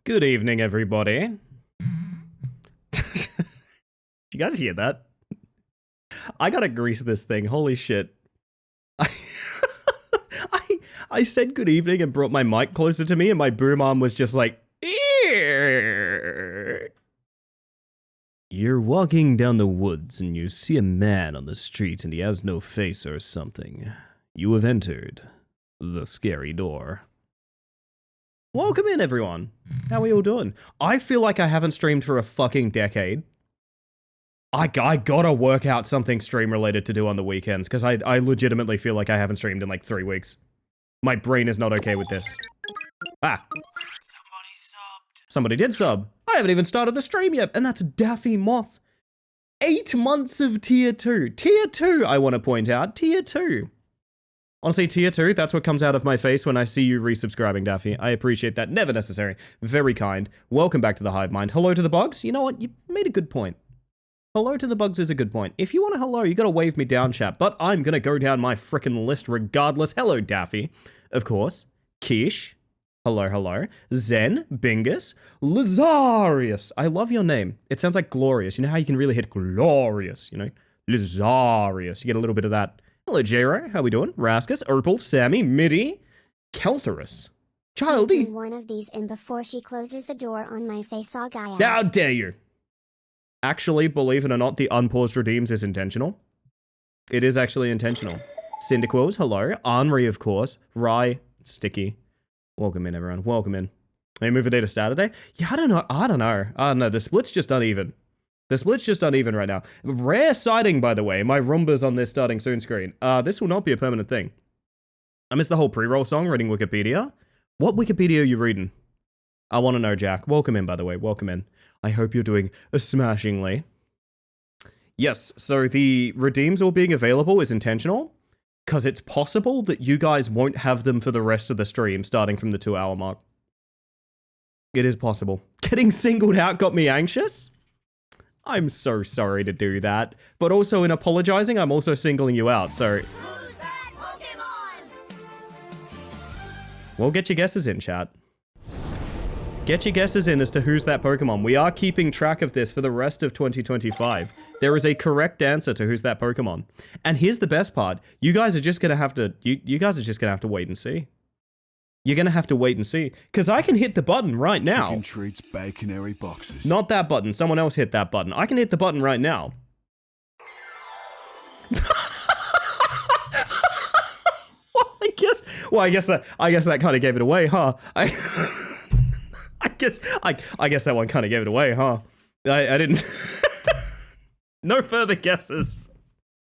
Good evening, everybody. Did you guys hear that? I gotta grease this thing. Holy shit. I, I said good evening and brought my mic closer to me, and my boom arm was just like, Ear. You're walking down the woods and you see a man on the street and he has no face or something. You have entered the scary door. Welcome in, everyone. How are we all doing? I feel like I haven't streamed for a fucking decade. I gotta work out something stream-related to do on the weekends, because I legitimately feel like I haven't streamed in like 3 weeks. My brain is not okay with this. Ah. Somebody subbed. Somebody did sub. I haven't even started the stream yet, and that's Daffy Moth. 8 months of tier 2. Tier 2, I want to point out. Tier 2. Honestly, tier 2, that's what comes out of my face when I see you resubscribing, Daffy. I appreciate that. Never necessary. Very kind. Welcome back to the Hive Mind. Hello to the bugs. You know what? You made a good point. Hello to the bugs is a good point. If you want a hello, you gotta wave me down, chat. But I'm gonna go down my frickin' list regardless. Hello, Daffy. Of course. Kish. Hello, hello. Zen. Bingus. Lazarius. I love your name. It sounds like glorious. You know how you can really hit glorious, you know? Lazarius. You get a little bit of that. Hello, J-Ro. How we doing? Raskus, Opal, Sammy, Midi, Keltherus. Childy. One of these in before she closes the door on my face, all guy. How dare you? Actually, believe it or not, the unpaused redeems is intentional. It is actually intentional. Cyndaquils, hello. Henri, of course. Rye, Sticky. Welcome in, everyone. Welcome in. Are you moving day to Saturday? Yeah, I don't know. The split's just uneven. The split's just uneven right now. Rare sighting, by the way. My Roomba's on this starting soon screen. This will not be a permanent thing. I missed the whole pre-roll song reading Wikipedia. What Wikipedia are you reading? I want to know, Jack. Welcome in, by the way. Welcome in. I hope you're doing smashingly. Yes, so the redeems all being available is intentional, because it's possible that you guys won't have them for the rest of the stream, starting from the 2-hour mark. It is possible. Getting singled out got me anxious? I'm so sorry to do that. But also in apologizing, I'm also singling you out, so... Who's that Pokemon? Well, get your guesses in, chat. Get your guesses in as to who's that Pokemon. We are keeping track of this for the rest of 2025. There is a correct answer to who's that Pokemon. And here's the best part. You guys are just gonna have to... You guys are just gonna have to wait and see. You're gonna have to wait and see. Because I can hit the button right now. Chicken treats, baconary boxes. Not that button. Someone else hit that button. I can hit the button right now. I guess that kind of gave it away, huh? I guess that one kind of gave it away, huh? I didn't. No further guesses.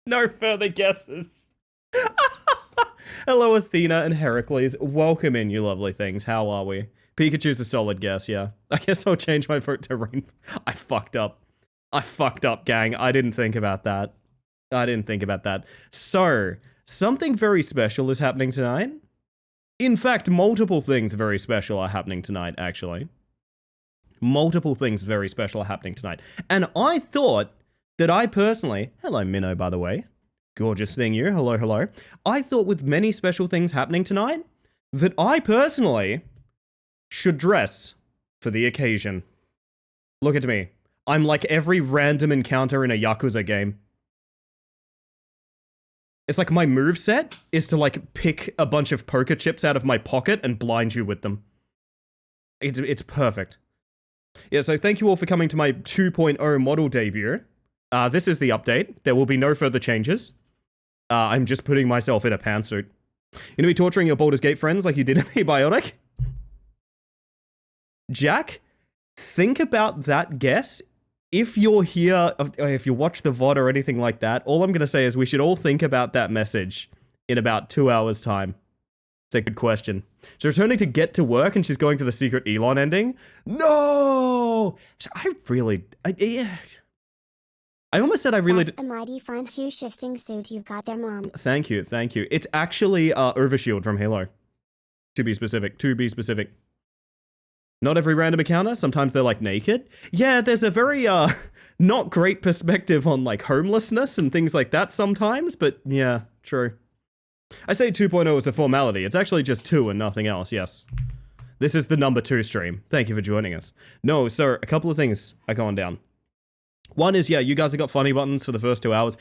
No further guesses. Hello, Athena and Heracles. Welcome in, you lovely things. How are we? Pikachu's a solid guess, yeah. I guess I'll change my vote to Rain. I fucked up, gang. I didn't think about that. So, something very special is happening tonight. In fact, multiple things very special are happening tonight, actually. Multiple things very special are happening tonight. And I thought that I personally... Hello, Minnow, by the way. Gorgeous thing, you. Hello, hello. I thought with many special things happening tonight, that I personally should dress for the occasion. Look at me. I'm like every random encounter in a Yakuza game. It's like my moveset is to like pick a bunch of poker chips out of my pocket and blind you with them. It's perfect. Yeah, so thank you all for coming to my 2.0 model debut. This is the update. There will be no further changes. I'm just putting myself in a pantsuit. You're gonna be torturing your Baldur's Gate friends like you did in Abiotic? Jack, think about that guess if you're here, if you watch the VOD or anything like that, all I'm going to say is we should all think about that message in about 2 hours' time. It's a good question. She's returning to get to work and she's going to the secret Elon ending. No! I almost said I really... That's a mighty fine hue shifting suit you've got there, Mom. Thank you. It's actually Overshield from Halo. To be specific. Not every random encounter, sometimes they're like naked. Yeah, there's a very not great perspective on like homelessness and things like that sometimes, but yeah, true. I say 2.0 is a formality. It's actually just 2 and nothing else, yes. This is the number 2 stream. Thank you for joining us. No, so a couple of things are going down. One is, yeah, you guys have got funny buttons for the first 2 hours.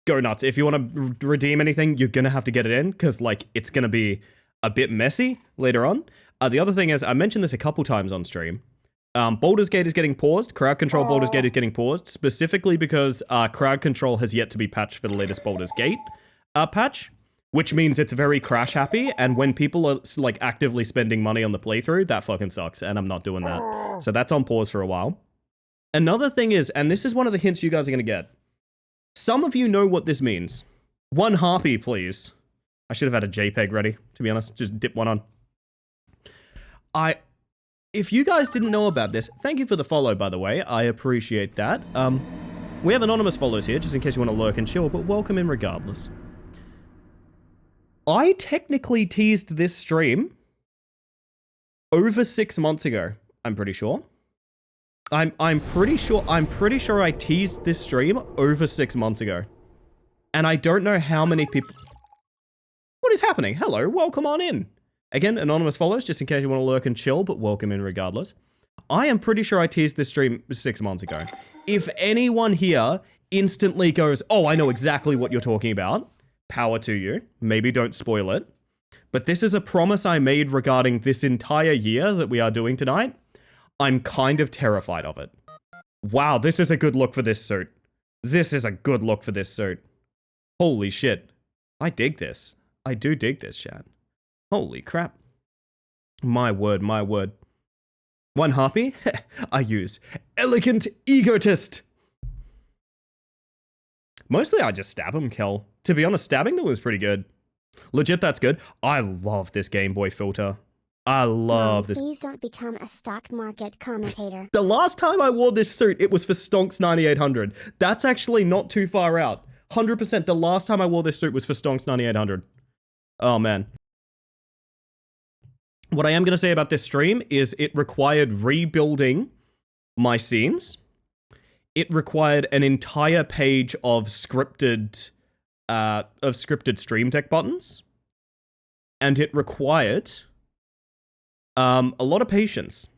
Go nuts. If you want to redeem anything, you're going to have to get it in, because, like, it's going to be a bit messy later on. The other thing is, I mentioned this a couple times on stream. Baldur's Gate is getting paused. Crowd Control Baldur's Gate is getting paused, specifically because Crowd Control has yet to be patched for the latest Baldur's Gate patch, which means it's very crash happy, and when people are, like, actively spending money on the playthrough, that fucking sucks, and I'm not doing that. So that's on pause for a while. Another thing is, and this is one of the hints you guys are going to get, some of you know what this means. 1 harpy, please. I should have had a JPEG ready, to be honest. Just dip one on. If you guys didn't know about this, thank you for the follow, by the way. I appreciate that. We have anonymous follows here, just in case you want to lurk and chill, but welcome in regardless. I technically teased this stream over 6 months ago, I'm pretty sure. I'm pretty sure I teased this stream over 6 months ago. And I don't know how many people... What is happening? Hello, welcome on in. Again, anonymous follows, just in case you want to lurk and chill, but welcome in regardless. I am pretty sure I teased this stream 6 months ago. If anyone here instantly goes, oh, I know exactly what you're talking about, power to you. Maybe don't spoil it. But this is a promise I made regarding this entire year that we are doing tonight. I'm kind of terrified of it. Wow, this is a good look for this suit. This is a good look for this suit. Holy shit. I dig this. I do dig this, Chad. Holy crap. My word, my word. 1 harpy? I use elegant egotist. Mostly I just stab him, Kel. To be honest, stabbing them was pretty good. Legit, that's good. I love this Game Boy filter. I love this. Please don't become a stock market commentator. The last time I wore this suit, it was for Stonks 9800. That's actually not too far out. 100% the last time I wore this suit was for Stonks 9800. Oh, man. What I am going to say about this stream is it required rebuilding my scenes. It required an entire page of scripted stream tech buttons. And it required a lot of patience.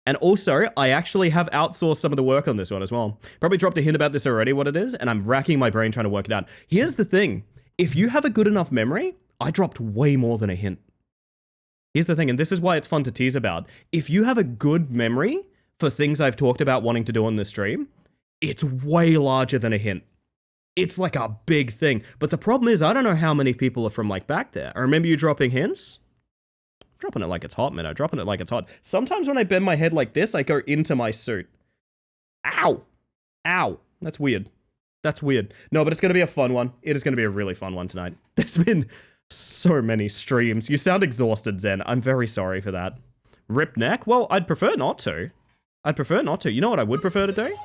And also, I actually have outsourced some of the work on this one as well. Probably dropped a hint about this already, what it is, and I'm racking my brain trying to work it out. Here's the thing. If you have a good enough memory, I dropped way more than a hint. Here's the thing, and this is why it's fun to tease about. If you have a good memory for things I've talked about wanting to do on this stream, it's way larger than a hint. It's like a big thing. But the problem is, I don't know how many people are from like back there. I remember you dropping hints. Dropping it like it's hot, man. Dropping it like it's hot. Sometimes when I bend my head like this, I go into my suit. Ow. Ow. That's weird. That's weird. No, but it's going to be a fun one. It is going to be a really fun one tonight. There's been so many streams. You sound exhausted, Zen. I'm very sorry for that. Rip neck? Well, I'd prefer not to. I'd prefer not to. You know what I would prefer to do?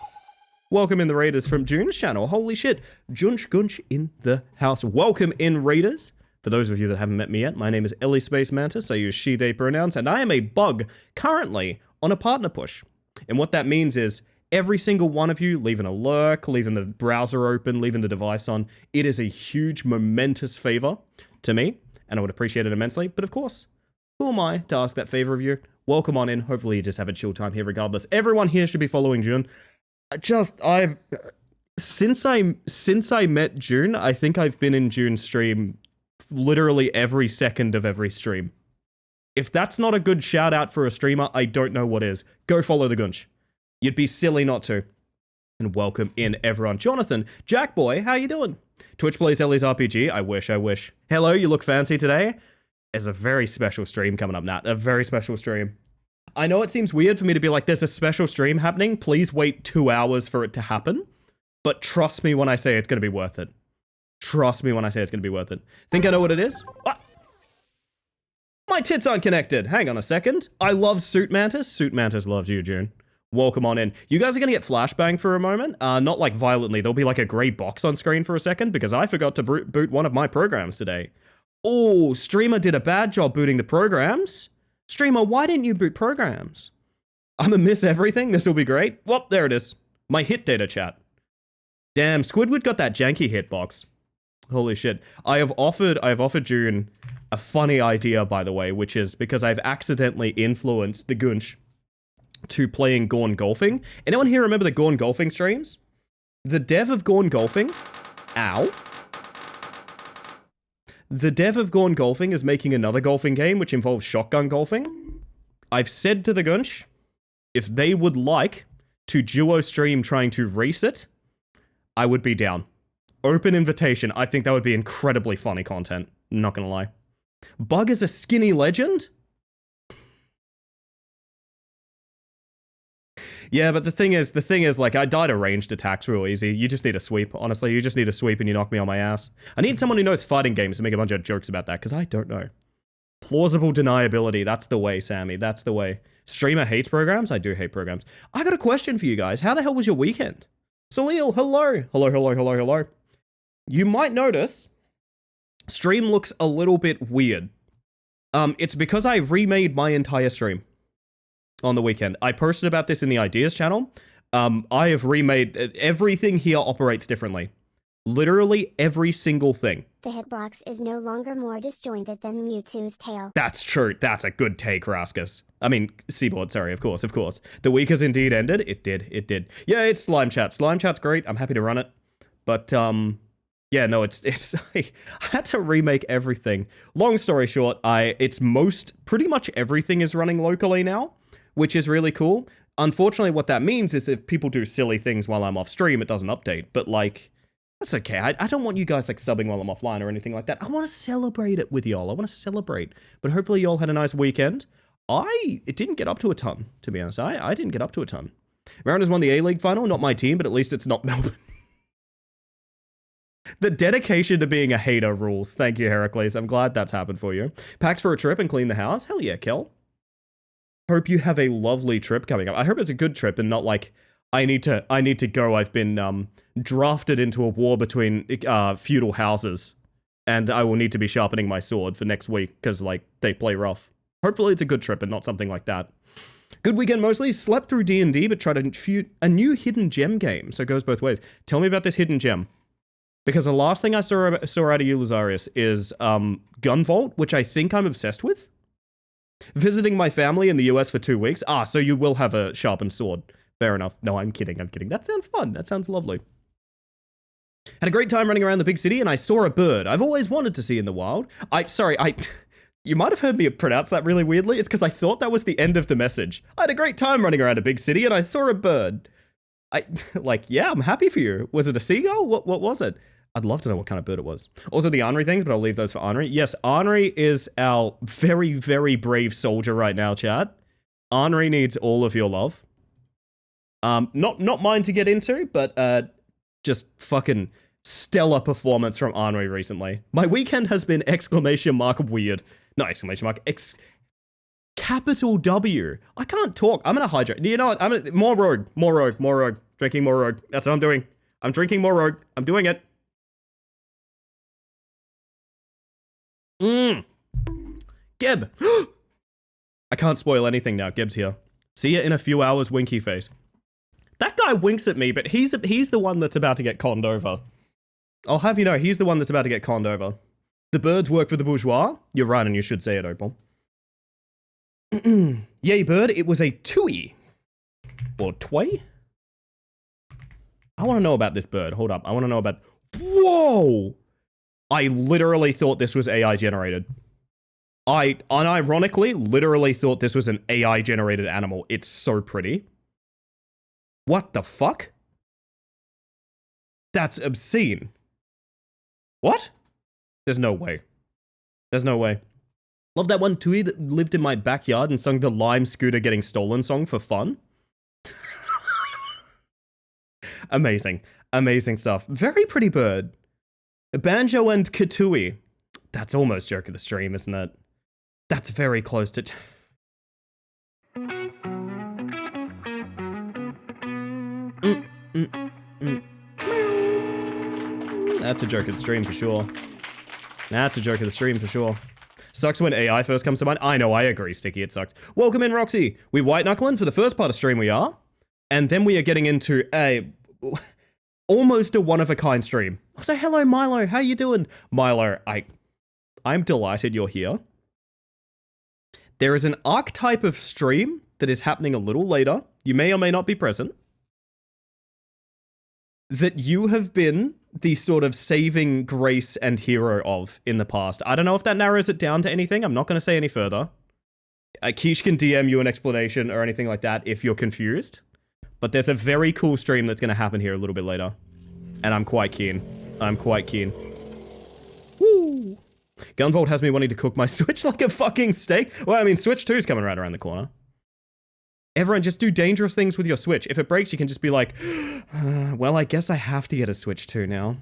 Welcome in the raiders from June's channel. Holy shit. Junch Gunch in the house. Welcome in, raiders. For those of you that haven't met me yet, my name is Ellie Space Mantis. I use she, they pronouns, and I am a bug currently on a partner push. And what that means is every single one of you leaving a lurk, leaving the browser open, leaving the device on, it is a huge, momentous favor to me, and I would appreciate it immensely. But of course, who am I to ask that favor of you? Welcome on in. Hopefully you just have a chill time here regardless. Everyone here should be following June. Since I met June, I think I've been in June's stream literally every second of every stream. If that's not a good shout out for a streamer, I don't know what is. Go follow the Gunch. You'd be silly not to. And welcome in everyone. Jonathan, Jackboy, how you doing? Twitch plays Ellie's RPG. I wish. Hello, you look fancy today. There's a very special stream coming up, Nat. A very special stream. I know it seems weird for me to be like, there's a special stream happening. Please wait 2 hours for it to happen. But trust me when I say it's going to be worth it. Trust me when I say it's going to be worth it. Think I know what it is? What? My tits aren't connected. Hang on a second. I love Suit Mantis. Suit Mantis loves you, June. Welcome on in. You guys are going to get flashbang for a moment. Not like violently. There'll be like a grey box on screen for a second because I forgot to boot one of my programs today. Oh, streamer did a bad job booting the programs. Streamer, why didn't you boot programs? I'm gonna miss everything. This will be great. Well, there it is. My hit data chat. Damn, Squidward got that janky hitbox. Holy shit. I have offered June a funny idea, by the way, which is because I've accidentally influenced the Gunch to playing Gorn Golfing. Anyone here remember the Gorn Golfing streams? The dev of Gorn Golfing... Ow. The dev of Gorn Golfing is making another golfing game which involves shotgun golfing. I've said to the Gunch, if they would like to duo stream trying to race it, I would be down. Open invitation. I think that would be incredibly funny content. Not gonna lie. Bug is a skinny legend? Yeah, but the thing is, like, I died of ranged attacks real easy. You just need a sweep, honestly. You just need a sweep and you knock me on my ass. I need someone who knows fighting games to make a bunch of jokes about that, because I don't know. Plausible deniability. That's the way, Sammy. That's the way. Streamer hates programs? I do hate programs. I got a question for you guys. How the hell was your weekend? Salil, hello. Hello. You might notice stream looks a little bit weird. It's because I remade my entire stream on the weekend. I posted about this in the ideas channel. I have remade everything here operates differently. Literally every single thing. The hitbox is no longer more disjointed than Mewtwo's tail. That's true. That's a good take, Raskus. I mean, Seaboard, sorry, of course. The week has indeed ended. It did. Yeah, it's Slime Chat. Slime Chat's great. I'm happy to run it. But, yeah, no, it's I had to remake everything. Long story short, pretty much everything is running locally now, which is really cool. Unfortunately, what that means is if people do silly things while I'm off stream, it doesn't update. But, like, that's okay. I don't want you guys, like, subbing while I'm offline or anything like that. I want to celebrate it with y'all. I want to celebrate. But hopefully y'all had a nice weekend. It didn't get up to a ton, to be honest. I didn't get up to a ton. Mariners won the A-League final. Not my team, but at least it's not Melbourne. The dedication to being a hater rules. Thank you, Heracles. I'm glad that's happened for you. Packed for a trip and clean the house? Hell yeah, Kel. Hope you have a lovely trip coming up. I hope it's a good trip and not like, I need to go. I've been drafted into a war between feudal houses, and I will need to be sharpening my sword for next week because, like, they play rough. Hopefully it's a good trip and not something like that. Good weekend mostly. Slept through D&D, but tried a new hidden gem game, so it goes both ways. Tell me about this hidden gem. Because the last thing I saw out of you, Lazarius, is Gunvolt, which I think I'm obsessed with. Visiting my family in the US for 2 weeks. So you will have a sharpened sword. Fair enough. No, I'm kidding. That sounds fun. That sounds lovely. Had a great time running around the big city, and I saw a bird I've always wanted to see in the wild. You might have heard me pronounce that really weirdly. It's because I thought that was the end of the message. I had a great time running around a big city, and I saw a bird. Yeah, I'm happy for you. Was it a seagull? What was it? I'd love to know what kind of bird it was. Also, the Henri things, but I'll leave those for Henri. Yes, Henri is our very, very brave soldier right now, chat. Henri needs all of your love. Not mine to get into, but just fucking stellar performance from Henri recently. My weekend has been exclamation mark weird. No, exclamation mark. Capital W. I can't talk. I'm gonna hydrate. You know what? More rogue. Drinking more rogue. That's what I'm doing. I'm drinking more rogue. I'm doing it. Geb. I can't spoil anything now. Geb's here. See ya in a few hours, winky face. That guy winks at me, but he's the one that's about to get conned over. I'll have you know, he's the one that's about to get conned over. The birds work for the bourgeois? You're right, and you should say it, Opal. Yay, bird. It was a tui. Or tway? I want to know about this bird. Hold up. I want to know about... Whoa! I literally thought this was AI generated. I unironically literally thought this was an AI generated animal. It's so pretty. What the fuck? That's obscene. What? There's no way. There's no way. Love that one, Tui, that lived in my backyard and sung the Lime Scooter Getting Stolen song for fun. Amazing. Amazing stuff. Very pretty bird. Banjo and Katui. That's almost joke of the stream, isn't it? That's very close to... That's a joke of the stream for sure. That's a joke of the stream for sure. Sucks when AI first comes to mind. I know, I agree, Sticky, it sucks. Welcome in, Roxy. We white knuckling for the first part of stream we are. And then we are getting into a... almost a one-of-a-kind stream. So hello, Milo. How you doing? Milo, I'm delighted you're here. There is an archetype of stream that is happening a little later. You may or may not be present. That you have been the sort of saving grace and hero of in the past. I don't know if that narrows it down to anything. I'm not going to say any further. Keish can DM you an explanation or anything like that if you're confused. But there's a very cool stream that's going to happen here a little bit later. And I'm quite keen. I'm quite keen. Woo! Gunvolt has me wanting to cook my Switch like a fucking steak. Well, I mean, Switch 2 is coming right around the corner. Everyone, just do dangerous things with your Switch. If it breaks, you can just be like, well, I guess I have to get a Switch 2 now.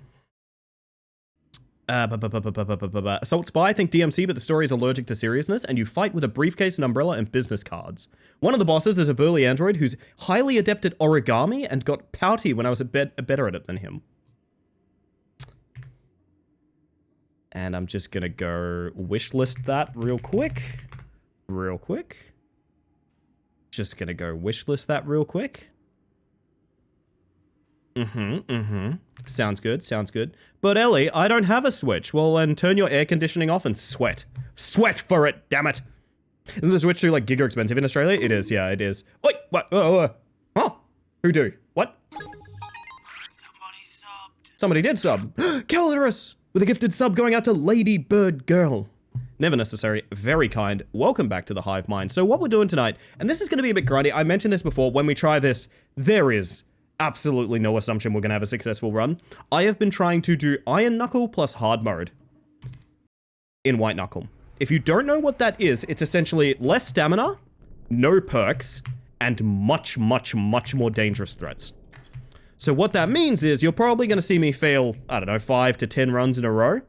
Assault Spy, think DMC, but the story is allergic to seriousness, and you fight with a briefcase, an umbrella, and business cards. One of the bosses is a burly android who's highly adept at origami and got pouty when I was better at it than him. And I'm just gonna go wishlist that real quick. Real quick. Just gonna go wishlist that real quick. Sounds good, sounds good. But Ellie, I don't have a Switch. Well, then turn your air conditioning off and sweat. Sweat for it, damn it. Isn't the Switch 2 like giga expensive in Australia? It is, yeah, it is. Oi, what? Huh? Who do? What? Somebody subbed. Somebody did sub. Calderus with a gifted sub going out to Lady Bird Girl. Never necessary, very kind. Welcome back to the Hive Mind. So what we're doing tonight, and this is going to be a bit grindy. I mentioned this before. When we try this, there is absolutely no assumption we're going to have a successful run. I have been trying to do Iron Knuckle plus hard mode in White Knuckle. If you don't know what that is, it's essentially less stamina, no perks, and much, much, much more dangerous threats. So what that means is you're probably going to see me fail, I don't know, 5 to 10 runs in a row.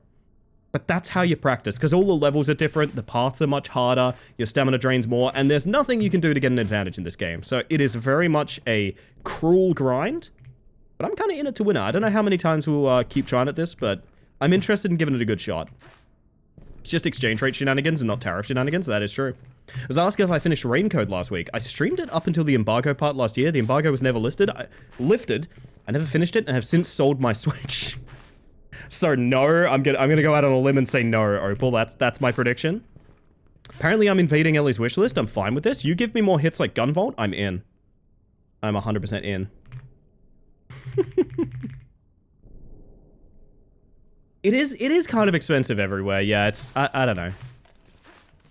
But that's how you practice, because all the levels are different, the paths are much harder, your stamina drains more, and there's nothing you can do to get an advantage in this game. So it is very much a cruel grind, but I'm kind of in it to win it. I don't know how many times we'll keep trying at this, but I'm interested in giving it a good shot. It's just exchange rate shenanigans and not tariff shenanigans, that is true. I was asked if I finished Raincode last week. I streamed it up until the embargo part last year. The embargo was never lifted. I never finished it and have since sold my Switch. So no, I'm gonna go out on a limb and say no, Opal. That's my prediction. Apparently I'm invading Ellie's wish list. I'm fine with this. You give me more hits like Gunvolt, I'm in. I'm 100% in. It is kind of expensive everywhere. Yeah, it's I don't know.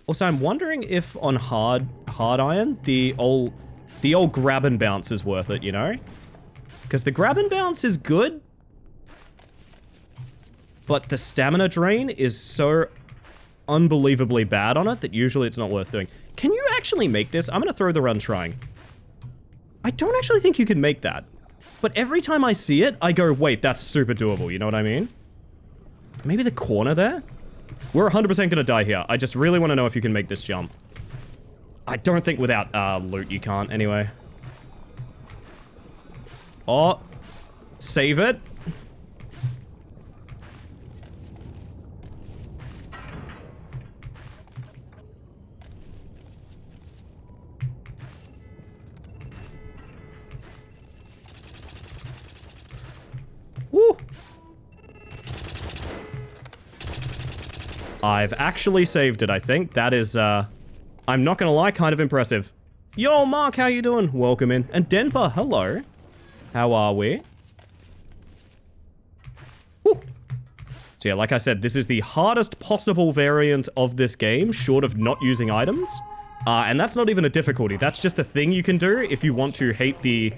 Also, I'm wondering if on hard iron the old grab and bounce is worth it, you know? Because the grab and bounce is good. But the stamina drain is so unbelievably bad on it that usually it's not worth doing. Can you actually make this? I'm going to throw the run trying. I don't actually think you can make that. But every time I see it, I go, wait, that's super doable. You know what I mean? Maybe the corner there? We're 100% going to die here. I just really want to know if you can make this jump. I don't think without loot you can't anyway. Oh. Save it. Woo! I've actually saved it, I think. That is, I'm not gonna lie, kind of impressive. Yo, Mark, how you doing? Welcome in. And Denver, hello. How are we? Woo! So yeah, like I said, this is the hardest possible variant of this game, short of not using items. And that's not even a difficulty. That's just a thing you can do if you want to hate the...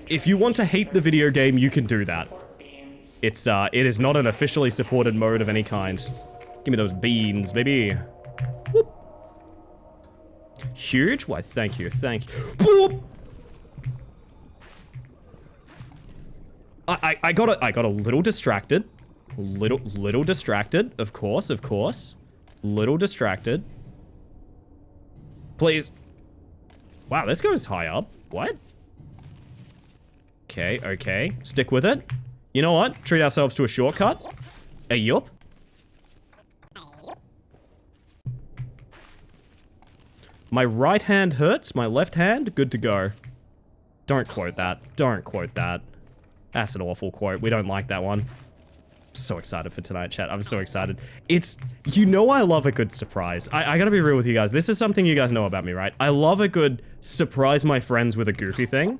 If you want to hate the video game, you can do that. It is not an officially supported mode of any kind. Give me those beans, baby. Huge? Why, thank you, thank you. Boop! I got a little distracted. Little distracted, of course. Little distracted. Please. Wow, this goes high up. What? Okay. Stick with it. You know what? Treat ourselves to a shortcut. A yup. My right hand hurts. My left hand, good to go. Don't quote that. Don't quote that. That's an awful quote. We don't like that one. So excited for tonight, chat. I'm so excited. It's, you know, I love a good surprise. I gotta be real with you guys. This is something you guys know about me, right? I love a good surprise my friends with a goofy thing.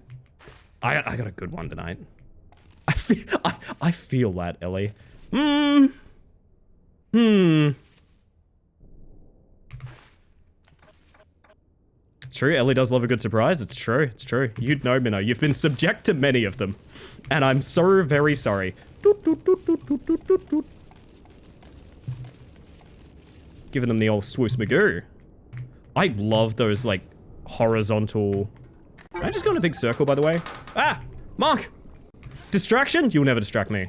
I got a good one tonight. I feel that, Ellie. It's true, Ellie does love a good surprise. It's true. You'd know, Minnow. You've been subject to many of them. And I'm so very sorry. Doot, doot, doot, doot, doot, doot, doot, doot. Giving them the old swoos magoo. I love those, like, horizontal... Can I just go in a big circle, by the way? Ah! Mark! Distraction? You'll never distract me.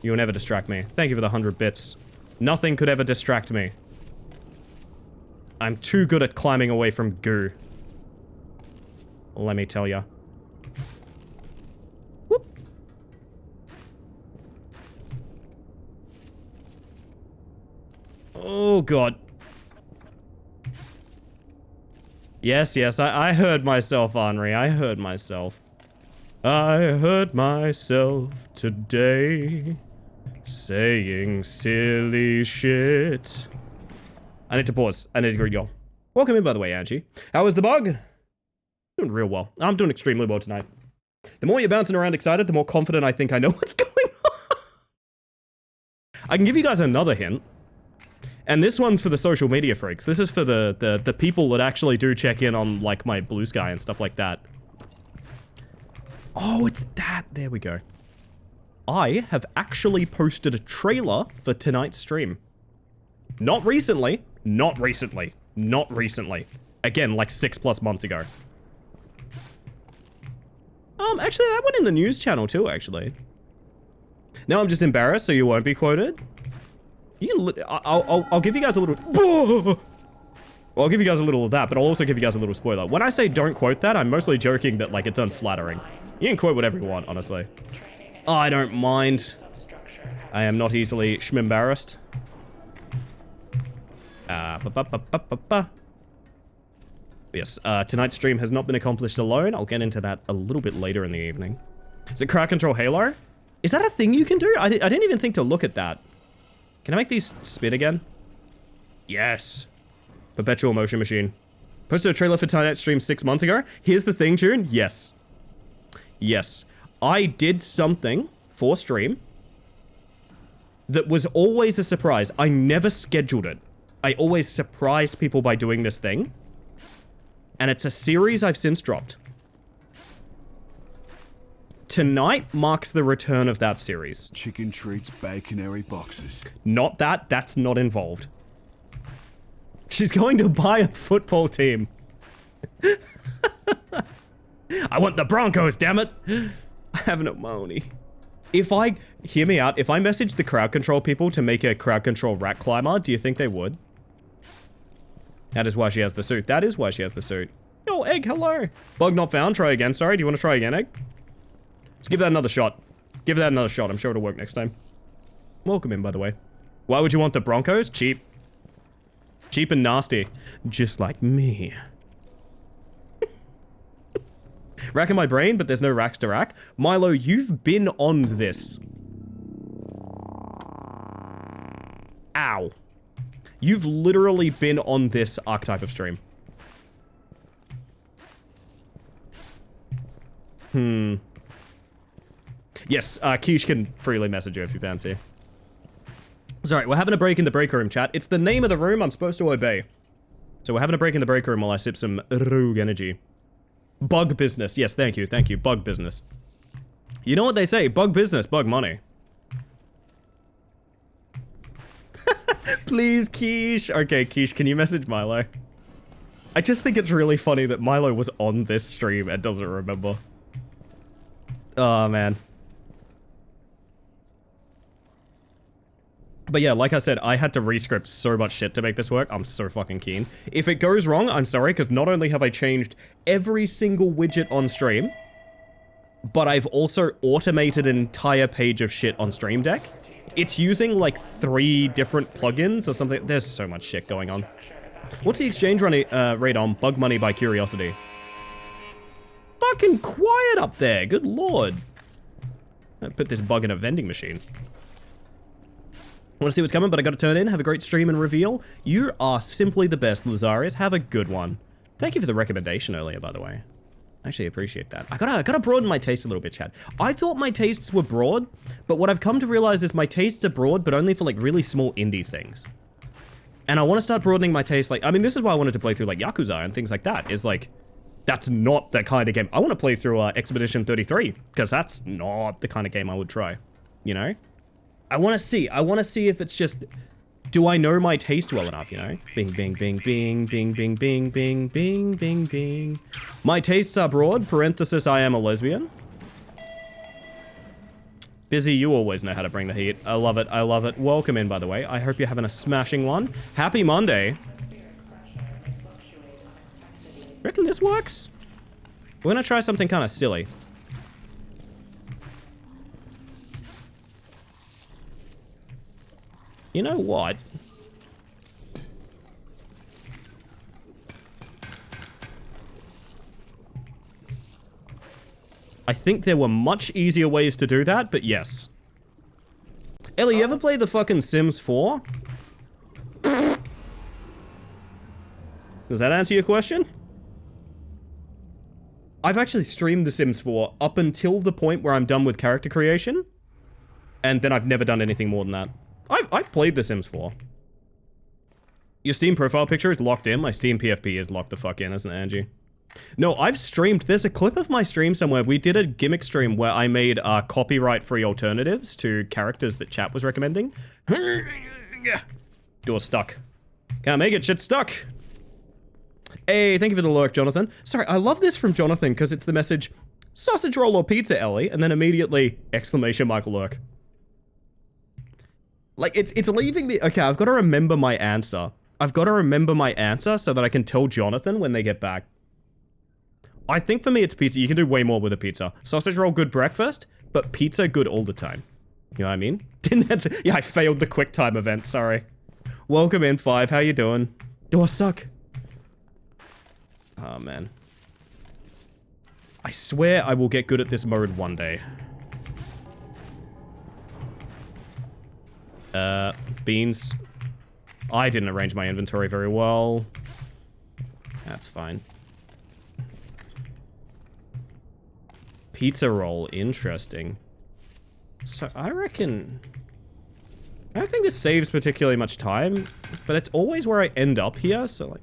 You'll never distract me. Thank you for the 100 bits. Nothing could ever distract me. I'm too good at climbing away from goo. Let me tell ya. Whoop. Oh, God. Yes, I heard myself, Henri. I heard myself. I heard myself today saying silly shit. I need to pause. I need to greet y'all. Welcome in, by the way, Angie. How was the bug? Doing real well. I'm doing extremely well tonight. The more you're bouncing around excited, the more confident I think I know what's going on. I can give you guys another hint. And this one's for the social media freaks. This is for the people that actually do check in on, like, my Blue Sky and stuff like that. Oh, it's that. There we go. I have actually posted a trailer for tonight's stream. Not recently. Again, like 6+ months ago. Actually, that went in the news channel too, actually. Now I'm just embarrassed, so you won't be quoted. You can I'll give you guys a little... Well, I'll give you guys a little of that, but I'll also give you guys a little spoiler. When I say don't quote that, I'm mostly joking that, like, it's unflattering. You can quote whatever you want, honestly. I don't mind. I am not easily schmembarrassed. Yes, tonight's stream has not been accomplished alone. I'll get into that a little bit later in the evening. Is it crowd control Halo? Is that a thing you can do? I didn't even think to look at that. Can I make these spin again? Yes. Perpetual motion machine. Posted a trailer for tonight's stream 6 months ago. Here's the thing, June. Yes. Yes. I did something for stream that was always a surprise. I never scheduled it. I always surprised people by doing this thing. And it's a series I've since dropped. Tonight marks the return of that series. Chicken treats baconary boxes. Not that. That's not involved. She's going to buy a football team. I want the Broncos, damn it. I have no money. If I... Hear me out. If I message the crowd control people to make a crowd control rat climber, do you think they would? That is why she has the suit. That is why she has the suit. Yo, Egg, hello. Bug not found. Try again. Sorry, do you want to try again, Egg? Let's give that another shot. Give that another shot. I'm sure it'll work next time. Welcome in, by the way. Why would you want the Broncos? Cheap. Cheap and nasty. Just like me. Racking my brain, but there's no racks to rack. Milo, you've been on this. Ow. You've literally been on this archetype of stream. Yes, Keish can freely message you if you fancy. Sorry, we're having a break in the break room, chat. It's the name of the room I'm supposed to obey. So we're having a break in the break room while I sip some rogue energy. Bug business. Yes, thank you. Thank you. Bug business. You know what they say? Bug business, bug money. Please, Keish. Okay, Keish, can you message Milo? I just think it's really funny that Milo was on this stream and doesn't remember. Oh, man. But yeah, like I said, I had to rescript so much shit to make this work. I'm so fucking keen. If it goes wrong, I'm sorry, because not only have I changed every single widget on stream, but I've also automated an entire page of shit on Stream Deck. It's using like 3 different plugins or something. There's so much shit going on. What's the exchange rate on Bug Money by Curiosity? Fucking quiet up there, good lord. I put this bug in a vending machine. Want to see what's coming, but I got to turn in. Have a great stream and reveal. You are simply the best, Lazarius. Have a good one. Thank you for the recommendation earlier, by the way. I actually appreciate that. I gotta broaden my taste a little bit, Chad. I thought my tastes were broad, but what I've come to realize is my tastes are broad, but only for like really small indie things. And I want to start broadening my taste. Like, I mean, this is why I wanted to play through like Yakuza and things like that. Is like, that's not the kind of game I want to play through. Expedition 33, because that's not the kind of game I would try. You know, I want to see if it's just, do I know my taste well enough? You know, bing, bing, bing, bing, bing, bing, bing, bing, bing, bing, bing. My tastes are broad. Parenthesis, I am a lesbian. Busy, you always know how to bring the heat. I love it. I love it. Welcome in, by the way. I hope you're having a smashing one. Happy Monday. Reckon this works? We're gonna try something kind of silly. You know what? I think there were much easier ways to do that, but yes. Ellie, you ever play the fucking Sims 4? Does that answer your question? I've actually streamed the Sims 4 up until the point where I'm done with character creation. And then I've never done anything more than that. I've played the Sims 4. Your Steam profile picture is locked in. My Steam PFP is locked the fuck in, isn't it, Angie? No, I've streamed. There's a clip of my stream somewhere. We did a gimmick stream where I made copyright-free alternatives to characters that chat was recommending. Door stuck. Can't make it. Shit's stuck. Hey, thank you for the lurk, Jonathan. Sorry, I love this from Jonathan because it's the message, sausage roll or pizza, Ellie, and then immediately, exclamation mark lurk. Like, it's leaving me... Okay, I've got to remember my answer. I've got to remember my answer so that I can tell Jonathan when they get back. I think for me it's pizza. You can do way more with a pizza. Sausage roll, good breakfast, but pizza, good all the time. You know what I mean? Didn't answer. Yeah, I failed the quick time event, sorry. Welcome in, 5. How you doing? Door stuck. Oh, man. I swear I will get good at this mode one day. Beans. I didn't arrange my inventory very well. That's fine. Pizza roll, interesting. So I reckon... I don't think this saves particularly much time, but it's always where I end up here, so like...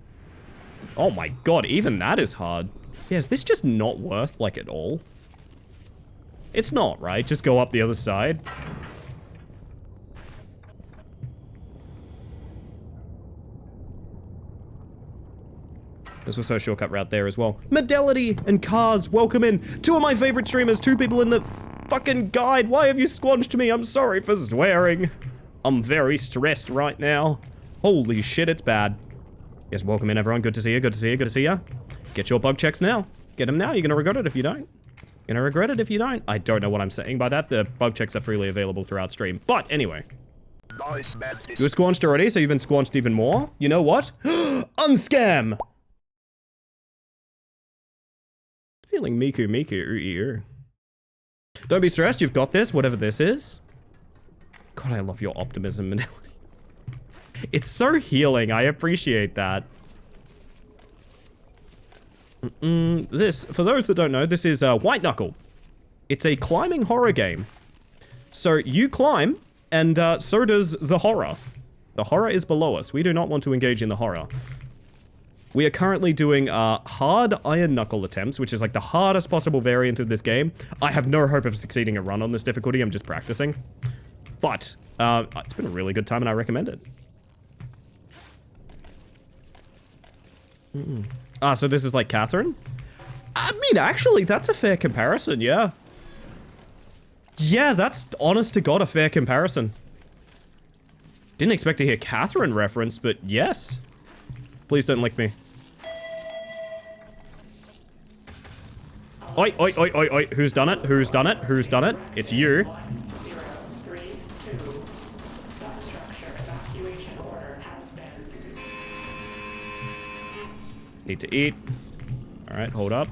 Oh my god, even that is hard. Yeah, is this just not worth, like, at all? It's not, right? Just go up the other side. There's also a shortcut route there as well. Medality and Cars, welcome in. 2 of my favorite streamers, 2 people in the fucking guide. Why have you squanched me? I'm sorry for swearing. I'm very stressed right now. Holy shit, it's bad. Yes, welcome in, everyone. Good to see you, good to see you, good to see you. Get your bug checks now. Get them now. You're gonna regret it if you don't. You're gonna regret it if you don't. I don't know what I'm saying by that. The bug checks are freely available throughout stream. But anyway. You were squanched already, so you've been squanched even more. You know what? Unscam! Feeling Miku Miku. Don't be stressed, you've got this, whatever this is. God, I love your optimism, Manelli. It's so healing, I appreciate that. This, for those that don't know, this is White Knuckle. It's a climbing horror game. So you climb, and so does the horror. The horror is below us. We do not want to engage in the horror. We are currently doing hard iron knuckle attempts, which is like the hardest possible variant of this game. I have no hope of succeeding a run on this difficulty. I'm just practicing. But it's been a really good time and I recommend it. Ah, so this is like Catherine? I mean, actually, that's a fair comparison, yeah. Yeah, that's honest to God a fair comparison. Didn't expect to hear Catherine referenced, but yes. Please don't lick me. Oi, oi, oi, oi, oi. Who's done it? Who's done it? Who's done it? It's you. 0, 3, 2. Substructure evacuation order has been. Need to eat. Alright, hold up.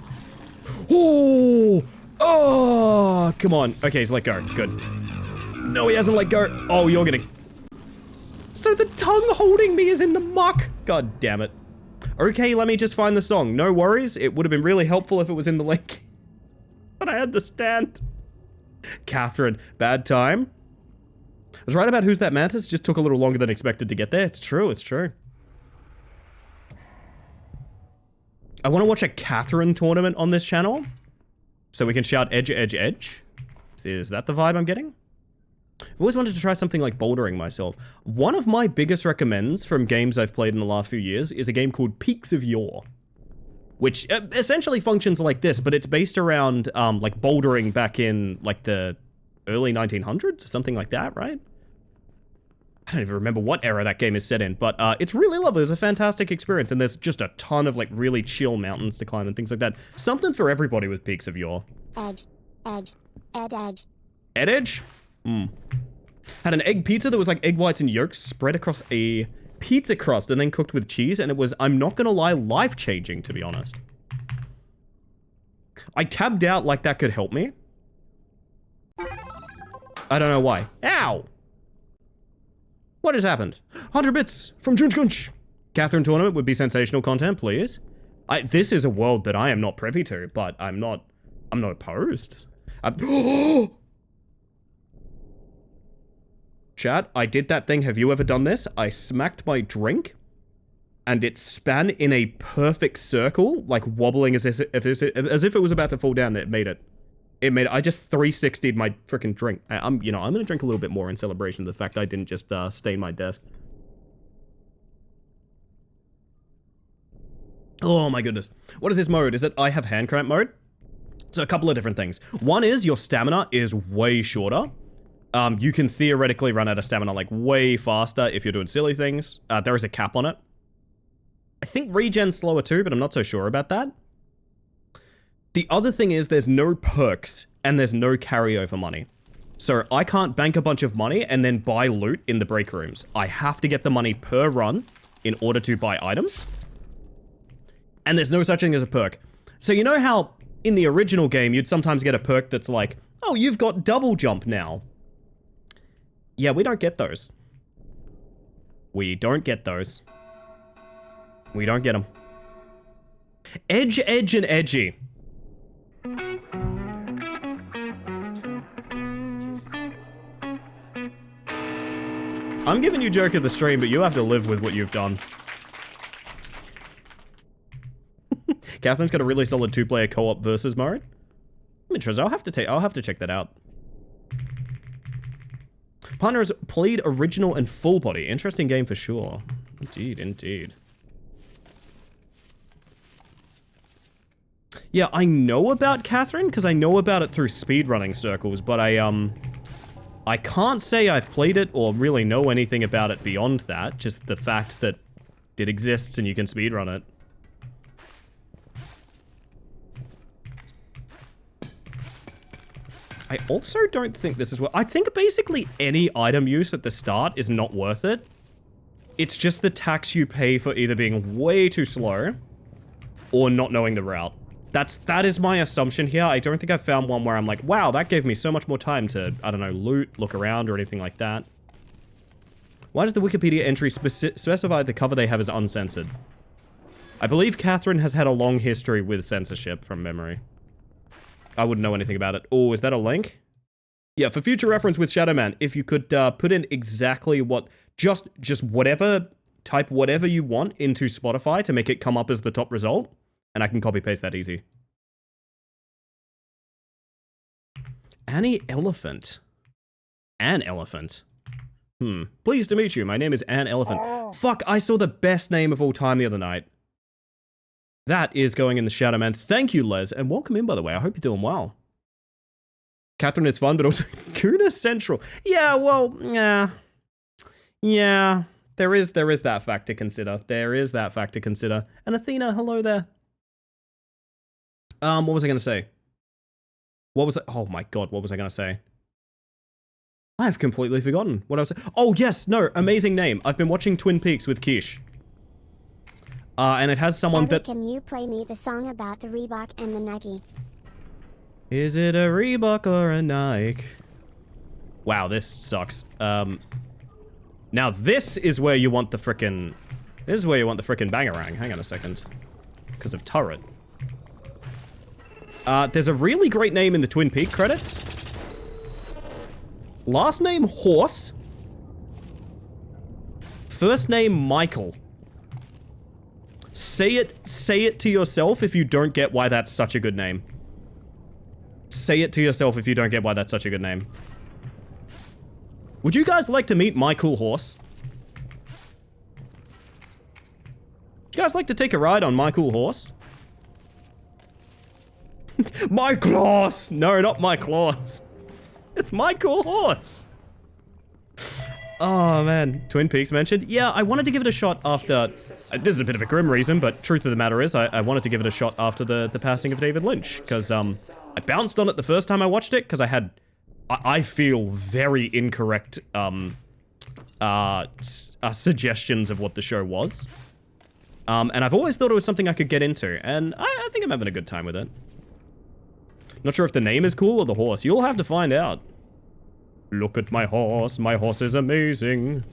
Oh! Oh! Come on. Okay, he's let go. Good. No, he hasn't let go. Oh, you're gonna... So the tongue holding me is in the muck. God damn it. Okay, let me just find the song. No worries. It would have been really helpful if it was in the link. But I understand. Catherine, bad time. I was right about Who's That Mantis. Just took a little longer than expected to get there. It's true, it's true. I want to watch a Catherine tournament on this channel. So we can shout edge, edge, edge. Is that the vibe I'm getting? I've always wanted to try something like bouldering myself. One of my biggest recommends from games I've played in the last few years is a game called Peaks of Yore. Which essentially functions like this, but it's based around like bouldering back in like the early 1900s or something like that, right? I don't even remember what era that game is set in, but it's really lovely. It's a fantastic experience, and there's just a ton of like really chill mountains to climb and things like that. Something for everybody with Peaks of Yore. Edge. Edge. Ed edge. Ed edge? Had an egg pizza that was like egg whites and yolks spread across a pizza crust and then cooked with cheese, and it was, I'm not gonna lie, life-changing, to be honest. I tabbed out like that could help me. I don't know why. Ow! What has happened? 100 bits from Junch Gunch. Catherine tournament would be sensational content, please. This is a world that I am not privy to, but I'm not opposed. Chat, I did that thing. Have you ever done this? I smacked my drink, and it span in a perfect circle, like wobbling as if it was about to fall down. It made it. I just 360'd my freaking drink. I'm gonna drink a little bit more in celebration of the fact I didn't just stain my desk. Oh my goodness. What is this mode? Is it I have hand cramp mode? So a couple of different things. One is your stamina is way shorter. You can theoretically run out of stamina like way faster if you're doing silly things. There is a cap on it. I think regen's slower too, but I'm not so sure about that. The other thing is there's no perks and there's no carryover money. So I can't bank a bunch of money and then buy loot in the break rooms. I have to get the money per run in order to buy items. And there's no such thing as a perk. So you know how in the original game you'd sometimes get a perk that's like, oh, you've got double jump now. Yeah, we don't get those. We don't get those. We don't get them. Edge, edge, and edgy. I'm giving you joke of the stream, but you have to live with what you've done. Catherine's got a really solid 2-player co-op versus mode. I'm interested. I'll have to check that out. Partner has played original and full body. Interesting game for sure. Indeed, indeed. Yeah, I know about Catherine because I know about it through speedrunning circles, but I can't say I've played it or really know anything about it beyond that. Just the fact that it exists and you can speedrun it. I also don't think this is what... I think basically any item use at the start is not worth it. It's just the tax you pay for either being way too slow or not knowing the route. That is my assumption here. I don't think I've found one where I'm like, wow, that gave me so much more time to, I don't know, loot, look around, or anything like that. Why does the Wikipedia entry specify the cover they have is uncensored? I believe Catherine has had a long history with censorship from memory. I wouldn't know anything about it. Oh, is that a link? Yeah, for future reference with Shadow Man, if you could put in exactly what, just whatever, type whatever you want into Spotify to make it come up as the top result, and I can copy paste that easy. Annie Elephant. An Elephant. Pleased to meet you. My name is An Elephant. Fuck, I saw the best name of all time the other night. That is going in the shadow, man. Thank you, Les, and welcome in, by the way. I hope you're doing well. Catherine, it's fun, but also Kuna Central. Yeah, well, yeah. Yeah, there is that fact to consider. There is that fact to consider. And Athena, hello there. What was I going to say? What was it? Oh my god, what was I going to say? I've completely forgotten what I was saying. Oh, yes, no, amazing name. I've been watching Twin Peaks with Kish. And it has someone Ellie, that... can you play me the song about the Reebok and the Nike? Is it a Reebok or a Nike? Wow, this sucks. Now this is where you want the frickin'... This is where you want the frickin' bangarang. Hang on a second. Because of turret. There's a really great name in the Twin Peak credits. Last name, Horse. First name, Michael. Say it to yourself if you don't get why that's such a good name. Say it to yourself if you don't get why that's such a good name. Would you guys like to meet my cool horse? Would you guys like to take a ride on my cool horse? My claws! No, not my claws. It's my cool horse. Oh, man. Twin Peaks mentioned. Yeah, I wanted to give it a shot after... this is a bit of a grim reason, but truth of the matter is, I wanted to give it a shot after the passing of David Lynch. Because, I bounced on it the first time I watched it, because I had... I feel very incorrect, suggestions of what the show was. And I've always thought it was something I could get into, and I think I'm having a good time with it. Not sure if the name is cool or the horse. You'll have to find out. Look at my horse. My horse is amazing.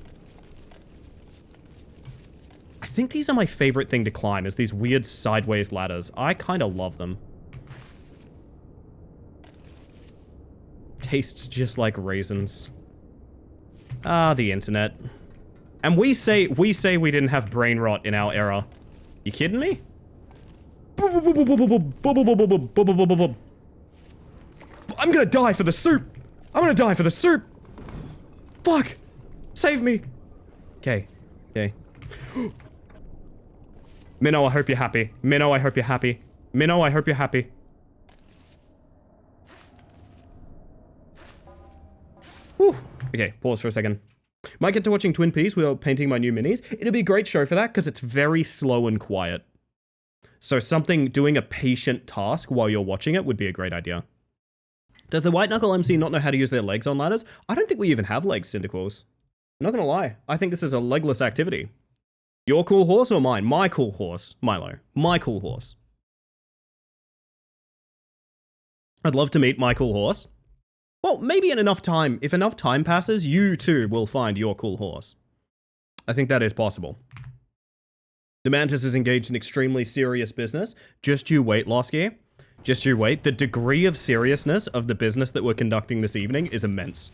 I think these are my favorite thing to climb, is these weird sideways ladders. I kind of love them. Tastes just like raisins. Ah, the internet. And we say we didn't have brain rot in our era. You kidding me? I'm gonna die for the soup! I'm gonna die for the soup! Fuck! Save me! Okay. Okay. Minnow, I hope you're happy. Minnow, I hope you're happy. Minnow, I hope you're happy. Whew. Okay, pause for a second. Might get to watching Twin Peaks while painting my new minis. It'll be a great show for that, because it's very slow and quiet. So doing a patient task while you're watching it would be a great idea. Does the White Knuckle MC not know how to use their legs on ladders? I don't think we even have legs, Cyndaquils. I'm not gonna lie. I think this is a legless activity. Your cool horse or mine? My cool horse. Milo. My cool horse. I'd love to meet my cool horse. Well, maybe in enough time. If enough time passes, you too will find your cool horse. I think that is possible. The Mantis is engaged in extremely serious business. Just you wait, Losky. Just you wait. The degree of seriousness of the business that we're conducting this evening is immense.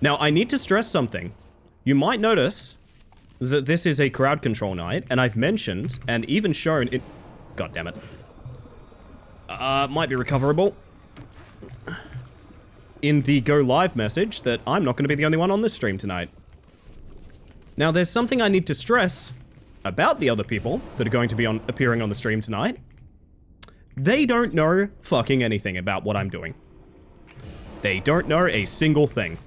Now, I need to stress something. You might notice that this is a crowd control night, and I've mentioned and even shown it... God damn it. Might be recoverable. In the go live message that I'm not going to be the only one on this stream tonight. Now, there's something I need to stress about the other people that are going to be appearing on the stream tonight. They don't know fucking anything about what I'm doing. They don't know a single thing.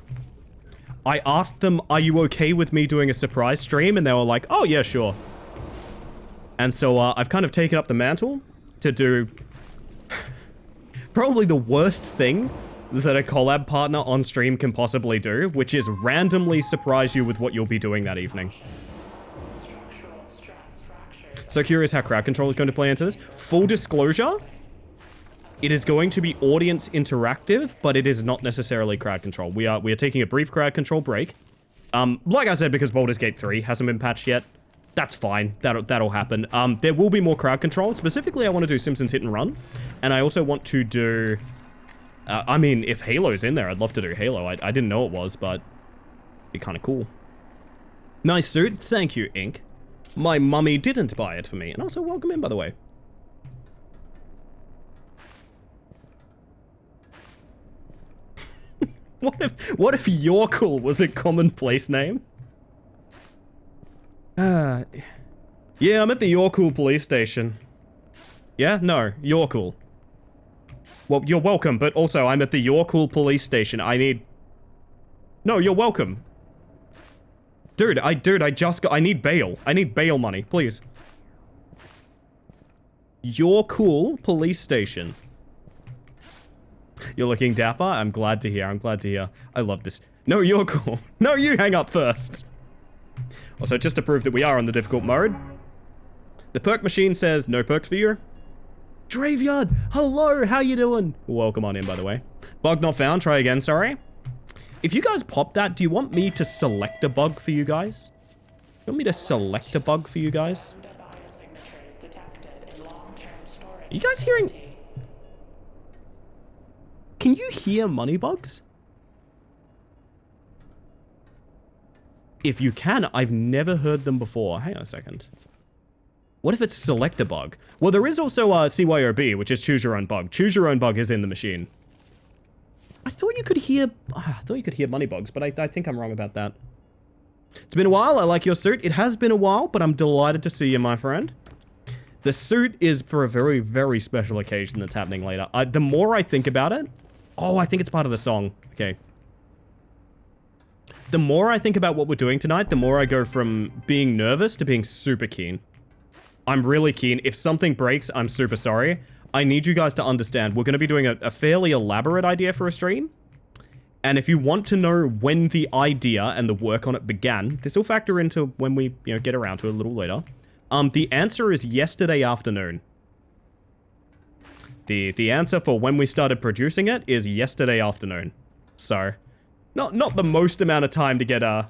I asked them, are you okay with me doing a surprise stream? And they were like, oh yeah, sure. And so I've kind of taken up the mantle to do probably the worst thing that a collab partner on stream can possibly do, which is randomly surprise you with what you'll be doing that evening. So curious how crowd control is going to play into this. Full disclosure, it is going to be audience interactive, but it is not necessarily crowd control. We are taking a brief crowd control break. Like I said, because Baldur's Gate 3 hasn't been patched yet, that's fine. That'll happen. There will be more crowd control. Specifically, I want to do Simpsons Hit and Run, and I also want to do... I mean, if Halo's in there, I'd love to do Halo. I didn't know it was, but it'd be kind of cool. Nice suit. Thank you, Ink. My mummy didn't buy it for me. And also, welcome in, by the way. What if Yorkle was a commonplace name? Yeah, I'm at the You're Cool police station. Yeah? No, you're cool. Well, you're welcome, but also I'm at the You're Cool police station. I need... No, you're welcome. Dude, I just got... I need bail. I need bail money, please. You're Cool police station. You're looking dapper? I'm glad to hear. I'm glad to hear. I love this. No, you're cool. No, you hang up first. Also, just to prove that we are on the difficult mode, the perk machine says no perks for you. Draveyard, hello, how you doing? Welcome on in, by the way. Bug not found, try again, sorry. If you guys pop that, do you want me to select a bug for you guys? You want me to select a bug for you guys? Are you guys hearing... Can you hear money bugs? If you can, I've never heard them before. Hang on a second. What if it's select a bug? Well, there is also CYOB, which is choose your own bug. Choose your own bug is in the machine. I thought you could hear... I thought you could hear money bugs, but I think I'm wrong about that. It's been a while. I like your suit. It has been a while, but I'm delighted to see you, my friend. The suit is for a very, very special occasion that's happening later. The more I think about it... Oh, I think it's part of the song. Okay. The more I think about what we're doing tonight, the more I go from being nervous to being super keen. I'm really keen. If something breaks, I'm super sorry. I need you guys to understand. We're going to be doing a fairly elaborate idea for a stream. And if you want to know when the idea and the work on it began, this will factor into when we, get around to it a little later. The answer is yesterday afternoon. The answer for when we started producing it is yesterday afternoon. So, not the most amount of time to get a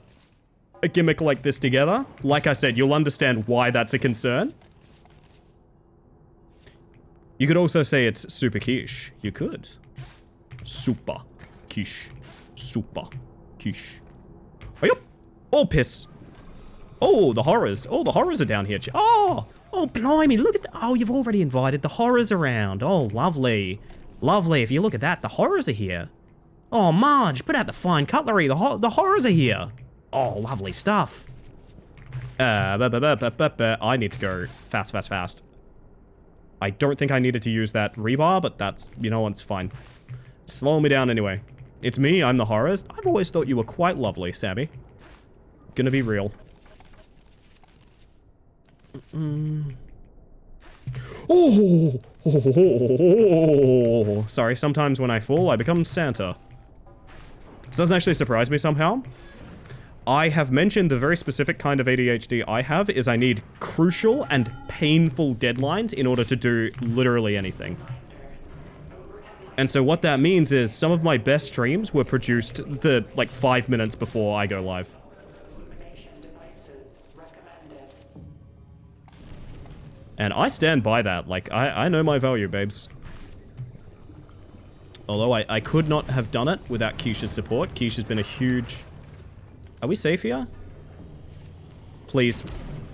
gimmick like this together. Like I said, you'll understand why that's a concern. You could also say it's super quiche. You could. Super quiche. Super quiche. Oh, yep. Oh, piss. Oh, the horrors. Oh, the horrors are down here. Oh, blimey, look at oh, you've already invited the horrors around. Oh, lovely. Lovely. If you look at that, the horrors are here. Oh, Marge, put out the fine cutlery. The horrors are here. Oh, lovely stuff. I need to go fast. I don't think I needed to use that rebar, but that's, it's fine. Slow me down anyway. It's me, I'm the horrors. I've always thought you were quite lovely, Sammy. Gonna be real. Oh, sorry, sometimes when I fall, I become Santa. This doesn't actually surprise me somehow. I have mentioned the very specific kind of ADHD I have is I need crucial and painful deadlines in order to do literally anything. And so what that means is some of my best streams were produced 5 minutes before I go live. And I stand by that. I know my value, babes. Although I could not have done it without Keisha's support. Keisha's been a huge... Are we safe here? Please.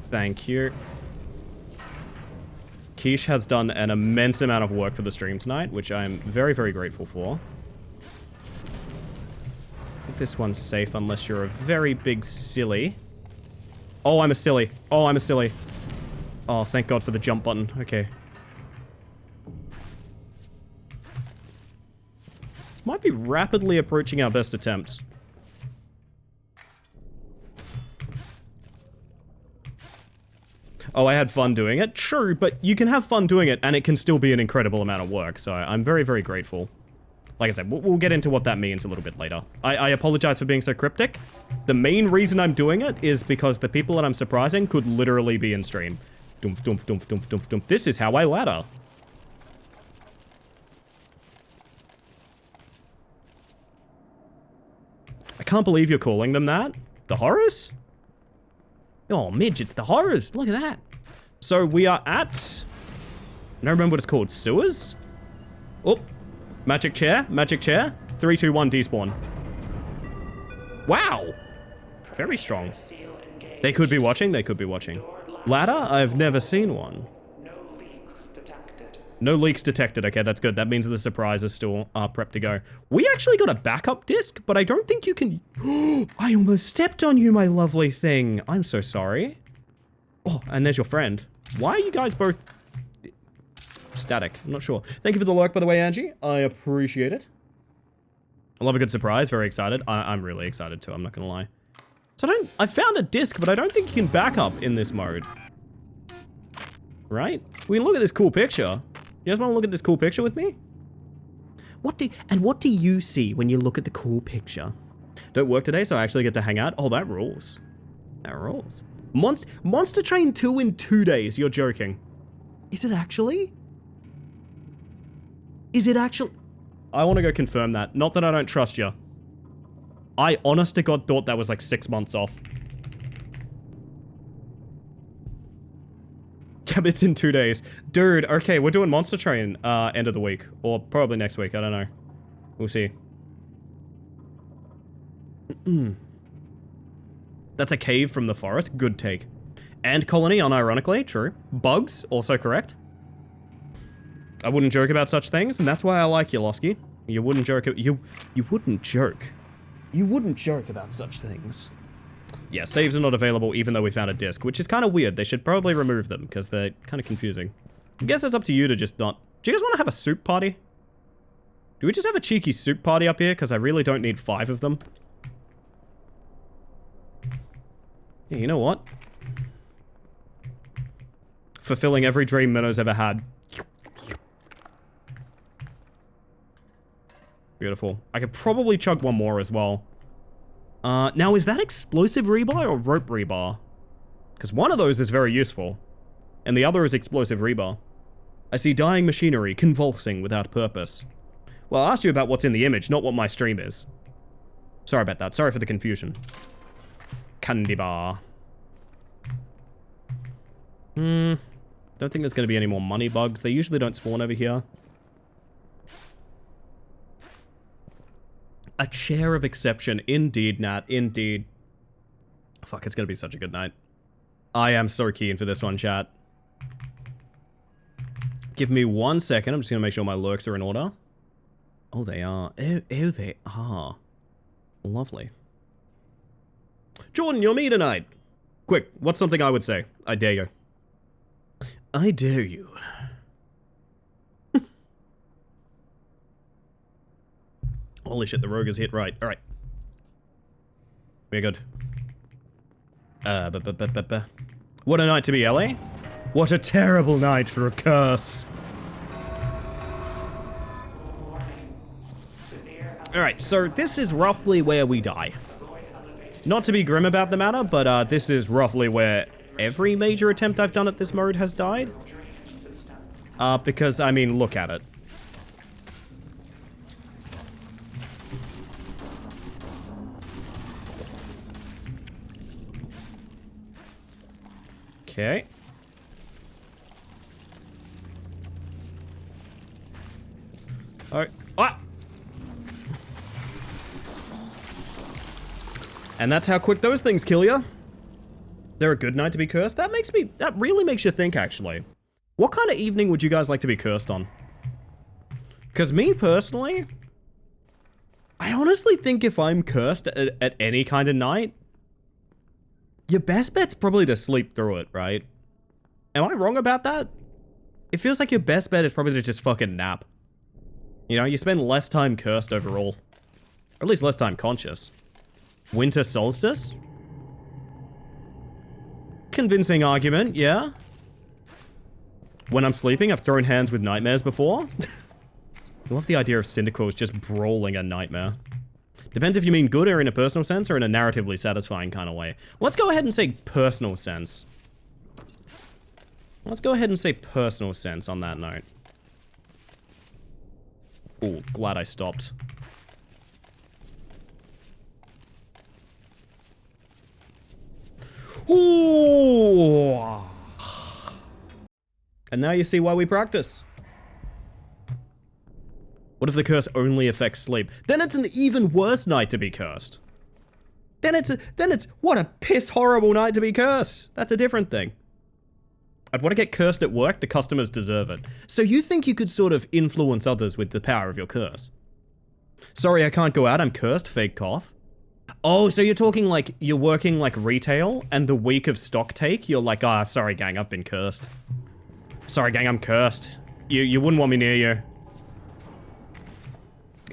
Thank you. Keish has done an immense amount of work for the stream tonight, which I'm very, very grateful for. I think this one's safe unless you're a very big silly. Oh, I'm a silly. Oh, I'm a silly. Oh, thank God for the jump button. Okay. Might be rapidly approaching our best attempts. Oh, I had fun doing it. True, but you can have fun doing it and it can still be an incredible amount of work. So I'm very, very grateful. Like I said, we'll get into what that means a little bit later. I apologize for being so cryptic. The main reason I'm doing it is because the people that I'm surprising could literally be in stream. Doomf, doomf, doomf, doomf, doomf, doomf. This is how I ladder. I can't believe you're calling them that. The horrors? Oh, Midge, it's the horrors. Look at that. So we are at... I don't remember what it's called. Sewers? Oh. Magic chair. Magic chair. 3, 2, 1, despawn. Wow. Very strong. They could be watching. They could be watching. Ladder? I've never seen one. No leaks detected. No leaks detected. Okay, that's good. That means the surprise is still prepped to go. We actually got a backup disc, but I don't think you can... I almost stepped on you, my lovely thing. I'm so sorry. Oh, and there's your friend. Why are you guys both static? I'm not sure. Thank you for the lurk, by the way, Angie. I appreciate it. I love a good surprise. Very excited. I'm really excited too. I'm not gonna lie. So I found a disc, but I don't think you can back up in this mode. Right? We can look at this cool picture. You guys want to look at this cool picture with me? What do you see when you look at the cool picture? Don't work today, so I actually get to hang out. Oh, that rules. That rules. Monster Train 2 in 2 days. You're joking. Is it actually? Is it actually? I want to go confirm that. Not that I don't trust you. I honest to God thought that was like 6 months off. Yeah, it's in 2 days. Dude, okay, we're doing Monster Train end of the week. Or probably next week, I don't know. We'll see. That's a cave from the forest. Good take. And colony, unironically, true. Bugs, also correct. I wouldn't joke about such things, and that's why I like you, Losky. You wouldn't joke. You wouldn't joke. You wouldn't joke about such things. Yeah, saves are not available even though we found a disc, which is kind of weird. They should probably remove them because they're kind of confusing. I guess it's up to you to just not... Do you guys want to have a soup party? Do we just have a cheeky soup party up here? Because I really don't need 5 of them. Yeah, you know what? Fulfilling every dream Minnows ever had. Beautiful. I could probably chug one more as well. Now, is that explosive rebar or rope rebar? Because one of those is very useful. And the other is explosive rebar. I see dying machinery, convulsing without purpose. Well, I asked you about what's in the image, not what my stream is. Sorry about that. Sorry for the confusion. Candy bar. Don't think there's going to be any more money bugs. They usually don't spawn over here. A chair of exception. Indeed, Nat. Indeed. Fuck, it's gonna be such a good night. I am so keen for this one, chat. Give me 1 second. I'm just gonna make sure my lurks are in order. Oh, they are. Oh, they are. Lovely. Jordan, you're me tonight. Quick, what's something I would say? I dare you. I dare you. Holy shit, the rogue is hit right. Alright. We're good. What a night to be, LA. What a terrible night for a curse. Alright, so this is roughly where we die. Not to be grim about the matter, but this is roughly where every major attempt I've done at this mode has died. Because, I mean, look at it. Okay. Alright. Ah! And that's how quick those things kill you. They're a good night to be cursed? That really makes you think, actually. What kind of evening would you guys like to be cursed on? Because me, personally, I honestly think if I'm cursed at any kind of night, your best bet's probably to sleep through it, right? Am I wrong about that? It feels like your best bet is probably to just fucking nap. You know, you spend less time cursed overall. Or at least less time conscious. Winter solstice? Convincing argument, yeah. When I'm sleeping, I've thrown hands with nightmares before. I love the idea of Cyndaquils just brawling a nightmare. Depends if you mean good or in a personal sense or in a narratively satisfying kind of way. Let's go ahead and say personal sense. Let's go ahead and say personal sense on that note. Ooh, glad I stopped. Ooh. And now you see why we practice. What if the curse only affects sleep? Then it's an even worse night to be cursed. Then it's what a piss horrible night to be cursed. That's a different thing. I'd want to get cursed at work. The customers deserve it. So you think you could sort of influence others with the power of your curse? Sorry, I can't go out. I'm cursed. Fake cough. Oh, so you're talking like you're working like retail, and the week of stock take, you're like, ah, sorry gang, I've been cursed. Sorry gang, I'm cursed. You wouldn't want me near you.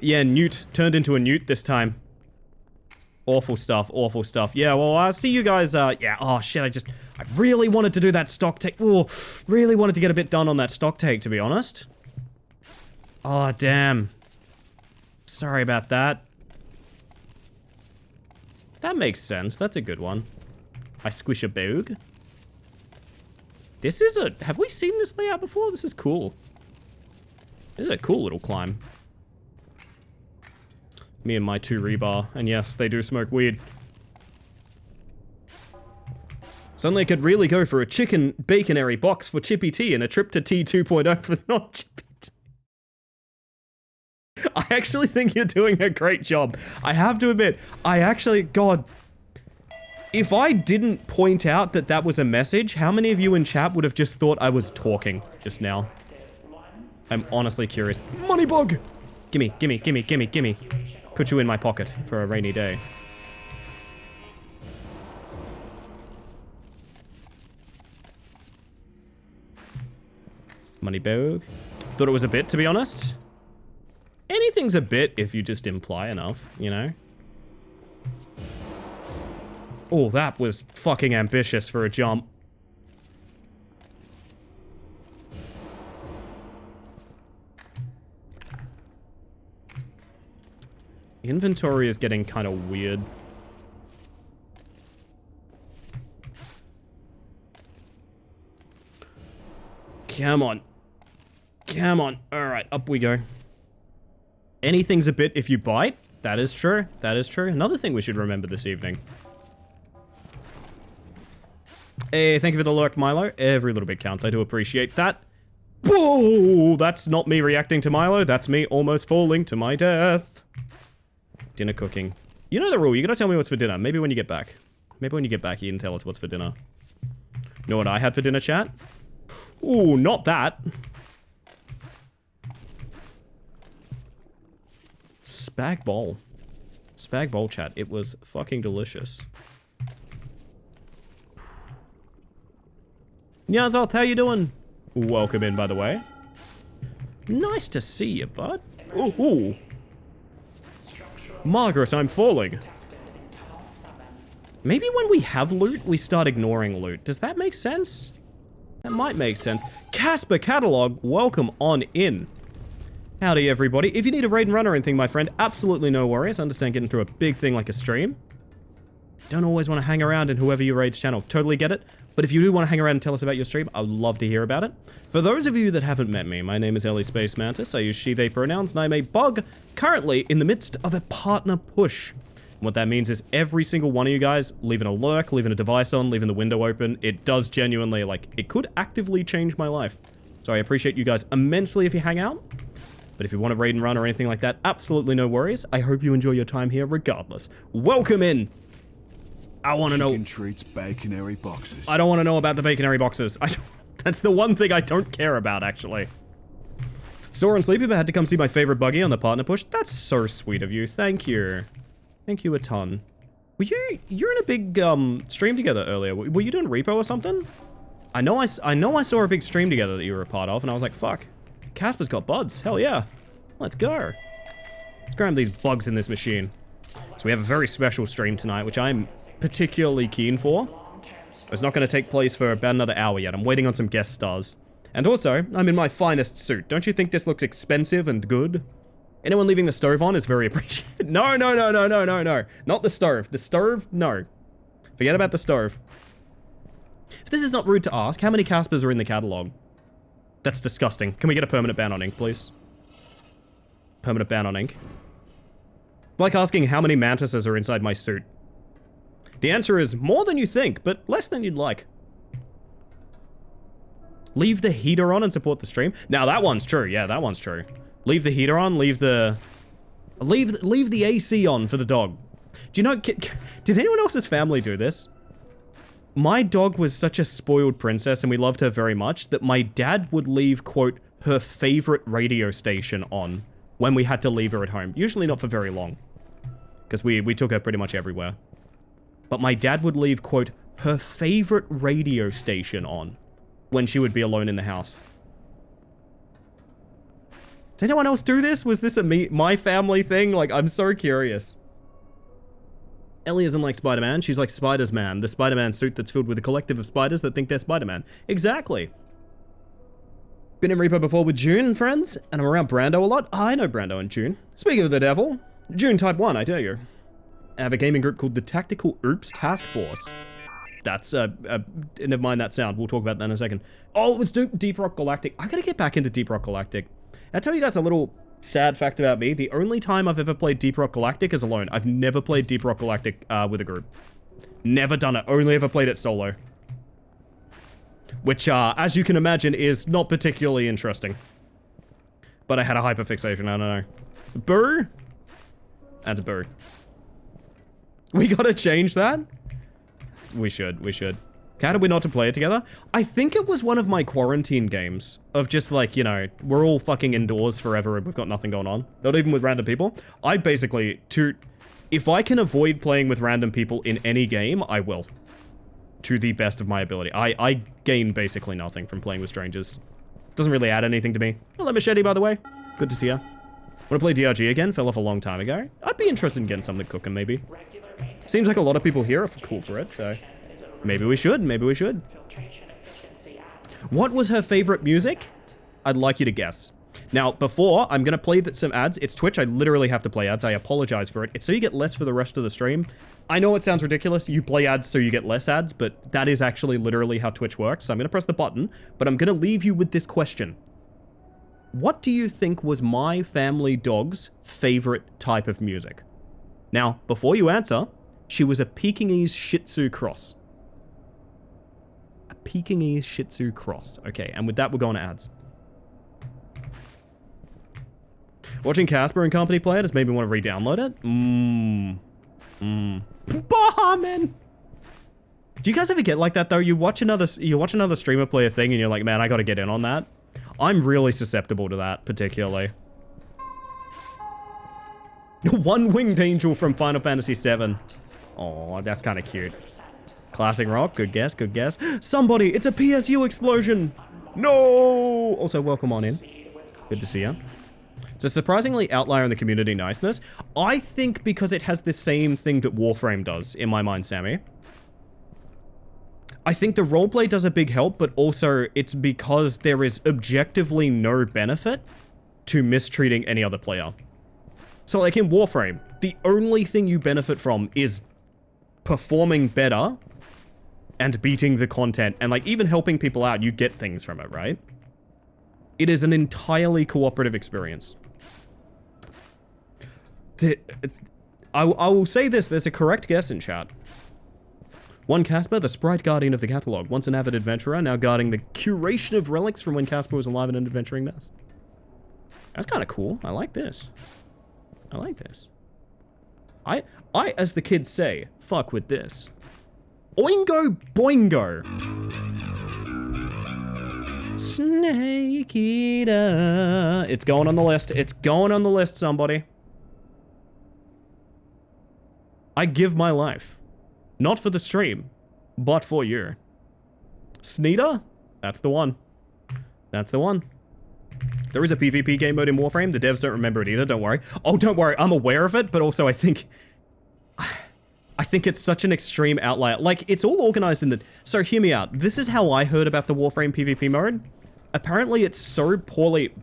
Yeah, newt. Turned into a newt this time. Awful stuff, awful stuff. Yeah, well, I'll see you guys, yeah, oh shit, I really wanted to do that stock take. Oh, really wanted to get a bit done on that stock take, to be honest. Oh, damn. Sorry about that. That makes sense. That's a good one. I squish a bug. This is a... Have we seen this layout before? This is cool. This is a cool little climb. Me and my 2 rebar. And yes, they do smoke weed. Suddenly I could really go for a chicken baconary box for Chippy T and a trip to T 2.0 for not Chippy T. I actually think you're doing a great job. I have to admit, I actually, God, if I didn't point out that that was a message, how many of you in chat would have just thought I was talking just now? I'm honestly curious. Money bug! Gimme, gimme, gimme, gimme, gimme. Put you in my pocket for a rainy day. Money bug. Thought it was a bit, to be honest. Anything's a bit if you just imply enough, you know? Oh, that was fucking ambitious for a jump. Inventory is getting kind of weird. Come on. Come on. Alright, up we go. Anything's a bit if you bite. That is true. That is true. Another thing we should remember this evening. Hey, thank you for the lurk, Milo. Every little bit counts. I do appreciate that. Whoa! That's not me reacting to Milo. That's me almost falling to my death. Dinner cooking. You know the rule. You gotta tell me what's for dinner. Maybe when you get back. Maybe when you get back, you can tell us what's for dinner. You know what I had for dinner, chat? Ooh, not that. Spag bowl. Spag bowl, chat. It was fucking delicious. Nyazoth, how you doing? Welcome in, by the way. Nice to see you, bud. Ooh, ooh. Margaret, I'm falling. Maybe when we have loot, we start ignoring loot. Does that make sense? That might make sense. Casper Catalog, welcome on in. Howdy, everybody. If you need a raid and run or anything, my friend, absolutely no worries. I understand getting through a big thing like a stream. Don't always want to hang around in whoever you raid's channel. Totally get it. But if you do want to hang around and tell us about your stream, I would love to hear about it. For those of you that haven't met me, my name is Ellie Space Mantis. I use she, they pronouns, and I'm a bug currently in the midst of a partner push. And what that means is every single one of you guys leaving a lurk, leaving a device on, leaving the window open, it does genuinely, like, it could actively change my life. So I appreciate you guys immensely if you hang out. But if you want to raid and run or anything like that, absolutely no worries. I hope you enjoy your time here regardless. Welcome in! I want to know... Chicken treats, baconary boxes. I don't want to know about the baconary boxes. That's the one thing I don't care about, actually. Sore and sleepy, but had to come see my favorite buggy on the partner push. That's so sweet of you. Thank you. Thank you a ton. Were you're in a big stream together earlier. Were you doing repo or something? I know I saw a big stream together that you were a part of, and I was like, fuck. Casper's got buds. Hell yeah. Let's go. Let's grab these bugs in this machine. So we have a very special stream tonight, which I'm particularly keen for. It's not going to take place for about another hour yet. I'm waiting on some guest stars. And also, I'm in my finest suit. Don't you think this looks expensive and good? Anyone leaving the stove on is very appreciated. No, no, no, no, no, no, no. Not the stove. The stove? No. Forget about the stove. If this is not rude to ask, how many Caspers are in the catalog? That's disgusting. Can we get a permanent ban on ink, please? Permanent ban on ink. Like asking how many mantises are inside my suit. The answer is more than you think, but less than you'd like. Leave the heater on and support the stream. Now that one's true. Yeah, that one's true. Leave the heater on. Leave the AC on for the dog. Do you know? Did anyone else's family do this? My dog was such a spoiled princess, and we loved her very much, that my dad would leave, quote, her favorite radio station on when we had to leave her at home. Usually not for very long. because we took her pretty much everywhere. But my dad would leave, quote, her favorite radio station on when she would be alone in the house. Does anyone else do this? Was this my family thing? Like, I'm so curious. Ellie isn't like Spider-Man. She's like Spider's Man, the Spider-Man suit that's filled with a collective of spiders that think they're Spider-Man. Exactly. Been in Reaper before with June, friends, and I'm around Brando a lot. I know Brando and June. Speaking of the devil, June type 1, I dare you. I have a gaming group called the Tactical Oops Task Force. That's, never mind that sound. We'll talk about that in a second. Oh, it's Deep Rock Galactic. I gotta get back into Deep Rock Galactic. I'll tell you guys a little sad fact about me. The only time I've ever played Deep Rock Galactic is alone. I've never played Deep Rock Galactic with a group. Never done it. Only ever played it solo. Which, as you can imagine, is not particularly interesting. But I had a hyperfixation, I don't know. Boo? That's a boo. We gotta change that? We should. How did we not to play it together? I think it was one of my quarantine games. Of just like, you know, we're all fucking indoors forever and we've got nothing going on. Not even with random people. I basically, if I can avoid playing with random people in any game, I will. To the best of my ability. I gain basically nothing from playing with strangers. Doesn't really add anything to me. Hello, Machete, by the way. Good to see ya. Want to play DRG again? Fell off a long time ago. I'd be interested in getting something cooking, maybe. Seems like a lot of people here are cool for it, so... Maybe we should. What was her favorite music? I'd like you to guess. Now, before, I'm going to play some ads. It's Twitch. I literally have to play ads. I apologize for it. It's so you get less for the rest of the stream. I know it sounds ridiculous. You play ads so you get less ads, but that is actually literally how Twitch works. So I'm going to press the button, but I'm going to leave you with this question. What do you think was my family dog's favorite type of music? Now, before you answer, she was a Pekingese Shih Tzu cross. A Pekingese Shih Tzu cross. Okay, and with that, we're going to ads. Watching Casper and Company play it has made me want to re-download it. Barman! Do you guys ever get like that though? You watch another streamer play a thing and you're like, man, I gotta get in on that. I'm really susceptible to that, particularly. One Winged Angel from Final Fantasy VII. Oh, that's kind of cute. Classic rock, good guess, good guess. Somebody, it's a PSU explosion! No! Also, welcome on in. Good to see you. It's a surprisingly outlier in the community niceness. I think because it has the same thing that Warframe does, in my mind, Sammy. I think the roleplay does a big help, but also it's because there is objectively no benefit to mistreating any other player. So like in Warframe, the only thing you benefit from is performing better and beating the content, and like even helping people out, you get things from it, right? It is an entirely cooperative experience. I will say this, there's a correct guess in chat. One Casper, the sprite guardian of the catalog, once an avid adventurer, now guarding the curation of relics from when Casper was alive in an adventuring mess. That's kind of cool. I like this. I like this. I, as the kids say, fuck with this. Oingo boingo. Snake eater. It's going on the list. It's going on the list, somebody. I give my life. Not for the stream, but for you. Sneeder? That's the one. That's the one. There is a PvP game mode in Warframe. The devs don't remember it either, don't worry. Oh, don't worry, I'm aware of it, but also I think it's such an extreme outlier. Like, it's all organized in the... So, hear me out. This is how I heard about the Warframe PvP mode. Apparently, it's so poorly...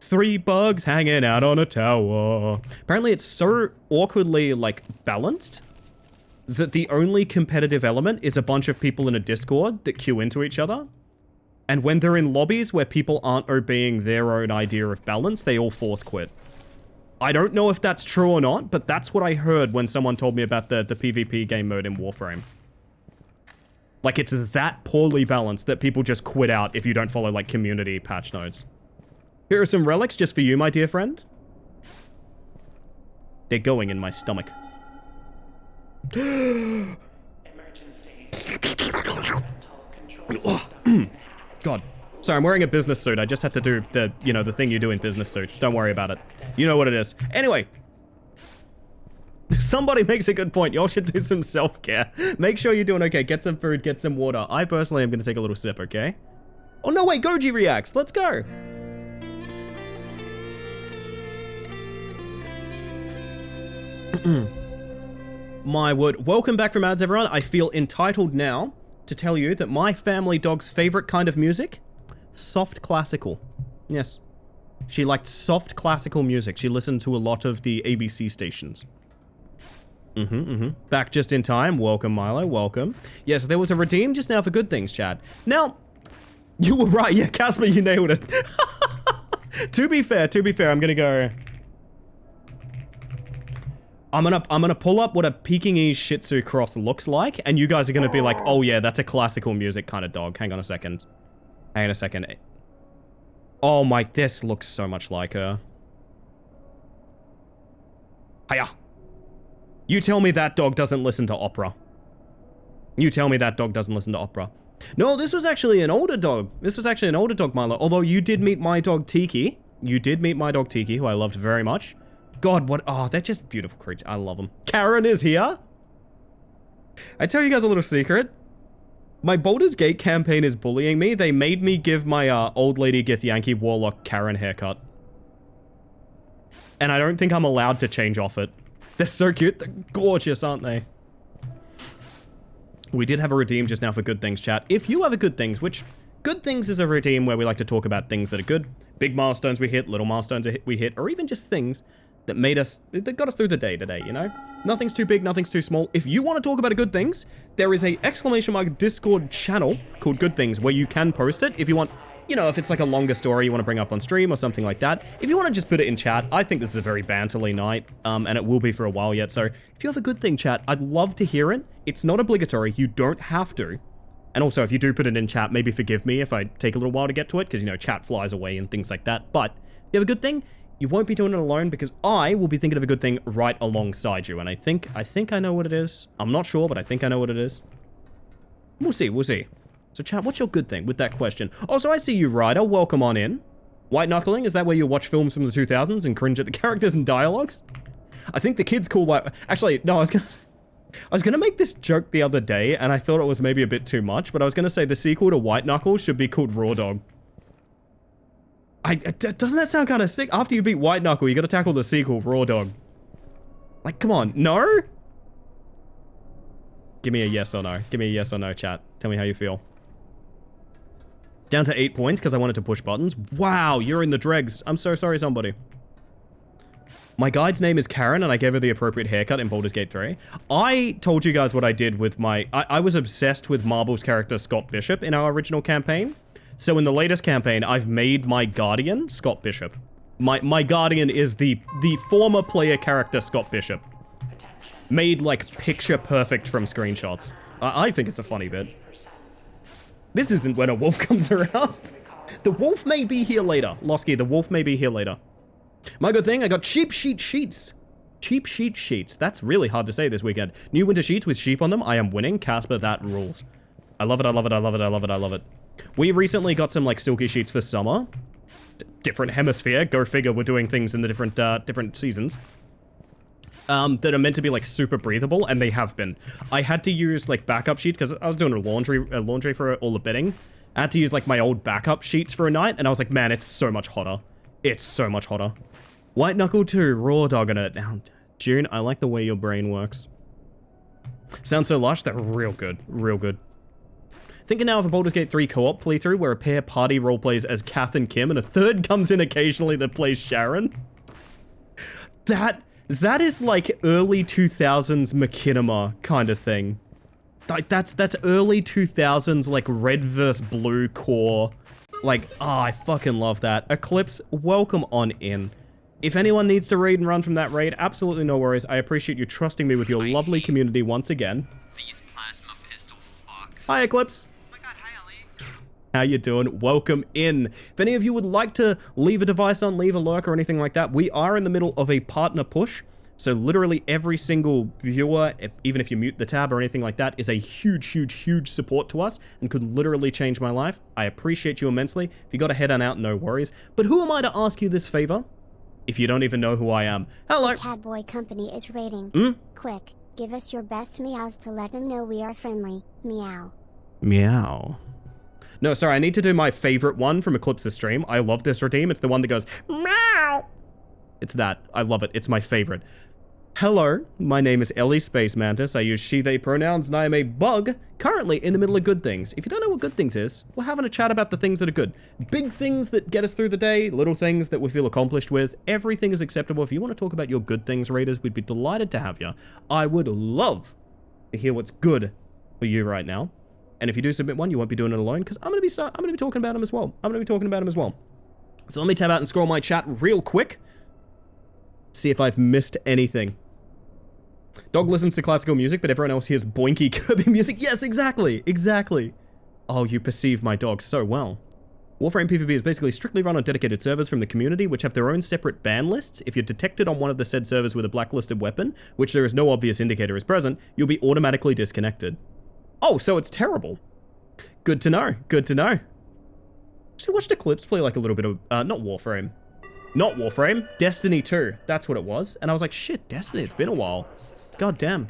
3 bugs hanging out on a tower. Apparently, it's so awkwardly, like, balanced that the only competitive element is a bunch of people in a Discord that queue into each other. And when they're in lobbies where people aren't obeying their own idea of balance, they all force quit. I don't know if that's true or not, but that's what I heard when someone told me about the PvP game mode in Warframe. Like, it's that poorly balanced that people just quit out if you don't follow, like, community patch notes. Here are some relics just for you, my dear friend. They're going in my stomach. Emergency. God. Sorry, I'm wearing a business suit. I just had to do the, you know, the thing you do in business suits. Don't worry about it. You know what it is. Anyway. Somebody makes a good point. Y'all should do some self-care. Make sure you're doing okay. Get some food, get some water. I personally am going to take a little sip, okay? Oh, no, wait. Goji reacts. Let's go. My word. Welcome back from ads, everyone. I feel entitled now to tell you that my family dog's favorite kind of music, soft classical. Yes. She liked soft classical music. She listened to a lot of the ABC stations. Back just in time. Welcome, Milo. Welcome. Yes, there was a redeem just now for good things, Chad. Now, you were right. Yeah, Casper, you nailed it. To be fair, I'm gonna go... I'm gonna pull up what a Pekingese Shih Tzu cross looks like, and you guys are gonna be like, oh yeah, that's a classical music kind of dog. Hang on a second. Hang on a second. Oh my, this looks so much like her. Hiya. You tell me that dog doesn't listen to opera. You tell me that dog doesn't listen to opera. No, this was actually an older dog. This was actually an older dog, Milo. Although you did meet my dog Tiki. You did meet my dog Tiki, who I loved very much. God, what? Oh, they're just beautiful creatures. I love them. Karen is here. I tell you guys a little secret. My Baldur's Gate campaign is bullying me. They made me give my old lady Githyanki Warlock Karen haircut. And I don't think I'm allowed to change off it. They're so cute. They're gorgeous, aren't they? We did have a redeem just now for good things, chat. If you have a good things, which good things is a redeem where we like to talk about things that are good, big milestones we hit, little milestones we hit, or even just things that got us through the day today, you know? Nothing's too big, nothing's too small. If you want to talk about a good things, there is a ! Discord channel called Good Things where you can post it if you want, you know, if it's like a longer story you want to bring up on stream or something like that. If you want to just put it in chat, I think this is a very banterly night, and it will be for a while yet. So if you have a good thing, chat, I'd love to hear it. It's not obligatory. You don't have to. And also, if you do put it in chat, maybe forgive me if I take a little while to get to it, because, you know, chat flies away and things like that. But if you have a good thing, you won't be doing it alone, because I will be thinking of a good thing right alongside you. And I think I know what it is. I'm not sure, but I think I know what it is. We'll see. So chat, what's your good thing with that question? Oh, so I see you, Ryder. Welcome on in. White knuckling, is that where you watch films from the 2000s and cringe at the characters and dialogues? I think the kids call that... Actually, no, I was gonna make this joke the other day, and I thought it was maybe a bit too much, but I was gonna say the sequel to White Knuckle should be called Raw Dog. Doesn't that sound kind of sick? After you beat White Knuckle, you gotta tackle the sequel, Raw Dog. Like, come on, no? Give me a yes or no. Give me a yes or no, chat. Tell me how you feel. Down to 8 points because I wanted to push buttons. Wow, you're in the dregs. I'm so sorry, somebody. My guide's name is Karen, and I gave her the appropriate haircut in Baldur's Gate 3. I told you guys what I did with my... I was obsessed with Marble's character, Scott Bishop, in our original campaign. So in the latest campaign, I've made my guardian Scott Bishop. My guardian is the former player character, Scott Bishop. Made, like, picture perfect from screenshots. I think it's a funny bit. This isn't when a wolf comes around. The wolf may be here later. Losky, the wolf may be here later. My good thing, I got cheap sheet sheets. Cheap sheet sheets. That's really hard to say this weekend. New winter sheets with sheep on them. I am winning. Casper, that rules. I love it, I love it, I love it, I love it, I love it. We recently got some, like, silky sheets for summer. Different hemisphere. Go figure, we're doing things in the different seasons. That are meant to be, like, super breathable, and they have been. I had to use, like, backup sheets, because I was doing laundry for all the bedding. I had to use, like, my old backup sheets for a night, and I was like, man, it's so much hotter. It's so much hotter. White Knuckle 2, Raw Dog on it. Now, June, I like the way your brain works. Sounds so lush, they're real good. Real good. Thinking now of a Baldur's Gate 3 co-op playthrough, where a pair party roleplays as Kath and Kim, and a third comes in occasionally that plays Sharon. That is like early 2000s machinima kind of thing. Like that's early 2000s like red versus blue core. Like, I fucking love that. Eclipse, welcome on in. If anyone needs to raid and run from that raid, absolutely no worries. I appreciate you trusting me with your lovely community once again. These plasma pistol fucks. Hi, Eclipse. Oh my god, hi, Ali. How you doing? Welcome in. If any of you would like to leave a device on, leave a lurk or anything like that, we are in the middle of a partner push. So literally every single viewer, even if you mute the tab or anything like that, is a huge, huge, huge support to us and could literally change my life. I appreciate you immensely. If you got to head on out, no worries. But who am I to ask you this favor? if you don't even know who I am. Hello. Catboy Company is raiding. Hmm? Quick, give us your best meows to let them know we are friendly. Meow. Meow. No, sorry, I need to do my favorite one from Eclipse's stream. I love this redeem. It's the one that goes, meow. It's that. I love it. It's my favorite. Hello, my name is Ellie Space Mantis. I use she, they pronouns, and I am a bug, currently in the middle of good things. If you don't know what good things is, we're having a chat about the things that are good. Big things that get us through the day, little things that we feel accomplished with. Everything is acceptable. If you want to talk about your good things, readers, we'd be delighted to have you. I would love to hear what's good for you right now. And if you do submit one, you won't be doing it alone, because I'm gonna be talking about them as well. So let me tab out and scroll my chat real quick. See if I've missed anything. Dog listens to classical music, but everyone else hears boinky Kirby music. Yes, exactly. Oh, you perceive my dog so well. Warframe PvP is basically strictly run on dedicated servers from the community, which have their own separate ban lists. If you're detected on one of the said servers with a blacklisted weapon, which there is no obvious indicator is present, you'll be automatically disconnected. Oh, so it's terrible. Good to know. Actually watched Eclipse play like a little bit of, not Warframe, Destiny 2. That's what it was. And I was like, shit, Destiny, it's been a while. God damn.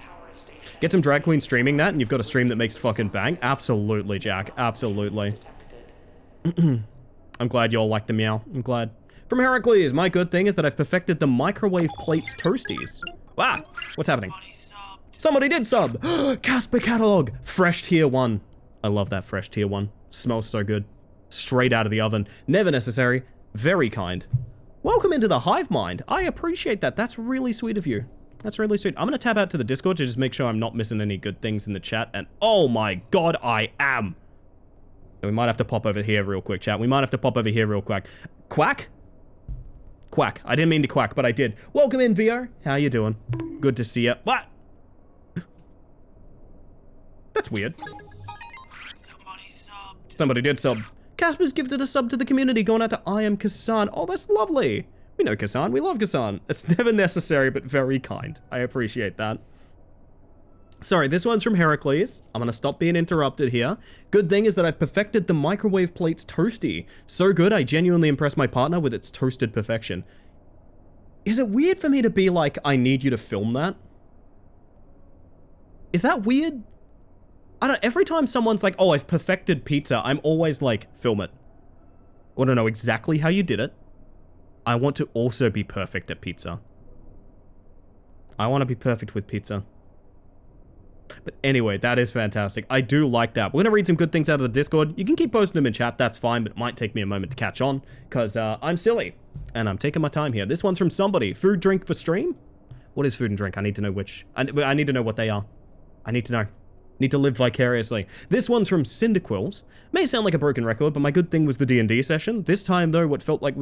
Get some drag queen streaming that and you've got a stream that makes fucking bang. Absolutely, Jack. Absolutely. I'm glad y'all like the meow. I'm glad. From Heracles, my good thing is that I've perfected the microwave plates toasties. Ah, what's happening? Somebody did sub. Casper catalog. Fresh tier 1. I love that fresh tier 1. Smells so good. Straight out of the oven. Never necessary. Very kind. Welcome into the hive mind. I appreciate that. That's really sweet of you. That's really sweet. I'm going to tab out to the Discord to just make sure I'm not missing any good things in the chat. And oh my god, I am. So we might have to pop over here real quick, chat. We might have to pop over here real quick. Quack? Quack. I didn't mean to quack, but I did. Welcome in, VO. How you doing? Good to see you. What? That's weird. Somebody did sub. Casper's gifted a sub to the community, going out to I am Kasan. Oh, that's lovely. We know Kasan. We love Kasan. It's never necessary, but very kind. I appreciate that. Sorry, this one's from Heracles. I'm going to stop being interrupted here. Good thing is that I've perfected the microwave plates toasty. So good, I genuinely impressed my partner with its toasted perfection. Is it weird for me to be like, I need you to film that? Is that weird? I don't, every time someone's like, oh, I've perfected pizza, I'm always like, film it. I want to know exactly how you did it. I want to also be perfect at pizza. I want to be perfect with pizza. But anyway, that is fantastic. I do like that. We're going to read some good things out of the Discord. You can keep posting them in chat, that's fine, but it might take me a moment to catch on, because I'm silly, and I'm taking my time here. This one's from somebody. Food, drink for stream? What is food and drink? I need to know which. I need to know what they are. I need to know. Need to live vicariously. This one's from Cyndaquils. May sound like a broken record, but my good thing was the D&D session. This time, though, what felt good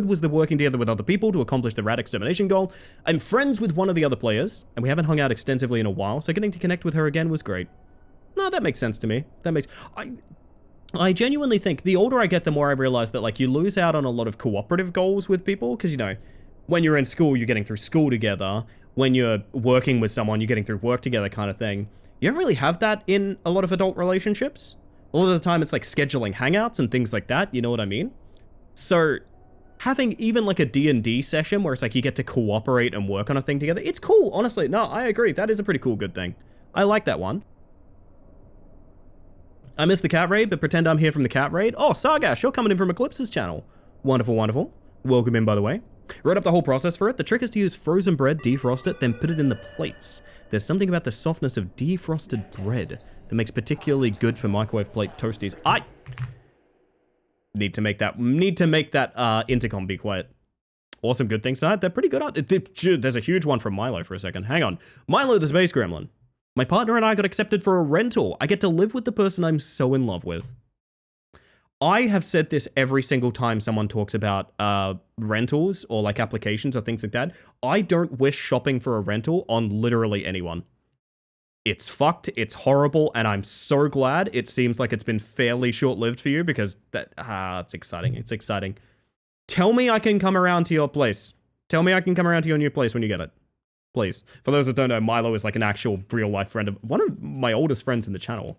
was the working together with other people to accomplish the rat extermination goal. I'm friends with one of the other players, and we haven't hung out extensively in a while, so getting to connect with her again was great. No, that makes sense to me. I genuinely think the older I get, the more I realize that, like, you lose out on a lot of cooperative goals with people, because, you know, when you're in school, you're getting through school together. When you're working with someone, you're getting through work together kind of thing. You don't really have that in a lot of adult relationships. A lot of the time, it's like scheduling hangouts and things like that, you know what I mean? So, having even like a D&D session where it's like you get to cooperate and work on a thing together, it's cool, honestly. No, I agree. That is a pretty cool good thing. I like that one. I missed the cat raid, but pretend I'm here from the cat raid. Oh, Sargash, you're coming in from Eclipse's channel. Wonderful, wonderful. Welcome in, by the way. Wrote up the whole process for it. The trick is to use frozen bread, defrost it, then put it in the plates. There's something about the softness of defrosted bread that makes particularly good for microwave plate toasties. I need to make that intercom be quiet. Awesome good things tonight. They're pretty good. There's a huge one from Milo for a second. Hang on. Milo the Space Gremlin. My partner and I got accepted for a rental. I get to live with the person I'm so in love with. I have said this every single time someone talks about rentals or like applications or things like that. I don't wish shopping for a rental on literally anyone. It's fucked, it's horrible, and I'm so glad it seems like it's been fairly short-lived for you because it's exciting, it's exciting. Tell me I can come around to your place. Tell me I can come around to your new place when you get it. Please. For those that don't know, Milo is like an actual real-life friend of one of my oldest friends in the channel.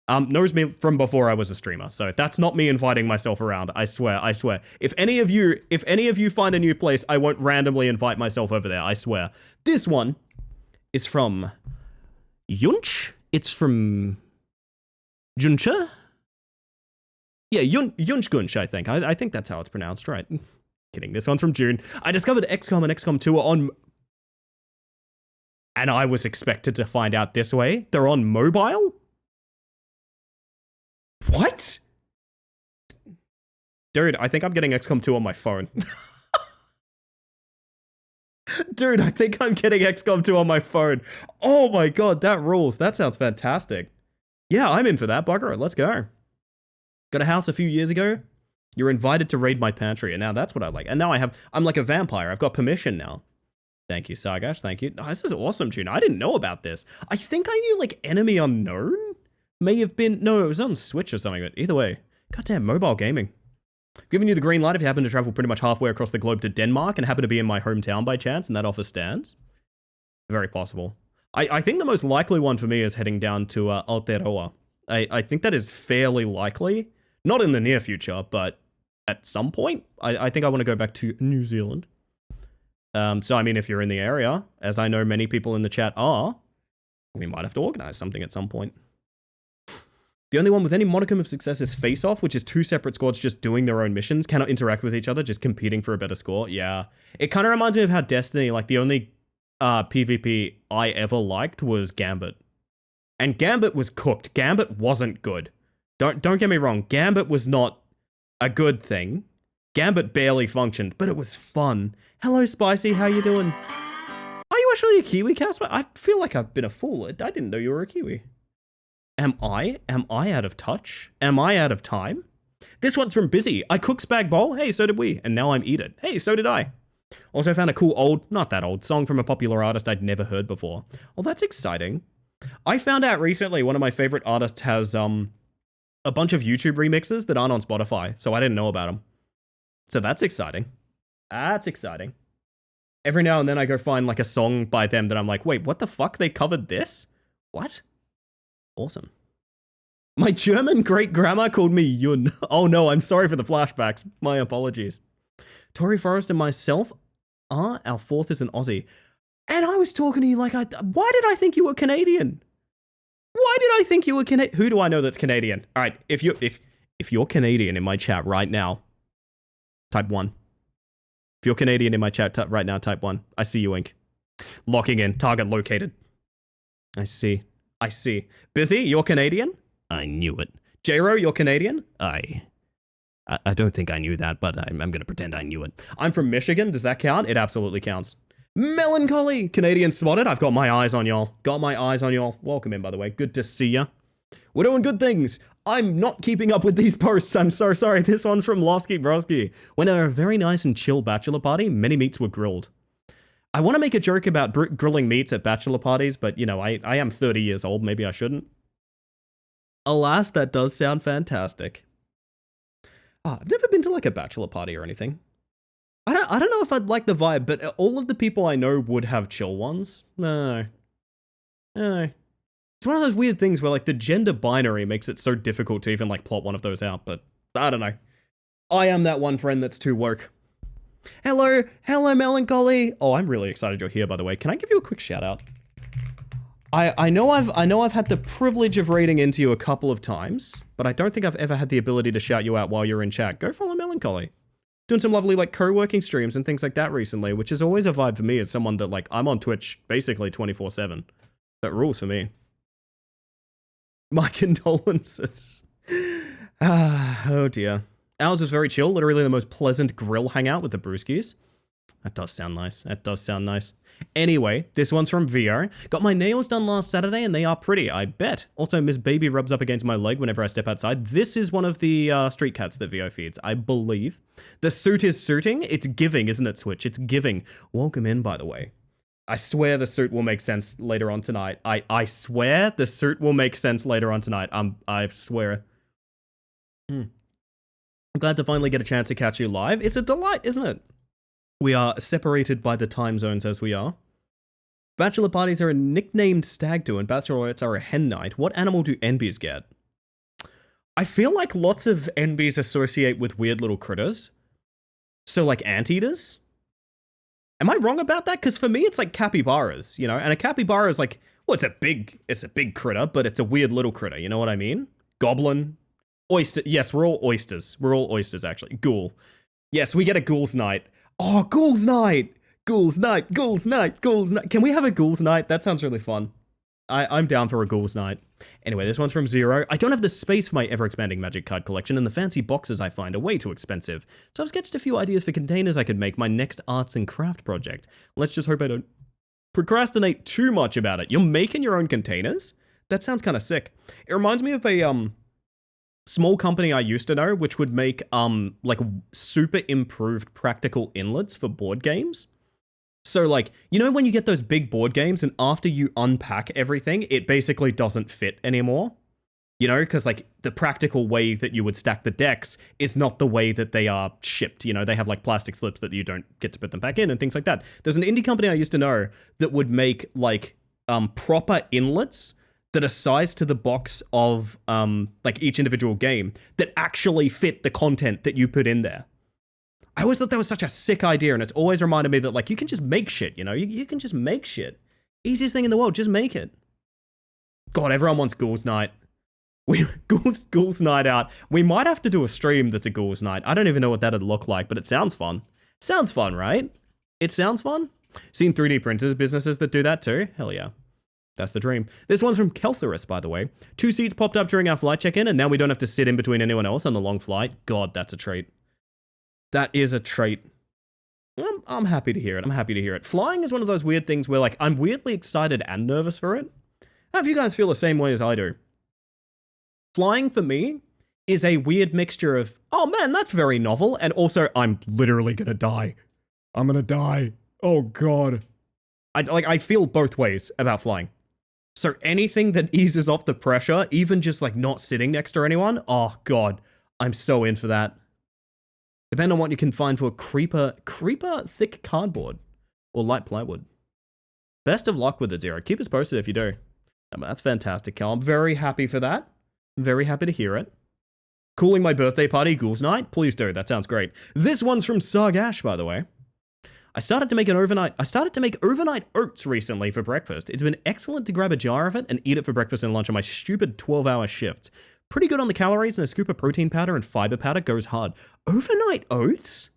knows me from before I was a streamer, so that's not me inviting myself around. I swear. If any of you find a new place, I won't randomly invite myself over there. I swear. This one is from Yunch. It's from Juncha. Yeah, Yunchgunch, I think. I think that's how it's pronounced, right? Kidding. This one's from June. I discovered XCOM and XCOM 2 on... And I was expected to find out this way. They're on mobile? What? Dude, I think I'm getting XCOM 2 on my phone. Dude, I think I'm getting XCOM 2 on my phone. Oh my god, that rules. That sounds fantastic. Yeah, I'm in for that, bugger it. Let's go. Got a house a few years ago. You're invited to raid my pantry, and now that's what I like. And now I'm like a vampire. I've got permission now. Thank you, Sargash. Thank you. Oh, this is awesome, Tune. I didn't know about this. I think I knew, like, Enemy Unknown may have been... No, it was on Switch or something, but either way. Goddamn, mobile gaming. Giving you the green light if you happen to travel pretty much halfway across the globe to Denmark and happen to be in my hometown by chance, and that offer stands. Very possible. I think the most likely one for me is heading down to Aotearoa. I think that is fairly likely. Not in the near future, but at some point. I think I want to go back to New Zealand. So, I mean, if you're in the area, as I know many people in the chat are, we might have to organize something at some point. The only one with any modicum of success is Face Off, which is 2 separate squads just doing their own missions, cannot interact with each other, just competing for a better score. Yeah. It kind of reminds me of how Destiny, like, the only PvP I ever liked was Gambit. And Gambit was cooked. Gambit wasn't good. Don't get me wrong. Gambit was not a good thing. Gambit barely functioned, but it was fun. Hello, Spicy. How you doing? Are you actually a Kiwi, Casper? I feel like I've been a fool. I didn't know you were a Kiwi. Am I out of touch? Am I out of time? This one's from Busy. I cook spag bowl. Hey, so did we. And now I'm eat it. Hey, so did I. Also found a cool old, not that old, song from a popular artist I'd never heard before. Well, that's exciting. I found out recently one of my favorite artists has a bunch of YouTube remixes that aren't on Spotify, so I didn't know about them. So that's exciting. That's exciting. Every now and then I go find like a song by them that I'm like, wait, what the fuck? They covered this? What? Awesome. My German great-grandma called me Yun. Oh no, I'm sorry for the flashbacks. My apologies. Tory Forrest and myself are, our fourth is an Aussie. And I was talking to you like, why did I think you were Canadian? Why did I think you were Canadian? Who do I know that's Canadian? All right, if you're Canadian in my chat right now, type 1. If you're Canadian in my chat right now, type 1. I see you, Ink. Locking in. Target located. I see. Busy, you're Canadian? I knew it. J-Ro, you're Canadian? I don't think I knew that, but I'm going to pretend I knew it. I'm from Michigan. Does that count? It absolutely counts. Melancholy! Canadian spotted. I've got my eyes on y'all. Welcome in, by the way. Good to see ya. We're doing good things. I'm not keeping up with these posts. I'm so sorry. This one's from Losky Broski. When at a very nice and chill bachelor party, many meats were grilled. I want to make a joke about grilling meats at bachelor parties, but, you know, I am 30 years old. Maybe I shouldn't. Alas, that does sound fantastic. Oh, I've never been to, like, a bachelor party or anything. I don't know if I'd like the vibe, but all of the people I know would have chill ones. No. It's one of those weird things where, like, the gender binary makes it so difficult to even, like, plot one of those out, but I don't know. I am that one friend that's too woke. Hello, Melancholy. Oh, I'm really excited you're here, by the way. Can I give you a quick shout out? I know I've had the privilege of raiding into you a couple of times, but I don't think I've ever had the ability to shout you out while you're in chat. Go follow Melancholy. Doing some lovely, like, co-working streams and things like that recently, which is always a vibe for me as someone that, like, I'm on Twitch basically 24/7. That rules for me. My condolences. Oh dear. Ours was very chill, literally the most pleasant grill hangout with the brewskis. That does sound nice. Anyway, this one's from Vio. Got my nails done last Saturday and they are pretty, I bet. Also, Miss Baby rubs up against my leg whenever I step outside. This is one of the street cats that Vio feeds, I believe. The suit is suiting. It's giving, isn't it, Switch? It's giving. Welcome in, by the way. I swear the suit will make sense later on tonight. I swear the suit will make sense later on tonight. I swear. I'm glad to finally get a chance to catch you live. It's a delight, isn't it? We are separated by the time zones as we are. Bachelor parties are a nicknamed stag do and bachelorettes are a hen night. What animal do NBs get? I feel like lots of NBs associate with weird little critters. So like anteaters? Am I wrong about that? Because for me, it's like capybaras, you know? And a capybara is like, well, it's a big critter, but it's a weird little critter, you know what I mean? Goblin. Oyster. Yes, we're all oysters. We're all oysters, actually. Ghoul. Yes, we get a Ghoul's Night. Oh, Ghoul's Night! Ghoul's Night, Ghoul's Night, Ghoul's Night. Can we have a Ghoul's Night? That sounds really fun. I'm down for a Ghoul's Night. Anyway, this one's from Zero. I don't have the space for my ever-expanding magic card collection, and the fancy boxes I find are way too expensive. So I've sketched a few ideas for containers I could make my next arts and craft project. Let's just hope I don't procrastinate too much about it. You're making your own containers? That sounds kind of sick. It reminds me of a, small company I used to know, which would make, like, super improved practical inlets for board games. So, like, you know when you get those big board games and after you unpack everything, it basically doesn't fit anymore? You know, because, like, the practical way that you would stack the decks is not the way that they are shipped. You know, they have, like, plastic slips that you don't get to put them back in and things like that. There's an indie company I used to know that would make, like, proper inlets that are sized to the box of, like, each individual game that actually fit the content that you put in there. I always thought that was such a sick idea, and it's always reminded me that, like, you can just make shit, you know? You can just make shit. Easiest thing in the world, just make it. God, everyone wants Ghoul's Night. Ghoul's Night out. We might have to do a stream that's a Ghoul's Night. I don't even know what that'd look like, but it sounds fun. Sounds fun, right? It sounds fun? Seen 3D printers, businesses that do that too? Hell yeah. That's the dream. This one's from Keltherus, by the way. 2 seats popped up during our flight check-in, and now we don't have to sit in between anyone else on the long flight. God, that's a treat. That is a trait. I'm happy to hear it. I'm happy to hear it. Flying is one of those weird things where, like, I'm weirdly excited and nervous for it. How if you guys feel the same way as I do? Flying, for me, is a weird mixture of, oh man, that's very novel, and also, I'm literally gonna die. I'm gonna die. Oh god. I feel both ways about flying. So anything that eases off the pressure, even just, like, not sitting next to anyone, oh god, I'm so in for that. Depend on what you can find for creeper thick cardboard or light plywood. Best of luck with it, Zero. Keep us posted if you do. That's fantastic, Cal. I'm very happy for that. I'm very happy to hear it. Cooling my birthday party, Ghoul's Night? Please do. That sounds great. This one's from Sargash, by the way. I started to make overnight oats recently for breakfast. It's been excellent to grab a jar of it and eat it for breakfast and lunch on my stupid 12-hour shift. Pretty good on the calories, and a scoop of protein powder and fiber powder goes hard. Overnight oats?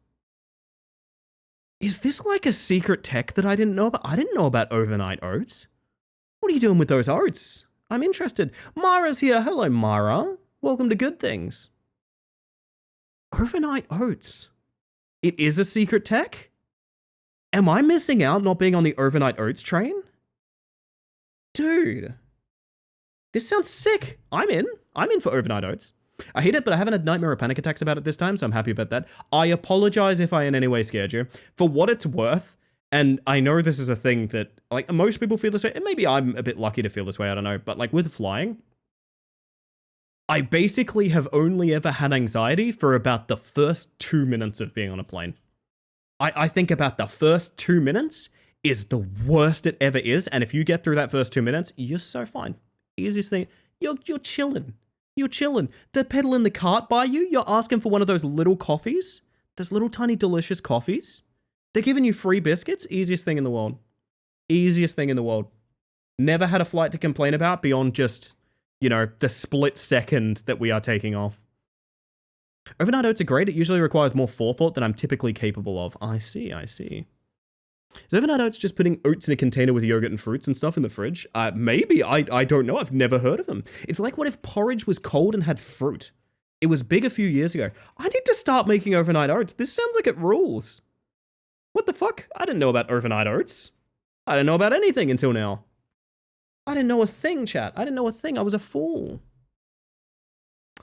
Is this like a secret tech that I didn't know about? I didn't know about overnight oats. What are you doing with those oats? I'm interested. Mara's here. Hello, Mara. Welcome to Good Things. Overnight oats. It is a secret tech? Am I missing out not being on the overnight oats train? Dude. This sounds sick. I'm in for overnight oats. I hate it, but I haven't had nightmare or panic attacks about it this time, so I'm happy about that. I apologize if I in any way scared you. For what it's worth, and I know this is a thing that, like, most people feel this way, and maybe I'm a bit lucky to feel this way, I don't know, but, like, with flying, I basically have only ever had anxiety for about the first 2 minutes of being on a plane. I think about the first 2 minutes is the worst it ever is, and if you get through that first 2 minutes, you're so fine. Easiest thing, you're chilling. You're chilling. They're pedaling the cart by you. You're asking for one of those little coffees. Those little tiny delicious coffees. They're giving you free biscuits. Easiest thing in the world. Easiest thing in the world. Never had a flight to complain about beyond just, you know, the split second that we are taking off. Overnight oats are great. It usually requires more forethought than I'm typically capable of. I see. Is overnight oats just putting oats in a container with yogurt and fruits and stuff in the fridge? Maybe. I don't know. I've never heard of them. It's like, what if porridge was cold and had fruit? It was big a few years ago. I need to start making overnight oats. This sounds like it rules. What the fuck? I didn't know about overnight oats. I didn't know about anything until now. I didn't know a thing, chat. I didn't know a thing. I was a fool.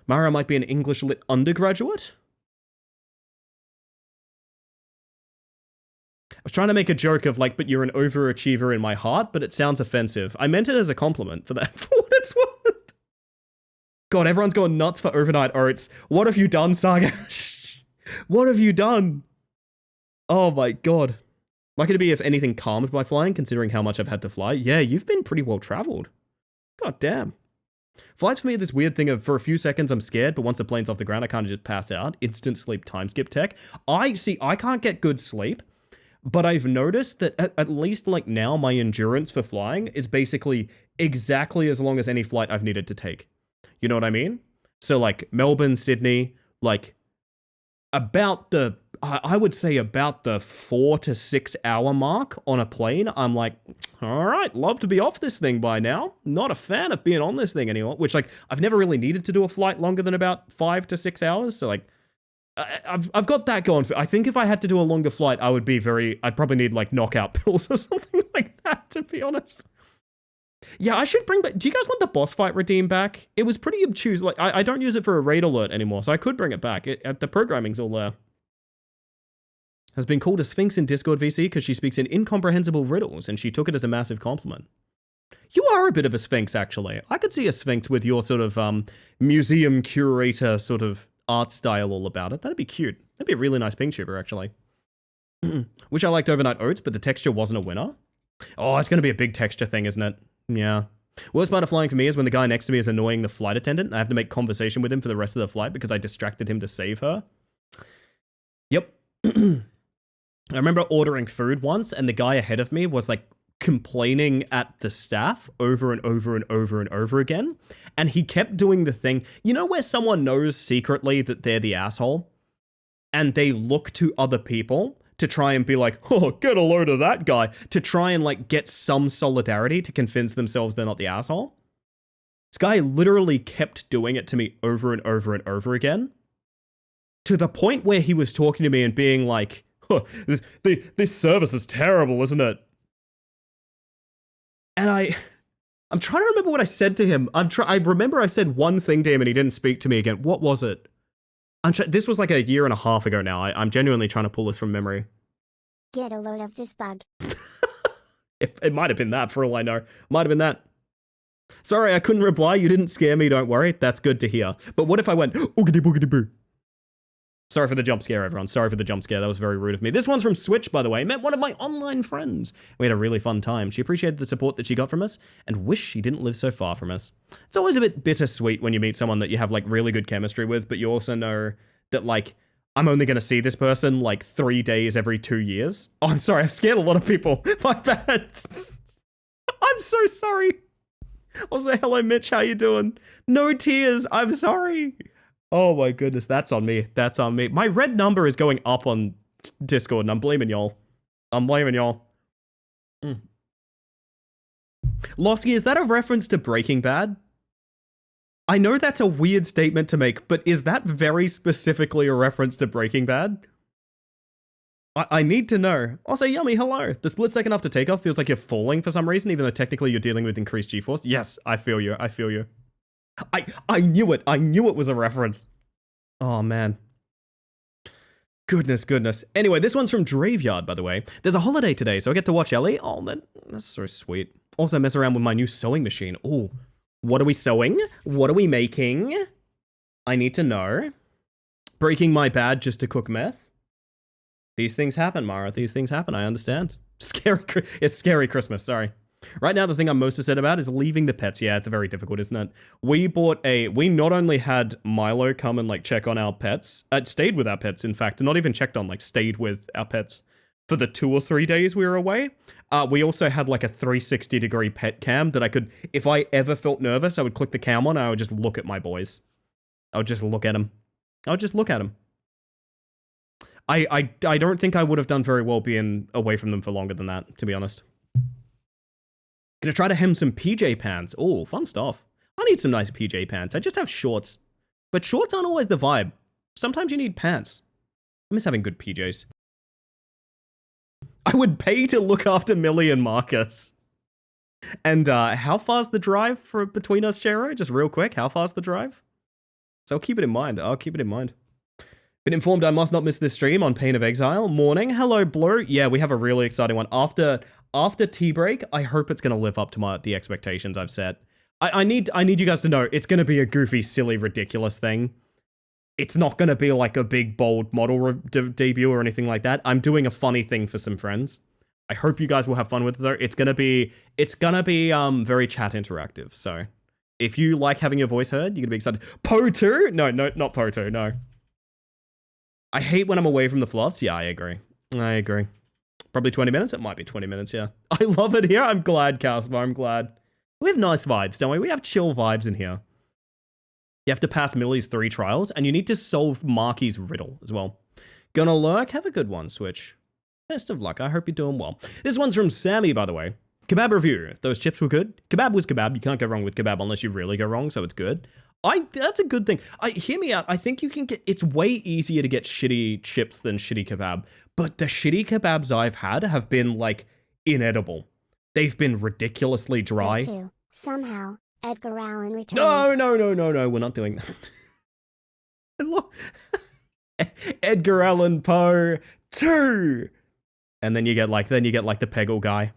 Mara might be an English lit undergraduate. I was trying to make a joke of, like, but you're an overachiever in my heart, but it sounds offensive. I meant it as a compliment for that, for what it's worth. God, everyone's going nuts for overnight oats. What have you done, Sargash? What have you done? Oh my god. Lucky to be, if anything, calmed by flying, considering how much I've had to fly. Yeah, you've been pretty well traveled. God damn. Flights for me are this weird thing of, for a few seconds I'm scared, but once the plane's off the ground, I kind of just pass out. Instant sleep time skip tech. I can't get good sleep, but I've noticed that at least like now my endurance for flying is basically exactly as long as any flight I've needed to take. You know what I mean? So like Melbourne, Sydney, like I would say about the 4 to 6 hour mark on a plane. I'm like, all right, love to be off this thing by now. Not a fan of being on this thing anymore, which like I've never really needed to do a flight longer than about 5 to 6 hours. So like I've got that going for. I think if I had to do a longer flight, I'd probably need like knockout pills or something like that, to be honest. Yeah, I should bring back. Do you guys want the boss fight redeem back? It was pretty obtuse. Like, I don't use it for a raid alert anymore, so I could bring it back. The programming's all there. Has been called a Sphinx in Discord VC because she speaks in incomprehensible riddles, and she took it as a massive compliment. You are a bit of a Sphinx, actually. I could see a Sphinx with your sort of museum curator sort of art style all about it. That'd be cute. That'd be a really nice ping tuber, actually. Wish I liked overnight oats, but the texture wasn't a winner. Oh, it's going to be a big texture thing, isn't it? Yeah. Worst part of flying for me is when the guy next to me is annoying the flight attendant, and I have to make conversation with him for the rest of the flight because I distracted him to save her. Yep. I remember ordering food once, and the guy ahead of me was like complaining at the staff over and over and over and over again. And he kept doing the thing, you know, where someone knows secretly that they're the asshole, and they look to other people to try and be like, oh, get a load of that guy, to try and like get some solidarity to convince themselves they're not the asshole. This guy literally kept doing it to me over and over and over again, to the point where he was talking to me and being like, oh, this service is terrible, isn't it? And I'm trying to remember what I said to him. I remember I said one thing to him and he didn't speak to me again. What was it? This was like a year and a half ago now. I'm genuinely trying to pull this from memory. Get a load of this bug. It might have been that, for all I know. Might have been that. Sorry, I couldn't reply. You didn't scare me, don't worry. That's good to hear. But what if I went, oogity boogity boo? Sorry for the jump scare, everyone. Sorry for the jump scare. That was very rude of me. This one's from Switch, by the way. Met one of my online friends. We had a really fun time. She appreciated the support that she got from us and wished she didn't live so far from us. It's always a bit bittersweet when you meet someone that you have like really good chemistry with, but you also know that like, I'm only going to see this person like 3 days every 2 years. Oh, I'm sorry. I've scared a lot of people. My bad. I'm so sorry. Also, hello, Mitch. How you doing? No tears. I'm sorry. Oh my goodness, that's on me. That's on me. My red number is going up on Discord, and I'm blaming y'all. I'm blaming y'all. Losky, is that a reference to Breaking Bad? I know that's a weird statement to make, but is that very specifically a reference to Breaking Bad? I need to know. Also, Yummy, hello. The split second after takeoff feels like you're falling for some reason, even though technically you're dealing with increased G-force. Yes, I feel you. I feel you. I knew it. I knew it was a reference. Oh, man. Goodness. Anyway, this one's from Draveyard, by the way. There's a holiday today, so I get to watch Ellie. Oh, that's so sweet. Also, mess around with my new sewing machine. Oh, what are we sewing? What are we making? I need to know. Breaking my bad just to cook meth? These things happen, Mara. These things happen. I understand. It's scary Christmas. Sorry. Right now, the thing I'm most upset about is leaving the pets. Yeah, it's very difficult, isn't it? We not only had Milo come and like check on our pets, stayed with our pets, in fact, not even checked on, like stayed with our pets for the 2 or 3 days we were away. We also had like a 360-degree pet cam that I could, if I ever felt nervous, I would click the cam on and I would just look at my boys. I would just look at them. I don't think I would have done very well being away from them for longer than that, to be honest. Gonna try to hem some PJ pants. Oh, fun stuff. I need some nice PJ pants. I just have shorts. But shorts aren't always the vibe. Sometimes you need pants. I miss having good PJs. I would pay to look after Millie and Marcus. And how far's the drive between us, Chero? Just real quick, how far's the drive? So I'll keep it in mind. Been informed I must not miss this stream on pain of exile. Morning. Hello, Blue. Yeah, we have a really exciting one. After tea break, I hope it's going to live up to the expectations I've set. I need you guys to know it's going to be a goofy, silly, ridiculous thing. It's not going to be like a big, bold model debut or anything like that. I'm doing a funny thing for some friends. I hope you guys will have fun with it though. It's going to be very chat interactive. So If you like having your voice heard, you're gonna be excited. Poe 2? No, not Poe 2, no. I hate when I'm away from the fluffs. Yeah, I agree. Probably 20 minutes? It might be 20 minutes, yeah. I love it here. I'm glad, Casper. I'm glad. We have nice vibes, don't we? We have chill vibes in here. You have to pass Millie's 3 trials, and you need to solve Marky's riddle as well. Gonna lurk? Have a good one, Switch. Best of luck. I hope you're doing well. This one's from Sammy, by the way. Kebab review. Those chips were good. Kebab was kebab. You can't go wrong with kebab unless you really go wrong, so it's good. That's a good thing. Hear me out. I think you can get... It's way easier to get shitty chips than shitty kebab. But the shitty kebabs I've had have been, like, inedible. They've been ridiculously dry. Too. Somehow, Edgar Allan returned. No. We're not doing that. Edgar Allan Poe 2. And then you get like the Peggle guy.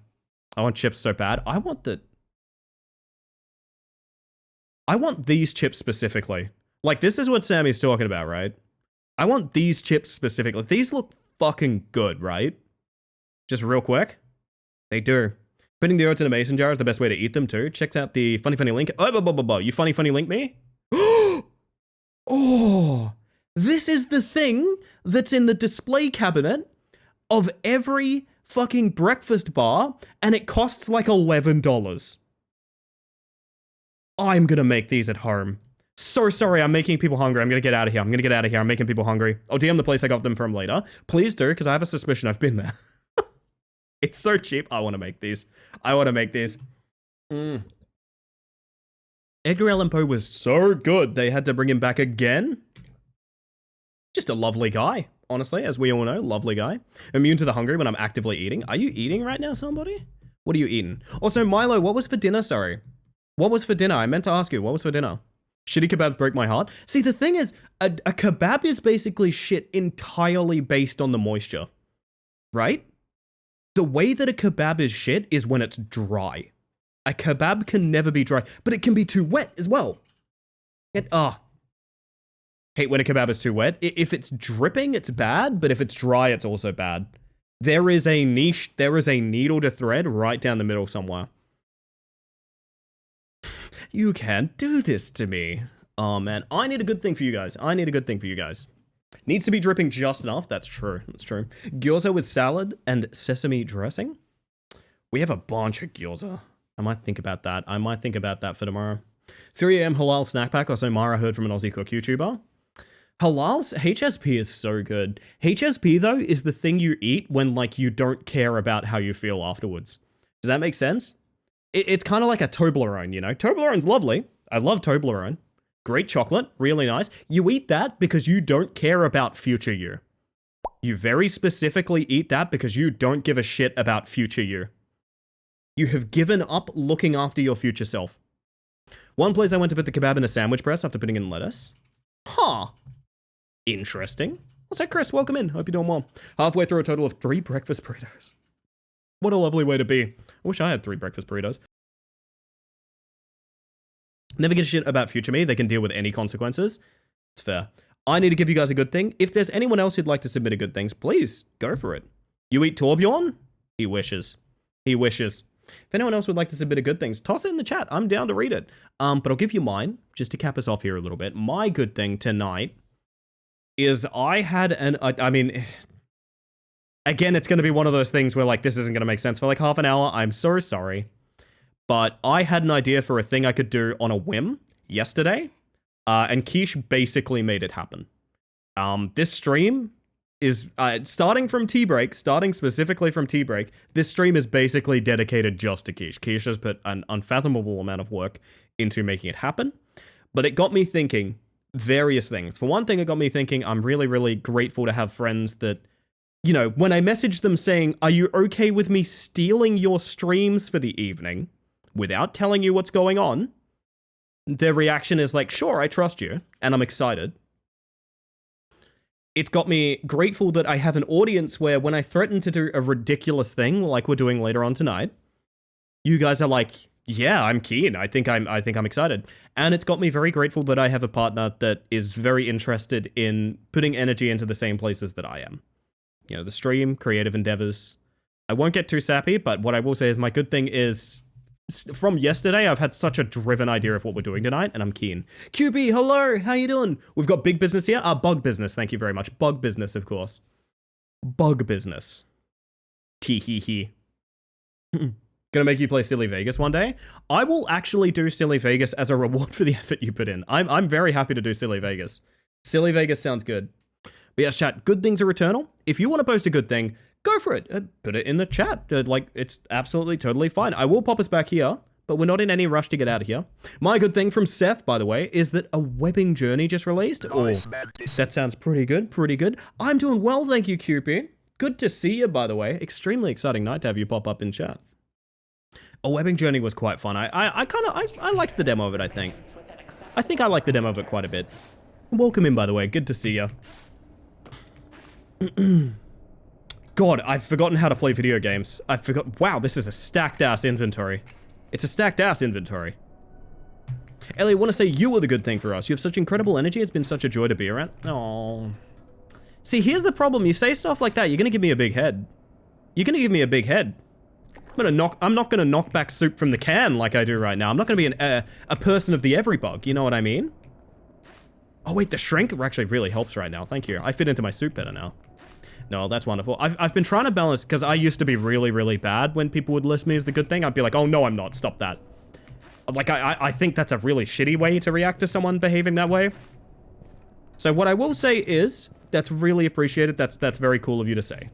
I want chips so bad. I want these chips specifically. Like, this is what Sammy's talking about, right? I want these chips specifically. These look fucking good, right? Just real quick. They do. Putting the oats in a mason jar is the best way to eat them too. Check out the funny link. You funny link me? Oh, this is the thing that's in the display cabinet of every fucking breakfast bar, and it costs like $11. I'm gonna make these at home. So sorry, I'm making people hungry. I'm gonna get out of here. I'm making people hungry. I'll DM the place I got them from later. Please do, because I have a suspicion I've been there. It's so cheap. I want to make these. Edgar Allan Poe was so good, they had to bring him back again. Just a lovely guy, honestly, as we all know, lovely guy. Immune to the hungry when I'm actively eating. Are you eating right now, somebody? What are you eating? Also, Milo, what was for dinner, sorry? What was for dinner? I meant to ask you, what was for dinner? Shitty kebabs broke my heart. See, the thing is, a kebab is basically shit entirely based on the moisture, right? The way that a kebab is shit is when it's dry. A kebab can never be dry, but it can be too wet as well. Hate when a kebab is too wet. If it's dripping, it's bad, but if it's dry, it's also bad. There is a needle to thread right down the middle somewhere. You can't do this to me. Oh man, I need a good thing for you guys. Needs to be dripping just enough. That's true. Gyoza with salad and sesame dressing. We have a bunch of gyoza. I might think about that for tomorrow. 3 a.m. halal snack pack. Also, Mara heard from an Aussie cook YouTuber. Halal's HSP is so good. HSP, though, is the thing you eat when, like, you don't care about how you feel afterwards. Does that make sense? It's kind of like a Toblerone, you know? Toblerone's lovely. I love Toblerone. Great chocolate, really nice. You eat that because you don't care about future you. You very specifically eat that because you don't give a shit about future you. You have given up looking after your future self. One place I went to put the kebab in a sandwich press after putting in lettuce. Huh. Interesting. What's up, Chris? Welcome in. Hope you're doing well. Halfway through a total of 3 breakfast burritos. What a lovely way to be. I wish I had 3 breakfast burritos. Never give a shit about future me. They can deal with any consequences. It's fair. I need to give you guys a good thing. If there's anyone else who'd like to submit a good things, please go for it. You eat Torbjorn? He wishes. If anyone else would like to submit a good things, toss it in the chat. I'm down to read it. But I'll give you mine, just to cap us off here a little bit. My good thing tonight is I had I mean, again, it's going to be one of those things where, like, this isn't going to make sense for, like, half an hour. I'm so sorry. But I had an idea for a thing I could do on a whim yesterday. And Quiche basically made it happen. This stream is starting specifically from tea break. This stream is basically dedicated just to Quiche. Quiche has put an unfathomable amount of work into making it happen. But it got me thinking various things. For one thing, it got me thinking I'm really, really grateful to have friends that, you know, when I messaged them saying, are you okay with me stealing your streams for the evening without telling you what's going on? Their reaction is like, sure, I trust you, and I'm excited. It's got me grateful that I have an audience where when I threaten to do a ridiculous thing like we're doing later on tonight, you guys are like, yeah, I'm keen. I think I'm excited. And it's got me very grateful that I have a partner that is very interested in putting energy into the same places that I am. You know, the stream, creative endeavors. I won't get too sappy, but what I will say is my good thing is from yesterday, I've had such a driven idea of what we're doing tonight, and I'm keen. QB, hello, how you doing? We've got big business here. Bug business, thank you very much. Bug business, of course. Bug business. Tee hee hee. Gonna make you play Silly Vegas one day? I will actually do Silly Vegas as a reward for the effort you put in. I'm very happy to do Silly Vegas. Silly Vegas sounds good. But yes, chat, good things are eternal. If you want to post a good thing, go for it. Put it in the chat. It's absolutely, totally fine. I will pop us back here, but we're not in any rush to get out of here. My good thing from Seth, by the way, is that a webbing journey just released. Oh, that sounds pretty good, pretty good. I'm doing well, thank you, QP. Good to see you, by the way. Extremely exciting night to have you pop up in chat. A webbing journey was quite fun. I liked the demo of it, I think. I think I liked the demo of it quite a bit. Welcome in, by the way. Good to see you. God, I've forgotten how to play video games. I forgot. Wow, this is a stacked-ass inventory. It's a stacked-ass inventory. Ellie, I want to say you were the good thing for us. You have such incredible energy. It's been such a joy to be around. Oh. See, here's the problem. You say stuff like that, you're going to give me a big head. You're going to give me a big head. I'm not going to knock back soup from the can like I do right now. I'm not going to be a person of the every bug. You know what I mean? Oh, wait, the shrink actually really helps right now. Thank you. I fit into my soup better now. No, that's wonderful. I've been trying to balance, because I used to be really, really bad when people would list me as the good thing. I'd be like, oh, no, I'm not. Stop that. Like, I think that's a really shitty way to react to someone behaving that way. So what I will say is, that's really appreciated. That's very cool of you to say.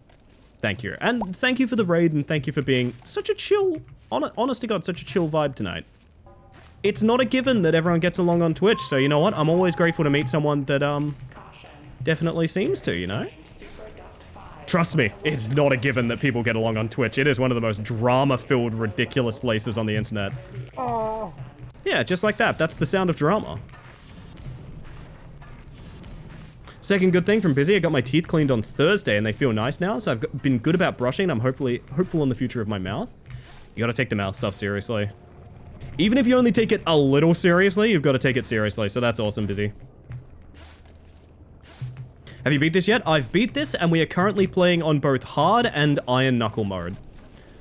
Thank you. And thank you for the raid, and thank you for being such a chill, honest to God, such a chill vibe tonight. It's not a given that everyone gets along on Twitch, so you know what? I'm always grateful to meet someone that, definitely seems to, you know? Trust me, it's not a given that people get along on Twitch. It is one of the most drama-filled, ridiculous places on the internet. Oh. Yeah, just like that. That's the sound of drama. Second good thing from Busy, I got my teeth cleaned on Thursday and they feel nice now, so I've been good about brushing. I'm hopeful in the future of my mouth. You gotta take the mouth stuff seriously. Even if you only take it a little seriously, you've got to take it seriously, so that's awesome, Busy. Have you beat this yet? I've beat this, and we are currently playing on both hard and iron knuckle mode.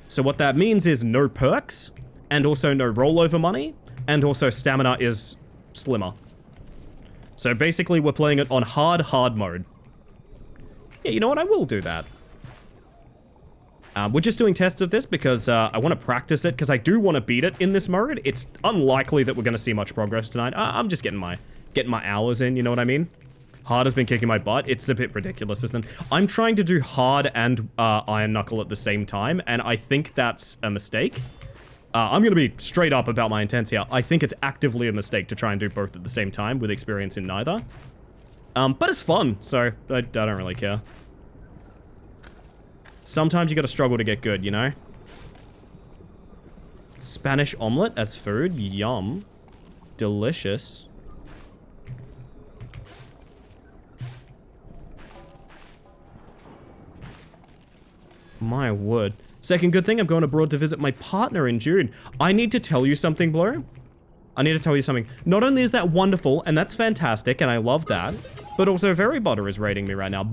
So what that means is no perks, and also no rollover money, and also stamina is slimmer. So basically, we're playing it on hard mode. Yeah, you know what? I will do that. We're just doing tests of this because I want to practice it, because I do want to beat it in this mode. It's unlikely that we're going to see much progress tonight. I'm just getting my hours in, you know what I mean? Hard has been kicking my butt. It's a bit ridiculous, isn't it? I'm trying to do hard and iron knuckle at the same time, and I think that's a mistake. I'm going to be straight up about my intents here. I think it's actively a mistake to try and do both at the same time with experience in neither. But it's fun, so I don't really care. Sometimes you got to struggle to get good, you know? Spanish omelet as food? Yum. Delicious. My word. Second good thing, I'm going abroad to visit my partner in June. I need to tell you something, Blur. I need to tell you something. Not only is that wonderful, and that's fantastic, and I love that, but also Very Butter is raiding me right now.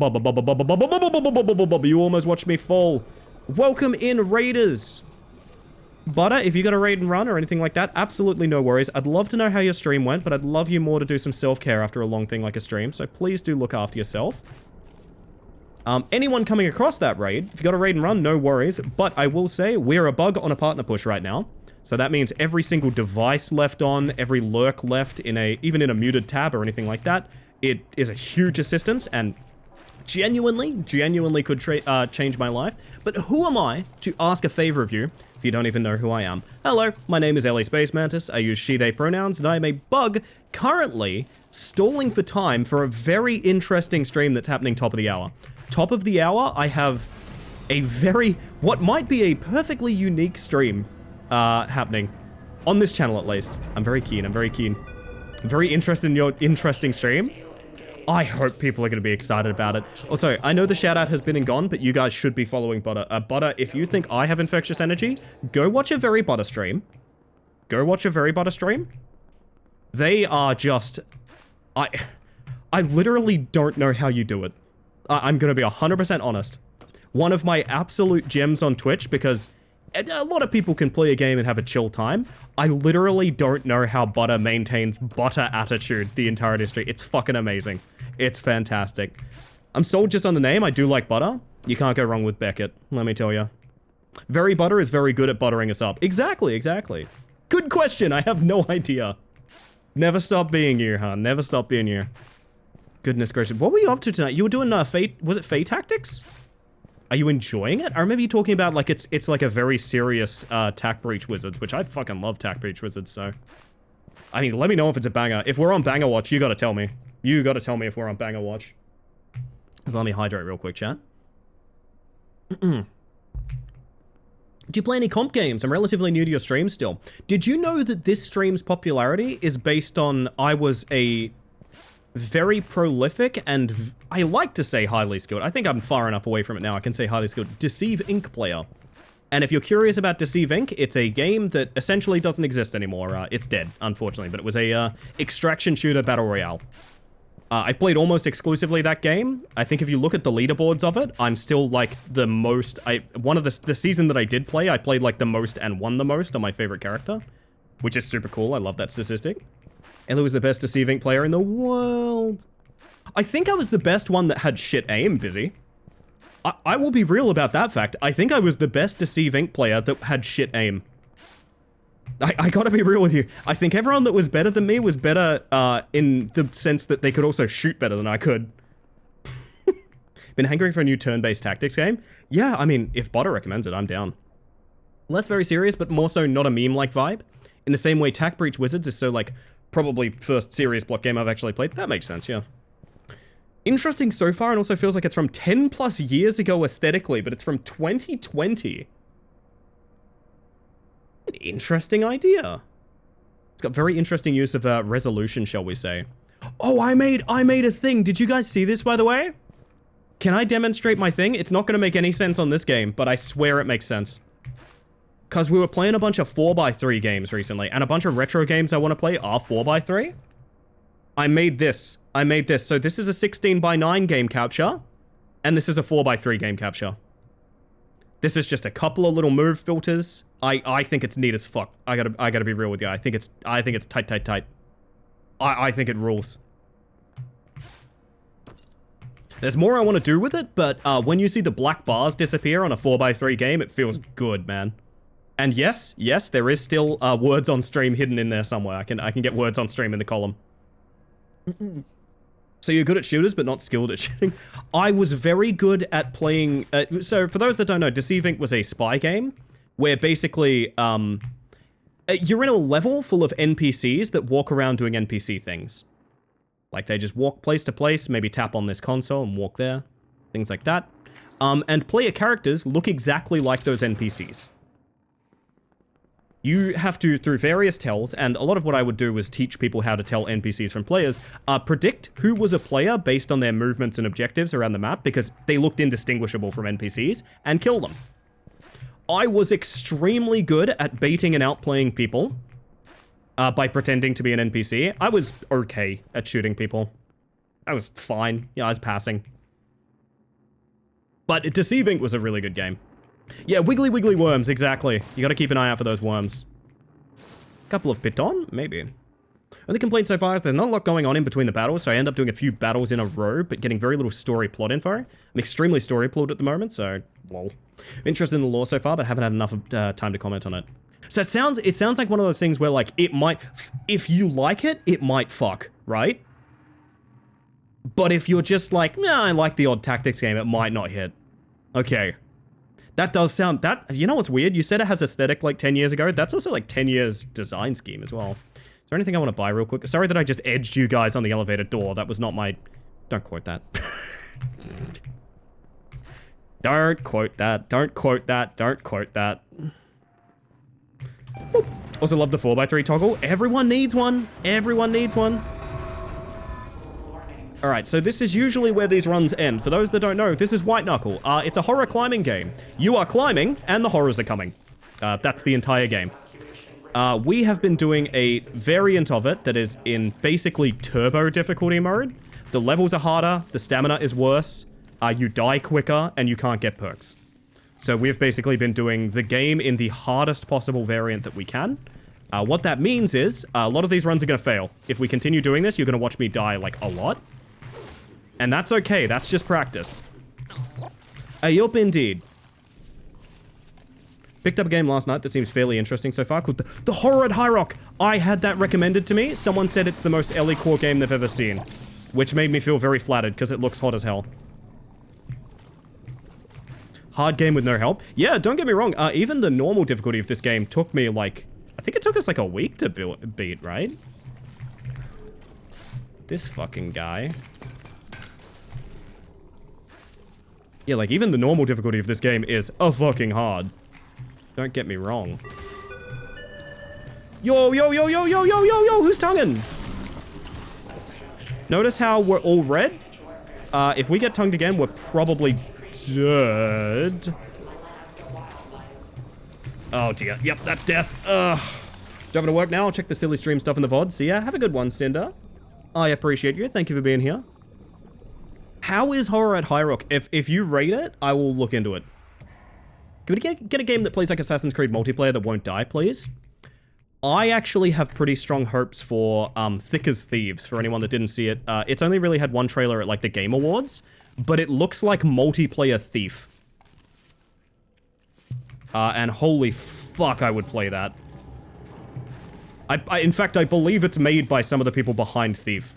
You almost watched me fall. Welcome in, Raiders. Butter, if you got a raid and run or anything like that, absolutely no worries. I'd love to know how your stream went, but I'd love you more to do some self-care after a long thing like a stream, so please do look after yourself. Anyone coming across that raid, if you got a raid and run, no worries. But I will say, we're a bug on a partner push right now. So that means every single device left on, every lurk left in even in a muted tab or anything like that, it is a huge assistance and genuinely could change my life. But who am I to ask a favor of you if you don't even know who I am? Hello, my name is Ellie Space Mantis. I use she, they pronouns, and I am a bug currently stalling for time for a very interesting stream that's happening top of the hour. Top of the hour, I have what might be a perfectly unique stream happening on this channel at least. I'm very keen. Very interested in your interesting stream. I hope people are going to be excited about it. Also, I know the shout out has been and gone, but you guys should be following Butter. Butter, if you think I have infectious energy, go watch a Very Butter stream. They are just... I literally don't know how you do it. I'm going to be 100% honest. One of my absolute gems on Twitch, because a lot of people can play a game and have a chill time. I literally don't know how Butter maintains Butter attitude the entire history. It's fucking amazing. It's fantastic. I'm sold just on the name. I do like Butter. You can't go wrong with Beckett, let me tell you. Very Butter is very good at buttering us up. Exactly, exactly. Good question. I have no idea. Never stop being you, huh? Never stop being you. Goodness gracious. What were you up to tonight? You were doing Fate... Was it Fate Tactics? Are you enjoying it? I remember you talking about like it's like a very serious Tac Breach Wizards, which I fucking love Tac Breach Wizards, so... I mean, let me know if it's a banger. If we're on Banger Watch, you gotta tell me. You gotta tell me if we're on Banger Watch. So let me hydrate real quick, chat. Do you play any comp games? I'm relatively new to your stream still. Did you know that this stream's popularity is based on I was a very prolific and I like to say highly skilled. I think I'm far enough away from it now. I can say highly skilled Deceive Inc. player. And if you're curious about Deceive Inc., it's a game that essentially doesn't exist anymore. It's dead, unfortunately, but it was a extraction shooter battle royale. I played almost exclusively that game. I think if you look at the leaderboards of it, I'm still like the most... One of the season that I did play, I played like the most and won the most on my favorite character, which is super cool. I love that statistic. Ella was the best Deceive Inc. player in the world. I think I was the best one that had shit aim, Busy. I will be real about that fact. I think I was the best Deceive Inc. player that had shit aim. I gotta be real with you. I think everyone that was better than me was better in the sense that they could also shoot better than I could. Been hankering for a new turn-based tactics game? Yeah, I mean, if Butter recommends it, I'm down. Less very serious, but more so not a meme-like vibe. In the same way Tac Breach Wizards is so, like, probably first serious block game I've actually played. That makes sense, yeah. Interesting so far, and also feels like it's from 10 plus years ago aesthetically, but it's from 2020. An interesting idea. It's got very interesting use of resolution, shall we say. Oh, I made a thing. Did you guys see this, by the way? Can I demonstrate my thing? It's not going to make any sense on this game, but I swear it makes sense. Because we were playing a bunch of 4x3 games recently, and a bunch of retro games I want to play are 4x3. I made this. So this is a 16x9 game capture, and this is a 4x3 game capture. This is just a couple of little move filters. I think it's neat as fuck. I gotta be real with you. I think it's tight. I think it rules. There's more I want to do with it, but when you see the black bars disappear on a 4x3 game, it feels good, man. And yes, there is still words on stream hidden in there somewhere. I can get words on stream in the column. So you're good at shooters, but not skilled at shooting. I was very good at playing... so for those that don't know, Deceive Inc. was a spy game where basically you're in a level full of NPCs that walk around doing NPC things. Like they just walk place to place, maybe tap on this console and walk there. Things like that. And player characters look exactly like those NPCs. You have to, through various tells, and a lot of what I would do was teach people how to tell NPCs from players, predict who was a player based on their movements and objectives around the map, because they looked indistinguishable from NPCs, and kill them. I was extremely good at baiting and outplaying people by pretending to be an NPC. I was okay at shooting people. I was fine. Yeah, I was passing. But Deceive Inc. was a really good game. Yeah, wiggly worms, exactly. You gotta keep an eye out for those worms. Couple of Piton? Maybe. Only complaint so far is there's not a lot going on in between the battles, so I end up doing a few battles in a row, but getting very little story plot info. I'm extremely story plot at the moment, so lol. I'm interested in the lore so far, but haven't had enough time to comment on it. So it sounds like one of those things where, like, it might... If you like it, it might fuck, right? But if you're just like, nah, I like the odd tactics game, it might not hit. Okay. That does sound... That, you know what's weird? You said it has aesthetic like 10 years ago. That's also like 10 years design scheme as well. Is there anything I want to buy real quick? Sorry that I just edged you guys on the elevator door. That was not my... Don't quote that. Don't quote that. Don't quote that. Don't quote that. Boop. Also love the 4x3 toggle. Everyone needs one. Everyone needs one. Alright, so this is usually where these runs end. For those that don't know, this is White Knuckle. It's a horror climbing game. You are climbing, and the horrors are coming. That's the entire game. We have been doing a variant of it that is in basically turbo difficulty mode. The levels are harder, the stamina is worse, you die quicker, and you can't get perks. So we've basically been doing the game in the hardest possible variant that we can. What that means is a lot of these runs are going to fail. If we continue doing this, you're going to watch me die like a lot. And that's okay. That's just practice. Yup, indeed. Picked up a game last night that seems fairly interesting so far called The Horror at High Rock. I had that recommended to me. Someone said it's the most Ellie core game they've ever seen, which made me feel very flattered because it looks hot as hell. Hard game with no help. Yeah, don't get me wrong. Even the normal difficulty of this game took me like, I think it took us like a week to beat, right? This fucking guy. Yeah, like even the normal difficulty of this game is fucking hard. Don't get me wrong. Yo, yo, yo, yo, yo, yo, yo, yo, who's tonguing? Notice how we're all red? If we get tongued again, we're probably dead. Oh dear. Yep, that's death. Driving to work now. I'll check the silly stream stuff in the VOD. See ya. Have a good one, Cinder. I appreciate you. Thank you for being here. How is Horror at High Rock? If you rate it, I will look into it. Can we get a game that plays like Assassin's Creed multiplayer that won't die, please? I actually have pretty strong hopes for Thick as Thieves, for anyone that didn't see it. It's only really had one trailer at like the Game Awards, but it looks like multiplayer Thief. And holy fuck, I would play that. In fact, I believe it's made by some of the people behind Thief.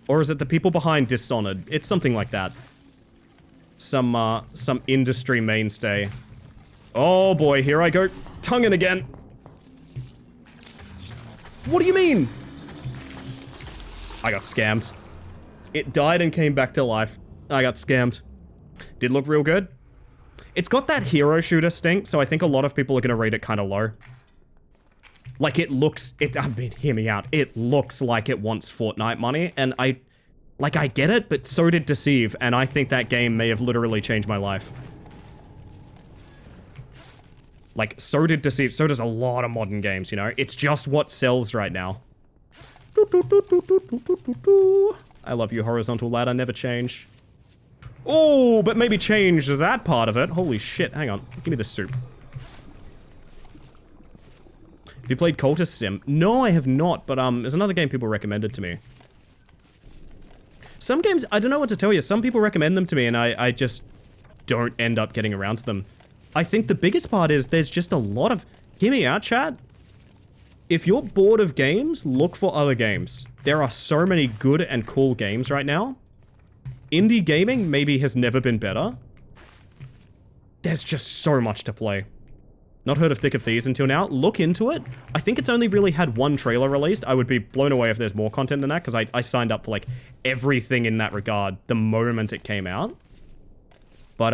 Or is it the people behind Dishonored? It's something like that. Some industry mainstay. Oh boy, here I go. Tonguing again. What do you mean? I got scammed. It died and came back to life. I got scammed. Did look real good. It's got that hero shooter stink, so I think a lot of people are going to rate it kind of low. Like it looks, I mean, hear me out. It looks like it wants Fortnite money, and I get it, but so did Deceive, and I think that game may have literally changed my life. Like, so did Deceive, so does a lot of modern games, you know? It's just what sells right now. I love you, horizontal ladder, never change. Oh, but maybe change that part of it. Holy shit, hang on. Give me the soup. Have you played Cultist Sim? No, I have not, but there's another game people recommended to me. Some games, I don't know what to tell you. Some people recommend them to me, and I just don't end up getting around to them. I think the biggest part is there's just a lot of... Hear me out, chat. If you're bored of games, look for other games. There are so many good and cool games right now. Indie gaming maybe has never been better. There's just so much to play. Not heard of Thick of Thieves until now. Look into it. I think it's only really had one trailer released. I would be blown away if there's more content than that, because I signed up for like everything in that regard the moment it came out. But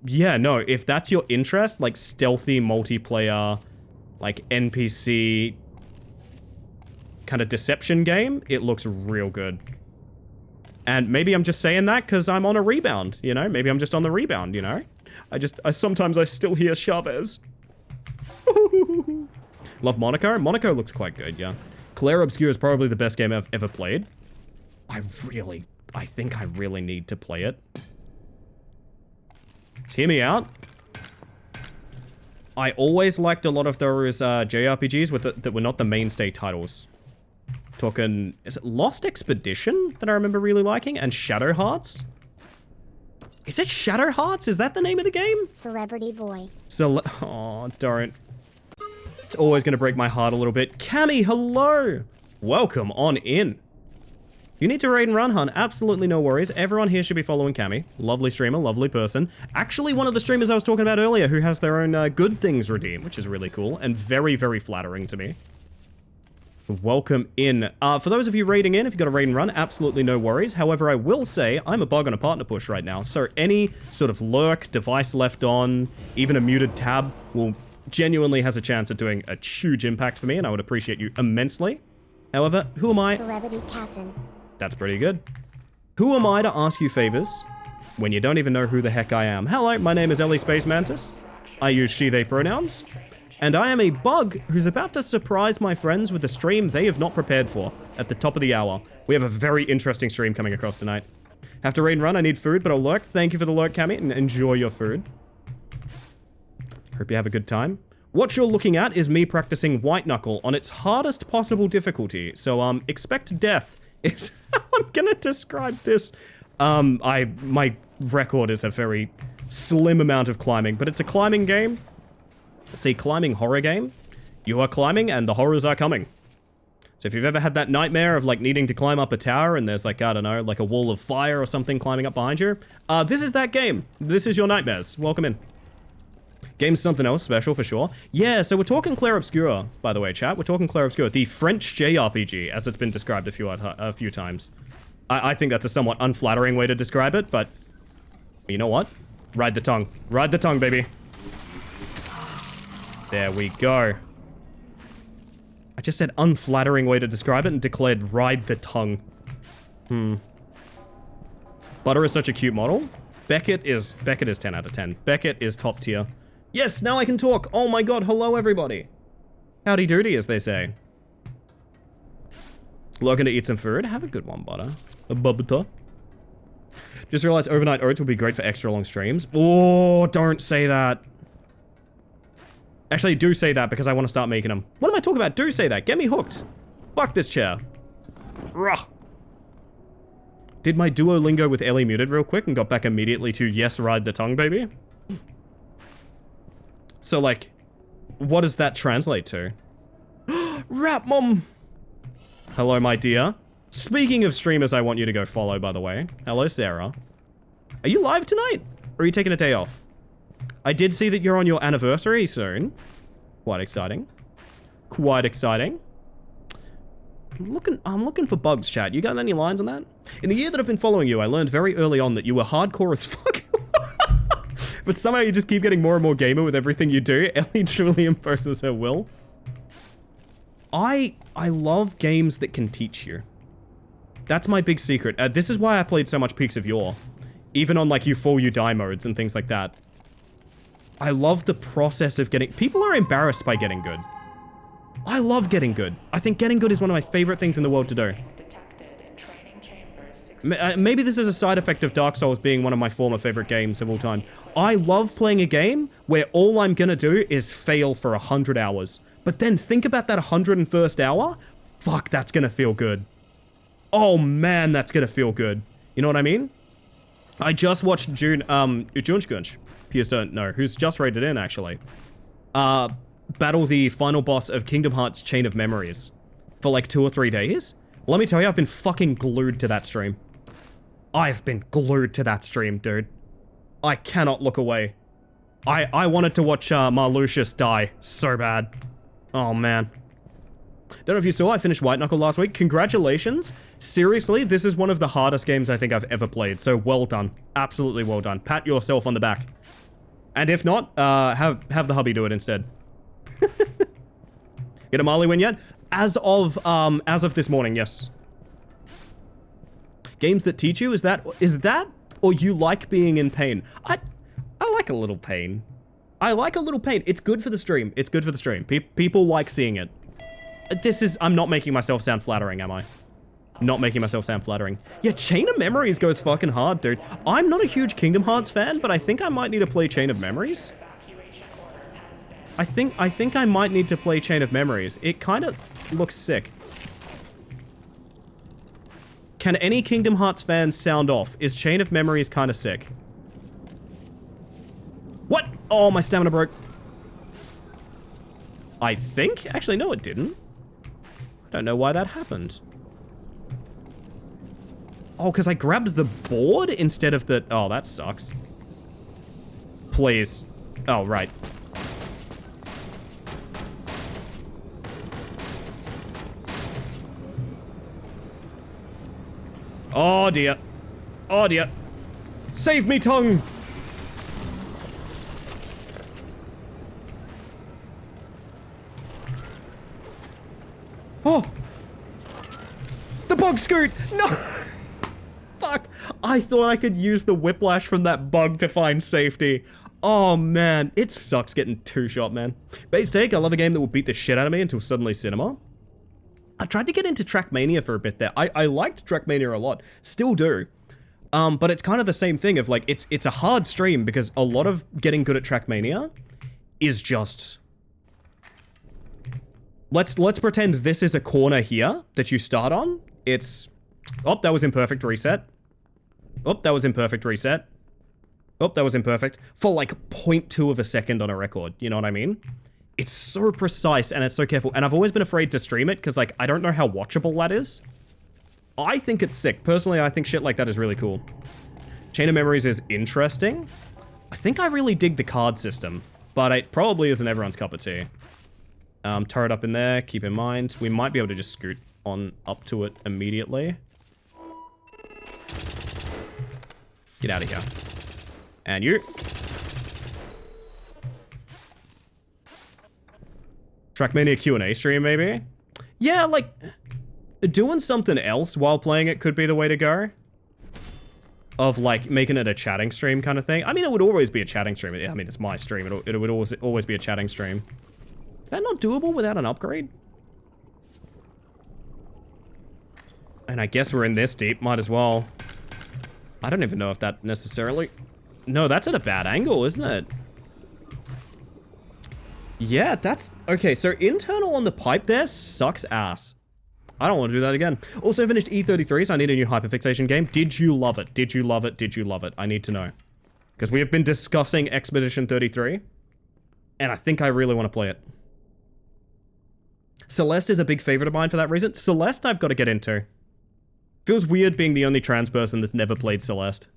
yeah, no, if that's your interest, like stealthy multiplayer, like NPC kind of deception game, it looks real good. And maybe I'm just saying that because I'm on a rebound, you know? Maybe I'm just on the rebound, you know? Sometimes I still hear Chavez. Love Monaco? Monaco looks quite good, yeah. Claire Obscure is probably the best game I've ever played. I think I really need to play it. Just hear me out. I always liked a lot of those JRPGs that were not the mainstay titles. Talking, is it Lost Expedition that I remember really liking? And Shadow Hearts? Is it Shadow Hearts? Is that the name of the game? Celebrity boy. Oh, don't. It's always going to break my heart a little bit. Cammy, hello! Welcome on in. You need to raid and run, hun. Absolutely no worries. Everyone here should be following Cammy. Lovely streamer, lovely person. Actually, one of the streamers I was talking about earlier who has their own good things redeem, which is really cool and very, very flattering to me. Welcome in. For those of you raiding in, if you've got a raid and run, absolutely no worries. However, I will say I'm a bug on a partner push right now, so any sort of lurk, device left on, even a muted tab will genuinely has a chance at doing a huge impact for me, and I would appreciate you immensely. However, who am I? Celebrity Cassin. That's pretty good. Who am I to ask you favors when you don't even know who the heck I am? Hello, my name is Ellie Space Mantis. I use she, they pronouns. And I am a bug who's about to surprise my friends with a stream they have not prepared for at the top of the hour. We have a very interesting stream coming across tonight. Have to raid and run. I need food, but I'll lurk. Thank you for the lurk, Cammy, and enjoy your food. Hope you have a good time. What you're looking at is me practicing White Knuckle on its hardest possible difficulty. So, expect death is how I'm gonna describe this. My record is a very slim amount of climbing, but it's a climbing game. It's a climbing horror game. You are climbing and the horrors are coming. So if you've ever had that nightmare of like needing to climb up a tower and there's like, I don't know, like a wall of fire or something climbing up behind you, this is that game. This is your nightmares. Welcome in. Game's something else special for sure. Yeah, so we're talking Clair Obscur, by the way, chat. We're talking Clair Obscur, the French JRPG, as it's been described a few times. I think that's a somewhat unflattering way to describe it, but you know what? Ride the tongue. Ride the tongue, baby. There we go. I just said unflattering way to describe it and declared ride the tongue. Butter is such a cute model. Beckett is 10 out of 10. Beckett is top tier. Yes, now I can talk. Oh my god, hello everybody. Howdy doody, as they say. Looking to eat some food? Have a good one, Butter. A bubbata. Just realized overnight oats would be great for extra long streams. Oh, don't say that. Actually, do say that because I want to start making them. What am I talking about? Do say that. Get me hooked. Fuck this chair. Rah. Did my Duolingo with Ellie muted real quick and got back immediately to yes, ride the tongue, baby. So, like, what does that translate to? Rap mom. Hello, my dear. Speaking of streamers I want you to go follow, by the way. Hello, Sarah. Are you live tonight? Or are you taking a day off? I did see that you're on your anniversary soon. Quite exciting. Quite exciting. I'm looking for bugs, chat. You got any lines on that? In the year that I've been following you, I learned very early on that you were hardcore as fuck. But somehow you just keep getting more and more gamer with everything you do. Ellie truly imposes her will. I love games that can teach you. That's my big secret. This is why I played so much Peaks of Yore. Even on like you fall, you die modes and things like that. I love the process of getting... People are embarrassed by getting good. I love getting good. I think getting good is one of my favorite things in the world to do. Maybe this is a side effect of Dark Souls being one of my former favorite games of all time. I love playing a game where all I'm gonna do is fail for 100 hours. But then think about that 101st hour. Fuck, that's gonna feel good. Oh man, that's gonna feel good. You know what I mean? I just watched Junchgunch. Peers don't know, who's just rated in, actually. Battle the final boss of Kingdom Hearts Chain of Memories for like 2 or 3 days. Let me tell you, I've been fucking glued to that stream. I've been glued to that stream, dude. I cannot look away. I wanted to watch Marlucius die so bad. Oh, man. Don't know if you saw, I finished White Knuckle last week. Congratulations. Seriously, this is one of the hardest games I think I've ever played. So well done. Absolutely well done. Pat yourself on the back. And if not, have the hubby do it instead. Get a Marley win yet? As of this morning, yes. Games that teach you, is that or you like being in pain? I like a little pain. I like a little pain. It's good for the stream. It's good for the stream. People like seeing it. I'm not making myself sound flattering, am I? Not making myself sound flattering. Yeah, Chain of Memories goes fucking hard, dude. I'm not a huge Kingdom Hearts fan, but I think I might need to play Chain of Memories. I think I might need to play Chain of Memories. It kind of looks sick. Can any Kingdom Hearts fans sound off? Is Chain of Memories kind of sick? What? Oh, my stamina broke. I think? Actually, no, it didn't. I don't know why that happened. Oh, because I grabbed the board instead of the... Oh, that sucks. Please. Oh, right. Oh, dear. Oh, dear. Save me, tongue! Oh! The bug scoot! No! Fuck. I thought I could use the whiplash from that bug to find safety. Oh, man. It sucks getting two-shot, man. Base take, I love a game that will beat the shit out of me until suddenly cinema. I tried to get into Trackmania for a bit there. I liked Trackmania a lot. Still do. But it's kind of the same thing of like, it's a hard stream because a lot of getting good at Trackmania is just... Let's pretend this is a corner here that you start on. It's... Oh, that was imperfect reset. Oh, that was imperfect reset. Oh, that was imperfect. For like 0.2 of a second on a record. You know what I mean? It's so precise and it's so careful. And I've always been afraid to stream it because like, I don't know how watchable that is. I think it's sick. Personally, I think shit like that is really cool. Chain of Memories is interesting. I think I really dig the card system, but it probably isn't everyone's cup of tea. Turret up in there. Keep in mind, we might be able to just scoot on up to it immediately. Get out of here. And you. Trackmania Q&A stream, maybe? Yeah, like, doing something else while playing it could be the way to go. Of, like, making it a chatting stream kind of thing. I mean, it would always be a chatting stream. I mean, it's my stream. It would always be a chatting stream. Is that not doable without an upgrade? And I guess we're in this deep. Might as well. I don't even know if that necessarily... No, that's at a bad angle, isn't it? Yeah, that's... Okay, so internal on the pipe there sucks ass. I don't want to do that again. Also finished E33, so I need a new hyperfixation game. Did you love it? Did you love it? Did you love it? I need to know. Because we have been discussing Expedition 33. And I think I really want to play it. Celeste is a big favorite of mine for that reason. Celeste I've got to get into. Feels weird being the only trans person that's never played Celeste.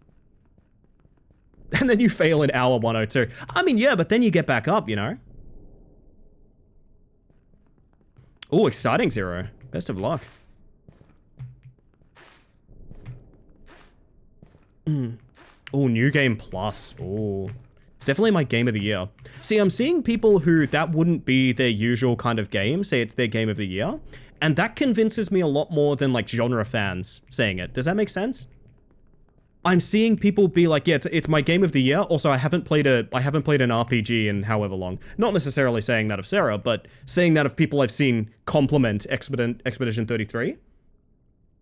And then you fail in hour 102. I mean, yeah, but then you get back up, you know? Oh, exciting Zero. Best of luck. Oh, New Game Plus. Oh. It's definitely my game of the year. See, I'm seeing people who that wouldn't be their usual kind of game say it's their game of the year. And that convinces me a lot more than like genre fans saying it. Does that make sense? I'm seeing people be like, yeah, it's my game of the year. Also, I haven't played an RPG in however long. Not necessarily saying that of Sarah, but saying that of people I've seen compliment Expedition 33.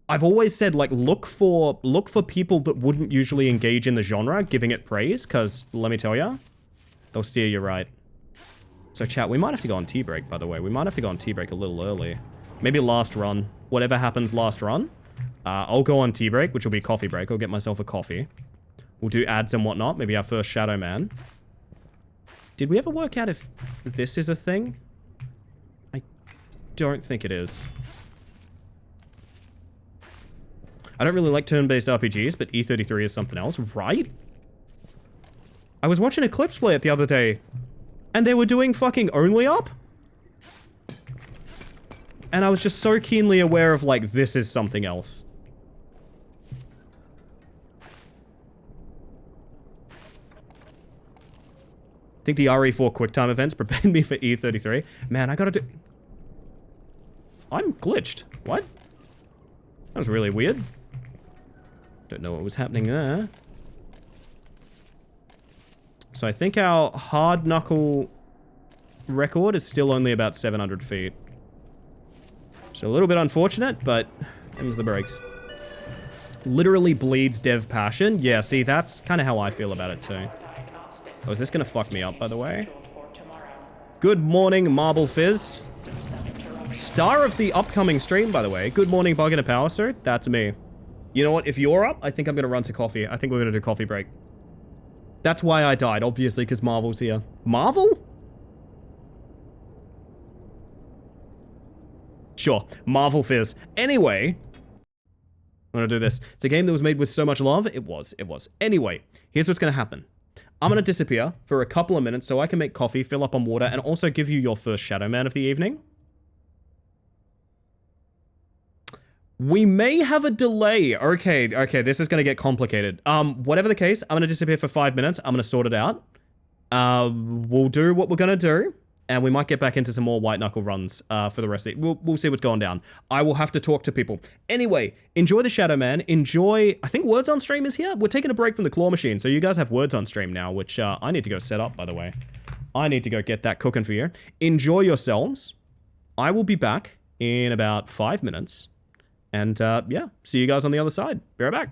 I've always said, like, look for people that wouldn't usually engage in the genre giving it praise, because let me tell ya, they'll steer you right. So chat, we might have to go on tea break, by the way. We might have to go on tea break a little early. Maybe last run. Whatever happens last run. I'll go on tea break, which will be coffee break. I'll get myself a coffee. We'll do ads and whatnot. Maybe our first Shadow Man. Did we ever work out if this is a thing? I don't think it is. I don't really like turn-based RPGs, but E33 is something else, right? I was watching Eclipse play it the other day, and they were doing fucking Only Up? And I was just so keenly aware of, like, this is something else. I think the RE4 QuickTime events prepared me for E33. Man, I gotta do... I'm glitched. What? That was really weird. Don't know what was happening there. So I think our hard knuckle record is still only about 700 feet. So a little bit unfortunate, but them's the breaks. Literally bleeds dev passion. Yeah, see, that's kind of how I feel about it too. Oh, is this gonna fuck me up, by the way? Good morning, Marble Fizz. Star of the upcoming stream, by the way. Good morning, Bug in a Power Suit. That's me. You know what? If you're up, I think I'm gonna run to coffee. I think we're gonna do coffee break. That's why I died, obviously, because Marvel's here. Marvel? Sure, Marvel Fizz. Anyway, I'm gonna do this. It's a game that was made with so much love. It was. Anyway, here's what's gonna happen. I'm gonna disappear for a couple of minutes so I can make coffee, fill up on water, and also give you your first Shadow Man of the evening. We may have a delay. Okay, this is gonna get complicated. Whatever the case, I'm gonna disappear for 5 minutes. I'm gonna sort it out. We'll do what we're gonna do, and we might get back into some more white knuckle runs for the rest of it. We'll see what's going down. I will have to talk to people. Anyway, enjoy the Shadow Man. Enjoy... I think Words on Stream is here. We're taking a break from the claw machine, so you guys have Words on Stream now, which I need to go set up, by the way. I need to go get that cooking for you. Enjoy yourselves. I will be back in about 5 minutes. And, yeah, see you guys on the other side. Be right back.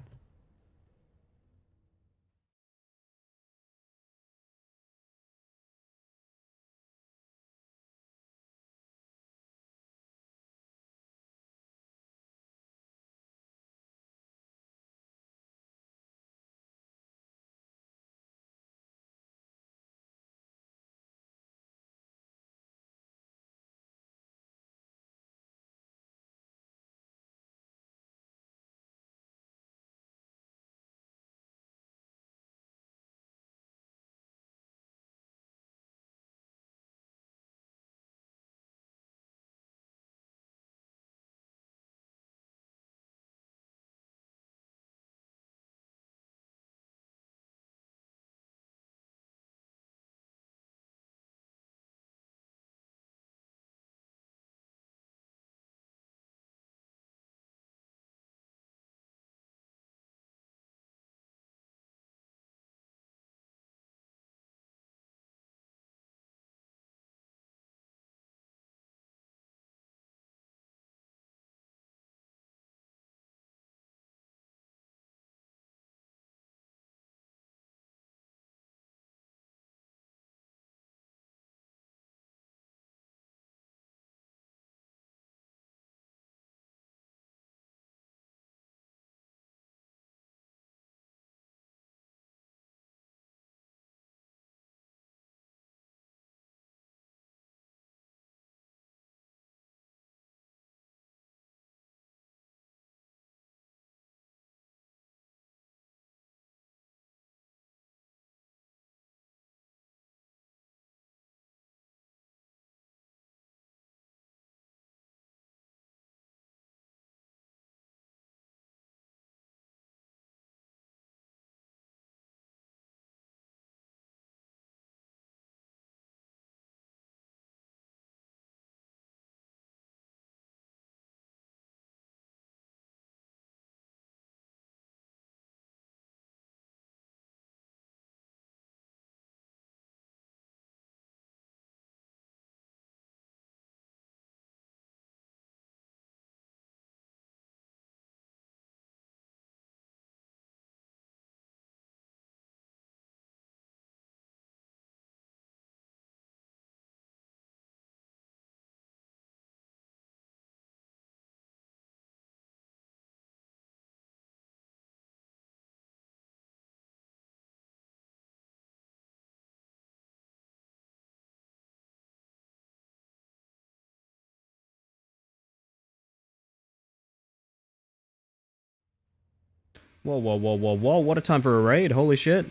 Whoa, whoa, whoa, whoa, whoa. What a time for a raid. Holy shit.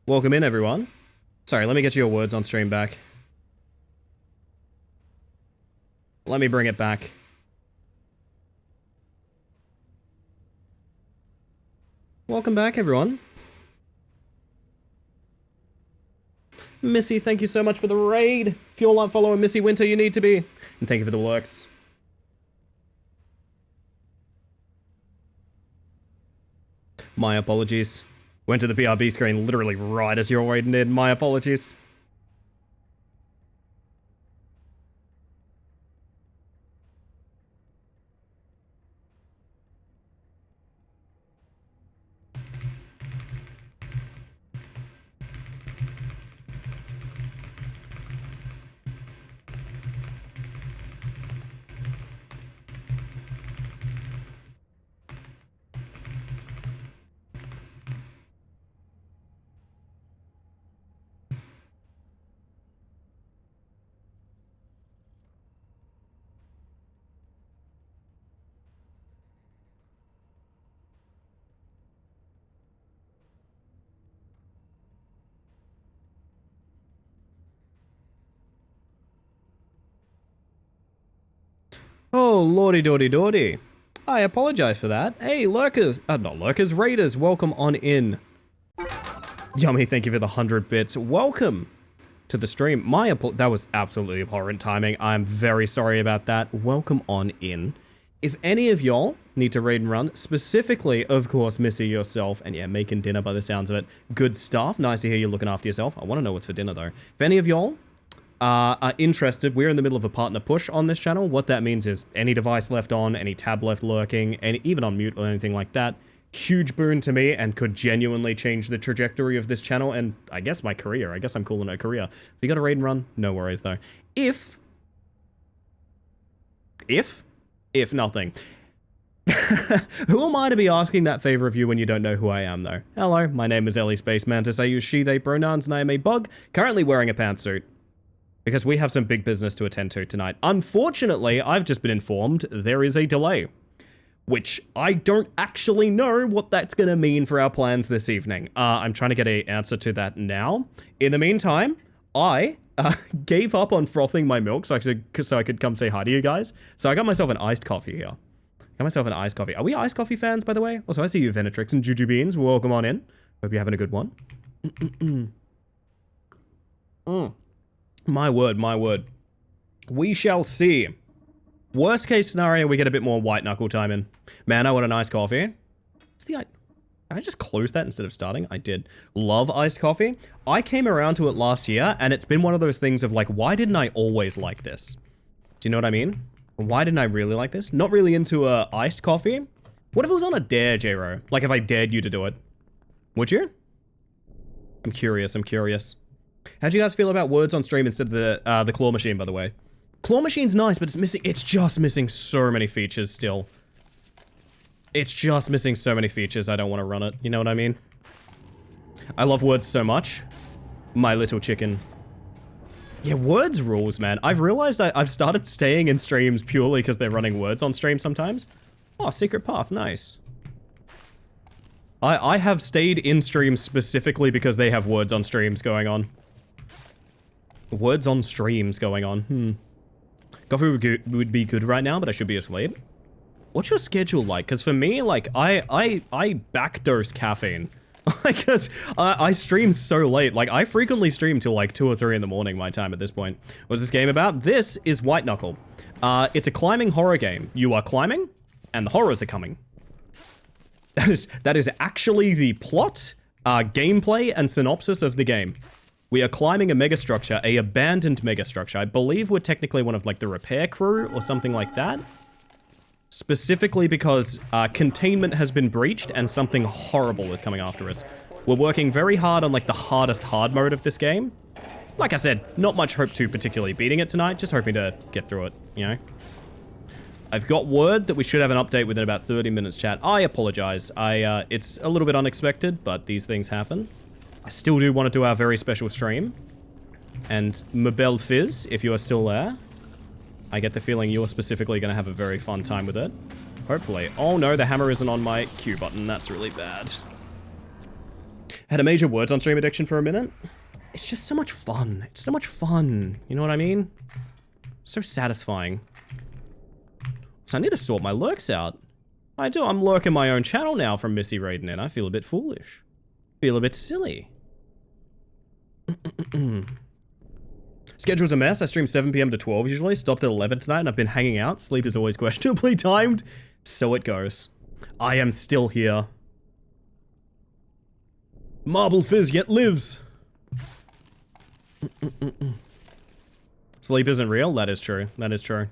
Welcome in, everyone. Sorry, let me get your words on stream back. Let me bring it back. Welcome back, everyone. Missy, thank you so much for the raid. If you're not following Missy Winter, you need to be. And thank you for the lurks. My apologies. Went to the BRB screen literally right as you're waiting in. My apologies. Oh, lordy dordy dordy. I apologize for that. Hey, lurkers. Not lurkers, raiders. Welcome on in. Yummy, thank you for the 100 bits. Welcome to the stream. That was absolutely abhorrent timing. I'm very sorry about that. Welcome on in. If any of y'all need to raid and run, specifically, of course, Missy yourself, and yeah, making dinner by the sounds of it. Good stuff. Nice to hear you looking after yourself. I want to know what's for dinner, though. If any of y'all are interested, we're in the middle of a partner push on this channel. What that means is any device left on, any tab left lurking, and even on mute or anything like that, huge boon to me and could genuinely change the trajectory of this channel and I guess my career. I guess I'm calling it a career. If you got a raid and run, no worries though. If nothing. Who am I to be asking that favor of you when you don't know who I am though? Hello, my name is Ellie Space Mantis. I use she, they pronouns and I am a bug, currently wearing a pantsuit. Because we have some big business to attend to tonight. Unfortunately, I've just been informed there is a delay. Which I don't actually know what that's going to mean for our plans this evening. I'm trying to get an answer to that now. In the meantime, I gave up on frothing my milk so I could come say hi to you guys. So I got myself an iced coffee here. Are we iced coffee fans, by the way? Also, I see you Venetrix and Juju Beans. Welcome on in. Hope you're having a good one. My word. We shall see. Worst case scenario, we get a bit more white knuckle time in. Man, I want an iced coffee. Did I just close that instead of starting? I did. Love iced coffee. I came around to it last year, and it's been one of those things of like, why didn't I always like this? Do you know what I mean? Why didn't I really like this? Not really into iced coffee. What if it was on a dare, J-Ro? Like if I dared you to do it. Would you? I'm curious. How'd you guys feel about words on stream instead of the claw machine, by the way? Claw machine's nice, but it's just missing so many features still. It's just missing so many features, I don't want to run it. You know what I mean? I love words so much. My little chicken. Yeah, words rules, man. I've realized I've started staying in streams purely because they're running words on stream sometimes. Oh, secret path, nice. I have stayed in streams specifically because they have words on streams going on. Words on streams going on. Coffee would be good right now, but I should be asleep. What's your schedule like? Because for me, like, I backdose caffeine. Because I stream so late. Like, I frequently stream till like 2 or 3 in the morning my time at this point. What's this game about? This is White Knuckle. It's a climbing horror game. You are climbing, and the horrors are coming. That is actually the plot, gameplay, and synopsis of the game. We are climbing a megastructure, a abandoned megastructure. I believe we're technically one of like the repair crew or something like that. Specifically because containment has been breached and something horrible is coming after us. We're working very hard on like the hardest hard mode of this game. Like I said, not much hope to particularly beating it tonight, just hoping to get through it, you know? I've got word that we should have an update within about 30 minutes, chat. I apologize. It's a little bit unexpected, but these things happen. I still do want to do our very special stream. And Mabel Fizz, if you are still there, I get the feeling you're specifically going to have a very fun time with it. Hopefully. Oh no, the hammer isn't on my Q button. That's really bad. Had a major words on stream addiction for a minute. It's just so much fun. It's so much fun. You know what I mean? So satisfying. So I need to sort my lurks out. I do. I'm lurking my own channel now from Missy raiding in. I feel a bit foolish. Feel a bit silly. Schedule's a mess. I stream 7 p.m. to 12 usually. Stopped at 11 tonight and I've been hanging out. Sleep is always questionably timed. So it goes. I am still here. Marble Fizz yet lives. Sleep isn't real? That is true. That is true.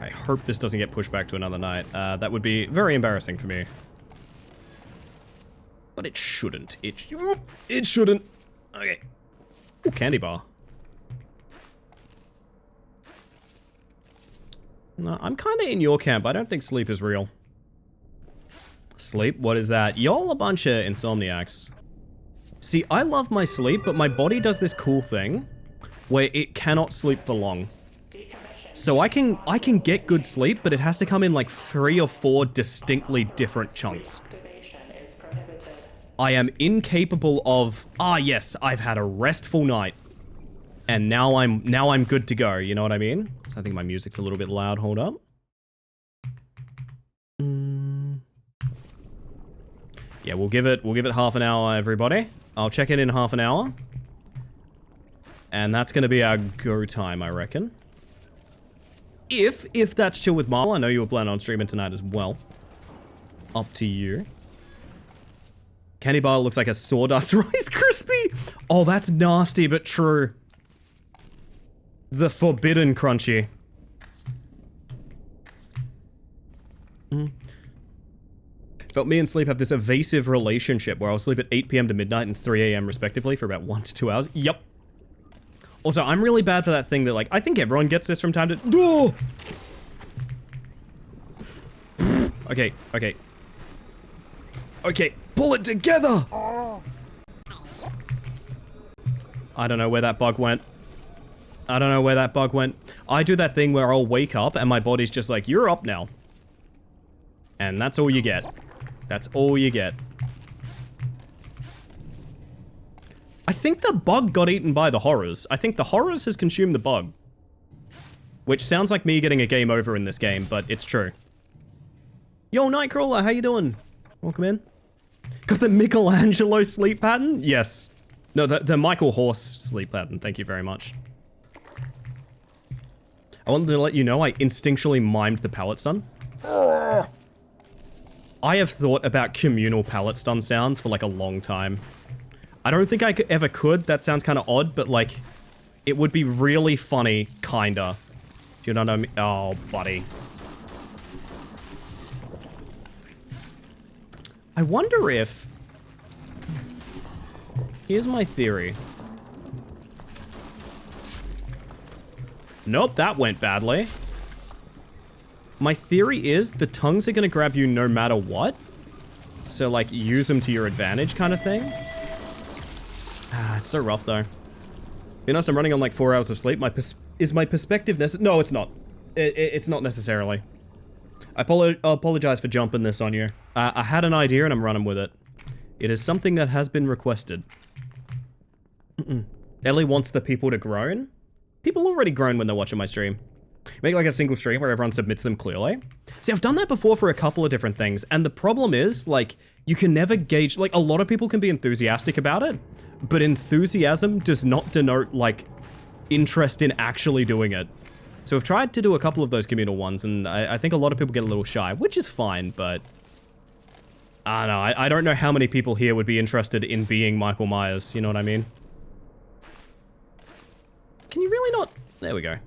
I hope this doesn't get pushed back to another night. That would be very embarrassing for me. But it shouldn't. It shouldn't. Okay. Ooh, candy bar. No, I'm kind of in your camp. I don't think sleep is real. Sleep? What is that? Y'all a bunch of insomniacs. See, I love my sleep, but my body does this cool thing where it cannot sleep for long. So I can get good sleep, but it has to come in like 3 or 4 distinctly different chunks. I am incapable of, yes, I've had a restful night. And now I'm good to go, you know what I mean? So I think my music's a little bit loud, hold up. Yeah, we'll give it half an hour, everybody. I'll check in half an hour. And that's gonna be our go time, I reckon. If that's chill with Marl, I know you were planning on streaming tonight as well. Up to you. Candy bar looks like a sawdust Rice Krispie. Oh, that's nasty, but true. The forbidden crunchy. Felt me and sleep have this evasive relationship where I'll sleep at 8 p.m. to midnight and 3 a.m. respectively for about 1 to 2 hours. Yep. Also, I'm really bad for that thing that, like, I think everyone gets this from time to... Oh! Okay, okay. Okay, pull it together! I don't know where that bug went. I don't know where that bug went. I do that thing where I'll wake up and my body's just like, you're up now. And that's all you get. That's all you get. I think the bug got eaten by the horrors. I think the horrors has consumed the bug. Which sounds like me getting a game over in this game, but it's true. Yo, Nightcrawler, how you doing? Welcome in. Got the Michelangelo sleep pattern? Yes. No, the Michael Horse sleep pattern. Thank you very much. I wanted to let you know I instinctually mimed the pallet stun. I have thought about communal pallet stun sounds for like a long time. I don't think I ever could. That sounds kind of odd, but like, it would be really funny, kinda. Do you know what I mean? Oh, buddy. I wonder if... Here's my theory. Nope, that went badly. My theory is the tongues are gonna grab you no matter what. So, like, use them to your advantage kind of thing. It's so rough, though. Be honest, I'm running on, like, 4 hours of sleep. Is my perspective No, it's not. It's not necessarily. I apologize for jumping this on you. I had an idea and I'm running with it. It is something that has been requested. Ellie wants the people to groan. People already groan when they're watching my stream. Make like a single stream where everyone submits them clearly. See, I've done that before for a couple of different things, and the problem is, like, you can never gauge, like, a lot of people can be enthusiastic about it, but enthusiasm does not denote, like, interest in actually doing it. So I've tried to do a couple of those communal ones, and I think a lot of people get a little shy, which is fine, but... I don't know, I don't know how many people here would be interested in being Michael Myers, you know what I mean? Can you really not? There we go.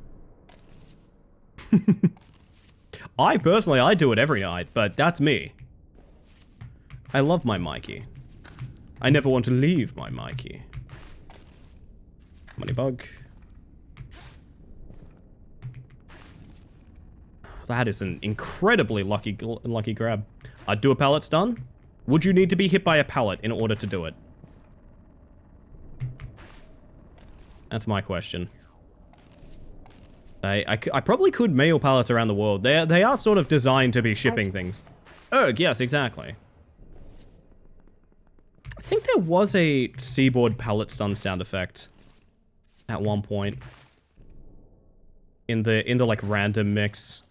I do it every night, but that's me. I love my Mikey. I never want to leave my Mikey. Money bug. That is an incredibly lucky grab. I'd do a pallet stun. Would you need to be hit by a pallet in order to do it? That's my question. I probably could mail pallets around the world. They are sort of designed to be shipping things. Erg, yes, exactly. I think there was a Seaboard pallet stun sound effect at one point in the like random mix.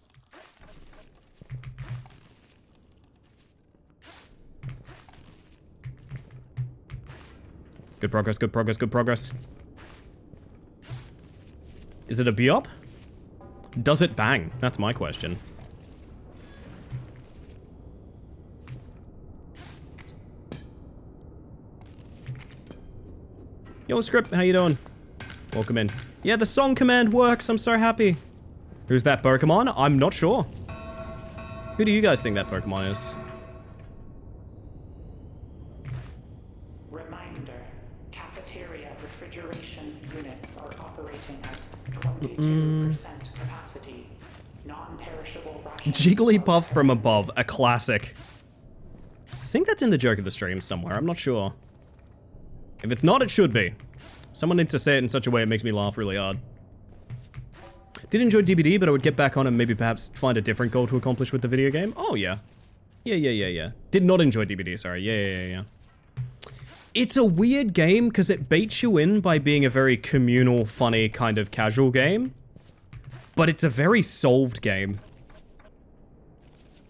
Good progress, good progress, good progress. Is it a biop? Does it bang? That's my question. Yo, Script, how you doing? Welcome in. Yeah, the song command works. I'm so happy. Who's that Pokemon? I'm not sure. Who do you guys think that Pokemon is? Reminder, cafeteria refrigeration units are operating at 22% capacity. Non-perishable rations. Jigglypuff from above, a classic. I think that's in the joke of the stream somewhere. I'm not sure. If it's not, it should be. Someone needs to say it in such a way it makes me laugh really hard. Did enjoy DBD, but I would get back on and maybe perhaps find a different goal to accomplish with the video game. Oh, yeah. Yeah. Did not enjoy DBD, sorry. Yeah. It's a weird game because it baits you in by being a very communal, funny, kind of casual game. But it's a very solved game.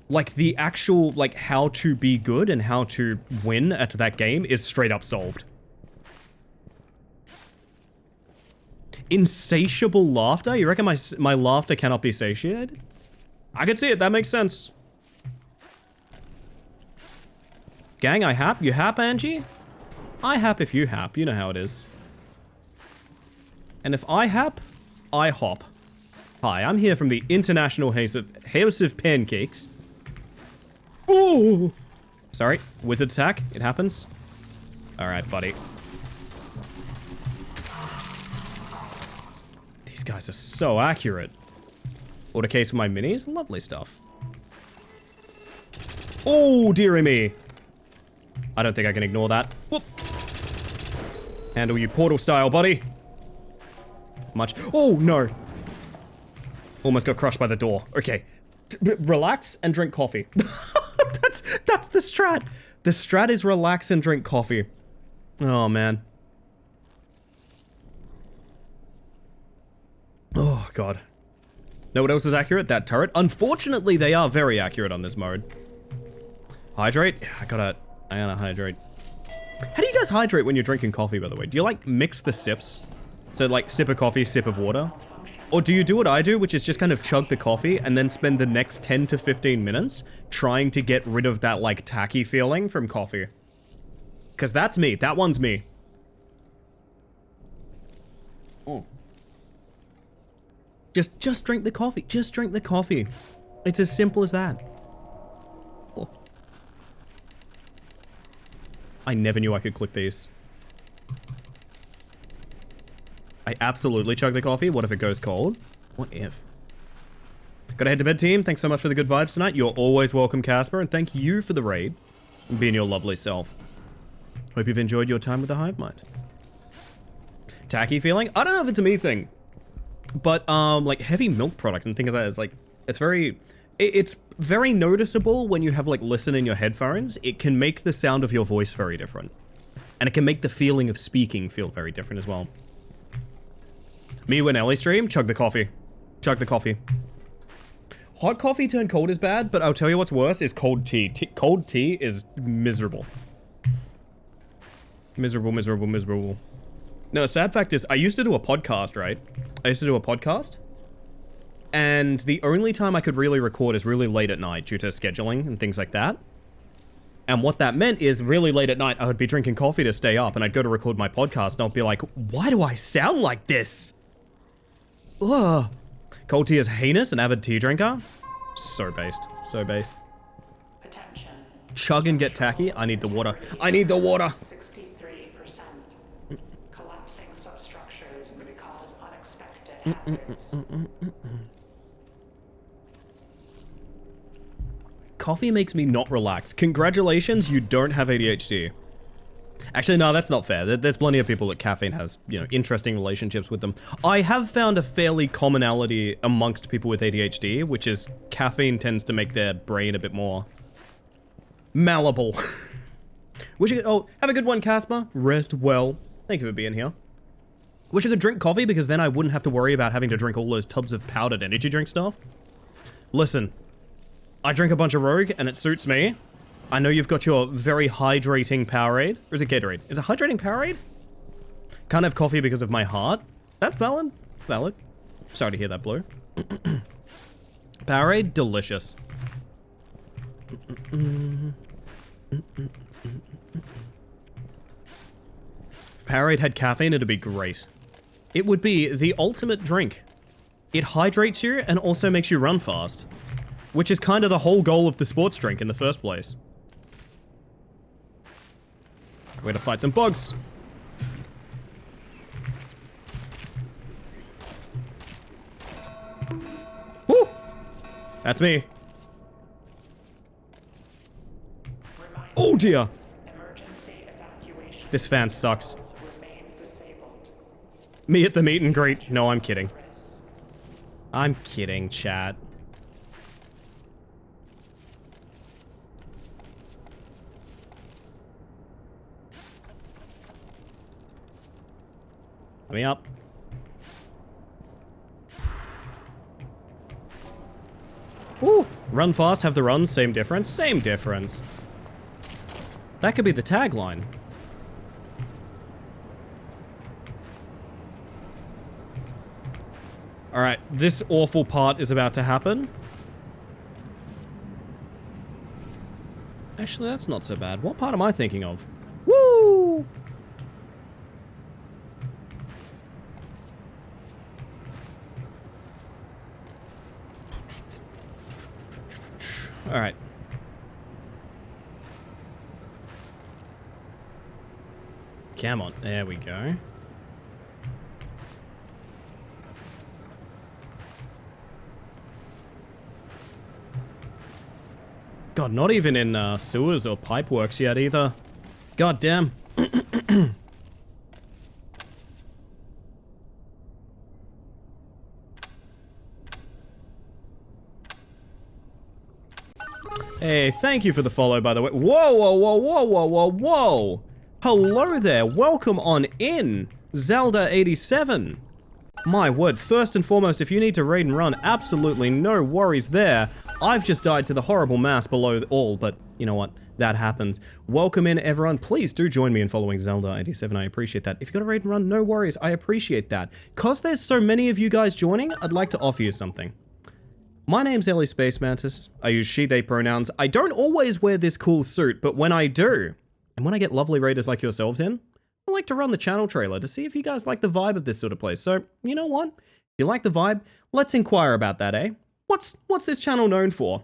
Like, the actual, like, how to be good and how to win at that game is straight up solved. Insatiable laughter? You reckon my laughter cannot be satiated? I can see it, that makes sense. Gang, I hap? You hap, Angie? I hap if you hap, you know how it is. And if I hap, I hop. Hi, I'm here from the International House of Pancakes. Ooh! Sorry, wizard attack, it happens. Alright, buddy. These guys are so accurate. Order case for my minis, lovely stuff. Oh, dearie me. I don't think I can ignore that. Whoop. Handle you portal style, buddy. Much. Oh, no. Almost got crushed by the door. Okay. Relax and drink coffee. That's the strat. The strat is relax and drink coffee. Oh, man. Oh, God. Know what else is accurate? That turret. Unfortunately, they are very accurate on this mode. Hydrate? I gotta hydrate. How do you guys hydrate when you're drinking coffee, by the way? Do you, like, mix the sips? So, like, sip of coffee, sip of water? Or do you do what I do, which is just kind of chug the coffee and then spend the next 10 to 15 minutes trying to get rid of that, like, tacky feeling from coffee? Because that's me. That one's me. Oh. Just drink the coffee. Just drink the coffee. It's as simple as that. Oh. I never knew I could click these. I absolutely chug the coffee. What if it goes cold? What if? Gotta head to bed, team. Thanks so much for the good vibes tonight. You're always welcome, Casper, and thank you for the raid and being your lovely self. Hope you've enjoyed your time with the Hive Mind. Tacky feeling? I don't know if it's a me thing. But, like, heavy milk product and things like that is, like, it's very noticeable when you have, like, listen in your headphones. It can make the sound of your voice very different. And it can make the feeling of speaking feel very different as well. Me when Ellie stream, chug the coffee. Chug the coffee. Hot coffee turned cold is bad, but I'll tell you what's worse is cold tea. Cold tea is miserable. Miserable. No, the sad fact is, I used to do a podcast, right? And the only time I could really record is really late at night due to scheduling and things like that. And what that meant is really late at night, I would be drinking coffee to stay up and I'd go to record my podcast and I'd be like, why do I sound like this? Ugh. Cold tea is heinous, an avid tea drinker. So based. Attention. Chug and get tacky. I need the water. 63%. Collapsing substructures may cause unexpected hazards. Coffee makes me not relax. Congratulations, you don't have ADHD. Actually, no, that's not fair. There's plenty of people that caffeine has, you know, interesting relationships with them. I have found a fairly commonality amongst people with ADHD, which is caffeine tends to make their brain a bit more malleable. Oh, have a good one, Casper. Rest well. Thank you for being here. Wish I could drink coffee because then I wouldn't have to worry about having to drink all those tubs of powdered energy drink stuff. Listen, I drink a bunch of Rogue and it suits me. I know you've got your very hydrating Powerade. Or is it Gatorade? Is it hydrating Powerade? Can't have coffee because of my heart. That's valid. Valid. Sorry to hear that, Blue. Powerade, delicious. If Powerade had caffeine, it'd be great. It would be the ultimate drink. It hydrates you and also makes you run fast. Which is kind of the whole goal of the sports drink in the first place. We're gonna fight some bugs. Woo! That's me. Oh dear! Emergency evacuation. This fan sucks. Remain disabled. Me at the meet and greet. No, I'm kidding. I'm kidding, chat. Let me up. Woo! Run fast, have the runs, same difference? Same difference. That could be the tagline. Alright, this awful part is about to happen. Actually, that's not so bad. What part am I thinking of? Woo! Alright. Come on, there we go. God, not even in sewers or pipe works yet either. God damn. Hey, thank you for the follow, by the way. Whoa, whoa, whoa, whoa, whoa, whoa, whoa. Hello there. Welcome on in, Zelda87. My word, first and foremost, if you need to raid and run, absolutely no worries there. I've just died to the horrible mass below all, but you know what? That happens. Welcome in, everyone. Please do join me in following Zelda87. I appreciate that. If you've got a raid and run, no worries. I appreciate that. Cause there's so many of you guys joining, I'd like to offer you something. My name's Ellie Space Mantis. I use she, they pronouns. I don't always wear this cool suit, but when I do, and when I get lovely raiders like yourselves in, I like to run the channel trailer to see if you guys like the vibe of this sort of place. So, you know what? If you like the vibe, let's inquire about that, eh? What's this channel known for?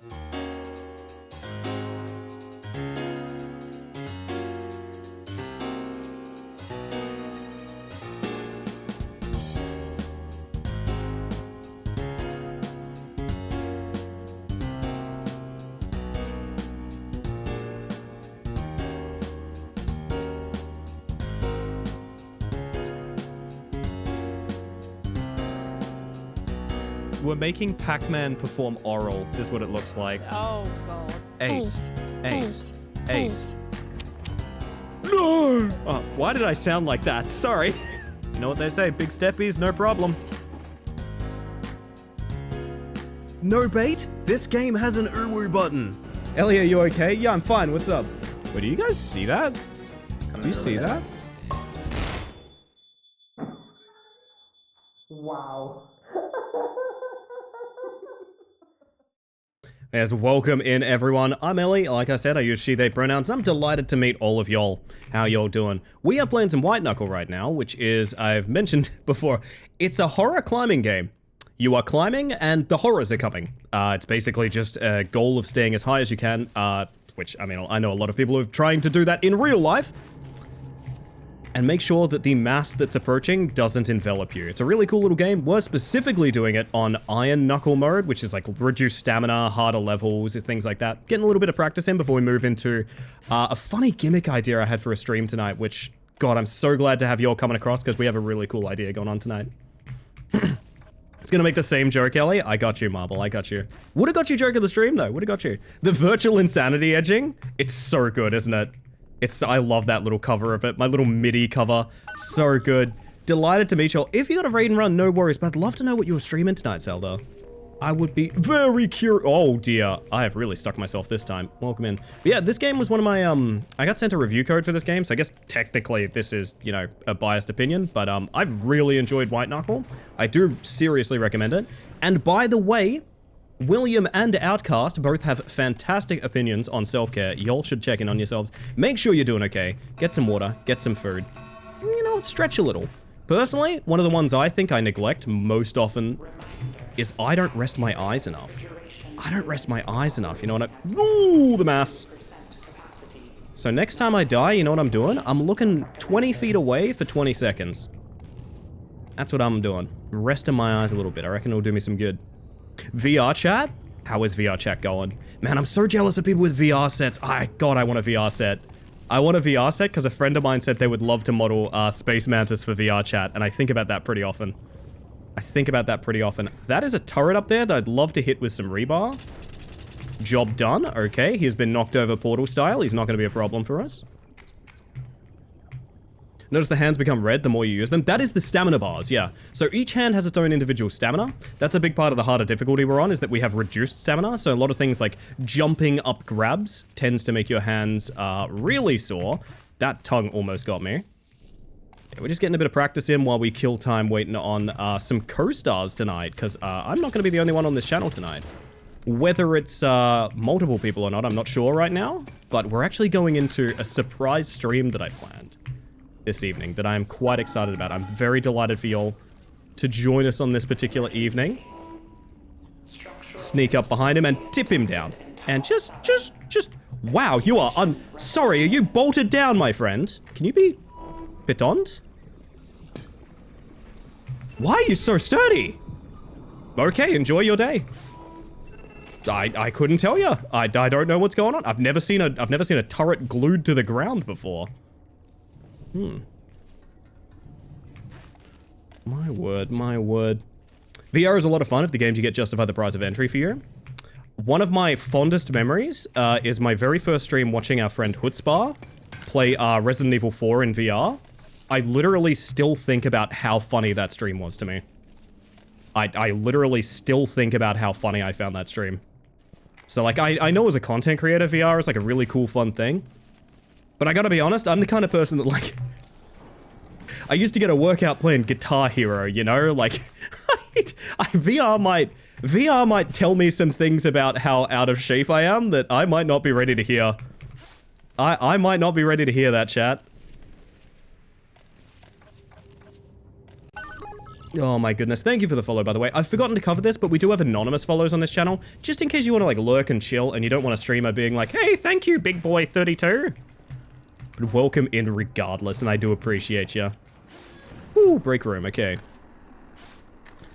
We're making Pac-Man perform oral, is what it looks like. Oh, God. Eight. No! Oh, why did I sound like that? Sorry. You know what they say, big steppies, no problem. No bait? This game has an uwu button. Ellie, are you okay? Yeah, I'm fine. What's up? Wait, do you guys see that? Do you see that? Wow. Yes, welcome in, everyone. I'm Ellie. Like I said, I use she, they pronouns. I'm delighted to meet all of y'all. How y'all doing? We are playing some White Knuckle right now, which is, I've mentioned before, it's a horror climbing game. You are climbing, and the horrors are coming. It's basically just a goal of staying as high as you can, which, I mean, I know a lot of people who are trying to do that in real life. and make sure that the mass that's approaching doesn't envelop you. It's a really cool little game. We're specifically doing it on Iron Knuckle mode, which is like reduced stamina, harder levels, things like that. Getting a little bit of practice in before we move into a funny gimmick idea I had for a stream tonight, which, God, I'm so glad to have you all coming across because we have a really cool idea going on tonight. It's gonna make the same joke, Ellie. I got you, Marble. I got you. Would've got you joke of the stream, though. Would've got you. The virtual insanity edging, it's so good, isn't it? I love that little cover of it. My little MIDI cover. So good. Delighted to meet you all. If you got a raid and run, no worries, but I'd love to know what you were streaming tonight, Zelda. I would be very curious. Oh, dear. I have really stuck myself this time. Welcome in. But yeah, this game was one of my, I got sent a review code for this game, so I guess technically this is, you know, a biased opinion, but I've really enjoyed White Knuckle. I do seriously recommend it. And by the way, William and Outcast both have fantastic opinions on self-care. Y'all should check in on yourselves. Make sure you're doing okay. Get some water, get some food. You know, stretch a little. Personally, one of the ones I think I neglect most often is I don't rest my eyes enough. I don't rest my eyes enough, you know what Ooh, the mass. So next time I die, you know what I'm doing? I'm looking 20 feet away for 20 seconds. That's what I'm doing. Resting my eyes a little bit. I reckon it'll do me some good. VR chat? How is VR chat going? Man, I'm so jealous of people with VR sets. God, I want a VR set. I want a VR set because a friend of mine said they would love to model Space Mantis for VR chat, and I think about that pretty often. That is a turret up there that I'd love to hit with some rebar. Job done. Okay, he's been knocked over portal style. He's not going to be a problem for us. Notice the hands become red the more you use them. That is the stamina bars, yeah. So each hand has its own individual stamina. That's a big part of the harder difficulty we're on, is that we have reduced stamina. So a lot of things like jumping up grabs tends to make your hands really sore. That tongue almost got me. Yeah, we're just getting a bit of practice in while we kill time waiting on some co-stars tonight, because I'm not going to be the only one on this channel tonight. Whether it's multiple people or not, I'm not sure right now, but we're actually going into a surprise stream that I planned this evening that I'm quite excited about. I'm very delighted for y'all to join us on this particular evening. Sneak up behind him and tip him down. And just, wow, you are, I'm sorry, are you bolted down, my friend? Can you be pitoned? Why are you so sturdy? Okay, enjoy your day. I couldn't tell you. I don't know what's going on. I've never seen a turret glued to the ground before. My word, my word. VR is a lot of fun if the games you get justify the price of entry for you. One of my fondest memories is my very first stream watching our friend Hutzpah play Resident Evil 4 in VR. I literally still think about how funny that stream was to me. I literally still think about how funny I found that stream. So like, I know as a content creator, VR is like a really cool, fun thing. But I gotta be honest, I'm the kind of person that like... I used to get a workout playing Guitar Hero, you know? Like, VR might tell me some things about how out of shape I am that I might not be ready to hear. I might not be ready to hear that, chat. Oh my goodness, thank you for the follow, by the way. I've forgotten to cover this, but we do have anonymous follows on this channel, just in case you want to like lurk and chill and you don't want a streamer being like, hey, thank you, big boy 32. But welcome in regardless, and I do appreciate you. Ooh, break room, okay.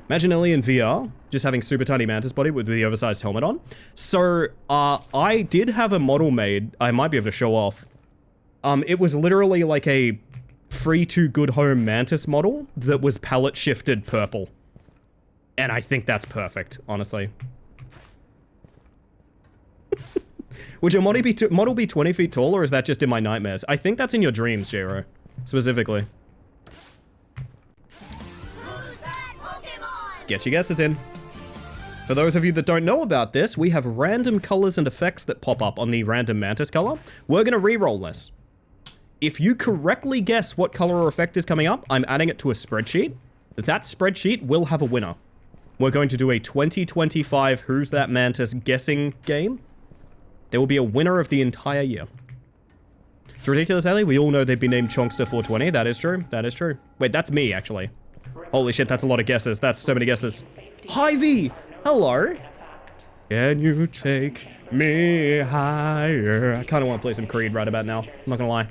Imagine Ellie in VR, just having super tiny mantis body with the oversized helmet on. So, I did have a model made, I might be able to show off. It was literally like a free to good home mantis model that was palette shifted purple. And I think that's perfect, honestly. Would your model be 20 feet tall, or is that just in my nightmares? I think that's in your dreams, Jiro. Specifically. Get your guesses in. For those of you that don't know about this, we have random colors and effects that pop up on the random mantis color. We're gonna re-roll this. If you correctly guess what color or effect is coming up, I'm adding it to a spreadsheet. That spreadsheet will have a winner. We're going to do a 2025 Who's That Mantis guessing game. There will be a winner of the entire year. It's ridiculous, Ellie. We all know they'd be named Chonkster420. That is true. That is true. Wait, that's me, actually. Holy shit, that's a lot of guesses. That's so many guesses. Hy-Vee! Hello! Can you take me higher? I kind of want to play some Creed right about now. I'm not gonna lie.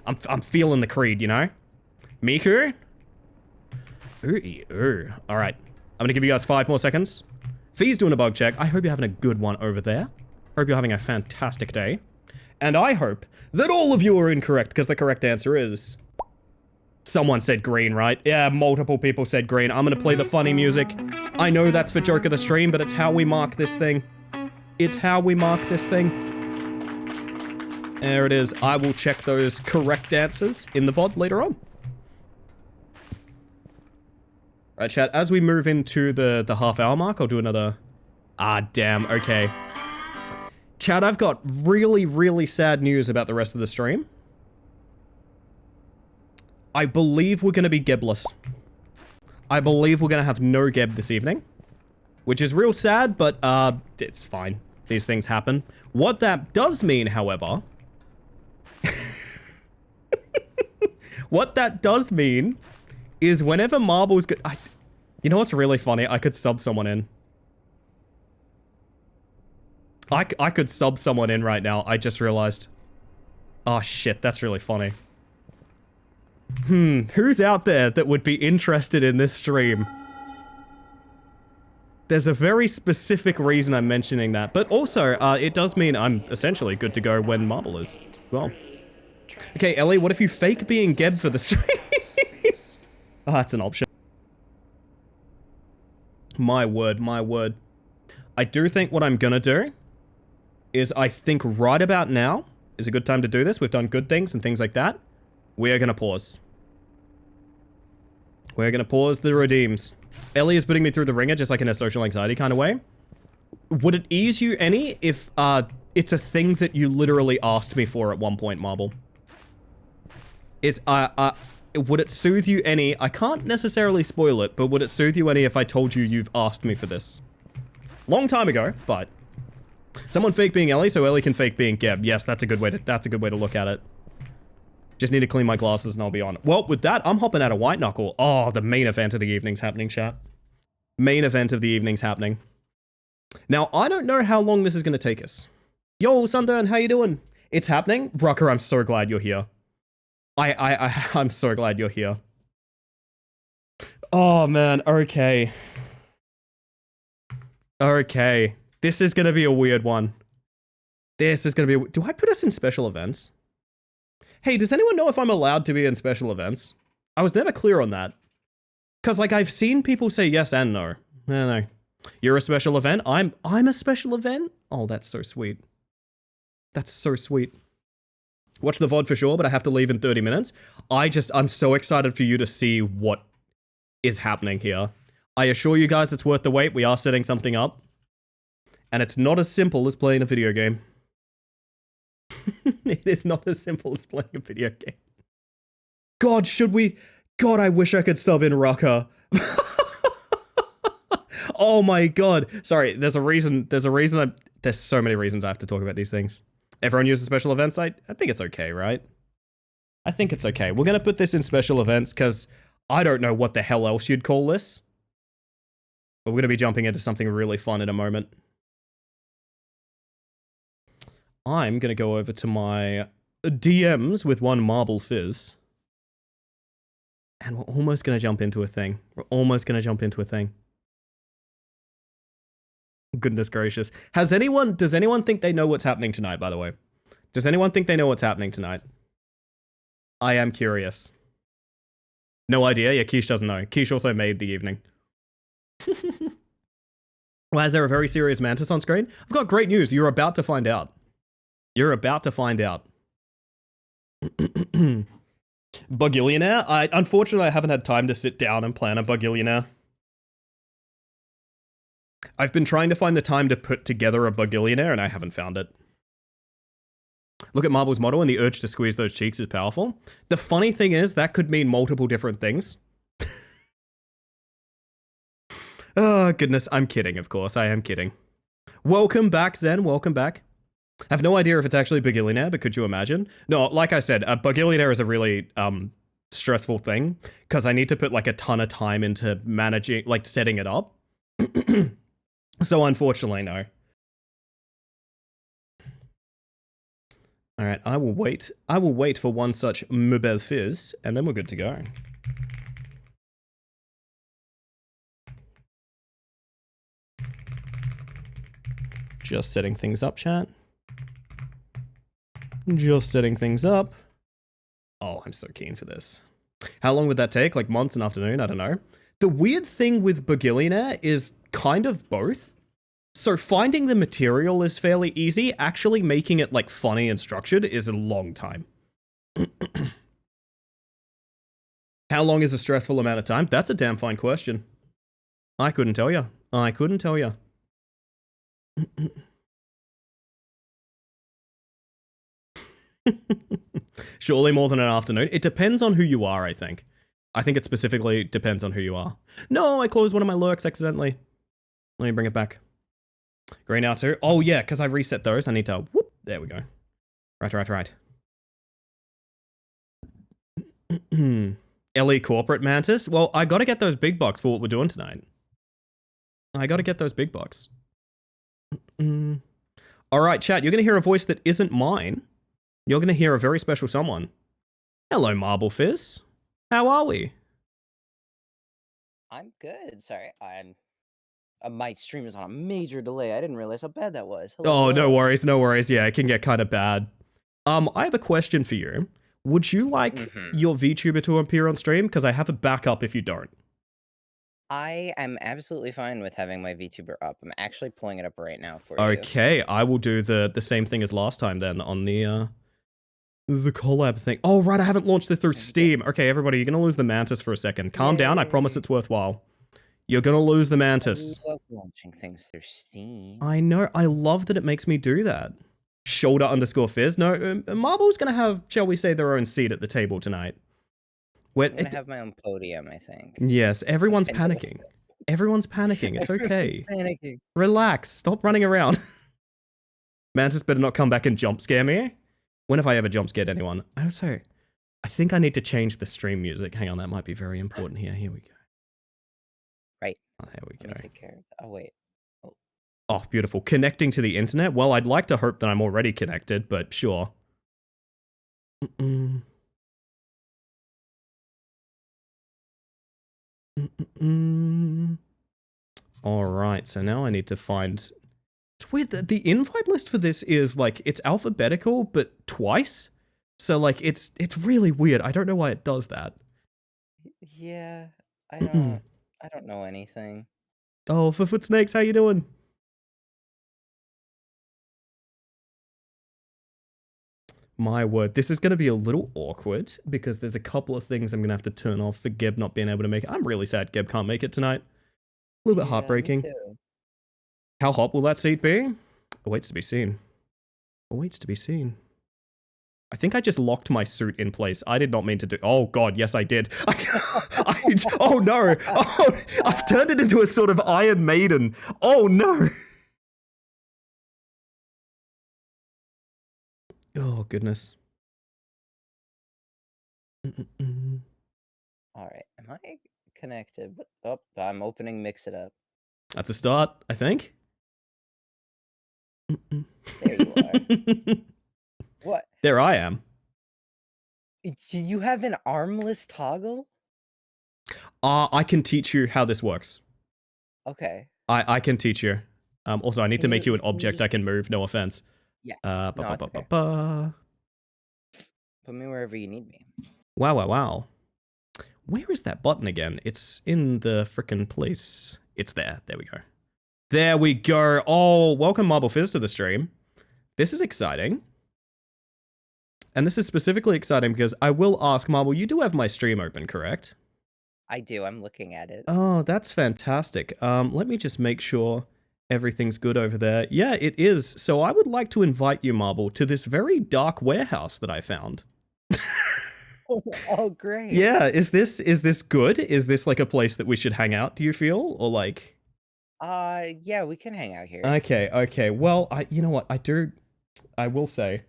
I'm feeling the Creed, you know? Miku? Ooh. All right. I'm going to give you guys 5 more seconds. Fee's doing a bug check. I hope you're having a good one over there. Hope you're having a fantastic day. And I hope that all of you are incorrect, because the correct answer is... Someone said green, right? Yeah, multiple people said green. I'm going to play the funny music. I know that's for joke of the stream, but it's how we mark this thing. It's how we mark this thing. There it is. I will check those correct answers in the VOD later on. Alright, chat, as we move into the half-hour mark, I'll do another... Ah, damn, okay. Chat, I've got really, really sad news about the rest of the stream. I believe we're going to be Gebless. I believe we're going to have no Geb this evening. Which is real sad, but, it's fine. These things happen. What that does mean, however... what that does mean... is whenever Marbles get... you know what's really funny? I could sub someone in. I could sub someone in right now. I just realized. Oh shit, that's really funny. Who's out there that would be interested in this stream? There's a very specific reason I'm mentioning that. But also, it does mean I'm essentially good to go when Marble is as well. Okay, Ellie, what if you fake being Geb for the stream? Oh, that's an option. My word, my word. I do think what I'm gonna do is I think right about now is a good time to do this. We've done good things and things like that. We are gonna pause. We're gonna pause the redeems. Ellie is putting me through the ringer just like in a social anxiety kind of way. Would it ease you any if it's a thing that you literally asked me for at one point, Marble? Would it soothe you any? I can't necessarily spoil it, but would it soothe you any if I told you you've asked me for this? Long time ago, but someone fake being Ellie so Ellie can fake being Geb. Yes, that's a good way to look at it. Just need to clean my glasses and I'll be on. Well, with that, I'm hopping out of White Knuckle. Oh, the main event of the evening's happening, chat. Main event of the evening's happening. Now, I don't know how long this is going to take us. Yo, Sundown, how you doing? It's happening? Rucker, I'm so glad you're here. I'm so glad you're here. Oh, man. Okay. Okay. This is going to be a weird one. This is going to be... Do I put us in special events? Hey, does anyone know if I'm allowed to be in special events? I was never clear on that. Because, like, I've seen people say yes and no. No. You're a special event? I'm a special event? Oh, that's so sweet. That's so sweet. Watch the VOD for sure, but I have to leave in 30 minutes. I'm so excited for you to see what is happening here. I assure you guys it's worth the wait. We are setting something up. And it's not as simple as playing a video game. It is not as simple as playing a video game. God, should we... God, I wish I could sub in Rucker. Oh my god. Sorry, there's so many reasons I have to talk about these things. Everyone uses special events. I think it's okay, right? I think it's okay. We're going to put this in special events because I don't know what the hell else you'd call this. But we're going to be jumping into something really fun in a moment. I'm going to go over to my DMs with one Marble Fizz. And we're almost going to jump into a thing. Goodness gracious. Does anyone think they know what's happening tonight, by the way? Does anyone think they know what's happening tonight? I am curious. No idea? Yeah, Quiche doesn't know. Quiche also made the evening. Why is there a very serious mantis on screen? I've got great news. You're about to find out. You're about to find out. Bugillionaire? Unfortunately, I haven't had time to sit down and plan a Bugillionaire. I've been trying to find the time to put together a Bugillionaire, and I haven't found it. Look at Marble's model, and the urge to squeeze those cheeks is powerful. The funny thing is, that could mean multiple different things. Oh, goodness. I'm kidding, of course. I am kidding. Welcome back, Zen. Welcome back. I have no idea if it's actually Bugillionaire, but could you imagine? No, like I said, Bugillionaire is a really stressful thing, because I need to put, like, a ton of time into managing, like, setting it up. So unfortunately, no. Alright, I will wait for one such Mobile Fizz, and then we're good to go. Just setting things up, chat. Just setting things up. Oh, I'm so keen for this. How long would that take? Like months, an afternoon? I don't know. The weird thing with Bugillionaire is kind of both. So finding the material is fairly easy. Actually making it like funny and structured is a long time. How long is a stressful amount of time? That's a damn fine question. I couldn't tell you. I couldn't tell you. Surely more than an afternoon. It depends on who you are, I think. I think it specifically depends on who you are. No, I closed one of my lurks accidentally. Let me bring it back. Green out too. Oh yeah, because I reset those. I need to, whoop, there we go. Right. LE Corporate Mantis. Well, I gotta get those big bucks for what we're doing tonight. I gotta get those big bucks. Alright, chat, you're gonna hear a voice that isn't mine. You're gonna hear a very special someone. Hello, Marble Fizz. How are we? I'm good. Sorry, my stream is on a major delay. I didn't realize how bad that was. Hello, Oh, no hello. worries, no worries. Yeah, it can get kind of bad. I have a question for you. Would you like your VTuber to appear on stream? Because I have a backup if you don't. I am absolutely fine with having my VTuber up. I'm actually pulling it up right now for you. Okay, I will do the same thing as last time then on the collab thing. Oh, right, I haven't launched this through Steam. Okay, everybody, you're going to lose the Mantis for a second. Calm down, I promise it's worthwhile. You're going to lose the Mantis. I love launching things through Steam. I know, I love that it makes me do that. Shoulder_Fizz. No, Marble's going to have, shall we say, their own seat at the table tonight. I'm going to have my own podium, I think. Yes, everyone's panicking. Everyone's panicking. It's okay. Everyone's panicking. Relax. Stop running around. Mantis better not come back and jump scare me. When have I ever jump scared anyone? Also, I think I need to change the stream music. Hang on, that might be very important here. Here we go. Right. Oh, there we go. Let me take care of that. Oh, wait. Oh, beautiful. Connecting to the internet? Well, I'd like to hope that I'm already connected, but sure. Alright, so now I need to find... It's weird that the invite list for this is, like, it's alphabetical, but twice? So, like, it's really weird. I don't know why it does that. Yeah, I don't know anything. Oh, Foot Snakes, how you doing? My word, this is going to be a little awkward because there's a couple of things I'm going to have to turn off for Geb not being able to make it. I'm really sad Geb can't make it tonight. A little bit heartbreaking. Me too. How hot will that seat be? Awaits to be seen. Awaits to be seen. I think I just locked my suit in place. I did not mean to do... Oh, God, yes, I did. Oh, no. Oh, I've turned it into a sort of Iron Maiden. Oh, no. Oh, goodness. Alright, am I connected? Oh, I'm opening Mix It Up. That's a start, I think. There you are. What? There I am. You have an armless toggle? I can teach you how this works. Okay. I can teach you. Also, I need to make you an object I can move, no offense. Yeah. Put me wherever you need me. Wow. Where is that button again? It's in the frickin' place. It's there. There we go. There we go. Oh, welcome Marble Fizz to the stream. This is exciting. And this is specifically exciting because I will ask, Marble, you do have my stream open, correct? I do. I'm looking at it. Oh, that's fantastic. Let me just make sure everything's good over there. Yeah, it is. So I would like to invite you, Marble, to this very dark warehouse that I found. Oh, great. Yeah, is this good? Is this like a place that we should hang out, do you feel? Or like... Yeah, we can hang out here. Okay. Well, you know what? I will say,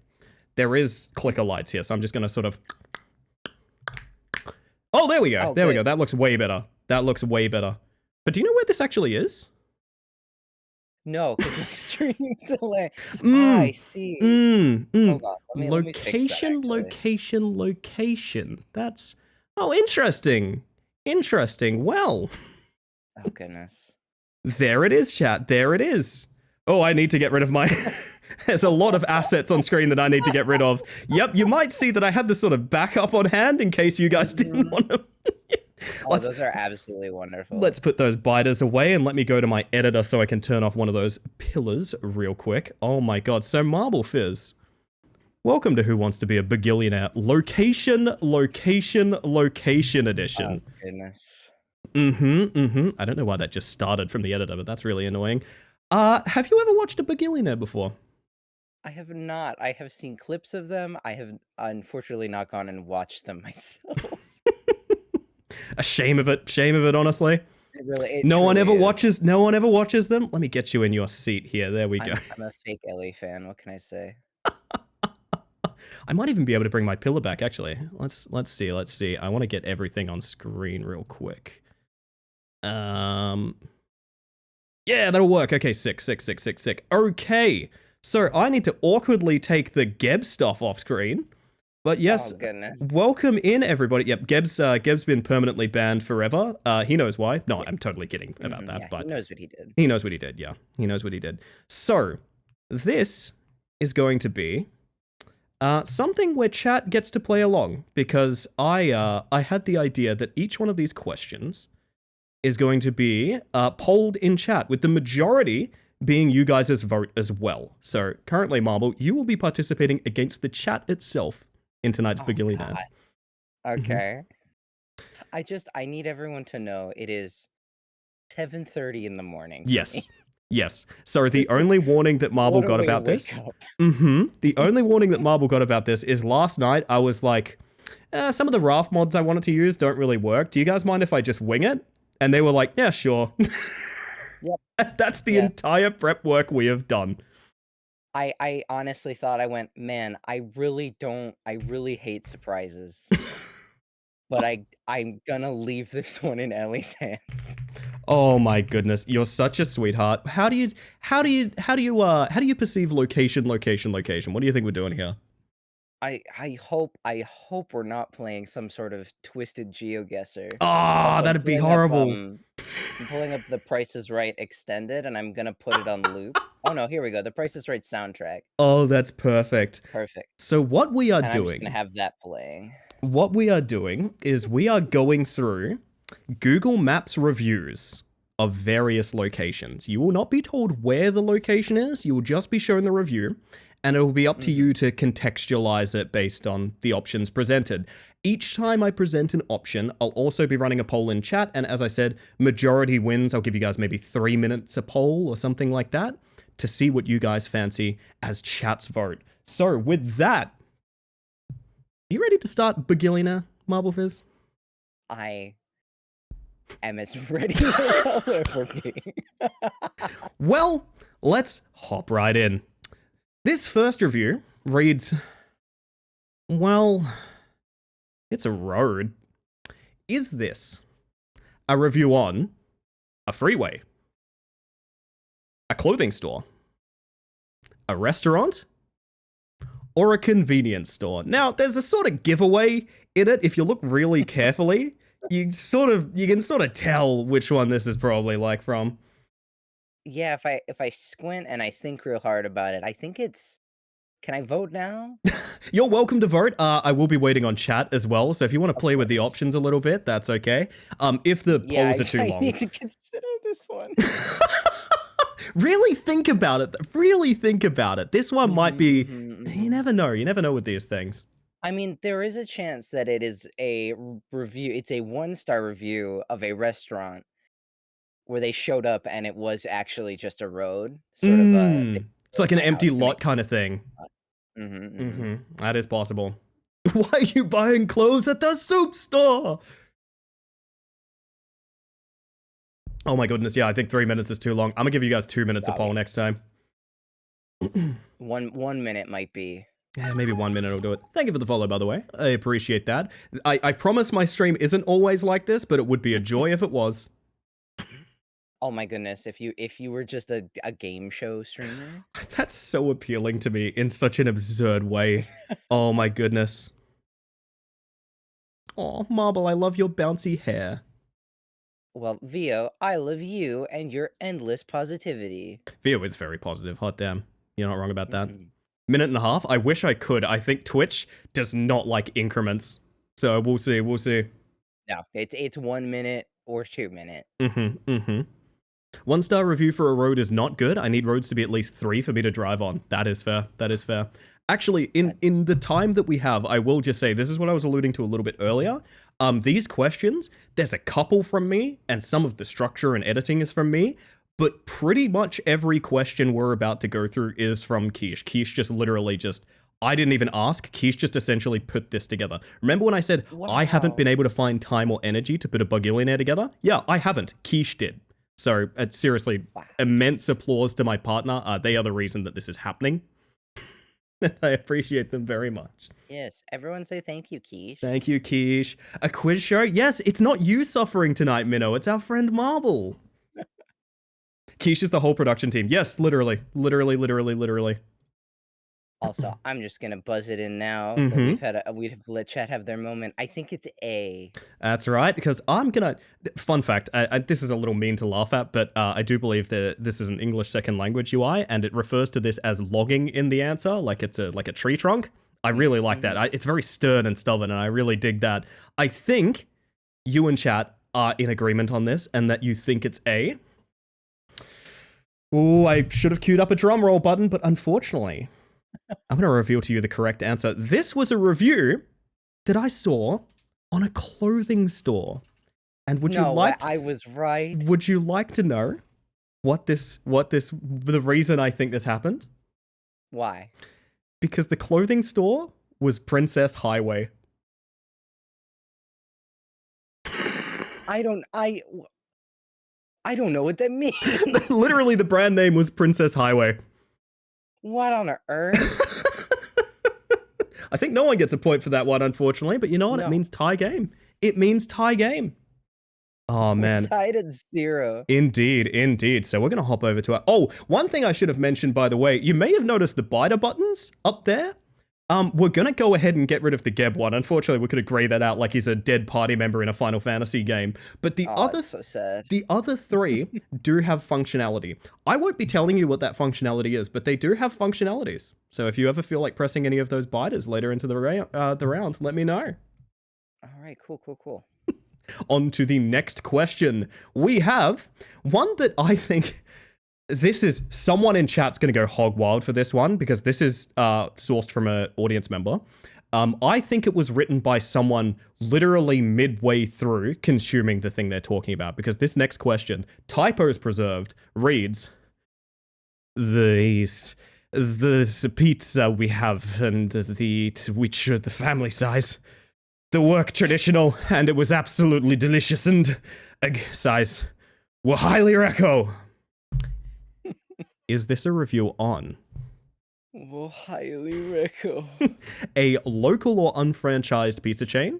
there is clicker lights here, so I'm just gonna sort of... Oh, there we go. Oh, there we good. go. That looks way better. That looks way better. But do you know where this actually is? No, because my stream delay. I see. Hold on. Let me fix that, Location. That's... Oh, interesting. Well... Oh, goodness. There it is, chat. There it is. Oh, I need to get rid of my... There's a lot of assets on screen that I need to get rid of. Yep, you might see that I had this sort of backup on hand in case you guys didn't want to... Those are absolutely wonderful. Let's put those biters away and let me go to my editor so I can turn off one of those pillars real quick. Oh my god. So Marble Fizz, welcome to Who Wants to Be a Bugillionaire Location Edition. Oh, goodness. I don't know why that just started from the editor, but that's really annoying. Have you ever watched a Bugillionaire before? I have not. I have seen clips of them. I have unfortunately not gone and watched them myself. A shame of it, honestly. It no one ever truly is. watches. No one ever watches them. Let me get you in your seat here. There we go. I'm a fake Ellie fan. What can I say? I might even be able to bring my pillar back. Actually, let's see. I want to get everything on screen real quick. Yeah, that'll work. Okay, sick. Okay, so I need to awkwardly take the Geb stuff off screen. But yes, Oh, goodness. welcome in everybody. Yep, Geb's been permanently banned forever. He knows why. No, I'm totally kidding about that. Yeah, But he knows what he did. he knows what he did. Yeah, he knows what he did. So this is going to be something where chat gets to play along, because I had the idea that each one of these questions is going to be polled in chat, with the majority being you guys' vote as well. So currently, Marble, you will be participating against the chat itself in tonight's Bugillionaire. Okay. I need everyone to know it is 7:30 in the morning. for Yes. me. Yes. So the only warning that Marble What a got way to about this... wake up. The only warning that Marble got about this is last night I was like, some of the raft mods I wanted to use don't really work. Do you guys mind if I just wing it? And they were like, yeah, sure. Yep. That's the Yeah. entire prep work we have done. I honestly thought, I went, man, I really hate surprises. But I'm gonna leave this one in Ellie's hands. Oh my goodness, you're such a sweetheart. How do you perceive location? What do you think we're doing here? I hope we're not playing some sort of twisted GeoGuessr. Oh, Also, that'd be pulling up, horrible. I'm pulling up The Price is Right extended, and I'm gonna put it on loop. Oh no, here we go. The Price is Right soundtrack. Oh, that's perfect. Perfect. So what we are And I'm just doing, gonna have that playing. what we are doing is we are going through Google Maps reviews of various locations. You will not be told where the location is. You will just be shown the review, and it will be up to you to contextualize it based on the options presented. Each time I present an option, I'll also be running a poll in chat, and as I said, majority wins. I'll give you guys maybe 3 minutes a poll or something like that to see what you guys fancy as chat's vote. So with that, you ready to start Bugillionaire, Marble Fizz? I am as ready as I'll ever be. Well, let's hop right in. This first review reads, well, it's a road. Is this a review on a freeway, a clothing store, a restaurant, or a convenience store? Now, there's a sort of giveaway in it. If you look really carefully, you can sort of tell which one this is probably like from. Yeah, if I squint and I think real hard about it, I think it's... Can I vote now? You're welcome to vote. I will be waiting on chat as well, so if you want to play with the options a little bit, that's okay. If the polls are too I long. need to consider this one. Really think about it. Really think about it. This one might be... You never know. You never know with these things. I mean, there is a chance that it is a review. It's a 1-star review of a restaurant where they showed up and it was actually just a road. Sort of it's like an empty house to lot make- kind of thing. Mm-hmm. That is possible. Why are you buying clothes at the soup store? Oh my goodness, yeah, I think 3 minutes is too long. I'm gonna give you guys 2 minutes a poll next time. One minute might be. Yeah, maybe 1 minute will do it. Thank you for the follow, by the way. I appreciate that. I promise my stream isn't always like this, but it would be a joy if it was. Oh my goodness, if you were just a game show streamer. That's so appealing to me in such an absurd way. Oh my goodness. Oh, Marble, I love your bouncy hair. Well, Vio, I love you and your endless positivity. Vio is very positive. Hot damn. You're not wrong about that. Mhm. Minute and a half? I wish I could. I think Twitch does not like increments. So we'll see. We'll see. No, it's 1 minute or 2 minute. Mm-hmm. Mm-hmm. 1-star review for a road is not good. I need roads to be at least 3 for me to drive on. That is fair. That is fair. Actually, in the time that we have, I will just say, this is what I was alluding to a little bit earlier. These questions, there's a couple from me, and some of the structure and editing is from me, but pretty much every question we're about to go through is from Quiche. Quiche just literally just, I didn't even ask. Quiche just essentially put this together. Remember when I said, I haven't been able to find time or energy to put a Bugillionaire together? Yeah, I haven't. Quiche did. So, seriously, immense applause to my partner. They are the reason that this is happening. I appreciate them very much. Yes, everyone say thank you, Quiche. Thank you, Quiche. A quiz show? Yes, it's not you suffering tonight, Minnow. It's our friend Marble. Quiche is the whole production team. Yes, literally. Literally. Also, I'm just gonna buzz it in now. Mhm. That we've let chat have their moment. I think it's A. That's right, because I'm gonna... Fun fact, this is a little mean to laugh at, but I do believe that this is an English second language UI, and it refers to this as logging in the answer, like it's a tree trunk. I really like that. It's very stern and stubborn, and I really dig that. I think you and chat are in agreement on this, and that you think it's A. Ooh, I should have queued up a drum roll button, but unfortunately... I'm going to reveal to you the correct answer. This was a review that I saw on a clothing store. And would you like... I was right. Would you like to know the reason I think this happened? Why? Because the clothing store was Princess Highway. I don't know what that means. Literally, the brand name was Princess Highway. What on earth? I think no one gets a point for that one, unfortunately. But you know what? No. It means tie game. It means tie game. Oh, man. We're tied at 0. Indeed. So we're going to hop over to our... Oh, one thing I should have mentioned, by the way, you may have noticed the biter buttons up there. We're going to go ahead and get rid of the Geb one. Unfortunately, we could agree that out like he's a dead party member in a Final Fantasy game. But the That's so sad. The other 3 do have functionality. I won't be telling you what that functionality is, but they do have functionalities. So if you ever feel like pressing any of those biters later into the round, let me know. All right, cool. On to the next question. We have one that I think... This is... Someone in chat's going to go hog wild for this one, because this is sourced from an audience member. I think it was written by someone literally midway through consuming the thing they're talking about, because this next question, typos preserved, reads... This pizza we have, and which are the family size... The work traditional, and it was absolutely delicious, and egg size were highly reco. Is this a review on Well, highly reco. a local or unfranchised pizza chain,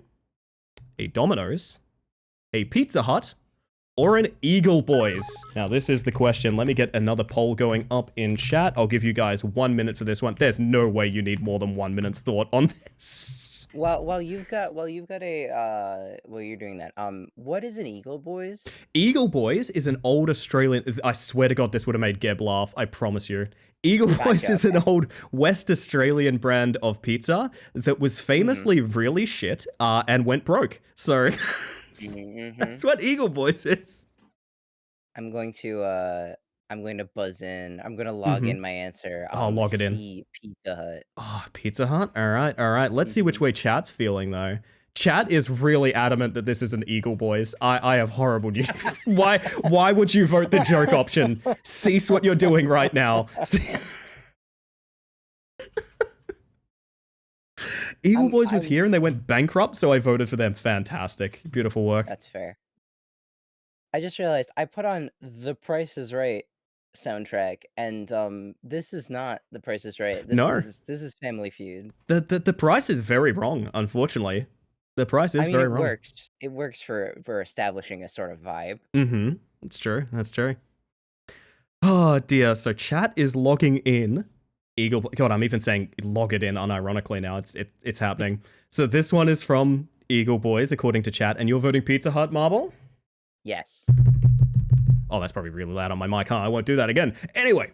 a Domino's, a Pizza Hut, or an Eagle Boys? Now, this is the question. Let me get another poll going up in chat. I'll give you guys 1 minute for this one. There's no way you need more than 1 minute's thought on this. While you're doing that, what is an Eagle Boys? Eagle Boys is an old Australian... I swear to God, this would have made Geb laugh. I promise you. Eagle Boys is an old West Australian brand of pizza that was famously really shit and went broke. So that's what Eagle Boys is. I'm going to buzz in. I'm going to log in my answer. Log it in. C, Pizza Hut. Oh, Pizza Hut? All right. Let's see which way chat's feeling, though. Chat is really adamant that this is an Eagle Boys. I have horrible news. Why would you vote the joke option? Cease what you're doing right now. Eagle Boys was here and they went bankrupt, so I voted for them. Fantastic. Beautiful work. That's fair. I just realized I put on The Price is Right soundtrack, and this is not The Price is Right. This is Family Feud. The price is very wrong, unfortunately. The price is very wrong. It works for establishing a sort of vibe. Mm-hmm. It's true. That's true. Oh dear. So chat is logging in. Eagle. God, I'm even saying log it in unironically now. It's happening. So this one is from Eagle Boys, according to chat, and you're voting Pizza Hut, Marble? Yes. Oh, that's probably really loud on my mic, huh? I won't do that again. Anyway,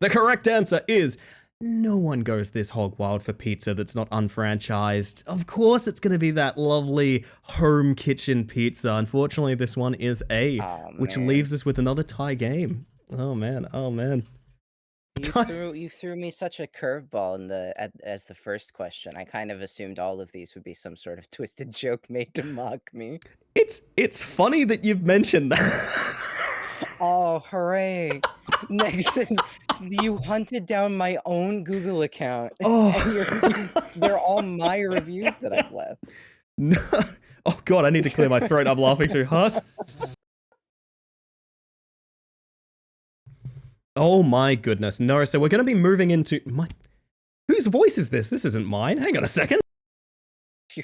the correct answer is no one goes this hog wild for pizza that's not unfranchised. Of course, it's going to be that lovely home kitchen pizza. Unfortunately, this one is A, which leaves us with another tie game. Oh man, oh man. You threw me such a curveball in as the first question. I kind of assumed all of these would be some sort of twisted joke made to mock me. It's funny that you've mentioned that. Oh, hooray. Next is you hunted down my own Google account. Oh. And they're all my reviews that I've left. No. Oh god, I need to clear my throat. I'm laughing too hard. Oh my goodness. No, so we're going to be moving into whose voice is this? This isn't mine. Hang on a second.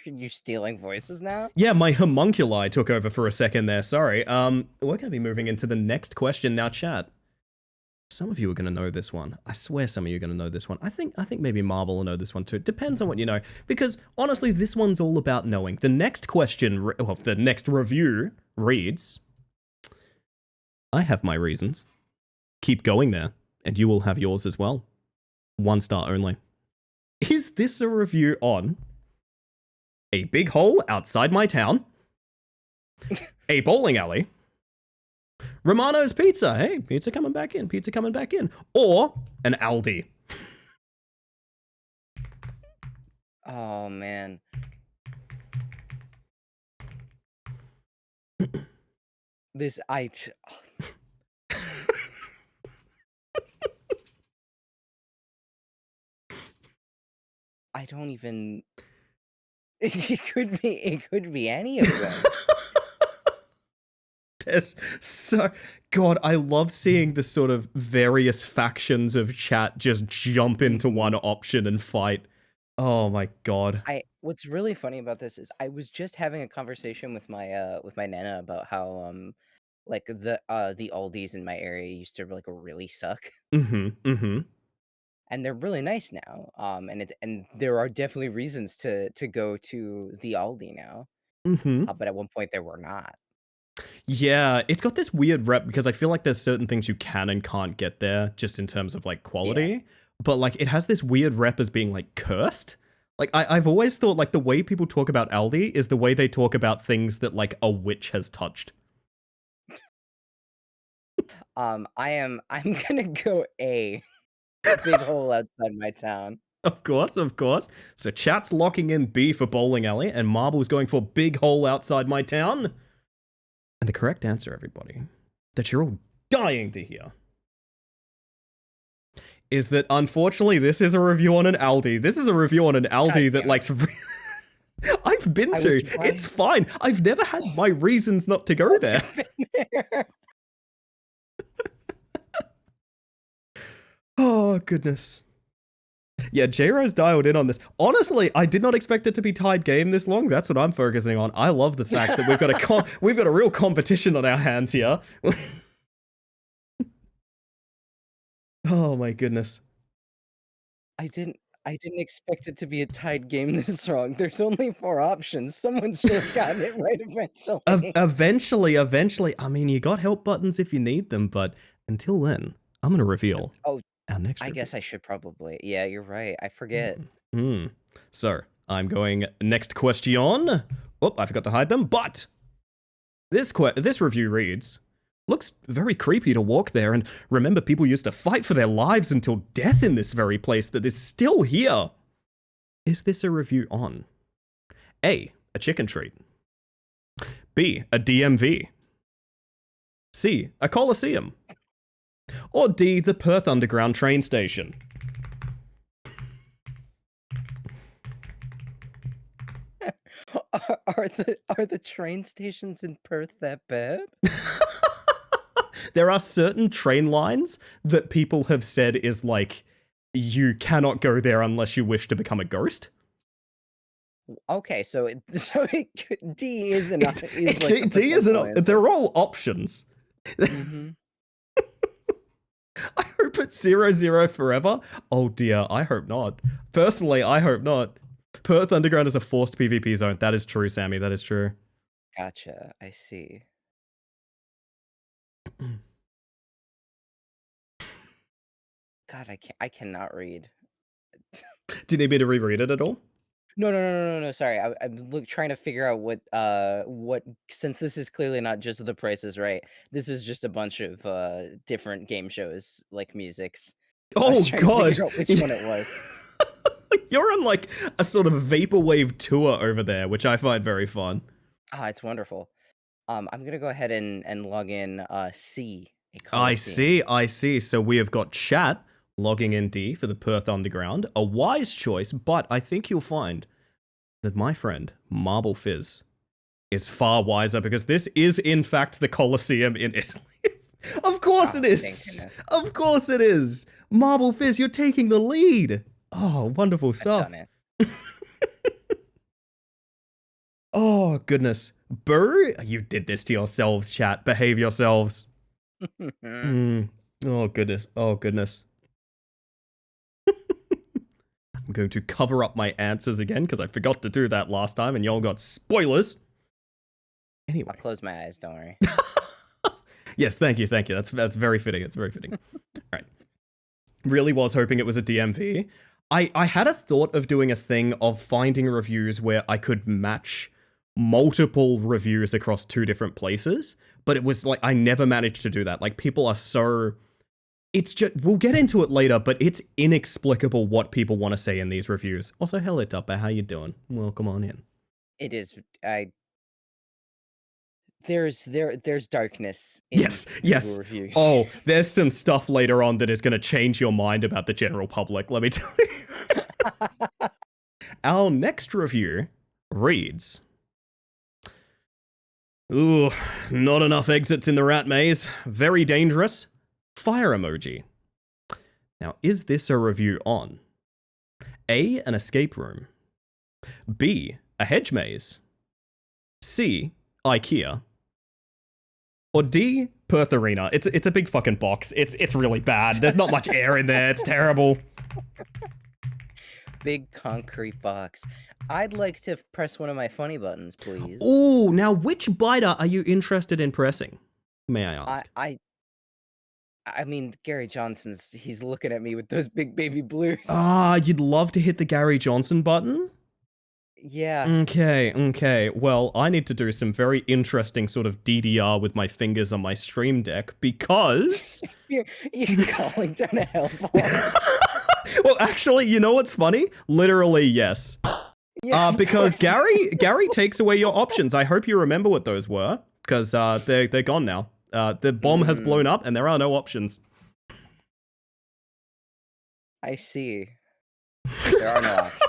You're stealing voices now? Yeah, my homunculi took over for a second there. Sorry. We're going to be moving into the next question now, chat. Some of you are going to know this one. I swear some of you are going to know this one. I think maybe Marble will know this one too. Depends on what you know. Because honestly, this one's all about knowing. The next question, well, the next review reads, I have my reasons. Keep going there, and you will have yours as well. 1 star only. Is this a review on a big hole outside my town, a bowling alley, Romano's Pizza, hey, pizza coming back in, or an Aldi? Oh, man. I don't even... It could be any of them. There's so... God, I love seeing the sort of various factions of chat just jump into one option and fight. Oh my god. What's really funny about this is I was just having a conversation with my nana about how like the Aldis in my area used to like really suck. And they're really nice now. And there are definitely reasons to go to the Aldi now. But at one point there were not. Yeah, it's got this weird rep because I feel like there's certain things you can and can't get there just in terms of like quality. Yeah. But like it has this weird rep as being like cursed. Like I've always thought like the way people talk about Aldi is the way they talk about things that like a witch has touched. I'm gonna go A. Big hole outside my town. Of course. So chat's locking in B for bowling alley, and Marble's going for big hole outside my town. And the correct answer, everybody, that you're all dying to hear, is that unfortunately this is a review on an Aldi. This is a review on an Aldi that likes... I've been to. It's fine. I've never had my reasons not to go there. Oh, goodness. Yeah, J-Rose dialed in on this. Honestly, I did not expect it to be tied game this long. That's what I'm focusing on. I love the fact that we've got a real competition on our hands here. Oh my goodness. I didn't expect it to be a tied game this long. There's only 4 options. Someone should have gotten it right eventually. Eventually. I mean, you got help buttons if you need them, but until then, I'm going to reveal our next review. Guess I should probably. Yeah, you're right. I forget. So, I'm going next question. Oh, I forgot to hide them, but this review reads, looks very creepy to walk there, and remember people used to fight for their lives until death in this very place that is still here. Is this a review on A, a chicken treat, B, a DMV, C, a Coliseum, or D, the Perth Underground train station? Are the train stations in Perth that bad? There are certain train lines that people have said is like, you cannot go there unless you wish to become a ghost. Okay, so D is an D is an. They're all options. Mm-hmm. I hope it's 0-0 forever. Oh dear, I hope not. Personally, I hope not. Perth Underground is a forced PvP zone. That is true, Sammy. That is true. Gotcha. I see. God, I cannot read. Do you need me to reread it at all? No. Sorry, I'm trying to figure out what since this is clearly not just The Price is Right. This is just a bunch of different game shows like musics. I was Oh trying to god. figure out which one it was. You're on like a sort of vaporwave tour over there, which I find very fun. Ah, it's wonderful. I'm gonna go ahead and log in C, a I Coliseum. see. So we have got chat logging in D for the Perth Underground. A wise choice, but I think you'll find that my friend, Marble Fizz, is far wiser because this is in fact the Colosseum in Italy. Of course it Thank is. goodness. Of course it is. Marble Fizz, you're taking the lead. Oh, wonderful I've stuff. done it. Oh, goodness. Boo, you did this to yourselves, chat. Behave yourselves. Oh, goodness. Oh, goodness. I'm going to cover up my answers again because I forgot to do that last time and y'all got spoilers. Anyway. I'll close my eyes, don't worry. Yes, thank you. That's very fitting. It's very fitting. All right. Really was hoping it was a DMV. I had a thought of doing a thing of finding reviews where I could match multiple reviews across two different places, but it was like I never managed to do that. Like people are so it's just we'll get into it later, but it's inexplicable what people want to say in these reviews. Also, hello Tupper, how you doing? Welcome on in. It is there's darkness in Yes. Google reviews. Oh, there's some stuff later on that is going to change your mind about the general public, let me tell you. Our next review reads, ooh, not enough exits in the rat maze. Very dangerous. Fire emoji. Now, is this a review on A, an escape room, B, a hedge maze, C, IKEA, or D, Perth Arena? It's a big fucking box. It's really bad. There's not much air in there. It's terrible. Big concrete box. I'd like to press one of my funny buttons, please. Ooh, now which biter are you interested in pressing? May I ask? I mean, Gary Johnson's, he's looking at me with those big baby blues. Ah, you'd love to hit the Gary Johnson button? Yeah. Okay. Well, I need to do some very interesting sort of DDR with my fingers on my stream deck because... You're calling down a hellball. Well, actually, you know what's funny? Literally, yes. Yeah, Because Gary takes away your options. I hope you remember what those were, because they're gone now. The bomb has blown up, and there are no options. I see. There are no options.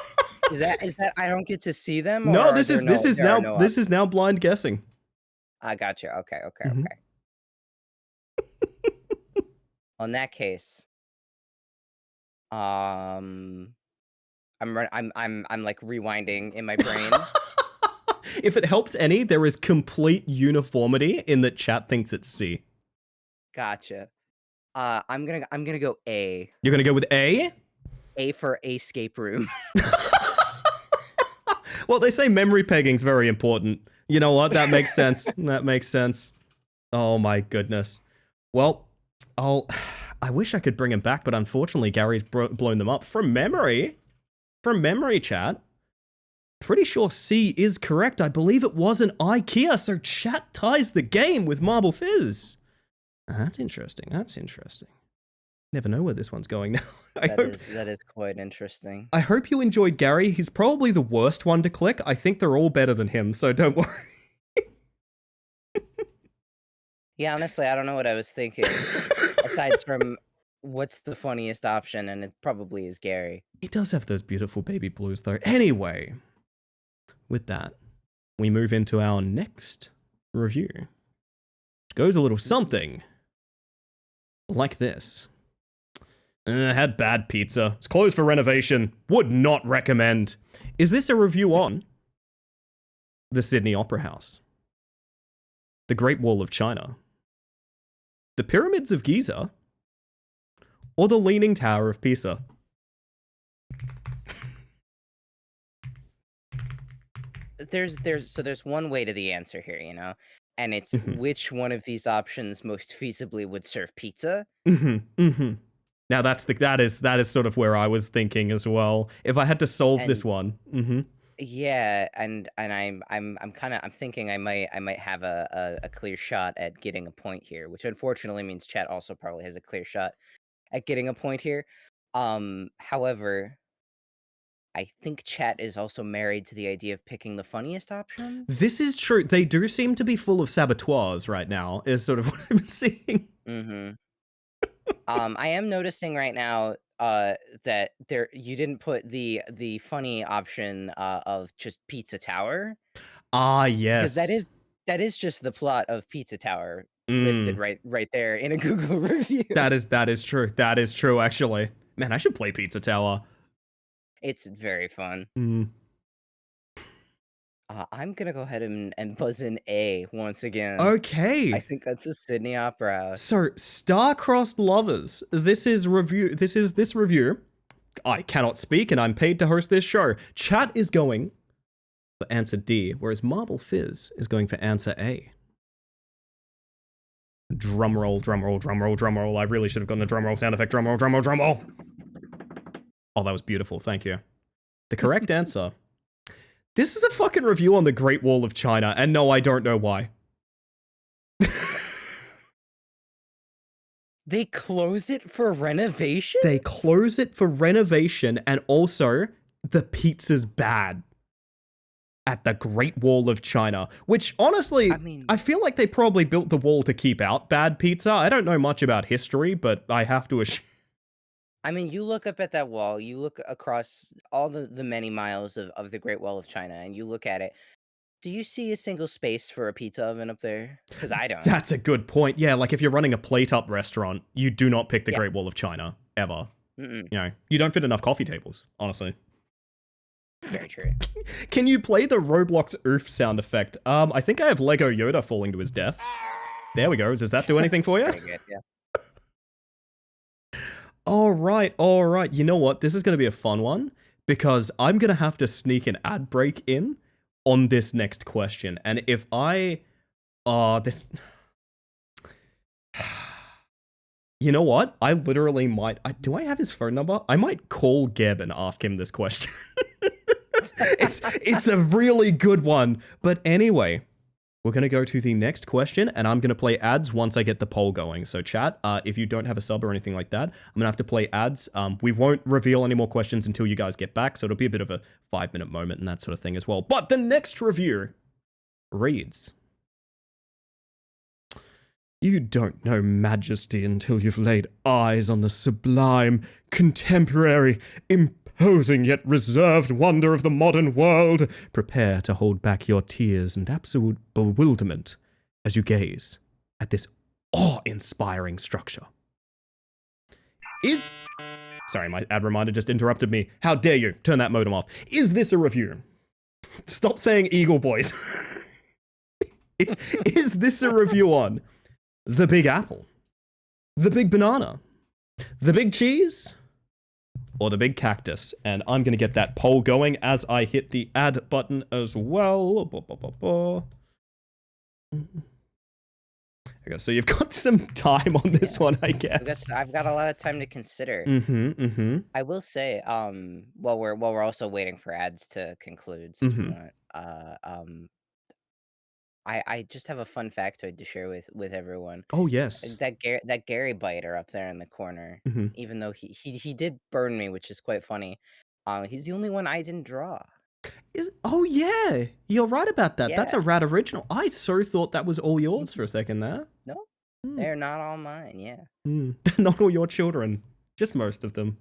Is that I don't get to see them? Or No, this is now blind guessing. I got you. Okay. Mhm. On that case, I'm like rewinding in my brain. If it helps any, there is complete uniformity in that chat thinks it's C. Gotcha. I'm gonna go A. You're gonna go with A? A for escape room. Well, they say memory pegging's very important. You know what? That makes sense. That makes sense. Oh my goodness. Well, I wish I could bring him back, but unfortunately, Gary's blown them up. From memory, chat, pretty sure C is correct. I believe it was an IKEA, so chat ties the game with Marble Fizz. That's interesting. Never know where this one's going now. That is quite interesting. I hope you enjoyed Gary. He's probably the worst one to click. I think they're all better than him, so don't worry. Yeah, honestly, I don't know what I was thinking. Aside from what's the funniest option, and it probably is Gary. He does have those beautiful baby blues, though. Anyway, with that, we move into our next review, which goes a little something like this. Had bad pizza. It's closed for renovation. Would not recommend. Is this a review on the Sydney Opera House, the Great Wall of China, the Pyramids of Giza, or the Leaning Tower of Pisa? there's one way to the answer here, and it's Mhm. which one of these options most feasibly would serve pizza. Now that is sort of where I was thinking as well. If I had to solve this And one. yeah, and I'm thinking I might have a clear shot at getting a point here, which unfortunately means chat also probably has a clear shot at getting a point here. However, I think chat is also married to the idea of picking the funniest option. This is true. They do seem to be full of saboteurs right now, is sort of what I'm seeing. Mm-hmm. I am noticing right now that you didn't put the funny option of just Pizza Tower, Ah, because yes. that is just the plot of Pizza Tower listed Mm. right there in a Google review. That is true. That is true, actually. Man, I should play Pizza Tower. It's very fun. Mm. I'm gonna go ahead and buzz in A once again. I Okay. think that's the Sydney Opera House. So, Star-Crossed Lovers. This is this review. I cannot speak and I'm paid to host this show. Chat is going for answer D, whereas Marble Fizz is going for answer A. Drum roll, drum roll, drum roll, drum roll. I really should have gotten a drum roll sound effect. Drum roll, drum roll, drum roll. Oh, that was beautiful. Thank you. The correct answer. This is a fucking review on the Great Wall of China, and no, I don't know why. They close it for renovation? They close it for renovation, and also the pizza's bad at the Great Wall of China, which honestly, I mean, I feel like they probably built the wall to keep out bad pizza. I don't know much about history, but I have to assume. you look up at that wall, you look across all the many miles of the Great Wall of China, and you look at it. Do you see a single space for a pizza oven up there? Because I don't. That's a good point. Yeah, like if you're running a plate-up restaurant, you do not pick the Yeah. Great Wall of China, ever. Mm-mm. You know, you don't fit enough coffee tables, honestly. Very true. Can you play the Roblox oof sound effect? I think I have Lego Yoda falling to his death. There we go. Does that do anything for you? Very good, yeah. All right. You know what? This is going to be a fun one because I'm going to have to sneak an ad break in on this next question. And if I... this... You know what? I literally might... do I have his phone number? I might call Geb and ask him this question. It's a really good one. But anyway, we're going to go to the next question, and I'm going to play ads once I get the poll going. So chat, if you don't have a sub or anything like that, I'm going to have to play ads. We won't reveal any more questions until you guys get back, so it'll be a bit of a 5-minute moment and that sort of thing as well. But the next review reads... You don't know majesty until you've laid eyes on the sublime, contemporary, imposing yet reserved wonder of the modern world. Prepare to hold back your tears and absolute bewilderment as you gaze at this awe-inspiring structure. Sorry, my ad reminder just interrupted me. How dare you? Turn that modem off. Is this a review? Stop saying Eagle Boys. Is this a review on the Big Apple, the Big Banana, the Big Cheese, or the Big Cactus? And I'm going to get that poll going as I hit the add button as well. Okay, so you've got some time on this one, I guess. I've got a lot of time to consider. I will say, while we're also waiting for ads to conclude, since we want, I just have a fun factoid to share with everyone. Oh, yes. That Gary biter up there in the corner, even though he did burn me, which is quite funny. He's the only one I didn't draw. Oh, yeah. You're right about that. That's Yeah. a rad original. I so thought that was all yours for a second there. No, they're not all mine. Yeah, Not all your children. Just most of them.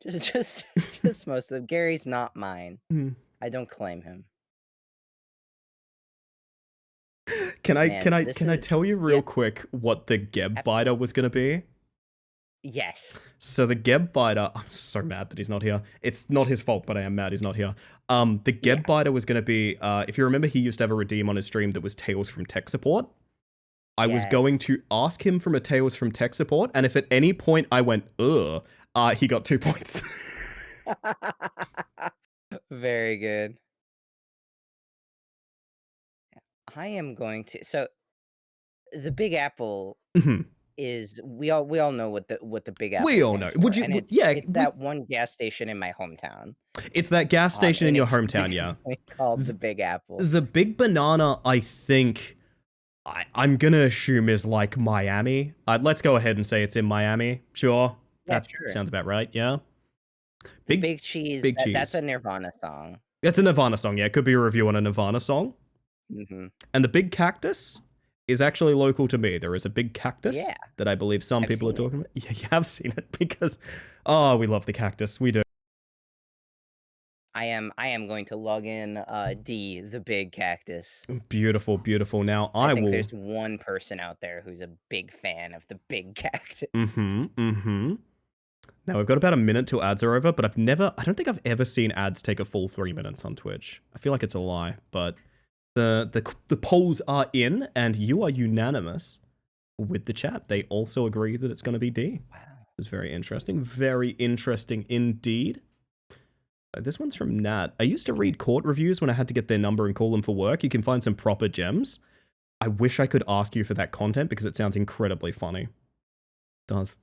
just most of them. Gary's not mine. I don't claim him. Can I Man, tell you real yeah. quick what the Geb biter was going to be? Yes. So the Geb biter, I'm so mad that he's not here. It's not his fault, but I am mad he's not here. The Geb biter was going to be, if you remember, he used to have a redeem on his stream that was Tales from Tech Support. I was going to ask him from a Tales from Tech Support, and if at any point I went, ugh, he got 2 points. Very good. I am going to. So the Big Apple Mhm. is we all know what the Big Apple We all know. stands for, and Yeah, it's that one gas station in my hometown. it's that gas station in your hometown, yeah. Inexplicably called the Th- Big Apple. The Big Banana, I think, I'm gonna assume is like Miami. Let's go ahead and say it's in Miami. Sure, Yeah, that sure. sounds about right. Yeah. The Big Big Cheese, Big that's Cheese. a Nirvana song. It's a Nirvana song. Yeah, it could be a review on a Nirvana song. Hmm. And the Big Cactus is actually local to me. There is a big cactus Yeah, that I believe some I've people are seen it. talking about. Yeah, you have seen it because, oh, we love the cactus. We do. I am going to log in D, the Big Cactus. Beautiful, beautiful. Now I I think will. there's one person out there who's a big fan of the Big Cactus. Mm-hmm. Now we've got about a minute till ads are over, but I don't think I've ever seen ads take a full 3 minutes on Twitch. I feel like it's a lie, but the polls are in, and you are unanimous with the chat. They also agree that it's going to be D. Wow. It's very interesting indeed. This one's from Nat. I used to read court reviews when I had to get their number and call them for work. You can find some proper gems. I wish I could ask you for that content because it sounds incredibly funny. It does.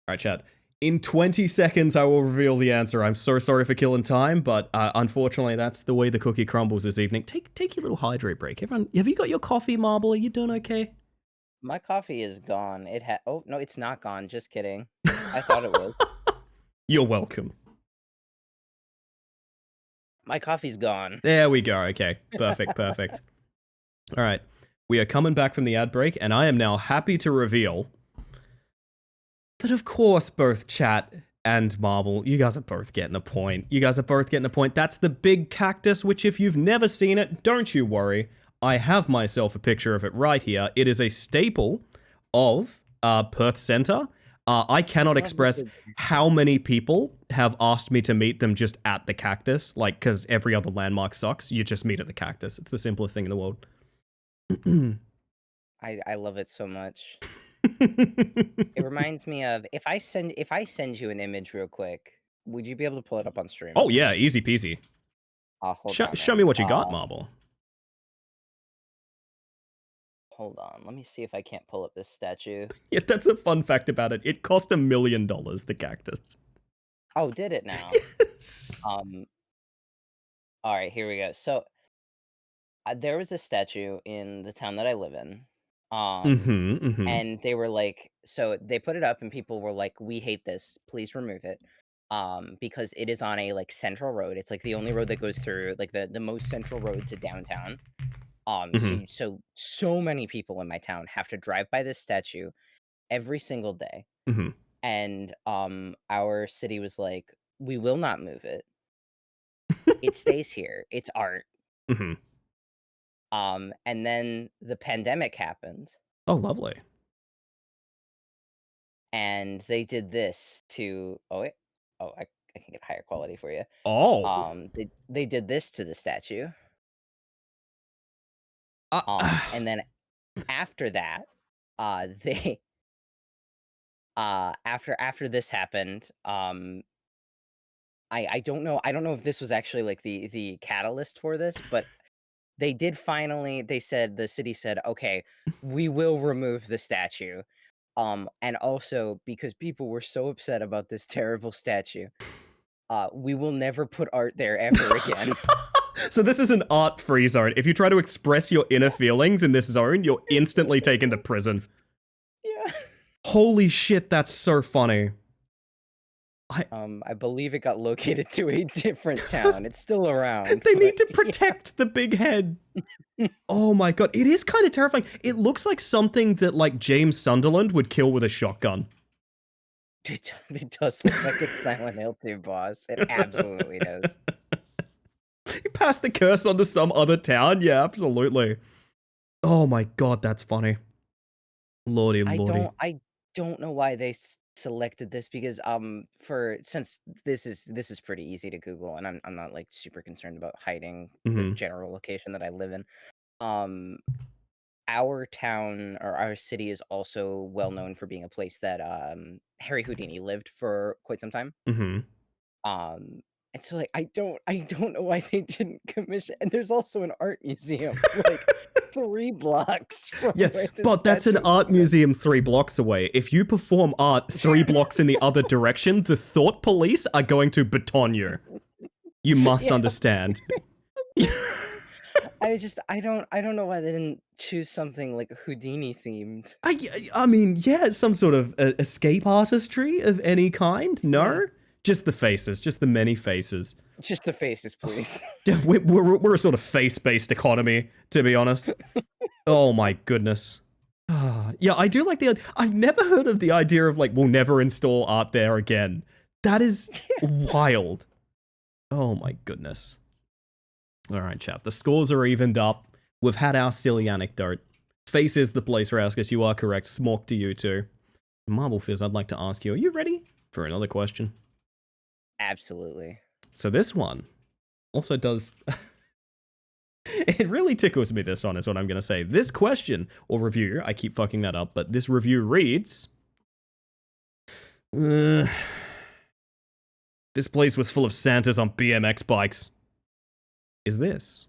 All right, chat. In 20 seconds, I will reveal the answer. I'm so sorry for killing time, but unfortunately, that's the way the cookie crumbles this evening. Take your little hydrate break. Everyone, have you got your coffee, Marble? Are you doing okay? My coffee is gone. Oh no, it's not gone. Just kidding. I thought it was. You're welcome. My coffee's gone. There we go. Okay, perfect. All right, we are coming back from the ad break, and I am now happy to reveal that, of course, both chat and Marble, you guys are both getting a point. That's the Big Cactus, which if you've never seen it, don't you worry. I have myself a picture of it right here. It is a staple of Perth Centre. I cannot express how many people have asked me to meet them just at the Cactus, like, because every other landmark sucks. You just meet at the Cactus. It's the simplest thing in the world. I love it so much. It reminds me of if I send you an image real quick, would you be able to pull it up on stream? Oh yeah, easy peasy. Hold on. Show me what you got, Marble. Hold on. Let me see if I can't pull up this statue. Yeah, that's a fun fact about it. It cost $1 million, the cactus. Oh, did it now? Yes. All right, here we go. So there was a statue in the town that I live in. And they were like, so they put it up and people were like, we hate this, please remove it. Because it is on a like central road. It's like the only road that goes through like the most central road to downtown. So many people in my town have to drive by this statue every single day. And our city was like, we will not move it. It stays here. It's art. And then the pandemic happened. Oh, lovely. And they did this to I can get higher quality for you. Oh. They did this to the statue. And then after that, they after this happened, I don't know if this was actually like the catalyst for this, but they did finally the city said, okay, we will remove the statue. And also because people were so upset about this terrible statue, we will never put art there ever again. So this is an art-free zone. If you try to express your inner feelings in this zone, you're instantly taken to prison. Yeah. Holy shit, that's so funny. I believe it got located to a different town. It's still around. They need to protect the big head. Oh my god, it is kind of terrifying. It looks like something that like James Sunderland would kill with a shotgun. It does look like a Silent Hill 2 boss. It absolutely does. You pass the curse on to some other town? Yeah, absolutely. Oh my god, that's funny. Lordy. I don't know why they selected this because since this is pretty easy to Google and I'm not like super concerned about hiding the general location that I live in. Our town or our city is also well known for being a place that Harry Houdini lived for quite some time. And so like I don't know why they didn't commission. And there's also an art museum like 3 blocks from Yeah, where this but that's an statue art is. museum 3 blocks away. If you perform art 3 blocks in the other direction, the thought police are going to baton you. You must Yeah. understand. I don't know why they didn't choose something like Houdini themed. I mean, yeah, it's some sort of escape artistry of any kind. No, Yeah. just the faces, just the many faces. Just the faces, please. Yeah, we're a sort of face-based economy, to be honest. Oh my goodness. Yeah, I do like I've never heard of the idea of like we'll never install art there again. That is wild. Oh my goodness. All right, chat. The scores are evened up. We've had our silly anecdote. Face is the place, Raskus. You are correct. Smork to you too. Marble Fizz, I'd like to ask you, are you ready for another question? Absolutely. So this one also does... It really tickles me, this one, is what I'm going to say. This question, or review, I keep fucking that up, but this review reads... This place was full of Santas on BMX bikes. Is this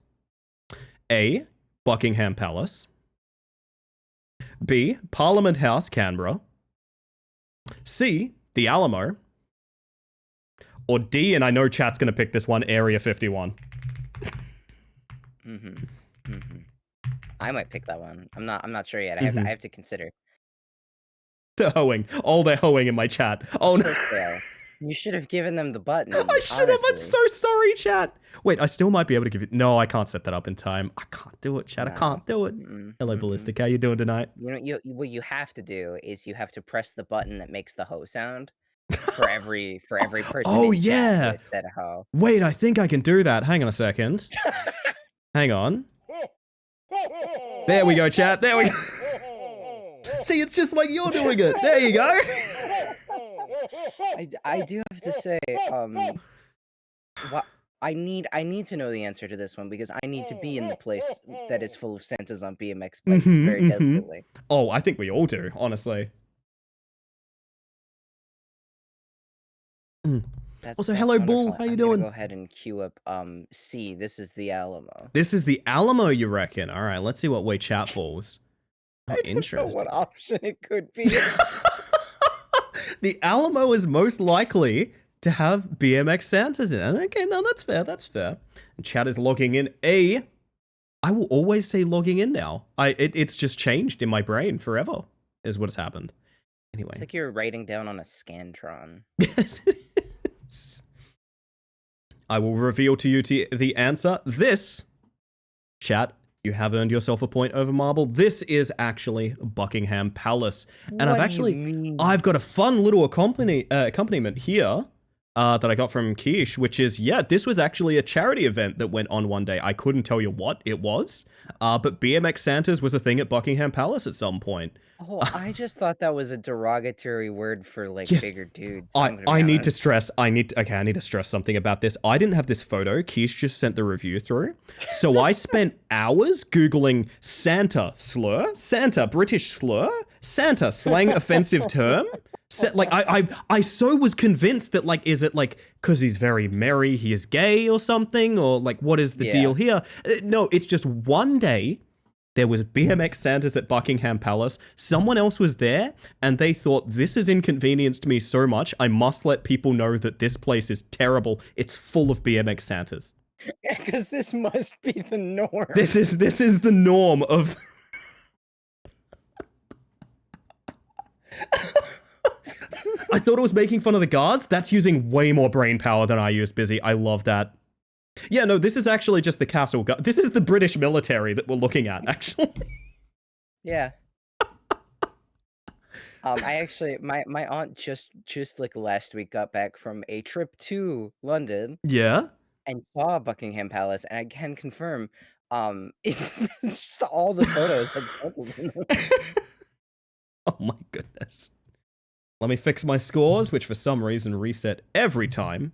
A, Buckingham Palace, B, Parliament House, Canberra, C, the Alamo, or D, and I know chat's gonna pick this one, Area 51. I might pick that one. I'm not sure yet. I have to consider. They're hoeing. Oh, they're hoeing in my chat. Oh no. Yeah. You should have given them the button. I should have. I'm so sorry, chat. Wait, I still might be able to give you... No, I can't set that up in time. I can't do it, chat. I can't do it. Hello, Ballistic. How you doing tonight? You know, what you have to do is you have to press the button that makes the ho sound for every person. Oh, in chat yeah. that said ho. Wait, I think I can do that. Hang on a second. Hang on. There we go, chat. There we go. See, it's just like you're doing it. There you go. I do have to say, what I need to know the answer to this one because I need to be in the place that is full of Santas on BMX bikes very desperately. Oh, I think we all do, honestly. Also, hello, wonderful. Bull. How you I'm doing? Go ahead and queue up C. This is the Alamo. This is the Alamo, you reckon? All right, let's see what way chat falls. Oh, interesting. I don't know what option it could be. The Alamo is most likely to have BMX Santas in it. Okay, no, that's fair. That's fair. And chat is logging in. I will always say logging in now. It's just changed in my brain forever, is what has happened. Anyway. It's like you're writing down on a Scantron. Yes, it is. I will reveal to you the answer. This, chat, you have earned yourself a point over Marble. This is actually Buckingham Palace. And I've got a fun little accompaniment here that I got from Quiche, which is, yeah, this was actually a charity event that went on one day. I couldn't tell you what it was, but BMX Santas was a thing at Buckingham Palace at some point. Oh, I just thought that was a derogatory word for like Yes. bigger dudes. I need to stress. I need to stress something about this. I didn't have this photo. Quiche just sent the review through, so I spent hours googling Santa slur, Santa British slur, Santa slang offensive term. Like I so was convinced that like, is it like because he's very merry, he is gay or something, or like what is the deal here? No, it's just one day. There was BMX Santas at Buckingham Palace. Someone else was there, and they thought, this has inconvenienced me so much, I must let people know that this place is terrible. It's full of BMX Santas. Because this must be the norm. This is the norm of... I thought it was making fun of the guards. That's using way more brain power than I used, Busy. I love that. Yeah, no, this is actually just the castle guard. This is the British military that we're looking at, actually. Yeah. I actually, my aunt just like last week got back from a trip to London. Yeah? And saw Buckingham Palace, and I can confirm, it's just all the photos had Santas in them. Oh my goodness. Let me fix my scores, which for some reason reset every time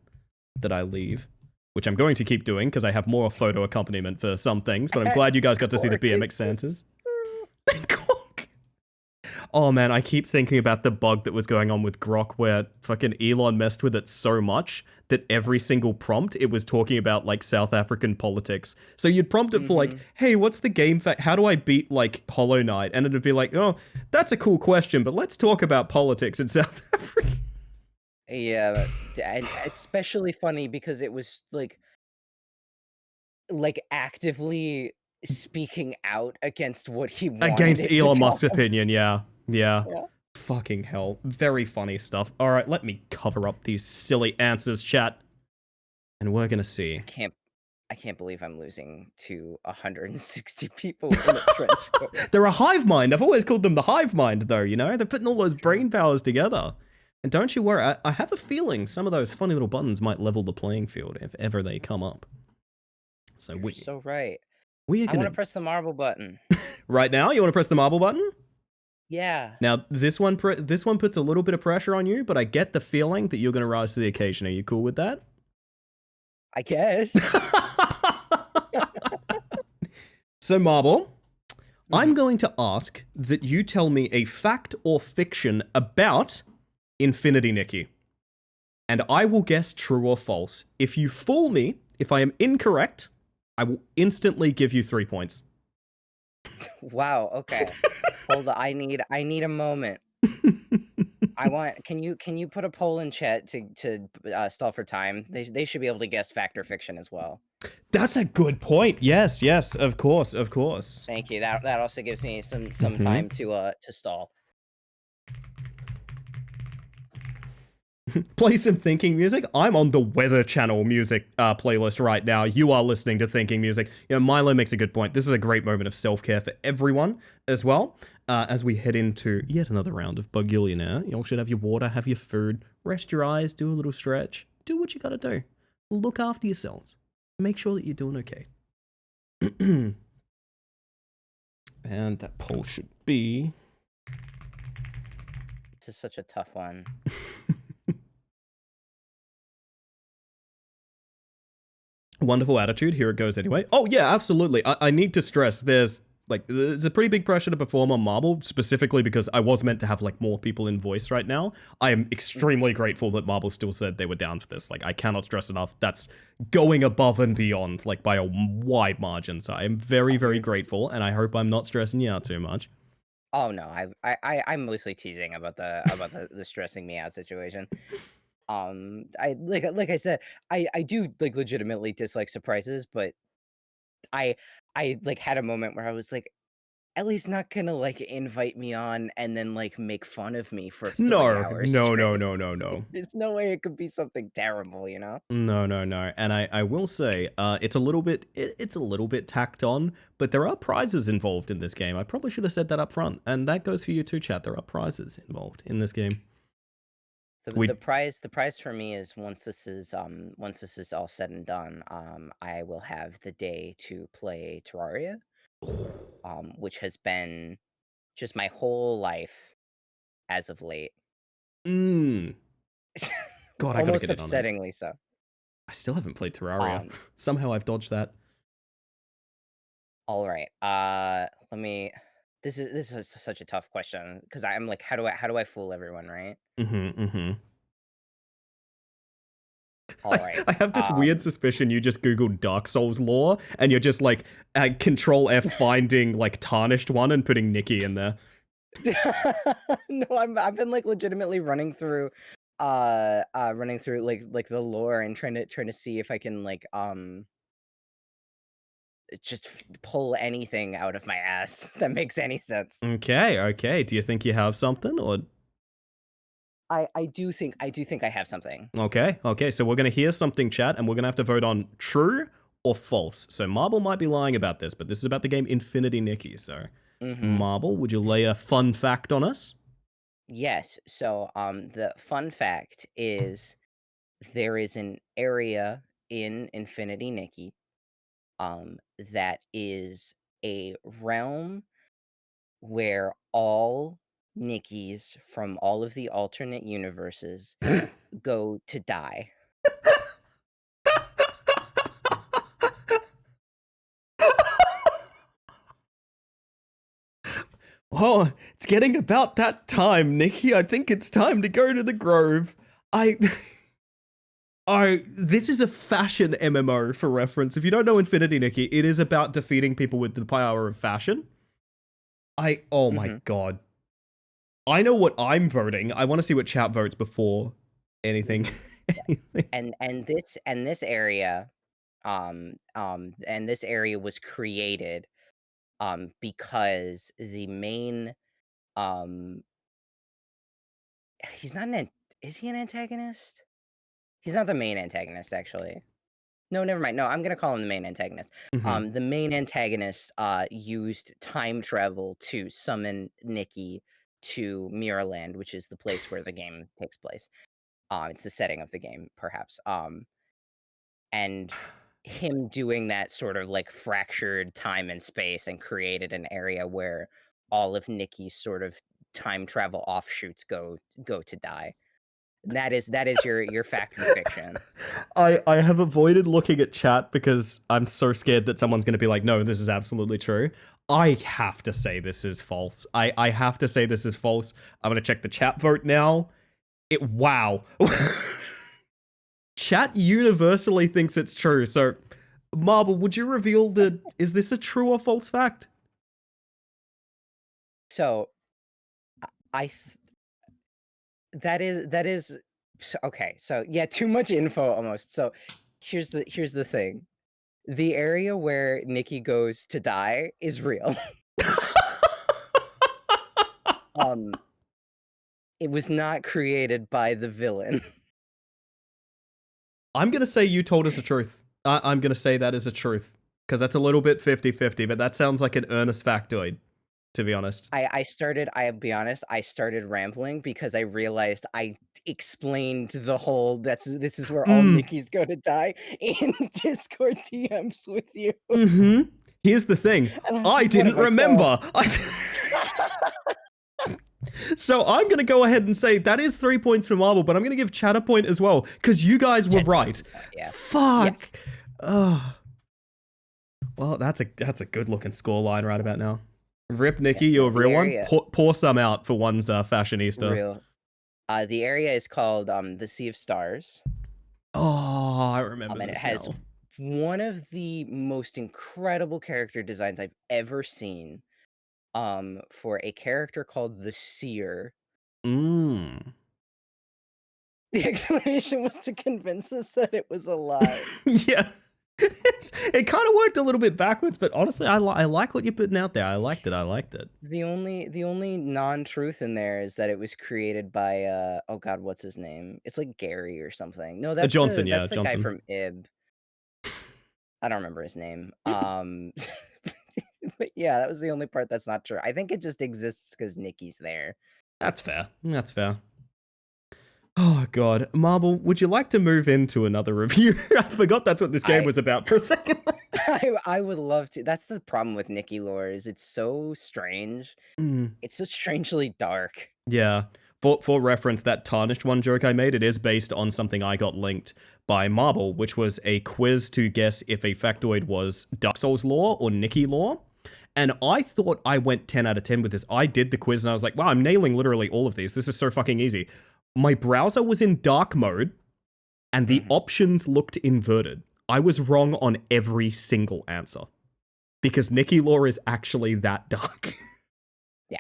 that I leave. Which I'm going to keep doing, because I have more photo accompaniment for some things, but I'm glad you guys got to see the BMX Santas. Oh man, I keep thinking about the bug that was going on with Grok where fucking Elon messed with it so much that every single prompt it was talking about like South African politics. So you'd prompt it for like, hey, what's the game fact? How do I beat like Hollow Knight? And it'd be like, oh, that's a cool question, but let's talk about politics in South Africa. Yeah, and it's especially funny because it was like actively speaking out against what he wanted Against it to Elon talk Musk's about. opinion, yeah. Yeah. Yeah. Fucking hell. Very funny stuff. Alright, let me cover up these silly answers, chat. And we're gonna see. I can't believe I'm losing to 160 people in a trench coat. They're a hive mind. I've always called them the hive mind, though, you know? They're putting all those brain powers together. And don't you worry, I have a feeling some of those funny little buttons might level the playing field if ever they come up. So You're so right. we are I want gonna to press the marble button. right now. You want to press the marble button? Yeah. Now this one puts a little bit of pressure on you, but I get the feeling that you're gonna rise to the occasion. Are you cool with that? I guess. So Marble, I'm going to ask that you tell me a fact or fiction about Infinity Nikki. And I will guess true or false. If you fool me, if I am incorrect, I will instantly give you 3 points. Wow. Okay. Hold on. I need a moment. Can you put a poll in chat to stall for time? They should be able to guess fact or fiction as well. That's a good point. Yes, of course, of course. Thank you. That also gives me some time to stall. Play some thinking music. I'm on the Weather Channel music playlist right now. You are listening to thinking music. You know, Milo makes a good point. This is a great moment of self-care for everyone as well. As we head into yet another round of Bugillionaire, you all should have your water, have your food, rest your eyes, do a little stretch, do what you gotta do. Look after yourselves. Make sure that you're doing okay. And that poll should be... This is such a tough one. Wonderful attitude. Here it goes anyway. Oh, yeah, absolutely. I need to stress there's a pretty big pressure to perform on Marble, specifically because I was meant to have, like, more people in voice right now. I am extremely grateful that Marble still said they were down for this. Like, I cannot stress enough. That's going above and beyond, like, by a wide margin. So I am very, very grateful, and I hope I'm not stressing you out too much. Oh no, I'm mostly teasing about the stressing me out situation. I like I said, I do like legitimately dislike surprises, but I like had a moment where I was like, at least not gonna like invite me on and then like make fun of me for 3 hours No. straight. There's no way it could be something terrible, you know? No. And I will say, it's a little bit tacked on, but there are prizes involved in this game. I probably should have said that up front, and that goes for you too, chat. There are prizes involved in this game. The prize for me is once this is all said and done, I will have the day to play Terraria, which has been just my whole life as of late. God, I gotta Almost get it on it. upsettingly so. I still haven't played Terraria. Somehow I've dodged that. All right. Let me. This is such a tough question because I'm like, how do I fool everyone, right? All right. I have this weird suspicion you just googled Dark Souls lore and you're just like Control F finding like tarnished one and putting Nikki in there. No, I've been like legitimately running through like the lore and trying to see if I can like just pull anything out of my ass that makes any sense. Okay. Do you think you have something or? I do think I have something. Okay. So we're gonna hear something, chat, and we're gonna have to vote on true or false. So Marble might be lying about this, but this is about the game Infinity Nikki. So Marble, would you lay a fun fact on us? Yes. So the fun fact is there is an area in Infinity Nikki that is a realm where all Nikki's from all of the alternate universes go to die. Oh, it's getting about that time, Nikki. I think it's time to go to the Grove. This is a fashion MMO for reference. If you don't know Infinity, Nikki, it is about defeating people with the power of fashion. Oh my god. I know what I'm voting. I want to see what chat votes before anything. And this area, and this area was created, because the main, he's not is he an antagonist? He's not the main antagonist, actually. No, never mind. No, I'm gonna call him the main antagonist. Mhm. The main antagonist used time travel to summon Nikki to Mirrorland, which is the place where the game takes place. It's the setting of the game, perhaps. And him doing that sort of like fractured time and space and created an area where all of Nikki's sort of time travel offshoots go to die. That is your fact or fiction. I have avoided looking at chat because I'm so scared that someone's going to be like, no, this is absolutely true. I have to say this is false. I have to say this is false. I'm going to check the chat vote now. Wow. Chat universally thinks it's true. So, Marble, would you reveal is this a true or false fact? So, that is so, okay. So yeah, too much info almost. So here's the thing: the area where Nikki goes to die is real. It was not created by the villain. I'm going to say you told us the truth. I'm going to say that is a truth. Because that's a little bit 50-50, but that sounds like an earnest factoid, to be honest. I'll be honest, I started rambling because I realized I explained the whole this is where all Nikki's go to die in Discord TMs with you. Mm-hmm. Here's the thing. I I didn't remember. So I'm going to go ahead and say that is 3 points for Marble, but I'm going to give Chat a point as well, because you guys were right. Yeah. Fuck. Yes. Well, that's a good looking scoreline right about now. Rip Nikki, Yes, you're a the real one. area- Pour some out for one's fashionista. Real. The area is called the Sea of Stars. Oh, I remember And this it has now. one of the most incredible character designs I've ever seen. For a character called the Seer. Mm. The explanation was to convince us that it was a lie. Yeah. It kind of worked a little bit backwards, but honestly, I like what you're putting out there. I liked it. The only non-truth in there is that it was created by oh god, what's his name? It's like Gary or something. No, that's Johnson, that's the Johnson. guy from Ib. I don't remember his name. But yeah, that was the only part that's not true. I think it just exists because Nikki's there. That's fair. Oh god, Marble, would you like to move into another review? I forgot that's what this game was about for a second. I would love to. That's the problem with Nikki lore is it's so strange. It's so strangely dark. Yeah. For reference, that tarnished one joke I made, it is based on something I got linked by Marble, which was a quiz to guess if a factoid was Dark Souls lore or Nikki lore. And I thought I went 10 out of 10 with this. I did the quiz and I was like, wow, I'm nailing literally all of these. This is so fucking easy. My browser was in dark mode and the options looked inverted. I was wrong on every single answer because Nikki lore is actually that dark. Yeah.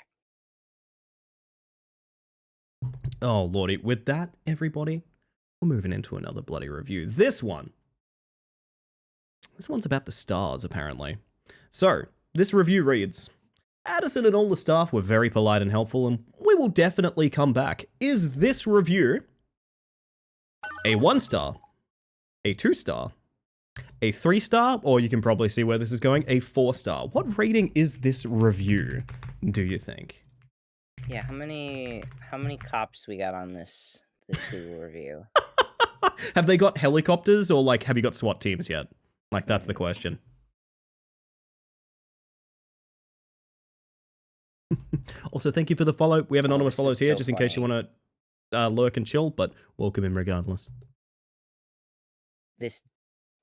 Oh, lordy. With that, everybody, we're moving into another bloody review. This one's about the stars, apparently. So, this review reads, Addison and all the staff were very polite and helpful, and we will definitely come back. Is this review a 1-star, a 2-star, a 3-star, or you can probably see where this is going, a 4-star? What rating is this review, do you think? Yeah, how many cops we got on this Google review? Have they got helicopters, or like have you got SWAT teams yet? Like that's the question. Also, thank you for the follow. We have anonymous follows here, just in case you want to lurk and chill, but welcome in regardless.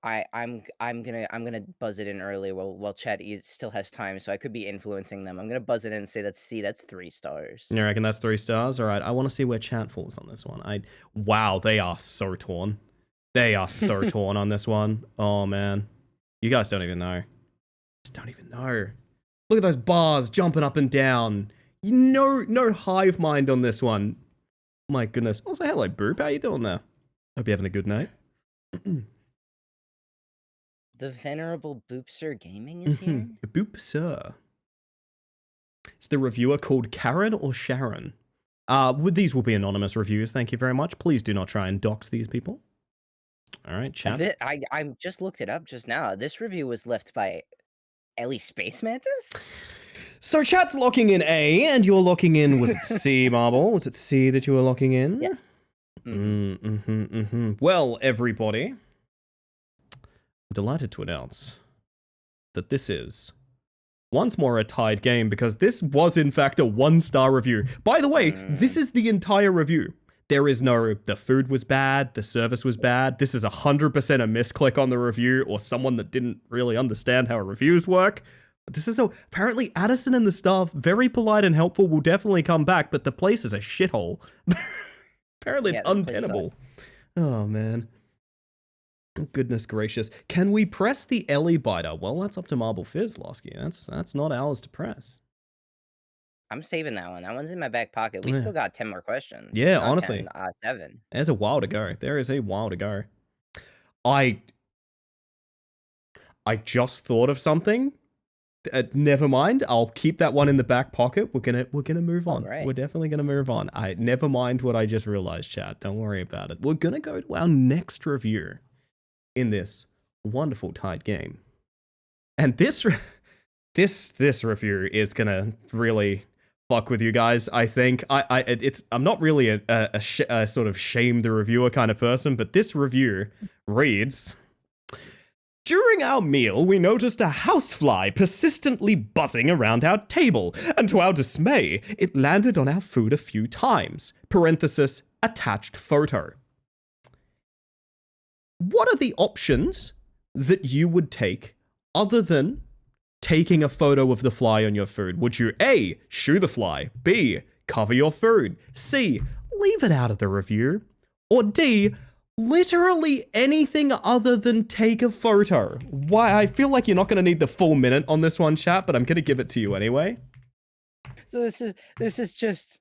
I'm gonna buzz it in early while chat still has time, so I could be influencing them. I'm gonna buzz it in and say that's 3 stars. You reckon that's 3 stars? All right, I want to see where chat falls on this one. Wow, they are so torn. They are so torn on this one. Oh man, you guys don't even know. Just don't even know. Look at those bars jumping up and down. No hive mind on this one. My goodness. Also, hello, Boop. How you doing there? Hope you're having a good night. The venerable Boopster Gaming is here. Boop, sir. Is the reviewer called Karen or Sharon? These will be anonymous reviews. Thank you very much. Please do not try and dox these people. All right, chat. I just looked it up just now. This review was left by Ellie Space Mantis? So chat's locking in A, and you're locking in, was it C, Marble? Was it C that you were locking in? Yes. Well, everybody, I'm delighted to announce that this is once more a tied game, because this was in fact a 1-star review. By the way, this is the entire review. There is no, the food was bad, the service was bad. This is 100% a misclick on the review, or someone that didn't really understand how reviews work. But this is apparently Addison and the staff, very polite and helpful, will definitely come back, but the place is a shithole. Apparently it's untenable. Oh man. Goodness gracious. Can we press the Ellie biter? Well, that's up to Marble Fizz, Losky. That's not ours to press. I'm saving that one. That one's in my back pocket. We still got 10 more questions. Yeah, Not honestly. 10, 7. There's a while to go. There is a while to go. I just thought of something. Never mind. I'll keep that one in the back pocket. We're gonna move on. Right. We're definitely gonna move on. Never mind what I just realized, chat. Don't worry about it. We're gonna go to our next review in this wonderful tied game, and this review is gonna really fuck with you guys. I think I'm not really a sort of shame the reviewer kind of person, but this review reads: during our meal, we noticed a housefly persistently buzzing around our table, and to our dismay, it landed on our food a few times. Parenthesis, attached photo. What are the options that you would take other than taking a photo of the fly on your food? Would you A, shoo the fly, B, cover your food, C, leave it out of the review, or D, literally anything other than take a photo? Why? I feel like you're not going to need the full minute on this one, chat, but I'm going to give it to you anyway. So this is just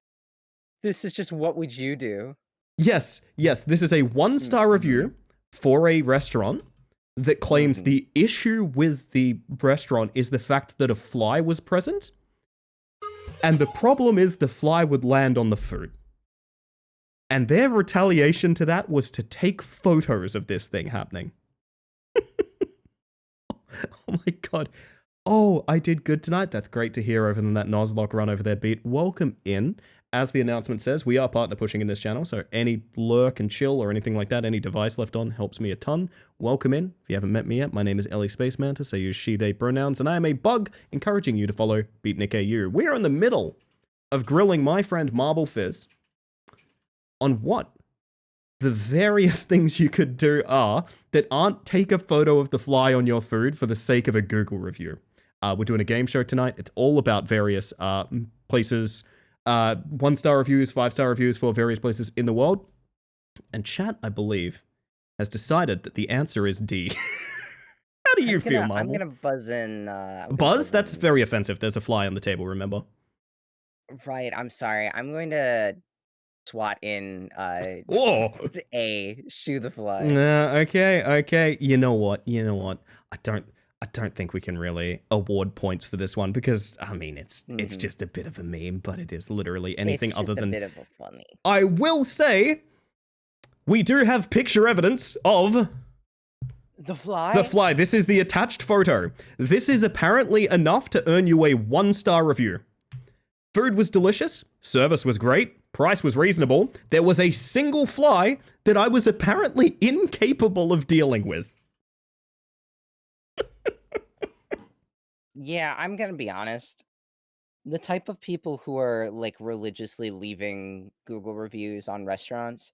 what would you do? Yes, this is a 1-star review for a restaurant that claims the issue with the restaurant is the fact that a fly was present, and the problem is the fly would land on the food. And their retaliation to that was to take photos of this thing happening. Oh my god. Oh, I did good tonight. That's great to hear over than that Nuzlocke run over there, Beat. Welcome in. As the announcement says, we are partner pushing in this channel, so any lurk and chill or anything like that, any device left on helps me a ton. Welcome in. If you haven't met me yet, my name is Ellie Space Mantis. I use she, they pronouns, and I am a bug encouraging you to follow BeatNickAU. We are in the middle of grilling my friend Marble Fizz on what the various things you could do are that aren't take a photo of the fly on your food for the sake of a Google review. We're doing a game show tonight. It's all about various places, 1-star reviews, 5-star reviews for various places in the world. And chat, I believe, has decided that the answer is D. How do you feel, Marble? I'm gonna buzz in. Buzz? That's very offensive. There's a fly on the table, remember? Right, I'm sorry. I'm going to swat in Whoa! A, shoo the fly. Okay. You know what? I don't think we can really award points for this one because I mean it's just a bit of a meme, but it is literally anything It's other just than a bit of a funny. I will say we do have picture evidence of The fly? the fly. This is the attached photo. This is apparently enough to earn you a 1-star review. Food was delicious, service was great, price was reasonable. There was a single fly that I was apparently incapable of dealing with. Yeah, I'm gonna be honest. The type of people who are like religiously leaving Google reviews on restaurants,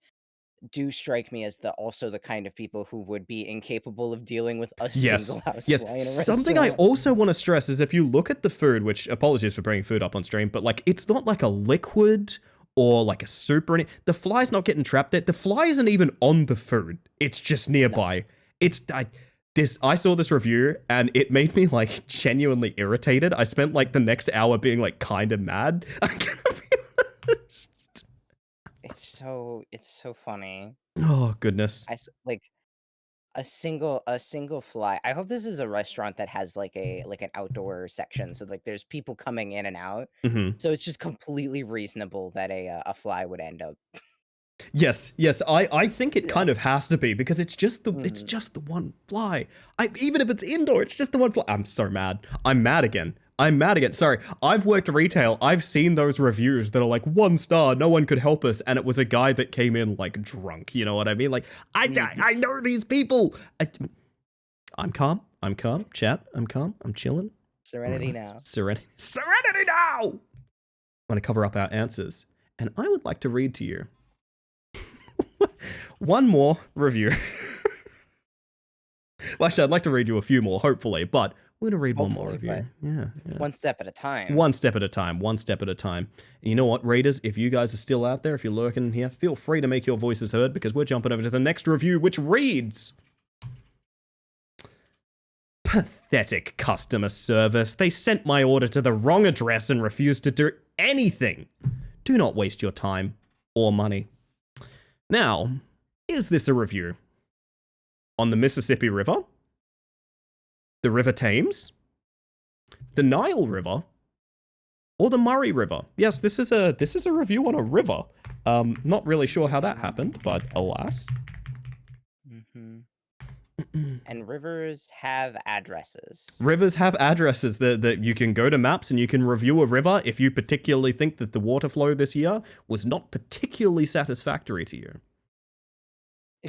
do strike me as also the kind of people who would be incapable of dealing with a single Yes, yes. housefly in a Something I restaurant. also want to stress is if you look at the food, which apologies for bringing food up on stream, but like it's not like a liquid or like a soup or anything. The fly's not getting trapped there. The fly isn't even on the food. It's just nearby. I saw this review and it made me like genuinely irritated. I spent like the next hour being like kind of mad. I'm gonna be honest. It's so funny. Oh goodness. Like a single fly. I hope this is a restaurant that has like an outdoor section, so like there's people coming in and out. Hmm. So it's just completely reasonable that a fly would end up. Yes, yes. I think it Yeah. kind of has to be because it's just the one fly. Even if it's indoor, it's just the one fly. I'm so mad. I'm mad again. Sorry. I've worked retail. I've seen those reviews that are like 1 star, no one could help us, and it was a guy that came in like drunk. You know what I mean? Like I know these people. I'm calm. Chat. I'm calm. I'm chilling. Serenity now. Serenity now. I'm gonna cover up our answers, and I would like to read to you one more review. Well, actually, I'd like to read you a few more, hopefully, but we're going to read one more review. Yeah. One step at a time. One step at a time. And you know what, Raiders? If you guys are still out there, if you're lurking in here, feel free to make your voices heard because we're jumping over to the next review, which reads... Pathetic customer service. They sent my order to the wrong address and refused to do anything. Do not waste your time or money. Now, is this a review on the Mississippi River, the River Thames, the Nile River, or the Murray River? Yes, this is a review on a river. Not really sure how that happened, but alas. And rivers have addresses. Rivers have addresses that you can go to maps and you can review a river if you particularly think that the water flow this year was not particularly satisfactory to you.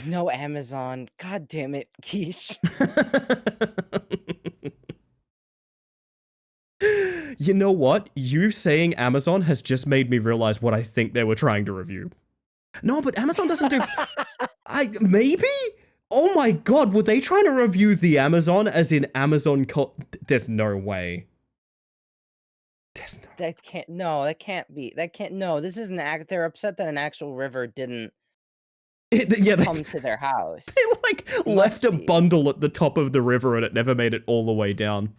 No Amazon. God damn it, Quiche. You know what? You saying Amazon has just made me realize what I think they were trying to review. No, but Amazon doesn't do... Maybe? Oh my god, were they trying to review the Amazon as in Amazon... There's no way. That can't be. No, this isn't... They're upset that an actual river didn't come to their house. They left a bundle at the top of the river and it never made it all the way down.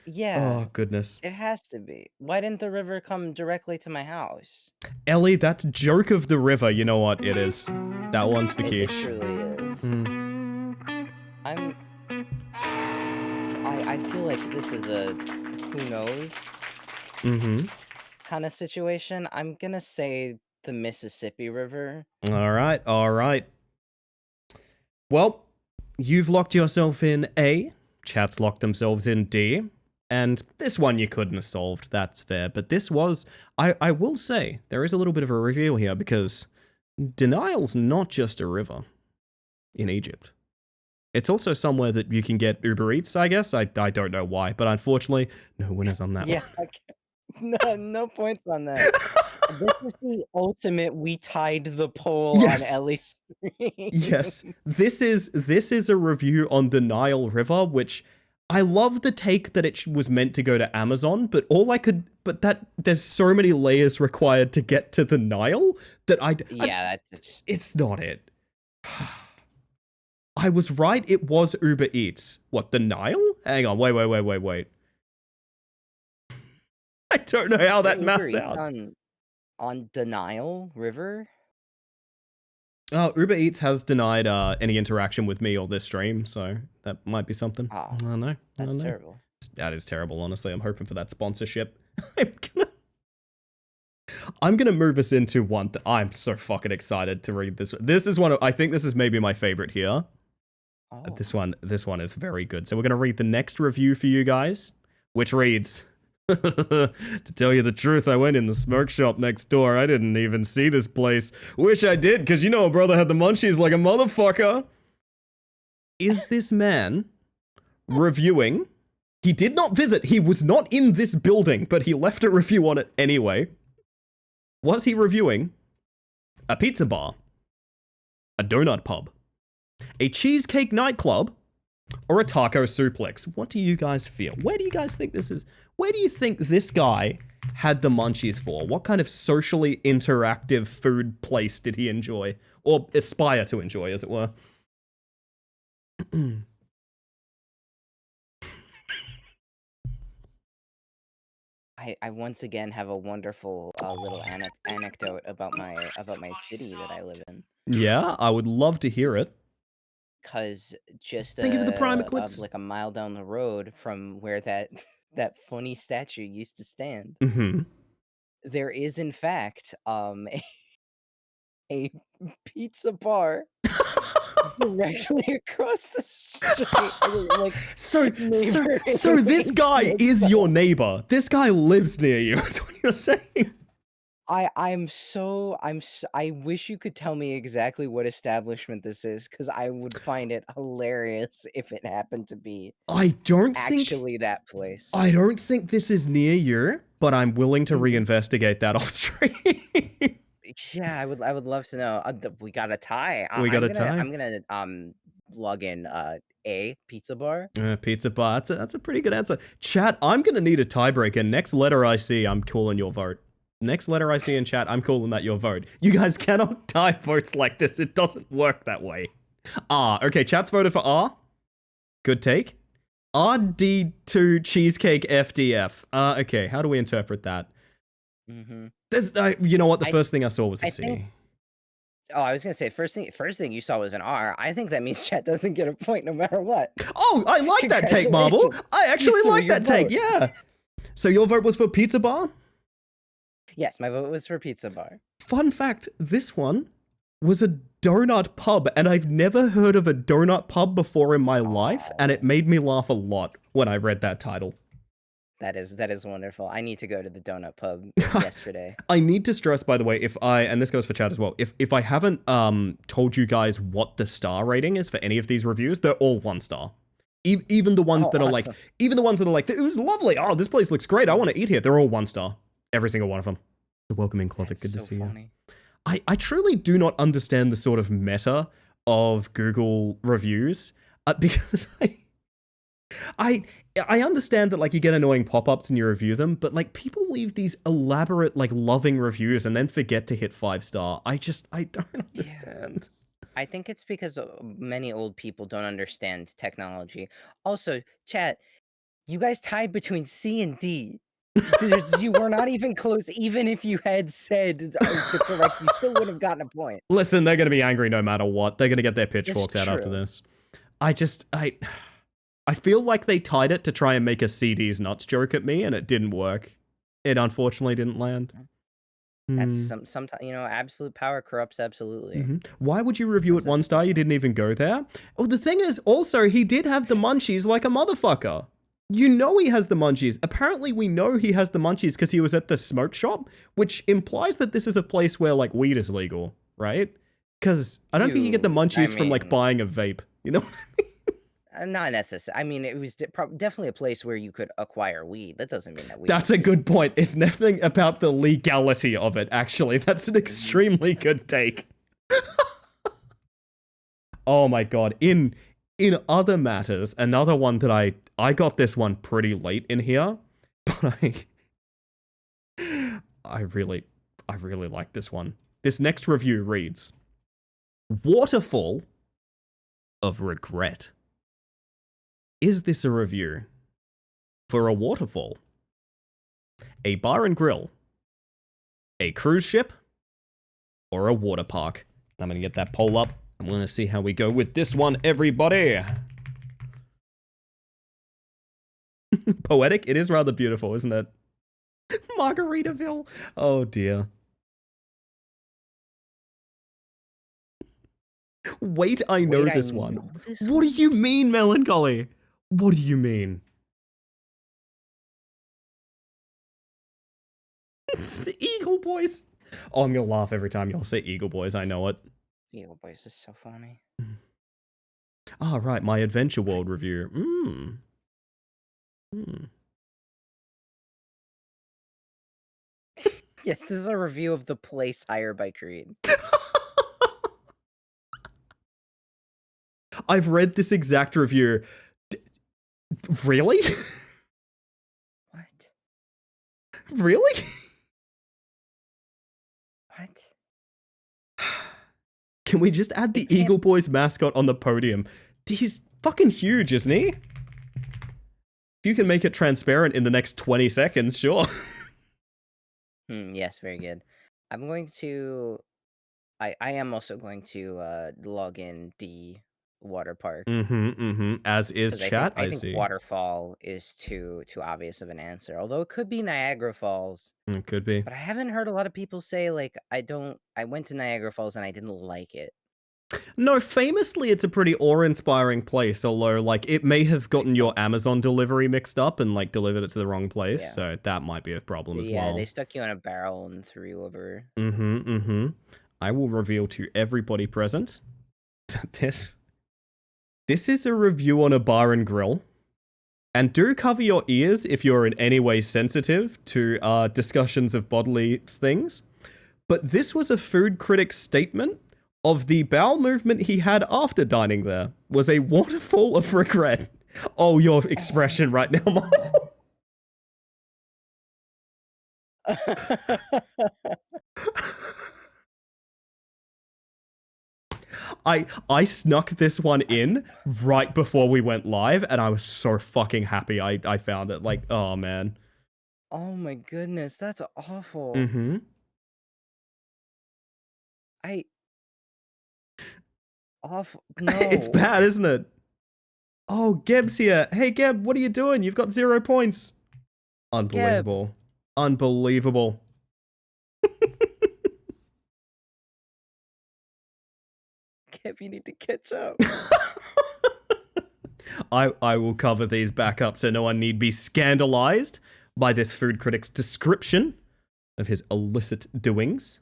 Yeah. Oh, goodness. It has to be. Why didn't the river come directly to my house? Ellie, that's joke of the river. You know what? It is. That one's for It Quiche. truly is. I feel like this is a who knows kind of situation. I'm gonna say the Mississippi River. All right. Well, you've locked yourself in A. Chat's locked themselves in D. And this one you couldn't have solved. That's fair. But this was... I will say, there is a little bit of a reveal here because Denial's not just a river in Egypt. It's also somewhere that you can get Uber Eats, I guess. I don't know why, but unfortunately, no winners on that one. No points on that. This is the ultimate we tied the poll on Ellie's stream. Yes. This is a review on the Nile River, which I love the take that it was meant to go to Amazon, but there's so many layers required to get to the Nile that it's not it. I was right, it was Uber Eats. What, the Nile? Hang on, wait. I don't know how that maps out. On Denial River? Uber Eats has denied any interaction with me or this stream, so that might be something. Oh, I don't know. That's terrible. That is terrible, honestly. I'm hoping for that sponsorship. I'm gonna move us into one that I'm so fucking excited to read this. This is I think this is maybe my favorite here. Oh. This one is very good. So we're gonna read the next review for you guys, which reads, to tell you the truth, I went in the smoke shop next door. I didn't even see this place. Wish I did, because you know a brother had the munchies like a motherfucker. Is this man reviewing? He did not visit. He was not in this building, but he left a review on it anyway. Was he reviewing a pizza bar, a donut pub, a cheesecake nightclub, or a taco suplex? What do you guys feel? Where do you guys think this is? Where do you think this guy had the munchies for? What kind of socially interactive food place did he enjoy? Or aspire to enjoy, as it were? I once again have a wonderful little anecdote about my city that I live in. Yeah, I would love to hear it. Cause just Thank you for the Prime Eclipse. like a mile down the road from where that that funny statue used to stand, Mm-hmm. there is in fact a pizza bar directly across the street. Like So neighboring this guy to is your itself. neighbor. This guy lives near you. That's what you're saying. I wish you could tell me exactly what establishment this is, because I would find it hilarious if it happened to be I don't actually that place. think this is near you, but I'm willing to reinvestigate that off stream. Yeah, I would love to know. We got a tie. We got a tie? I'm gonna log in a pizza bar. Pizza bar. That's a pretty good answer. Chat, I'm gonna need a tiebreaker. Next letter I see, I'm calling your vote. Next letter I see in chat, I'm calling that your vote. You guys cannot tie votes like this. It doesn't work that way. R. Okay, chat's voted for R. Good take. RD2 Cheesecake FDF. Okay, how do we interpret that? Mm-hmm. There's, you know what? The first thing I saw was a C. Oh, I was gonna say first thing you saw was an R. I think that means chat doesn't get a point no matter what. Oh, I like that take, Marvel. I actually like that take. Yeah. So your vote was for Pizza Bar? Yes, my vote was for Pizza Bar. Fun fact, this one was a donut pub, and I've never heard of a donut pub before in my life, and it made me laugh a lot when I read that title. That is wonderful. I need to go to the donut pub yesterday. I need to stress, by the way, and this goes for chat as well, if I haven't told you guys what the star rating is for any of these reviews, they're all 1 star. Even the ones that are like, it was lovely. Oh, this place looks great. I want to eat here. They're all 1 star. Every single one of them. The welcoming closet. Good to see you. I truly do not understand the sort of meta of Google reviews because I understand that like you get annoying pop-ups and you review them, but like people leave these elaborate like loving reviews and then forget to hit 5-star. I don't understand. Yeah. I think it's because many old people don't understand technology. Also, chat, you guys tied between C and D. You were not even close. Even if you had said the correct, you still would have gotten a point. Listen, they're going to be angry no matter what. They're going to get their pitchforks out after this. I feel like they tied it to try and make a CD's nuts joke at me, and it didn't work. It unfortunately didn't land. That's sometimes, absolute power corrupts absolutely. Why would you review it 1 star? You didn't even go there. Oh, the thing is, also, he did have the munchies like a motherfucker. You know he has the munchies. Apparently, we know he has the munchies because he was at the smoke shop, which implies that this is a place where, like, weed is legal, right? Because I don't think you get the munchies from, like, buying a vape. You know what I mean? Not necessarily. I mean, it was definitely a place where you could acquire weed. That doesn't mean that weed. That's a good point. It's nothing about the legality of it, actually. That's an extremely good take. Oh my god. In other matters, another one that I got this one pretty late in here, but I really like this one. This next review reads, Waterfall of Regret. Is this a review for a waterfall, a bar and grill, a cruise ship, or a water park? I'm going to get that poll up. I'm going to see how we go with this one, everybody. Poetic? It is rather beautiful, isn't it? Margaritaville. Oh, dear. Wait, I know this one. What do you mean, Melancholy? What do you mean? It's the Eagle Boys. Oh, I'm going to laugh every time y'all say Eagle Boys. I know it. Eagle Boys is so funny. Ah, right. My Adventure World review. Yes, this is a review of The Place Higher by Creed. I've read this exact review. Really? What? Really? What? Can we just add the It can't- Eagle Boys mascot on the podium? He's fucking huge, isn't he? If you can make it transparent in the next 20 seconds, sure. Yes, very good. I'm going to. I am also going to log in the water park As is because chat, I I think see. waterfall is too obvious of an answer. Although it could be Niagara Falls, Could be. but I haven't heard a lot of people say like I went to Niagara Falls and I didn't like it. No, famously, it's a pretty awe-inspiring place, although, like, it may have gotten your Amazon delivery mixed up and, like, delivered it to the wrong place, Yeah. so that might be a problem as well. Yeah, they stuck you in a barrel and threw you over. I will reveal to everybody present that this is a review on a bar and grill. And do cover your ears if you're in any way sensitive to discussions of bodily things. But this was a food critic's statement of the bowel movement he had after dining there was a waterfall of regret. Oh, your expression right now, Marvel. I snuck this one in right before we went live, and I was so fucking happy I found it. Like, oh man. Oh my goodness, that's awful. Awful. No. It's bad, isn't it? Oh, Geb's here. Hey, Geb, what are you doing? You've got 0 points. Unbelievable. Geb. Unbelievable. Geb, you need to catch up. I will cover these back up so no one need be scandalized by this food critic's description of his illicit doings.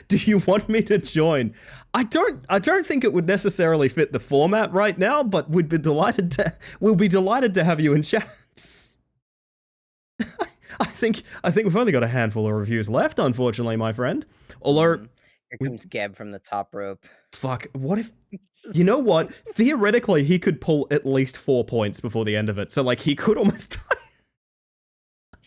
Do you want me to join? I don't think it would necessarily fit the format right now, but we'll be delighted to have you in chat. I think we've only got a handful of reviews left, unfortunately, my friend. Although Here comes Geb from the top rope. Fuck, what if... You know what? Theoretically, he could pull at least 4 points before the end of it, so, like, he could almost die.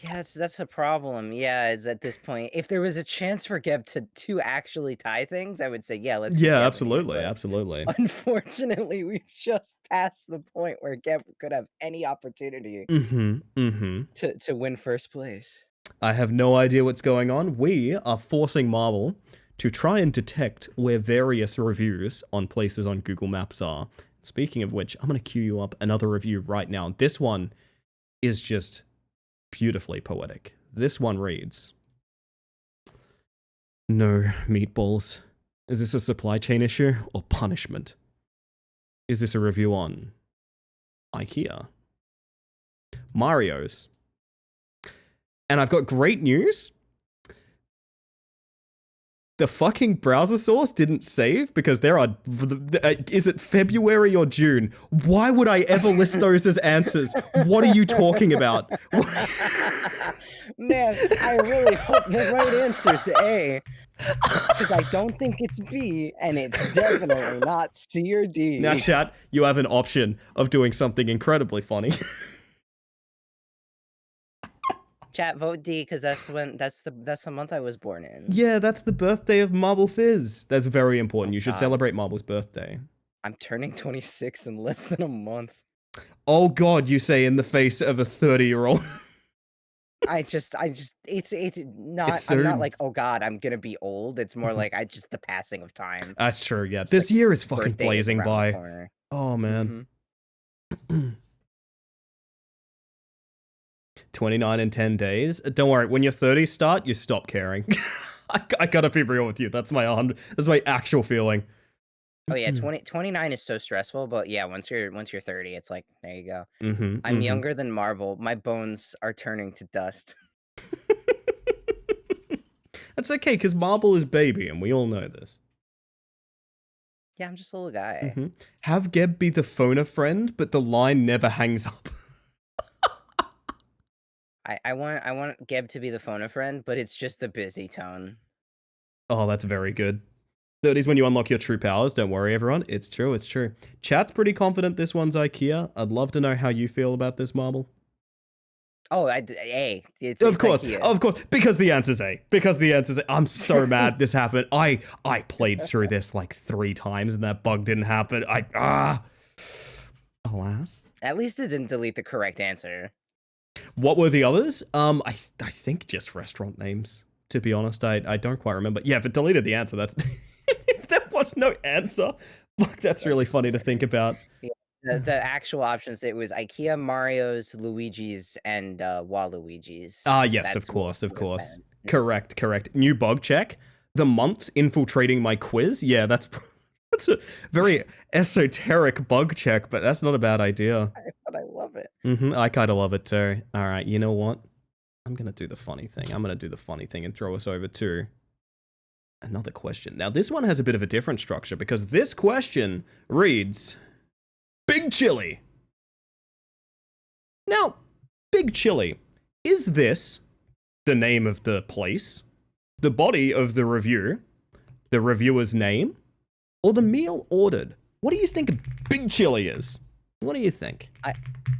Yeah, that's a problem. Yeah, is at this point, if there was a chance for Geb to actually tie things, I would say, yeah, let's get Yeah, Geb in here, absolutely, but absolutely. unfortunately, we've just passed the point where Geb could have any opportunity to win first place. I have no idea what's going on. We are forcing Marvel to try and detect where various reviews on places on Google Maps are. Speaking of which, I'm going to queue you up another review right now. This one is just beautifully poetic. This one reads, "No meatballs. Is this a supply chain issue or punishment? Is this a review on IKEA? Mario's? And I've got great news. The fucking browser source didn't save because there are... is it February or June? Why would I ever list those as answers? What are you talking about?" Man, I really hope the right answer is A. Because I don't think it's B, and it's definitely not C or D. Now, chat, you have an option of doing something incredibly funny. Chat, vote D, because that's the month I was born in. Yeah, that's the birthday of Marble Fizz. That's very important. You should celebrate Marble's birthday. I'm turning 26 in less than a month. Oh god, you say in the face of a 30-year-old. it's not, soon. I'm not like, oh god, I'm gonna be old. It's more like the passing of time. That's true, yeah. It's This like year is fucking birthday is blazing around the by. corner. Oh, man. 29 in 10 days. Don't worry, when your 30s start, you stop caring. I gotta be real with you. That's my actual feeling. Oh yeah, 29 is so stressful, but yeah, once you're 30, it's like, there you go. I'm younger than Marble. My bones are turning to dust. That's okay, because Marble is baby, and we all know this. Yeah, I'm just a little guy. Have Geb be the phoner friend, but the line never hangs up. I want Geb to be the phone a friend, but it's just the busy tone. Oh, that's very good. 30's when you unlock your true powers. Don't worry, everyone. It's true, it's true. Chat's pretty confident this one's IKEA. I'd love to know how you feel about this marble. Oh, A. It's Of course, IKEA. because the answer's A. Because the answer's A. I'm so mad this happened. I played through this like 3 times and that bug didn't happen. Alas. At least it didn't delete the correct answer. What were the others? I think just restaurant names. To be honest, I don't quite remember. Yeah, if it deleted the answer, that's if there was no answer. Fuck, that's really funny to think about. The actual options, it was IKEA, Mario's, Luigi's, and Waluigi's. Yes, That's of course. what it meant. Correct. New bug check. The months infiltrating my quiz. Yeah, that's a very esoteric bug check, but that's not a bad idea. But I love it. I kind of love it too. All right, you know what? I'm going to do the funny thing. And throw us over to another question. Now, this one has a bit of a different structure because this question reads... Big Chili. Now, Big Chili, is this the name of the place, the body of the review, the reviewer's name, or the meal ordered? What do you think Big Chili is? What do you think?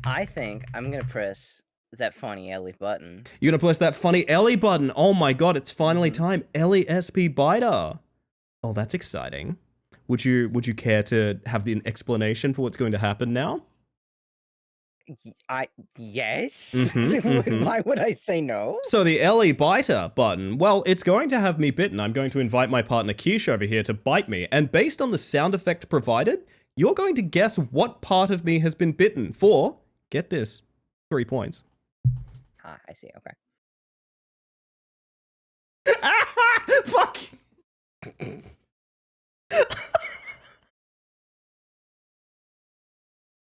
I think I'm going to press that funny Ellie button. You're going to press that funny Ellie button. Oh my god, it's finally time. Ellie SP Biter. Oh, that's exciting. Would you care to have the explanation for what's going to happen now? Yes. Why would I say no? So the Ellie Biter button, well, it's going to have me bitten. I'm going to invite my partner Quiche over here to bite me, and based on the sound effect provided, you're going to guess what part of me has been bitten for, get this, 3 points. Ah, I see, okay. Fuck!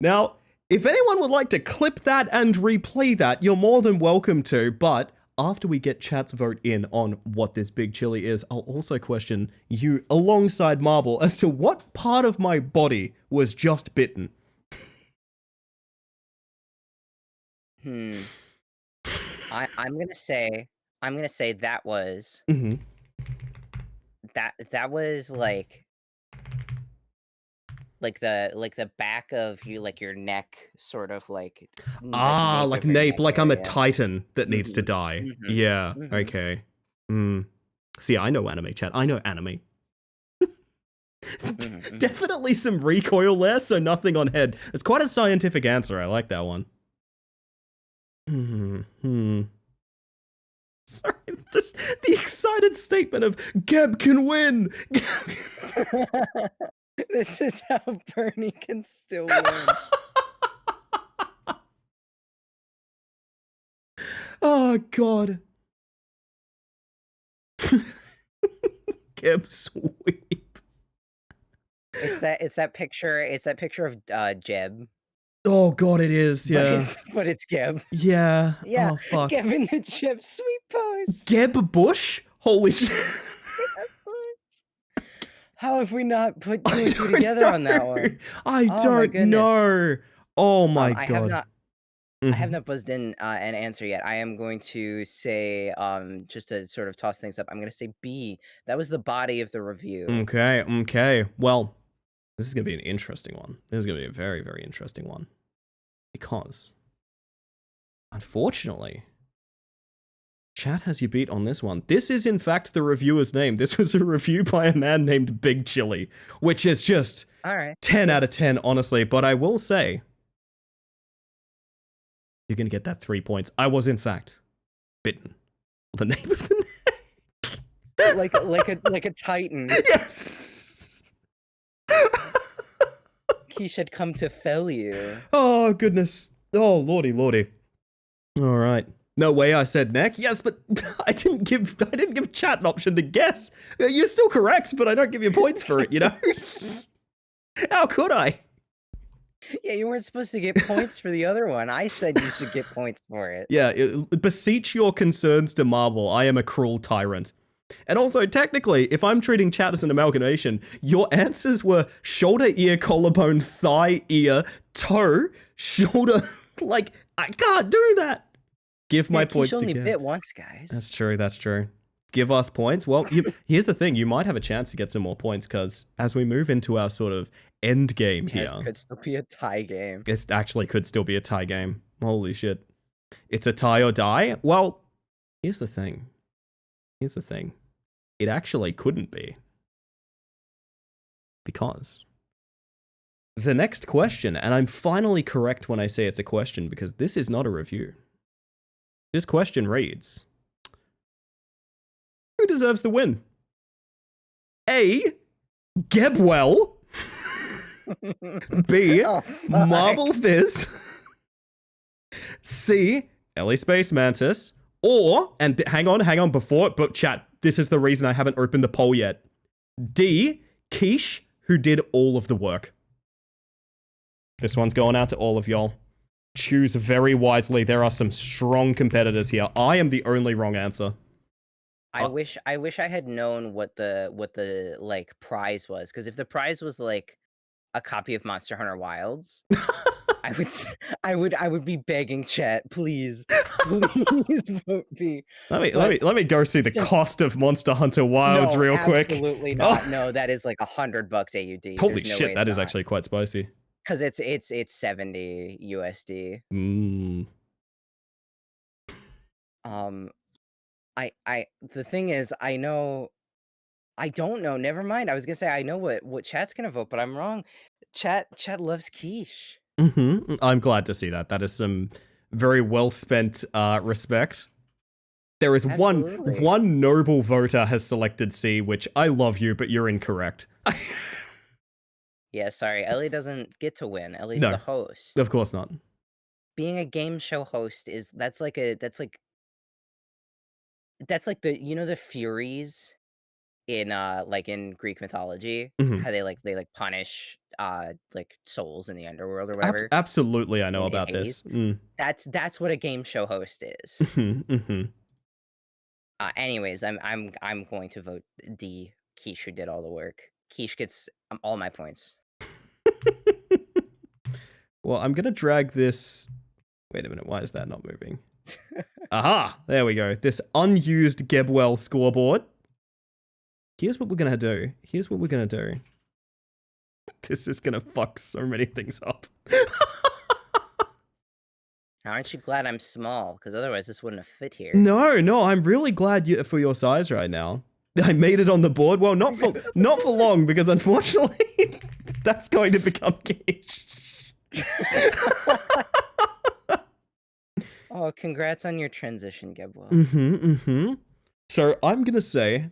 Now, if anyone would like to clip that and replay that, you're more than welcome to, but after we get chat's vote in on what this Big Chili is, I'll also question you alongside Marble as to what part of my body was just bitten. I'm gonna say that was that was like the back of you, like your neck, sort of like like nape, like I'm a titan that needs to die. Yeah, okay. See, I know anime, chat. I know anime. Definitely some recoil there, so nothing on head. It's quite a scientific answer. I like that one. Sorry, the excited statement of Geb can win. This is how Bernie can still win. Oh god. Geb sweep. It's that picture of Jeb. Oh god, it is, yeah. But it's Geb. Yeah. Yeah. Oh fuck. Geb in the Jeb sweep pose. Geb Bush? Holy shit. How have we not put 2 and 2 together on that one? I don't know. Oh my god. I have not buzzed in an answer yet. I am going to say, just to sort of toss things up, I'm going to say B. That was the body of the review. Okay. Well, this is going to be an interesting one. This is going to be a very, very interesting one. Because, unfortunately, chat has you beat on this one. This is, in fact, the reviewer's name. This was a review by a man named Big Chili, which is just 10 out of 10, honestly. But I will say, you're going to get that 3 points. I was, in fact, bitten. The name of the neck. like a titan. Yes. He should come to fell you. Oh, goodness. Oh, lordy. All right. No way I said neck. Yes, but I didn't give chat an option to guess. You're still correct, but I don't give you points for it, you know? How could I? Yeah, you weren't supposed to get points for the other one. I said you should get points for it. Yeah, beseech your concerns to Marvel. I am a cruel tyrant. And also, technically, if I'm treating chat as an amalgamation, your answers were shoulder, ear, collarbone, thigh, ear, toe, shoulder. Like, I can't do that. Give my points to only Geb. bit once, guys. That's true. give us points. Well, here's the thing: you might have a chance to get some more points because as we move into our sort of end game Yes, here, could still be a tie game. it actually could still be a tie game. Holy shit! It's a tie or die. Well, here's the thing. Here's the thing. It actually couldn't be because the next question, and I'm finally correct when I say it's a question because this is not a review. This question reads, who deserves the win? A. Gebwell. B. Oh, Marble Fizz. C. Ellie Space Mantis. Or, and hang on, but chat, this is the reason I haven't opened the poll yet. D. Quiche, who did all of the work. This one's going out to all of y'all. Choose very wisely. There are some strong competitors here. I am the only wrong answer. I wish I had known what the like prize was, because if the prize was like a copy of Monster Hunter Wilds, I would be begging chat, please vote me. Let me go see the cost of Monster Hunter Wilds real quick. Absolutely not. No, that is like $100 AUD. Holy There's no shit, way that it's is not. actually quite spicy. Because it's 70 USD. The thing is, I don't know. Never mind. I was gonna say I know what chat's gonna vote, but I'm wrong. Chat loves quiche. I'm glad to see that. That is some very well spent respect. There is one noble voter has selected C, which I love you, but you're incorrect. Yeah, sorry. Ellie doesn't get to win. Ellie's No, the host. of course not. Being a game show host that's like the the Furies in like in Greek mythology, how they punish like souls in the underworld or whatever. Absolutely, I know in about Hades. this. That's what a game show host is. Anyways, I'm going to vote D. Quiche, who did all the work. Quiche gets all my points. Well, I'm gonna drag this. Wait a minute, why is that not moving? Aha! There we go. This unused Gebwell scoreboard. Here's what we're gonna do. This is gonna fuck so many things up. Aren't you glad I'm small? Because otherwise this wouldn't have fit here. No, I'm really glad for your size right now. I made it on the board. Well, not for long, because unfortunately, that's going to become quiche. Oh, congrats on your transition, Gebwell. So I'm gonna say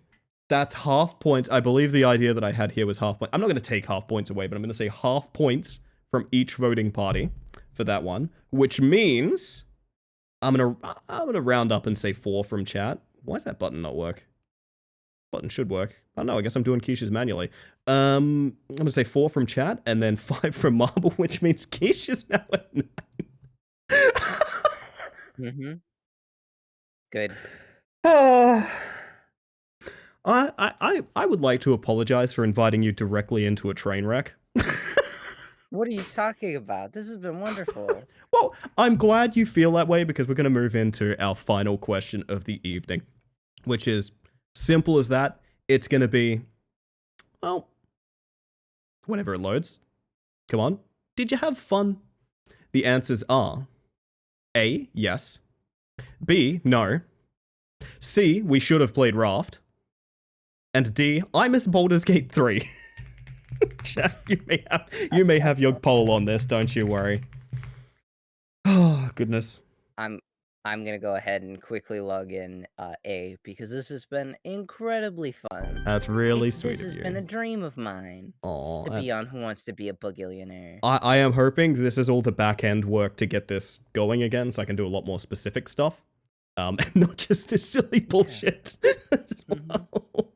that's half points. I believe the idea that I had here was half points. I'm not gonna take half points away, but I'm gonna say half points from each voting party for that one, which means I'm gonna round up and say 4 from chat. Why does that button not work? Button should work. Oh no, I guess I'm doing quiches manually. I'm gonna say 4 from chat and then 5 from Marble, which means quiche is now at 9. Good. I would like to apologize for inviting you directly into a train wreck. What are you talking about? This has been wonderful. Well, I'm glad you feel that way because we're going to move into our final question of the evening, which is simple as that. It's going to be, well, whenever it loads. Come on. Did you have fun? The answers are A, yes. B, no. C, we should have played Raft. And D, I miss Baldur's Gate 3. Chat, you may have your poll on this, don't you worry. Oh, goodness. I'm gonna go ahead and quickly log in A, because this has been incredibly fun. That's really sweet This of has you. been a dream of mine. Aww, to be on Who Wants to Be a Bugillionaire. I am hoping this is all the back end work to get this going again, so I can do a lot more specific stuff. And not just this silly bullshit as well.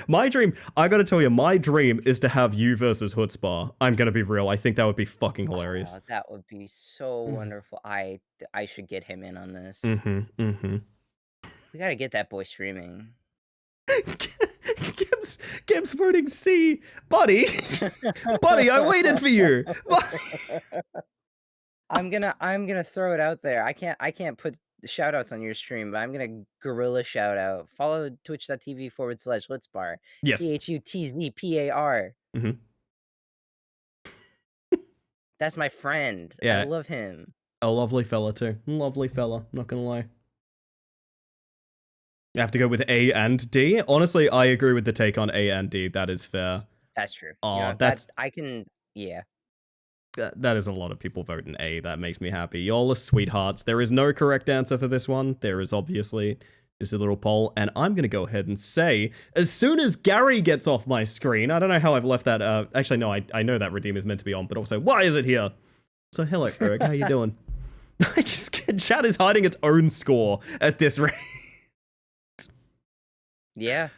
My dream, I gotta tell you, my dream is to have you versus Hutzpah. I'm gonna be real. I think that would be fucking hilarious. Oh, that would be so wonderful. I should get him in on this. We gotta get that boy streaming. Gibbs voting C. Buddy, I waited for you. I'm gonna throw it out there. I can't put shout outs on your stream, but I'm gonna gorilla shout out. Follow twitch.tv/Litzbar. Yes. CHUTZPAR. hmm That's my friend. I Yeah. love him. A lovely fella too. Lovely fella. Not gonna lie. You have to go with A and D. Honestly, I agree with the take on A and D. That is fair. That's true. Oh, that's I can. Yeah. that is a lot of people voting A. That makes me happy. Y'all are sweethearts. There is no correct answer for this one. There is obviously just a little poll, and I'm gonna go ahead and say, as soon as Gary gets off my screen, I don't know how I've left that. Actually, no, I know that Redeem is meant to be on, but also, why is it here? So hello, Eric. How you doing? I just chat is hiding its own score at this rate. Yeah.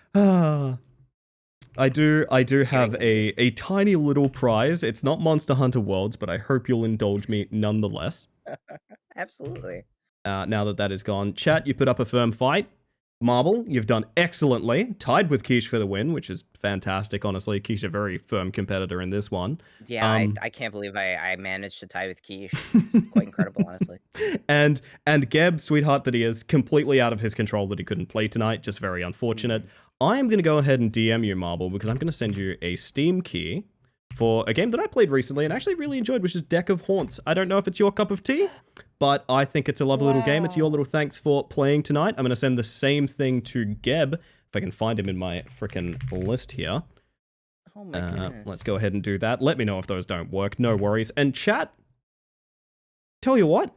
I do have a tiny little prize. It's not Monster Hunter Worlds, but I hope you'll indulge me nonetheless. Absolutely. Now that is gone. Chat, you put up a firm fight. Marble, you've done excellently. Tied with Quiche for the win, which is fantastic, honestly. Quiche a very firm competitor in this one. Yeah, I can't believe I managed to tie with Quiche. It's quite incredible, honestly. And Geb, sweetheart that he is, completely out of his control that he couldn't play tonight. Just very unfortunate. I am going to go ahead and DM you, Marble, because I'm going to send you a Steam key for a game that I played recently and actually really enjoyed, which is Deck of Haunts. I don't know if it's your cup of tea, but I think it's a lovely little game. It's your little thanks for playing tonight. I'm going to send the same thing to Geb, if I can find him in my freaking list here. Oh my goodness. Let's go ahead and do that. Let me know if those don't work. No worries. And chat, tell you what,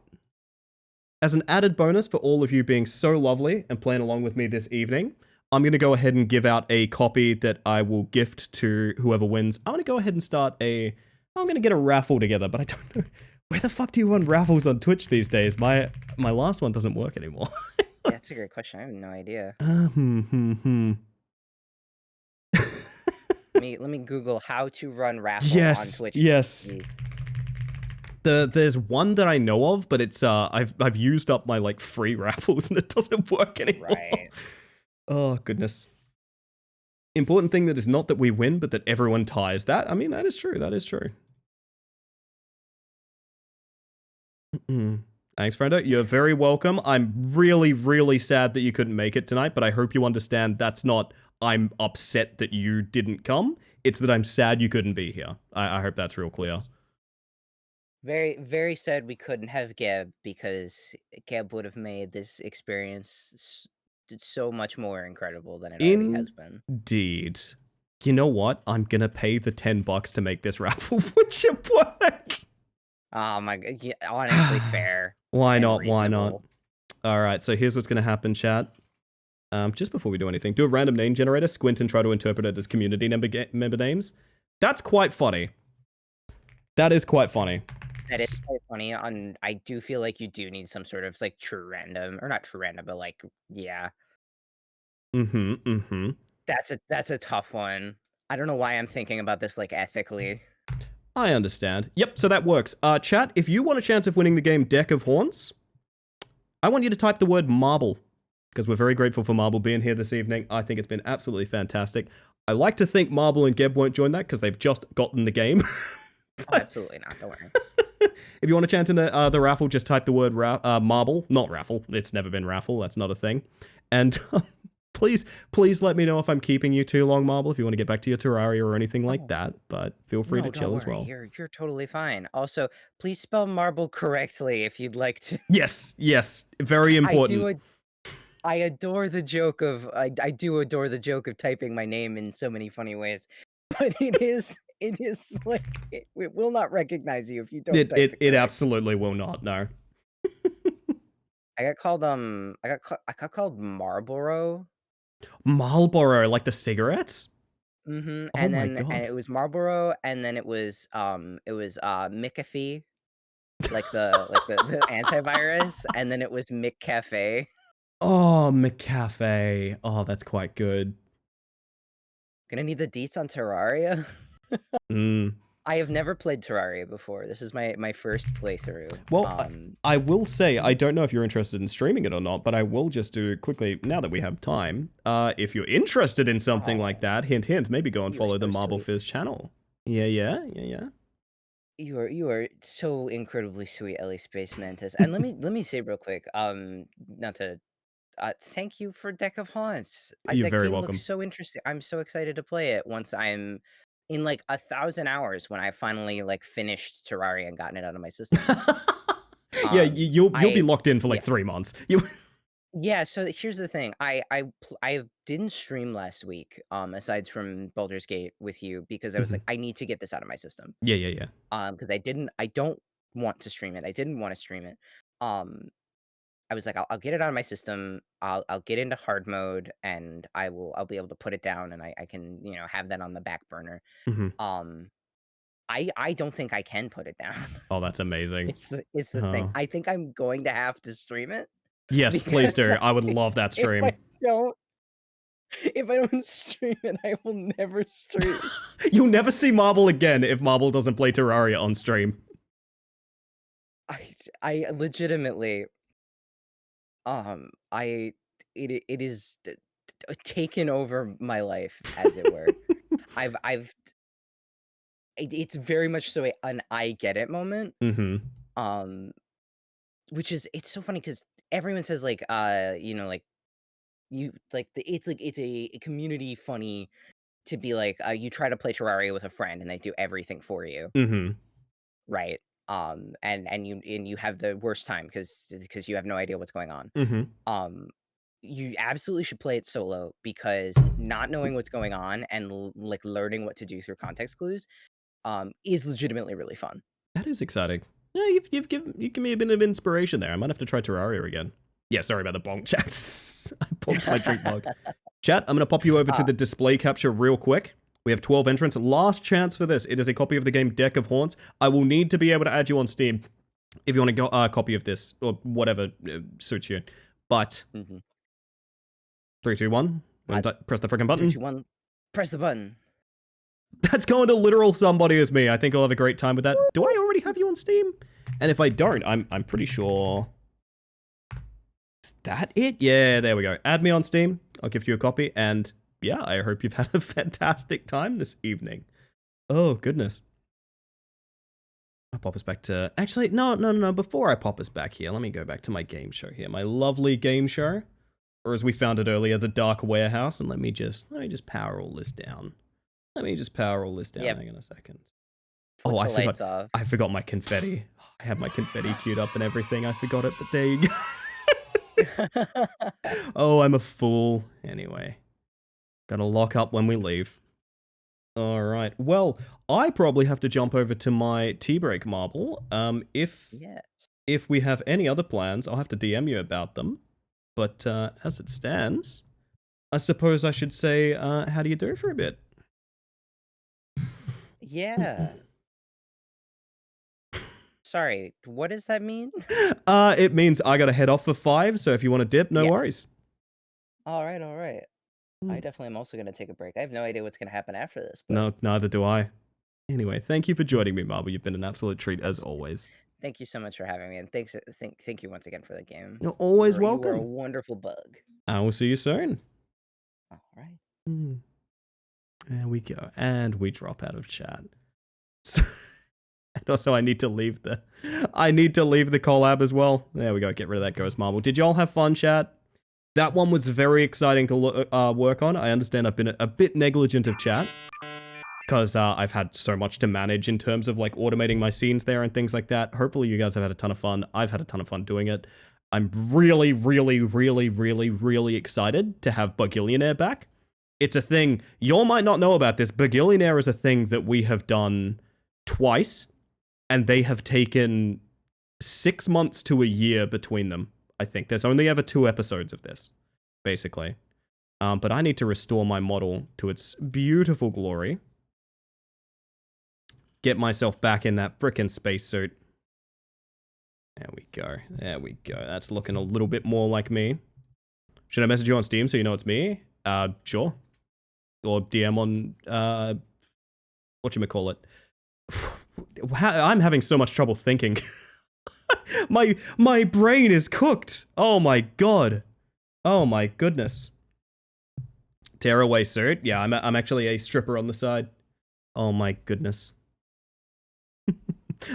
as an added bonus for all of you being so lovely and playing along with me this evening, I'm going to go ahead and give out a copy that I will gift to whoever wins. I'm going to go ahead and start I'm going to get a raffle together, but I don't know. Where the fuck do you run raffles on Twitch these days? My last one doesn't work anymore. Yeah, that's a great question. I have no idea. Let me Google how to run raffle on Twitch. Yes. There's one that I know of, but it's I've used up my like free raffles and it doesn't work anymore. Right. Oh goodness. Important thing that is not that we win, but that everyone ties. That is true. That is true. Thanks, Frendo. You're very welcome. I'm really, really sad that you couldn't make it tonight, but I hope you understand that's not I'm upset that you didn't come. It's that I'm sad you couldn't be here. I hope that's real clear. Very, very sad we couldn't have Geb, because Geb would have made this experience so much more incredible than it already has been. Indeed. You know what? I'm gonna pay the $10 to make this raffle. Would you work? Oh my god! Yeah, honestly, fair. Why and not? Why not? reasonable. All right. So here's what's gonna happen, chat. Just before we do anything, do a random name generator, squint and try to interpret it as community member names. That's quite funny. That is quite funny. That is quite funny. I do feel like you do need some sort of like true random, or not true random, but like yeah. That's a tough one. I don't know why I'm thinking about this like ethically. I understand. Yep, so that works. Chat, if you want a chance of winning the game Deck of Haunts, I want you to type the word marble, because we're very grateful for Marble being here this evening. I think it's been absolutely fantastic. I like to think Marble and Geb won't join that, because they've just gotten the game. Oh, absolutely not. Don't worry. If you want a chance in the raffle, just type the word marble, not raffle. It's never been raffle. That's not a thing. And please let me know if I'm keeping you too long, Marble, if you want to get back to your Terraria or anything like that. But feel free to chill as well. You're totally fine. Also, please spell marble correctly if you'd like to. Yes, very important. I adore the joke of I do adore the joke of typing my name in so many funny ways, but it is like it will not recognize you if you don't. It absolutely will not. No. I got called Marlboro. Marlboro, like the cigarettes. Mm-hmm. Oh And my then God. and it was Marlboro, and then it was McAfee, like the antivirus, and then it was McCafe. Oh, McCafe. Oh, that's quite good. Gonna need the deets on Terraria. I have never played Terraria before. This is my first playthrough. Well, I will say, I don't know if you're interested in streaming it or not, but I will just do quickly, now that we have time, if you're interested in something like that, hint, hint, maybe go and follow the Marble Fizz channel. Yeah. You are so incredibly sweet, Ellie Space Mantis. And let me say real quick, not to thank you for Deck of Haunts. You're That very game looks welcome. so interesting. I'm so excited to play it once I'm in like 1,000 hours when I finally like finished Terraria and gotten it out of my system. Yeah, Um, you'll be I locked in for like yeah 3 months. You. yeah. So here's the thing. I didn't stream last week. Aside from Baldur's Gate with you because I was Mhm. like I need to get this out of my system. Yeah, yeah, yeah. Because I don't want to stream it. I didn't want to stream it. Um, I was like, I'll get it out of my system. I'll get into hard mode, and I'll be able to put it down, and I can have that on the back burner. Hmm. Um, I don't think I can put it down. Oh, that's amazing. It's the thing. Oh. I think I'm going to have to stream it Yes, please because do. I would love that if stream. I don't if I don't stream it, I will never stream. You'll never see Marble again if Marble doesn't play Terraria on stream. I legitimately I it is taken over my life as it were. I've it's very much so an I get it moment. Hmm. Um, which is it's so funny because everyone says like like you like it's a community funny to be like you try to play Terraria with a friend and they do everything for you, Hmm. right? And you have the worst time because you have no idea what's going on. Hmm. Um, you absolutely should play it solo because not knowing what's going on and like learning what to do through context clues is legitimately really fun. That is exciting. Yeah, you give me a bit of inspiration there. I might have to try Terraria again. Yeah, sorry about the bonk chat. I bonked my drink mug. Chat, I'm gonna pop you over to uh, the display capture real quick. We have 12 entrants. Last chance for this. It is a copy of the game Deck of Haunts. I will need to be able to add you on Steam if you want to go a copy of this or whatever suits you. But mhm. 3, 2, 1. Press the freaking Three, button. 2, 1, press the button. That's going to literal somebody as me. I think I'll have a great time with that. Do I already have you on Steam? And if I don't, I'm pretty sure. Is that it? Yeah, there we go. Add me on Steam. I'll give you a copy. And yeah, I hope you've had a fantastic time this evening. Oh, goodness. I'll pop us back to... Actually, no. Before I pop us back here, let me go back to my game show here. My lovely game show. Or as we found it earlier, the Dark Warehouse. And let me just power all this down. Yeah, Hang on a second. flick Oh, the lights off. I forgot my confetti. I have my confetti queued up and everything. I forgot it, but there you go. Oh, I'm a fool. Anyway, gotta lock up when we leave. All right. Well, I probably have to jump over to my tea break, Marble. Yes. If we have any other plans, I'll have to DM you about them. But as it stands, I suppose I should say, how do you do for a bit? Yeah. Sorry, what does that mean? It means I gotta head off for 5. So if you want to dip, no Yes. worries. All right, all right. I definitely am also gonna take a break. I have no idea what's gonna happen after this, but No, neither do I. Anyway, thank you for joining me, Marble. You've been an absolute treat as always. thank you so much for having me, and thank you once again for the game. You're always You are a welcome. wonderful bug. I will see you soon. All right. There we go. And we drop out of chat. And also I need to leave the collab as well. There we go. Get rid of that ghost marble. Did y'all have fun, chat? That one was very exciting to work on. I understand I've been a bit negligent of chat because I've had so much to manage in terms of like automating my scenes there and things like that. Hopefully you guys have had a ton of fun. I've had a ton of fun doing it. I'm really, really, really, really, really excited to have Bugillionaire back. It's a thing. Y'all might not know about this. Bugillionaire is a thing that we have done twice, and they have taken 6 months to a year between them. I think there's only ever 2 episodes of this, basically. But I need to restore my model to its beautiful glory. Get myself back in that frickin' spacesuit. There we go. There we go. That's looking a little bit more like me. Should I message you on Steam so you know it's me? Sure. Or DM on, whatchamacallit. I'm having so much trouble thinking. my brain is cooked. Oh my god. Oh my goodness. Tearaway suit. Yeah, I'm actually a stripper on the side. Oh my goodness.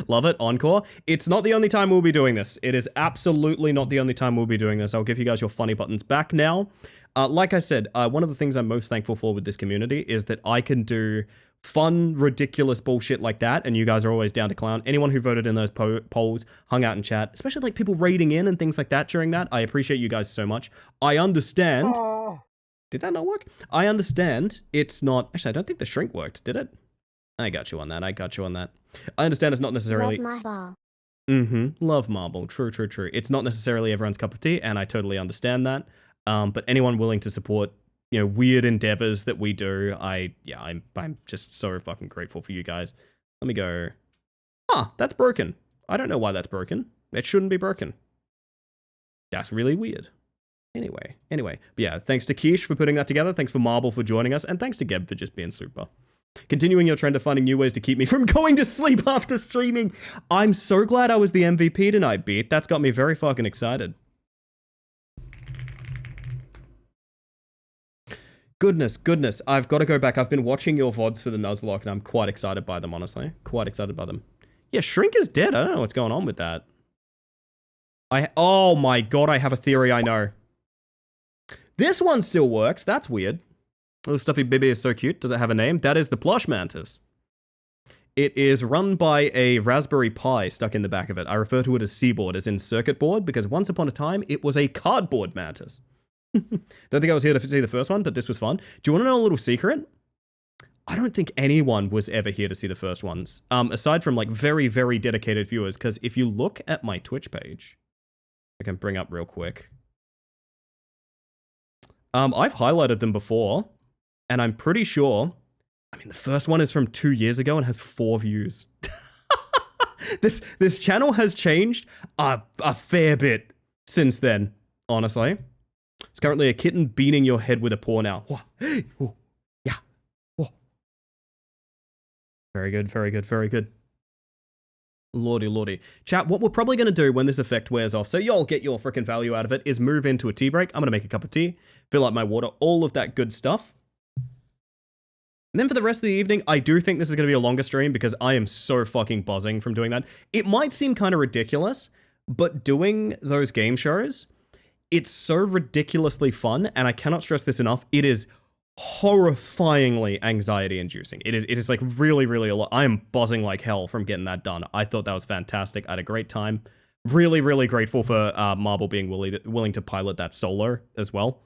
Love it. Encore. It's not the only time we'll be doing this. It is absolutely not the only time we'll be doing this. I'll give you guys your funny buttons back now. Like I said, one of the things I'm most thankful for with this community is that I can do fun, ridiculous bullshit like that, and you guys are always down to clown. Anyone who voted in those polls, hung out in chat, especially like people raiding in and things like that during that, I appreciate you guys so much. I understand. Did that not work? I understand it's not... Actually, I don't think the shrink worked, did it? I got you on that. I understand it's not necessarily... Love my ball. Love marble. True. It's not necessarily everyone's cup of tea, and I totally understand that. But anyone willing to support, weird endeavors that we do, I'm just so fucking grateful for you guys. Let me go. That's broken. I don't know why that's broken. It shouldn't be broken. That's really weird. Anyway. But yeah, thanks to Keish for putting that together. Thanks for Marble for joining us. And thanks to Geb for just being super. Continuing your trend of finding new ways to keep me from going to sleep after streaming. I'm so glad I was the MVP tonight, Beat. That's got me very fucking excited. Goodness. I've got to go back. I've been watching your VODs for the Nuzlocke, and I'm quite excited by them, honestly. Quite excited by them. Yeah, Shrink is dead. I don't know what's going on with that. Oh my god, I have a theory I know. This one still works. That's weird. Little stuffy Bibby is so cute. Does it have a name? That is the plush mantis. It is run by a Raspberry Pi stuck in the back of it. I refer to it as Seaboard, as in circuit board, because once upon a time, it was a cardboard mantis. Don't think I was here to see the first one, but this was fun. Do you want to know a little secret? I don't think anyone was ever here to see the first ones, aside from like very, very dedicated viewers, because if you look at my Twitch page, I can bring up real quick. I've highlighted them before, and I'm pretty sure, the first one is from 2 years ago and has 4 views. This channel has changed a fair bit since then, honestly. It's currently a kitten beating your head with a paw now. Ooh, yeah. Whoa. Very good. Lordy. Chat, what we're probably going to do when this effect wears off, so y'all get your freaking value out of it, is move into a tea break. I'm going to make a cup of tea, fill up my water, all of that good stuff. And then for the rest of the evening, I do think this is going to be a longer stream because I am so fucking buzzing from doing that. It might seem kind of ridiculous, but doing those game shows... It's so ridiculously fun, and I cannot stress this enough. It is horrifyingly anxiety-inducing. It is like really a lot. I am buzzing like hell from getting that done. I thought that was fantastic. I had a great time. Really grateful for Marble being willing to pilot that solo as well.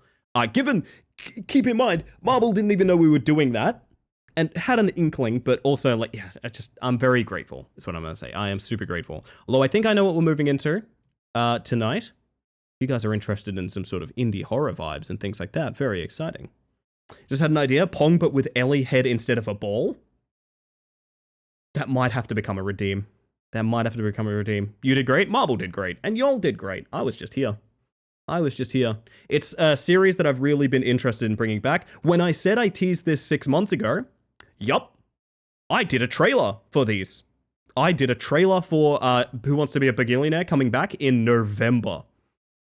Keep in mind, Marble didn't even know we were doing that, and had an inkling, but also like, yeah, I'm very grateful. Is what I'm gonna say. I am super grateful. Although I think I know what we're moving into tonight. You guys are interested in some sort of indie horror vibes and things like that. Very exciting. Just had an idea. Pong, but with Ellie head instead of a ball. That might have to become a redeem. You did great. Marble did great. And y'all did great. I was just here. It's a series that I've really been interested in bringing back. When I said I teased this 6 months ago, yup, I did a trailer for these. I did a trailer for Who Wants to Be a Bugillionaire coming back in November.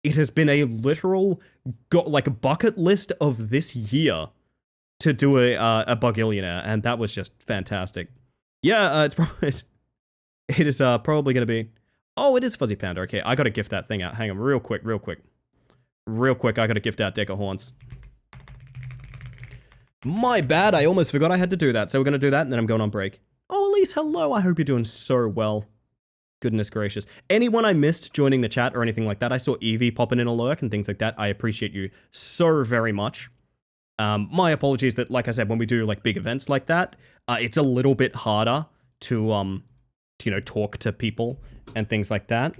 It has been a literal bucket list of this year to do a Bugillionaire, and that was just fantastic. Yeah, it is probably going to be... Oh, it is Fuzzy Panda. Okay, I got to gift that thing out. Hang on, real quick. I got to gift out Deck of Haunts. My bad, I almost forgot I had to do that. So we're going to do that, and then I'm going on break. Oh, Elise, hello. I hope you're doing so well. Goodness gracious. Anyone I missed joining the chat or anything like that, I saw Evie popping in a lurk and things like that. I appreciate you so very much. My apologies that, like I said, when we do like big events like that, it's a little bit harder to talk to people and things like that,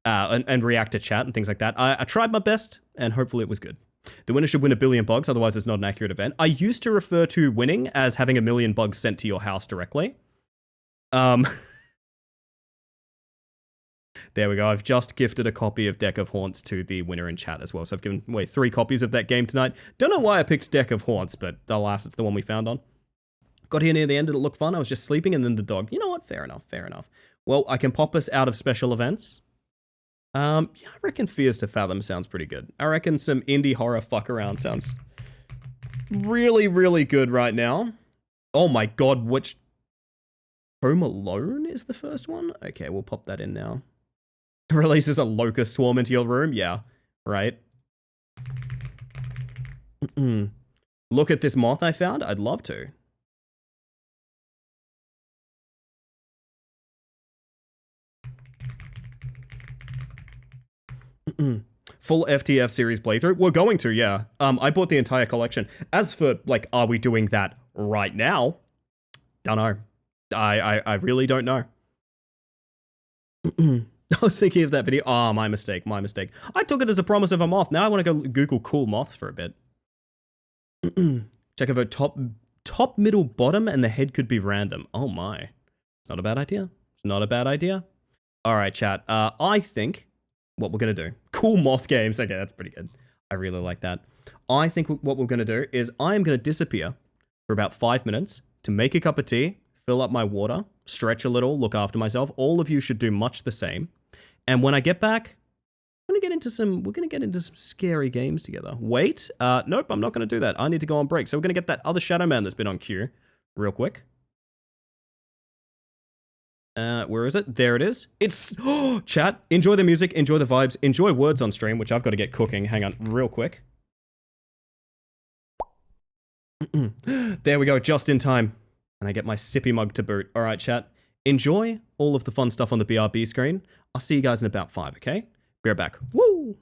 and react to chat and things like that. I tried my best, and hopefully it was good. The winner should win 1 billion bugs, otherwise it's not an accurate event. I used to refer to winning as having 1 million bugs sent to your house directly. There we go. I've just gifted a copy of Deck of Haunts to the winner in chat as well. So I've given away 3 copies of that game tonight. Don't know why I picked Deck of Haunts, but alas, it's the one we found on. Got here near the end. Did it look fun? I was just sleeping, and then the dog. You know what? Fair enough. Well, I can pop us out of special events. Yeah, I reckon Fears to Fathom sounds pretty good. I reckon some indie horror fuck around sounds really good right now. Oh my god, which... Home Alone is the first one? Okay, we'll pop that in now. Releases a locust swarm into your room? Yeah, right. Look at this moth I found? I'd love to. Full FTF series playthrough? We're going to, yeah. I bought the entire collection. As for, like, are we doing that right now? Don't know. I really don't know. I was thinking of that video. Oh, my mistake, my mistake. I took it as a promise of a moth. Now I want to go Google cool moths for a bit. Check over top, middle, bottom, and the head could be random. Oh my. It's not a bad idea. It's not a bad idea. All right, chat. I think what we're going to do. Cool moth games. Okay, that's pretty good. I really like that. I think what we're going to do is I am going to disappear for about 5 minutes to make a cup of tea, fill up my water, stretch a little, look after myself. All of you should do much the same. And when I get back, we're going to get into some scary games together. Wait, nope, I'm not going to do that. I need to go on break. So we're going to get that other Shadow Man that's been on queue real quick. Where is it? There it is. It's, chat, enjoy the music, enjoy the vibes, enjoy words on stream, which I've got to get cooking. Hang on, real quick. There we go, just in time. And I get my sippy mug to boot. All right, chat, enjoy all of the fun stuff on the BRB screen. I'll see you guys in about 5, okay? Be right back. Woo!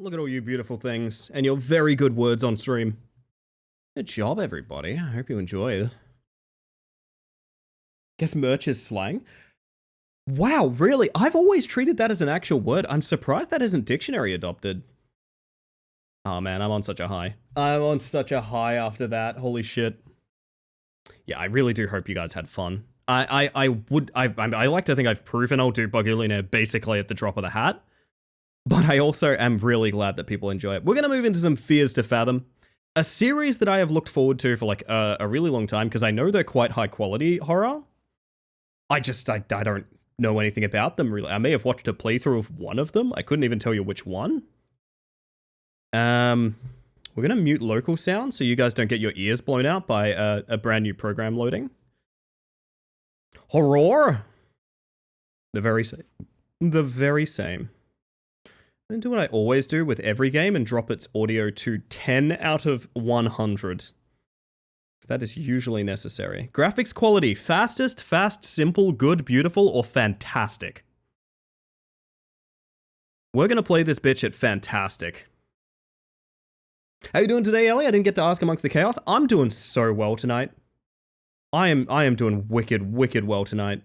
Look at all you beautiful things and your very good words on stream. Good job, everybody. I hope you enjoyed. Guess merch is slang. Wow, really? I've always treated that as an actual word. I'm surprised that isn't dictionary adopted. Oh man, I'm on such a high. I'm on such a high after that. Holy shit. Yeah, I really do hope you guys had fun. I like to think I've proven I'll do Bugillionaire basically at the drop of the hat. But I also am really glad that people enjoy it. We're going to move into some Fears to Fathom. A series that I have looked forward to for like a really long time because I know they're quite high quality horror. I don't know anything about them really. I may have watched a playthrough of one of them. I couldn't even tell you which one. We're going to mute local sound so you guys don't get your ears blown out by a brand new program loading. Horror! The very same. The very same. I'm going to do what I always do with every game and drop its audio to 10 out of 100. That is usually necessary. Graphics quality. Fastest, fast, simple, good, beautiful, or fantastic. We're going to play this bitch at fantastic. How you doing today, Ellie? I didn't get to ask amongst the chaos. I'm doing so well tonight. I am doing wicked well tonight.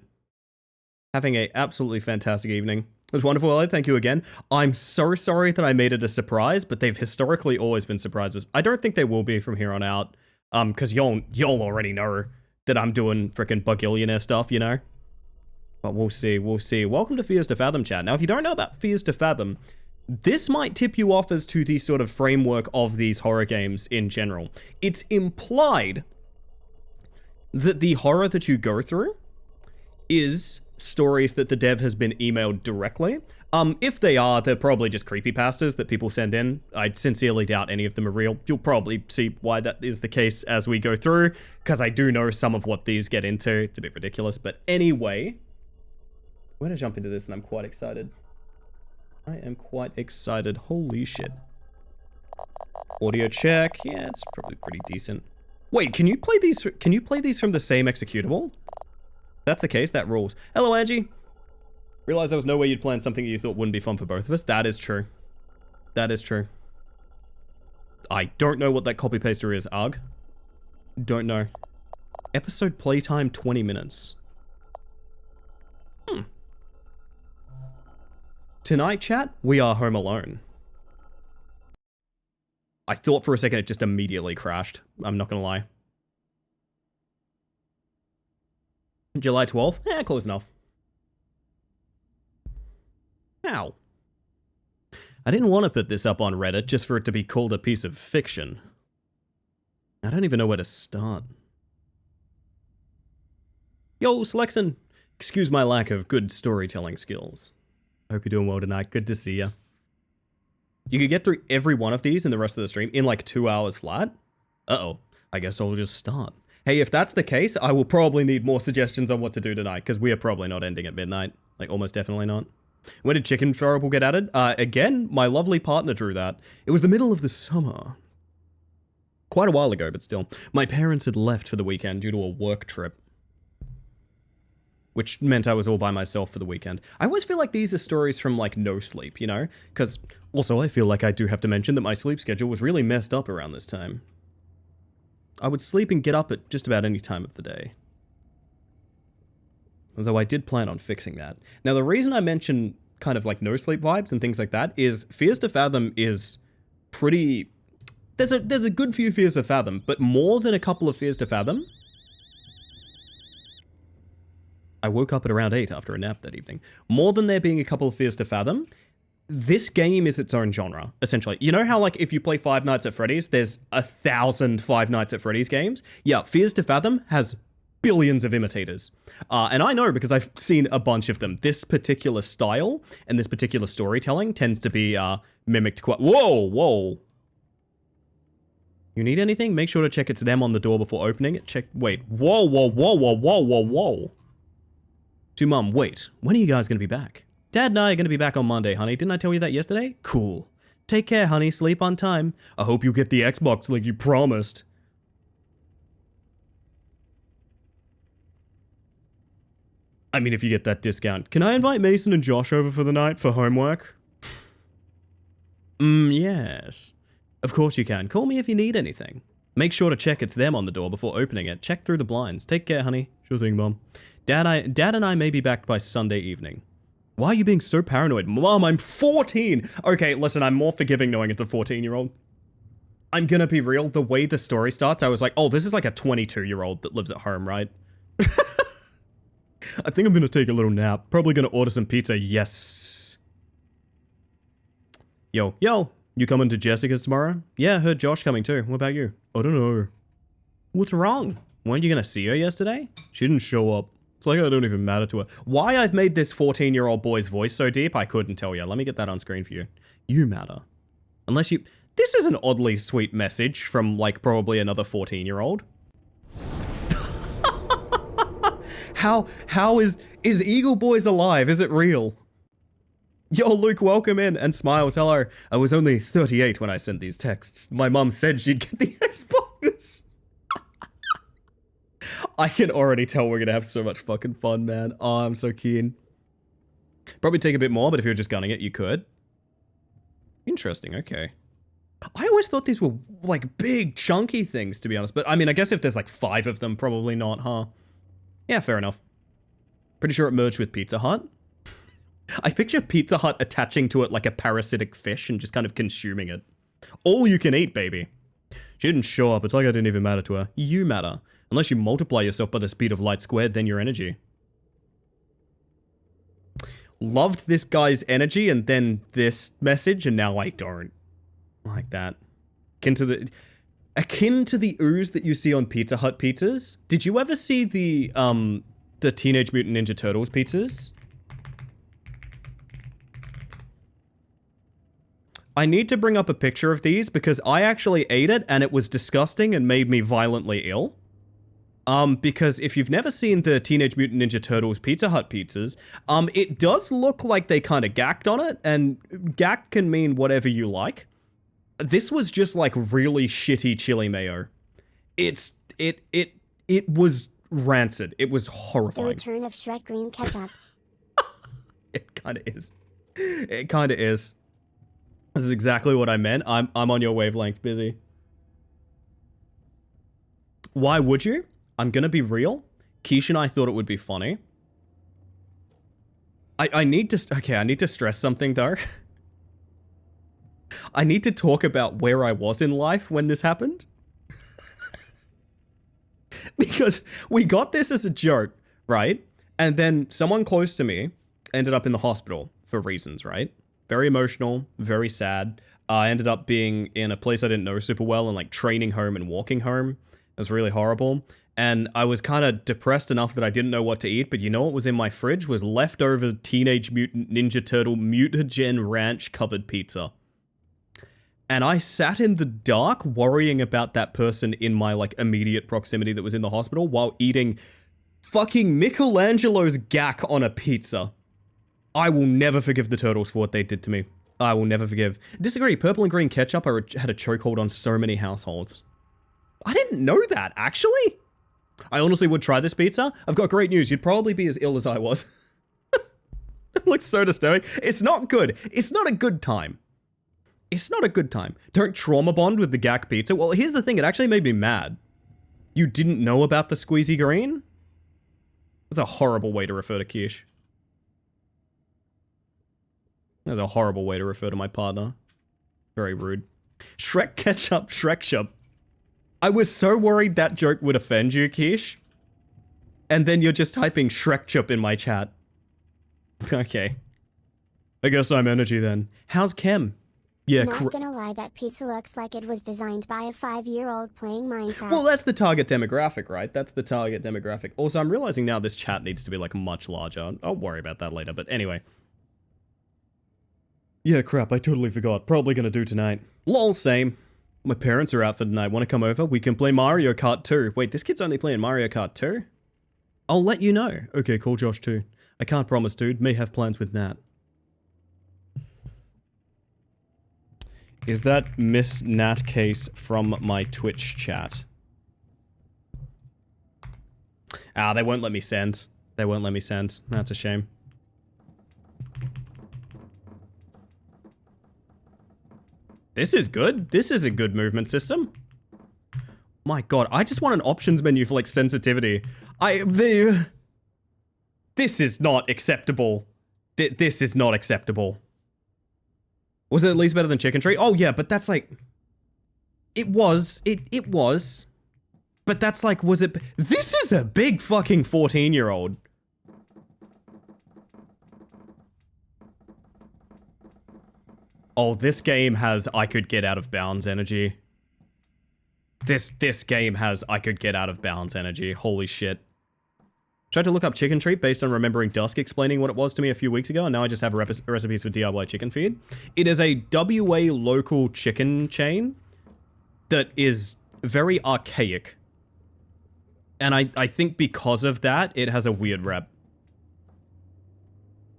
Having a absolutely fantastic evening. It was wonderful, Ellie. Thank you again. I'm so sorry that I made it a surprise, but they've historically always been surprises. I don't think they will be from here on out. Because y'all already know that I'm doing frickin' Bugillionaire stuff, you know? But we'll see. Welcome to Fears to Fathom, chat. Now, if you don't know about Fears to Fathom, this might tip you off as to the sort of framework of these horror games in general. It's implied that the horror that you go through is stories that the dev has been emailed directly. If they are, they're probably just creepypastas that people send in. I sincerely doubt any of them are real. You'll probably see why that is the case as we go through, because I do know some of what these get into. It's a bit ridiculous, but anyway, we're gonna jump into this and I'm quite excited. I am quite excited. Holy shit. Audio check. Yeah, it's probably pretty decent. Wait, can you play these from the same executable? If that's the case, that rules. Hello, Angie. Realized there was no way you'd plan something you thought wouldn't be fun for both of us. That is true. That is true. I don't know what that copy paster is, Arg. Don't know. Episode playtime 20 minutes. Tonight, chat, we are home alone. I thought for a second it just immediately crashed. I'm not gonna lie. July 12th? Eh, close enough. Ow. I didn't want to put this up on Reddit just for it to be called a piece of fiction. I don't even know where to start. Yo, Slexon. Excuse my lack of good storytelling skills. Hope you're doing well tonight. Good to see ya. You could get through every one of these in the rest of the stream in like 2 hours flat. Uh-oh. I guess I'll just start. Hey, if that's the case, I will probably need more suggestions on what to do tonight, because we are probably not ending at midnight. Like, almost definitely not. When did Chicken Throwable get added? Again, my lovely partner drew that. It was the middle of the summer. Quite a while ago, but still. My parents had left for the weekend due to a work trip. Which meant I was all by myself for the weekend. I always feel like these are stories from, like, no sleep, you know? Because, also, I feel like I do have to mention that my sleep schedule was really messed up around this time. I would sleep and get up at just about any time of the day. Although I did plan on fixing that. Now, the reason I mention kind of like no sleep vibes and things like that is Fears to Fathom is pretty... There's a good few Fears to Fathom, but more than a couple of Fears to Fathom. I woke up at around 8 after a nap that evening. More than there being a couple of Fears to Fathom, this game is its own genre, essentially. You know how, like, if you play Five Nights at Freddy's, there's 1,000 Five Nights at Freddy's games? Yeah, Fears to Fathom has billions of imitators. And I know because I've seen a bunch of them. This particular style and this particular storytelling tends to be mimicked quite... Whoa! You need anything? Make sure to check it's them on the door before opening it. Check... Wait. Whoa. To Mum, wait. When are you guys going to be back? Dad and I are going to be back on Monday, honey. Didn't I tell you that yesterday? Cool. Take care, honey. Sleep on time. I hope you get the Xbox like you promised. I mean, if you get that discount. Can I invite Mason and Josh over for the night for homework? Yes. Of course you can. Call me if you need anything. Make sure to check it's them on the door before opening it. Check through the blinds. Take care, honey. Sure thing, Mom. Dad and I may be back by Sunday evening. Why are you being so paranoid? Mom, I'm 14! Okay, listen, I'm more forgiving knowing it's a 14-year-old. I'm gonna be real. The way the story starts, I was like, oh, this is like a 22-year-old that lives at home, right? I think I'm gonna take a little nap. Probably gonna order some pizza. Yes. Yo, you coming to Jessica's tomorrow? Yeah, heard Josh coming too. What about you? I don't know. What's wrong? Weren't you gonna see her yesterday? She didn't show up. It's like I don't even matter to her. Why I've made this 14-year-old boy's voice so deep, I couldn't tell you. Let me get that on screen for you. You matter. Unless you... This is an oddly sweet message from, like, probably another 14-year-old. How is Eagle Boys alive? Is it real? Yo, Luke, welcome in, and smiles, hello. I was only 38 when I sent these texts. My mum said she'd get the Xbox. I can already tell we're gonna have so much fucking fun, man. Oh, I'm so keen. Probably take a bit more, but if you're just gunning it, you could. Interesting, okay. I always thought these were, like, big, chunky things, to be honest. But, I mean, I guess if there's, like, 5 of them, probably not, huh? Yeah, fair enough. Pretty sure it merged with Pizza Hut. I picture Pizza Hut attaching to it like a parasitic fish and just kind of consuming it. All you can eat, baby. She didn't show up. It's like I didn't even matter to her. You matter. Unless you multiply yourself by the speed of light squared, then your energy. Loved this guy's energy and then this message, and now I don't. Like that. Akin to the ooze that you see on Pizza Hut pizzas. Did you ever see the Teenage Mutant Ninja Turtles pizzas? I need to bring up a picture of these because I actually ate it and it was disgusting and made me violently ill. Because if you've never seen the Teenage Mutant Ninja Turtles Pizza Hut pizzas, it does look like they kind of gacked on it, and gack can mean whatever you like. This was just like really shitty chili mayo. It was rancid. It was The horrifying. return of Shrek Green Ketchup. It kind of is. It kind of is. This is exactly what I meant. I'm on your wavelength, busy. Why would you? I'm gonna be real. Keish and I thought it would be funny. I need to stress something though. I need to talk about where I was in life when this happened. Because we got this as a joke, right? And then someone close to me ended up in the hospital for reasons, right? Very emotional, very sad. I ended up being in a place I didn't know super well and like training home and walking home. It was really horrible. And I was kind of depressed enough that I didn't know what to eat, but you know what was in my fridge was leftover Teenage Mutant Ninja Turtle Mutagen Ranch covered pizza. And I sat in the dark worrying about that person in my like immediate proximity that was in the hospital while eating fucking Michelangelo's gack on a pizza. I will never forgive the turtles for what they did to me. I will never forgive. Disagree, purple and green ketchup had a chokehold on so many households. I didn't know that, actually. I honestly would try this pizza. I've got great news. You'd probably be as ill as I was. It looks so disturbing. It's not good. It's not a good time. It's not a good time. Don't trauma bond with the gack pizza. Well, here's the thing. It actually made me mad. You didn't know about the squeezy green? That's a horrible way to refer to Keish. That's a horrible way to refer to my partner. Very rude. Shrek ketchup, Shrek shop. I was so worried that joke would offend you, Keish. And then you're just typing Shrek chup in my chat. Okay. I guess I'm energy then. How's Kem? Yeah, Not gonna lie, that pizza looks like it was designed by a 5-year-old playing Minecraft. well, that's the target demographic, right? That's the target demographic. Also, I'm realizing now this chat needs to be, like, much larger. I'll worry about that later, but anyway. Yeah, crap, I totally forgot. Probably gonna do tonight. Lol, same. My parents are out for tonight. Want to come over? We can play Mario Kart 2. Wait, this kid's only playing Mario Kart 2? I'll let you know. Okay, call Josh too. I can't promise, dude. May have plans with Nat. Is that Miss Nat case from my Twitch chat? Ah, they won't let me send. They won't let me send. That's a shame. This is good. This is a good movement system. My god, I just want an options menu for, like, sensitivity. This is not acceptable. This is not acceptable. Was it at least better than Chicken Treat? Oh, yeah, but that's, like... It was. It was. But that's, like, was it... This is a big fucking 14-year-old. Oh, this game has I could get out of bounds energy. This game has I could get out of bounds energy. Holy shit. Tried to look up Chicken Treat based on remembering Dusk explaining what it was to me a few weeks ago, and now I just have recipes for DIY chicken feed. It is a WA local chicken chain that is very archaic. And I think because of that, it has a weird rep.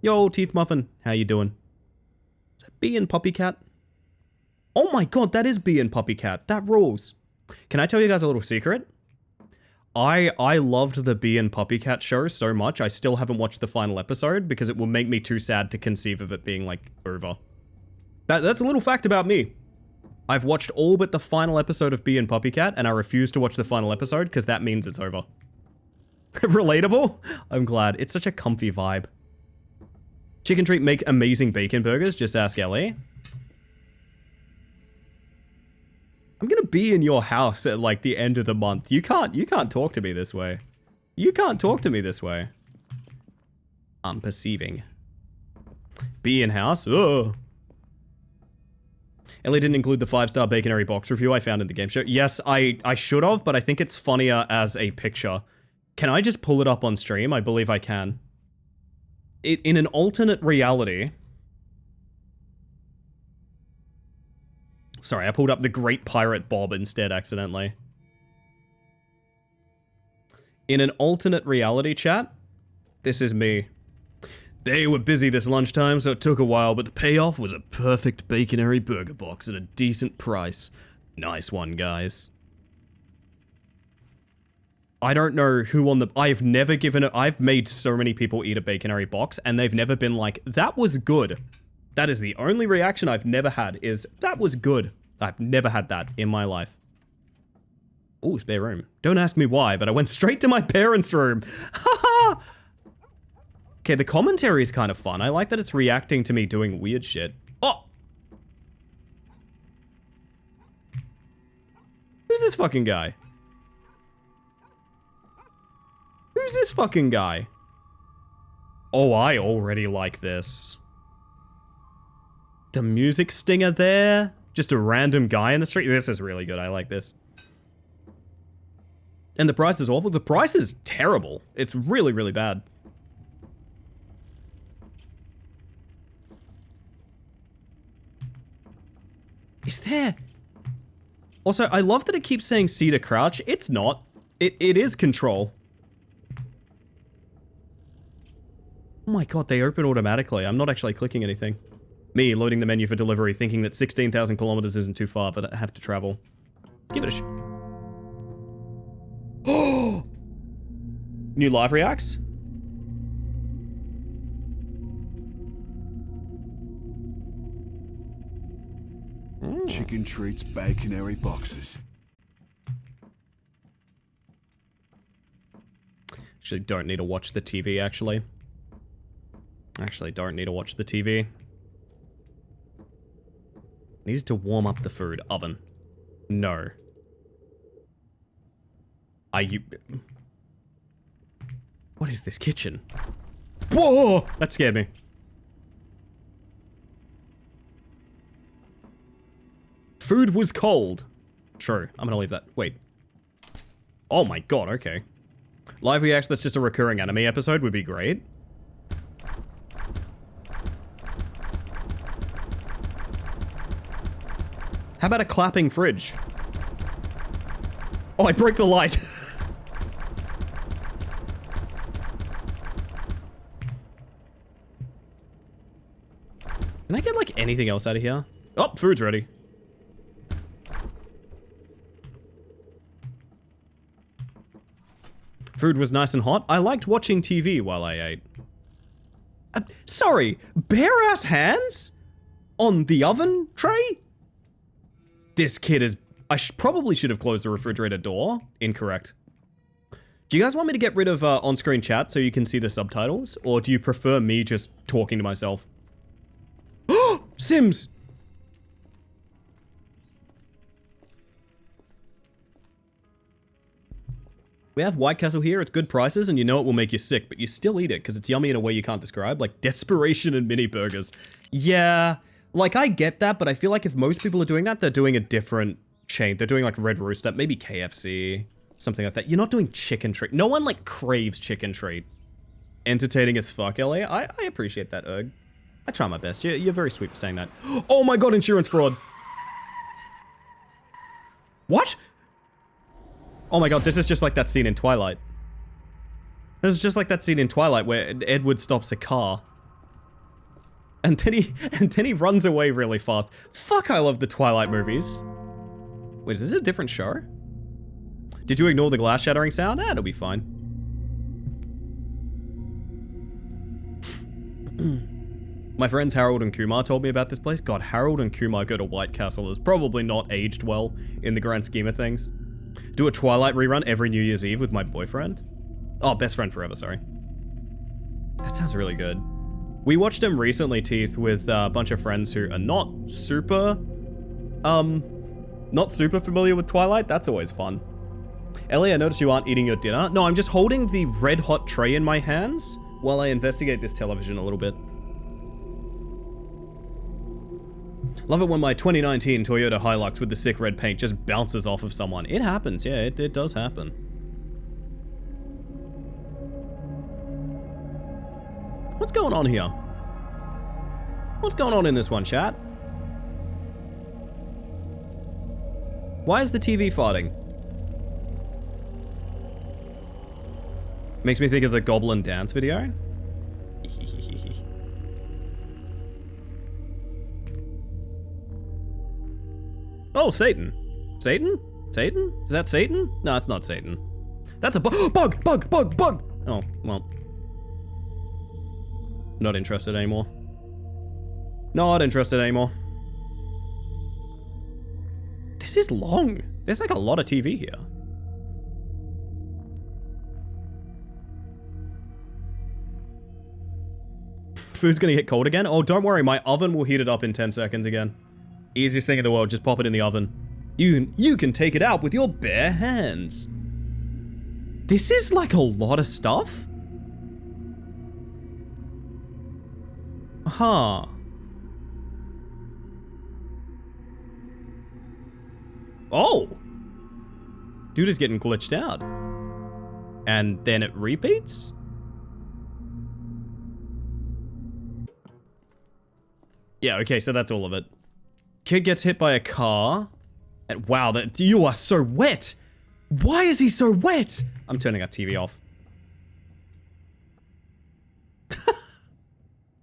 Yo, Teeth Muffin, how you doing? Is that Bee and Puppy Cat? Oh my god, that is Bee and Puppy Cat. That rules. Can I tell you guys a little secret? I loved the Bee and Puppy Cat show so much, I still haven't watched the final episode because it will make me too sad to conceive of it being, like, over. That's a little fact about me. I've watched all but the final episode of Bee and Puppy Cat, and I refuse to watch the final episode because that means it's over. Relatable? I'm glad. It's such a comfy vibe. Chicken Treat make amazing bacon burgers, just ask Ellie. I'm gonna be in your house at, like, the end of the month. You can't talk to me this way. You can't talk to me this way. I'm perceiving. Be in house? Ugh. Ellie didn't include the 5-star Baconary box review I found in the game show. Yes, I should have, but I think it's funnier as a picture. Can I just pull it up on stream? I believe I can. In an alternate reality... Sorry, I pulled up the Great Pirate Bob instead, accidentally. In an alternate reality chat, this is me. They were busy this lunchtime, so it took a while, but the payoff was a perfect Baconary burger box at a decent price. Nice one, guys. I don't know who on the... I've never given it... I've made so many people eat a Baconary box, and they've never been like, that was good. That is the only reaction I've never had, is, that was good. I've never had that in my life. Ooh, spare room. Don't ask me why, but I went straight to my parents' room. Haha! Okay, the commentary is kind of fun. I like that it's reacting to me doing weird shit. Oh! Who's this fucking guy? Who's this fucking guy? Oh, I already like this. The music stinger there. Just a random guy in the street. This is really good. I like this. And the price is awful. The price is terrible. It's really, really bad. Is there... Also, I love that it keeps saying C to crouch. It's not. It is control. Oh my god, they open automatically. I'm not actually clicking anything. Me, loading the menu for delivery, thinking that 16,000 kilometers isn't too far, but I have to travel. Give it a Oh! New live reacts? Chicken Treats Baconary boxes. Actually, don't need to watch the TV, actually. Actually, don't need to watch the TV. Needed to warm up the food. Oven. No. Are you... What is this kitchen? Whoa! That scared me. Food was cold. True. I'm gonna leave that. Wait. Oh my god, okay. Live reacts that's just a recurring anime episode would be great. How about a clapping fridge? Oh, I broke the light. Can I get, like, anything else out of here? Oh, food's ready. Food was nice and hot. I liked watching TV while I ate. Sorry, bare-ass hands? On the oven tray? This kid is... I probably should have closed the refrigerator door. Incorrect. Do you guys want me to get rid of on-screen chat so you can see the subtitles? Or do you prefer me just talking to myself? Sims! We have White Castle here. It's good prices, and you know it will make you sick, but you still eat it because it's yummy in a way you can't describe, like desperation and mini burgers. Yeah, like I get that, but I feel like if most people are doing that, they're doing a different chain. They're doing like Red Rooster, maybe KFC, something like that. You're not doing chicken treat. No one like craves chicken treat. Entertaining as fuck, LA. I appreciate that, Erg. I try my best. You're very sweet for saying that. Oh my god, insurance fraud. What? Oh my god, this is just like that scene in Twilight. This is just like that scene in Twilight where Edward stops a car. And then he runs away really fast. Fuck, I love the Twilight movies. Wait, is this a different show? Did you ignore the glass shattering sound? Ah, it'll be fine. My friends Harold and Kumar told me about this place. God, Harold and Kumar go to White Castle is probably not aged well in the grand scheme of things. Do a Twilight rerun every New Year's Eve with my boyfriend. Oh, best friend forever, sorry. That sounds really good. We watched him recently, Teeth, with a bunch of friends who are not super familiar with Twilight. That's always fun. Ellie, I noticed you aren't eating your dinner. No, I'm just holding the red hot tray in my hands while I investigate this television a little bit. Love it when my 2019 Toyota Hilux with the sick red paint just bounces off of someone. It happens, yeah, it does happen. What's going on here? What's going on in this one, chat? Why is the TV farting? Makes me think of the Goblin Dance video. Oh, Satan. Satan? Satan? Is that Satan? No, it's not Satan. That's a bug! Oh, well. Not interested anymore. Not interested anymore. This is long. There's like a lot of TV here. Food's gonna get cold again? Oh, don't worry, my oven will heat it up in 10 seconds again. Easiest thing in the world, just pop it in the oven. You can take it out with your bare hands. This is like a lot of stuff? Huh. Oh! Dude is getting glitched out. And then it repeats? Yeah, okay, so that's all of it. Kid gets hit by a car. And wow, you are so wet! Why is he so wet? I'm turning our TV off.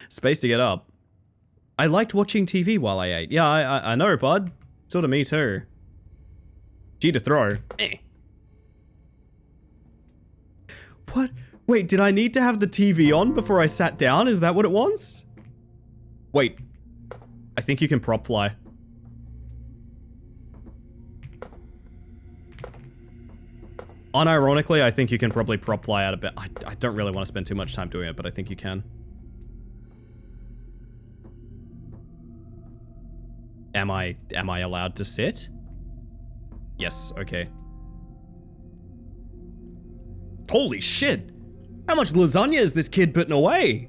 Space to get up. I liked watching TV while I ate. Yeah, I know, bud. Sort of me too. G to throw. Eh. What? Wait, did I need to have the TV on before I sat down? Is that what it wants? Wait. I think you can prop fly. Unironically, I think you can probably prop fly out of bed. I don't really want to spend too much time doing it, but I think you can. Am I allowed to sit? Yes, okay. Holy shit! How much lasagna is this kid putting away?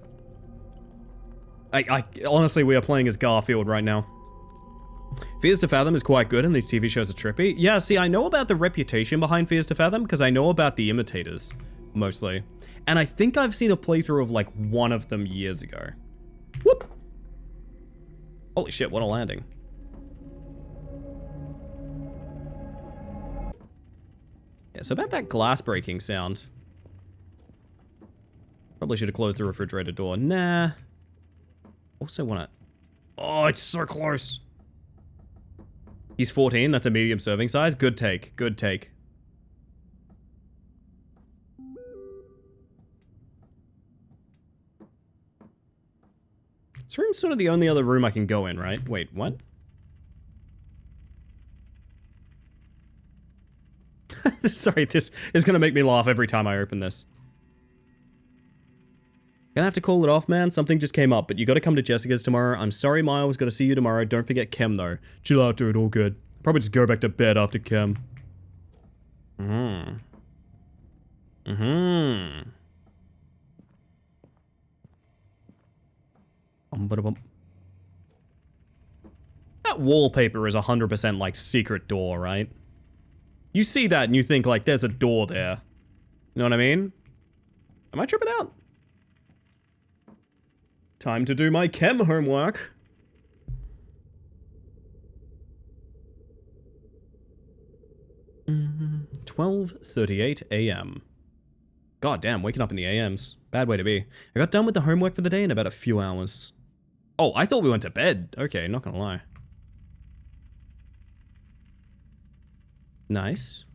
Honestly, we are playing as Garfield right now. Fears to Fathom is quite good and these TV shows are trippy. Yeah, see, I know about the reputation behind Fears to Fathom because I know about the imitators, mostly. And I think I've seen a playthrough of like one of them years ago. Whoop! Holy shit, what a landing. Yeah, so about that glass breaking sound. Probably should have closed the refrigerator door. Nah. Also wanna... Oh, it's so close. He's 14, that's a medium serving size. Good take, good take. This room's sort of the only other room I can go in, right? Wait, what? Sorry, this is gonna make me laugh every time I open this. Gonna have to call it off, man. Something just came up, but you gotta come to Jessica's tomorrow. I'm sorry, Miles. Gotta see you tomorrow. Don't forget Chem, though. Chill out, dude. All good. Probably just go back to bed after Chem. That wallpaper is 100% like secret door, right? You see that and you think like there's a door there. You know what I mean? Am I tripping out? Time to do my chem homework. Mm, 12:38 a.m. God damn, waking up in the AMs. Bad way to be. I got done with the homework for the day in about a few hours. Oh, I thought we went to bed. Okay, not gonna lie. Nice.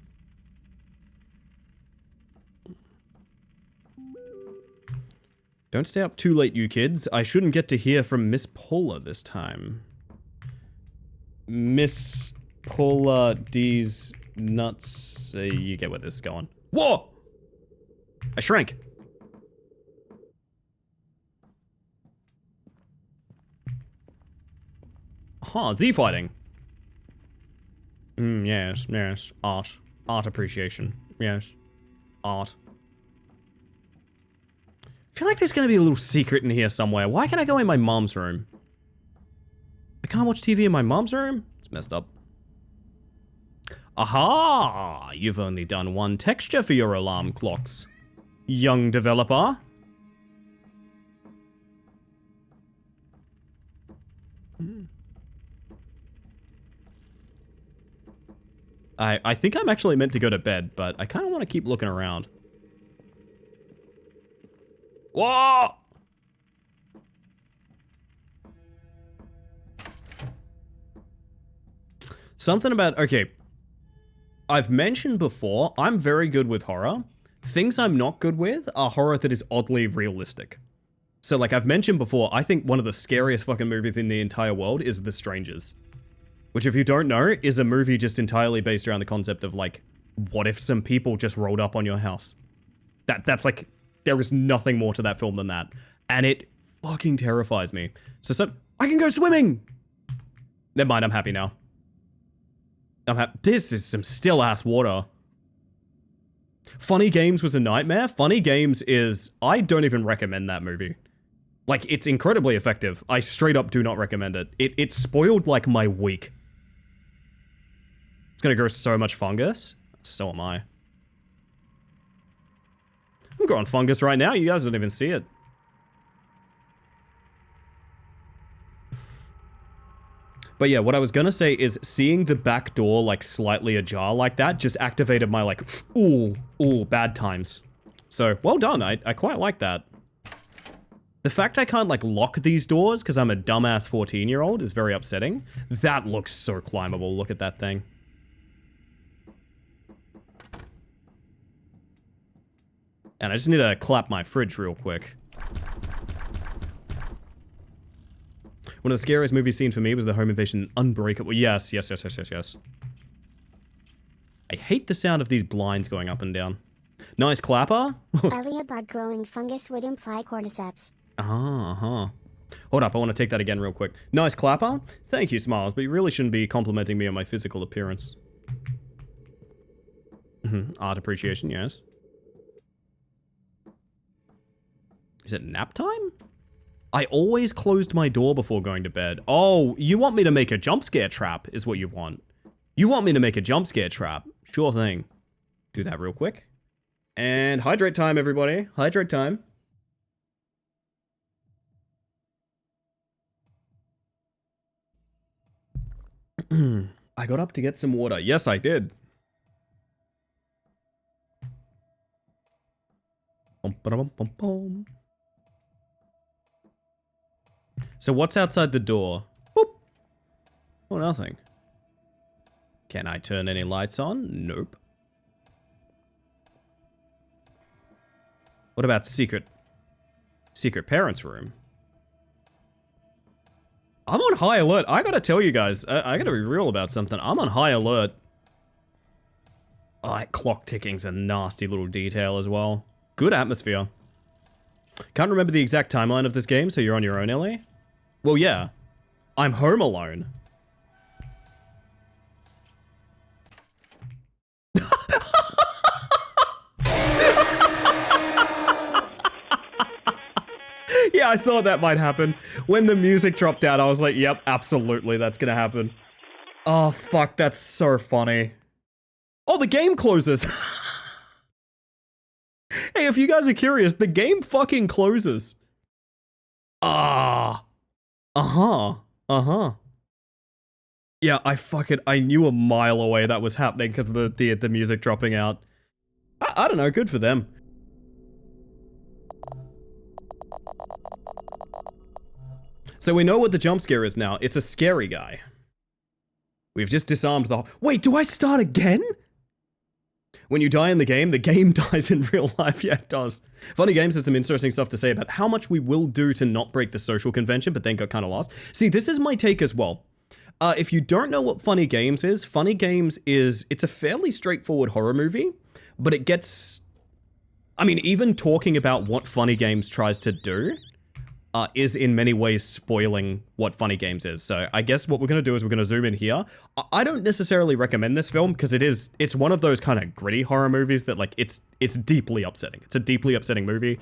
Don't stay up too late, you kids. I shouldn't get to hear from Miss Paula this time. Miss Paula D's nuts. You get where this is going. Whoa! I shrank. Huh, Z fighting. Yes, yes. Art. Art appreciation. Yes. Art. I feel like there's gonna be a little secret in here somewhere. Why can't I go in my mom's room? I can't watch TV in my mom's room? It's messed up. Aha! You've only done one texture for your alarm clocks. Young developer. I think I'm actually meant to go to bed, but I kind of want to keep looking around. Whoa! Something about... Okay. I've mentioned before, I'm very good with horror. Things I'm not good with are horror that is oddly realistic. So, like I've mentioned before, I think one of the scariest fucking movies in the entire world is The Strangers. Which, if you don't know, is a movie just entirely based around the concept of, like, what if some people just rolled up on your house? That's like, there is nothing more to that film than that. And it fucking terrifies me. So I can go swimming! Never mind, I'm happy now. This is some still-ass water. Funny Games was a nightmare. Funny Games is... I don't even recommend that movie. Like, it's incredibly effective. I straight up do not recommend it. It spoiled, like, my week. It's gonna grow so much fungus. So am I. I'm growing fungus right now. You guys don't even see it. But yeah, what I was gonna say is seeing the back door, like, slightly ajar like that just activated my, like, ooh, bad times. So, well done. I quite like that. The fact I can't, like, lock these doors because I'm a dumbass 14-year-old is very upsetting. That looks so climbable. Look at that thing. And I just need to clap my fridge real quick. One of the scariest movie scenes for me was the home invasion Unbreakable. Yes. I hate the sound of these blinds going up and down. Nice clapper. Earlier bug growing fungus would imply cordyceps. Hold up, I want to take that again real quick. Nice clapper. Thank you, Smiles, but you really shouldn't be complimenting me on my physical appearance. Art appreciation, yes. Is it nap time? I always closed my door before going to bed. Oh, you want me to make a jump scare trap is what you want. You want me to make a jump scare trap. Sure thing. Do that real quick. And hydrate time, everybody. Hydrate time. I got up to get some water. Yes, I did. So what's outside the door? Boop. Oh, nothing. Can I turn any lights on? Nope. What about secret parents' room? I'm on high alert. I gotta tell you guys, I gotta be real about something. I'm on high alert. Oh, that clock ticking's a nasty little detail as well. Good atmosphere. Can't remember the exact timeline of this game, so you're on your own, Ellie? Well, yeah. I'm home alone. Yeah, I thought that might happen. When the music dropped out, I was like, yep, absolutely, that's gonna happen. Oh, fuck, that's so funny. Oh, the game closes. Hey, if you guys are curious, the game fucking closes. Ah. Uh-huh. Yeah, I knew a mile away that was happening because of the music dropping out. I don't know, good for them. So we know what the jump scare is now. It's a scary guy. We've just disarmed the... Wait, do I start again? When you die in the game dies in real life. Yeah, it does. Funny Games has some interesting stuff to say about how much we will do to not break the social convention, but then got kind of lost. See, this is my take as well. If you don't know what Funny Games is, it's a fairly straightforward horror movie, but it gets... I mean, even talking about what Funny Games tries to do is in many ways spoiling what Funny Games is. So I guess what we're going to do is we're going to zoom in here. I don't necessarily recommend this film because it's one of those kind of gritty horror movies that like it's deeply upsetting. It's a deeply upsetting movie.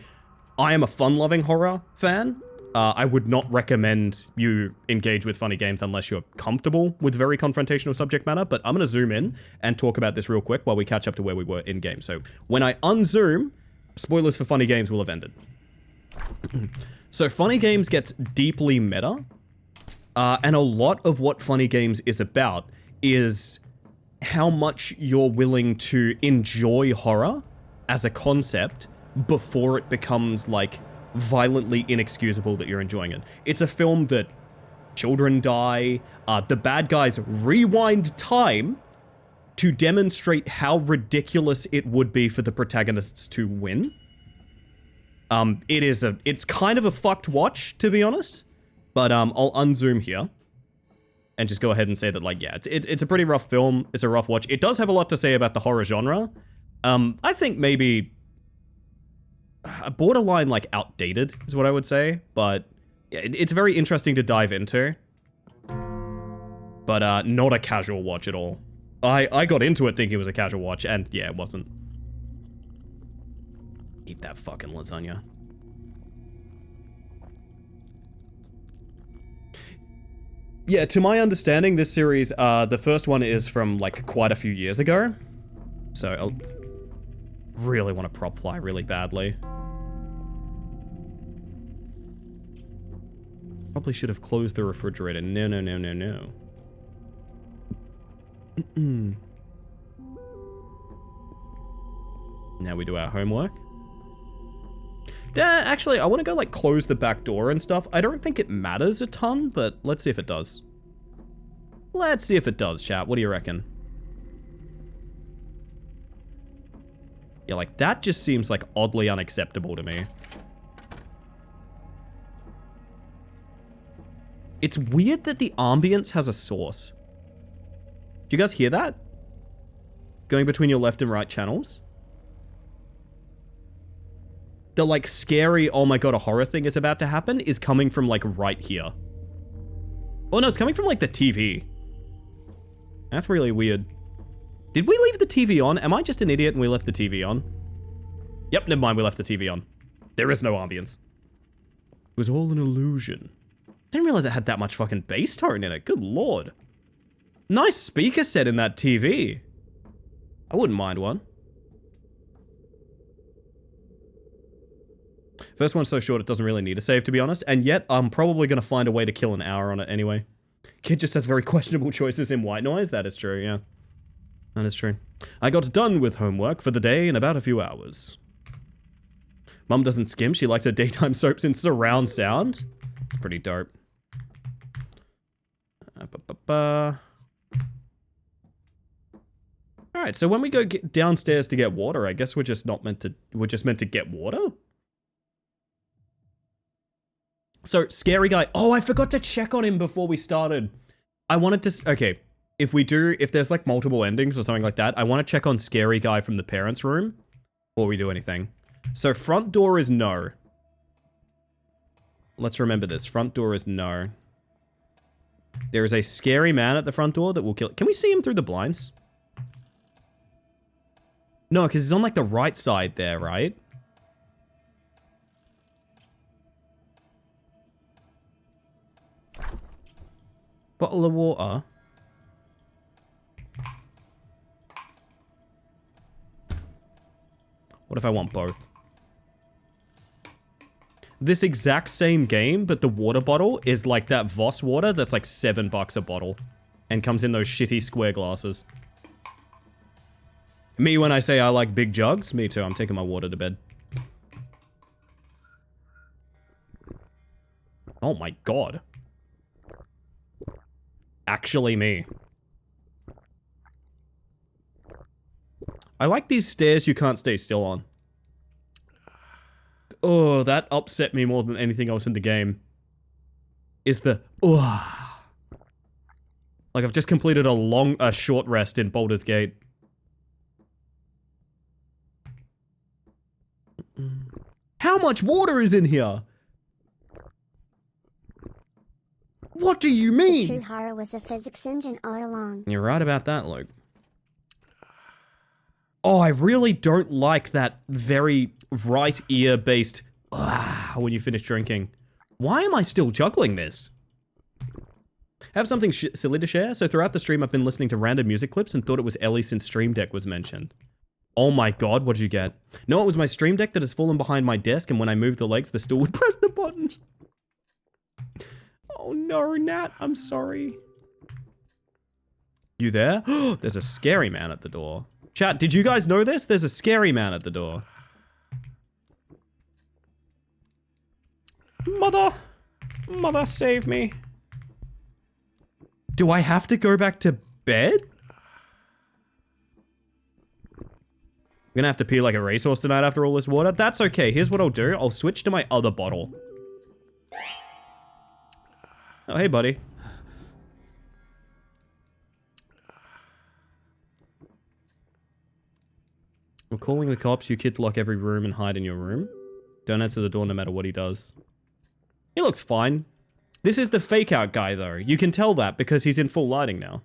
I am a fun-loving horror fan. I would not recommend you engage with Funny Games unless you're comfortable with very confrontational subject matter, but I'm going to zoom in and talk about this real quick while we catch up to where we were in game. So when I unzoom, spoilers for Funny Games will have ended. So Funny Games gets deeply meta, and a lot of what Funny Games is about is how much you're willing to enjoy horror as a concept before it becomes like violently inexcusable that you're enjoying it. It's a film that children die, the bad guys rewind time to demonstrate how ridiculous it would be for the protagonists to win. It's kind of a fucked watch, to be honest, but I'll unzoom here and just go ahead and say that, like, yeah, it's a pretty rough film. It's a rough watch. It does have a lot to say about the horror genre. I think maybe borderline like outdated is what I would say, but yeah, it's very interesting to dive into, but not a casual watch at all. I got into it thinking it was a casual watch, and yeah, it wasn't. Eat that fucking lasagna. Yeah, to my understanding, this series, the first one is from like quite a few years ago. So I really want to prop fly really badly. Probably should have closed the refrigerator. No. Now we do our homework. Actually, I want to go, like, close the back door and stuff. I don't think it matters a ton, but let's see if it does. Let's see if it does, chat. What do you reckon? Yeah, like, that just seems, like, oddly unacceptable to me. It's weird that the ambience has a source. Do you guys hear that? Going between your left and right channels? The, like, scary, oh my god, a horror thing is about to happen is coming from, like, right here. Oh no, it's coming from, like, the TV. That's really weird. Did we leave the TV on? Am I just an idiot and we left the TV on? Yep, never mind, we left the TV on. There is no ambience. It was all an illusion. Didn't realize it had that much fucking bass tone in it. Good lord. Nice speaker set in that TV. I wouldn't mind one. First one's so short it doesn't really need a save, to be honest, and yet I'm probably going to find a way to kill an hour on it anyway. Kid just has very questionable choices in white noise. That is true, yeah. That is true. I got done with homework for the day in about a few hours. Mum doesn't skim. She likes her daytime soaps in surround sound. It's pretty dope. Alright, so when we go downstairs to get water, I guess we're just meant to get water? So, scary guy. Oh, I forgot to check on him before we started. I wanted to... Okay. if there's like multiple endings or something like that, I want to check on scary guy from the parents' room before we do anything. So front door is no. Let's remember this. Front door is no. There is a scary man at the front door that will kill. Can we see him through the blinds? No, because he's on like the right side there, right? Bottle of water. What if I want both? This exact same game, but the water bottle is like that Voss water that's like $7 a bottle. And comes in those shitty square glasses. Me when I say I like big jugs, me too. I'm taking my water to bed. Oh my god. Actually me. I like these stairs you can't stay still on. Oh, that upset me more than anything else in the game. Is the... Oh. Like I've just completed a short rest in Baldur's Gate. How much water is in here? What do you mean? The true horror was a physics engine all along. You're right about that, Luke. Oh, I really don't like that very right ear based when you finish drinking. Why am I still juggling this? I have something silly to share. So throughout the stream, I've been listening to random music clips and thought it was Ellie since Stream Deck was mentioned. Oh my god, what did you get? No, it was my Stream Deck that has fallen behind my desk, and when I moved the legs, the stool would press the buttons. Oh no, Nat, I'm sorry. You there? There's a scary man at the door. Chat, did you guys know this? There's a scary man at the door. Mother, save me. Do I have to go back to bed? I'm gonna have to pee like a racehorse tonight after all this water. That's okay. Here's what I'll do. I'll switch to my other bottle. Oh, hey, buddy. We're calling the cops. You kids lock every room and hide in your room. Don't answer the door no matter what he does. He looks fine. This is the fake out guy, though. You can tell that because he's in full lighting now.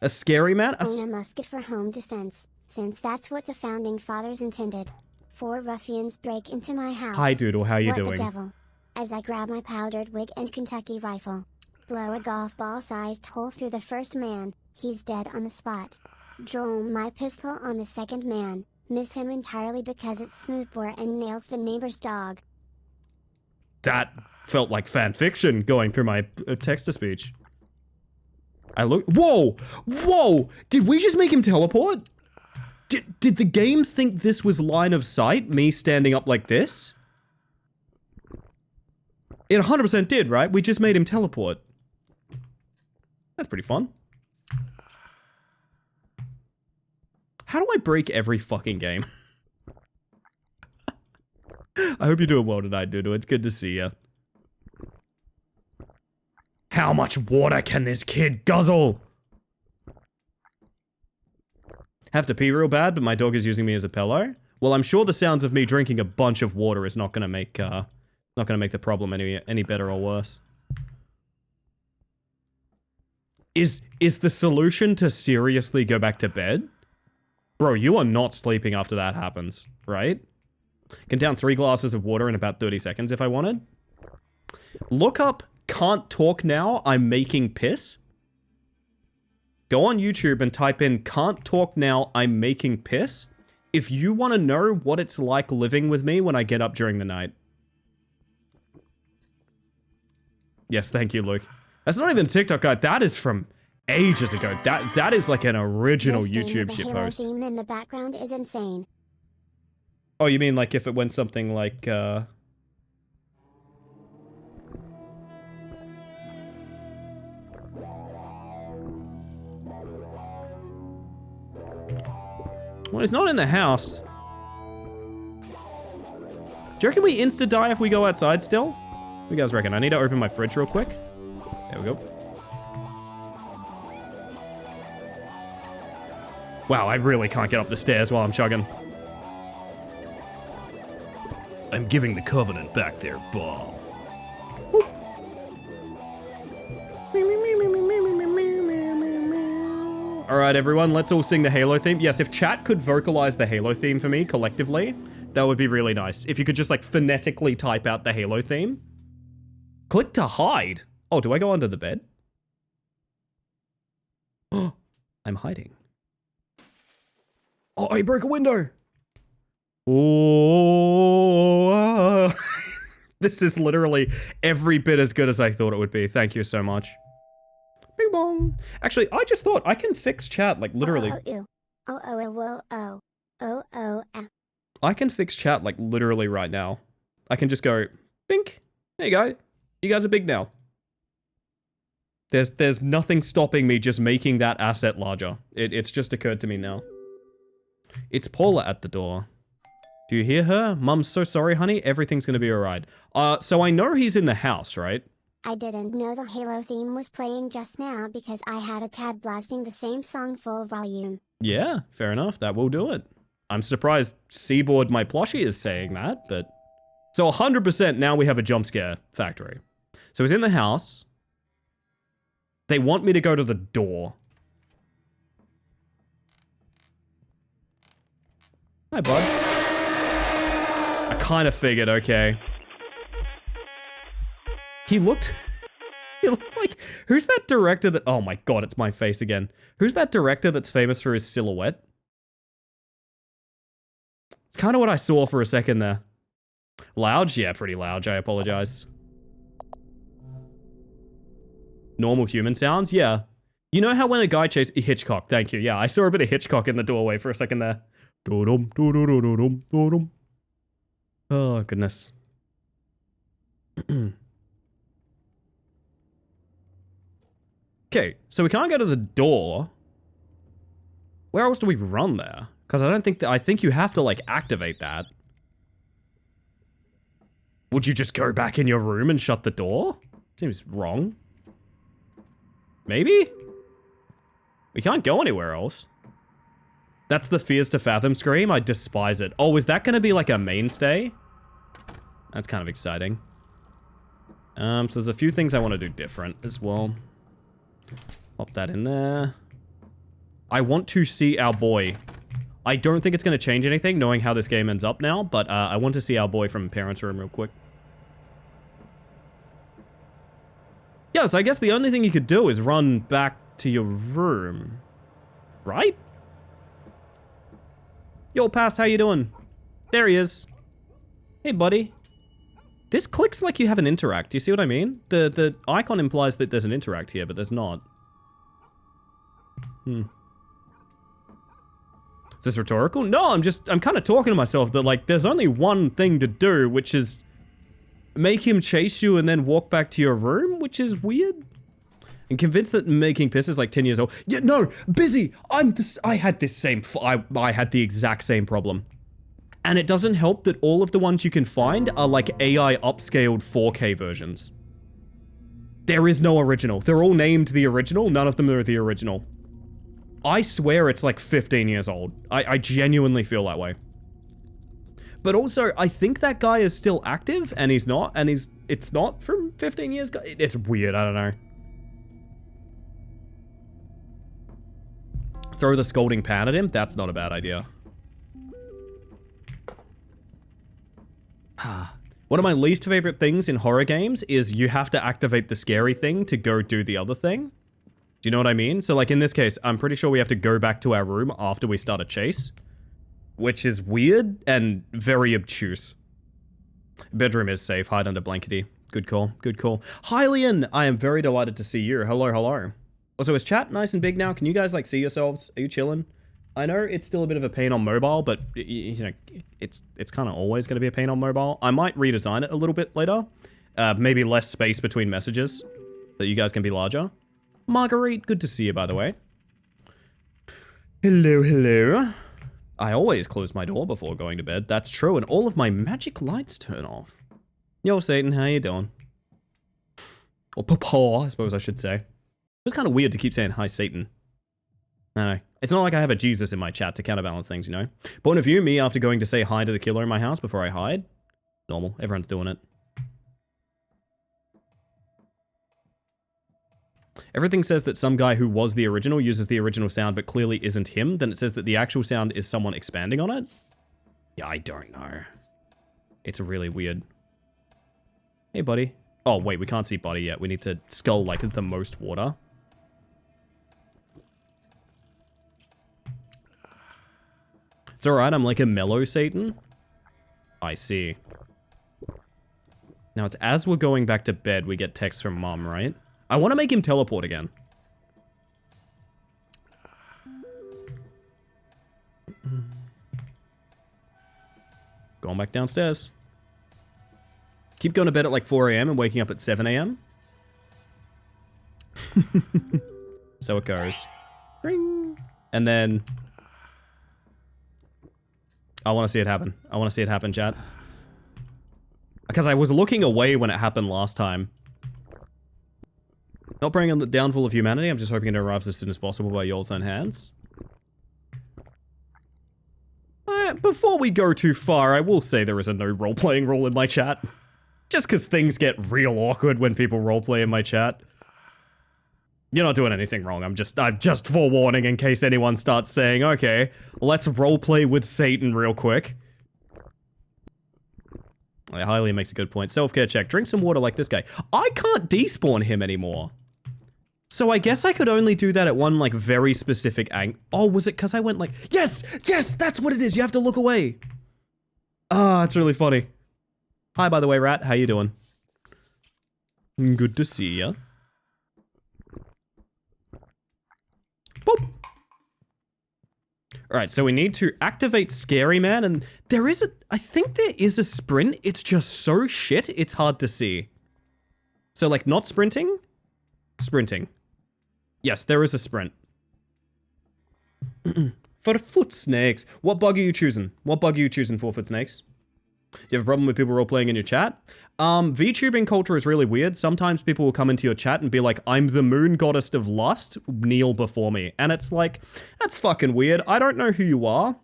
A scary man? Own a musket for home defense, since that's what the founding fathers intended. 4 ruffians break into my house. Hi, Doodle. How you doing? What the devil? As I grab my powdered wig and Kentucky rifle. Blow a golf ball-sized hole through the first man. He's dead on the spot. Draw my pistol on the second man. Miss him entirely because it's smoothbore and nails the neighbor's dog. That felt like fan fiction going through my text-to-speech. I look. Whoa! Whoa! Did we just make him teleport? Did the game think this was line of sight? Me standing up like this? It 100% did, right? We just made him teleport. That's pretty fun. How do I break every fucking game? I hope you're doing well tonight, Doodle. It's good to see you. How much water can this kid guzzle? Have to pee real bad, but my dog is using me as a pillow. Well, I'm sure the sounds of me drinking a bunch of water is not gonna make the problem any better or worse. Is the solution to seriously go back to bed? Bro, you are not sleeping after that happens, right? Can down 3 glasses of water in about 30 seconds if I wanted. Look up "can't talk now, I'm making piss." Go on YouTube and type in "can't talk now, I'm making piss" if you want to know what it's like living with me when I get up during the night. Yes, thank you, Luke. That's not even a TikTok guide. That is from ages ago. That is like an original This game YouTube with a shit hero post. theme in the background is insane. Oh, you mean like if it went something like, Well, he's not in the house. Do you reckon we insta-die if we go outside still? What do you guys reckon? I need to open my fridge real quick. There we go. Wow, I really can't get up the stairs while I'm chugging. I'm giving the Covenant back their bomb. Alright, everyone, let's all sing the Halo theme. Yes, if chat could vocalize the Halo theme for me collectively, that would be really nice. If you could just, like, phonetically type out the Halo theme. Click to hide. Oh, do I go under the bed? Oh, I'm hiding. Oh, I broke a window. Oh, this is literally every bit as good as I thought it would be. Thank you so much. Bing bong. Actually, I just thought I can fix chat, like, literally. I can fix chat, like, literally right now. I can just go, bink. There you go. You guys are big now. There's nothing stopping me just making that asset larger. It's just occurred to me now. It's Paula at the door. Do you hear her? Mum's so sorry, honey. Everything's gonna be alright. So I know he's in the house, right? I didn't know the Halo theme was playing just now because I had a tab blasting the same song full volume. Yeah, fair enough. That will do it. I'm surprised Seaboard my plushie is saying that, but... So 100% now we have a jump scare factory. So he's in the house. They want me to go to the door. Hi, bud. I kind of figured, okay. He looked like, who's that director that, oh my god, it's my face again. Who's that director that's famous for his silhouette? It's kind of what I saw for a second there. Loud? Yeah, pretty loud. I apologize. Normal human sounds? Yeah. You know how when a guy chases... Hitchcock, thank you. Yeah, I saw a bit of Hitchcock in the doorway for a second there. Oh, goodness. Okay, so we can't go to the door. Where else do we run there? Because I don't think that... I think you have to, like, activate that. Would you just go back in your room and shut the door? Seems wrong. Maybe? We can't go anywhere else. That's the Fears to Fathom scream? I despise it. Oh, is that going to be, like, a mainstay? That's kind of exciting. So there's a few things I want to do different as well. Pop that in there. I want to see our boy. I don't think it's going to change anything, knowing how this game ends up now, but I want to see our boy from parents' room real quick. Yeah, so I guess the only thing you could do is run back to your room. Right? Yo, Pass, how you doing? There he is. Hey, buddy. This clicks like you have an interact. Do you see what I mean? The icon implies that there's an interact here, but there's not. Is this rhetorical? No, I'm kind of talking to myself that, like, there's only one thing to do, which is make him chase you and then walk back to your room, which is weird. I'm convinced that making piss is like 10 years old. Yeah, no, busy. I had the exact same problem. And it doesn't help that all of the ones you can find are like AI upscaled 4K versions. There is no original. They're all named the original. None of them are the original. I swear it's like 15 years old. I genuinely feel that way. But also, I think that guy is still active, and he's not, and it's not from 15 years ago. It's weird, I don't know. Throw the scalding pan at him? That's not a bad idea. One of my least favorite things in horror games is you have to activate the scary thing to go do the other thing. Do you know what I mean? So like in this case, I'm pretty sure we have to go back to our room after we start a chase. Which is weird and very obtuse. Bedroom is safe. Hide under blankety. Good call. Good call. Hylian, I am very delighted to see you. Hello, hello. Also, is chat nice and big now? Can you guys like see yourselves? Are you chilling? I know it's still a bit of a pain on mobile, but you know, it's kind of always going to be a pain on mobile. I might redesign it a little bit later. Maybe less space between messages, so that you guys can be larger. Marguerite, good to see you, by the way. Hello, hello. I always close my door before going to bed. That's true, and all of my magic lights turn off. Yo, Satan, how you doing? Or Papa, I suppose I should say. It was kind of weird to keep saying hi, Satan. I don't know. It's not like I have a Jesus in my chat to counterbalance things, you know? Point of view, me after going to say hi to the killer in my house before I hide. Normal. Everyone's doing it. Everything says that some guy who was the original uses the original sound but clearly isn't him. Then it says that the actual sound is someone expanding on it. Yeah, I don't know. It's really weird. Hey, buddy. Oh, wait, we can't see buddy yet. We need to skull, like, the most water. It's alright, I'm like a mellow Satan. I see. Now, it's as we're going back to bed, we get text from Mom, right? I want to make him teleport again. Going back downstairs. Keep going to bed at like 4 a.m. and waking up at 7 a.m. So it goes. Ring. And then... I want to see it happen. I want to see it happen, chat. Because I was looking away when it happened last time. Not praying on the downfall of humanity. I'm just hoping it arrives as soon as possible by y'all's own hands. Before we go too far, I will say there is a no role-playing rule in my chat. Just because things get real awkward when people roleplay in my chat. You're not doing anything wrong. I'm just forewarning in case anyone starts saying, okay, let's roleplay with Satan real quick. It highly makes a good point. Self-care check. Drink some water like this guy. I can't despawn him anymore. So I guess I could only do that at one, like, very specific angle. Oh, was it because I went like, yes, yes, that's what it is. You have to look away. Ah, it's really funny. Hi, by the way, Rat. How you doing? Good to see ya. Boop. All right, so we need to activate Scary Man, and there is I think there is a sprint. It's just so shit, it's hard to see. So, like, not sprinting, sprinting. Yes, there is a sprint. For the foot snakes. What bug are you choosing? What bug are you choosing for foot snakes? Do you have a problem with people role-playing in your chat? VTubing culture is really weird. Sometimes people will come into your chat and be like, I'm the moon goddess of lust, kneel before me. And it's like, that's fucking weird. I don't know who you are.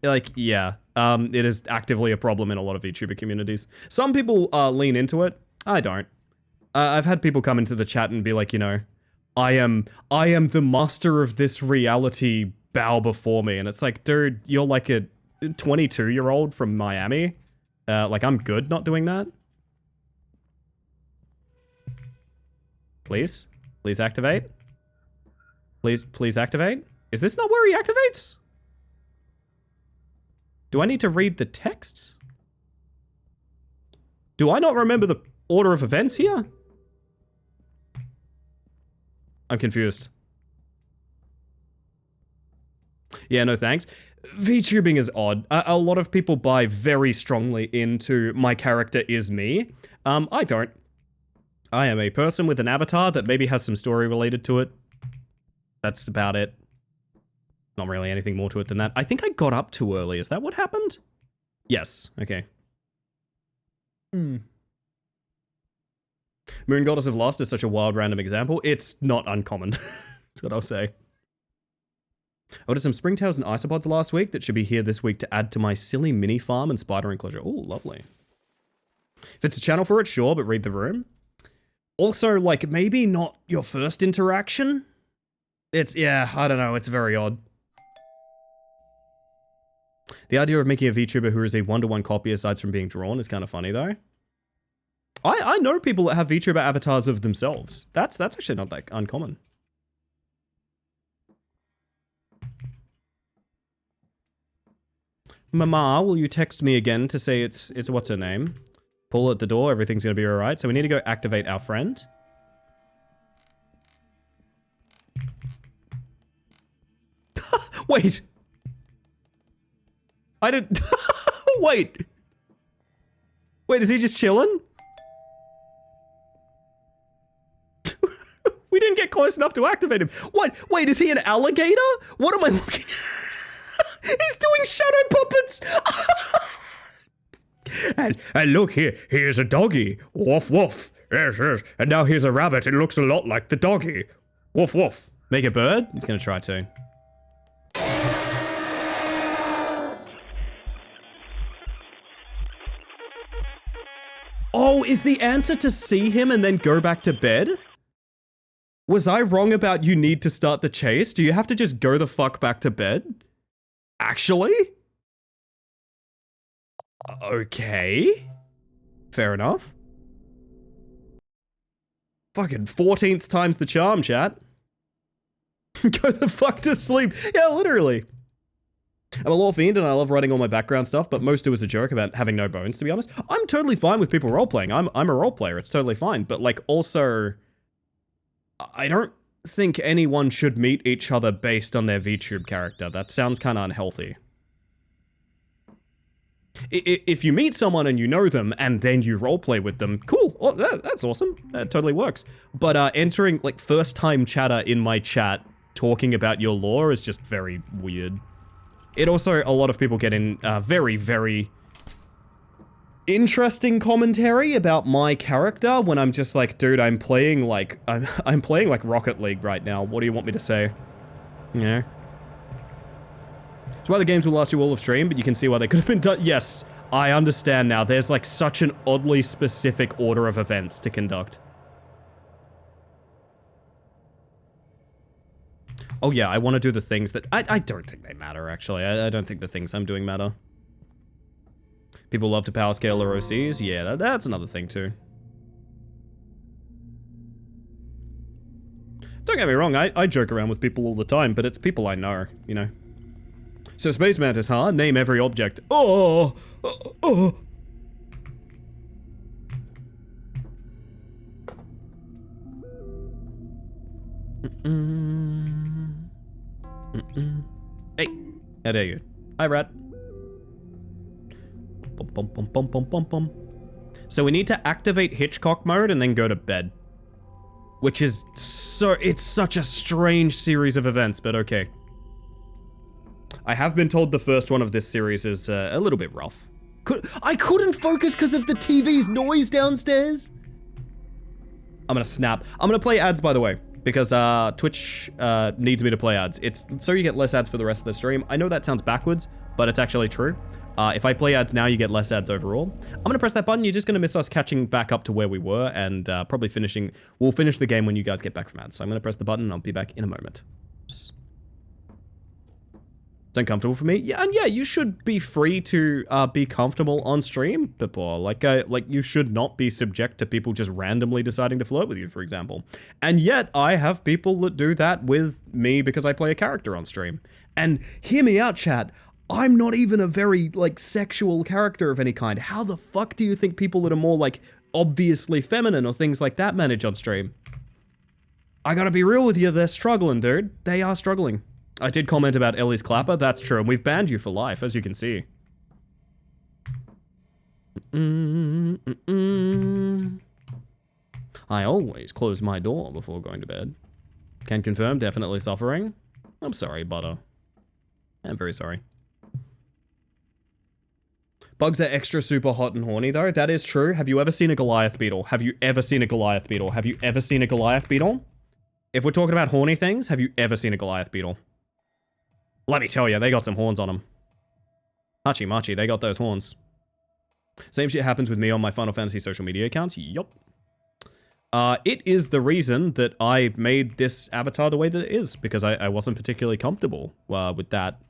Like, yeah, it is actively a problem in a lot of VTuber communities. Some people lean into it. I don't. I've had people come into the chat and be like, you know, I am the master of this reality, bow before me. And it's like, dude, you're like a 22-year-old from Miami. Like, I'm good not doing that. Please? Please activate? Please activate? Is this not where he activates? Do I need to read the texts? Do I not remember the order of events here? I'm confused. Yeah, no thanks. VTubing is odd. A lot of people buy very strongly into my character is me. I don't. I am a person with an avatar that maybe has some story related to it. That's about it. Not really anything more to it than that. I think I got up too early. Is that what happened? Yes. Okay. Moon Goddess of Lost is such a wild random example. It's not uncommon. That's what I'll say. I ordered some springtails and isopods last week that should be here this week to add to my silly mini farm and spider enclosure. Oh, lovely. If it's a channel for it, sure, but read the room. Also, like, maybe not your first interaction. It's, yeah, I don't know. It's very odd. The idea of making a VTuber who is a one-to-one copy aside from being drawn is kind of funny, though. I know people that have VTuber avatars of themselves. That's actually not that uncommon. Mama, will you text me again to say it's what's her name? Pull at the door, everything's gonna be alright. So we need to go activate our friend. Wait. I didn't... Wait. Wait, is he just chilling? We didn't get close enough to activate him. What? Wait, is he an alligator? What am I looking at? He's doing shadow puppets! and look, here's a doggy. Woof, woof. Yes, yes. And now here's a rabbit. It looks a lot like the doggy. Woof, woof. Make a bird? He's gonna try to. Oh, is the answer to see him and then go back to bed? Was I wrong about you need to start the chase? Do you have to just go the fuck back to bed? Actually? Okay. Fair enough. Fucking 14th time's the charm, chat. Go the fuck to sleep. Yeah, literally. I'm a lore fiend and I love writing all my background stuff, but most do as a joke about having no bones, to be honest. I'm totally fine with people role-playing. I'm a role player. It's totally fine. But, like, also, I don't think anyone should meet each other based on their VTube character. That sounds kind of unhealthy. If you meet someone and you know them and then you roleplay with them, cool. Oh, that's awesome. That totally works. But entering, like, first-time chatter in my chat talking about your lore is just very weird. It also, a lot of people get in very, very interesting commentary about my character when I'm just like, dude, I'm playing like Rocket League right now. What do you want me to say? Yeah. It's why the games will last you all of stream, but you can see why they could have been done. Yes, I understand now. There's like such an oddly specific order of events to conduct. Oh yeah, I want to do the things that... I don't think they matter, actually. I don't think the things I'm doing matter. People love to power scale their OCs. Yeah, that's another thing, too. Don't get me wrong, I joke around with people all the time, but it's people I know, you know. So Space Mantis, huh? Name every object. Oh! Oh! Hey, how dare you? Hi, Rat. Bum, bum, bum, bum, bum, bum, bum. So we need to activate Hitchcock mode and then go to bed. Which is it's such a strange series of events, but okay. I have been told the first one of this series is a little bit rough. I couldn't focus because of the TV's noise downstairs. I'm gonna snap. I'm gonna play ads, by the way, because Twitch needs me to play ads. It's so you get less ads for the rest of the stream. I know that sounds backwards, but it's actually true. If I play ads now, you get less ads overall. I'm gonna press that button. You're just gonna miss us catching back up to where we were and probably finishing. We'll finish the game when you guys get back from ads. So I'm gonna press the button and I'll be back in a moment. It's uncomfortable for me. Yeah, and yeah, you should be free to be comfortable on stream, Pipor. Like you should not be subject to people just randomly deciding to flirt with you, for example. And yet, I have people that do that with me because I play a character on stream. And hear me out, chat. I'm not even a very, like, sexual character of any kind. How the fuck do you think people that are more, like, obviously feminine or things like that manage on stream? I gotta be real with you, they're struggling, dude. They are struggling. I did comment about Ellie's clapper, that's true, and we've banned you for life, as you can see. I always close my door before going to bed. Can confirm, definitely suffering. I'm sorry, Butter. I'm very sorry. Bugs are extra super hot and horny, though. That is true. Have you ever seen a Goliath beetle? Have you ever seen a Goliath beetle? Have you ever seen a Goliath beetle? If we're talking about horny things, have you ever seen a Goliath beetle? Let me tell you, they got some horns on them. Hachi Machi, they got those horns. Same shit happens with me on my Final Fantasy social media accounts. Yup. It is the reason that I made this avatar the way that it is, because I wasn't particularly comfortable with that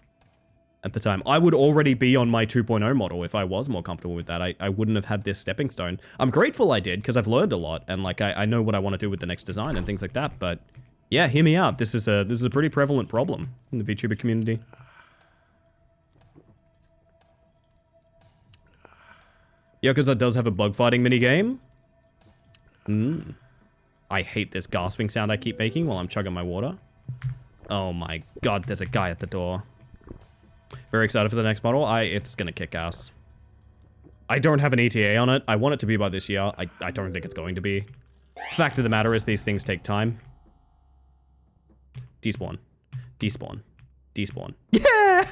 at the time. I would already be on my 2.0 model if I was more comfortable with that. I wouldn't have had this stepping stone. I'm grateful I did, because I've learned a lot, and like I know what I want to do with the next design and things like that, but yeah, hear me out. This is a pretty prevalent problem in the VTuber community. Yakuza does have a bug fighting minigame. I hate this gasping sound I keep making while I'm chugging my water. Oh my god, there's a guy at the door. Very excited for the next model. It's gonna kick ass. I don't have an ETA on it. I want it to be by this year. I don't think it's going to be. Fact of the matter is these things take time. Despawn. Despawn. Despawn. Yeah!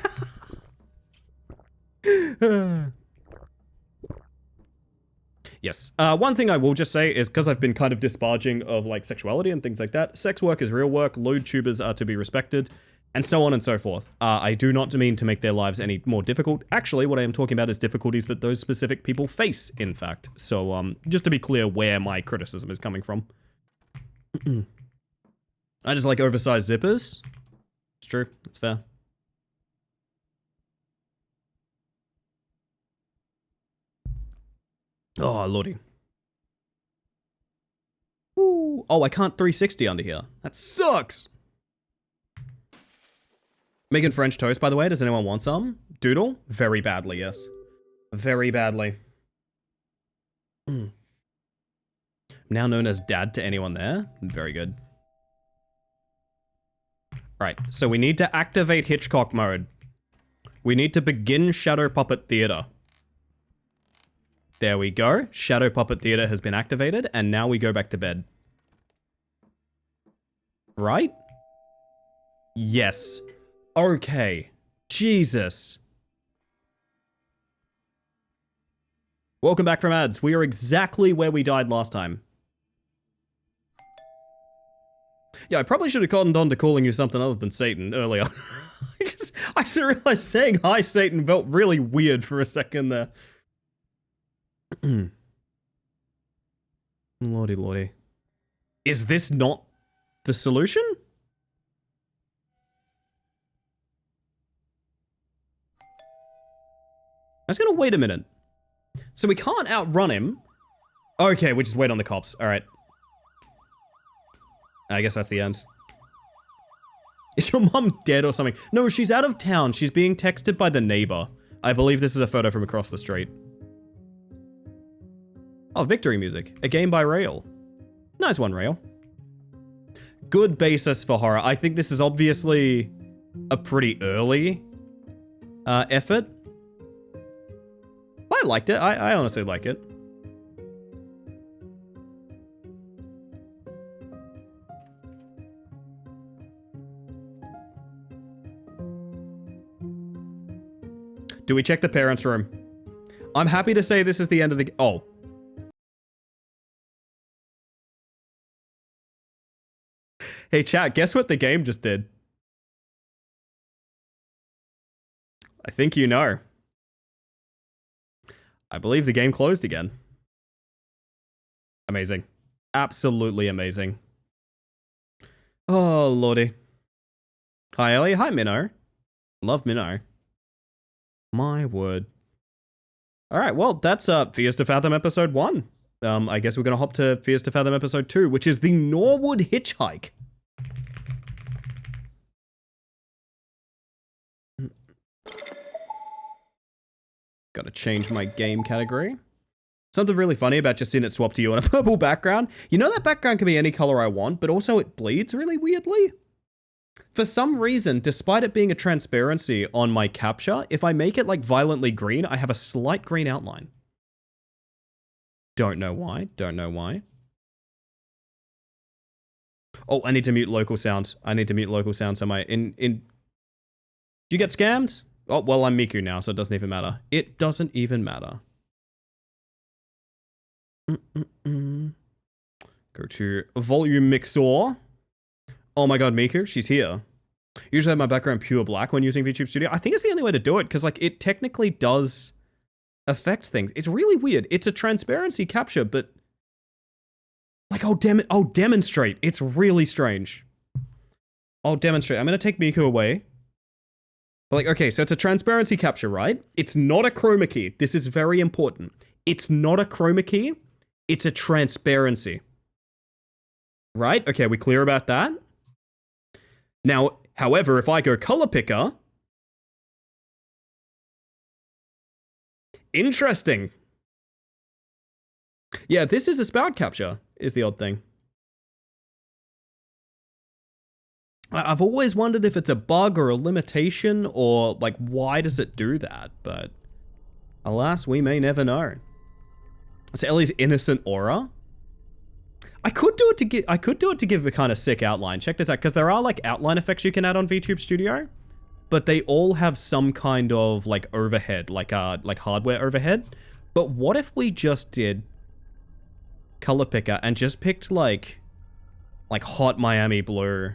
Yes. One thing I will just say is, because I've been kind of disparaging of, like, sexuality and things like that, sex work is real work, lewd tubers are to be respected. and so on and so forth. I do not mean to make their lives any more difficult. Actually, what I am talking about is difficulties that those specific people face, in fact. So, just to be clear where my criticism is coming from. I just like oversized zippers. It's true. It's fair. Oh, lordy. Ooh. Oh, I can't 360 under here. That sucks. Making French toast, by the way. Does anyone want some? Doodle? Very badly, yes. Very badly. Now known as dad to anyone there. Very good. Right, so we need to activate Hitchcock mode. We need to begin Shadow Puppet Theater. There we go. Shadow Puppet Theater has been activated, and now we go back to bed. Right? Yes. Okay. Jesus. Welcome back from ads. We are exactly where we died last time. Yeah, I probably should have cottoned on to calling you something other than Satan earlier. I just realized saying hi, Satan felt really weird for a second there. Lordy, lordy. Is this not the solution? I was gonna wait a minute. So we can't outrun him. Okay, we just wait on the cops. Alright. I guess that's the end. Is your mom dead or something? No, she's out of town. She's being texted by the neighbor. I believe this is a photo from across the street. Oh, victory music. A game by Rail. Nice one, Rail. Good basis for horror. I think this is obviously a pretty early effort. I liked it. I honestly like it. Do we check the parents' room? I'm happy to say this is the end of the... Oh. Hey, chat, guess what the game just did? I think you know. I believe the game closed again. Amazing. Absolutely amazing. Oh, lordy. Hi, Ellie. Hi, Minnow. Love Minnow. My word. Alright, well, that's Fears to Fathom episode 1. I guess we're gonna hop to Fears to Fathom episode 2, which is the Norwood Hitchhike. Gotta change my game category. Something really funny about just seeing it swap to you on a purple background. You know that background can be any color I want, but also it bleeds really weirdly. For some reason, despite it being a transparency on my capture, if I make it like violently green, I have a slight green outline. Don't know why. Don't know why. Oh, I need to mute local sounds. I need to mute local sounds. Am I in... Do you get scammed? Oh, well, I'm Miku now, so it doesn't even matter. It doesn't even matter. Go to volume mixer. Oh my god, Miku, she's here. Usually I have my background pure black when using VTube Studio. I think it's the only way to do it, because like it technically does affect things. It's really weird. It's a transparency capture, but like, oh damn it, oh demonstrate. It's really strange. I'll demonstrate. I'm gonna take Miku away. But like, okay, so it's a transparency capture, right? It's not a chroma key. This is very important. It's not a chroma key. It's a transparency. Right? Okay, we clear about that? Now, however, if I go color picker... Interesting. Yeah, this is a spout capture, is the odd thing. I've always wondered if it's a bug or a limitation, or like, why does it do that? But alas, we may never know. It's Ellie's innocent aura. I could do it to give a kind of sick outline. Check this out, because there are like outline effects you can add on VTube Studio, but they all have some kind of like overhead, like hardware overhead. But what if we just did color picker and just picked like hot Miami blue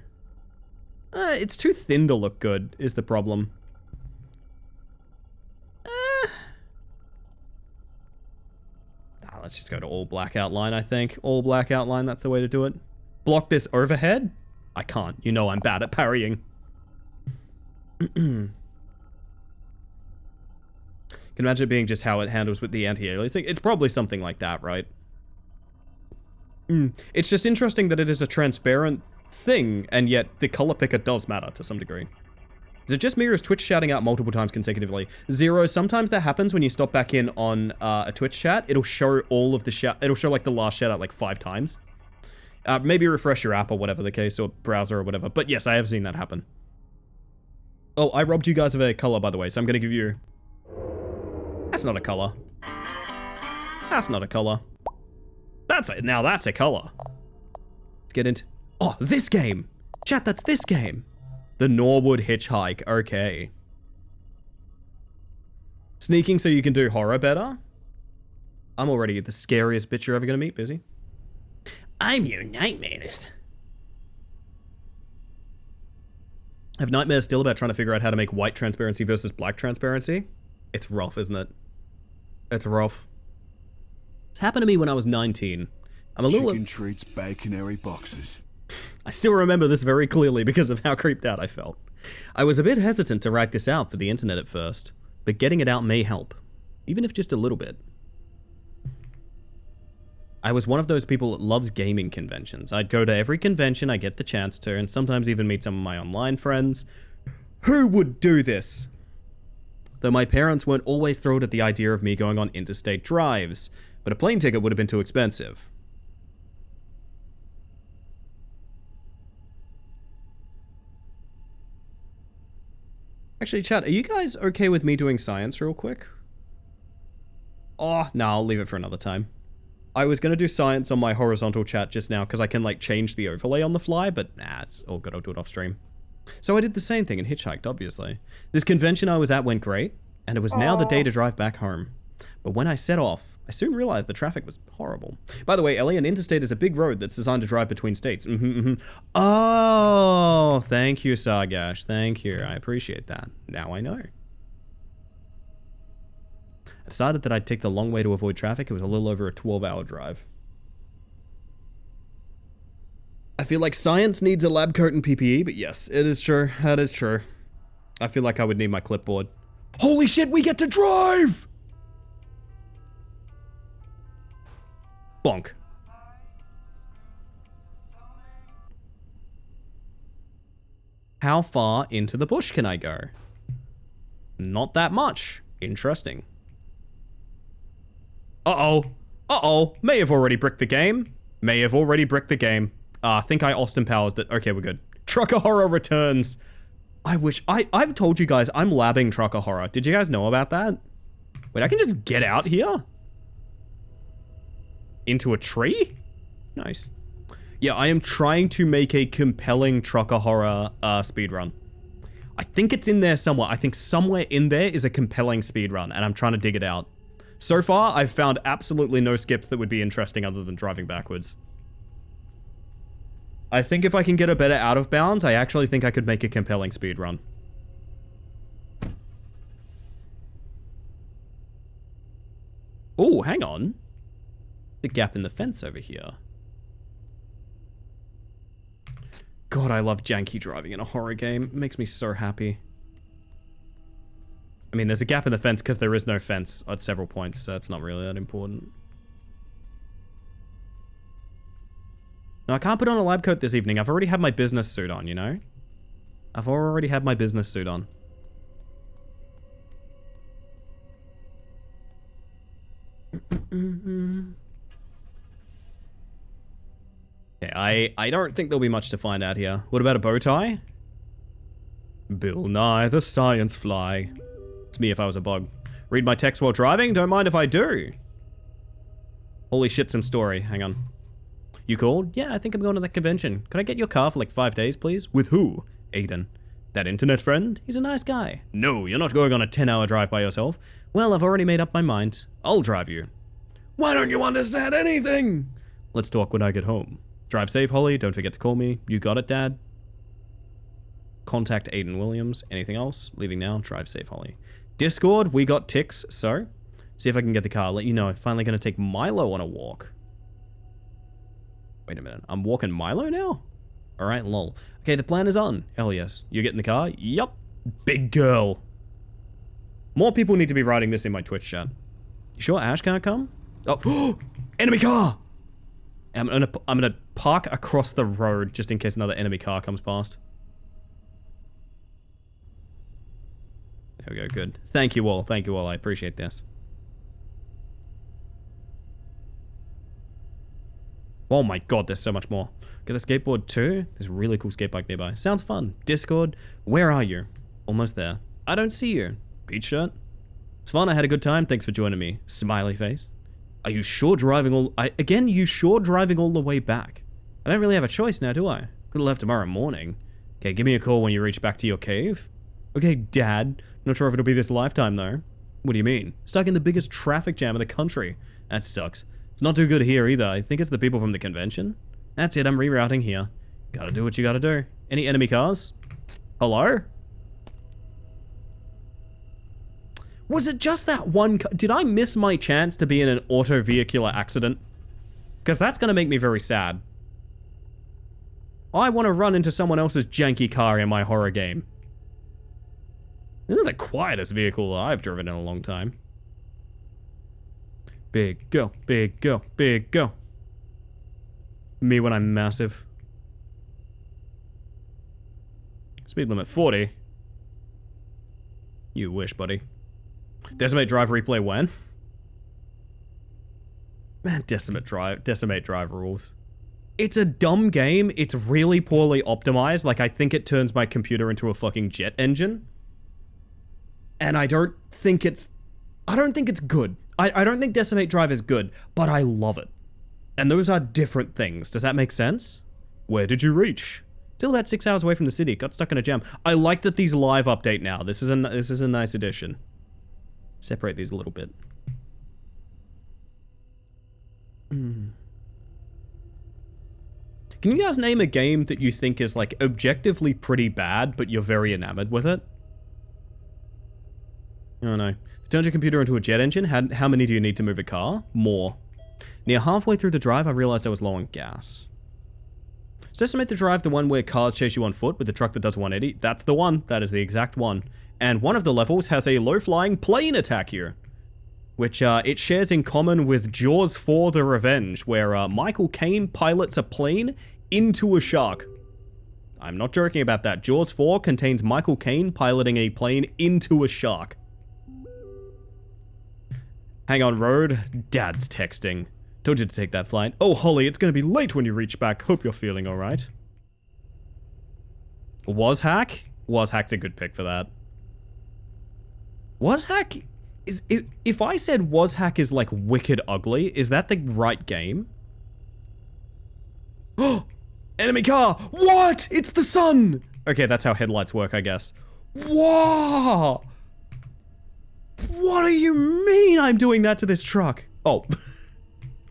It's too thin to look good, is the problem. Let's just go to all black outline, I think. All black outline, that's the way to do it. Block this overhead? I can't. You know I'm bad at parrying. Can imagine it being just how it handles with the anti-aliasing. It's probably something like that, right? It's just interesting that it is a transparent thing, and yet the color picker does matter to some degree. Is it just me or is Twitch shouting out multiple times consecutively? Zero, sometimes that happens when you stop back in on a Twitch chat. It'll show all of the shout. It'll show like the last shout out like 5 times. Maybe refresh your app or whatever the case, or browser or whatever. But yes, I have seen that happen. Oh, I robbed you guys of a color, by the way, so I'm going to give you... That's not a color. That's not a color. Now that's a color. Let's get into... Oh, this game! Chat, that's this game! The Norwood Hitchhike, okay. Sneaking so you can do horror better? I'm already the scariest bitch you're ever gonna meet, Busy. I'm your nightmares. I have nightmares still about trying to figure out how to make white transparency versus black transparency. It's rough, isn't it? It's rough. It's happened to me when I was 19. I'm a little... Chicken treats, baconary boxes. I still remember this very clearly because of how creeped out I felt. I was a bit hesitant to write this out for the internet at first, but getting it out may help, even if just a little bit. I was one of those people that loves gaming conventions. I'd go to every convention I get the chance to, and sometimes even meet some of my online friends. Who would do this? Though my parents weren't always thrilled at the idea of me going on interstate drives, but a plane ticket would have been too expensive. Actually, chat, are you guys okay with me doing science real quick? Oh, no, I'll leave it for another time. I was going to do science on my horizontal chat just now because I can, like, change the overlay on the fly, but nah, it's all good. I'll do it off stream. So I did the same thing and hitchhiked, obviously. This convention I was at went great, and it was now the day to drive back home. But when I set off, I soon realized the traffic was horrible. By the way, Ellie, an interstate is a big road that's designed to drive between states. Oh, thank you, Sargash. Thank you. I appreciate that. Now I know. I decided that I'd take the long way to avoid traffic. It was a little over a 12-hour drive. I feel like science needs a lab coat and PPE, but yes, it is true. That is true. I feel like I would need my clipboard. Holy shit, we get to drive! Bonk. How far into the bush can I go? Not that much. Interesting. Uh-oh. Uh-oh. May have already bricked the game. May have already bricked the game. I think I Austin Powers it. Okay, we're good. Trucker Horror returns. I wish... I've told you guys I'm labbing Trucker Horror. Did you guys know about that? Wait, I can just get out here? Into a tree? Nice. Yeah, I am trying to make a compelling Trucker Horror speedrun. I think it's in there somewhere. I think somewhere in there is a compelling speedrun, and I'm trying to dig it out. So far, I've found absolutely no skips that would be interesting other than driving backwards. I think if I can get a better out of bounds, I actually think I could make a compelling speedrun. Oh, hang on. The gap in the fence over here. God, I love janky driving in a horror game. It makes me so happy. I mean, there's a gap in the fence because there is no fence at several points, so it's not really that important. No, I can't put on a lab coat this evening. I've already had my business suit on, you know? I've already had my business suit on. Okay, I don't think there'll be much to find out here. What about a bow tie? Bill Nye the Science Fly. It's me if I was a bug. Read my text while driving? Don't mind if I do. Holy shit, some story. Hang on. You called? Yeah, I think I'm going to that convention. Could I get your car for like 5 days, please? With who? Aiden. That internet friend? He's a nice guy. No, you're not going on a 10-hour drive by yourself. Well, I've already made up my mind. I'll drive you. Why don't you understand anything? Let's talk when I get home. Drive safe, Holly. Don't forget to call me. You got it, Dad? Contact Aiden Williams. Anything else? Leaving now. Drive safe, Holly. Discord, we got ticks, so see if I can get the car. Let you know. I'm finally going to take Milo on a walk. Wait a minute. I'm walking Milo now? Alright, lol. Okay, the plan is on. Hell yes. You get in the car? Yup. Big girl. More people need to be writing this in my Twitch chat. You sure Ash can't come? Oh, enemy car! I'm gonna park across the road just in case another enemy car comes past. There we go, good. Thank you all, I appreciate this. Oh my god, there's so much more. Get the skateboard too? There's a really cool skate bike nearby. Sounds fun. Discord, where are you? Almost there. I don't see you. Beach shirt? It's fun, I had a good time, thanks for joining me. Smiley face. Are you sure driving all... you sure driving all the way back? I don't really have a choice now, do I? Could've left tomorrow morning. Okay, give me a call when you reach back to your cave. Okay, Dad. Not sure if it'll be this lifetime, though. What do you mean? Stuck in the biggest traffic jam in the country. That sucks. It's not too good here, either. I think it's the people from the convention. That's it, I'm rerouting here. Gotta do what you gotta do. Any enemy cars? Hello? Was it just that one car? Did I miss my chance to be in an auto-vehicular accident? Because that's gonna make me very sad. I want to run into someone else's janky car in my horror game. This is the quietest vehicle I've driven in a long time. Big go, big go, big go. Me when I'm massive. Speed limit 40. You wish, buddy. Decimate Drive replay when? Man, Decimate Drive rules. It's a dumb game. It's really poorly optimized. Like, I think it turns my computer into a fucking jet engine. And I don't think it's good. I don't think Decimate Drive is good, but I love it. And those are different things. Does that make sense? Where did you reach? Still about 6 hours away from the city. Got stuck in a jam. I like that these live update now. This is a nice addition. Separate these a little bit. Can you guys name a game that you think is like objectively pretty bad, but you're very enamored with it? I don't know. Turned your computer into a jet engine? How many do you need to move a car? More. Near halfway through the drive, I realized I was low on gas. So estimate the drive, the one where cars chase you on foot with a truck that does 180. That's the one. That is the exact one. And one of the levels has a low-flying plane attack you, which it shares in common with Jaws 4: The Revenge, where Michael Caine pilots a plane into a shark. I'm not joking about that. Jaws 4 contains Michael Caine piloting a plane into a shark. Hang on, road. Dad's texting. Told you to take that flight. Oh, Holly, it's gonna be late when you reach back. Hope you're feeling alright. Wazhack? Wazhack's a good pick for that. Wazhack is... If I said Wazhack is like wicked ugly, is that the right game? Oh! Enemy car! What? It's the sun! Okay, that's how headlights work, I guess. Whoa! What do you mean I'm doing that to this truck? Oh.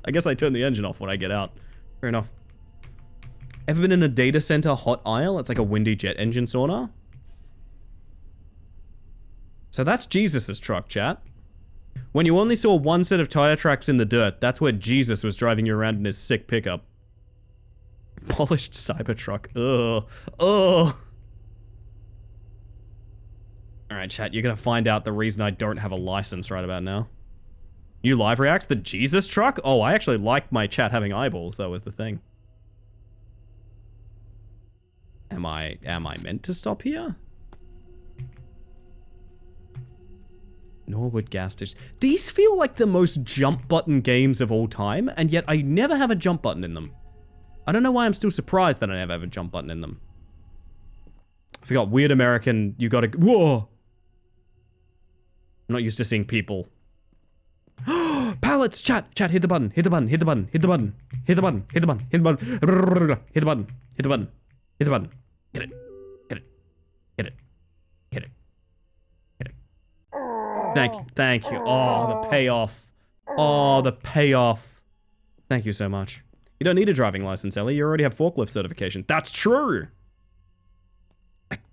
I guess I turn the engine off when I get out. Fair enough. Ever been in a data center hot aisle? It's like a windy jet engine sauna. So that's Jesus's truck, chat. When you only saw one set of tire tracks in the dirt, that's where Jesus was driving you around in his sick pickup. Polished Cybertruck. Ugh. Ugh. Alright, chat, you're gonna find out the reason I don't have a license right about now. You live reacts? The Jesus truck? Oh, I actually like my chat having eyeballs, that was the thing. Am I meant to stop here? Norwood gas station. These feel like the most jump button games of all time, and yet I never have a jump button in them. I don't know why I'm still surprised that I never have a jump button in them. I forgot, weird American, you gotta... Whoa! I'm not used to seeing people. Pallets! Chat! Chat, hit the button, hit the button, hit the button, hit the button, hit the button, hit the button, hit the button, hit the button, hit the button, hit the button, hit the button, hit it, hit it, hit it, hit it, hit it. Thank you. Oh, the payoff. Oh, the payoff. Thank you so much. You don't need a driving license, Ellie. You already have forklift certification. That's true!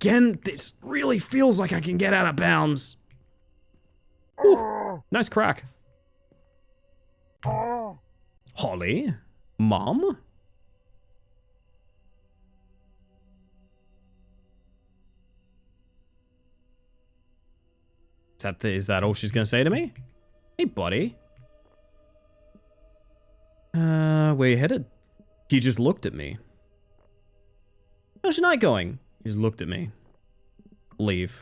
again, this really feels like I can get out of bounds. Ooh, nice crack. Holly? Mom? Is that all she's gonna say to me? Hey, buddy. Where you headed? He just looked at me. How's your night going? He just looked at me. Leave.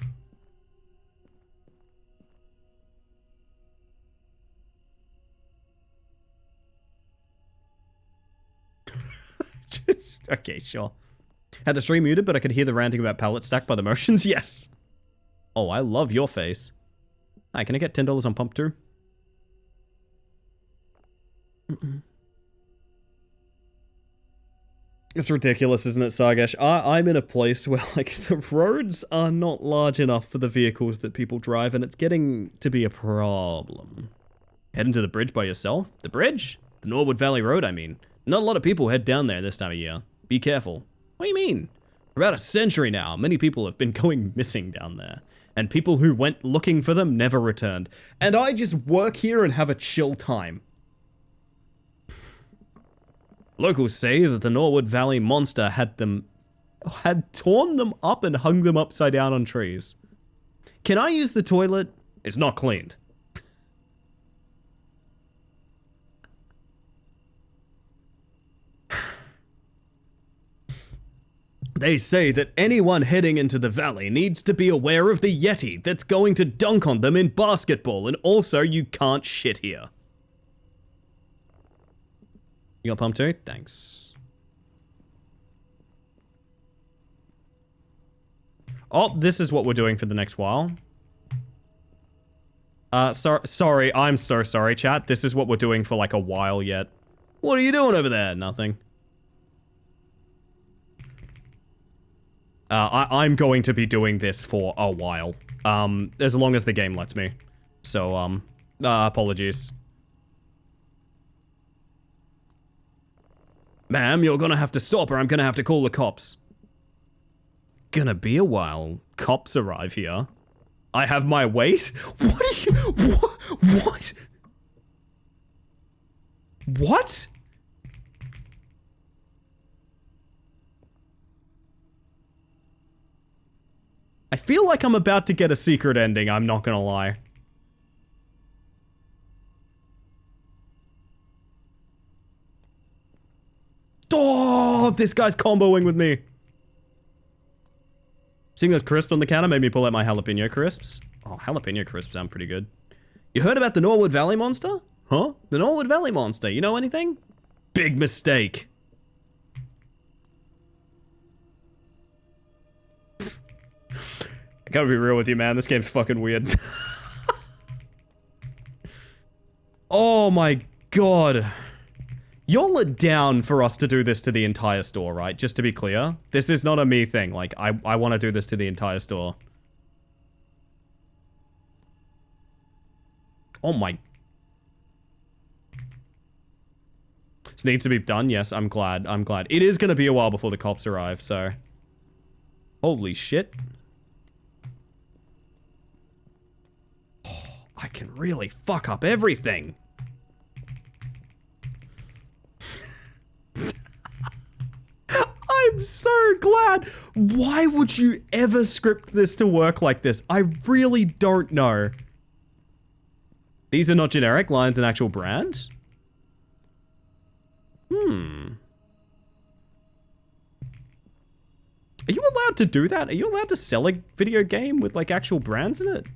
Okay, sure. Had the stream muted, but I could hear the ranting about pallet stack by the motions. Yes. Oh, I love your face. Hi, can I get $10 on pump too? It's ridiculous, isn't it, Sargesh? I'm in a place where, like, the roads are not large enough for the vehicles that people drive, and it's getting to be a problem. Heading to the bridge by yourself? The bridge? The Norwood Valley Road, I mean. Not a lot of people head down there this time of year. Be careful. What do you mean? For about a century now, many people have been going missing down there. And people who went looking for them never returned. And I just work here and have a chill time. Locals say that the Norwood Valley monster had torn them up and hung them upside down on trees. Can I use the toilet? It's not cleaned. They say that anyone heading into the valley needs to be aware of the Yeti that's going to dunk on them in basketball, and also you can't shit here. You got pump too? Thanks. Oh, this is what we're doing for the next while. Sorry, I'm so sorry, chat. This is what we're doing for like a while yet. What are you doing over there? Nothing. I'm going to be doing this for a while. As long as the game lets me. So, apologies. Ma'am, you're gonna have to stop or I'm gonna have to call the cops. Gonna be a while. Cops arrive here. I have my weight? What are you... What? What? I feel like I'm about to get a secret ending, I'm not gonna lie. Oh, this guy's comboing with me. Seeing those crisps on the counter made me pull out my jalapeno crisps. Oh, jalapeno crisps sound pretty good. You heard about the Norwood Valley monster? Huh? The Norwood Valley monster, you know anything? Big mistake. I gotta be real with you, man. This game's fucking weird. Oh my god. Y'all are down for us to do this to the entire store, right? Just to be clear. This is not a me thing. Like, I want to do this to the entire store. Oh my... This needs to be done. Yes, I'm glad. I'm glad. It is going to be a while before the cops arrive, so... Holy shit. Oh, I can really fuck up everything. I'm so glad. Why would you ever script this to work like this? I really don't know. These are not generic. Lion's an actual brand? Are you allowed to do that? Are you allowed to sell a video game with, like, actual brands in it?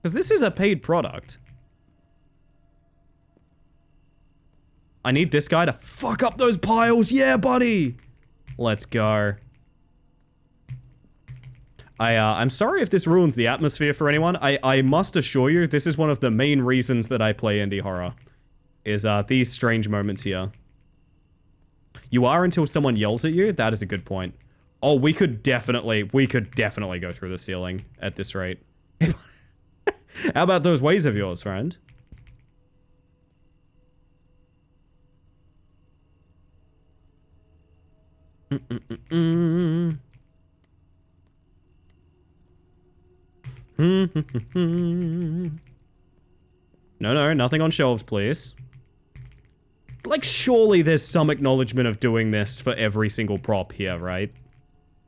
Because this is a paid product. I need this guy to fuck up those piles. Yeah, buddy. Let's go. I'm sorry if this ruins the atmosphere for anyone. I must assure you, this is one of the main reasons that I play indie horror. Is, these strange moments here. You are until someone yells at you? That is a good point. Oh, we could definitely go through the ceiling at this rate. How about those ways of yours, friend? No, no, nothing on shelves, please. Like, surely there's some acknowledgement of doing this for every single prop here, right?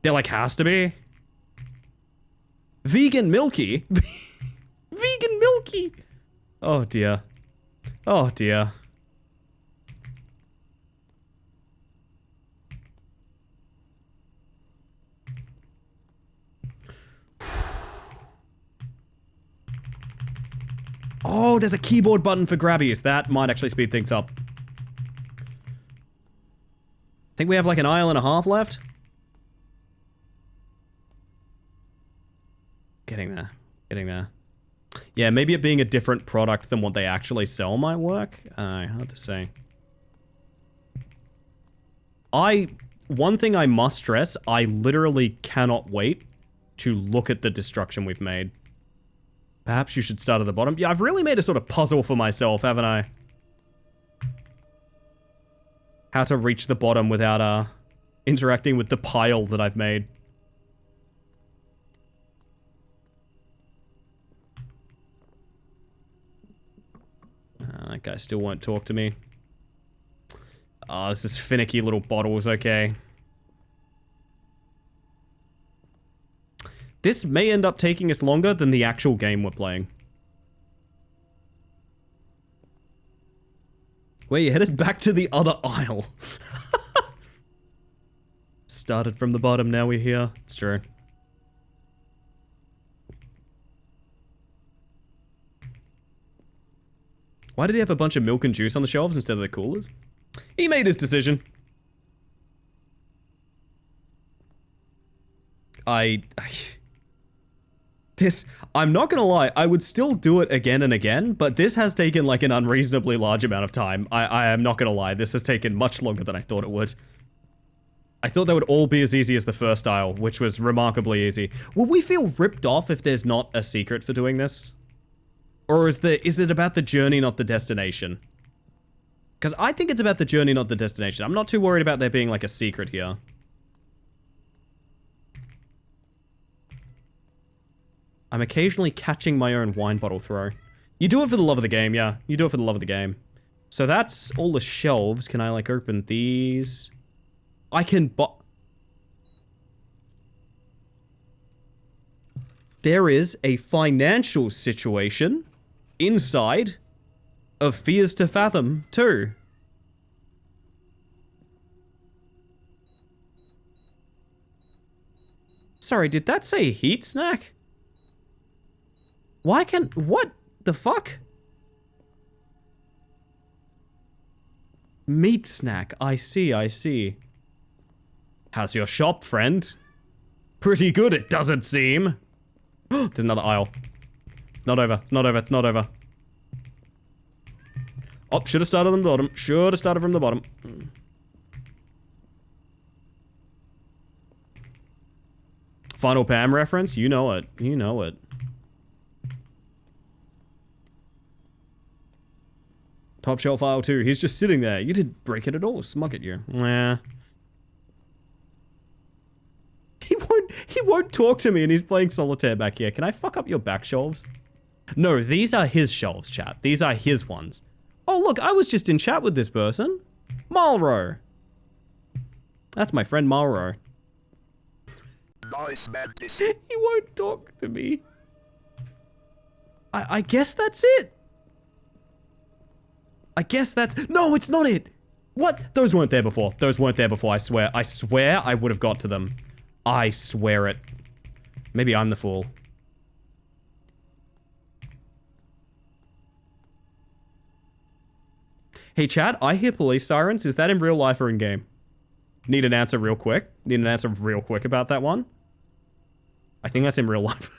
There, like, has to be. Vegan Milky? Vegan Milky! Oh, dear. Oh, dear. Oh, there's a keyboard button for grabbies. That might actually speed things up. Think we have like an aisle and a half left? Getting there. Getting there. Yeah, maybe it being a different product than what they actually sell might work. Hard to say. One thing I must stress, I literally cannot wait to look at the destruction we've made. Perhaps you should start at the bottom. Yeah, I've really made a sort of puzzle for myself, haven't I? How to reach the bottom without, interacting with the pile that I've made. That guy still won't talk to me. Oh, this is finicky little bottles, okay. This may end up taking us longer than the actual game we're playing. Where you headed? Back to the other aisle. Started from the bottom, now we're here. It's true. Why did he have a bunch of milk and juice on the shelves instead of the coolers? He made his decision. I'm not gonna lie, I would still do it again and again, but this has taken like an unreasonably large amount of time. I am not gonna lie, this has taken much longer than I thought it would. I thought they would all be as easy as the first aisle, which was remarkably easy. Will we feel ripped off if there's not a secret for doing this? Or is it about the journey, not the destination? Because I think it's about the journey, not the destination. I'm not too worried about there being like a secret here. I'm occasionally catching my own wine bottle throw. You do it for the love of the game, yeah. You do it for the love of the game. So that's all the shelves. Can I like open these? I can There is a financial situation inside of Fears to Fathom 2. Sorry, did that say heat snack? Why can... What the fuck? Meat snack. I see, I see. How's your shop, friend? Pretty good, it doesn't seem. There's another aisle. It's not over. It's not over. It's not over. Oh, should have started from the bottom. Should have started from the bottom. Final Pam reference? You know it. You know it. Top shelf aisle 2. He's just sitting there. You didn't break it at all. Smug at you. Nah. He won't talk to me and he's playing solitaire back here. Can I fuck up your back shelves? No, these are his shelves, chat. These are his ones. Oh, look, I was just in chat with this person. Malro. That's my friend Malro. He won't talk to me. I guess that's it. I guess that's... No, it's not it. What? Those weren't there before. Those weren't there before, I swear. I swear I would have got to them. I swear it. Maybe I'm the fool. Hey, chat, I hear police sirens. Is that in real life or in game? Need an answer real quick. Need an answer real quick about that one. I think that's in real life.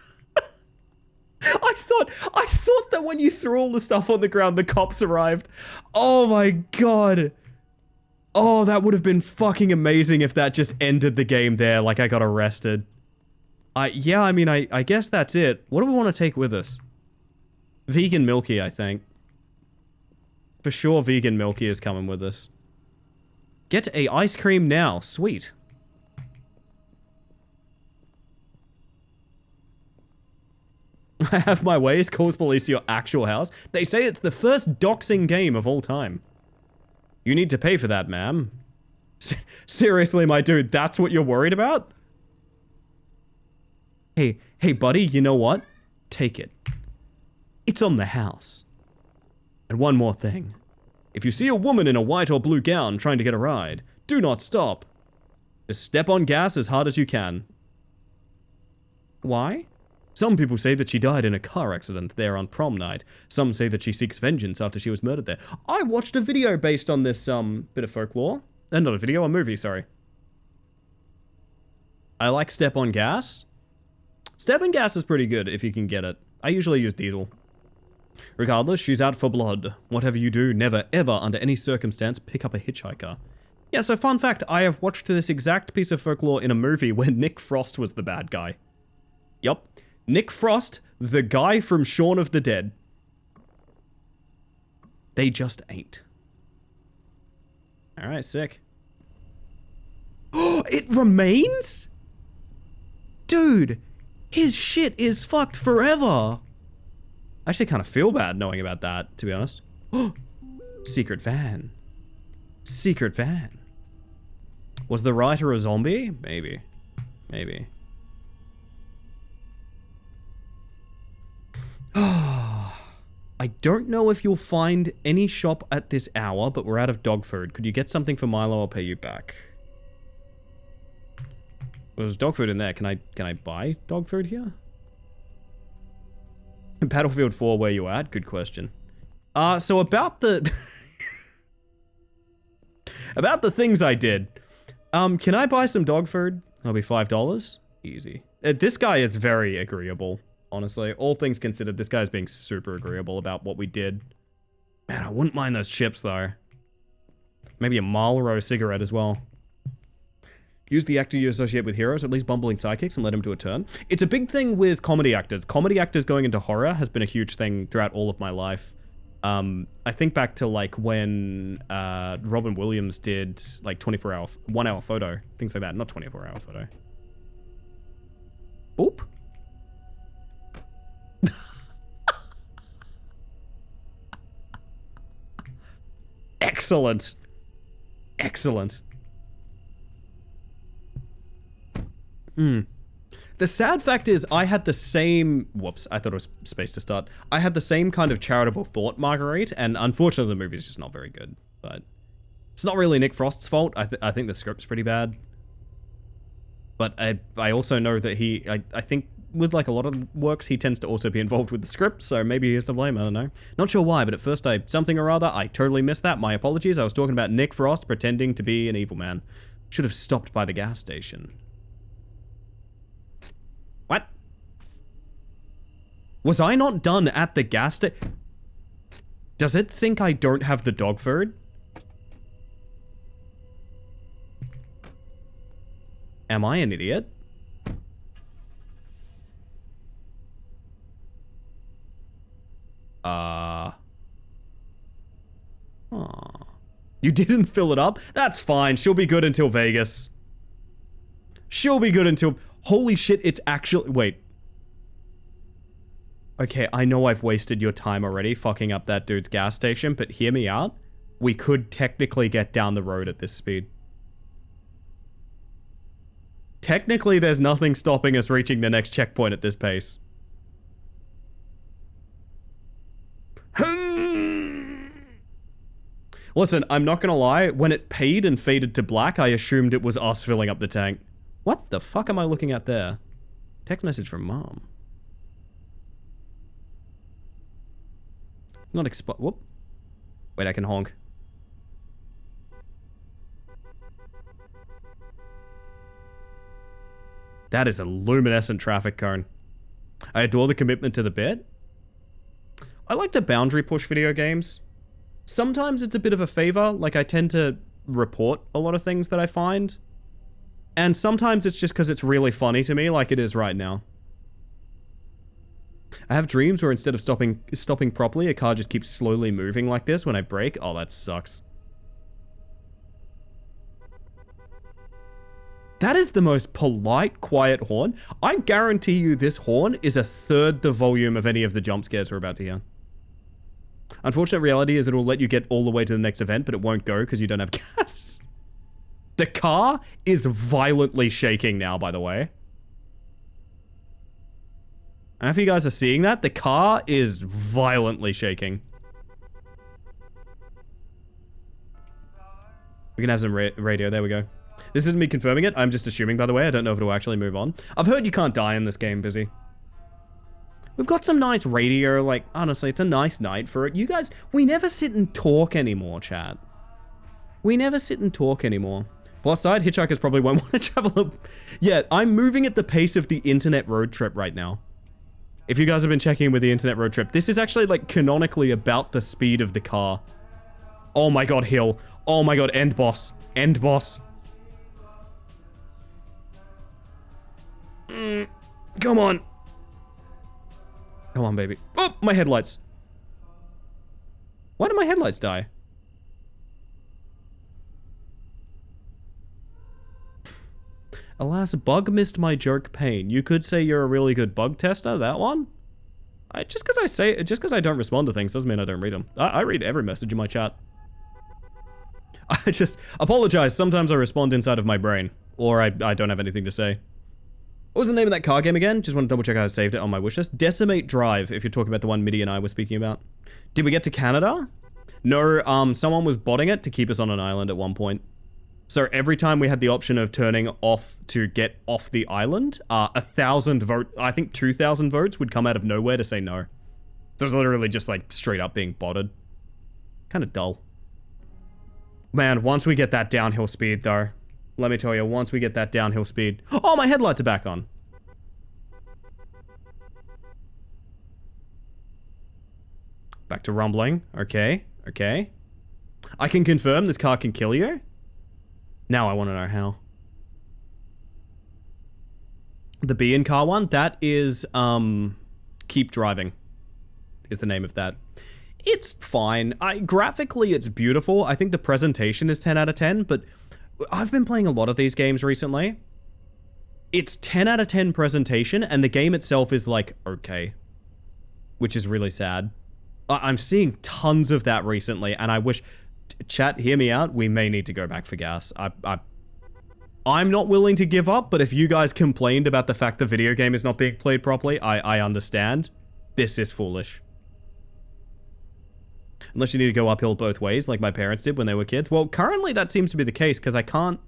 I thought that when you threw all the stuff on the ground, the cops arrived. Oh my god. Oh, that would have been fucking amazing if that just ended the game there, like I got arrested. Yeah, I mean, I guess that's it. What do we want to take with us? Vegan Milky, I think. For sure, Vegan Milky is coming with us. Get a ice cream now. Sweet. I have my ways, calls police to your actual house. They say it's the first doxing game of all time. You need to pay for that, ma'am. Seriously, my dude, that's what you're worried about? Hey, buddy, you know what? Take it. It's on the house. And one more thing. If you see a woman in a white or blue gown trying to get a ride, do not stop. Just step on gas as hard as you can. Why? Some people say that she died in a car accident there on prom night. Some say that she seeks vengeance after she was murdered there. I watched a video based on this, bit of folklore. Not a video, a movie, sorry. I like Step on Gas. Step on Gas is pretty good if you can get it. I usually use diesel. Regardless, she's out for blood. Whatever you do, never, ever, under any circumstance, pick up a hitchhiker. Yeah, so fun fact, I have watched this exact piece of folklore in a movie where Nick Frost was the bad guy. Yup. Nick Frost, the guy from Shaun of the Dead. They just ain't. Alright, sick. Oh, it remains? Dude, his shit is fucked forever. I actually kind of feel bad knowing about that, to be honest. Secret van. Secret van. Was the writer a zombie? Maybe. Maybe. I don't know if you'll find any shop at this hour, but we're out of dog food. Could you get something for Milo? I'll pay you back. Well, there's dog food in there. Can I buy dog food here? Battlefield 4, where you at? Good question. So about the... about the things I did. Can I buy some dog food? That'll be $5. Easy. This guy is very agreeable. Honestly, all things considered, this guy's being super agreeable about what we did. Man, I wouldn't mind those chips, though. Maybe a Marlboro cigarette as well. Use the actor you associate with heroes, at least bumbling sidekicks, and let him do a turn. It's a big thing with comedy actors. Comedy actors going into horror has been a huge thing throughout all of my life. I think back to, like, when Robin Williams did, like, 24-hour, 1-hour photo. Things like that. Not 24-hour photo. Boop. Excellent. Excellent. The sad fact is I had the same... Whoops, I thought it was space to start. I had the same kind of charitable thought, Marguerite, and unfortunately the movie's just not very good. But it's not really Nick Frost's fault. I think the script's pretty bad. But I also know that I think with like a lot of works, he tends to also be involved with the script, so maybe he's to blame, I don't know. Not sure why, but at first something or other, I totally missed that. My apologies, I was talking about Nick Frost pretending to be an evil man. Should have stopped by the gas station. What? Was I not done at the gas station? Does it think I don't have the dog food? Am I an idiot? Aw. You didn't fill it up? That's fine. She'll be good until Vegas. She'll be good until... Holy shit, it's actually... Wait. Okay, I know I've wasted your time already fucking up that dude's gas station, but hear me out. We could technically get down the road at this speed. Technically, there's nothing stopping us reaching the next checkpoint at this pace. Listen, I'm not gonna lie. When it paid and faded to black, I assumed it was us filling up the tank. What the fuck am I looking at there? Text message from mom. Not whoop. Wait, I can honk. That is a luminescent traffic cone. I adore the commitment to the bit. I like to boundary push video games. Sometimes it's a bit of a favor, like I tend to report a lot of things that I find. And sometimes it's just because it's really funny to me, like it is right now. I have dreams where instead of stopping properly, a car just keeps slowly moving like this when I brake. Oh, that sucks. That is the most polite, quiet horn. I guarantee you this horn is a third the volume of any of the jump scares we're about to hear. Unfortunate reality is it'll let you get all the way to the next event, but it won't go because you don't have gas. The car is violently shaking now, by the way. I don't know if you guys are seeing that. The car is violently shaking. We can have some radio. There we go. This isn't me confirming it. I'm just assuming, by the way. I don't know if it'll actually move on. I've heard you can't die in this game, Busy. We've got some nice radio. Like, honestly, it's a nice night for it. You guys, we never sit and talk anymore, chat. We never sit and talk anymore. Plus side, hitchhikers probably won't want to travel. Yeah, I'm moving at the pace of the internet road trip right now. If you guys have been checking in with the internet road trip, this is actually like canonically about the speed of the car. Oh my god, hill. Oh my god, end boss. End boss. Come on. Come on, baby. Oh, my headlights. Why did my headlights die? Alas, bug missed my joke pain. You could say you're a really good bug tester, that one? Just because I don't respond to things doesn't mean I don't read them. I read every message in my chat. I just apologize. Sometimes I respond inside of my brain, or I don't have anything to say. What was the name of that car game again? Just want to double check I saved it on my wishlist. Decimate Drive, if you're talking about the one Mitty and I were speaking about. Did we get to Canada? No, someone was botting it to keep us on an island at one point. So every time we had the option of turning off to get off the island, 1,000 vote, I think 2,000 votes would come out of nowhere to say no. So it's literally just like straight up being botted. Kind of dull. Man, once we get that downhill speed though, let me tell you, once we get that downhill speed. Oh, my headlights are back on. Back to rumbling. Okay, okay. I can confirm this car can kill you. Now I want to know how. The B in car one, that is, Keep Driving is the name of that. It's fine. Graphically, it's beautiful. I think the presentation is 10 out of 10, but I've been playing a lot of these games recently. It's 10 out of 10 presentation, and the game itself is like, okay. Which is really sad. I'm seeing tons of that recently, and I wish... Chat, hear me out. We may need to go back for gas. I'm not willing to give up, but if you guys complained about the fact the video game is not being played properly, I understand. This is foolish. Unless you need to go uphill both ways, like my parents did when they were kids. Well, currently that seems to be the case, because I can't...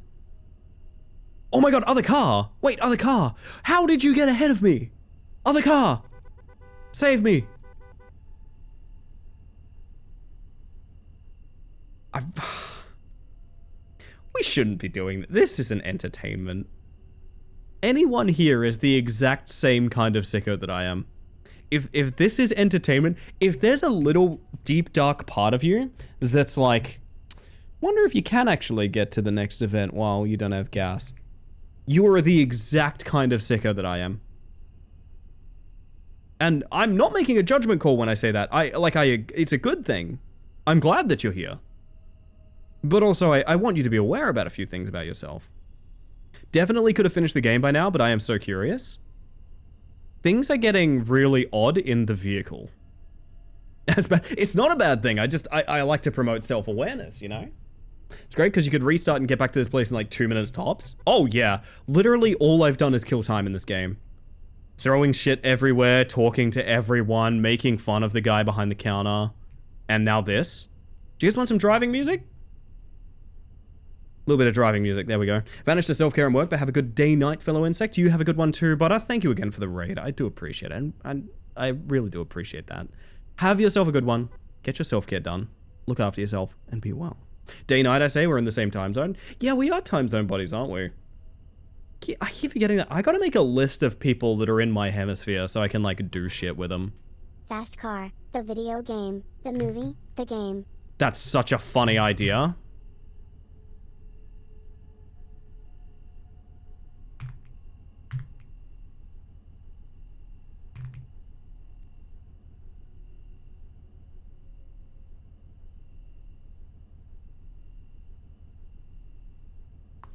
Oh my god, other car! Wait, other car! How did you get ahead of me? Other car! Save me! We shouldn't be doing this. This isn't entertainment. Anyone here is the exact same kind of sicko that I am. If this is entertainment, if there's a little deep dark part of you that's like, wonder if you can actually get to the next event while you don't have gas. You are the exact kind of sicko that I am. And I'm not making a judgment call when I say that. It's a good thing. I'm glad that you're here. But also, I want you to be aware about a few things about yourself. Definitely could have finished the game by now, but I am so curious. Things are getting really odd in the vehicle. It's not a bad thing. I like to promote self-awareness, you know? It's great because you could restart and get back to this place in like 2 minutes tops. Oh yeah, literally all I've done is kill time in this game. Throwing shit everywhere, talking to everyone, making fun of the guy behind the counter. And now this. Do you guys want some driving music? A little bit of driving music, there we go. Vanish to self-care and work, but have a good day-night, fellow insect. You have a good one too, Butter. Thank you again for the raid. I do appreciate it, and I really do appreciate that. Have yourself a good one. Get your self-care done. Look after yourself, and be well. Day-night, I say, we're in the same time zone. Yeah, we are time zone buddies, aren't we? I keep forgetting that. I gotta make a list of people that are in my hemisphere so I can, like, do shit with them. Fast Car, the video game, the movie, the game. That's such a funny idea.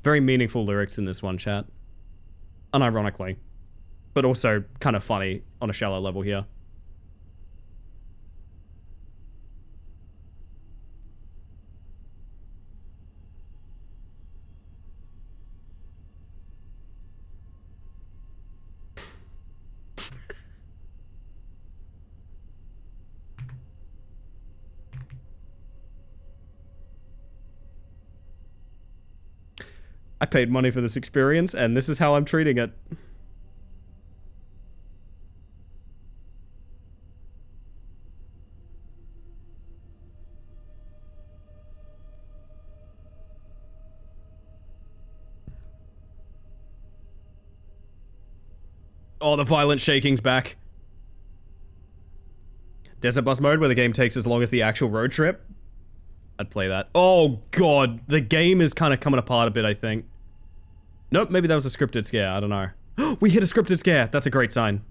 Very meaningful lyrics in this one, chat. Unironically. But also kind of funny on a shallow level here. I paid money for this experience, and this is how I'm treating it. Oh, the violent shaking's back. Desert bus mode, where the game takes as long as the actual road trip. I'd play that. Oh, God. The game is kind of coming apart a bit, I think. Nope, maybe that was a scripted scare. I don't know. We hit a scripted scare. That's a great sign.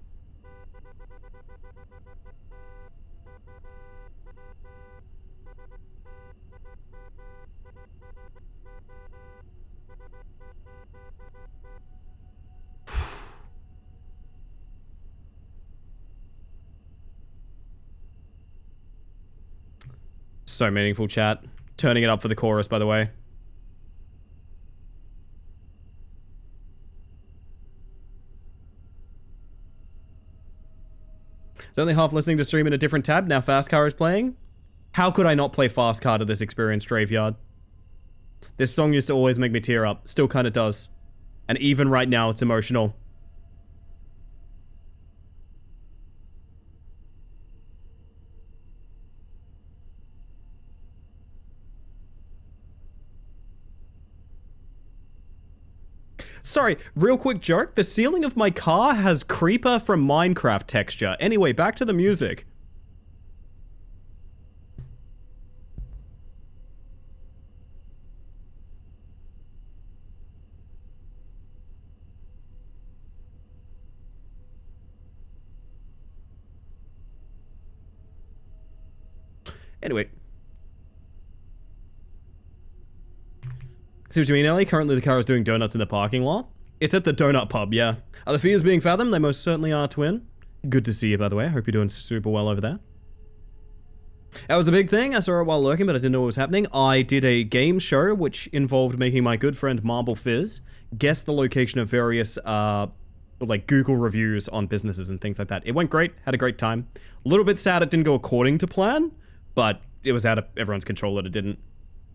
So meaningful, chat. Turning it up for the chorus, by the way. It's only half listening to stream in a different tab. Now Fast Car is playing. How could I not play Fast Car to this experience, Graveyard? This song used to always make me tear up. Still kind of does. And even right now, it's emotional. Sorry, real quick joke. The ceiling of my car has Creeper from Minecraft texture. Anyway, back to the music. Anyway. See what you mean, Ellie? Currently the car is doing donuts in the parking lot. It's at the donut pub, yeah. Are the fears being fathomed? They most certainly are, twin. Good to see you, by the way. I hope you're doing super well over there. That was the big thing. I saw it while lurking, but I didn't know what was happening. I did a game show, which involved making my good friend Marble Fizz guess the location of various, like, Google reviews on businesses and things like that. It went great. Had a great time. A little bit sad it didn't go according to plan, but it was out of everyone's control that it didn't.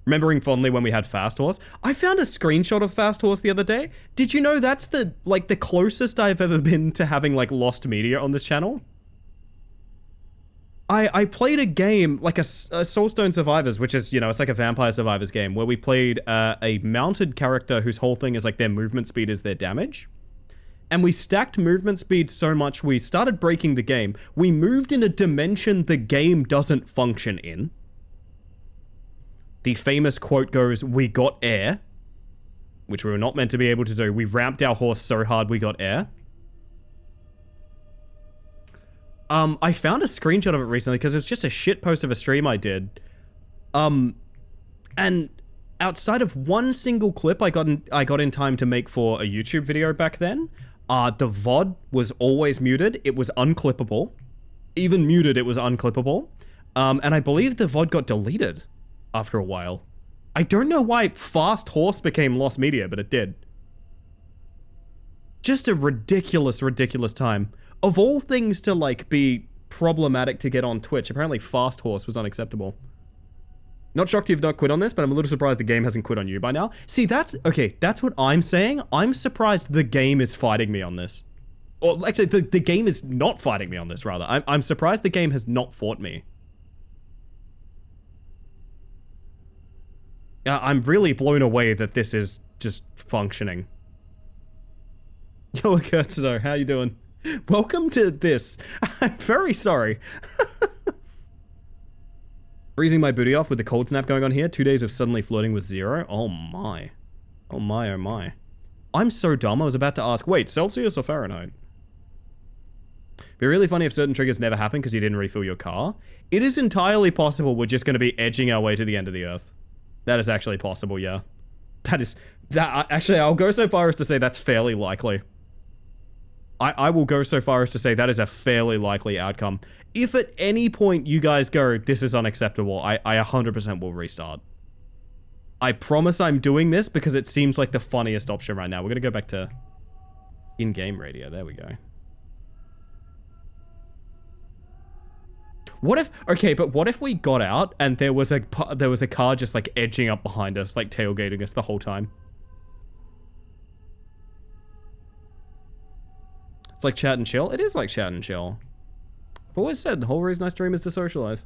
Remembering fondly when we had Fast Horse. I found a screenshot of Fast Horse the other day. Did you know that's the closest I've ever been to having, like, lost media on this channel? I played a game, like a Soulstone Survivors, which is, you know, it's like a Vampire Survivors game, where we played a mounted character whose whole thing is, like, their movement speed is their damage. And we stacked movement speed so much, we started breaking the game. We moved in a dimension the game doesn't function in. The famous quote goes, "We got air," which we were not meant to be able to do. We ramped our horse so hard we got air. I found a screenshot of it recently because it was just a shit post of a stream I did. And outside of one single clip I got in time to make for a YouTube video back then, the VOD was always muted. It was unclippable. Even muted, it was unclippable. And I believe the VOD got deleted after a while. I don't know why Fast Horse became lost media, but it did. Just a ridiculous, ridiculous time. Of all things to, like, be problematic to get on Twitch, apparently Fast Horse was unacceptable. Not shocked you've not quit on this, but I'm a little surprised the game hasn't quit on you by now. See, that's what I'm saying. I'm surprised the game is fighting me on this. Or, actually, the game is not fighting me on this, rather. I'm surprised the game has not fought me. I'm really blown away that this is just functioning. Yo, Kurtzo, how you doing? Welcome to this. I'm very sorry. Freezing my booty off with the cold snap going on here. 2 days of suddenly flirting with zero. Oh my. Oh my, oh my. I'm so dumb, I was about to ask, wait, Celsius or Fahrenheit? Be really funny if certain triggers never happen because you didn't refill your car. It is entirely possible we're just going to be edging our way to the end of the earth. That is actually possible, yeah. That is Actually, I'll go so far as to say that's fairly likely. I will go so far as to say that is a fairly likely outcome. If at any point you guys go, this is unacceptable, I 100% will restart. I promise I'm doing this because it seems like the funniest option right now. We're going to go back to in-game radio. There we go. What if... Okay, but what if we got out and there was a car just, like, edging up behind us, like, tailgating us the whole time? It's like chat and chill. It is like chat and chill. I've always said the whole reason I stream is to socialize.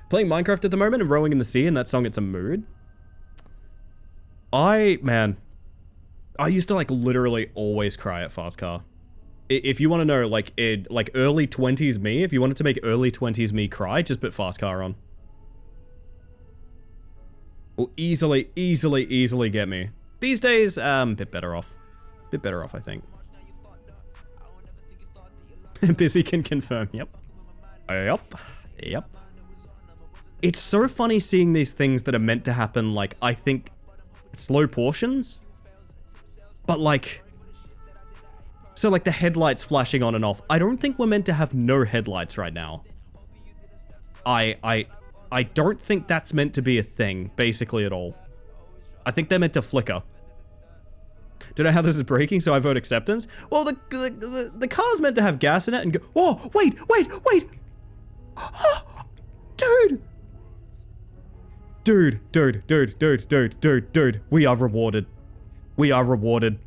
Playing Minecraft at the moment and rowing in the sea, and that song, it's a mood. Man, I used to like literally always cry at Fast Car. If you want to know, like early 20s me, if you wanted to make early 20s me cry, just put Fast Car on. Will easily get me. These days, bit better off. Bit better off, I think. Busy can confirm. Yep. Yep. It's so funny seeing these things that are meant to happen, like, I think, slow portions. But, like... So, like, the headlights flashing on and off. I don't think we're meant to have no headlights right now. I don't think that's meant to be a thing, basically, at all. I think they're meant to flicker. Don't know how this is breaking, so I vote acceptance. Well, the car's meant to have gas in it and go... Oh, wait! Oh, dude! Dude. We are rewarded. We are rewarded.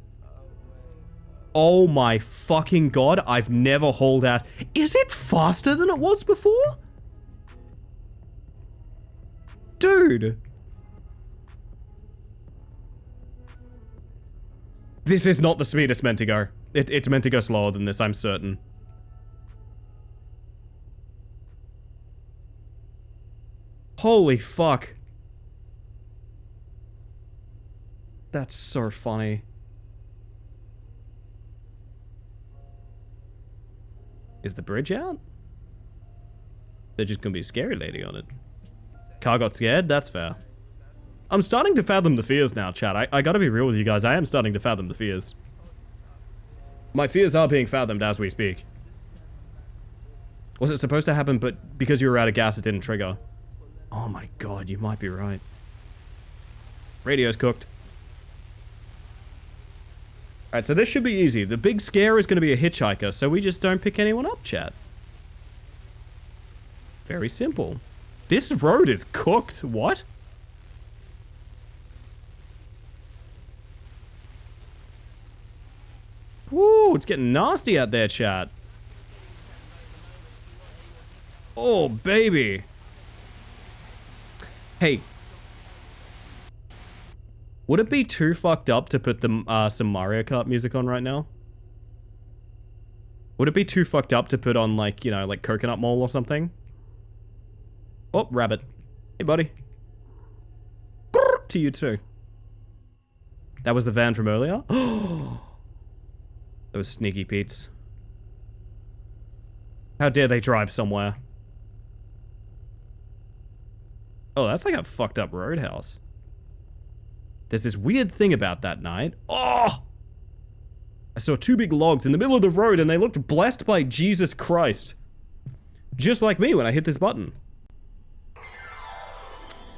Oh my fucking god, I've never hauled ass. Is it faster than it was before? Dude. This is not the speed it's meant to go. It's meant to go slower than this, I'm certain. Holy fuck. That's so funny. Is the bridge out? There's just gonna be a scary lady on it. Car got scared? That's fair. I'm starting to fathom the fears now, chat. I gotta be real with you guys. I am starting to fathom the fears. My fears are being fathomed as we speak. Was it supposed to happen, but because you were out of gas, it didn't trigger? Oh my god, you might be right. Radio's cooked. Alright, so this should be easy. The big scare is going to be a hitchhiker, so we just don't pick anyone up, chat. Very simple. This road is cooked. What? Woo, it's getting nasty out there, chat. Oh, baby. Hey. Would it be too fucked up to put some Mario Kart music on right now? Would it be too fucked up to put on, like, you know, like Coconut Mall or something? Oh, rabbit. Hey, buddy. Grrr, to you too. That was the van from earlier? Those sneaky Pete's. How dare they drive somewhere? Oh, that's like a fucked up roadhouse. There's this weird thing about that night. Oh! I saw two big logs in the middle of the road and they looked blessed by Jesus Christ. Just like me when I hit this button.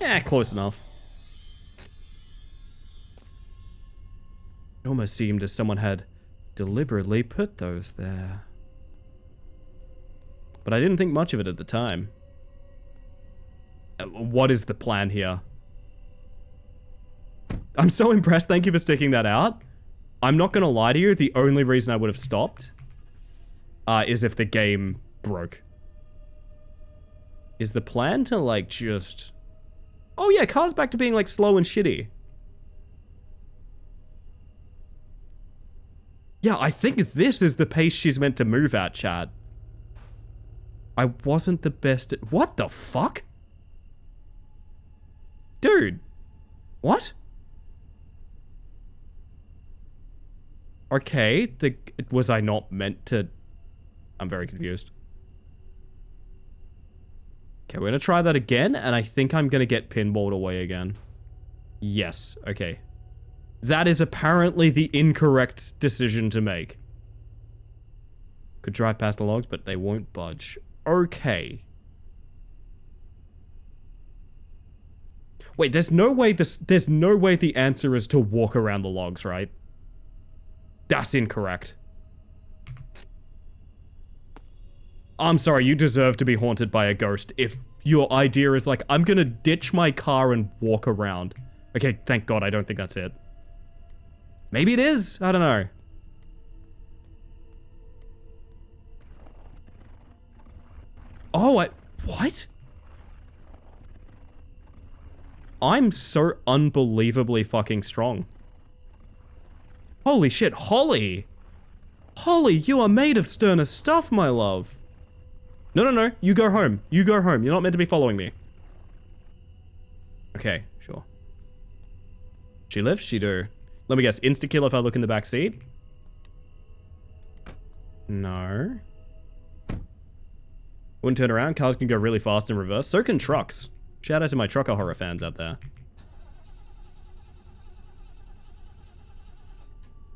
Yeah, close enough. It almost seemed as someone had deliberately put those there. But I didn't think much of it at the time. What is the plan here? I'm so impressed. Thank you for sticking that out. I'm not gonna lie to you. The only reason I would have stopped is if the game broke. Is the plan to, like, just... Oh yeah, car's back to being, like, slow and shitty. Yeah, I think this is the pace she's meant to move at, chat. I wasn't the best at... What the fuck? Dude. What? Okay, was I not meant to... I'm very confused. Okay, we're gonna try that again, and I think I'm gonna get pinballed away again. Yes, okay. That is apparently the incorrect decision to make. Could drive past the logs, but they won't budge. Okay. Wait, there's no way the answer is to walk around the logs, right? That's incorrect. I'm sorry, you deserve to be haunted by a ghost if your idea is like, I'm gonna ditch my car and walk around. Okay, thank God, I don't think that's it. Maybe it is, I don't know. Oh, what? I'm so unbelievably fucking strong. Holy shit, Holly! Holly, you are made of sterner stuff, my love. No, you go home. You go home. You're not meant to be following me. Okay, sure. She lives, she do. Let me guess, insta-kill if I look in the back seat? No. Wouldn't turn around, cars can go really fast in reverse. So can trucks. Shout out to my trucker horror fans out there.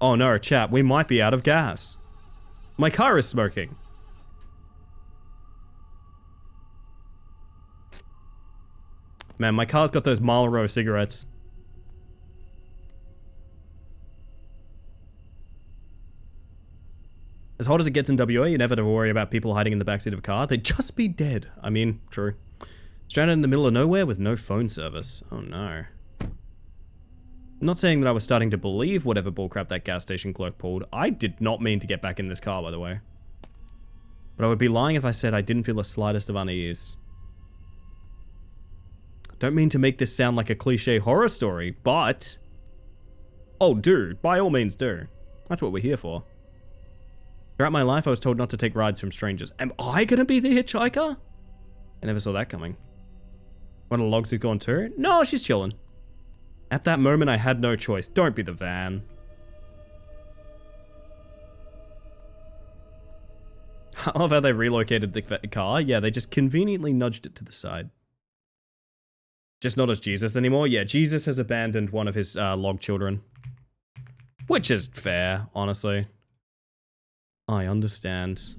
Oh no, chat, we might be out of gas. My car is smoking. Man, my car's got those Marlboro cigarettes. As hot as it gets in WA, you never have to worry about people hiding in the backseat of a car. They'd just be dead. I mean, true. Stranded in the middle of nowhere with no phone service. Oh no. I'm not saying that I was starting to believe whatever bullcrap that gas station clerk pulled. I did not mean to get back in this car, by the way. But I would be lying if I said I didn't feel the slightest of unease. Don't mean to make this sound like a cliche horror story, but... Oh, do. By all means, do. That's what we're here for. Throughout my life, I was told not to take rides from strangers. Am I gonna be the hitchhiker? I never saw that coming. One of the logs had gone too? No, she's chilling. At that moment, I had no choice. Don't be the van. I love how they relocated the car. Yeah, they just conveniently nudged it to the side. Just not as Jesus anymore. Yeah, Jesus has abandoned one of his log children. Which is fair, honestly. I understand.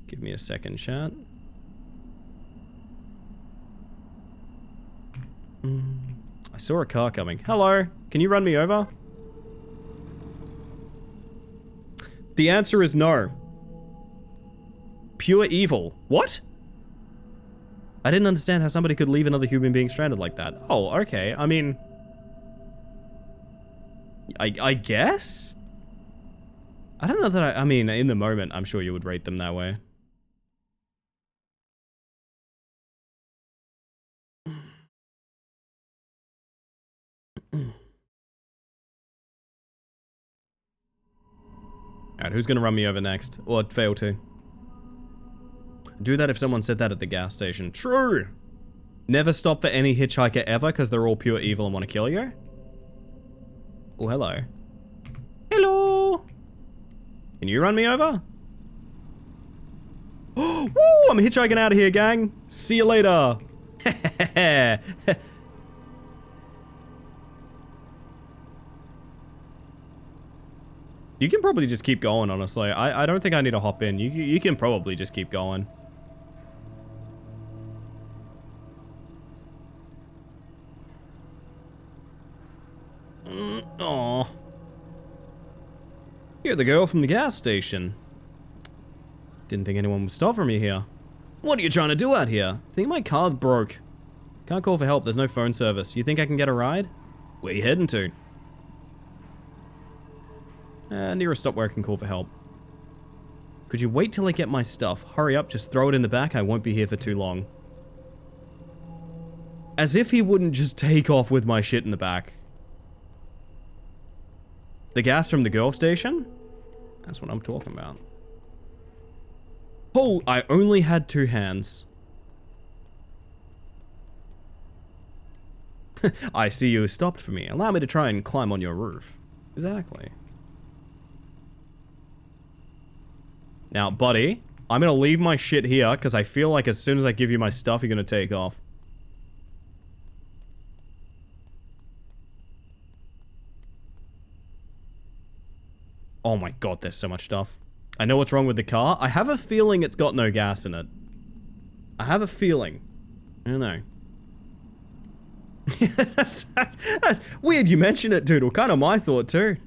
Give me a second, chat. I saw a car coming. Hello, can you run me over? The answer is no. Pure evil. What? I didn't understand how somebody could leave another human being stranded like that. Oh, okay. I mean... I guess? I don't know that I mean, in the moment, I'm sure you would rate them that way. Alright, who's gonna run me over next? Or fail to? Do that if someone said that at the gas station. True! Never stop for any hitchhiker ever because they're all pure evil and want to kill you? Oh, hello. Hello! Can you run me over? Woo! I'm hitchhiking out of here, gang! See you later! You can probably just keep going, honestly. I don't think I need to hop in. You can probably just keep going. Aw. You're the girl from the gas station. Didn't think anyone would stop for me here. What are you trying to do out here? Think my car's broke. Can't call for help, there's no phone service. You think I can get a ride? Where you heading to? Near a stop where I can call for help. Could you wait till I get my stuff? Hurry up, just throw it in the back, I won't be here for too long. As if he wouldn't just take off with my shit in the back. The gas from the girl station? That's what I'm talking about. Oh, I only had 2 hands. I see you stopped for me. Allow me to try and climb on your roof. Exactly. Now, buddy, I'm gonna leave my shit here because I feel like as soon as I give you my stuff, you're gonna take off. Oh my god, there's so much stuff. I know what's wrong with the car. I have a feeling it's got no gas in it. I have a feeling. I don't know. that's weird you mention it, Doodle. Kind of my thought, too.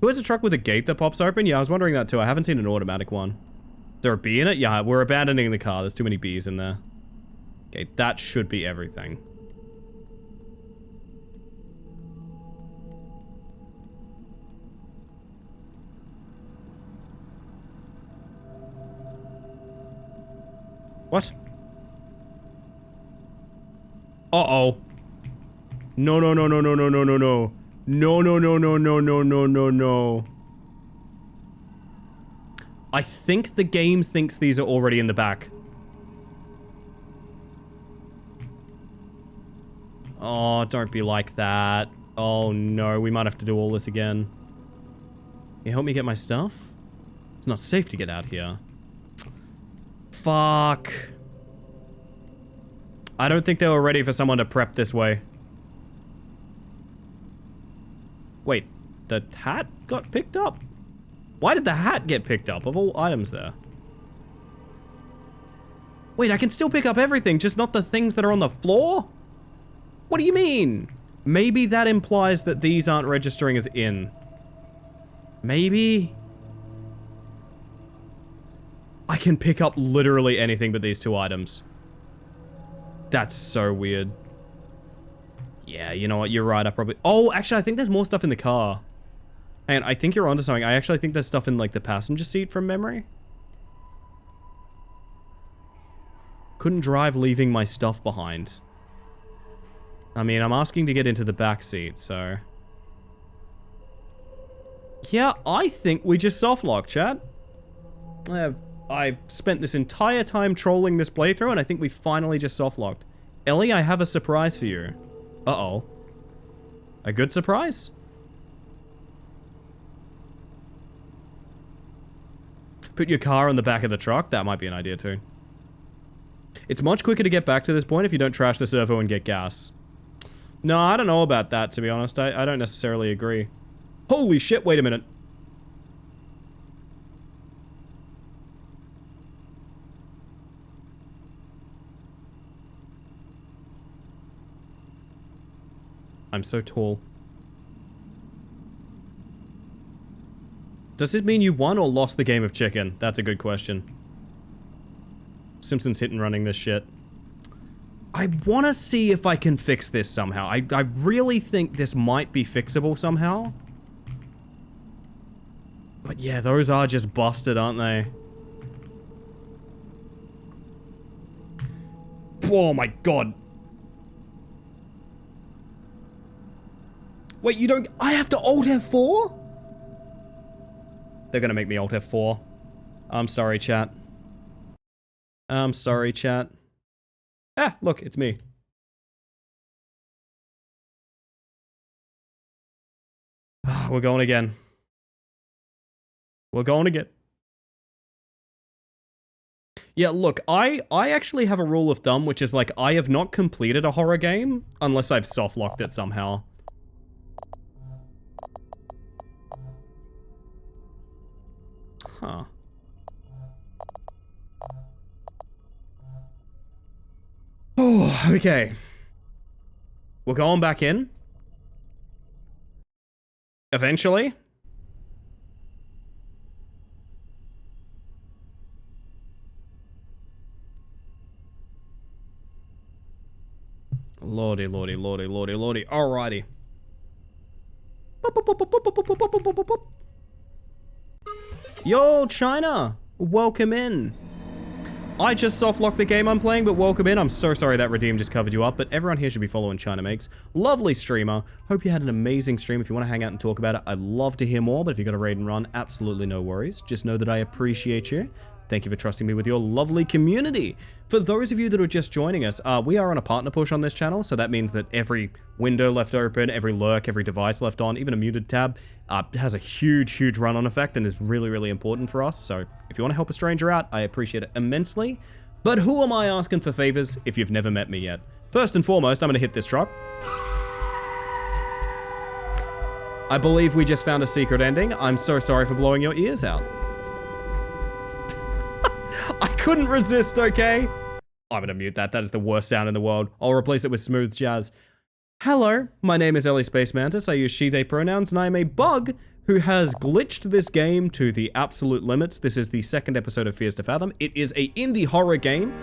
Who has a truck with a gate that pops open? Yeah, I was wondering that, too. I haven't seen an automatic one. Is there a bee in it? Yeah, we're abandoning the car. There's too many bees in there. Okay, that should be everything. What? Uh-oh. No, no, no, no, no, no, no, no, no. No, no, no, no, no, no, no, no, no. I think the game thinks these are already in the back. Oh, don't be like that. Oh, no. We might have to do all this again. Can you help me get my stuff? It's not safe to get out here. Fuck. I don't think they were ready for someone to prep this way. Wait, the hat got picked up? Why did the hat get picked up of all items there? Wait, I can still pick up everything, just not the things that are on the floor? What do you mean? Maybe that implies that these aren't registering as in. Maybe? I can pick up literally anything but these 2 items. That's so weird. Yeah, you know what? You're right. I probably... Oh, actually, I think there's more stuff in the car. And I think you're onto something. I actually think there's stuff in, like, the passenger seat from memory. Couldn't drive leaving my stuff behind. I mean, I'm asking to get into the back seat, so... Yeah, I think we just softlock, chat. I've spent this entire time trolling this playthrough, and I think we finally just softlocked. Ellie, I have a surprise for you. Uh-oh. A good surprise? Put your car on the back of the truck? That might be an idea, too. It's much quicker to get back to this point if you don't trash the servo and get gas. No, I don't know about that, to be honest. I don't necessarily agree. Holy shit, wait a minute. I'm so tall. Does this mean you won or lost the game of chicken? That's a good question. Simpsons hit and running this shit. I want to see if I can fix this somehow. I really think this might be fixable somehow. But yeah, those are just busted, aren't they? Oh my god. Wait, you don't... I have to Alt F4? They're gonna make me Alt F4. I'm sorry, chat. I'm sorry, chat. Ah, look, it's me. We're going again. We're going again. Yeah, look, I actually have a rule of thumb, which is like, I have not completed a horror game unless I've softlocked it somehow. Huh. Oh, okay. We're going back in. Eventually. Lordy, lordy, lordy, lordy, lordy. Alrighty. Yo, China! Welcome in. I just softlocked the game I'm playing, but welcome in. I'm so sorry that Redeem just covered you up, but everyone here should be following China Makes. Lovely streamer. Hope you had an amazing stream. If you want to hang out and talk about it, I'd love to hear more, but if you got a raid and run, absolutely no worries. Just know that I appreciate you. Thank you for trusting me with your lovely community. For those of you that are just joining us, we are on a partner push on this channel, so that means that every window left open, every lurk, every device left on, even a muted tab, has a huge, huge run-on effect and is really, really important for us. So if you want to help a stranger out, I appreciate it immensely. But who am I asking for favors if you've never met me yet? First and foremost, I'm going to hit this truck. I believe we just found a secret ending. I'm so sorry for blowing your ears out. I couldn't resist, okay? I'm gonna mute that. That is the worst sound in the world. I'll replace it with smooth jazz. Hello, my name is Ellie Space Mantis. I use she, they pronouns, and I am a bug who has glitched this game to the absolute limits. This is the second episode of Fears to Fathom. It is a indie horror game.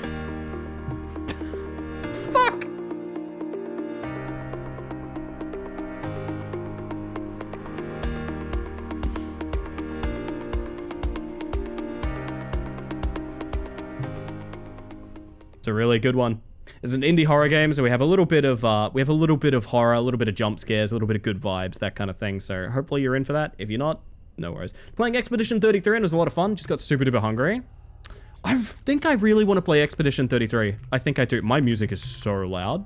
Fuck! It's a really good one. It's an indie horror game, so we have a little bit of horror, a little bit of jump scares, a little bit of good vibes, that kind of thing. So hopefully you're in for that. If you're not, no worries. Playing Expedition 33 and it was a lot of fun. Just got super duper hungry. I think I really want to play Expedition 33. I think I do. My music is so loud.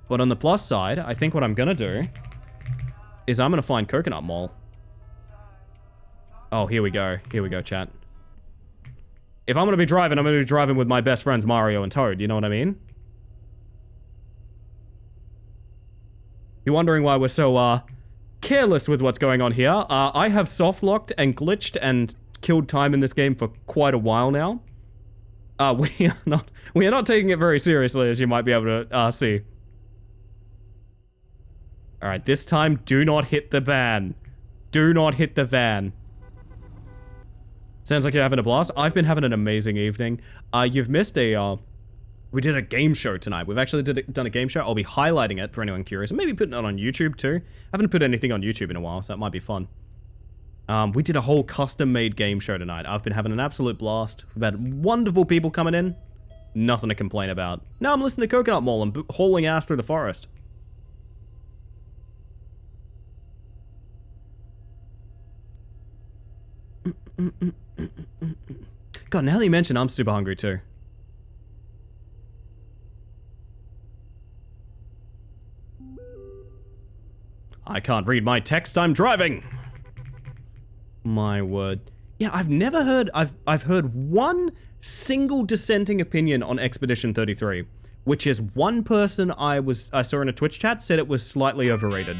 But on the plus side, I think what I'm gonna do is I'm gonna find Coconut Mall. Oh, here we go. Here we go, chat. If I'm gonna be driving, I'm gonna be driving with my best friends Mario and Toad. You know what I mean? You're wondering why we're so, careless with what's going on here. I have soft-locked and glitched and killed time in this game for quite a while now. We are not taking it very seriously, as you might be able to, see. Alright, this time, do not hit the van. Do not hit the van. Sounds like you're having a blast. I've been having an amazing evening. You've missed we did a game show tonight. We've actually done a game show. I'll be highlighting it for anyone curious. And maybe putting it on YouTube too. I haven't put anything on YouTube in a while, so that might be fun. We did a whole custom-made game show tonight. I've been having an absolute blast. We've had wonderful people coming in. Nothing to complain about. Now I'm listening to Coconut Mall and hauling ass through the forest. God, now that you mention, I'm super hungry too. I can't read my text, I'm driving! My word. Yeah, I've never heard, I've heard one single dissenting opinion on Expedition 33, which is one person I saw in a Twitch chat said it was slightly overrated.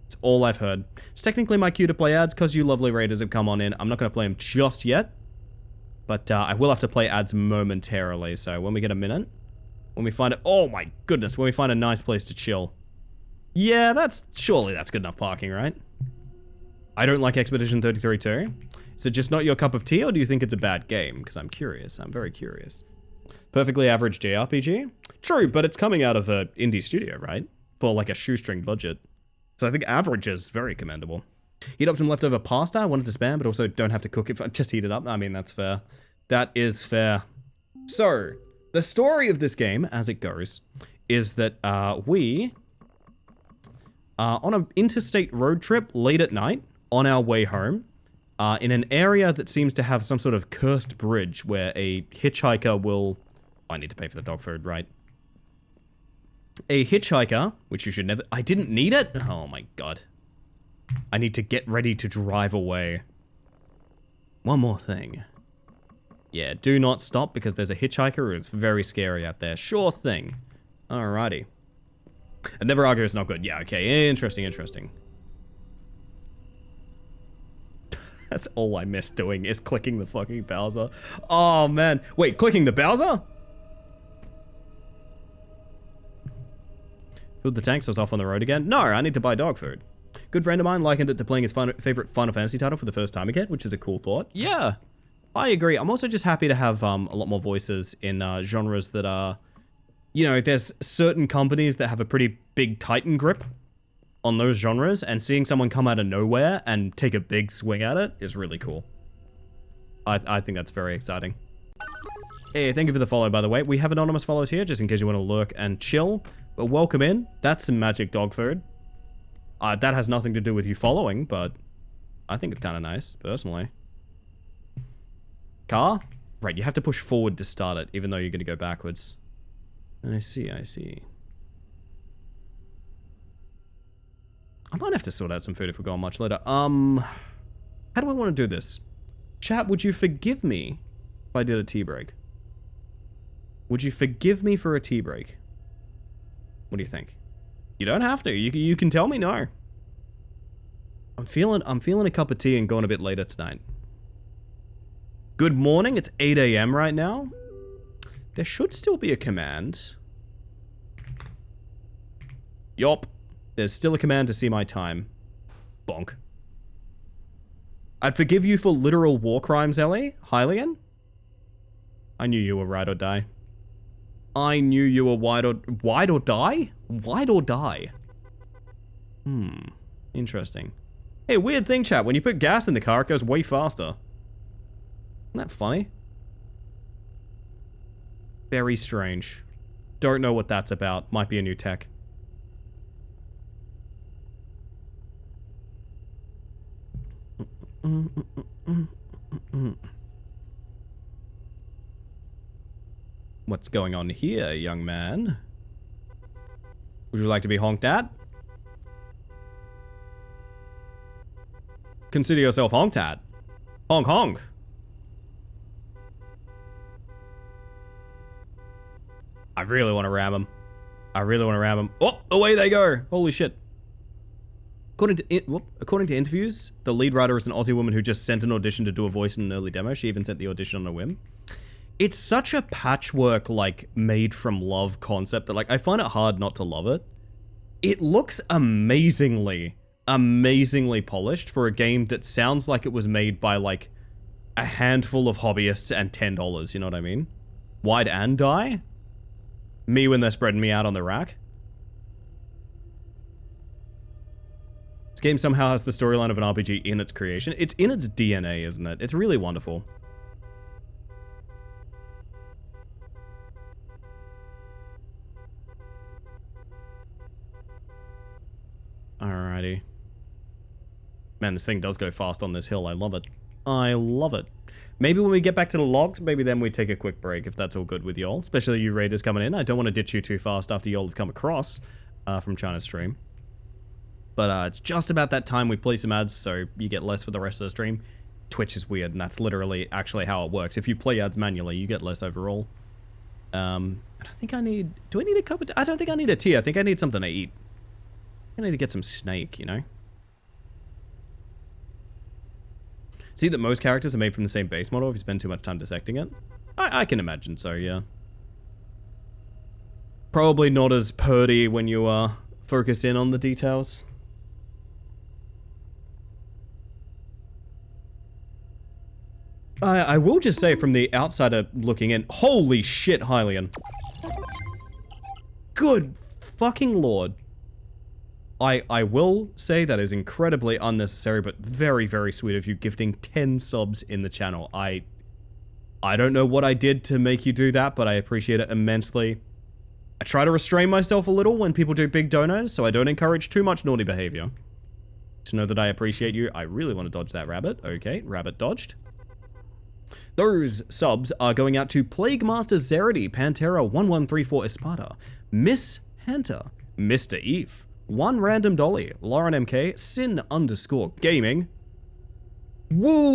It's all I've heard. It's technically my cue to play ads because you lovely raiders have come on in. I'm not going to play them just yet, but I will have to play ads momentarily, so when we get a minute, when we find it, oh my goodness, when we find a nice place to chill. Yeah, surely that's good enough parking, right? I don't like Expedition 33 too. Is it just not your cup of tea, or do you think it's a bad game? Because I'm curious. I'm very curious. Perfectly average JRPG? True, but it's coming out of an indie studio, right? For like a shoestring budget. So I think average is very commendable. Heat up some leftover pasta. I wanted to spam, but also don't have to cook it. Just heat it up. I mean, that's fair. That is fair. So, the story of this game, as it goes, is that we on an interstate road trip late at night on our way home in an area that seems to have some sort of cursed bridge where a hitchhiker will... I need to pay for the dog food, right? A hitchhiker, which you should never... I didn't need it? Oh my god. I need to get ready to drive away. One more thing. Yeah, do not stop because there's a hitchhiker. It's very scary out there. Sure thing. Alrighty. A never argue is not good. Yeah, okay. Interesting, interesting. That's all I miss doing is clicking the fucking Bowser. Oh, man. Wait, clicking the Bowser? Filled the tanks, I was off on the road again. No, I need to buy dog food. Good friend of mine likened it to playing his favorite Final Fantasy title for the first time again, which is a cool thought. Yeah, I agree. I'm also just happy to have a lot more voices in genres that are... You know, there's certain companies that have a pretty big Titan grip on those genres, and seeing someone come out of nowhere and take a big swing at it is really cool. I think that's very exciting. Hey, thank you for the follow, by the way. We have anonymous follows here, just in case you want to lurk and chill. But welcome in. That's some magic dog food. That has nothing to do with you following, but I think it's kind of nice, personally. Car? Right, you have to push forward to start it, even though you're going to go backwards. I see, I see. I might have to sort out some food if we're going much later. How do I want to do this? Chat, would you forgive me if I did a tea break? Would you forgive me for a tea break? What do you think? You don't have to. You can tell me no. I'm feeling a cup of tea and going a bit later tonight. Good morning. It's 8 a.m. right now. There should still be a command. Yup. There's still a command to see my time. Bonk. I'd forgive you for literal war crimes, Ellie. Hylian? I knew you were ride or die. I knew you were wide or die? Wide or die? Interesting. Hey, weird thing, chat. When you put gas in the car, it goes way faster. Isn't that funny? Very strange. Don't know what that's about. Might be a new tech. What's going on here, young man? Would you like to be honked at? Consider yourself honked at. Honk honk. I really want to ram him. Oh, away they go. Holy shit. According to interviews, the lead writer is an Aussie woman who just sent an audition to do a voice in an early demo. She even sent the audition on a whim. It's such a patchwork, like, made from love concept that, like, I find it hard not to love it. It looks amazingly polished for a game that sounds like it was made by, like, a handful of hobbyists and $10, you know what I mean? Wide and die? Me when they're spreading me out on the rack? This game somehow has the storyline of an RPG in its creation. It's in its DNA, isn't it? It's really wonderful. Alrighty. Man, this thing does go fast on this hill. I love it. I love it. Maybe when we get back to the logs, maybe then we take a quick break, if that's all good with y'all. Especially you raiders coming in. I don't want to ditch you too fast after y'all have come across from China's stream. But it's just about that time we play some ads, so you get less for the rest of the stream. Twitch is weird, and that's literally actually how it works. If you play ads manually, you get less overall. I think I need... Do I need a cup of tea? I don't think I need a tea. I think I need something to eat. I need to get some snake, you know? See that most characters are made from the same base model if you spend too much time dissecting it? I can imagine so, yeah. Probably not as purdy when you focus in on the details. I will just say from the outsider looking in, holy shit, Hylian. Good fucking lord. I will say that is incredibly unnecessary, but very, very sweet of you gifting 10 subs in the channel. I don't know what I did to make you do that, but I appreciate it immensely. I try to restrain myself a little when people do big donos, so I don't encourage too much naughty behavior. To know that I appreciate you, I really want to dodge that rabbit. Okay, rabbit dodged. Those subs are going out to Plague Master Zerity, Pantera1134 Espada, Miss Hunter, Mr. Eve, One Random Dolly, Lauren MK, Sin_Gaming, Woof,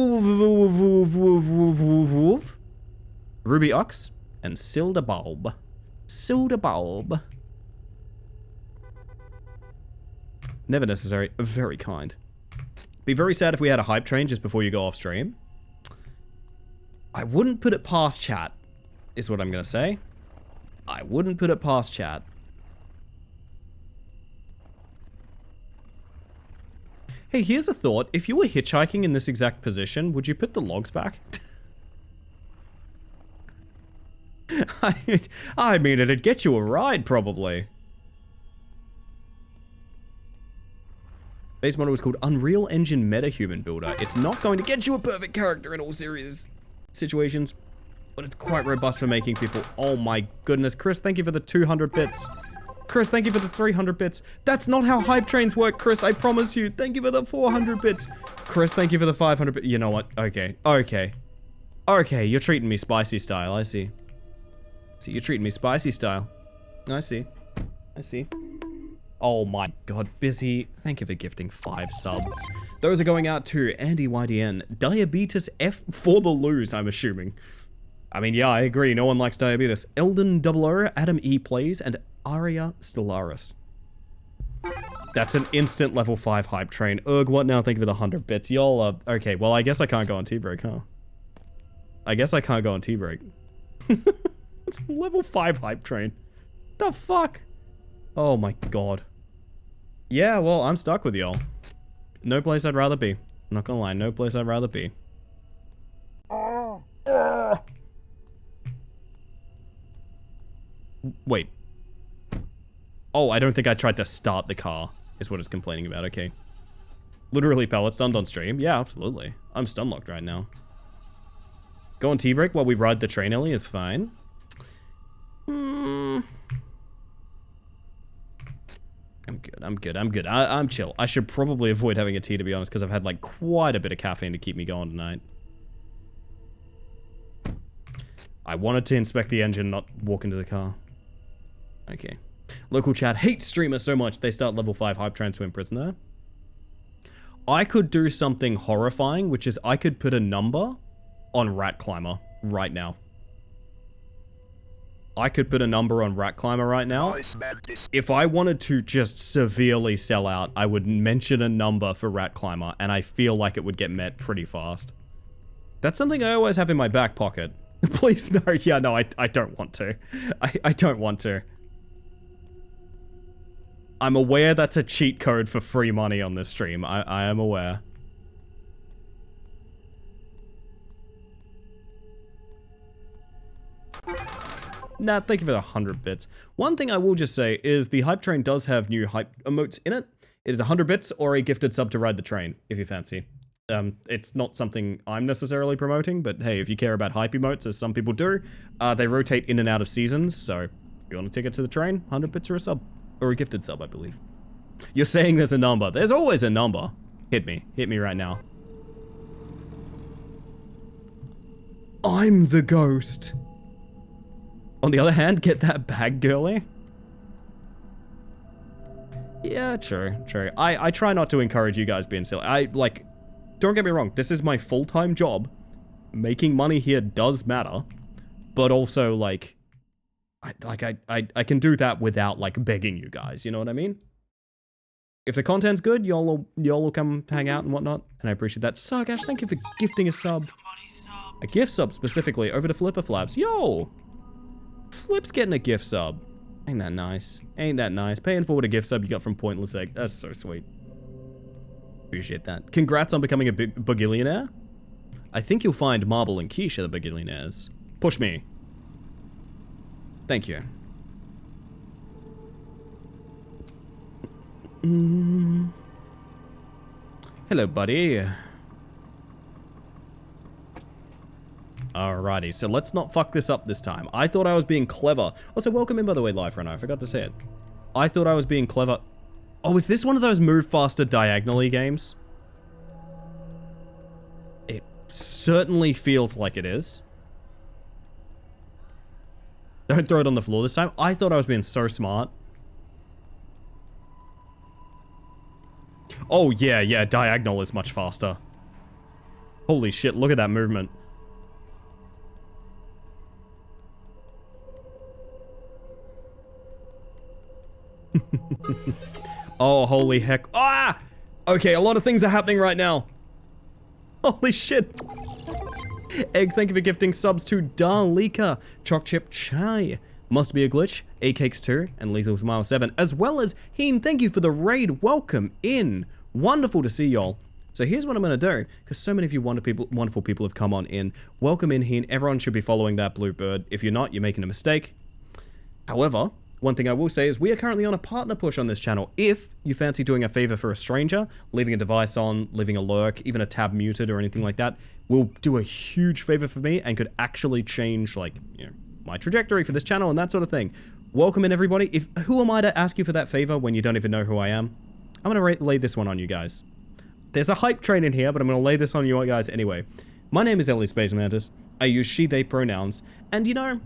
Ruby Ox, and Silda Bulb. Never necessary, very kind. Be very sad if we had a hype train just before you go off stream. I wouldn't put it past chat, is what I'm gonna say. I wouldn't put it past chat. Hey, here's a thought. If you were hitchhiking in this exact position, would you put the logs back? I mean, it'd get you a ride, probably. Base model was called Unreal Engine Metahuman Builder. It's not going to get you a perfect character in all serious situations, but it's quite robust for making people... Oh my goodness. Chris, thank you for the 200 bits. Chris, thank you for the 300 bits. That's not how hype trains work, Chris. I promise you. Thank you for the 400 bits. Chris, thank you for the 500 bits. You know what? Okay. Okay, you're treating me spicy style. I see. See, you're treating me spicy style. I see. Oh my god, Busy. Thank you for gifting 5 subs. Those are going out to Andy YDN, Diabetes F for the lose, I'm assuming. I mean, yeah, I agree. No one likes diabetes. Elden 00, Adam E Plays, and Aria Stellaris. That's an instant level 5 hype train. Ugh, what now? Thank you for the 100 bits. Y'all are... Okay, well, I guess I can't go on T-Break, huh? I guess I can't go on T-Break. It's a level 5 hype train. The fuck? Oh my god. Yeah, well, I'm stuck with y'all. No place I'd rather be. I'm not gonna lie, no place I'd rather be. Wait. Oh, I don't think I tried to start the car, is what it's complaining about. Okay. Literally pellet stunned on stream? Yeah, absolutely. I'm stun locked right now. Go on T-break while we ride the train, Ellie, is fine. I'm good. I'm chill. I should probably avoid having a tea, to be honest, because I've had, like, quite a bit of caffeine to keep me going tonight. I wanted to inspect the engine, not walk into the car. Okay. Local chat hates streamers so much they start level 5 hype trains to imprison her. I could do something horrifying, which is I could put a number on Rat Climber right now. I could put a number on Rat Climber right now. If I wanted to just severely sell out, I would mention a number for Rat Climber, and I feel like it would get met pretty fast. That's something I always have in my back pocket. Please, no. Yeah, no, I don't want to. I don't want to. I'm aware that's a cheat code for free money on this stream. I am aware. Nah, thank you for the 100 bits. One thing I will just say is the hype train does have new hype emotes in it. It is 100 bits or a gifted sub to ride the train, if you fancy. It's not something I'm necessarily promoting, but hey, if you care about hype emotes, as some people do, they rotate in and out of seasons, so if you want a ticket to the train, 100 bits or a sub. Or a gifted sub, I believe. You're saying there's a number. There's always a number. Hit me. Hit me right now. I'm the ghost. On the other hand, get that bag, girly. Yeah, true. I try not to encourage you guys being silly. Don't get me wrong, this is my full-time job. Making money here does matter. But also, like, I can do that without, like, begging you guys, you know what I mean? If the content's good, y'all will come hang out and whatnot, and I appreciate that. Sargash, thank you for gifting a sub. A gift sub, specifically, over to Flipper Flaps. Yo! Flip's getting a gift sub. Ain't that nice? Ain't that nice? Paying forward a gift sub you got from Pointless Egg. That's so sweet. Appreciate that. Congrats on becoming a big Bugillionaire. I think you'll find Marble and Quiche are the Bugillionaires. Push me. Thank you. Hello, buddy. Alrighty, so let's not fuck this up this time. I thought I was being clever. Also, welcome in, by the way, Live Runner. I forgot to say it. I thought I was being clever. Oh, is this one of those move faster diagonally games? It certainly feels like it is. Don't throw it on the floor this time. I thought I was being so smart. Oh, yeah, diagonal is much faster. Holy shit, look at that movement. Oh, holy heck. Ah! Okay, a lot of things are happening right now. Holy shit. Egg, thank you for gifting subs to Darlika, Choc Chip Chai, Must Be a Glitch, A-Cakes2, and Lethal Smile 7, as well as Heen, thank you for the raid. Welcome in. Wonderful to see y'all. So here's what I'm going to do, because so many of you wonderful people have come on in. Welcome in, Heen. Everyone should be following that blue bird. If you're not, you're making a mistake. However, one thing I will say is we are currently on a partner push on this channel. If you fancy doing a favor for a stranger, leaving a device on, leaving a lurk, even a tab muted or anything like that, will do a huge favor for me and could actually change, like, you know, my trajectory for this channel and that sort of thing. Welcome in, everybody. Who am I to ask you for that favor when you don't even know who I am? I'm going to lay this one on you guys. There's a hype train in here, but I'm going to lay this on you guys anyway. My name is Ellie Space Mantis. I use she, they pronouns. And, you know,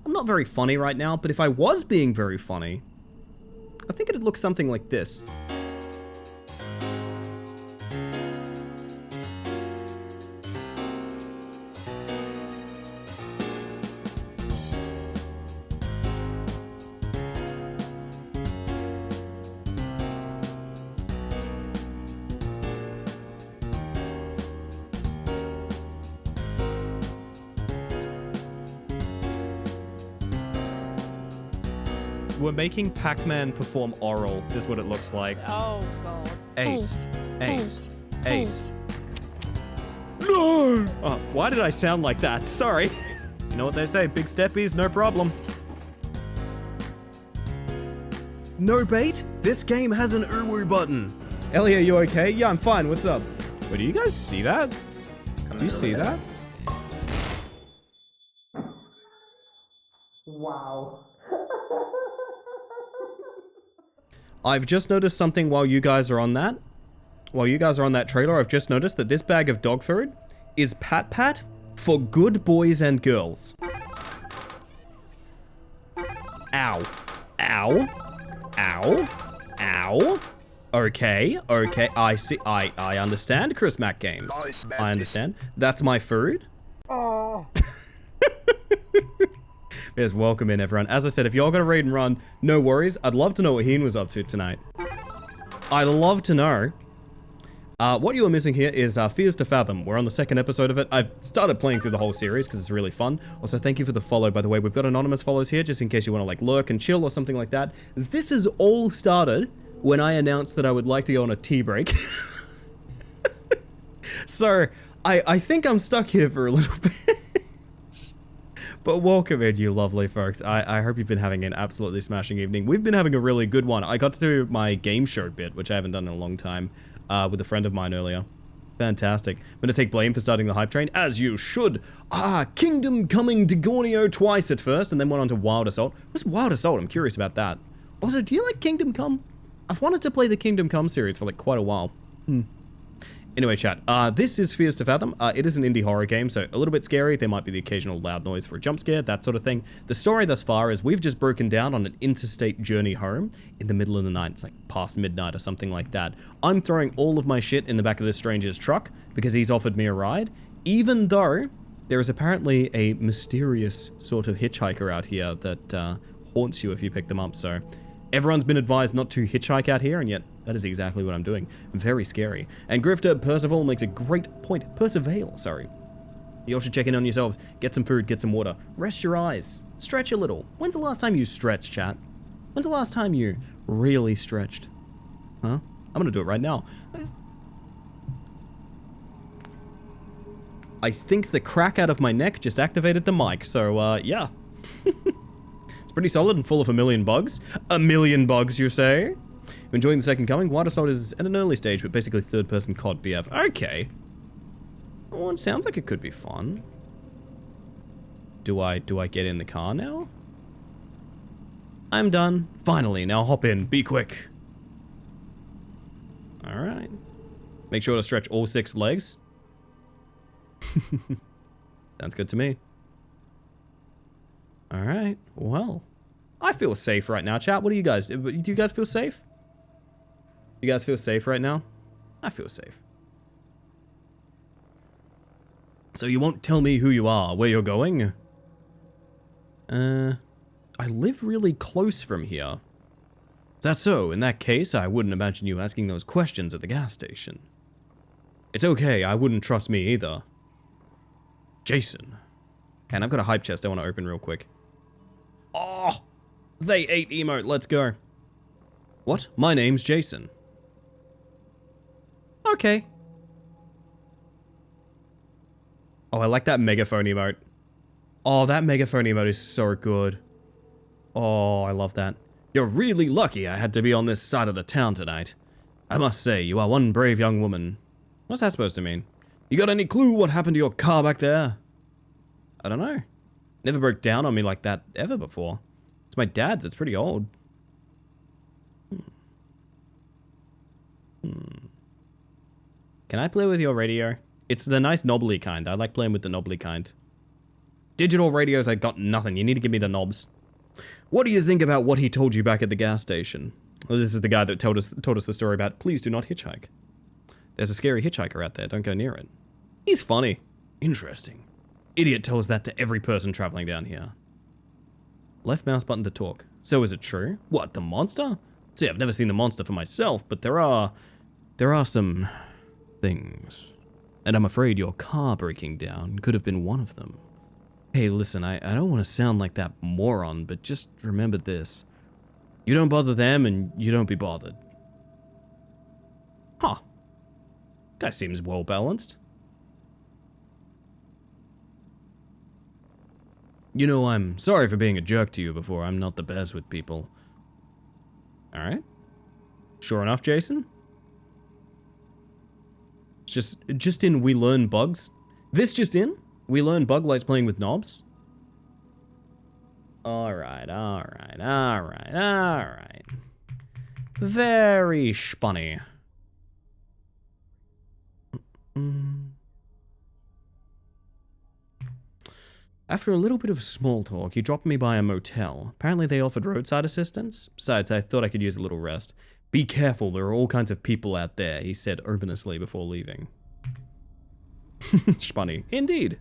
I'm not very funny right now, but if I was being very funny, I think it'd look something like this. we're making Pac-Man perform oral, is what it looks like. Oh god. 8. Eight. 8. No! Oh, why did I sound like that? Sorry. You know what they say, big steppies, no problem. No bait? This game has an uwu button. Ellie, are you okay? Yeah, I'm fine. What's up? Wait, do you guys see that? Do you see that? Wow. I've just noticed something while you guys are on that. While you guys are on that trailer, I've just noticed that this bag of dog food is Pat Pat for good boys and girls. Ow. Ow. Ow. Ow. Okay, okay, I see, I understand, Chris Mac Games. I understand. That's my food. Oh. Yes, welcome in, everyone. As I said, if y'all gotta raid and run, no worries. I'd love to know what Heen was up to tonight. I'd love to know. What you are missing here is Fears to Fathom. We're on the second episode of it. I've started playing through the whole series because it's really fun. Also, thank you for the follow, by the way. We've got anonymous follows here, just in case you want to like lurk and chill or something like that. This has all started when I announced that I would like to go on a tea break. So, I think I'm stuck here for a little bit. But welcome in, you lovely folks. I hope you've been having an absolutely smashing evening. We've been having a really good one. I got to do my game show bit, which I haven't done in a long time, with a friend of mine earlier. Fantastic. I'm going to take blame for starting the hype train, as you should. Kingdom Coming Degornio twice at first, and then went on to Wild Assault. What's Wild Assault? I'm curious about that. Also, do you like Kingdom Come? I've wanted to play the Kingdom Come series for like quite a while. Anyway, chat, this is Fears to Fathom. It is an indie horror game, so a little bit scary. There might be the occasional loud noise for a jump scare, that sort of thing. The story thus far is we've just broken down on an interstate journey home in the middle of the night. It's like past midnight or something like that. I'm throwing all of my shit in the back of this stranger's truck because he's offered me a ride, even though there is apparently a mysterious sort of hitchhiker out here that haunts you if you pick them up, so... Everyone's been advised not to hitchhike out here, and yet that is exactly what I'm doing. Very scary. And Grifter Percival makes a great point. Perseveil, sorry. You all should check in on yourselves. Get some food, get some water. Rest your eyes. Stretch a little. When's the last time you stretched, chat? When's the last time you really stretched? Huh? I'm gonna do it right now. I think the crack out of my neck just activated the mic, so, yeah. Pretty solid and full of a million bugs. A million bugs, you say? Enjoying the second coming? Wild Assault is at an early stage, but basically third-person COD BF. Okay. Well, it sounds like it could be fun. Do I get in the car now? I'm done. Finally, now hop in. Be quick. Alright. Make sure to stretch all 6 legs. Sounds good to me. Alright, well, I feel safe right now, chat. What do you guys, do you guys feel safe? You guys feel safe right now? I feel safe. So you won't tell me who you are, where you're going? I live really close from here. Is that so? In that case, I wouldn't imagine you asking those questions at the gas station. It's okay, I wouldn't trust me either. Jason. And I've got a hype chest I want to open real quick. Oh, they ate emote. Let's go. What? My name's Jason. Okay. Oh, I like that megaphone emote. Oh, that megaphone emote is so good. Oh, I love that. You're really lucky I had to be on this side of the town tonight. I must say, you are one brave young woman. What's that supposed to mean? You got any clue what happened to your car back there? I don't know. Never broke down on me like that ever before. It's my dad's. It's pretty old. Can I play with your radio? It's the nice knobbly kind. I like playing with the knobbly kind. Digital radios, I got nothing. You need to give me the knobs. What do you think about what he told you back at the gas station? Well, this is the guy that told us the story about please do not hitchhike. There's a scary hitchhiker out there. Don't go near it. He's funny. Interesting. Idiot tells that to every person traveling down here. Left mouse button to talk. So is it true? What, the monster? See, I've never seen the monster for myself, but there are some things. And I'm afraid your car breaking down could have been one of them. Hey, listen, I don't want to sound like that moron, but just remember this. You don't bother them, and you don't be bothered. Huh. Guy seems well balanced. You know, I'm sorry for being a jerk to you before. I'm not the best with people. Alright. Sure enough, Jason. Just in We Learn Bugs. This just in? We Learn Bug likes playing with knobs. Alright. Very spunny. After a little bit of small talk, he dropped me by a motel. Apparently they offered roadside assistance. Besides, I thought I could use a little rest. Be careful, there are all kinds of people out there, he said ominously before leaving. Spunny. Indeed.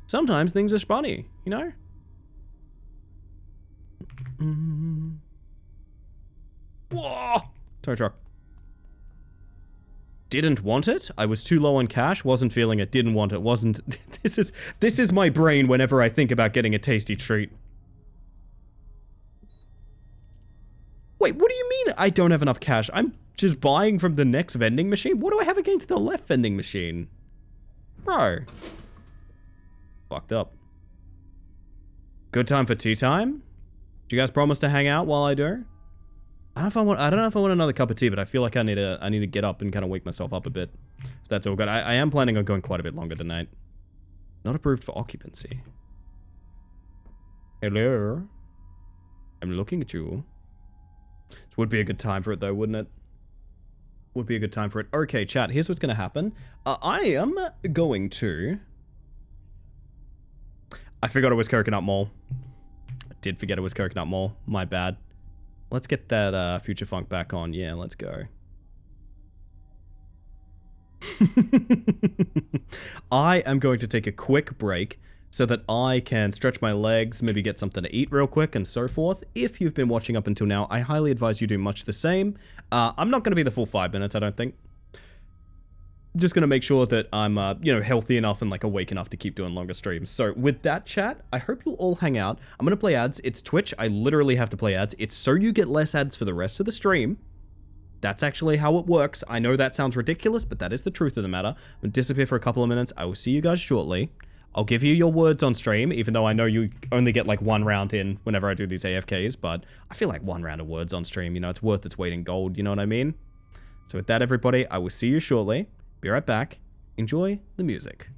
Sometimes things are spunny, you know? Whoa! Tow truck. Didn't want it. I was too low on cash. Wasn't feeling it. Didn't want it. Wasn't. This is my brain whenever I think about getting a tasty treat. Wait, what do you mean I don't have enough cash? I'm just buying from the next vending machine? What do I have against the left vending machine? Bro. Fucked up. Good time for tea time? Do you guys promise to hang out while I do? I don't know if I want another cup of tea, but I feel like I need to get up and kind of wake myself up a bit. If that's all good. I am planning on going quite a bit longer tonight. Not approved for occupancy. Hello? I'm looking at you. This would be a good time for it though, wouldn't it? Would be a good time for it. Okay, chat, here's what's gonna happen. I am going to... I forgot it was Coconut Mall. I did forget it was Coconut Mall. My bad. Let's get that Future Funk back on. Yeah, let's go. I am going to take a quick break so that I can stretch my legs, maybe get something to eat real quick and so forth. If you've been watching up until now, I highly advise you do much the same. I'm not going to be the full 5 minutes, I don't think. Just going to make sure that I'm, you know, healthy enough and like awake enough to keep doing longer streams. So with that, chat, I hope you'll all hang out. I'm going to play ads. It's Twitch. I literally have to play ads. It's so you get less ads for the rest of the stream. That's actually how it works. I know that sounds ridiculous, but that is the truth of the matter. I'm going to disappear for a couple of minutes. I will see you guys shortly. I'll give you your words on stream, even though I know you only get like 1 round in whenever I do these AFKs, but I feel like 1 round of words on stream, you know, it's worth its weight in gold, you know what I mean? So with that, everybody, I will see you shortly. Be right back. Enjoy the music.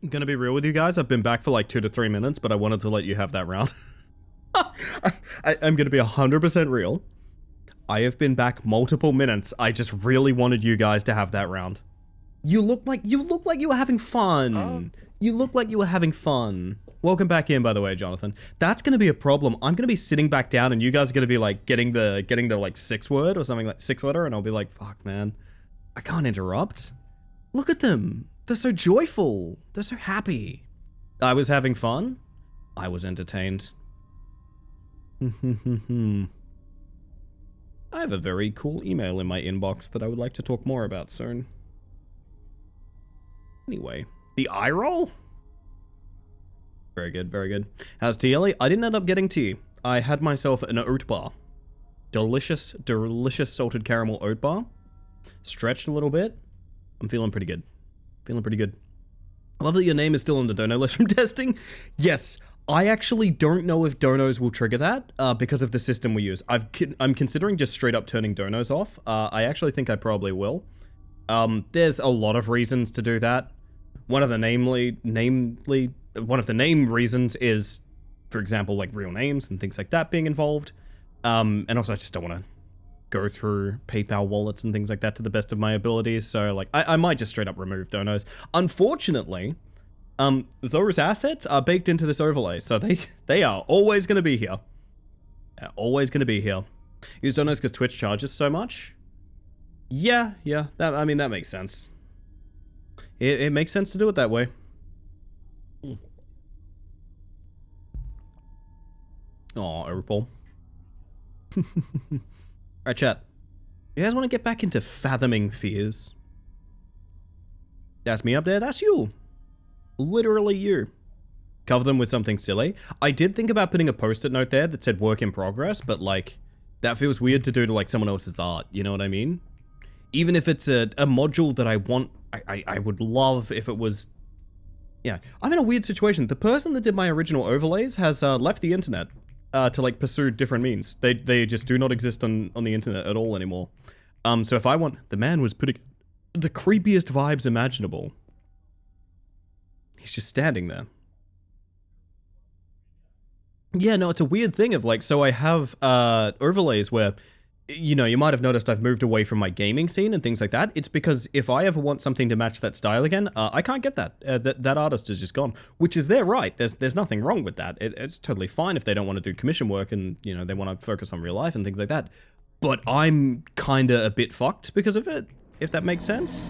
I'm gonna be real with you guys. I've been back for like 2 to 3 minutes, but I wanted to let you have that round. I'm gonna be 100% real. I have been back multiple minutes. I just really wanted you guys to have that round. You look like you were having fun. Oh. You look like you were having fun. Welcome back in, by the way, Jonathan. That's gonna be a problem. I'm gonna be sitting back down, and you guys are gonna be like getting the like 6 word or something like 6 letter, and I'll be like, fuck, man, I can't interrupt. Look at them. They're so joyful. They're so happy. I was having fun. I was entertained. I have a very cool email in my inbox that I would like to talk more about soon. Anyway, the eye roll? Very good, very good. How's tea, Ellie? I didn't end up getting tea. I had myself an oat bar. Delicious, delicious salted caramel oat bar. Stretched a little bit. I'm feeling pretty good. Feeling pretty good. I love that your name is still on the dono list from testing. Yes, I actually don't know if donos will trigger that because of the system we use. I'm considering just straight up turning donos off. I actually think I probably will. There's a lot of reasons to do that. One of the name reasons is, for example, like real names and things like that being involved. And also I just don't want to go through PayPal wallets and things like that to the best of my abilities. So like I might just straight up remove donos. Unfortunately, those assets are baked into this overlay, so they are always going to be here. They're always going to be here. Use donos because Twitch charges so much. Yeah. I mean, that makes sense. It makes sense to do it that way. Oh, Opal. Alright, chat. You guys want to get back into fathoming fears? That's me up there. That's you. Literally you. Cover them with something silly. I did think about putting a post-it note there that said work in progress, but like, that feels weird to do to like someone else's art. You know what I mean? Even if it's a module that I want, I would love if it was... Yeah, I'm in a weird situation. The person that did my original overlays has left the internet to like pursue different means. They just do not exist on the internet at all anymore. So if I want... The man was putting the creepiest vibes imaginable. He's just standing there. Yeah, no, it's a weird thing of like, so I have overlays where, you know, you might have noticed I've moved away from my gaming scene and things like that. It's because if I ever want something to match that style again, I can't get that. That artist is just gone, which is their right. There's nothing wrong with that. It's totally fine if they don't want to do commission work and, you know, they want to focus on real life and things like that. But I'm kind of a bit fucked because of it, if that makes sense.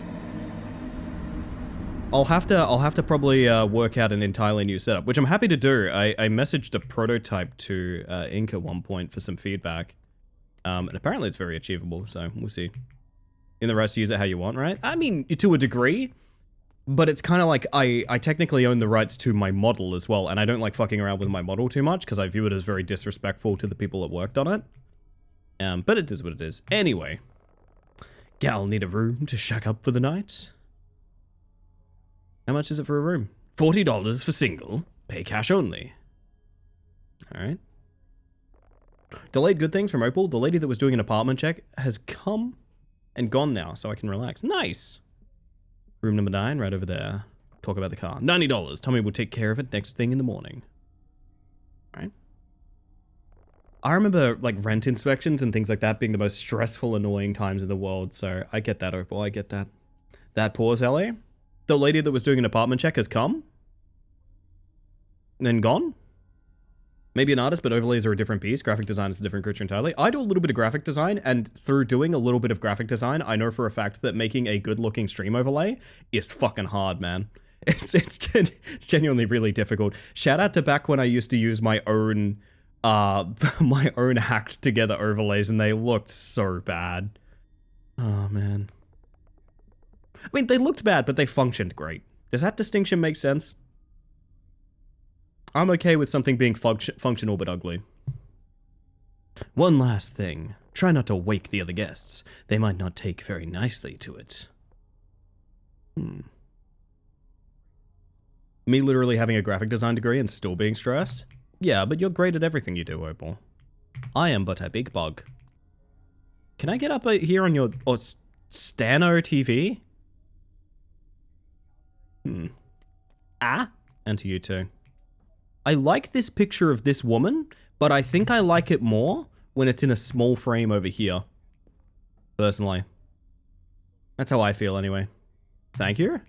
I'll have to probably work out an entirely new setup, which I'm happy to do. I messaged a prototype to Inc at one point for some feedback. And apparently it's very achievable, so we'll see. In the rest, use it how you want, right? I mean, to a degree, but it's kind of like I technically own the rights to my model as well, and I don't like fucking around with my model too much because I view it as very disrespectful to the people that worked on it. But it is what it is. Anyway, gal need a room to shack up for the night. How much is it for a room? $40 for single. Pay cash only. Alright. Delayed good things from Opal. The lady that was doing an apartment check has come and gone now, so I can relax. Nice. Room number 9, right over there. Talk about the car. $90. Tommy will take care of it next thing in the morning. Alright. I remember, like, rent inspections and things like that being the most stressful, annoying times in the world, so I get that, Opal. I get that. That pause, LA. The lady that was doing an apartment check has come. Then gone. Maybe an artist, but overlays are a different beast. Graphic design is a different creature entirely. I do a little bit of graphic design, and through doing a little bit of graphic design, I know for a fact that making a good-looking stream overlay is fucking hard, man. It's genuinely really difficult. Shout out to back when I used to use my own hacked together overlays, and they looked so bad. Oh, man. I mean, they looked bad, but they functioned great. Does that distinction make sense? I'm okay with something being functional but ugly. One last thing. Try not to wake the other guests. They might not take very nicely to it. Me literally having a graphic design degree and still being stressed? Yeah, but you're great at everything you do, Opal. I am but a big bug. Can I get up here on your... Stano TV? And to you too. I like this picture of this woman, but I think I like it more when it's in a small frame over here. Personally. That's how I feel anyway. Thank you.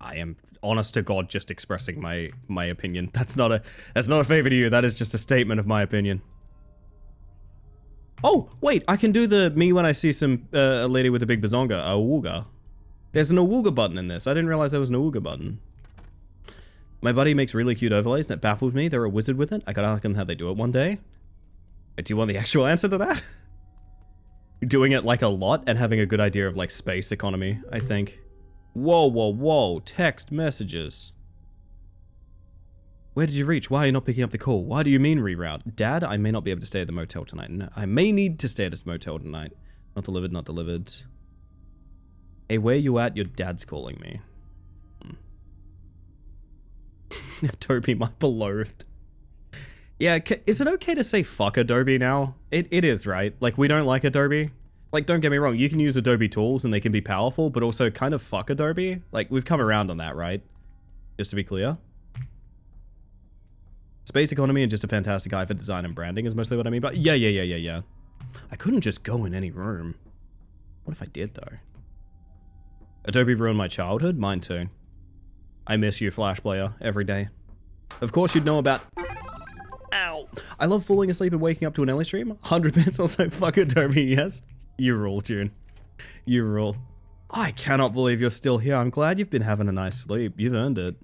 I am honest to God just expressing my opinion. That's not a favor to you. That is just a statement of my opinion. Oh, wait, I can do the me when I see a lady with a big bazonga. Awooga. There's an awooga button in this. I didn't realize there was an awooga button. My buddy makes really cute overlays that baffled me. They're a wizard with it. I gotta ask him how they do it one day. Do you want the actual answer to that? Doing it like a lot and having a good idea of like space economy, I think. Whoa, whoa, whoa. Text messages. Where did you reach? Why are you not picking up the call? Why do you mean reroute? Dad, I may not be able to stay at the motel tonight. No, I may need to stay at the motel tonight. Not delivered, not delivered. Hey, where you at? Your dad's calling me. Adobe, my beloved. Yeah, is it okay to say fuck Adobe now? It is, right? Like, we don't like Adobe. Like, don't get me wrong, you can use Adobe tools and they can be powerful, but also kind of fuck Adobe. Like, we've come around on that, right? Just to be clear. Space economy and just a fantastic eye for design and branding is mostly what I mean, but yeah. I couldn't just go in any room. What if I did, though? Adobe ruined my childhood? Mine too. I miss you, Flash player, every day. Of course you'd know about... Ow! I love falling asleep and waking up to an Ellie stream. 100 bits also, fuck Adobe, yes. You rule, June. You rule. I cannot believe you're still here. I'm glad you've been having a nice sleep. You've earned it.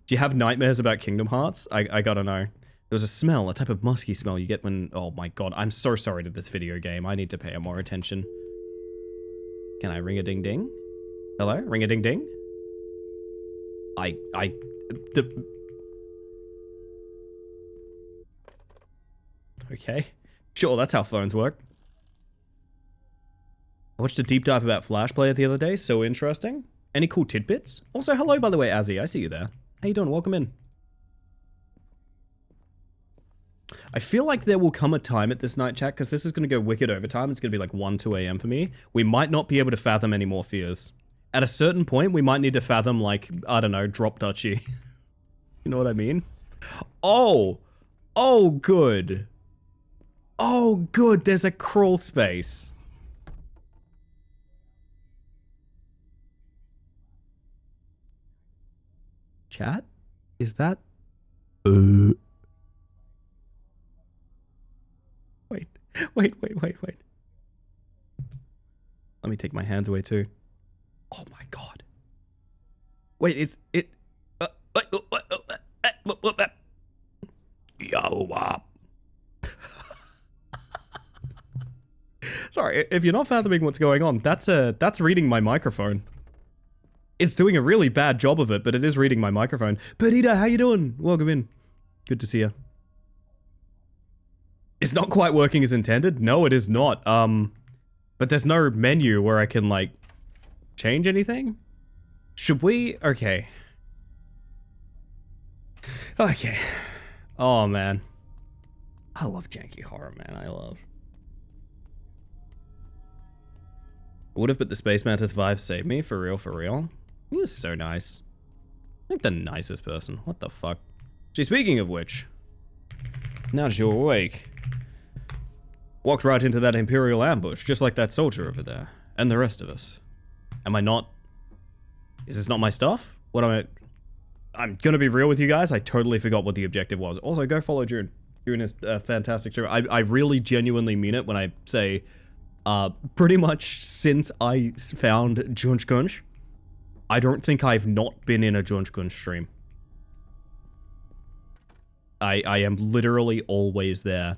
Do you have nightmares about Kingdom Hearts? I gotta know. There was a smell, a type of musky smell you get when... Oh my god, I'm so sorry to this video game. I need to pay it more attention. Can I ring a ding ding? Hello? Ring a ding ding? Okay. Sure, that's how phones work. I watched a deep dive about Flash Player the other day. So interesting. Any cool tidbits? Also, hello, by the way, Azzy. I see you there. How you doing? Welcome in. I feel like there will come a time at this night chat, because this is going to go wicked overtime. It's going to be like 1, 2 a.m. for me. We might not be able to fathom any more fears. At a certain point, we might need to fathom, like, I don't know, drop Duchy. You know what I mean? Oh! Oh, good. Oh, good. There's a crawl space. Chat? Is that... Wait. Let me take my hands away, too. Oh my god. Wait, is it... Yo, Sorry, if you're not fathoming what's going on, that's reading my microphone. It's doing a really bad job of it, but it is reading my microphone. Perdita, how you doing? Welcome in. Good to see you. It's not quite working as intended. No, it is not. But there's no menu where I can, like, change anything? Should we? Okay. Okay. Oh, man. I love janky horror, man. I love. Would have, but the Space Mantis vibe saved me. For real, for real. He was so nice. I think the nicest person. What the fuck? Gee, speaking of which. Now that you're awake. Walked right into that Imperial ambush, just like that soldier over there. And the rest of us. Am I not... Is this not my stuff? What am I... I'm gonna be real with you guys, I totally forgot what the objective was. Also, go follow June. June is a fantastic streamer. I really genuinely mean it when I say... pretty much since I found Junchkunch, I don't think I've not been in a Junchkunch stream. I am literally always there.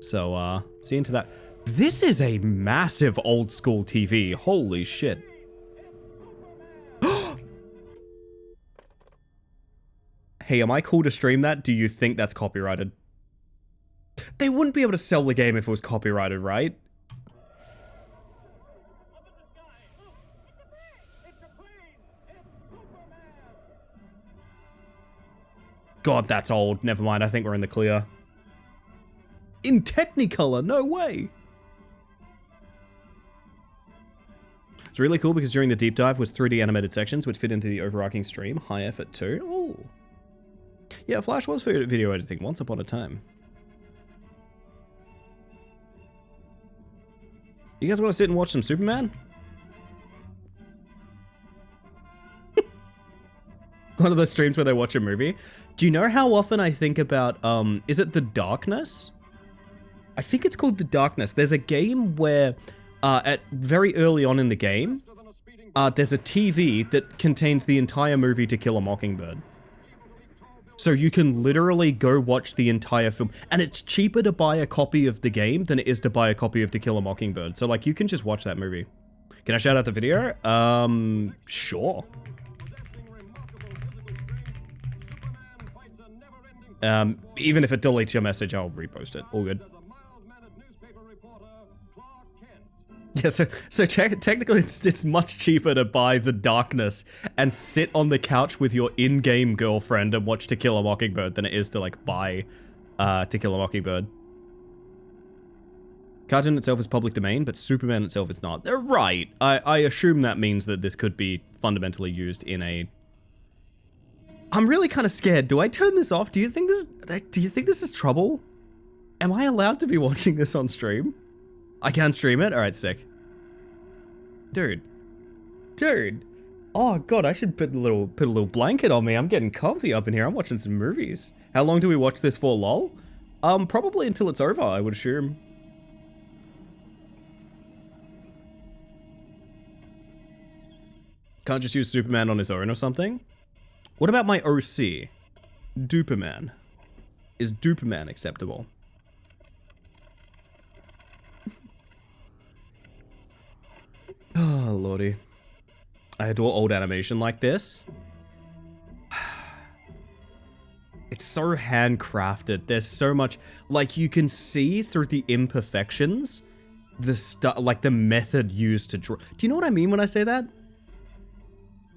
So, see into that. This is a massive old school TV. Holy shit. Hey, am I cool to stream that? Do you think that's copyrighted? They wouldn't be able to sell the game if it was copyrighted, right? God, that's old. Never mind, I think we're in the clear. In Technicolor, no way! It's really cool because during the deep dive was 3D animated sections which fit into the overarching stream. High effort too. Oh. Yeah, Flash was for video editing once upon a time. You guys want to sit and watch some Superman? One of those streams where they watch a movie. Do you know how often I think about, is it The Darkness? I think it's called The Darkness. There's a game where, at very early on in the game, there's a TV that contains the entire movie To Kill a Mockingbird. So you can literally go watch the entire film. And it's cheaper to buy a copy of the game than it is to buy a copy of To Kill a Mockingbird. So, like, you can just watch that movie. Can I shout out the video? Sure. Even if it deletes your message, I'll repost it. All good. Yeah, so technically it's much cheaper to buy The Darkness and sit on the couch with your in-game girlfriend and watch To Kill a Mockingbird than it is to, like, buy To Kill a Mockingbird. Cartoon itself is public domain, but Superman itself is not. They're right. I assume that means that this could be fundamentally used in a... I'm really kind of scared. Do I turn this off? Do you think this is trouble? Am I allowed to be watching this on stream? I can stream it? Alright, sick. Dude. Oh god, I should put a little blanket on me. I'm getting comfy up in here. I'm watching some movies. How long do we watch this for, lol? Probably until it's over, I would assume. Can't just use Superman on his own or something? What about my OC? Duperman. Is Duperman acceptable? Oh, lordy. I adore old animation like this. It's so handcrafted. There's so much... Like, you can see through the imperfections, the stuff, like, the method used to draw. Do you know what I mean when I say that?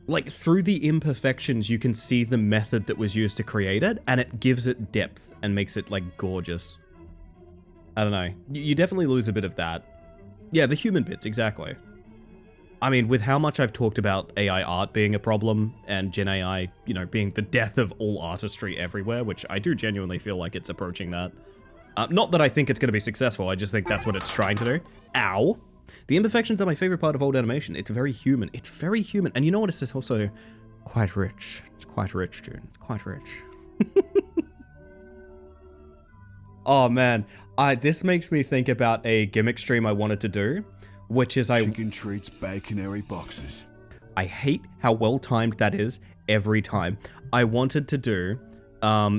Like, through the imperfections, you can see the method that was used to create it, and it gives it depth and makes it, like, gorgeous. I don't know. You definitely lose a bit of that. Yeah, the human bits, exactly. I mean, with how much I've talked about AI art being a problem, and Gen AI, you know, being the death of all artistry everywhere, which I do genuinely feel like it's approaching that. Not that I think it's going to be successful, I just think that's what it's trying to do. Ow! The imperfections are my favorite part of old animation. It's very human. It's very human. And you know what? It's just also quite rich. It's quite rich, dude. It's quite rich. Oh, man. This makes me think about a gimmick stream I wanted to do, which is Chicken treats baconary boxes. I hate how well-timed that is every time. I wanted to do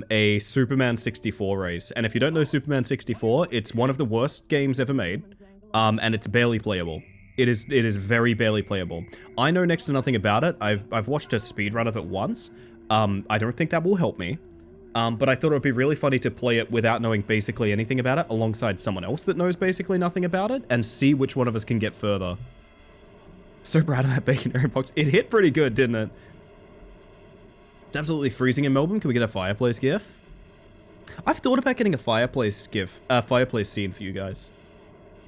a Superman 64 race. And if you don't know Superman 64, it's one of the worst games ever made. And it's barely playable. It is very barely playable. I know next to nothing about it. I've watched a speedrun of it once. I don't think that will help me. But I thought it would be really funny to play it without knowing basically anything about it alongside someone else that knows basically nothing about it and see which one of us can get further. So proud of that baconary box. It hit pretty good, didn't it? It's absolutely freezing in Melbourne. Can we get a fireplace gif? I've thought about getting a fireplace scene for you guys.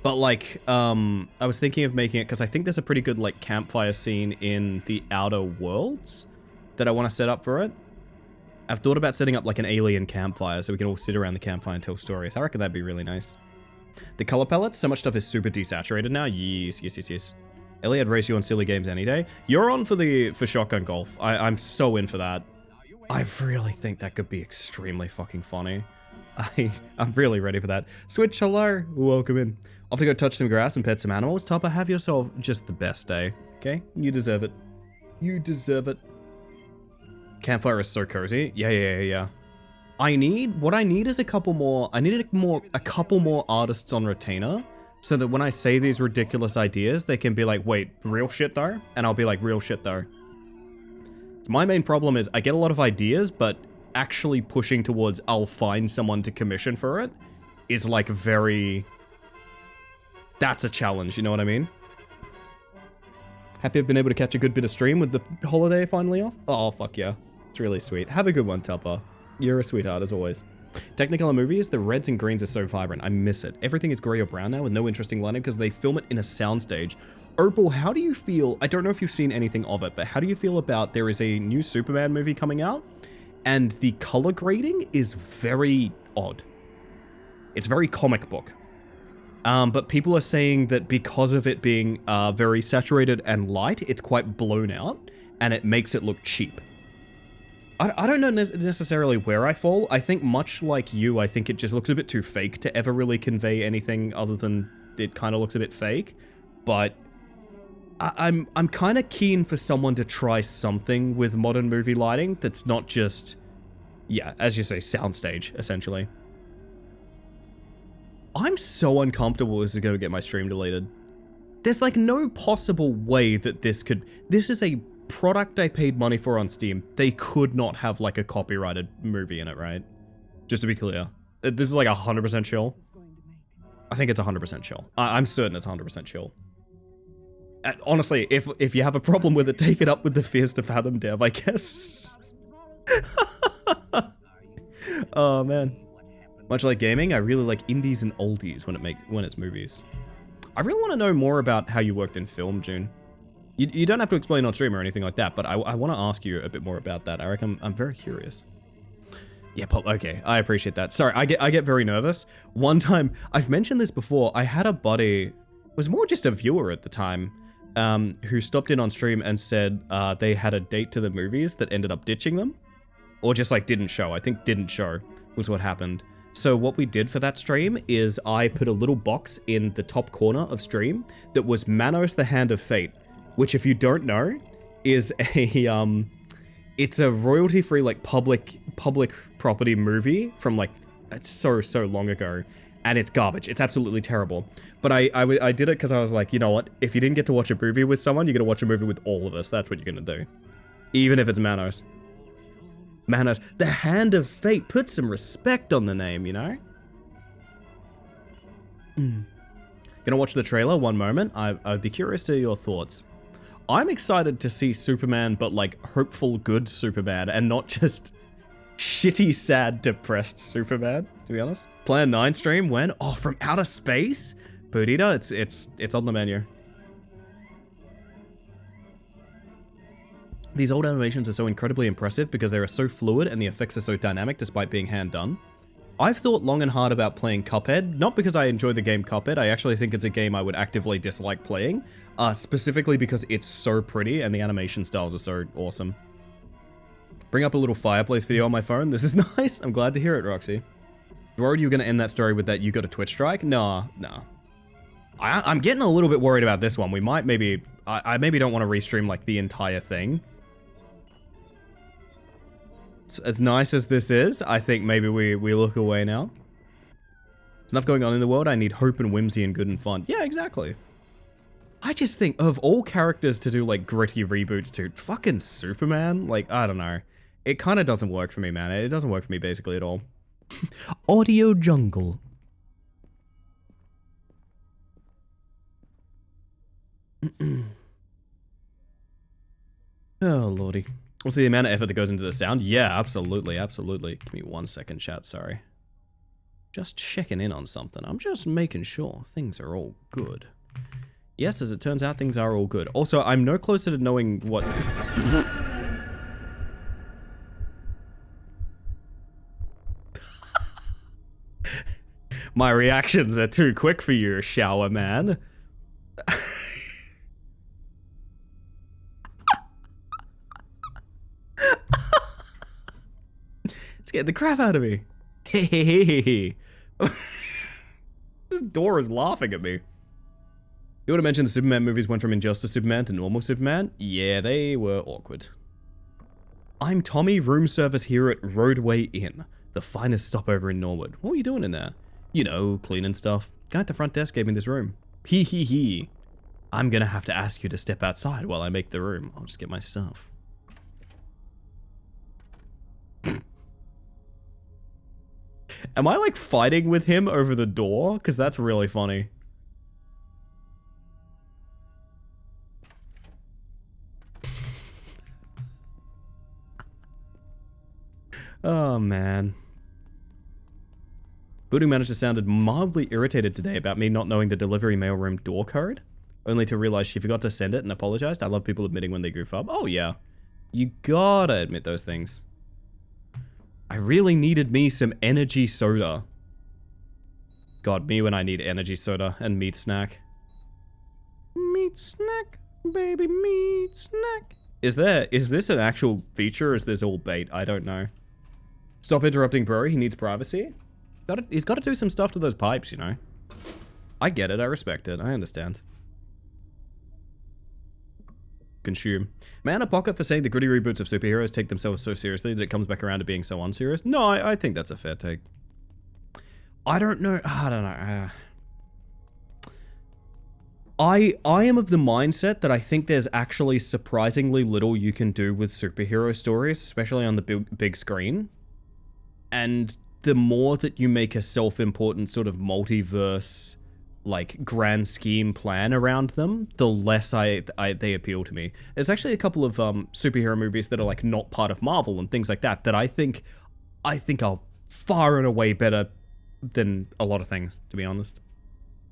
But, like, I was thinking of making it, because I think there's a pretty good, like, campfire scene in the Outer Worlds that I want to set up for it. I've thought about setting up, like, an alien campfire so we can all sit around the campfire and tell stories. I reckon that'd be really nice. The color palettes, so much stuff is super desaturated now. Yes. Ellie, I'd race you on silly games any day. You're on for Shotgun Golf. I'm so in for that. I really think that could be extremely fucking funny. I'm really ready for that. Switch, hello. Welcome in. Off to go touch some grass and pet some animals. Topper, have yourself just the best day. Okay? You deserve it. You deserve it. Campfire is so cozy. Yeah. What I need is a couple more, a couple more artists on retainer, so that when I say these ridiculous ideas, they can be like, wait, real shit though? And I'll be like, real shit though. My main problem is I get a lot of ideas, but actually pushing towards I'll find someone to commission for it is like very... That's a challenge, you know what I mean? Happy I've been able to catch a good bit of stream with the holiday finally off. Oh, fuck yeah. It's really sweet. Have a good one, Tupper. You're a sweetheart, as always. Technicolor movies, the reds and greens are so vibrant. I miss it. Everything is grey or brown now with no interesting lighting because they film it in a soundstage. Opal, how do you feel? I don't know if you've seen anything of it, but how do you feel about there is a new Superman movie coming out, and the color grading is very odd. It's very comic book. But people are saying that because of it being very saturated and light, it's quite blown out, and it makes it look cheap. I don't know necessarily where I fall. I think much like you, I think it just looks a bit too fake to ever really convey anything other than it kind of looks a bit fake. But I'm kind of keen for someone to try something with modern movie lighting that's not just, yeah, as you say, soundstage, essentially. I'm so uncomfortable as to go get my stream deleted. There's like no possible way that this is a product I paid money for on Steam. They could not have like a copyrighted movie in it, right? Just to be clear. This is like 100% chill. I think it's 100% chill. I'm certain it's 100% chill. Honestly, if you have a problem with it, take it up with the Fears to Fathom dev, I guess. Oh man. Much like gaming, I really like indies and oldies when it's movies. I really want to know more about how you worked in film, June. You don't have to explain on stream or anything like that, but I want to ask you a bit more about that. I reckon I'm very curious. Yeah, Pop, okay, I appreciate that. Sorry, I get very nervous. One time, I've mentioned this before, I had a buddy, was more just a viewer at the time, who stopped in on stream and said they had a date to the movies that ended up ditching them. Or just like didn't show. I think didn't show was what happened. So what we did for that stream is I put a little box in the top corner of stream that was Manos the Hand of Fate, which if you don't know, is a, it's a royalty-free like public property movie from like so long ago, and it's garbage. It's absolutely terrible. But I did it because I was like, you know what? If you didn't get to watch a movie with someone, you're gonna watch a movie with all of us. That's what you're gonna do, even if it's Manos. Manos, the Hand of Fate. Put some respect on the name, you know? Gonna watch the trailer one moment. I'd be curious to your thoughts. I'm excited to see Superman, but like hopeful good Superman, and not just shitty, sad, depressed Superman, to be honest. Plan 9 stream when? Oh, from outer space? Perdita, it's on the menu. These old animations are so incredibly impressive because they are so fluid and the effects are so dynamic despite being hand done. I've thought long and hard about playing Cuphead, not because I enjoy the game Cuphead, I actually think it's a game I would actively dislike playing, specifically because it's so pretty and the animation styles are so awesome. Bring up a little fireplace video on my phone, this is nice, I'm glad to hear it, Roxy. Worried you were going to end that story with that you got a Twitch strike? Nah. I'm getting a little bit worried about this one, we might maybe, I maybe don't want to restream like the entire thing. As nice as this is, I think maybe we look away now. There's enough going on in the world, I need hope and whimsy and good and fun. Yeah, exactly. I just think, of all characters to do, like, gritty reboots to, fucking Superman? Like, I don't know. It kind of doesn't work for me, man. It doesn't work for me, basically, at all. Audio Jungle. Oh, lordy. What's the amount of effort that goes into the sound? Yeah, absolutely, absolutely. Give me 1 second, chat, sorry. Just checking in on something. I'm just making sure things are all good. Yes, as it turns out, things are all good. Also, I'm no closer to knowing what... My reactions are too quick for you, shower man. Scared the crap out of me. Hey. This door is laughing at me. You would have mentioned the Superman movies went from Injustice Superman to normal Superman? Yeah, they were awkward. I'm Tommy, room service here at Roadway Inn, the finest stopover in Norwood. What were you doing in there? You know, cleaning stuff. Guy at the front desk gave me this room. Hee. I'm gonna have to ask you to step outside while I make the room. I'll just get my stuff. Am I like fighting with him over the door? Because that's really funny. Oh man. Booting manager sounded mildly irritated today about me not knowing the delivery mailroom door code. only to realize she forgot to send it and apologized. I love people admitting when they goof up. Oh, yeah. You gotta admit those things. I really needed me some energy soda. God, me when I need energy soda and meat snack. Meat snack, baby, meat snack. Is this an actual feature or is this all bait? I don't know. Stop interrupting, bro. He needs privacy. He's got to do some stuff to those pipes, you know. I get it. I respect it. I understand. Consume. Man, a pocket for saying the gritty reboots of superheroes take themselves so seriously that it comes back around to being so unserious. No, I think that's a fair take. I don't know. I don't know. I am of the mindset that I think there's actually surprisingly little you can do with superhero stories, especially on the big screen. And the more that you make a self-important sort of multiverse, like, grand scheme plan around them, the less they appeal to me. There's actually a couple of superhero movies that are, like, not part of Marvel and things like that, that I think are far and away better than a lot of things, to be honest.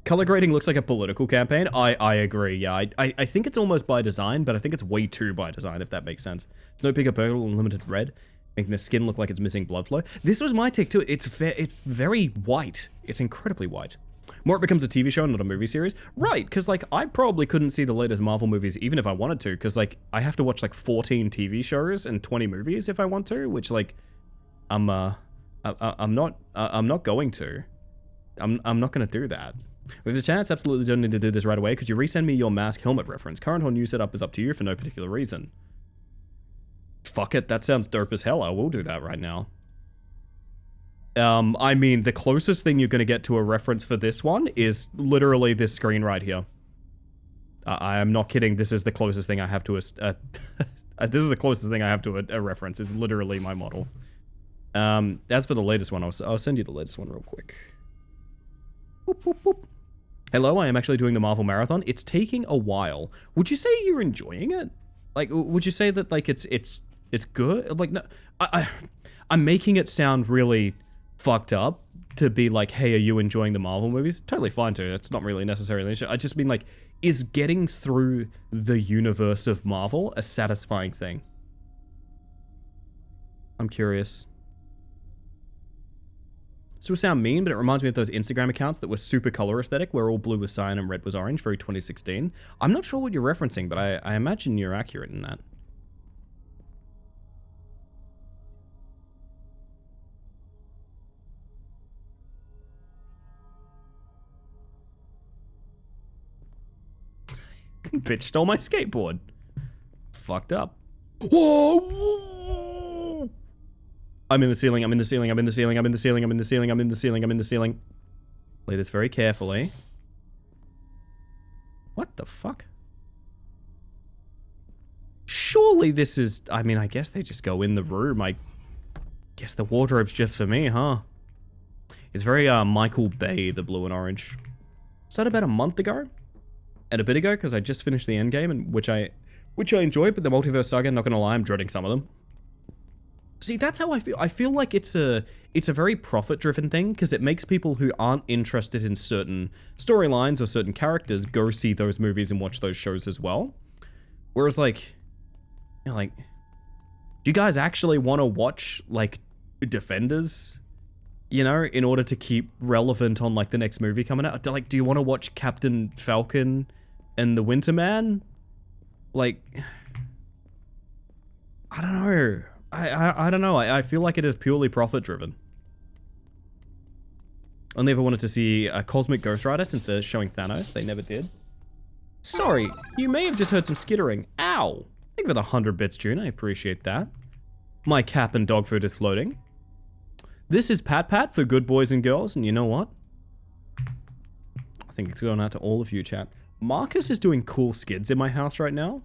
Color grading looks like a political campaign. I agree, yeah. I think it's almost by design, but I think it's way too by design, if that makes sense. Snowpeaker purple and limited red, making the skin look like it's missing blood flow. This was my take too. It's very white. It's incredibly white. More it becomes a TV show, not a movie series. Right, because, like, I probably couldn't see the latest Marvel movies even if I wanted to, because, like, I have to watch, like, 14 TV shows and 20 movies if I want to, which, like, I'm not going to. I'm not going to do that. With the chance, absolutely don't need to do this right away. Could you resend me your mask helmet reference? Current or new setup is up to you for no particular reason. Fuck it, that sounds dope as hell. I will do that right now. I mean, the closest thing you're going to get to a reference for this one is literally this screen right here. I am not kidding. This is the closest thing I have to this is the closest thing I have to a reference. Is literally my model. As for the latest one, I'll send you the latest one real quick. Boop, boop, boop. Hello, I am actually doing the Marvel Marathon. It's taking a while. Would you say you're enjoying it? Like, would you say that, like, it's good? Like, no, I'm making it sound really fucked up to be like, hey, are you enjoying the Marvel movies? Totally fine too. It's not really necessarily an issue. I just mean, like, is getting through the universe of Marvel a satisfying thing? I'm curious. This will sound mean, but it reminds me of those Instagram accounts that were super color aesthetic, where all blue was cyan and red was orange, very 2016. I'm not sure what you're referencing, but I imagine you're accurate in that. Bitch stole my skateboard. Fucked up. Whoa! I'm in the ceiling, I'm in the ceiling, I'm in the ceiling, I'm in the ceiling, I'm in the ceiling, I'm in the ceiling, I'm in the ceiling. Play this very carefully. What the fuck? Surely this is... I mean, I guess they just go in the room. I guess the wardrobe's just for me, huh? It's very Michael Bay, the blue and orange. Was that about a month ago? And a bit ago, because I just finished the endgame, and which I enjoyed, but the Multiverse Saga, not gonna lie, I'm dreading some of them. See, that's how I feel. I feel like it's a very profit-driven thing, because it makes people who aren't interested in certain storylines or certain characters go see those movies and watch those shows as well. Whereas, like, you know, like, do you guys actually want to watch, like, Defenders? You know, in order to keep relevant on, like, the next movie coming out? Like, do you want to watch Captain Falcon and the Winter Man? Like, I don't know. I don't know. I feel like it is purely profit-driven. I never wanted to see a Cosmic Ghost Rider since they're showing Thanos. They never did. Sorry, you may have just heard some skittering. Ow! Thank you for the 100 bits, June. I appreciate that. My cap and dog food is floating. This is Pat Pat for good boys and girls, and you know what? I think it's going out to all of you, chat. Marcus is doing cool skids in my house right now.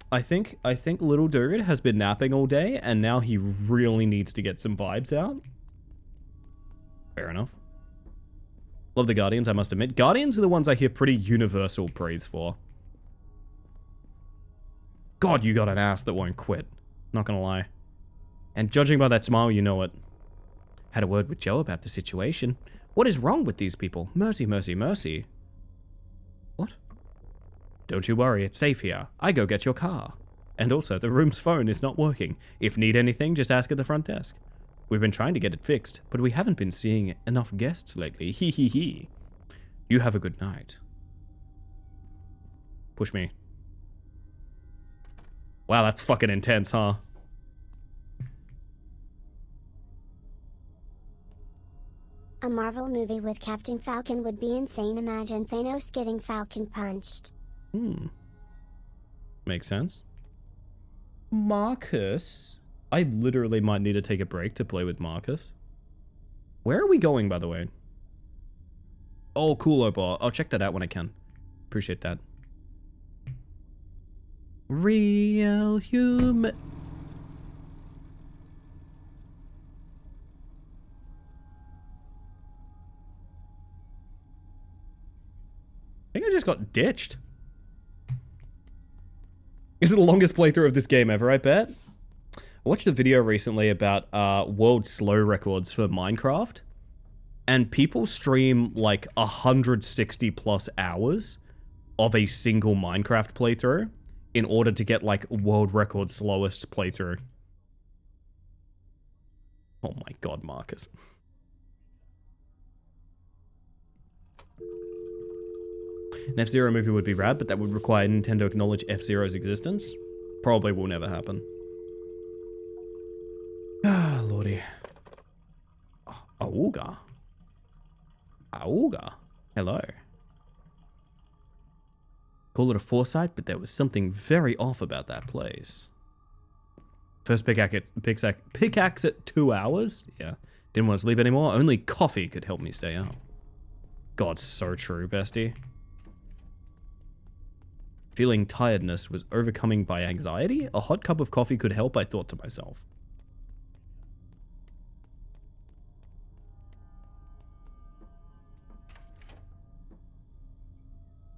I think little dude has been napping all day, and now he really needs to get some vibes out. Fair enough. Love the Guardians, I must admit. Guardians are the ones I hear pretty universal praise for. God, you got an ass that won't quit. Not gonna lie. And judging by that smile, you know it. Had a word with Joe about the situation. What is wrong with these people? Mercy, mercy, mercy. Don't you worry, it's safe here. I go get your car. And also, the room's phone is not working. If need anything, just ask at the front desk. We've been trying to get it fixed, but we haven't been seeing enough guests lately. Hee hee hee. You have a good night. Push me. Wow, that's fucking intense, huh? A Marvel movie with Captain Falcon would be insane. Imagine Thanos getting Falcon punched. Makes sense. Marcus? I literally might need to take a break to play with Marcus. Where are we going, by the way? Oh, cool, Opa. I'll check that out when I can. Appreciate that. Real human. I think I just got ditched. This is the longest playthrough of this game ever, I bet. I watched a video recently about world slow records for Minecraft. And people stream like 160 plus hours of a single Minecraft playthrough in order to get like world record slowest playthrough. Oh my god, Marcus. An F-Zero movie would be rad, but that would require Nintendo acknowledge F-Zero's existence. Probably will never happen. Ah, lordy. Auga. Auga. Hello. Call it a foresight, but there was something very off about that place. First pickaxe at 2 hours? Yeah. Didn't want to sleep anymore. Only coffee could help me stay up. God, so true, bestie. Feeling tiredness was overcoming by anxiety? A hot cup of coffee could help, I thought to myself.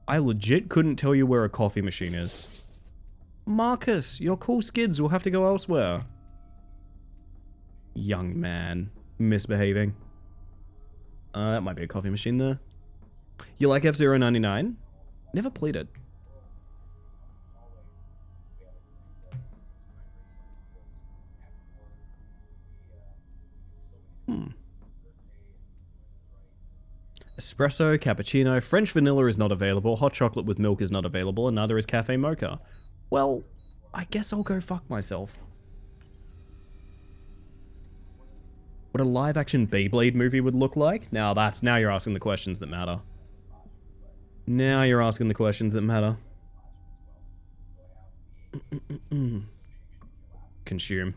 I legit couldn't tell you where a coffee machine is. Marcus, your cool skids will have to go elsewhere. Young man. Misbehaving. That might be a coffee machine there. You like F-Zero 99? Never played it. Espresso, cappuccino, French vanilla is not available, hot chocolate with milk is not available, and neither is cafe mocha. Well, I guess I'll go fuck myself. What a live-action Beyblade movie would look like? Now you're asking the questions that matter. Now you're asking the questions that matter. Consume.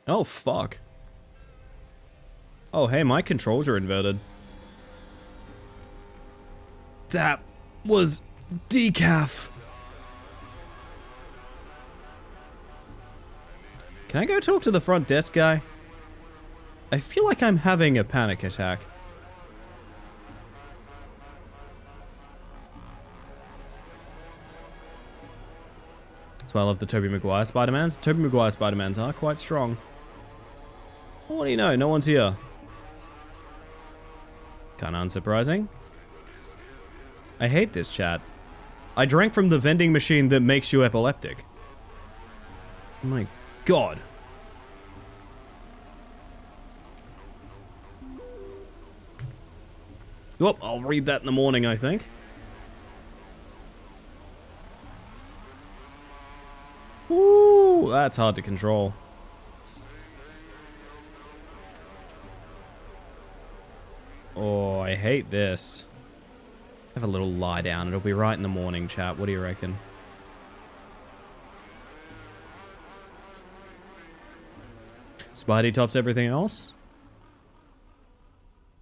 Oh, fuck. Oh, hey, my controls are inverted. That was decaf. Can I go talk to the front desk guy? I feel like I'm having a panic attack. That's why I love the Tobey Maguire Spider-Mans. Tobey Maguire Spider-Mans are quite strong. What do you know? No one's here. Kinda unsurprising. I hate this chat. I drank from the vending machine that makes you epileptic. My god. Well, I'll read that in the morning, I think. Ooh, that's hard to control. Oh, I hate this. Have a little lie down. It'll be right in the morning, chat. What do you reckon? Spidey tops everything else?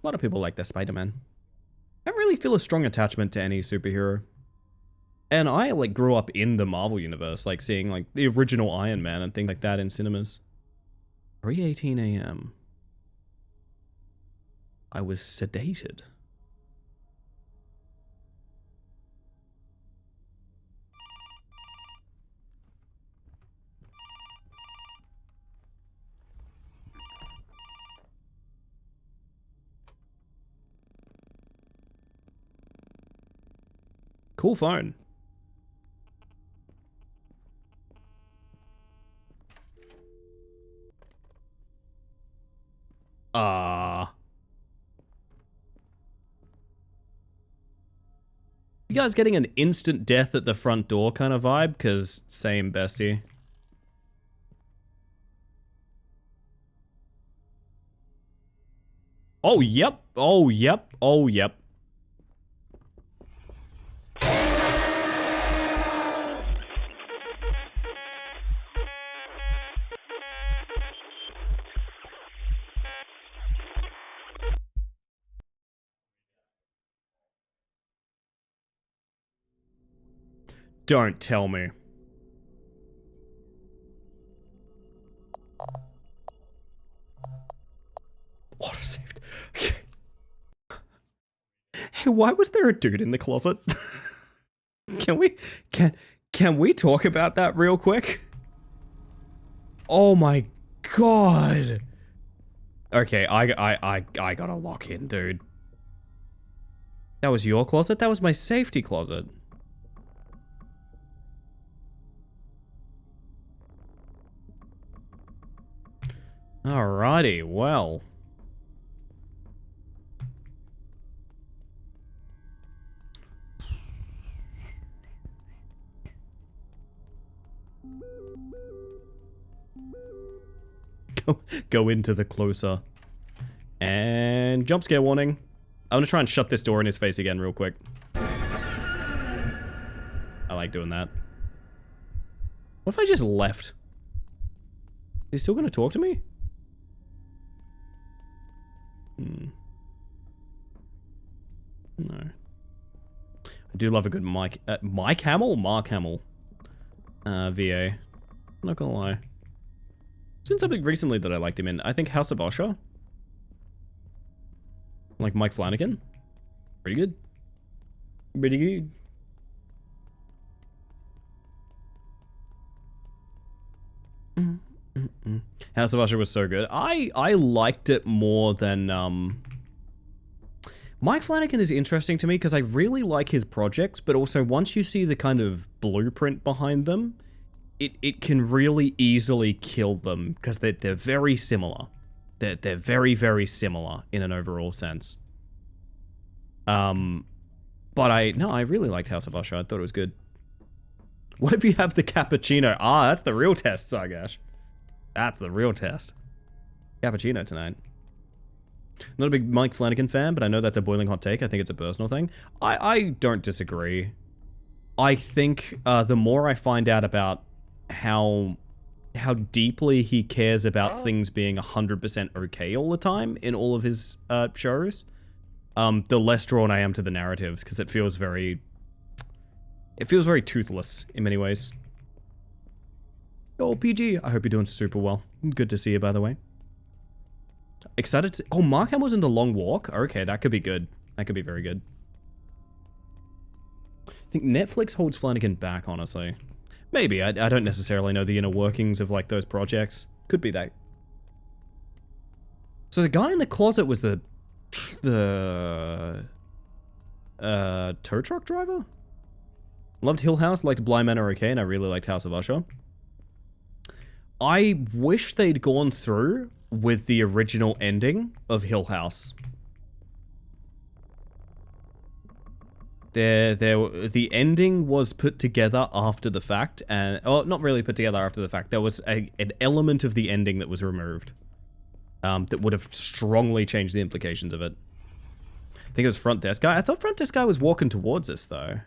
A lot of people like their Spider-Man. I don't really feel a strong attachment to any superhero. And I, like, grew up in the Marvel universe, like, seeing, like, the original Iron Man and things like that in cinemas. 3:18 a.m. I was sedated. Cool phone. You guys getting an instant death at the front door kind of vibe? Cause same, bestie. Oh, yep. Oh, yep. Oh, yep. Don't tell me. Auto saved. Hey, why was there a dude in the closet? Can we talk about that real quick? Oh my god. Okay, I gotta lock in, dude. That was your closet? That was my safety closet. Alrighty, well. Go into the closer. And jump scare warning. I'm gonna try and shut this door in his face again real quick. I like doing that. What if I just left? Is he still gonna talk to me? No. I do love a good Mike Hamill? Mark Hamill. VA. I'm not gonna lie. Seen something recently that I liked him in. I think House of Usher. Like Mike Flanagan. Pretty good. Pretty good. House of Usher was so good. I liked it more than Mike Flanagan is interesting to me because I really like his projects, but also once you see the kind of blueprint behind them, it can really easily kill them because they're very similar. They're very, very similar in an overall sense. But I really liked House of Usher. I thought it was good. What if you have the cappuccino? Ah, that's the real test, Sargash. That's the real test. Cappuccino tonight. Not a big Mike Flanagan fan, but I know that's a boiling hot take. I think it's a personal thing. I don't disagree. I think the more I find out about how deeply he cares about things being 100% okay all the time in all of his shows, the less drawn I am to the narratives, because it feels very toothless in many ways. Oh, PG, I hope you're doing super well. Good to see you, by the way. Excited to... Oh, Mark Hamill's in The Long Walk? Okay, that could be good. That could be very good. I think Netflix holds Flanagan back, honestly. Maybe. I don't necessarily know the inner workings of, like, those projects. Could be that. So the guy in the closet was the tow truck driver? Loved Hill House, liked Bly Manor okay, and I really liked House of Usher. I wish they'd gone through with the original ending of Hill House. The ending was put together after the fact, and not really put together after the fact. There was an element of the ending that was removed that would have strongly changed the implications of it. I think it was Front Desk Guy. I thought Front Desk Guy was walking towards us, though.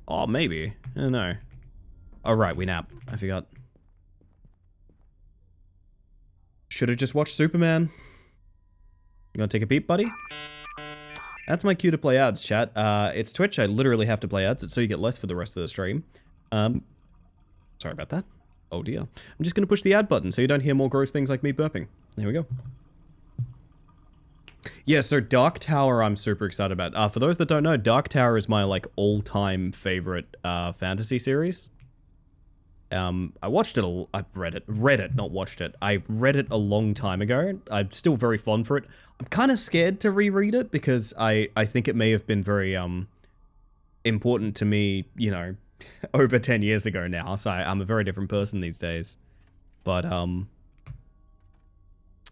Oh, maybe. I don't know. Oh, right, we nap. I forgot. Should have just watched Superman. You gonna take a peep, buddy? That's my cue to play ads, chat. It's Twitch. I literally have to play ads. It's so you get less for the rest of the stream. Sorry about that. Oh dear. I'm just gonna push the ad button so you don't hear more gross things like me burping. There we go. Yeah, so Dark Tower I'm super excited about. For those that don't know, Dark Tower is my, like, all-time favorite fantasy series. I watched it, I read it, not watched it. I read it a long time ago. I'm still very fond for it. I'm kind of scared to reread it because I think it may have been very, important to me, you know, over 10 years ago now. So I'm a very different person these days. But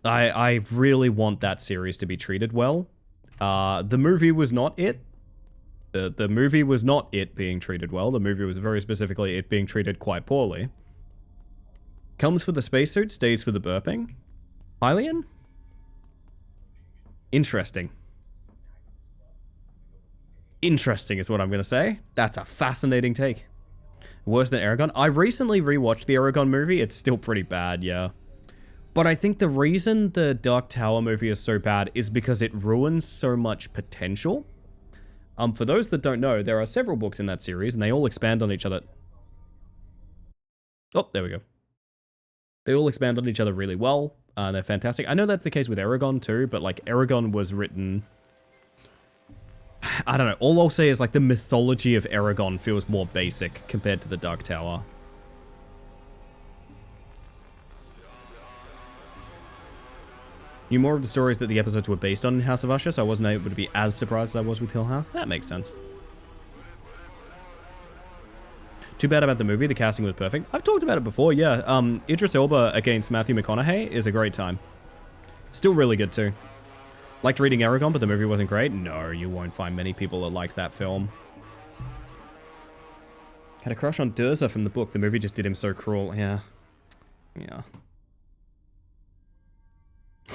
I really want that series to be treated well. The movie was not it. The movie was not it being treated well. The movie was very specifically it being treated quite poorly. Comes for the spacesuit, stays for the burping. Hylian? Interesting. Interesting is what I'm going to say. That's a fascinating take. Worse than Aragon? I recently rewatched the Aragon movie. It's still pretty bad, yeah. But I think the reason the Dark Tower movie is so bad is because it ruins so much potential. For those that don't know, there are several books in that series, and they all expand on each other. Oh, there we go. They all expand on each other really well. They're fantastic. I know that's the case with Aragon too, but like Aragon was written... I don't know. All I'll say is like the mythology of Aragon feels more basic compared to the Dark Tower. Knew more of the stories that the episodes were based on in House of Usher, so I wasn't able to be as surprised as I was with Hill House. That makes sense. Too bad about the movie. The casting was perfect. I've talked about it before, yeah. Idris Elba against Matthew McConaughey is a great time. Still really good too. Liked reading Aragon, but the movie wasn't great. No, you won't find many people that liked that film. Had a crush on Durza from the book. The movie just did him so cruel. Yeah. Yeah.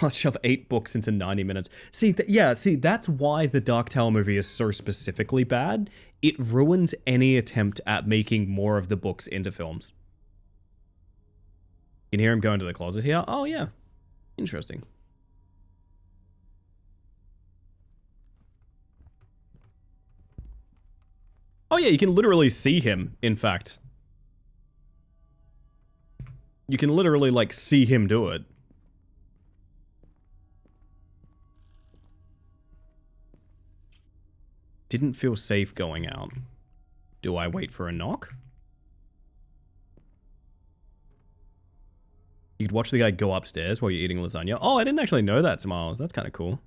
Let's shove 8 books into 90 minutes. See, see, that's why the Dark Tower movie is so specifically bad. It ruins any attempt at making more of the books into films. You can hear him go into the closet here. Oh, yeah. Interesting. Oh, yeah, you can literally see him, in fact. You can literally, like, see him do it. Didn't feel safe going out. Do I wait for a knock? You could watch the guy go upstairs while you're eating lasagna. Oh, I didn't actually know that, Smiles. That's kind of cool.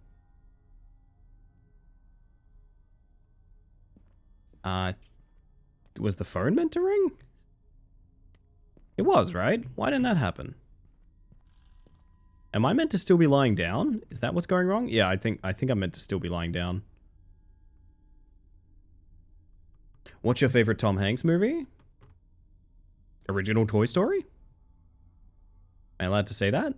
Was the phone meant to ring? It was, right? Why didn't that happen? Am I meant to still be lying down? Is that what's going wrong? Yeah, I think I'm meant to still be lying down. What's your favorite Tom Hanks movie? Original Toy Story? Am I allowed to say that?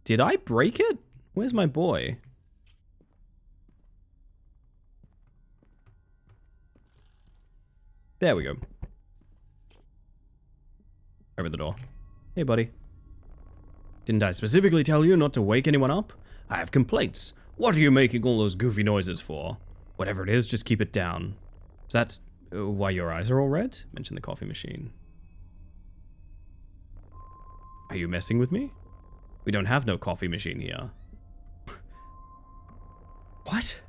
Did I break it? Where's my boy? There we go. Over the door. Hey, buddy. Didn't I specifically tell you not to wake anyone up? I have complaints. What are you making all those goofy noises for? Whatever it is, just keep it down. Is that why your eyes are all red? Mention the coffee machine. Are you messing with me? We don't have no coffee machine here. What?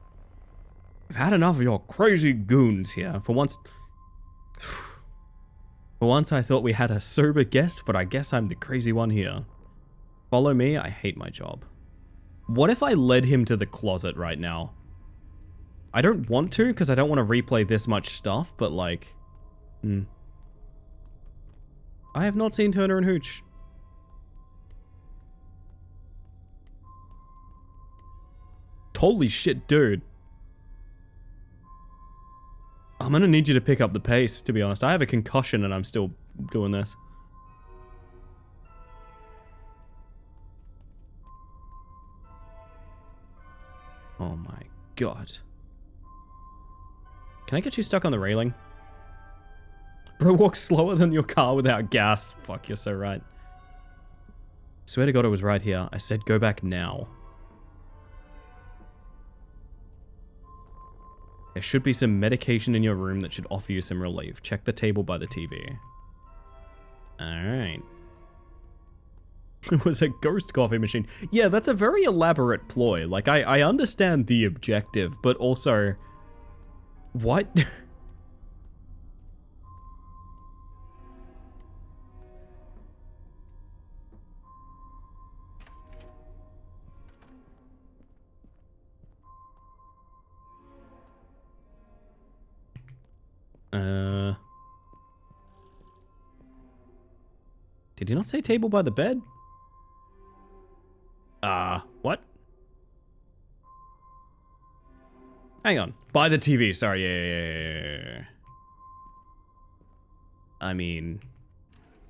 I've had enough of your crazy goons here. For once I thought we had a sober guest, but I guess I'm the crazy one here. Follow me, I hate my job. What if I led him to the closet right now? I don't want to, because I don't want to replay this much stuff, but like... I have not seen Turner and Hooch. Holy shit, dude. I'm gonna need you to pick up the pace, to be honest. I have a concussion and I'm still doing this. Oh my god. Can I get you stuck on the railing? Bro walks slower than your car without gas. Fuck, you're so right. Swear to god it was right here. I said go back now. There should be some medication in your room that should offer you some relief. Check the table by the TV. Alright. It was a ghost coffee machine. Yeah, that's a very elaborate ploy. Like, I understand the objective, but also... What? Did you not say table by the bed? What? Hang on. By the TV, sorry. Yeah. I mean...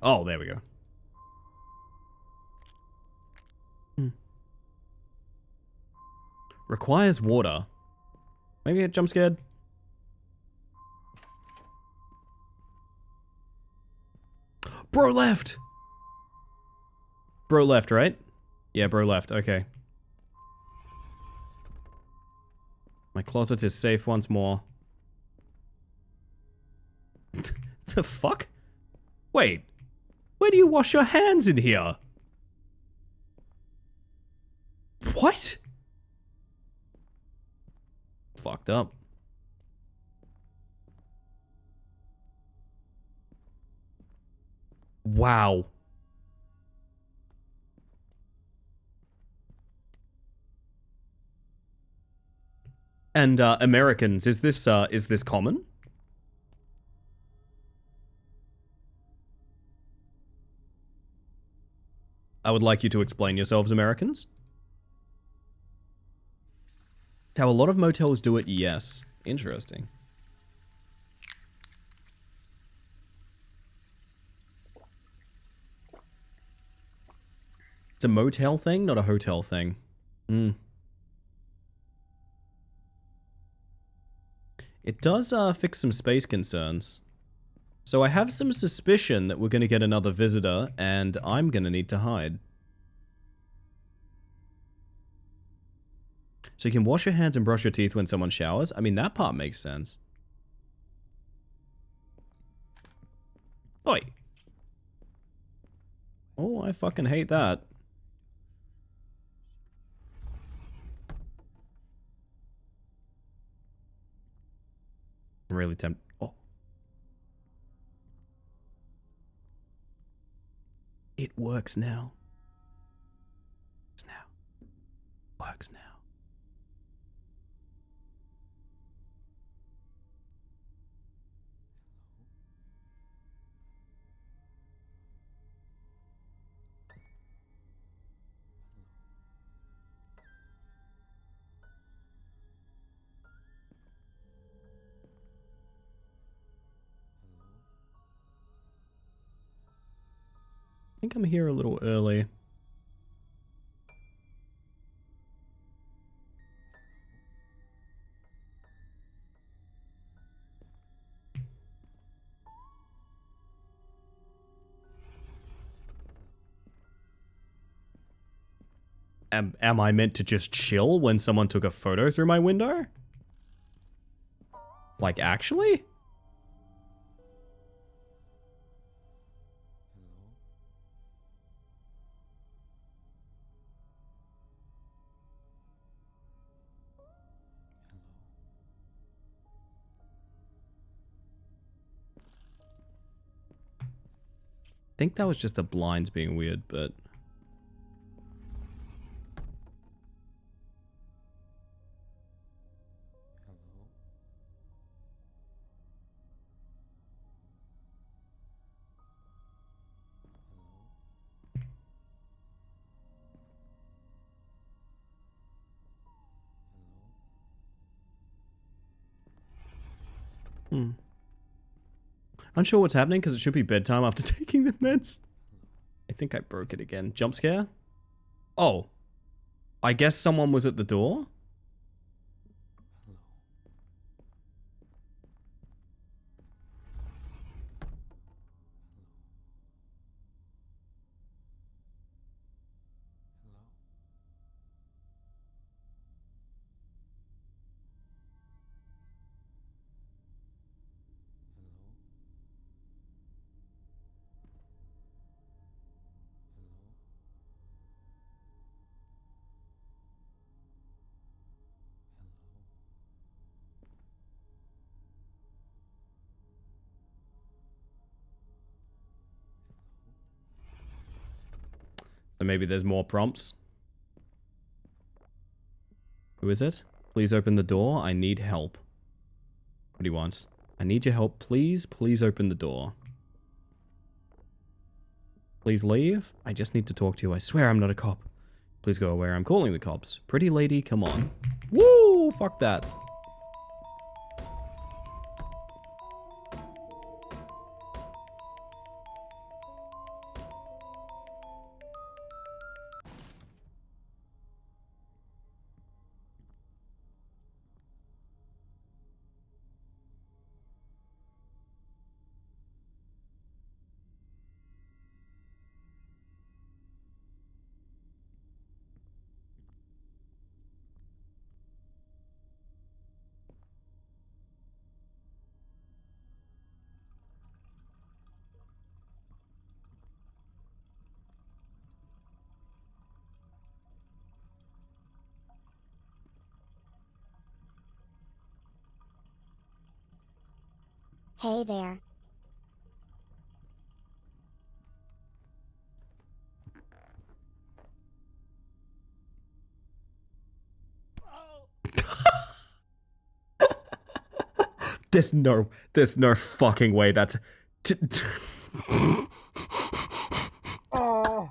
Oh, there we go. Requires water. Maybe I get jump scared? Bro left! Bro left, right? Yeah, bro left. Okay. My closet is safe once more. The fuck? Wait. Where do you wash your hands in here? What? Fucked up. Wow. And Americans, is this common? I would like you to explain yourselves, Americans. How a lot of motels do it, yes. Interesting. It's a motel thing, not a hotel thing. It does fix some space concerns. So I have some suspicion that we're going to get another visitor, and I'm going to need to hide. So you can wash your hands and brush your teeth when someone showers? I mean, that part makes sense. Oi. Oh, I fucking hate that. I'm really tempted. Oh. It works now. It's now. Works now. I think I'm here a little early. Am I meant to just chill when someone took a photo through my window? Like, actually? I think that was just the blinds being weird, but... Unsure what's happening because it should be bedtime after taking the meds. I think I broke it again. Jump scare? Oh. I guess someone was at the door? So maybe there's more prompts. Who is it? Please open the door. I need help. What do you want? I need your help. Please, please open the door. Please leave. I just need to talk to you. I swear I'm not a cop. Please go away. I'm calling the cops. Pretty lady, come on. Woo! Fuck that. Hey there. There's no fucking way that's... Oh.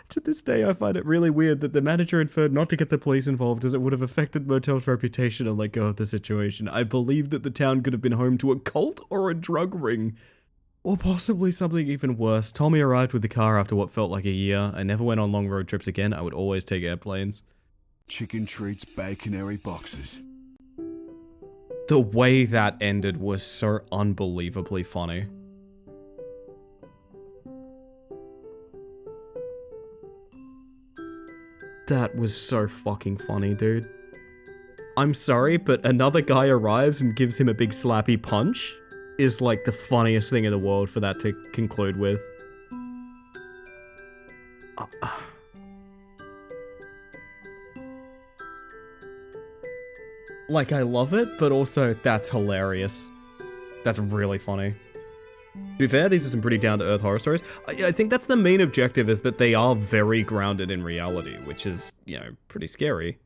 To this day, I find it really weird that the manager inferred not to get the police involved as it would have affected motel's reputation and let go of the situation. I believe that the town could have been home to a cult or a drug ring. Or possibly something even worse. Tommy arrived with the car after what felt like a year. I never went on long road trips again. I would always take airplanes. Chicken treats baconary boxes. The way that ended was so unbelievably funny. That was so fucking funny, dude. I'm sorry, but another guy arrives and gives him a big slappy punch is like the funniest thing in the world for that to conclude with. Like, I love it, but also that's hilarious. That's really funny. To be fair, these are some pretty down-to-earth horror stories. I think that's the main objective, is that they are very grounded in reality, which is, you know, pretty scary.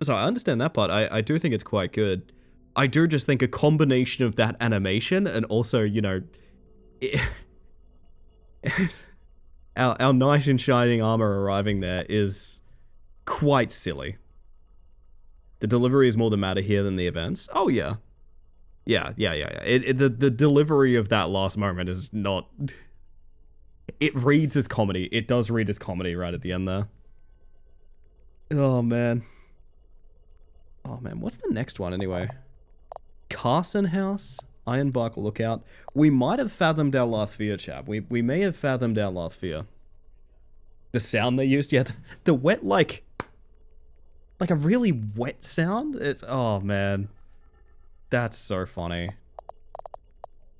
So I understand that part. I do think it's quite good. I do just think a combination of that animation and also, you know... our knight in shining armor arriving there is quite silly. The delivery is more the matter here than the events. Oh, yeah. Yeah. The delivery of that last moment is not... It reads as comedy. It does read as comedy right at the end there. Oh, man. Oh, man. What's the next one, anyway? Carson House? Ironbark Lookout? We might have fathomed our last fear, chap. We may have fathomed our last fear. The sound they used? Yeah, the wet, like a really wet sound? It's... Oh, man. That's so funny.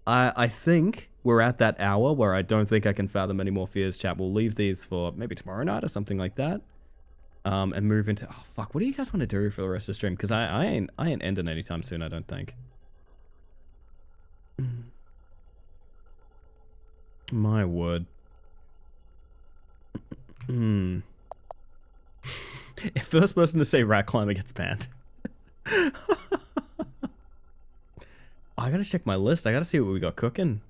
I think we're at that hour where I don't think I can fathom any more fears, chat. We'll leave these for maybe tomorrow night or something like that. And move into... Oh, fuck. What do you guys want to do for the rest of the stream? Because I ain't ending anytime soon, I don't think. My word. First person to say rat climber gets banned. I gotta check my list. I gotta see what we got cooking.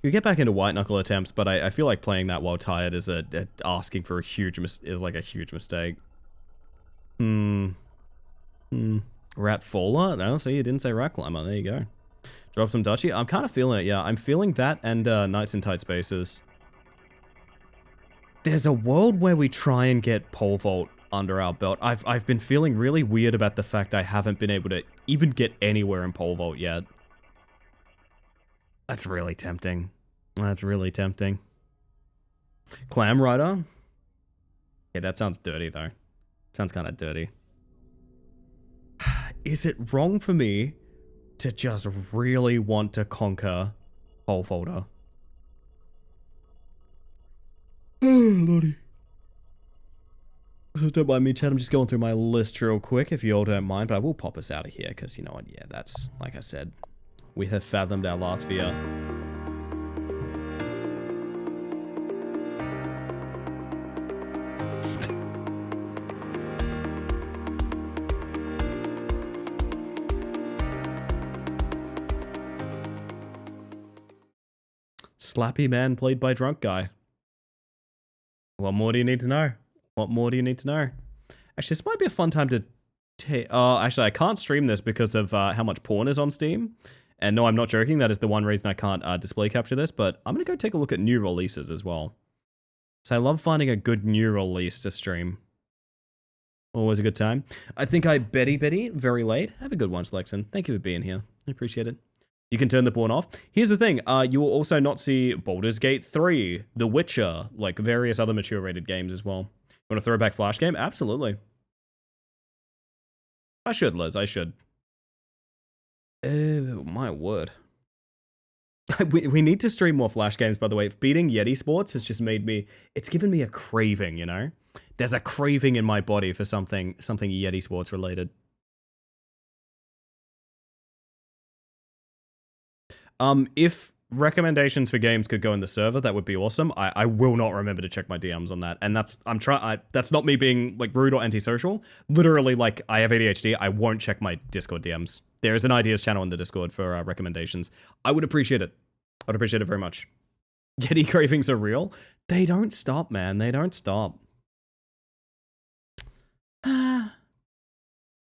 You get back into white knuckle attempts, but I feel like playing that while tired is asking for a huge huge mistake. Rat faller? No, see, you didn't say rat climber. There you go. Drop some Duchy. I'm kind of feeling it. Yeah, I'm feeling that and Nights in Tight Spaces. There's a world where we try and get pole vault under our belt. I've been feeling really weird about the fact I haven't been able to even get anywhere in pole vault yet. That's really tempting. That's really tempting. Clam Rider? Yeah, that sounds dirty though. Sounds kind of dirty. Is it wrong for me to just really want to conquer pole folder? Oh, lordy. So don't mind me, chat. I'm just going through my list real quick, if you all don't mind, but I will pop us out of here, because you know what? Yeah, that's, like I said, we have fathomed our last fear. Slappy man played by drunk guy. What more do you need to know? What more do you need to know? Actually, this might be a fun time to take... actually, I can't stream this because of how much porn is on Steam. And no, I'm not joking. That is the one reason I can't display capture this. But I'm going to go take a look at new releases as well. So I love finding a good new release to stream. Always a good time. I think I Betty very late. Have a good one, Slexon. Thank you for being here. I appreciate it. You can turn the porn off. Here's the thing. You will also not see Baldur's Gate 3, The Witcher, like various other mature rated games as well. You want a throwback Flash game? Absolutely. I should, Liz. I should. Oh, my word. we need to stream more Flash games, by the way. Beating Yeti Sports has just made me... It's given me a craving, you know? There's a craving in my body for something Yeti Sports related. If recommendations for games could go in the server, that would be awesome. I will not remember to check my DMs on that. And that's not me being like rude or antisocial. Literally, like, I have ADHD. I won't check my Discord DMs. There is an ideas channel in the Discord for recommendations. I would appreciate it. I'd appreciate it very much. Yeti cravings are real. They don't stop, man. They don't stop.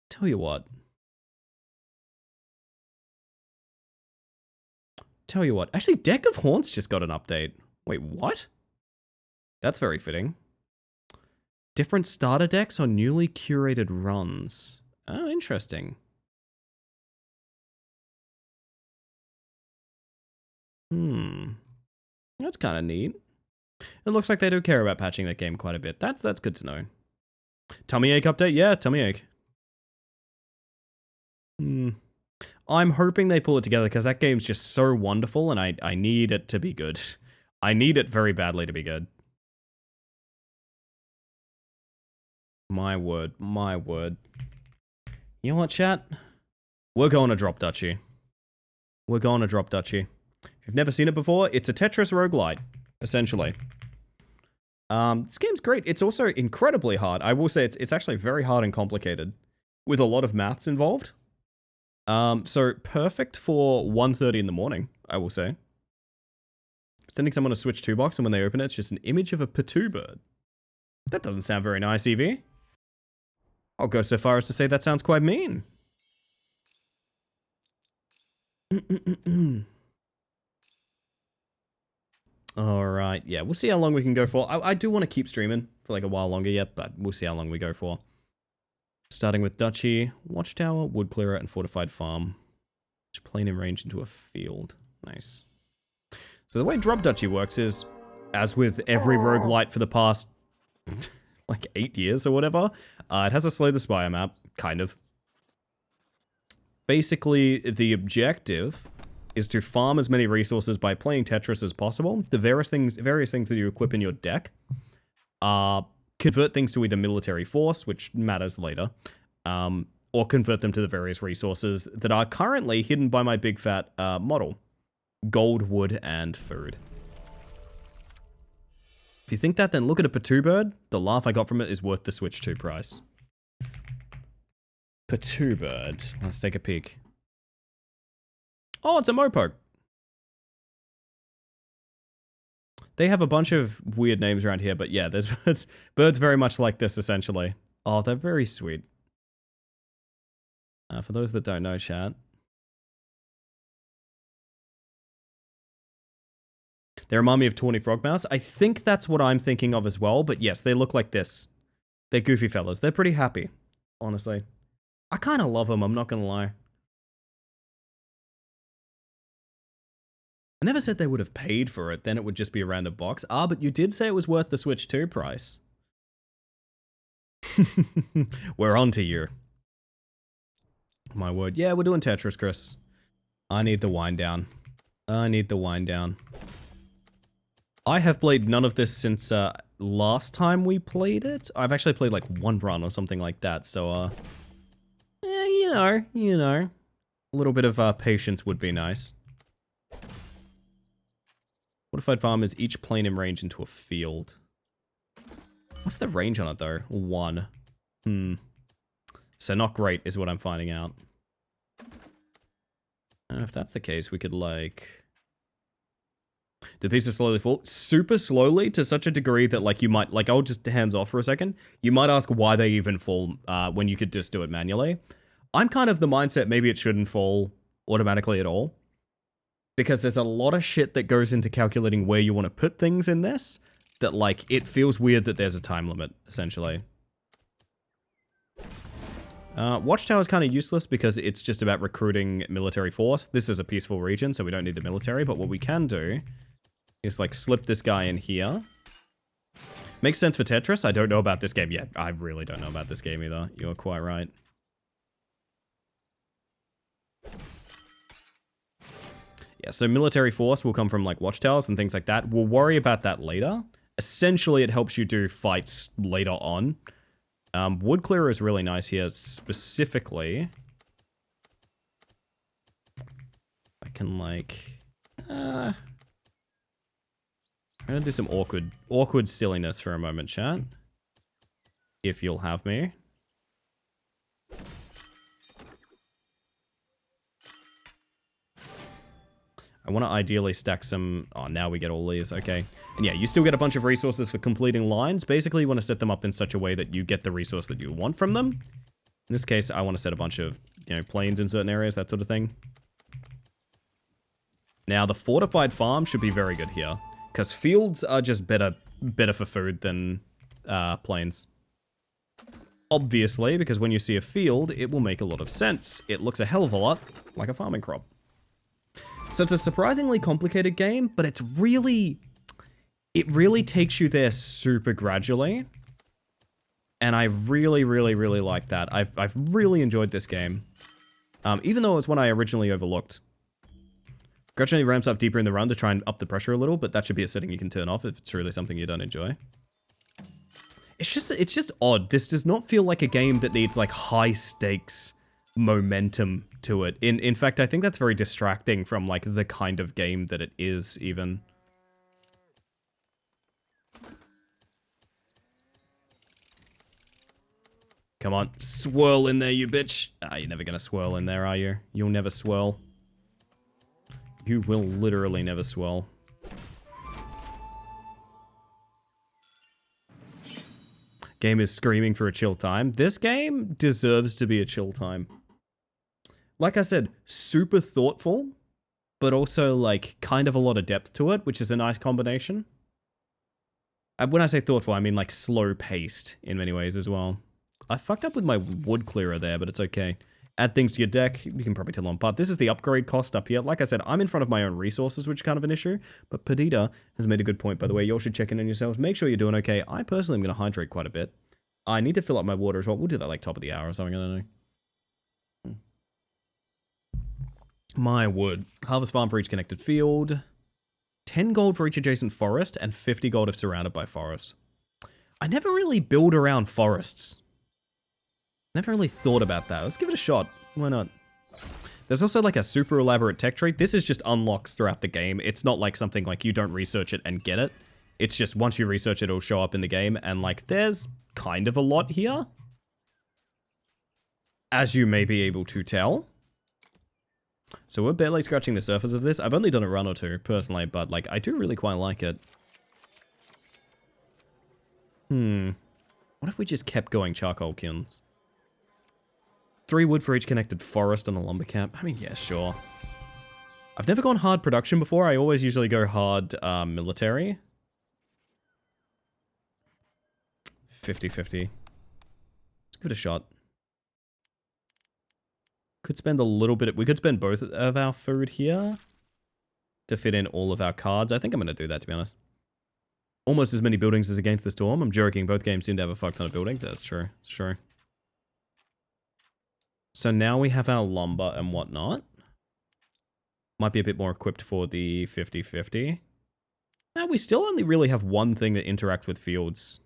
Tell you what. Actually, Deck of Haunts just got an update. Wait, what? That's very fitting. Different starter decks on newly curated runs. Oh, interesting. That's kind of neat. It looks like they do care about patching that game quite a bit. That's good to know. Tummy ache update? Yeah, tummy ache. I'm hoping they pull it together because that game's just so wonderful and I need it to be good. I need it very badly to be good. My word, my word. You know what, chat? We're going to drop Duchy. We're going to drop Duchy. If you've never seen it before, it's a Tetris roguelite, essentially. This game's great. It's also incredibly hard. I will say it's actually very hard and complicated with a lot of maths involved. So perfect for 1:30 in the morning, I will say. Sending someone a Switch 2 box and when they open it, it's just an image of a Patu bird. That doesn't sound very nice, Evie. I'll go so far as to say that sounds quite mean. Alright, yeah, we'll see how long we can go for. I do want to keep streaming for like a while longer yet, but we'll see how long we go for. Starting with Duchy, Watchtower, Wood Clearer, and Fortified Farm. Just playing in range into a field. Nice. So the way Drop Duchy works is, as with every roguelite for the past, like 8 years or whatever, it has a Slay the Spire map, kind of. Basically, the objective is to farm as many resources by playing Tetris as possible. The various things that you equip in your deck are convert things to either military force, which matters later, or convert them to the various resources that are currently hidden by my big fat model. Gold, wood, and food. If you think that, then look at a Patu bird. The laugh I got from it is worth the Switch 2 price. Patu bird. Let's take a peek. Oh, it's a Mopoke. They have a bunch of weird names around here, but yeah, there's birds very much like this, essentially. Oh, they're very sweet. For those that don't know, chat. They remind me of Tawny Frogmouse. I think that's what I'm thinking of as well, but yes, they look like this. They're goofy fellas. They're pretty happy, honestly. I kind of love them, I'm not gonna lie. I never said they would have paid for it, then it would just be a random box. Ah, but you did say it was worth the Switch 2 price. We're on to you. My word. Yeah, we're doing Tetris, Chris. I need the wind down. I need the wind down. I have played none of this since last time we played it. I've actually played like one run or something like that, so you know. A little bit of patience would be nice. Fortified Farm is each plane in range into a field. What's the range on it, though? 1. So not great is what I'm finding out. If that's the case, we could, like... The pieces slowly fall super slowly to such a degree that like you might like I'll just hands off for a second. You might ask why they even fall when you could just do it manually. I'm kind of the mindset maybe it shouldn't fall automatically at all, because there's a lot of shit that goes into calculating where you want to put things in this that like it feels weird that there's a time limit essentially. Watchtower is kind of useless because it's just about recruiting military force. This is a peaceful region, so we don't need the military, but what we can do is like slip this guy in here. Makes sense for Tetris. I don't know about this game yet. I really don't know about this game either. You're quite right. Yeah, so military force will come from like watchtowers and things like that. We'll worry about that later. Essentially, it helps you do fights later on. Wood clearer is really nice here, specifically. I can like... I'm gonna do some awkward silliness for a moment, chat. If you'll have me. I want to ideally stack some... Oh, now we get all these. Okay. And yeah, you still get a bunch of resources for completing lines. Basically, you want to set them up in such a way that you get the resource that you want from them. In this case, I want to set a bunch of, you know, planes in certain areas, that sort of thing. Now, the fortified farm should be very good here, because fields are just better for food than plains. Obviously, because when you see a field, it will make a lot of sense. It looks a hell of a lot like a farming crop. So it's a surprisingly complicated game, but it's really... It really takes you there super gradually. And I really, really, really like that. I've really enjoyed this game. Even though it's one I originally overlooked. Gradually ramps up deeper in the run to try and up the pressure a little, but that should be a setting you can turn off if it's really something you don't enjoy. It's just odd. This does not feel like a game that needs like high stakes momentum to it. In fact, I think that's very distracting from like the kind of game that it is even. Come on, swirl in there, you bitch. Ah, you're never gonna swirl in there, are you? You'll never swirl. You will literally never swirl. Game is screaming for a chill time. This game deserves to be a chill time. Like I said, super thoughtful, but also like kind of a lot of depth to it, which is a nice combination. When I say thoughtful, I mean like slow paced in many ways as well. I fucked up with my wood clearer there, but it's okay. Add things to your deck. You can probably tell them apart. This is the upgrade cost up here. Like I said, I'm in front of my own resources, which is kind of an issue. But Perdita has made a good point, by the way. You all should check in on yourselves. Make sure you're doing okay. I personally am going to hydrate quite a bit. I need to fill up my water as well. We'll do that like top of the hour or something. I don't know. My wood. Harvest farm for each connected field. 10 gold for each adjacent forest. And 50 gold if surrounded by forests. I never really build around forests. Never really thought about that. Let's give it a shot. Why not? There's also like a super elaborate tech tree. This is just unlocks throughout the game. It's not like something like you don't research it and get it. It's just once you research it, it'll show up in the game. And like there's kind of a lot here. As you may be able to tell. So we're barely scratching the surface of this. I've only done a run or two personally, but like I do really quite like it. What if we just kept going charcoal kilns? 3 wood for each connected forest and a lumber camp. I mean, yeah, sure. I've never gone hard production before. I always usually go hard military. 50-50. Let's give it a shot. Could spend a little bit... We could spend both of our food here to fit in all of our cards. I think I'm going to do that, to be honest. Almost as many buildings as Against the Storm. I'm joking. Both games seem to have a fuck ton of buildings. That's true. It's true. So now we have our lumber and whatnot. Might be a bit more equipped for the 50-50. Now we still only really have one thing that interacts with fields.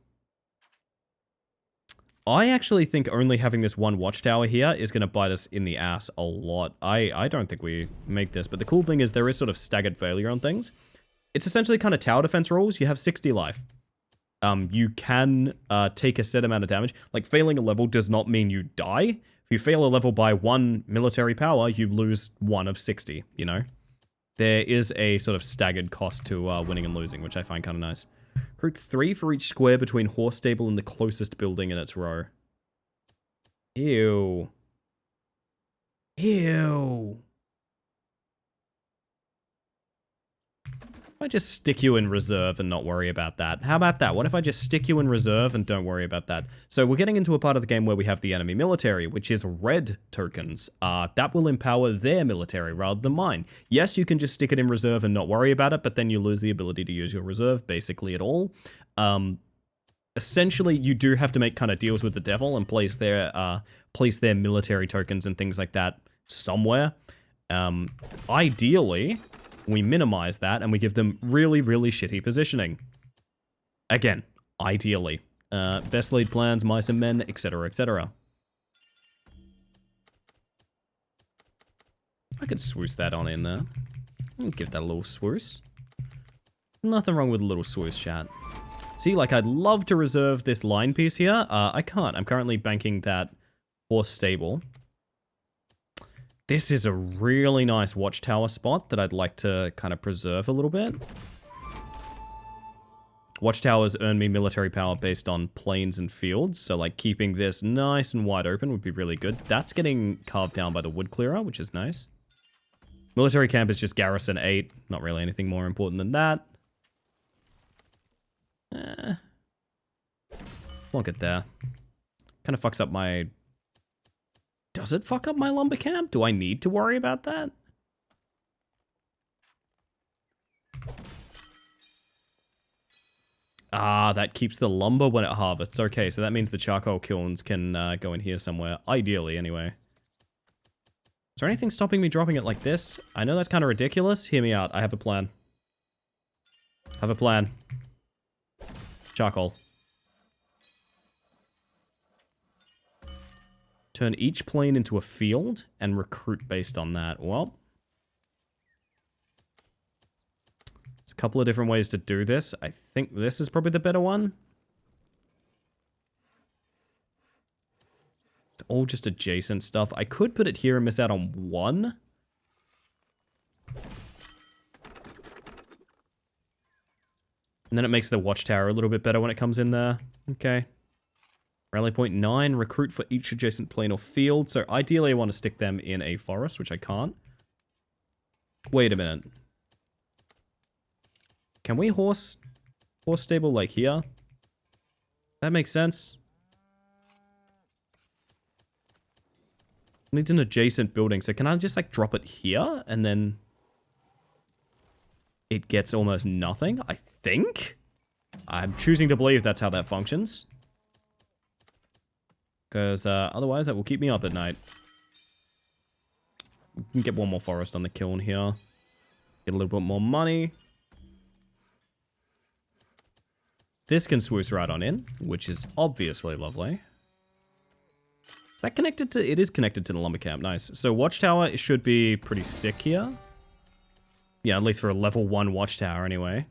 I actually think only having this one watchtower here is going to bite us in the ass a lot. I don't think we make this, but the cool thing is there is sort of staggered failure on things. It's essentially kind of tower defense rules. You have 60 life. You can take a set amount of damage. Like failing a level does not mean you die. If you fail a level by 1 military power, you lose 1 of 60, you know? there is a sort of staggered cost to winning and losing, which I find kind of nice. Recruit 3 for each square between horse stable and the closest building in its row. Ew. Ew. If I just stick you in reserve and not worry about that? How about that? What if I just stick you in reserve and don't worry about that? So we're getting into a part of the game where we have the enemy military, which is red tokens. That will empower their military rather than mine. Yes, you can just stick it in reserve and not worry about it, but then you lose the ability to use your reserve basically at all. Essentially, you do have to make kind of deals with the devil and place their military tokens and things like that somewhere. Ideally, we minimize that and we give them really, really shitty positioning. Again, ideally. Best laid plans, mice and men, etc., etc. I could swoosh that on in there. I'll give that a little swoosh. Nothing wrong with a little swoosh, chat. See, like, I'd love to reserve this line piece here. I can't. I'm currently banking that horse stable. This is a really nice watchtower spot that I'd like to kind of preserve a little bit. Watchtowers earn me military power based on plains and fields, so like keeping this nice and wide open would be really good. That's getting carved down by the wood clearer, which is nice. Military camp is just garrison 8. Not really anything more important than that. Plonk it there. Kind of fucks up my... Does it fuck up my lumber camp? Do I need to worry about that? Ah, that keeps the lumber when it harvests. Okay, so that means the charcoal kilns can go in here somewhere. Ideally, anyway. Is there anything stopping me dropping it like this? I know that's kind of ridiculous. Hear me out. I have a plan. I have a plan. Charcoal. Turn each plane into a field and recruit based on that. Well, there's a couple of different ways to do this. I think this is probably the better one. It's all just adjacent stuff. I could put it here and miss out on one. And then it makes the watchtower a little bit better when it comes in there. Okay. Rally point 9, recruit for each adjacent plane or field. So ideally I want to stick them in a forest, which I can't. Wait a minute. Can we horse stable like here? That makes sense. Needs an adjacent building. So can I just like drop it here and then it gets almost nothing? I think. I'm choosing to believe that's how that functions. Because otherwise that will keep me up at night. We can get one more forest on the kiln here. Get a little bit more money. This can swoosh right on in, which is obviously lovely. Is that connected to... It is connected to the lumber camp. Nice. So watchtower should be pretty sick here. Yeah, at least for a level 1 watchtower anyway.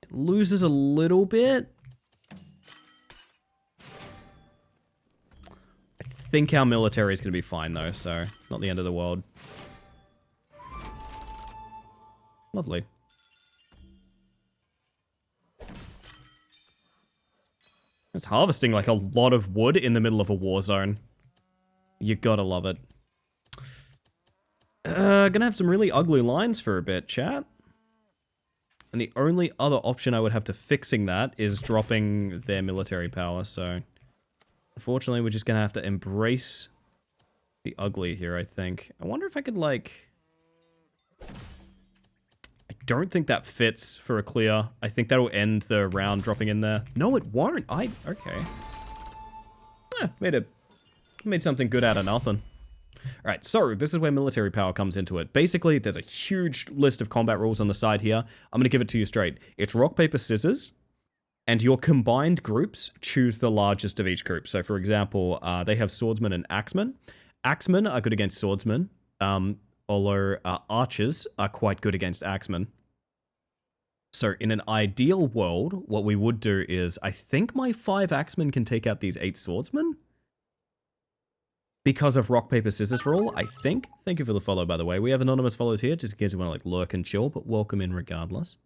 It loses a little bit. I think our military is going to be fine though, so not the end of the world. Lovely. It's harvesting like a lot of wood in the middle of a war zone. You gotta love it. Gonna have some really ugly lines for a bit, chat. And the only other option I would have to fixing that is dropping their military power, so... Unfortunately, we're just gonna have to embrace the ugly here, I think. I wonder if I could, like... I don't think that fits for a clear. I think that'll end the round dropping in there. No, it won't. Okay. Made something good out of nothing. Alright, so this is where military power comes into it. Basically, there's a huge list of combat rules on the side here. I'm gonna give it to you straight. It's rock, paper, scissors. And your combined groups choose the largest of each group. So, for example, they have swordsmen and axemen. Axemen are good against swordsmen, although archers are quite good against axemen. So, in an ideal world, what we would do is, I think my 5 axemen can take out these 8 swordsmen. because of rock, paper, scissors rule, I think. Thank you for the follow, by the way. We have anonymous follows here, just in case you want to like lurk and chill, but welcome in regardless.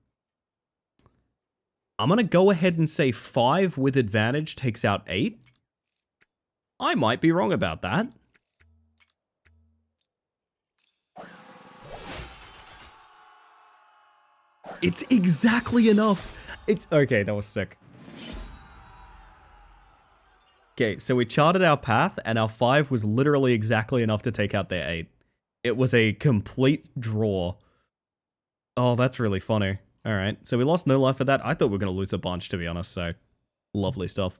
I'm going to go ahead and say 5 with advantage takes out 8. I might be wrong about that. It's exactly enough. It's okay, that was sick. Okay, so we charted our path, and our 5 was literally exactly enough to take out their 8. It was a complete draw. Oh, that's really funny. Alright, so we lost no life for that. I thought we were going to lose a bunch, to be honest, so lovely stuff.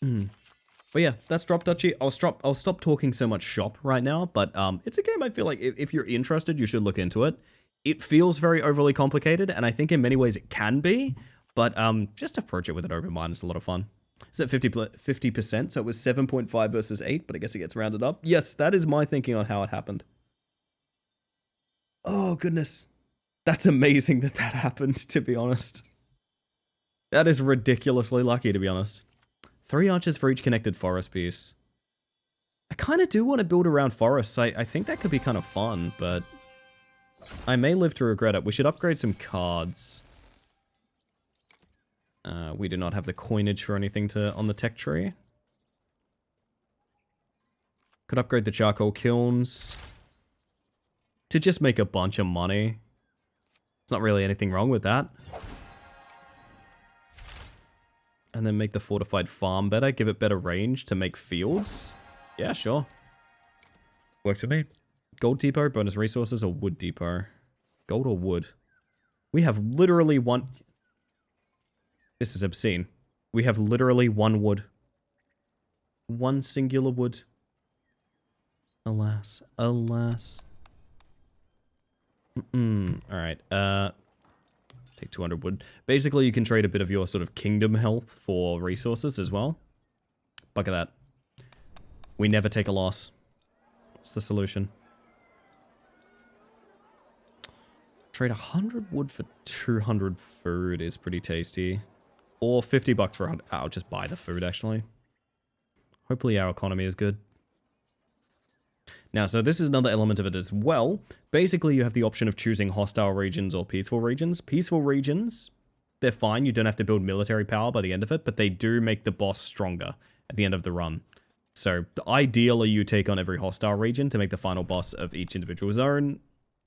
But yeah, that's Drop Duchy. I'll stop talking so much shop right now, but it's a game I feel like if you're interested, you should look into it. It feels very overly complicated, and I think in many ways it can be, but just approach it with an open mind. It's a lot of fun. It's at 50%, so it was 7.5 versus 8, but I guess it gets rounded up. Yes, that is my thinking on how it happened. Oh, goodness. That's amazing that that happened, to be honest. That is ridiculously lucky, to be honest. 3 archers for each connected forest piece. I kind of do want to build around forests. I think that could be kind of fun, but I may live to regret it. We should upgrade some cards. We do not have the coinage for anything on the tech tree. Could upgrade the charcoal kilns to just make a bunch of money. There's not really anything wrong with that. And then make the fortified farm better. Give it better range to make fields. Yeah, sure. Works for me. Gold depot, bonus resources, or wood depot? Gold or wood? We have literally one... This is obscene. We have literally one wood. One singular wood. Alas. Alas. Alright, take 200 wood. Basically, you can trade a bit of your sort of kingdom health for resources as well. Look at that. We never take a loss. What's the solution? Trade 100 wood for 200 food is pretty tasty. Or 50 bucks for 100. I'll just buy the food, actually. Hopefully our economy is good. Now, so this is another element of it as well. Basically, you have the option of choosing hostile regions or peaceful regions. Peaceful regions, they're fine. You don't have to build military power by the end of it, but they do make the boss stronger at the end of the run. So, ideally, you take on every hostile region to make the final boss of each individual zone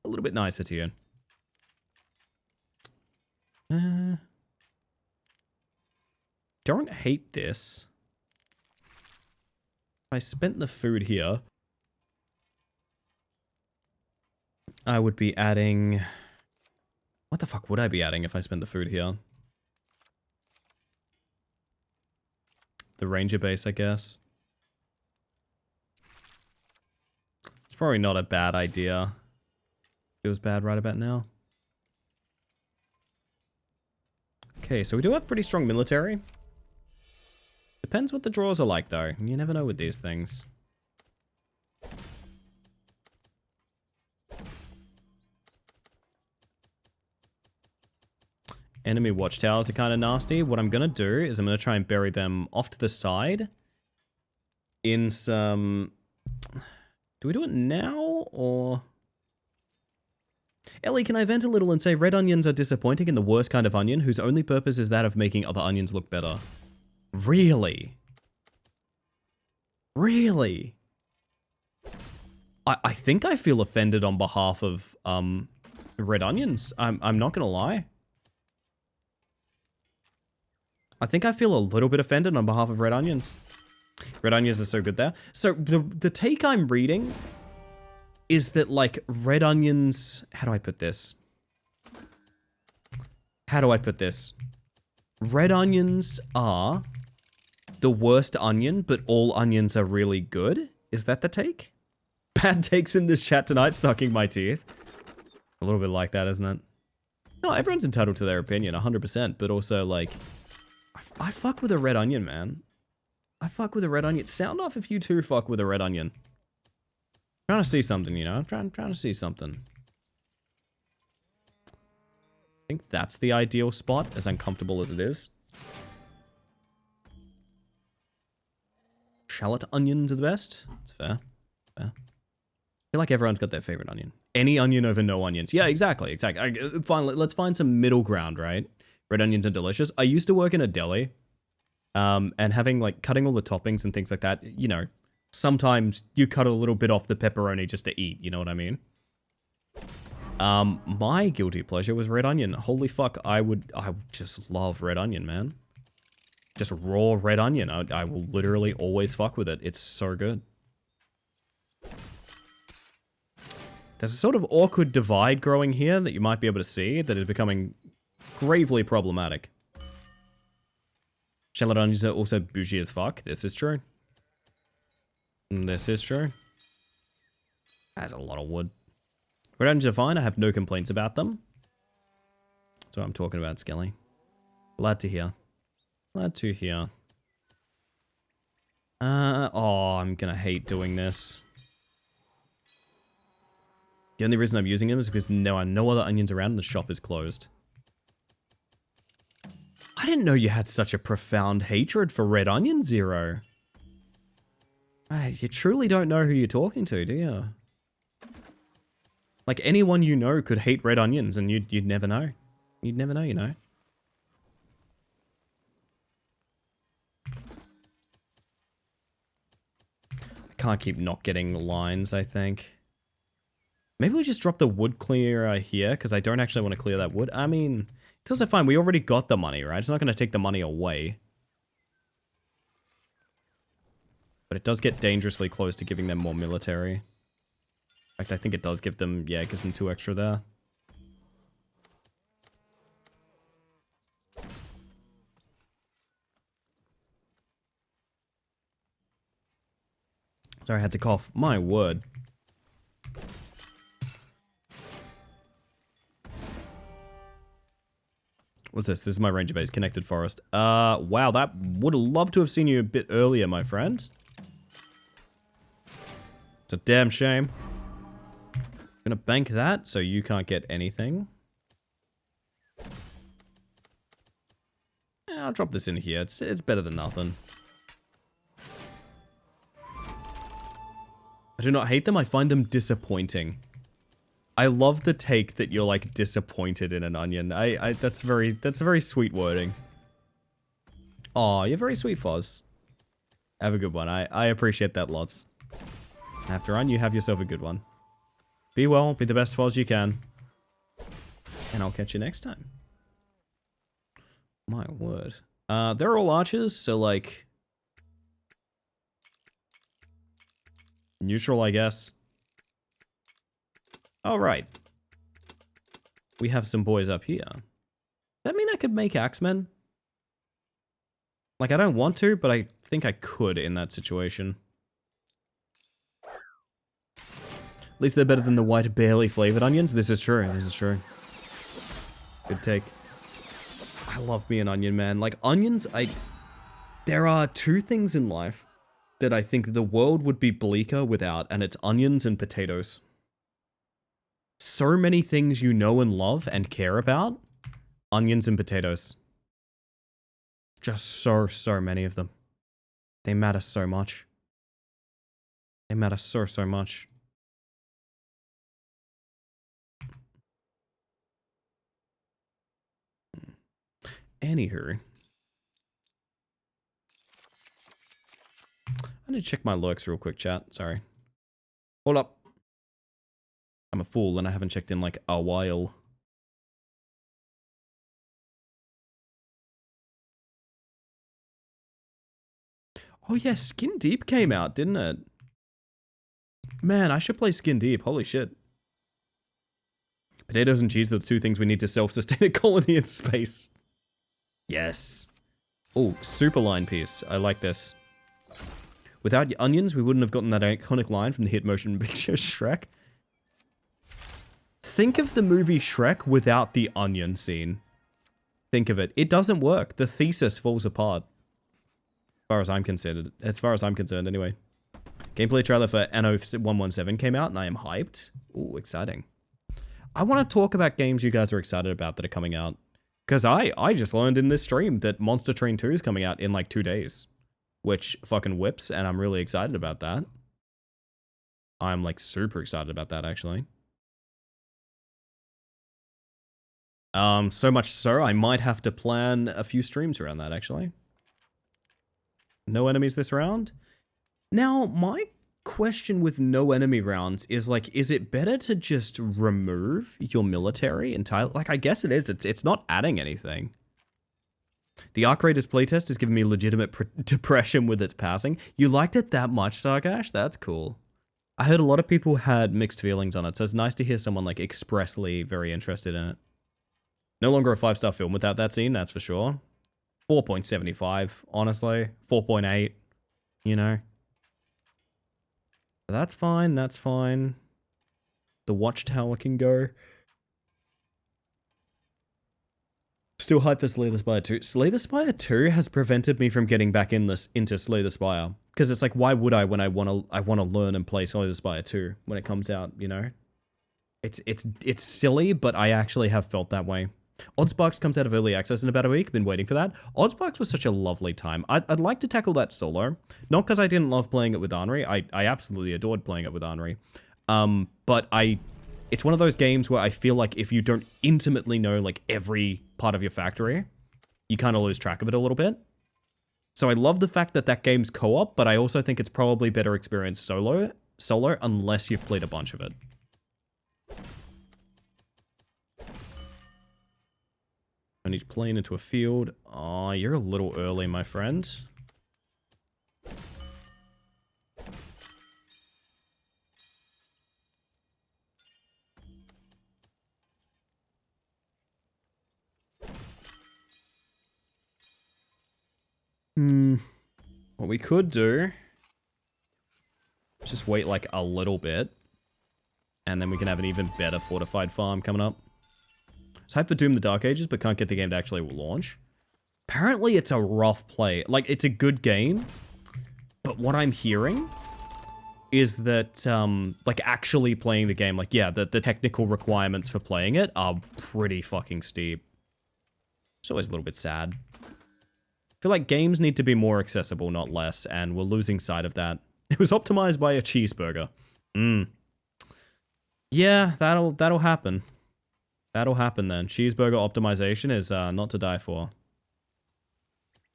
a little bit nicer to you. Don't hate this. I spent the food here. I would be adding... What the fuck would I be adding if I spent the food here? The ranger base, I guess. It's probably not a bad idea. Feels bad right about now. Okay, so we do have pretty strong military. Depends what the draws are like, though. You never know with these things. Enemy watchtowers are kind of nasty. What I'm going to do is I'm going to try and bury them off to the side. In some... Do we do it now, or... Ellie, can I vent a little and say red onions are disappointing and the worst kind of onion, whose only purpose is that of making other onions look better? Really? Really? I think I feel offended on behalf of red onions. I'm not gonna lie. I think I feel a little bit offended on behalf of red onions. Red onions are so good there. So the take I'm reading is that like red onions, how do I put this? How do I put this? Red onions are the worst onion, but all onions are really good. Is that the take? Bad takes in this chat tonight, sucking my teeth. A little bit like that, isn't it? No, everyone's entitled to their opinion, 100%, but also, like, I fuck with a red onion, man. I fuck with a red onion. Sound off if you too fuck with a red onion. I'm trying to see something, you know? I'm trying to see something. I think that's the ideal spot, as uncomfortable as it is. shallot onions are the best. It's fair. Fair. I feel like everyone's got their favorite onion. Any onion over no onions. Yeah, exactly. Finally, let's find some middle ground, right? Red onions are delicious. I used to work in a deli, and having like cutting all the toppings and things like that. You know, sometimes you cut a little bit off the pepperoni just to eat. You know what I mean? My guilty pleasure was red onion. Holy fuck, I would just love red onion, man. Just raw red onion. I will literally always fuck with it. It's so good. There's a sort of awkward divide growing here that you might be able to see that is becoming gravely problematic. Shallot onions are also bougie as fuck. This is true. This is true. That's a lot of wood. Red onions are fine. I have no complaints about them. That's what I'm talking about, Skelly. Glad to hear. Glad to hear. Oh, I'm gonna hate doing this. The only reason I'm using them is because there are no other onions around and the shop is closed. I didn't know you had such a profound hatred for red onion, Zero. You truly don't know who you're talking to, do you? Like, anyone you know could hate red onions and you'd never know. You'd never know, you know? I can't keep not getting lines, I think. Maybe we just drop the wood clearer here, because I don't actually want to clear that wood. I mean, it's also fine. We already got the money, right? It's not going to take the money away. But it does get dangerously close to giving them more military. In fact, I think it does give them, yeah, it gives them 2 extra there. Sorry, I had to cough. My word. What's this? This is my ranger base, connected forest. Wow, that would have loved to have seen you a bit earlier, my friend. It's a damn shame. Gonna bank that so you can't get anything. Yeah, I'll drop this in here. It's better than nothing. I do not hate them. I find them disappointing. I love the take that you're like disappointed in an onion. That's very sweet wording. Aw, you're very sweet, Foz. Have a good one. I appreciate that lots. After on, you have yourself a good one. Be well, be the best Foz you can. And I'll catch you next time. My word. They're all archers, so like... neutral, I guess. Alright. We have some boys up here. Does that mean I could make axemen? Like, I don't want to, but I think I could in that situation. At least they're better than the white, barely flavored onions. This is true. This is true. Good take. I love me an onion, man. Like, onions, there are 2 things in life that I think the world would be bleaker without, and it's onions and potatoes. So many things you know and love and care about. Onions and potatoes. Just so many of them. They matter so much. They matter so much. Anywho. I need to check my lurks real quick, chat. Sorry. Hold up. I'm a fool and I haven't checked in like a while. Oh yeah, Skin Deep came out, didn't it? Man, I should play Skin Deep. Holy shit. Potatoes and cheese are the 2 things we need to self-sustain a colony in space. Yes. Oh, super line piece. I like this. Without onions, we wouldn't have gotten that iconic line from the hit motion picture Shrek. Think of the movie Shrek without the onion scene. Think of it. It doesn't work. The thesis falls apart. As far as I'm concerned, anyway. Gameplay trailer for Anno 117 came out, and I am hyped. Ooh, exciting. I want to talk about games you guys are excited about that are coming out. Because I just learned in this stream that Monster Train 2 is coming out in like 2 days. which fucking whips, and I'm really excited about that. I'm like super excited about that actually. So much so I might have to plan a few streams around that actually. No enemies this round. Now, my question with no enemy rounds is like, is it better to just remove your military entirely? Like, I guess it is. It's not adding anything. The Arc Raiders playtest has given me legitimate depression with its passing. You liked it that much, Sargash? That's cool. I heard a lot of people had mixed feelings on it, so it's nice to hear someone like expressly very interested in it. No longer a 5-star film without that scene, that's for sure. 4.75, honestly. 4.8, you know. That's fine, that's fine. The Watchtower can go. Still hyped for Slay the Spire 2. Slay the Spire 2 has prevented me from getting back into Slay the Spire. Because it's like, why would I when I wanna learn and play Slay the Spire 2 when it comes out, you know? It's silly, but I actually have felt that way. Oddsparks comes out of early access in about a week. Been waiting for that. Oddsparks was such a lovely time. I'd like to tackle that solo. Not because I didn't love playing it with Henri. I absolutely adored playing it with Henri. But it's one of those games where I feel like if you don't intimately know like every part of your factory, you kind of lose track of it a little bit. So I love the fact that that game's co-op, but I also think it's probably better experience solo unless you've played a bunch of it. And he's playing into a field. Oh, you're a little early, my friend. What we could do is just wait like a little bit, and then we can have an even better fortified farm coming up. It's hyped for Doom the Dark Ages, but can't get the game to actually launch. Apparently it's a rough play. Like, it's a good game, but what I'm hearing is that, like, actually playing the game, like, yeah, the technical requirements for playing it are pretty fucking steep. It's always a little bit sad. I feel like games need to be more accessible, not less, and we're losing sight of that. It was optimized by a cheeseburger. Yeah, that'll happen. That'll happen then. Cheeseburger optimization is not to die for.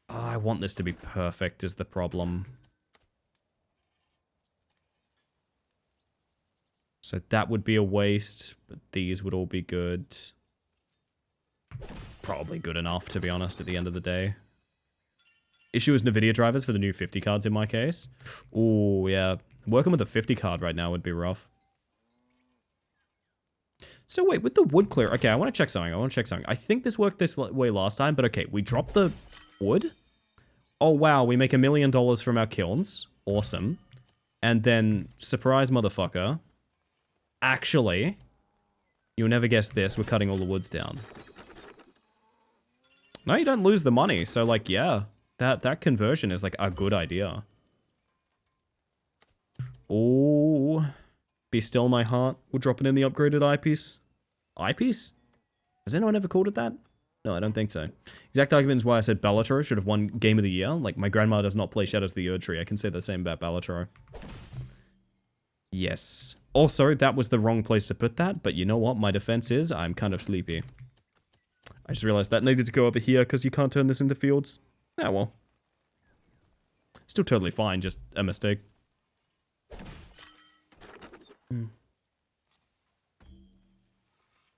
Oh, I want this to be perfect is the problem. So that would be a waste, but these would all be good. Probably good enough, to be honest, at the end of the day. Issue is NVIDIA drivers for the new 50 cards in my case. Oh, yeah. Working with a 50 card right now would be rough. So wait, with the wood clear... Okay, I want to check something. I think this worked this way last time, but okay, we dropped the wood. Oh, wow, we make $1 million from our kilns. Awesome. And then, surprise motherfucker. Actually, you'll never guess this, we're cutting all the woods down. No, you don't lose the money, so like, yeah. That conversion is like a good idea. Oh... Be still my heart. We'll drop it in the upgraded eyepiece. Eyepiece? Has anyone ever called it that? No, I don't think so. Exact argument is why I said Balatro should have won Game of the Year. Like, my grandma does not play Shadows of the Erdtree. I can say the same about Balatro. Yes. Also, that was the wrong place to put that, but you know what? My defense is I'm kind of sleepy. I just realized that needed to go over here because you can't turn this into fields. Yeah, well. Still totally fine, just a mistake.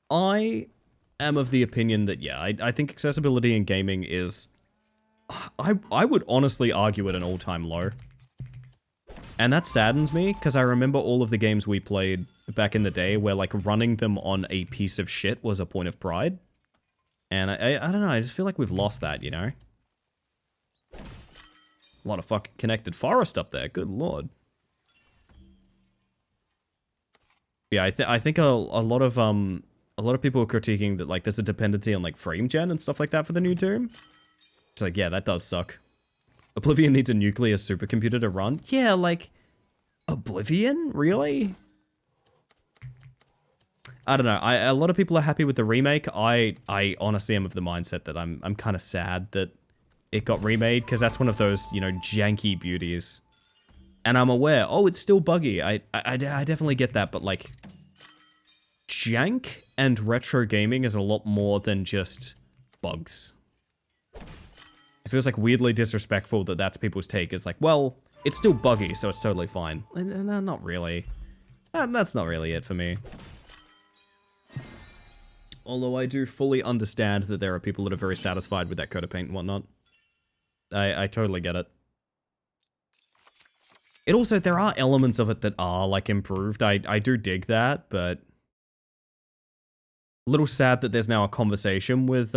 I am of the opinion that, yeah, I think accessibility in gaming is... I would honestly argue at an all-time low. And that saddens me, because I remember all of the games we played back in the day where, like, running them on a piece of shit was a point of pride. And I don't know, I just feel like we've lost that, you know? A lot of fucking connected forest up there, good lord. Yeah, I think a lot of people are critiquing that like there's a dependency on like frame gen and stuff like that for the new Doom. It's like, yeah, that does suck. Oblivion needs a nuclear supercomputer to run. Yeah, like Oblivion, really? I don't know. A lot of people are happy with the remake. I honestly am of the mindset that I'm kind of sad that it got remade, because that's one of those, you know, janky beauties. And I'm aware, oh, it's still buggy. I definitely get that, but like, jank and retro gaming is a lot more than just bugs. It feels like weirdly disrespectful that that's people's take. Is like, well, it's still buggy, so it's totally fine. No, not really. That's not really it for me. Although I do fully understand that there are people that are very satisfied with that coat of paint and whatnot. I totally get it. It also, there are elements of it that are, like, improved. I do dig that, but... a little sad that there's now a conversation with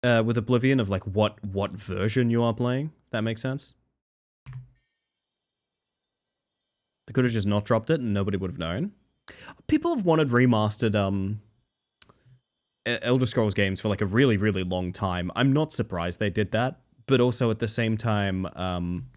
Oblivion of, like, what version you are playing. That makes sense. They could have just not dropped it and nobody would have known. People have wanted remastered, Elder Scrolls games for, like, a really, really long time. I'm not surprised they did that, but also at the same time, I'm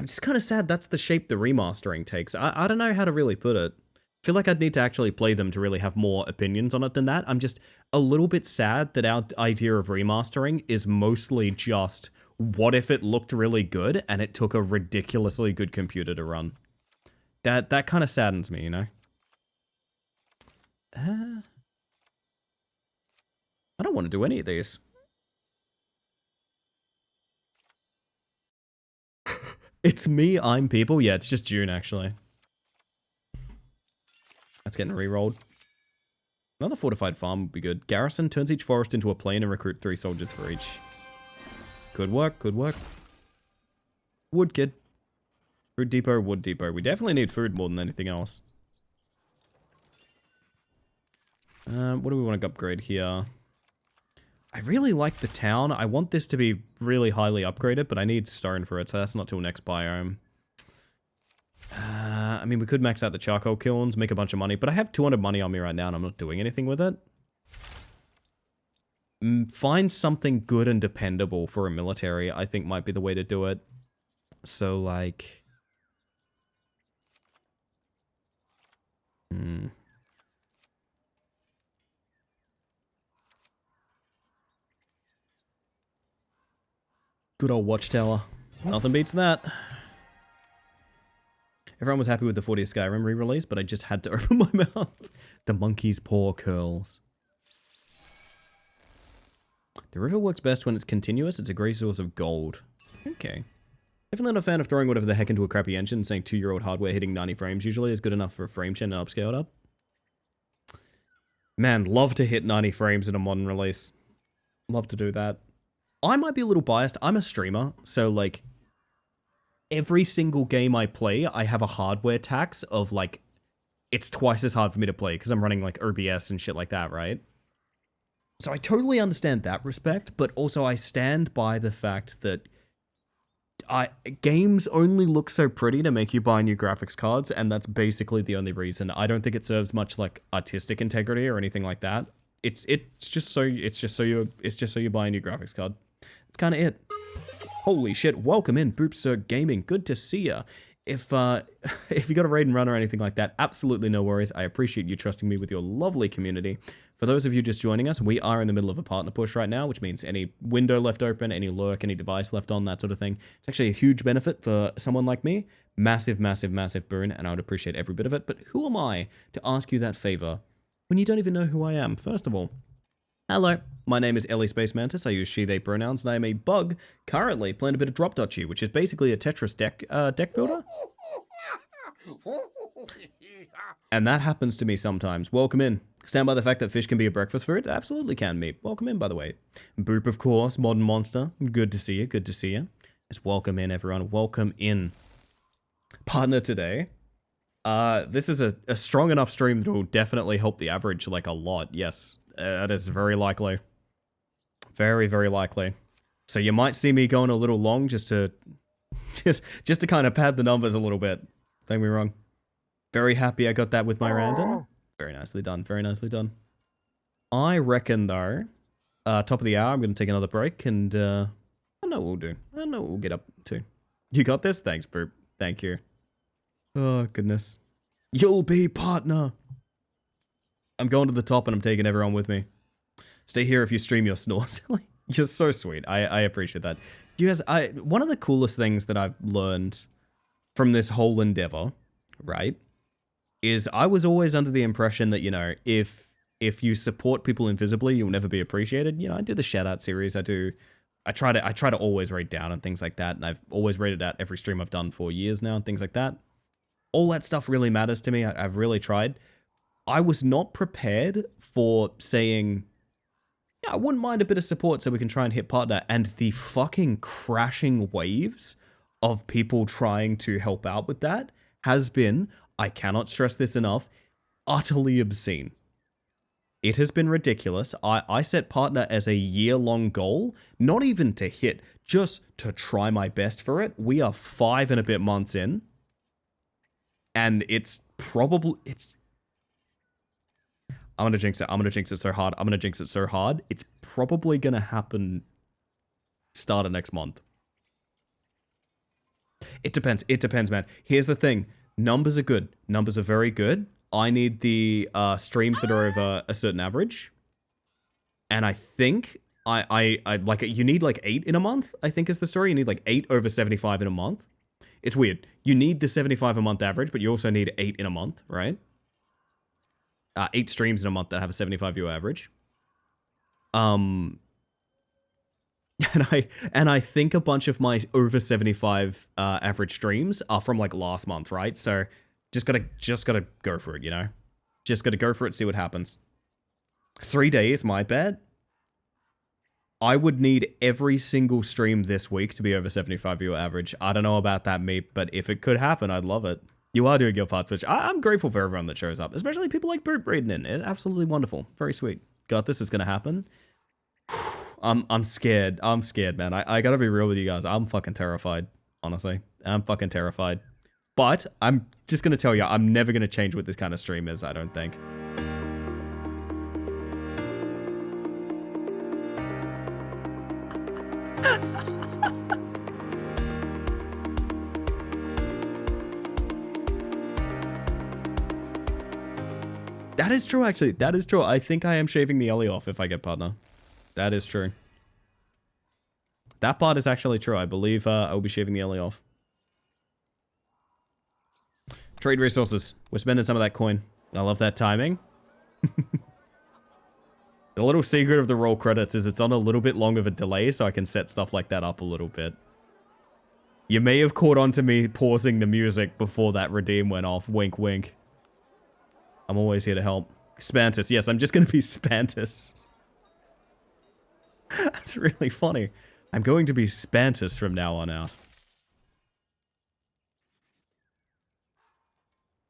just kind of sad that's the shape the remastering takes. I don't know how to really put it. I feel like I'd need to actually play them to really have more opinions on it than that. I'm just a little bit sad that our idea of remastering is mostly just, what if it looked really good and it took a ridiculously good computer to run? That kind of saddens me, you know? I don't want to do any of these. It's me, I'm people. Yeah, it's just June, actually. That's getting re-rolled. Another fortified farm would be good. Garrison turns each forest into a plain and recruit 3 soldiers for each. Good work, good work. Wood kid. Food depot, wood depot. We definitely need food more than anything else. What do we want to upgrade here? I really like the town. I want this to be really highly upgraded, but I need stone for it, so that's not till next biome. I mean, we could max out the charcoal kilns, make a bunch of money, but I have 200 money on me right now and I'm not doing anything with it. Find something good and dependable for a military, I think might be the way to do it. So, like... Good old watchtower. Nothing beats that. Everyone was happy with the 40th Skyrim re-release, but I just had to open my mouth. The monkey's paw curls. The river works best when it's continuous. It's a great source of gold. Okay. Definitely not a fan of throwing whatever the heck into a crappy engine and saying 2-year-old hardware hitting 90 frames usually is good enough for a frame chain and upscaled up. Man, love to hit 90 frames in a modern release. Love to do that. I might be a little biased. I'm a streamer, so like... every single game I play, I have a hardware tax of, like, it's twice as hard for me to play because I'm running, like, OBS and shit like that, right? So I totally understand that respect, but also I stand by the fact that games only look so pretty to make you buy new graphics cards, and that's basically the only reason. I don't think it serves much, like, artistic integrity or anything like that. It's just so you buy a new graphics card. That's kind of it. Holy shit, welcome in, Boopsir Gaming. Good to see ya. If you got a raid and run or anything like that, absolutely no worries. I appreciate you trusting me with your lovely community. For those of you just joining us, we are in the middle of a partner push right now, which means any window left open, any lurk, any device left on, that sort of thing. It's actually a huge benefit for someone like me. Massive, massive, massive boon, and I would appreciate every bit of it. But who am I to ask you that favor when you don't even know who I am, first of all? Hello, my name is Ellie Space Mantis. I use she, they pronouns, and I am a bug currently playing a bit of Drop Duchy, which is basically a Tetris deck builder. And that happens to me sometimes. Welcome in. Stand by the fact that fish can be a breakfast food? Absolutely can be. Welcome in, by the way. Boop, of course. Modern Monster. Good to see you. Good to see you. Just welcome in, everyone. Welcome in. Partner today. This is a strong enough stream that will definitely help the average, like, a lot. Yes. That is very likely. Very, very likely. So you might see me going a little long just to kind of pad the numbers a little bit. Don't get me wrong. Very happy I got that with my random. Very nicely done. Very nicely done. I reckon, though, top of the hour, I'm going to take another break, and I know what we'll do. I know what we'll get up to. You got this? Thanks, Boop. Thank you. Oh, goodness. You'll be partner. I'm going to the top and I'm taking everyone with me. Stay here if you stream your snores. You're so sweet. I appreciate that. You guys, one of the coolest things that I've learned from this whole endeavor, right, is I was always under the impression that, you know, if you support people invisibly, you'll never be appreciated. You know, I do the shout out series. I try to always rate down and things like that, and I've always rated out every stream I've done for years now and things like that. All that stuff really matters to me. I've really tried. I was not prepared for saying, yeah, I wouldn't mind a bit of support so we can try and hit partner, and the fucking crashing waves of people trying to help out with that has been, I cannot stress this enough, utterly obscene. It has been ridiculous. I set partner as a year-long goal, not even to hit, just to try my best for it. We are 5 and a bit months in, and it's probably, I'm gonna jinx it. I'm gonna jinx it so hard. I'm gonna jinx it so hard. It's probably gonna happen start of next month. It depends. It depends, man. Here's the thing. Numbers are good. Numbers are very good. I need the streams that are over a certain average. And I think I like, you need like 8 in a month, I think is the story. You need like 8 over 75 in a month. It's weird. You need the 75 a month average, but you also need 8 in a month, right? 8 streams in a month that have a 75 view average. And I think a bunch of my over 75 average streams are from like last month, right? So just gotta go for it, you know? Just gotta go for it, see what happens. 3 days, my bet. I would need every single stream this week to be over 75 viewer average. I don't know about that, mate, but if it could happen, I'd love it. You are doing your part, Switch. I'm grateful for everyone that shows up, especially people like Boot Breeding in. It's absolutely wonderful. Very sweet. God, this is gonna happen. I'm scared. I'm scared, man. I gotta be real with you guys. I'm fucking terrified, honestly. I'm fucking terrified. But I'm just gonna tell you, I'm never gonna change what this kind of stream is, I don't think. That is true, actually. That is true. I think I am shaving the Ellie off if I get partner. That is true. That part is actually true. I believe I'll be shaving the Ellie off. Trade resources. We're spending some of that coin. I love that timing. The little secret of the roll credits is it's on a little bit long of a delay, so I can set stuff like that up a little bit. You may have caught on to me pausing the music before that redeem went off. Wink, wink. I'm always here to help. Spantus. Yes, I'm just going to be Spantus. That's really funny. I'm going to be Spantus from now on out.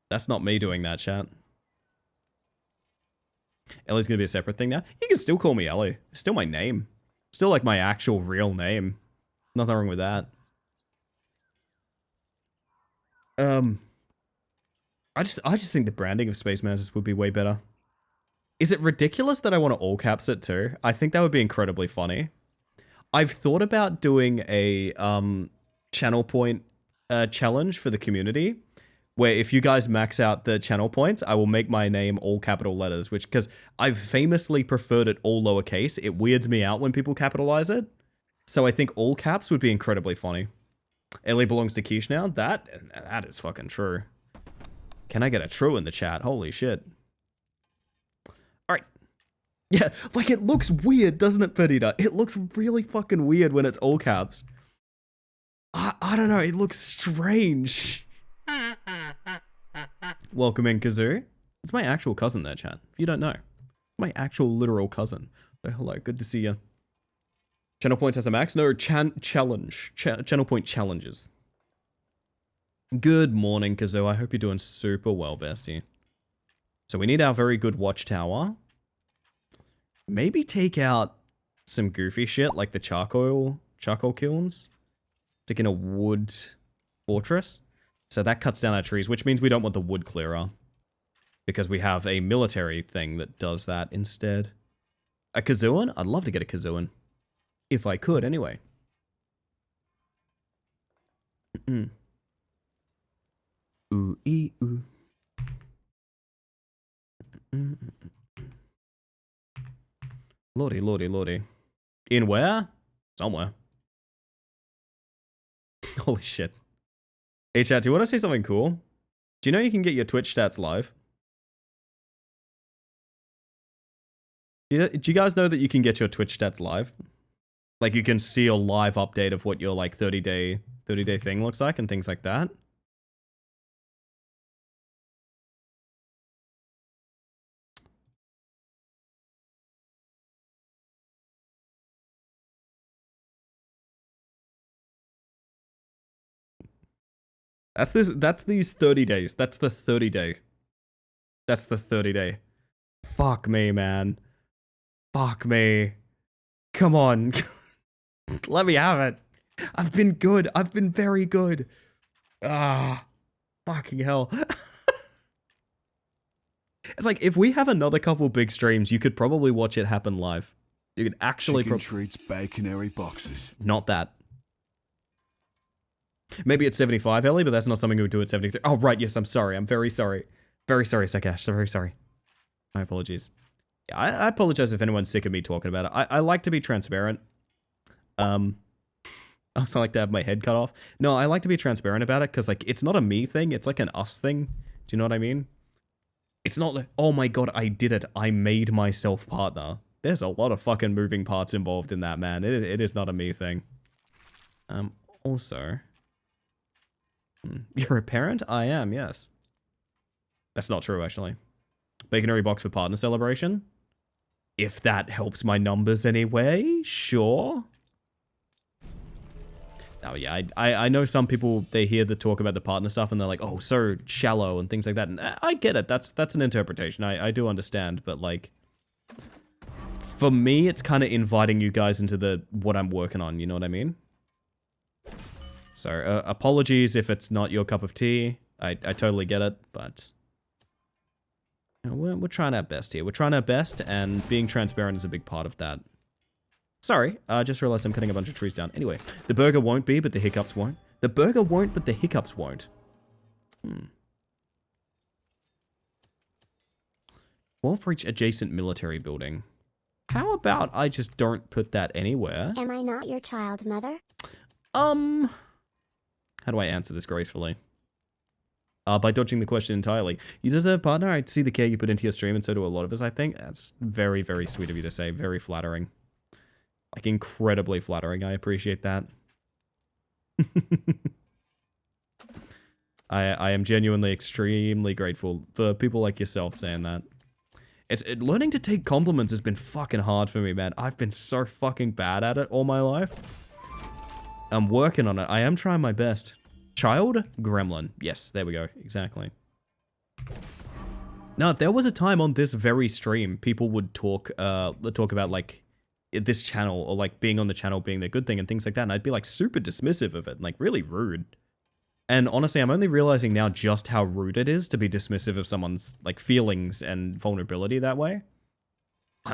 That's not me doing that, chat. Ellie's going to be a separate thing now. You can still call me Ellie. It's still my name. Still like my actual real name. Nothing wrong with that. I just think the branding of Space Mantis would be way better. Is it ridiculous that I want to all caps it too? I think that would be incredibly funny. I've thought about doing a channel point challenge for the community, where if you guys max out the channel points, I will make my name all capital letters, which, because I've famously preferred it all lowercase, it weirds me out when people capitalize it. So I think all caps would be incredibly funny. Ellie belongs to Quiche now? That is fucking true. Can I get a true in the chat? Holy shit. Alright. Yeah, like it looks weird, doesn't it, Perdita? It looks really fucking weird when it's all caps. I don't know, it looks strange. Welcome in, Kazoo. It's my actual cousin there, chat. If you don't know. My actual literal cousin. So hello, good to see you. Channel points has a max? No, challenge. Channel point challenges. Good morning, Kazoo. I hope you're doing super well, bestie. So we need our very good watchtower. Maybe take out some goofy shit like the charcoal kilns. Stick in a wood fortress. So that cuts down our trees, which means we don't want the wood clearer. Because we have a military thing that does that instead. A Kazooin? I'd love to get a Kazooin. If I could, anyway. Ooh, ee, ooh. Lordy, lordy, lordy. In where? Somewhere. Holy shit. Hey chat, do you want to say something cool? Do you know you can get your Twitch stats live? Do you guys know that you can get your Twitch stats live? Like you can see a live update of what your like 30-day thing looks like and things like that. That's these 30 days. That's the 30 day. That's the 30 day. Fuck me, man. Fuck me. Come on. Let me have it. I've been good. I've been very good. Ah. Fucking hell. It's like, if we have another couple big streams, you could probably watch it happen live. You could actually... Chicken treats, baconary boxes. Not that. Maybe it's 75, Ellie, but that's not something we would do at 73. Oh, right, yes, I'm sorry. I'm very sorry. Very sorry, Sakash. So very sorry. My apologies. Yeah, I apologize if anyone's sick of me talking about it. I like to be transparent. I also like to have my head cut off. No, I like to be transparent about it, because, like, it's not a me thing. It's like an us thing. Do you know what I mean? It's not like, oh my god, I did it. I made myself partner. There's a lot of fucking moving parts involved in that, man. It is not a me thing. Also... You're a parent? I am, yes. That's not true, actually. Baconary box for partner celebration? If that helps my numbers anyway, sure. Oh yeah, I know some people, they hear the talk about the partner stuff and they're like, oh, so shallow and things like that. And I get it, that's an interpretation. I do understand, but like... For me, it's kind of inviting you guys into what I'm working on, you know what I mean? So, apologies if it's not your cup of tea. I totally get it, but... You know, we're trying our best here. We're trying our best, and being transparent is a big part of that. Sorry, I just realized I'm cutting a bunch of trees down. Anyway, the burger won't be, but the hiccups won't. The burger won't, but the hiccups won't. Wall for each adjacent military building. How about I just don't put that anywhere? Am I not your child, mother? How do I answer this gracefully? By dodging the question entirely. You deserve a partner. I see the care you put into your stream, and so do a lot of us, I think. That's very, very sweet of you to say. Very flattering. Like, incredibly flattering. I appreciate that. I am genuinely extremely grateful for people like yourself saying that. Learning to take compliments has been fucking hard for me, man. I've been so fucking bad at it all my life. I'm working on it. I am trying my best. Child? Gremlin. Yes, there we go. Exactly. Now, there was a time on this very stream, people would talk about, like, this channel, or, like, being on the channel being the good thing and things like that, and I'd be, like, super dismissive of it, and, like, really rude. And honestly, I'm only realizing now just how rude it is to be dismissive of someone's, like, feelings and vulnerability that way.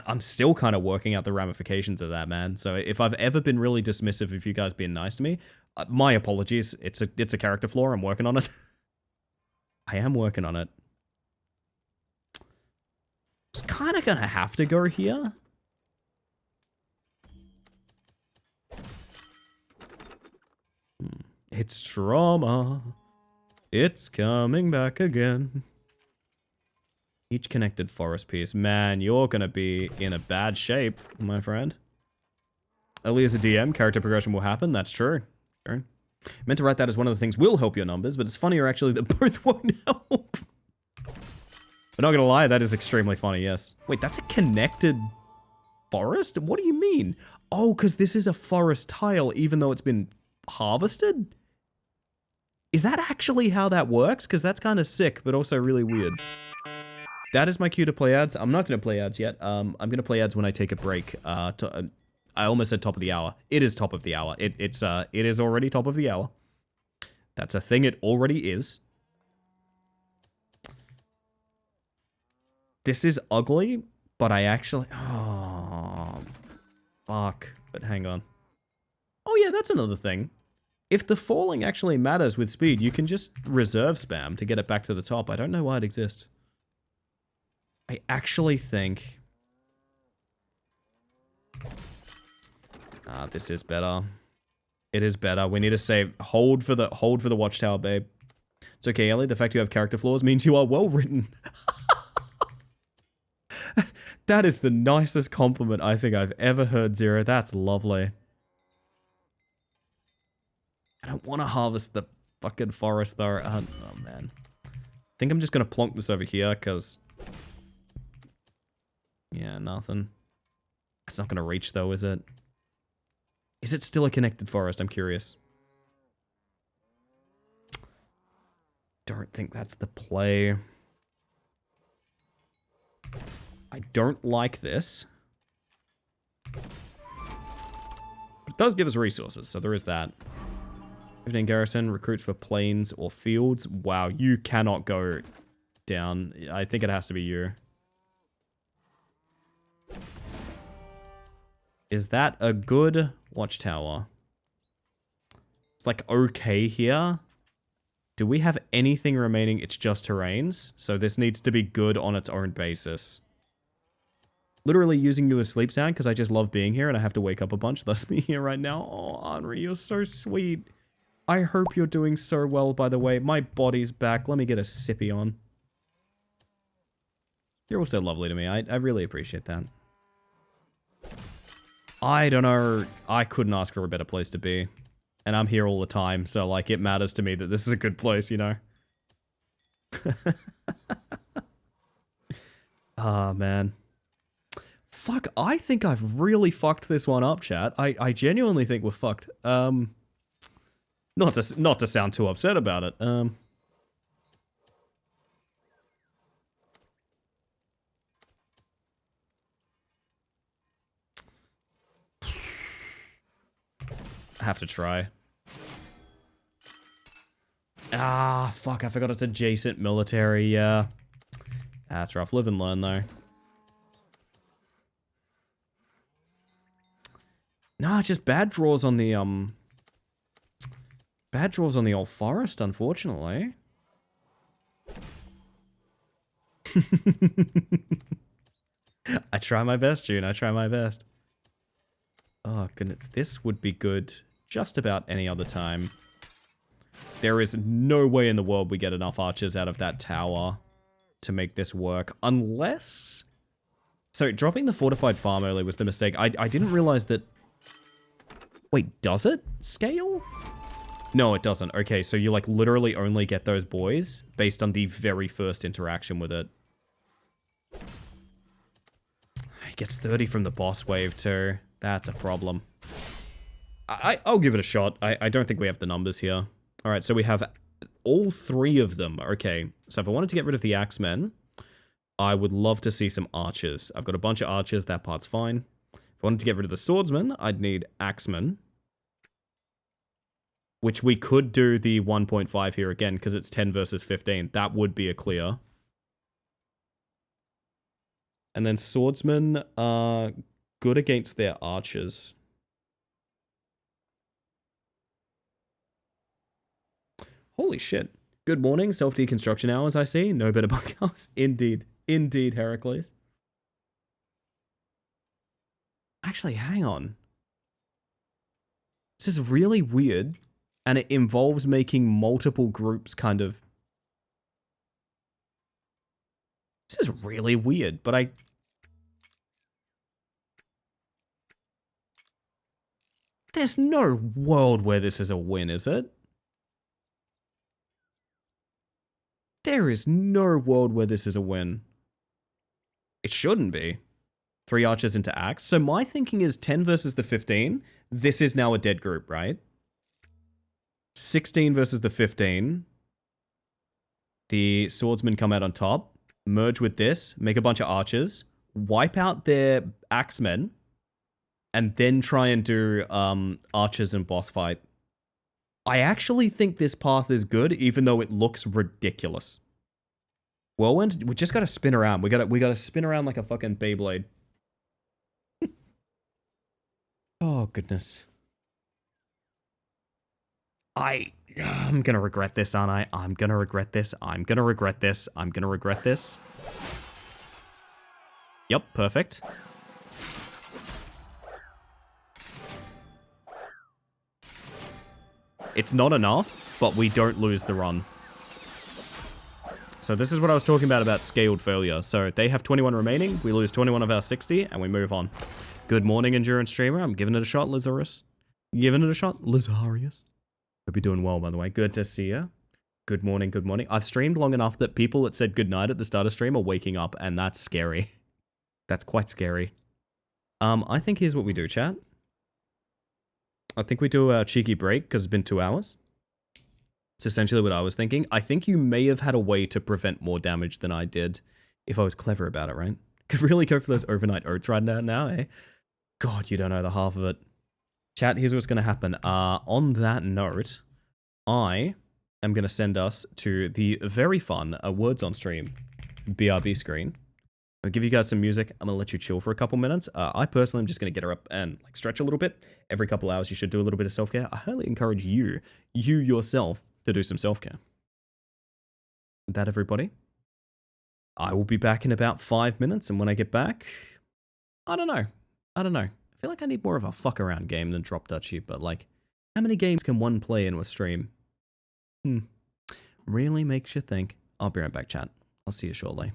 I'm still kind of working out the ramifications of that, man. So if I've ever been really dismissive of you guys being nice to me, my apologies. It's a character flaw. I'm working on it. I am working on it. It's kind of gonna have to go here. It's trauma. It's coming back again. Each connected forest piece. Man, you're gonna be in a bad shape, my friend. Ellie as a DM, character progression will happen. That's true. Sure. Meant to write that as one of the things will help your numbers, but it's funnier actually that both won't help. But not gonna lie, that is extremely funny, yes. Wait, that's a connected forest? What do you mean? Oh, because this is a forest tile, even though it's been harvested? Is that actually how that works? Because that's kind of sick, but also really weird. That is my cue to play ads. I'm not going to play ads yet. I'm going to play ads when I take a break. I almost said top of the hour. It is top of the hour. It is already top of the hour. That's a thing. It already is. This is ugly, but I actually... Oh, fuck. But hang on. Oh yeah, that's another thing. If the falling actually matters with speed, you can just reserve spam to get it back to the top. I don't know why it exists. I actually think... This is better. It is better. We need to save. Hold for the watchtower, babe. It's okay, Ellie. The fact you have character flaws means you are well written. That is the nicest compliment I think I've ever heard, Zero. That's lovely. I don't want to harvest the fucking forest, though. Oh, man. I think I'm just going to plonk this over here, because... Yeah, nothing. It's not going to reach, though, is it? Is it still a connected forest? I'm curious. Don't think that's the play. I don't like this. But it does give us resources, so there is that. 15 garrison, recruits for plains or fields. Wow, you cannot go down. I think it has to be you. Is that a good watchtower? It's like okay here. Do we have anything remaining? It's just terrains. So this needs to be good on its own basis. Literally using you as sleep sound because I just love being here and I have to wake up a bunch. That's me here right now. Oh, Henri, you're so sweet. I hope you're doing so well, by the way. My body's back. Let me get a sippy on. You're also lovely to me. I really appreciate that. I don't know. I couldn't ask for a better place to be. And I'm here all the time, so, like, it matters to me that this is a good place, you know? Ah, man. Fuck, I think I've really fucked this one up, chat. I genuinely think we're fucked. Not to sound too upset about it. I have to try. Ah, fuck, I forgot it's adjacent military, yeah. That's rough. Live and learn, though. Nah, just bad draws on the, bad draws on the old forest, unfortunately. I try my best, June. I try my best. Oh, goodness. This would be good just about any other time. There is no way in the world we get enough archers out of that tower to make this work. Unless... So, dropping the fortified farm early was the mistake. I didn't realize that... Wait, does it scale? No, it doesn't. Okay, so you, like, literally only get those boys based on the very first interaction with it. It gets 30 from the boss wave, too. That's a problem. I'll give it a shot. I don't think we have the numbers here. Alright, so we have all three of them. Okay, so if I wanted to get rid of the axemen, I would love to see some archers. I've got a bunch of archers, that part's fine. If I wanted to get rid of the swordsmen, I'd need axemen. Which we could do the 1.5 here again, because it's 10 versus 15. That would be a clear. And then swordsmen are good against their archers. Holy shit. Good morning, self-deconstruction hours, I see. No better bunkhouse. Indeed. Indeed, Heracles. Actually, hang on. This is really weird, and it involves making multiple groups kind of... This is really weird, but I... There's no world where this is a win, is it? There is no world where this is a win. It shouldn't be. 3 archers into axe. So my thinking is 10 versus the 15. This is now a dead group, right? 16 versus the 15. The swordsmen come out on top. Merge with this. Make a bunch of archers. Wipe out their axemen. And then try and do archers and boss fight. I actually think this path is good, even though it looks ridiculous. Whirlwind, we just gotta spin around. We gotta spin around like a fucking Beyblade. Oh, goodness. I'm gonna regret this, aren't I? I'm gonna regret this. I'm gonna regret this. I'm gonna regret this. Yep, perfect. It's not enough, but we don't lose the run. So this is what I was talking about scaled failure. So they have 21 remaining, we lose 21 of our 60, and we move on. Good morning, Endurance Streamer. I'm giving it a shot, Lazarus. Giving it a shot, Lazarius. Hope you're doing well, by the way. Good to see you. Good morning, good morning. I've streamed long enough that people that said goodnight at the start of stream are waking up, and that's scary. That's quite scary. I think here's what we do, chat. I think we do a cheeky break, because it's been 2 hours. It's essentially what I was thinking. I think you may have had a way to prevent more damage than I did if I was clever about it, right? Could really go for those overnight oats right now, eh? God, you don't know the half of it. Chat, here's what's going to happen. On that note, I am going to send us to the very fun Words on Stream BRB screen. I'll give you guys some music. I'm going to let you chill for a couple minutes. I personally am just going to get her up and like stretch a little bit. Every couple hours, you should do a little bit of self-care. I highly encourage you yourself, to do some self-care. With that, everybody, I will be back in about 5 minutes, and when I get back, I don't know. I feel like I need more of a fuck around game than Drop Duchy, but like, how many games can one play in a stream? Really makes you think. I'll be right back, chat. I'll see you shortly.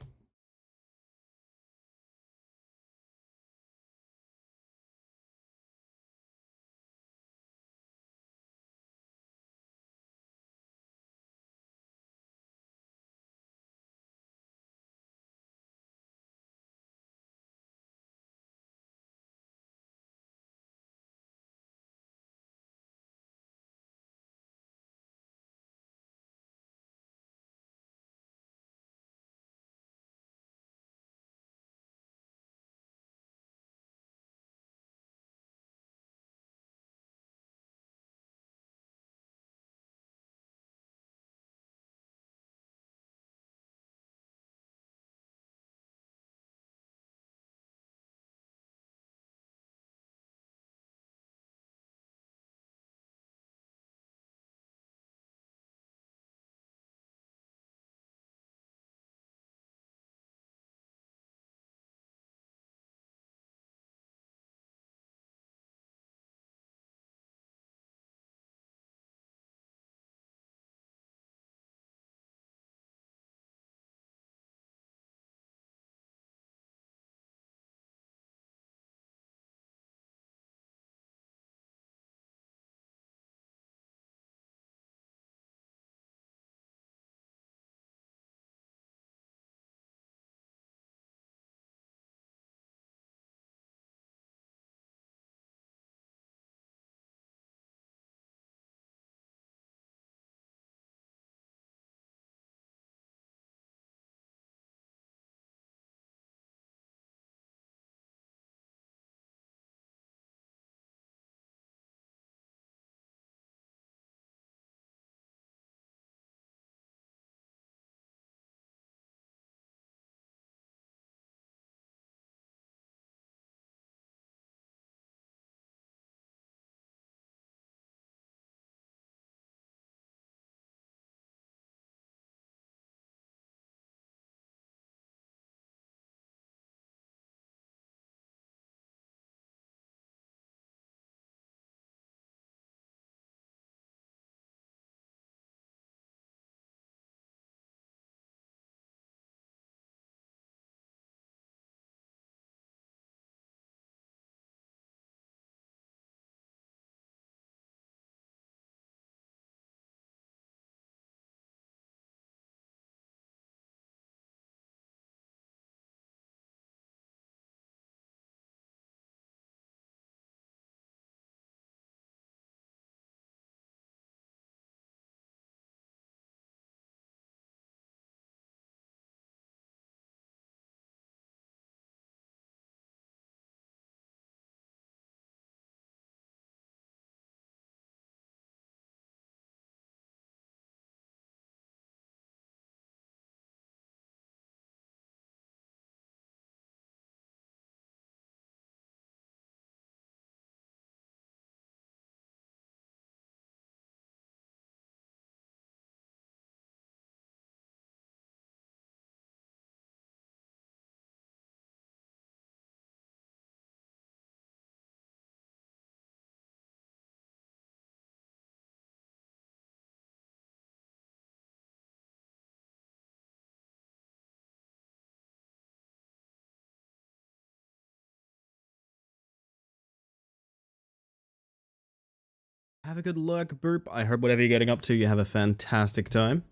Have a good lurk, Boop. I hope whatever you're getting up to, you have a fantastic time.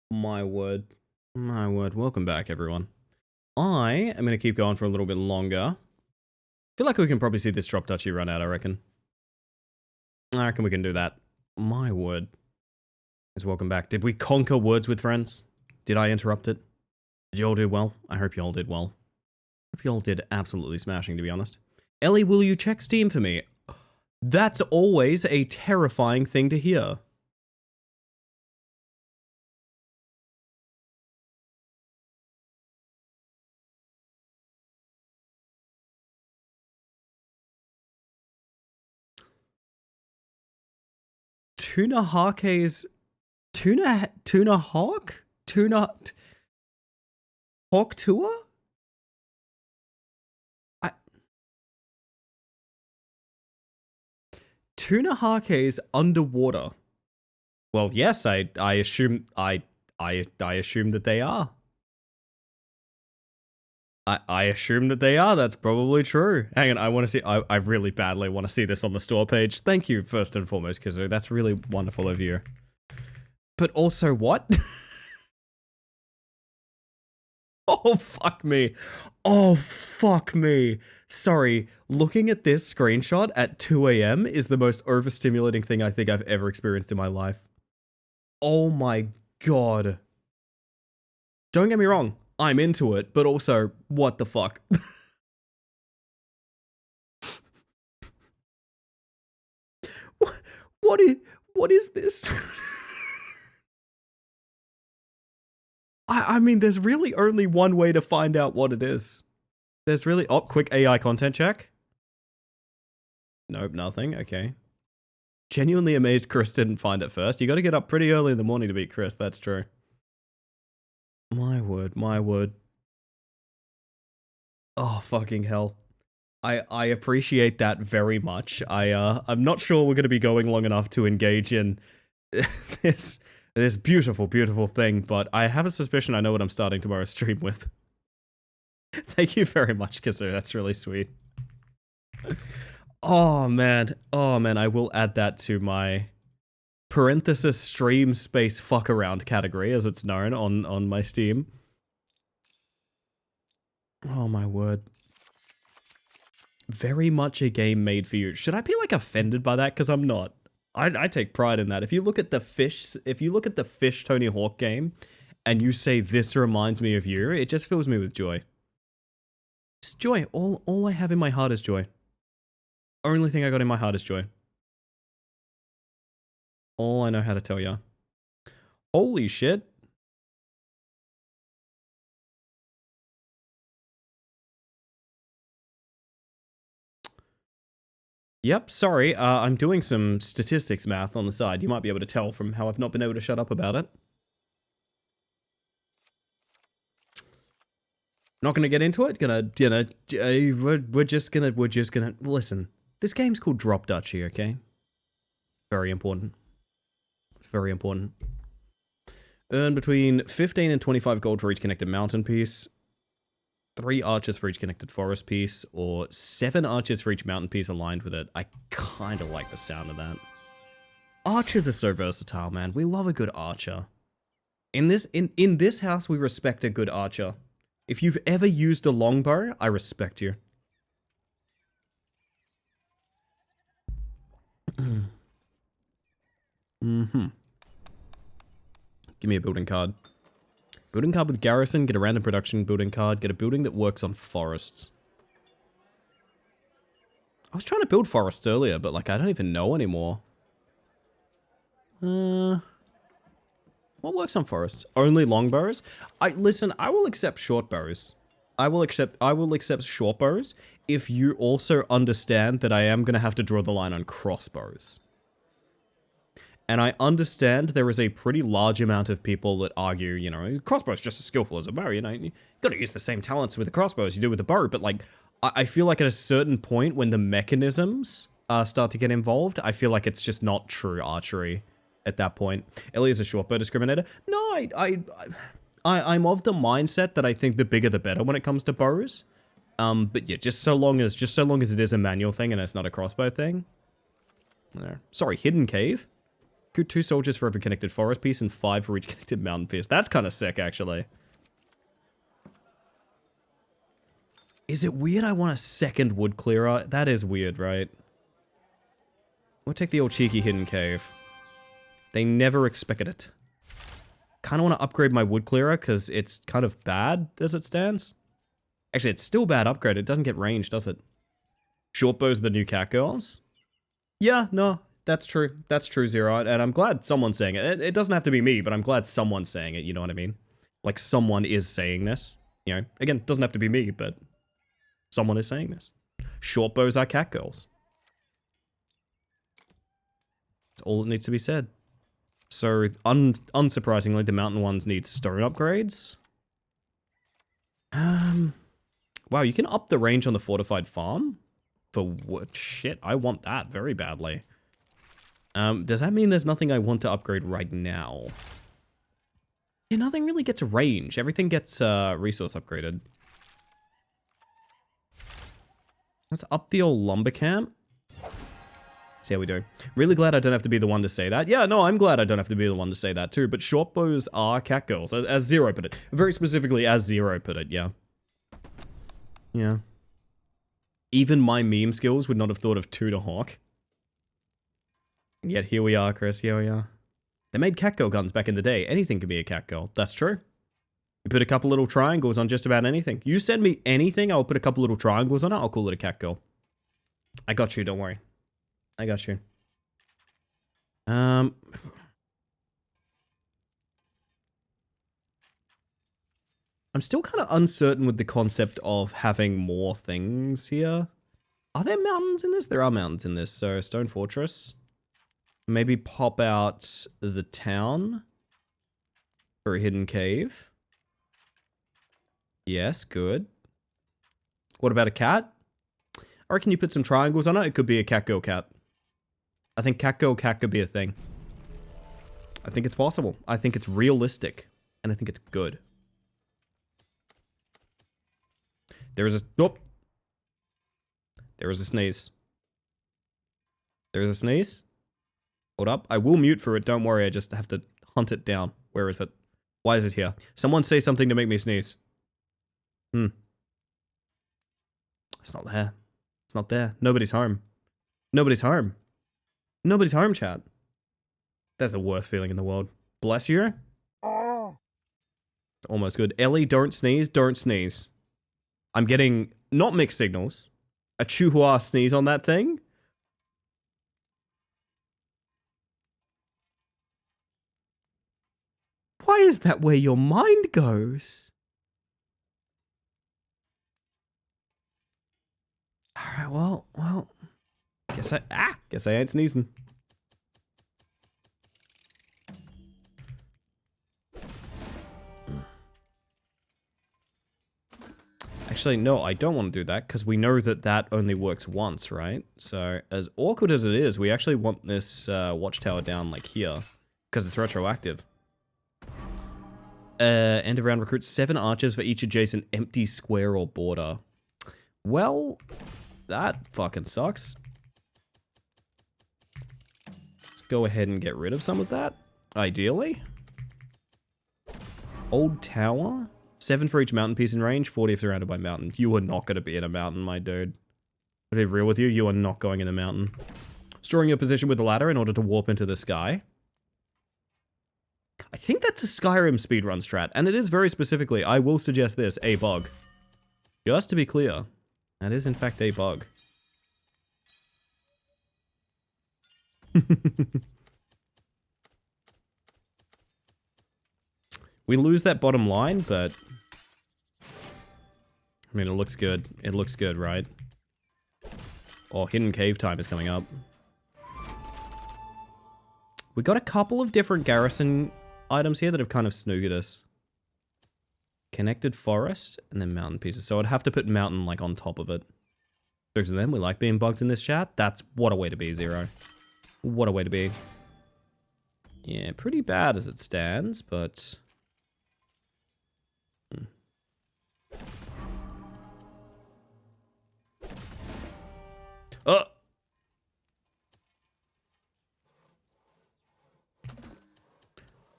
My word. My word. Welcome back, everyone. I am going to keep going for a little bit longer. Feel like we can probably see this drop Duchy run out, I reckon. I reckon we can do that. My word. Welcome back. Did we conquer Words with Friends? Did I interrupt it? Did you all do well? I hope you all did well. I hope you all did absolutely smashing, to be honest. Ellie, will you check Steam for me? That's always a terrifying thing to hear. Tuna Hake's... Tuna Hawk? Hawk Tour? Tuna Hake's underwater. Well, yes, I assume I assume that they are. I assume that they are. That's probably true. Hang on, I want to see. I really badly want to see this on the store page. Thank you, first and foremost, Kazoo. That's really wonderful of you. But also, what? Oh, fuck me. Oh, fuck me. Sorry, looking at this screenshot at 2 a.m. is the most overstimulating thing I think I've ever experienced in my life. Oh my god. Don't get me wrong, I'm into it, but also, what the fuck? What is this? I mean, there's really only one way to find out what it is. There's really... Oh, quick AI content check. Nope, nothing. Okay. Genuinely amazed Chris didn't find it first. You gotta get up pretty early in the morning to beat Chris, that's true. My word, my word. Oh, fucking hell. I appreciate that very much. I'm not sure we're gonna be going long enough to engage in this beautiful, beautiful thing, but I have a suspicion I know what I'm starting tomorrow's stream with. Thank you very much, Kazoo. That's really sweet. Oh man, I will add that to my parenthesis stream space fuck around category, as it's known on my Steam. Oh my word. Very much a game made for you. Should I be like offended by that? Because I'm not. I take pride in that. If you look at the Fish Tony Hawk game, and you say this reminds me of you, it just fills me with joy. Just joy. All I have in my heart is joy. Only thing I got in my heart is joy. All I know how to tell ya. Holy shit. Yep, sorry, I'm doing some statistics math on the side. You might be able to tell from how I've not been able to shut up about it. Not gonna get into it. We're just gonna listen. This game's called Drop Duchy, okay? Very important. It's very important. Earn between 15 and 25 gold for each connected mountain piece. 3 archers for each connected forest piece, or 7 archers for each mountain piece aligned with it. I kind of like the sound of that. Archers are so versatile, man. We love a good archer. In this house, we respect a good archer. If you've ever used a longbow, I respect you. Give me a building card. Building card with garrison, get a random production building card, get a building that works on forests. I was trying to build forests earlier, but like I don't even know anymore. What works on forests? Only longbows? Listen, I will accept short bows. I will accept short bows if you also understand that I am gonna have to draw the line on crossbows. And I understand there is a pretty large amount of people that argue, you know, crossbow's just as skillful as a bow, you know, you gotta use the same talents with the crossbow as you do with the bow, but like, I feel like at a certain point when the mechanisms start to get involved, I feel like it's just not true archery at that point. Ellie is a short bow discriminator. No, I'm of the mindset that I think the bigger the better when it comes to bows. But yeah, just so long as it is a manual thing and it's not a crossbow thing. There. Sorry, hidden cave. Good 2 soldiers for every connected forest piece and 5 for each connected mountain piece. That's kind of sick, actually. Is it weird I want a second wood clearer? That is weird, right? We'll take the old cheeky hidden cave. They never expected it. Kind of want to upgrade my wood clearer because it's kind of bad as it stands. Actually, it's still bad upgrade. It doesn't get range, does it? Shortbow's the new cat girls? Yeah, no, that's true. That's true, Zero. And I'm glad someone's saying it. It doesn't have to be me, but I'm glad someone's saying it. You know what I mean? Like, someone is saying this. You know, again, it doesn't have to be me, but someone is saying this. Shortbows are cat girls. That's all that needs to be said. So, unsurprisingly, the mountain ones need stone upgrades. Wow, you can up the range on the fortified farm? For what? Shit, I want that very badly. Does that mean there's nothing I want to upgrade right now? Yeah, nothing really gets range. Everything gets resource upgraded. Let's up the old lumber camp. See how we do. Really glad I don't have to be the one to say that. Yeah, no, I'm glad I don't have to be the one to say that too. But shortbows are cat girls, as Zero put it. Very specifically, as Zero put it, yeah. Yeah. Even my meme skills would not have thought of two to hawk. And yet here we are, Chris, here we are. They made catgirl guns back in the day. Anything can be a catgirl. That's true. You put a couple little triangles on just about anything. You send me anything, I'll put a couple little triangles on it, I'll call it a catgirl. I got you, don't worry. I got you. I'm still kind of uncertain with the concept of having more things here. Are there mountains in this? There are mountains in this. So, Stone Fortress. Maybe pop out the town for a hidden cave. Yes, good. What about a cat? I reckon you put some triangles on it. It could be a catgirl cat. I think catgirl cat could be a thing. I think it's possible. I think it's realistic. And I think it's good. There is a... Nope. There is a sneeze. There is a sneeze. Hold up. I will mute for it. Don't worry. I just have to hunt it down. Where is it? Why is it here? Someone say something to make me sneeze. It's not there. It's not there. Nobody's home. Nobody's home. Nobody's home, chat. That's the worst feeling in the world. Bless you. Almost good. Ellie, don't sneeze. Don't sneeze. I'm getting not mixed signals. A Chihuahua sneeze on that thing. Why is that where your mind goes? Alright, well. Guess I ain't sneezing. Actually, no, I don't want to do that, because we know that that only works once, right? So, as awkward as it is, we actually want this watchtower down, like, here. Because it's retroactive. End of round recruits 7 archers for each adjacent empty square or border. Well, that fucking sucks. Let's go ahead and get rid of some of that, ideally. Old tower. 7 for each mountain piece in range, 40 if surrounded by mountain. You are not going to be in a mountain, my dude. To be real with you, you are not going in a mountain. Storing your position with the ladder in order to warp into the sky. I think that's a Skyrim speedrun strat, and it is very specifically, I will suggest this, a bug. Just to be clear, that is in fact a bug. We lose that bottom line, but... I mean, it looks good. It looks good, right? Oh, hidden cave time is coming up. We got a couple of different garrison items here that have kind of snoogered us. Connected forest, and then mountain pieces. So I'd have to put mountain, like, on top of it. Because of them, we like being bugged in this chat. That's what a way to be, Zero. What a way to be. Yeah, pretty bad as it stands, but... Oh!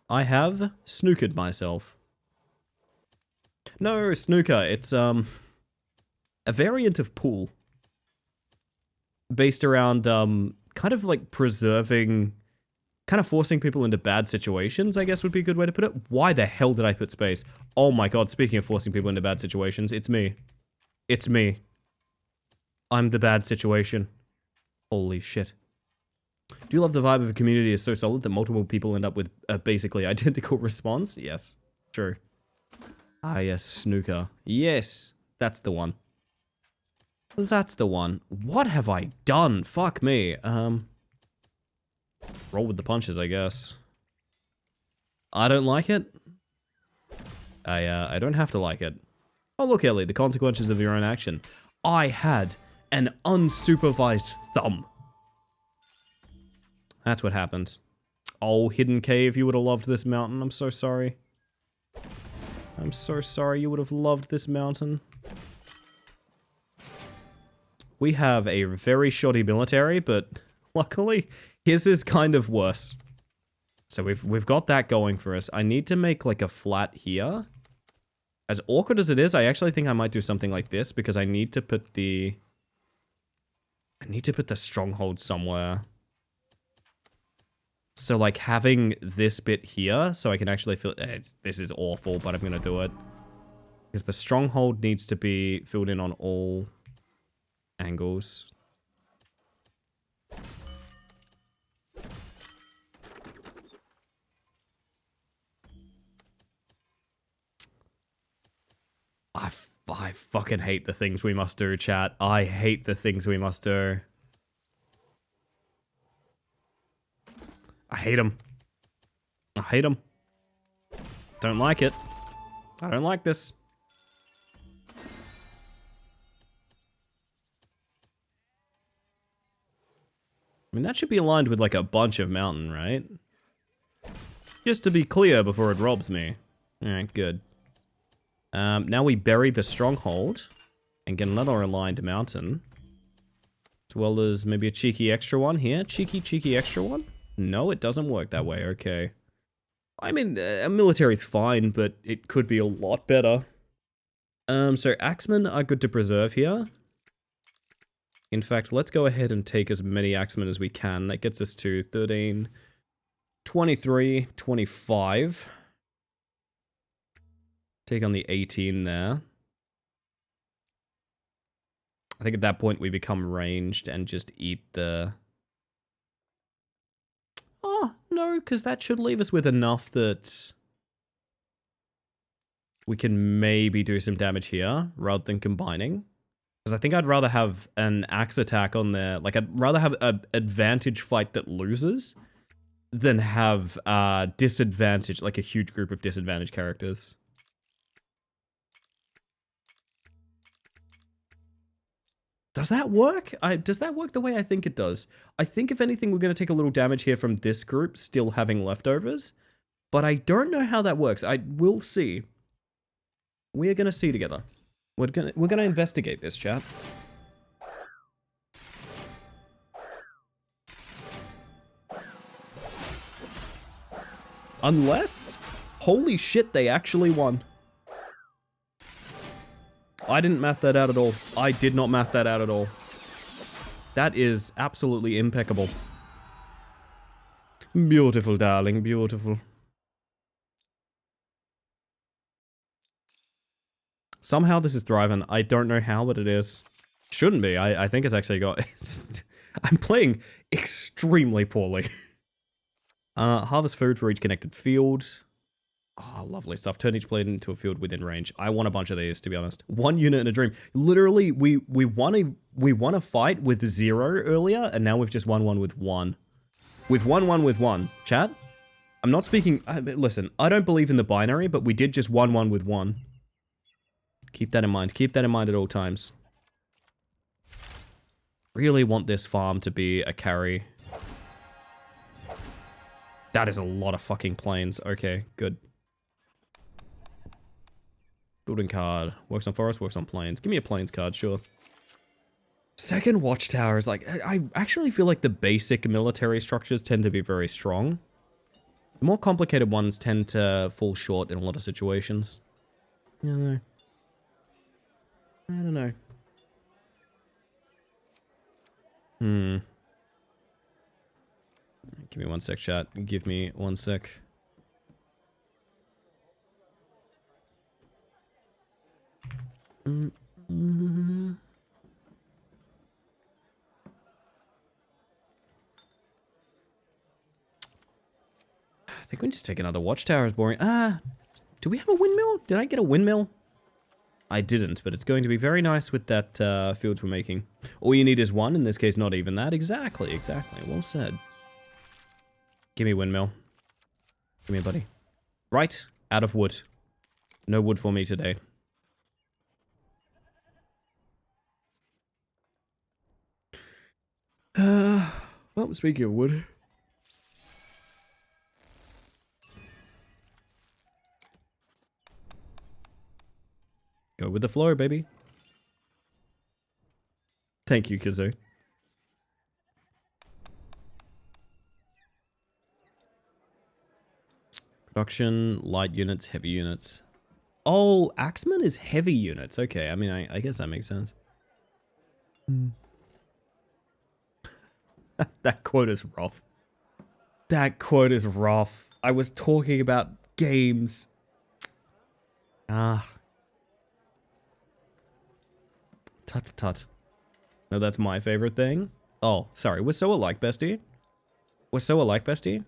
I have snookered myself. No, snooker. It's, a variant of pool. Based around, kind of like preserving... Kind of forcing people into bad situations, I guess would be a good way to put it. Why the hell did I put space? Oh my god, speaking of forcing people into bad situations, it's me. It's me. I'm the bad situation. Holy shit. Do you love the vibe of a community is so solid that multiple people end up with a basically identical response? Yes. True. Ah yes, snooker. Yes, that's the one. That's the one. What have I done? Fuck me. Roll with the punches, I guess. I don't like it. I don't have to like it. Oh, look, Ellie, the consequences of your own action. I had an unsupervised thumb. That's what happened. Oh, Hidden Cave, you would have loved this mountain. I'm so sorry. I'm so sorry you would have loved this mountain. We have a very shoddy military, but luckily... his is kind of worse. So we've got that going for us. I need to make like a flat here. As awkward as it is, I actually think I might do something like this because I need to put the... stronghold somewhere. So like having this bit here so I can actually feel... this is awful, but I'm going to do it. Because the stronghold needs to be filled in on all angles. I fucking hate the things we must do, chat. I hate the things we must do. I hate them. I hate them. Don't like it. I don't like this. I mean, that should be aligned with like a bunch of mountain, right? Just to be clear before it robs me. Alright, good. Now we bury the stronghold and get another aligned mountain. As well as maybe a cheeky extra one here. Cheeky extra one? No, it doesn't work that way. Okay. I mean, a military's fine, but it could be a lot better. So axemen are good to preserve here. In fact, let's go ahead and take as many axemen as we can. That gets us to 13, 23, 25. Take on the 18 there. I think at that point we become ranged and just eat the... Oh, no, because that should leave us with enough that we can maybe do some damage here rather than combining. Because I think I'd rather have an axe attack on there. Like, I'd rather have an advantage fight that loses than have disadvantage, like a huge group of disadvantaged characters. Does that work? Does that work the way I think it does? I think if anything, we're going to take a little damage here from this group still having leftovers. But I don't know how that works. I will see. We are going to see together. We're gonna investigate this, chat. Unless... Holy shit, they actually won. I didn't math that out at all. I did not math that out at all. That is absolutely impeccable. Beautiful, darling, beautiful. Somehow this is thriving. I don't know how, but it is. Shouldn't be. I think it's actually got... I'm playing extremely poorly. Harvest food for each connected field. Oh, lovely stuff. Turn each blade into a field within range. I want a bunch of these, to be honest. 1 unit in a dream. Literally, we won a fight with 0 earlier, and now we've just won one with 1. We've won one with 1. Chat? I'm not speaking... listen, I don't believe in the binary, but we did just won one with 1. Keep that in mind. Keep that in mind at all times. Really want this farm to be a carry. That is a lot of fucking plains. Okay, good. Building card. Works on forest, works on plains. Give me a plains card, sure. Second watchtower is like... I actually feel like the basic military structures tend to be very strong. The more complicated ones tend to fall short in a lot of situations. I don't know. I don't know. Give me one sec, chat. Give me one sec. I think we just take another watchtower is boring. Do we have a windmill? Did I get a windmill? I didn't, but it's going to be very nice with that fields we're making. All you need is one, in this case not even that. Exactly, exactly. Well said. Give me a windmill. Give me a buddy. Right, out of wood. No wood for me today. Well, speaking of wood. Go with the flow, baby. Thank you, Kazoo. Production, light units, heavy units. Oh, Axeman is heavy units. Okay, I mean, I guess that makes sense. That quote is rough. That quote is rough. I was talking about games. Tut tut. No, that's my favorite thing. Oh, sorry. We're so alike, bestie. We're so alike, bestie.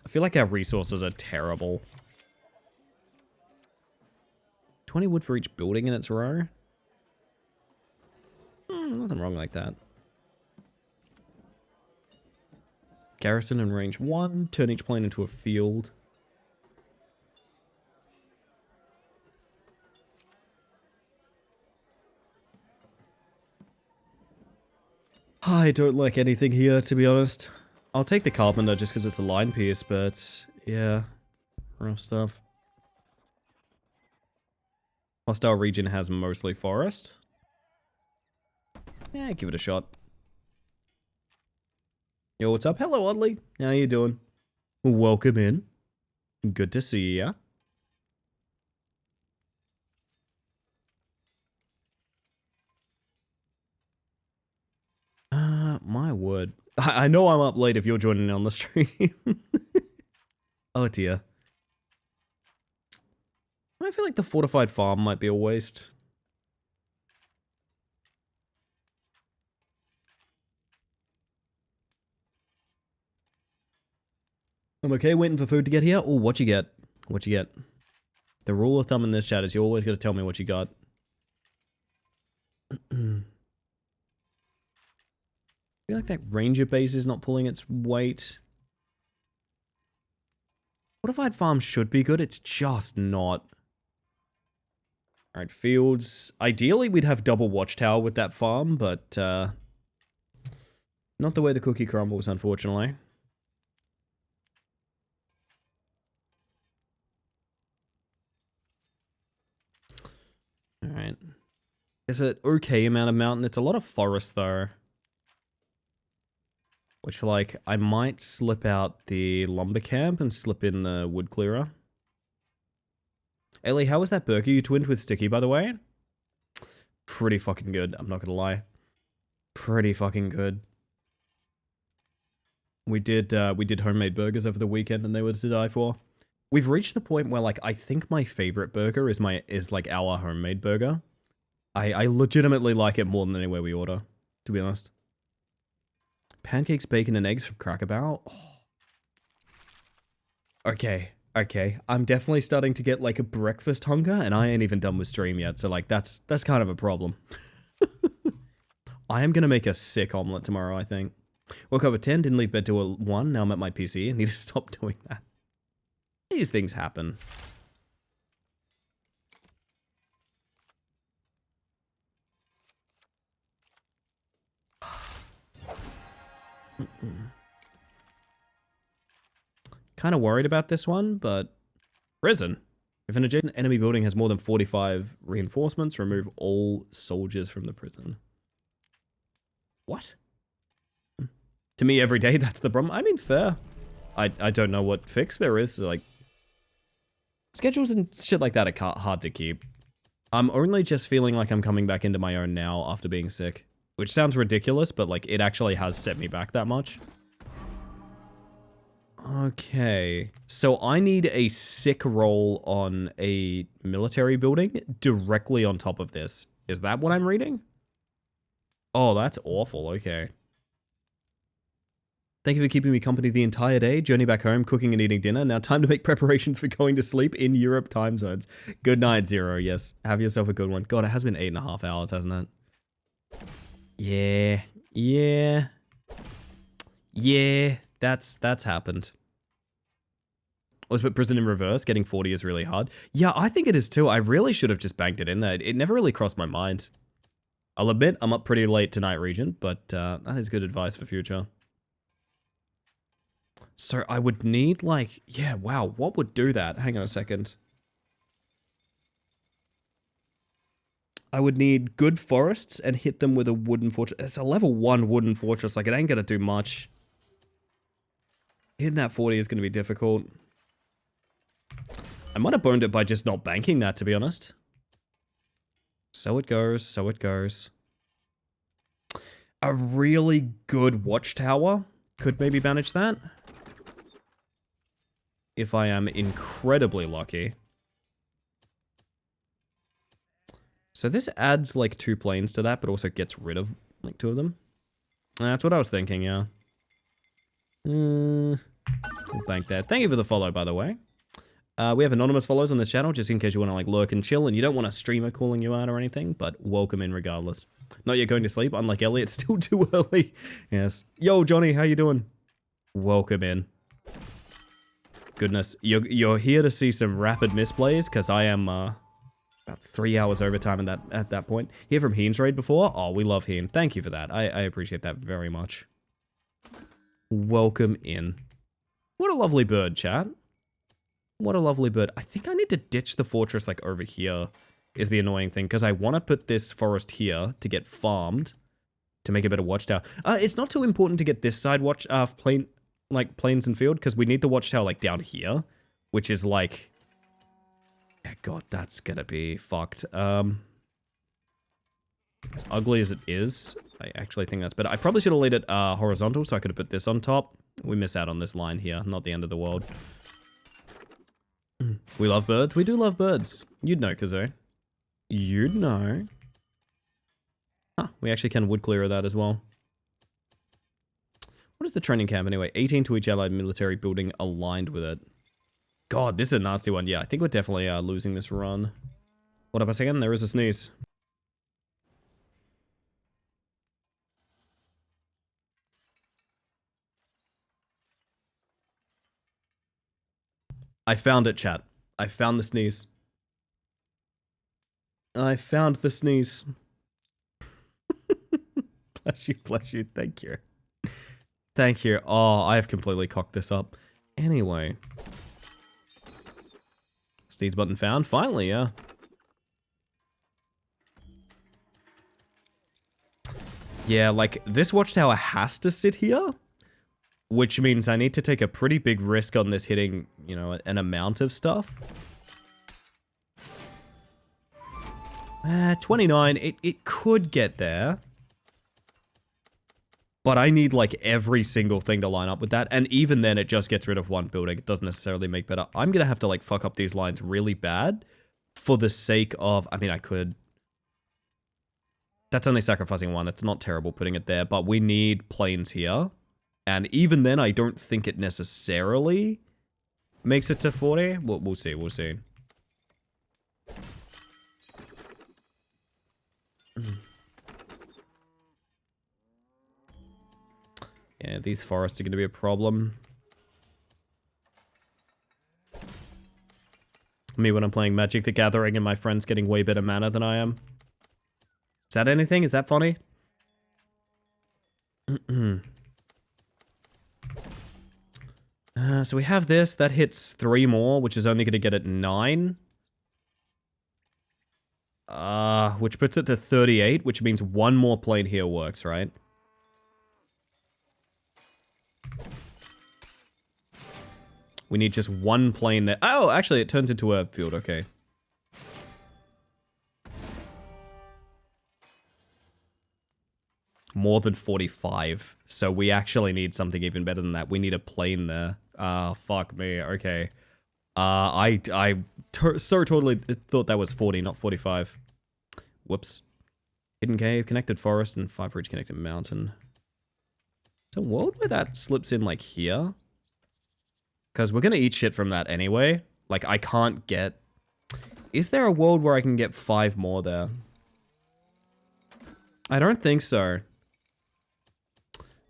I feel like our resources are terrible. 20 wood for each building in its row. Nothing wrong like that. Garrison and range 1. Turn each plane into a field. I don't like anything here, to be honest. I'll take the carpenter just because it's a line piece, but yeah, rough stuff. Hostile region has mostly forest. Yeah, give it a shot. Yo, what's up? Hello, Oddly. How you doing? Welcome in. Good to see ya. My word. I know I'm up late if you're joining on the stream. Oh dear. I feel like the fortified farm might be a waste. I'm okay waiting for food to get here. Oh, what you get? What you get? The rule of thumb in this chat is you always got to tell me what you got. I feel like that ranger base is not pulling its weight. Fortified farm should be good, it's just not. Alright, fields. Ideally, we'd have double watchtower with that farm, but not the way the cookie crumbles, unfortunately. Alright. It's an okay amount of mountain. It's a lot of forest, though. Which, like, I might slip out the lumber camp and slip in the wood clearer. Ellie, how was that burger you twinned with Sticky, by the way? Pretty fucking good, I'm not gonna lie. Pretty fucking good. We did homemade burgers over the weekend and they were to die for. We've reached the point where, like, I think my favorite burger is like our homemade burger. I legitimately like it more than anywhere we order, to be honest. Pancakes, bacon, and eggs from Cracker Barrel. Oh. Okay. I'm definitely starting to get like a breakfast hunger, and I ain't even done with stream yet. So like that's kind of a problem. I am gonna make a sick omelet tomorrow. I think. Woke up at 10, didn't leave bed till 1. Now I'm at my PC. I need to stop doing that. These things happen. Kind of worried about this one, but prison. If an adjacent enemy building has more than 45 reinforcements, remove all soldiers from the prison. What? To me, every day, that's the problem. I mean, fair. I don't know what fix there is. Like, schedules and shit like that are hard to keep. I'm only just feeling like I'm coming back into my own now after being sick. Which sounds ridiculous, but like, it actually has set me back that much. Okay, so I need a sick roll on a military building directly on top of this. Is that what I'm reading? Oh, that's awful. Okay. Thank you for keeping me company the entire day. Journey back home, cooking and eating dinner. Now time to make preparations for going to sleep in Europe time zones. Good night, Zero. Yes, have yourself a good one. God, it has been 8.5 hours, hasn't it? Yeah. Yeah. Yeah. That's happened. Was but prison in reverse, getting 40 is really hard. Yeah, I think it is too. I really should have just banked it in there. It never really crossed my mind. I'll admit, I'm up pretty late tonight, Regent, but that is good advice for future. So I would need like, yeah, wow, what would do that? Hang on a second. I would need good forests and hit them with a wooden fortress. It's a level 1 wooden fortress, like it ain't gonna do much. Hitting that 40 is gonna be difficult. I might have boned it by just not banking that, to be honest. So it goes, so it goes. A really good watchtower could maybe manage that. If I am incredibly lucky. So this adds like 2 planes to that, but also gets rid of like 2 of them. That's what I was thinking, yeah. We'll bank that. Thank you for the follow, by the way. We have anonymous follows on this channel, just in case you want to like lurk and chill, and you don't want a streamer calling you out or anything, but welcome in regardless. Not yet going to sleep, unlike Elliot, still too early. Yes. Yo, Johnny, how you doing? Welcome in. Goodness, you're here to see some rapid misplays, because I am about 3 hours overtime at that point. Hear from Heen's raid before? Oh, we love Heen. Thank you for that. I appreciate that very much. Welcome in. What a lovely bird, chat. What a lovely bird. I think I need to ditch the fortress like over here is the annoying thing, because I want to put this forest here to get farmed to make a better watchtower. It's not too important to get this side plains and field, because we need the watchtower like down here, which is like, yeah, God, that's gonna be fucked. As ugly as it is, I actually think that's better. I probably should have laid it horizontal, so I could have put this on top. We miss out on this line here, not the end of the world. We love birds. We do love birds. You'd know, Kazoo. You'd know. Huh, we actually can wood clear of that as well. What is the training camp anyway? 18 to each allied military building aligned with it. God, this is a nasty one. Yeah, I think we're definitely losing this run. Hold up a second. There is a sneeze. I found it, chat. I found the sneeze. I found the sneeze. Bless you. Thank you. Thank you. Oh, I have completely cocked this up. Anyway. Sneeze button found. Finally, yeah. Yeah, like, this watchtower has to sit here. Which means I need to take a pretty big risk on this hitting, you know, an amount of stuff. 29. It could get there. But I need, like, every single thing to line up with that. And even then, it just gets rid of 1 building. It doesn't necessarily make better. I'm going to have to, like, fuck up these lines really bad. For the sake of... I mean, I could... That's only sacrificing 1. It's not terrible putting it there. But we need planes here. And even then, I don't think it necessarily makes it to 40. We'll see, we'll see. Yeah, these forests are going to be a problem. Me when I'm playing Magic the Gathering and my friend's getting way better mana than I am. Is that anything? Is that funny? So we have this. That hits 3 more, which is only going to get it 9. Which puts it to 38, which means 1 more plane here works, right? We need just one plane there. Oh, actually, it turns into a field. Okay. More than 45. So we actually need something even better than that. We need a plane there. Ah, fuck me. Okay. So totally thought that was 40, not 45. Whoops. Hidden cave, connected forest, and 5 for each connected mountain. Is there a world where that slips in, like, here? Because we're gonna eat shit from that anyway. Like, I can't get... Is there a world where I can get 5 more there? I don't think so.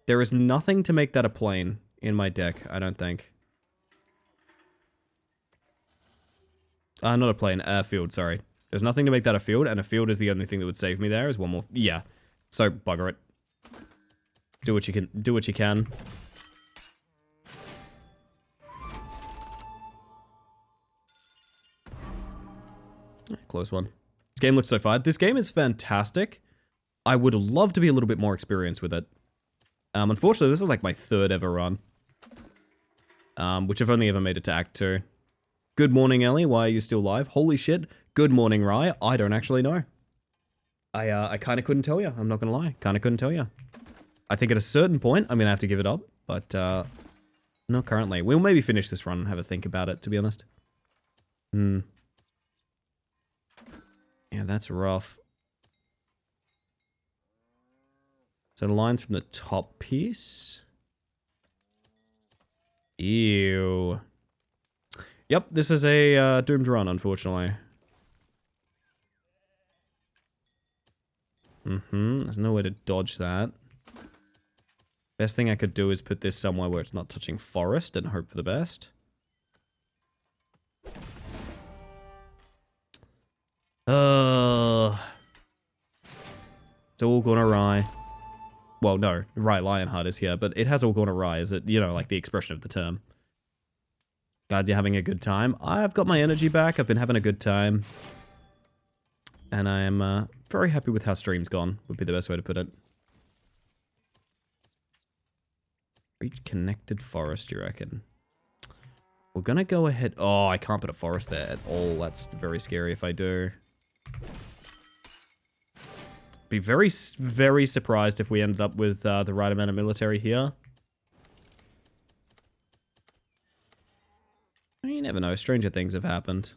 There is nothing to make that a plane in my deck, I don't think. Not a plane, a field, sorry. There's nothing to make that a field, and a field is the only thing that would save me there. Is one more... Yeah. So, bugger it. Do what you can. Do what you can. Close one. This game looks so far. This game is fantastic. I would love to be a little bit more experienced with it. Unfortunately, this is like my 3rd ever run. Which I've only ever made it to Act 2. Good morning, Ellie. Why are you still live? Holy shit. Good morning, Rye. I don't actually know. I kind of couldn't tell you. I'm not going to lie. Kind of couldn't tell you. I think at a certain point, I'm going to have to give it up. But, not currently. We'll maybe finish this run and have a think about it, to be honest. Yeah, that's rough. So the lines from the top piece. Ew. Yep, this is a doomed run, unfortunately. There's no way to dodge that. Best thing I could do is put this somewhere where it's not touching forest and hope for the best. It's all gone awry. Well, no, Rye Lionheart is here, but it has all gone awry, is it? You know, like the expression of the term. Glad you're having a good time. I've got my energy back. I've been having a good time. And I am very happy with how stream's gone, would be the best way to put it. Reach connected forest, you reckon? We're gonna go ahead... Oh, I can't put a forest there at all. That's very scary if I do. Be very, very surprised if we ended up with the right amount of military here. You never know. Stranger things have happened.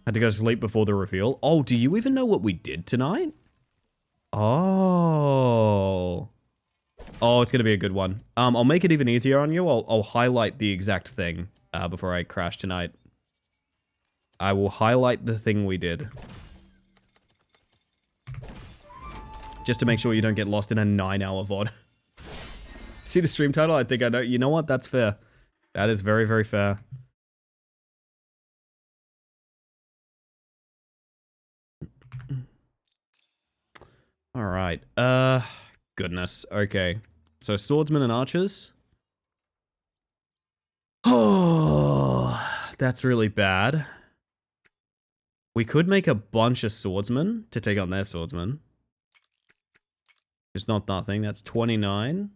Had to go to sleep before the reveal. Oh, do you even know what we did tonight? Oh. Oh, it's going to be a good one. I'll make it even easier on you. I'll highlight the exact thing before I crash tonight. I will highlight the thing we did. Just to make sure you don't get lost in a 9-hour VOD. See the stream title? I think I know. You know what? That's fair. That is very, very fair. All right. Goodness. Okay. So swordsmen and archers. Oh, that's really bad. We could make a bunch of swordsmen to take on their swordsmen. It's not nothing. That's 29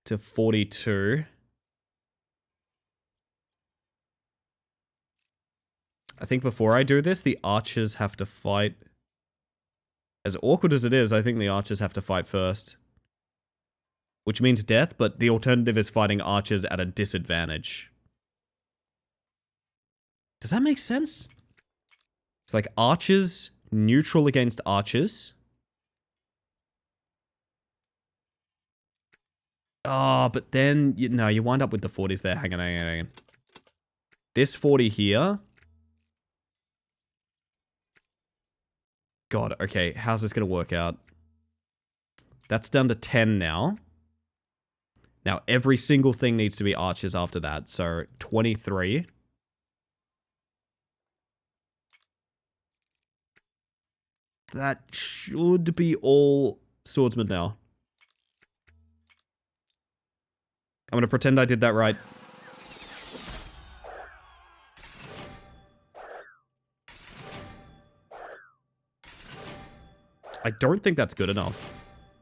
to 42. I think before I do this, the archers have to fight. As awkward as it is, I think the archers have to fight first. Which means death, but the alternative is fighting archers at a disadvantage. Does that make sense? It's like archers neutral against archers. Oh, but then, no, you wind up with the 40s there. Hang on. This 40 here. God, okay, how's this going to work out? That's down to 10 now. Now, every single thing needs to be archers after that. So, 23. That should be all swordsmen now. I'm going to pretend I did that right. I don't think that's good enough.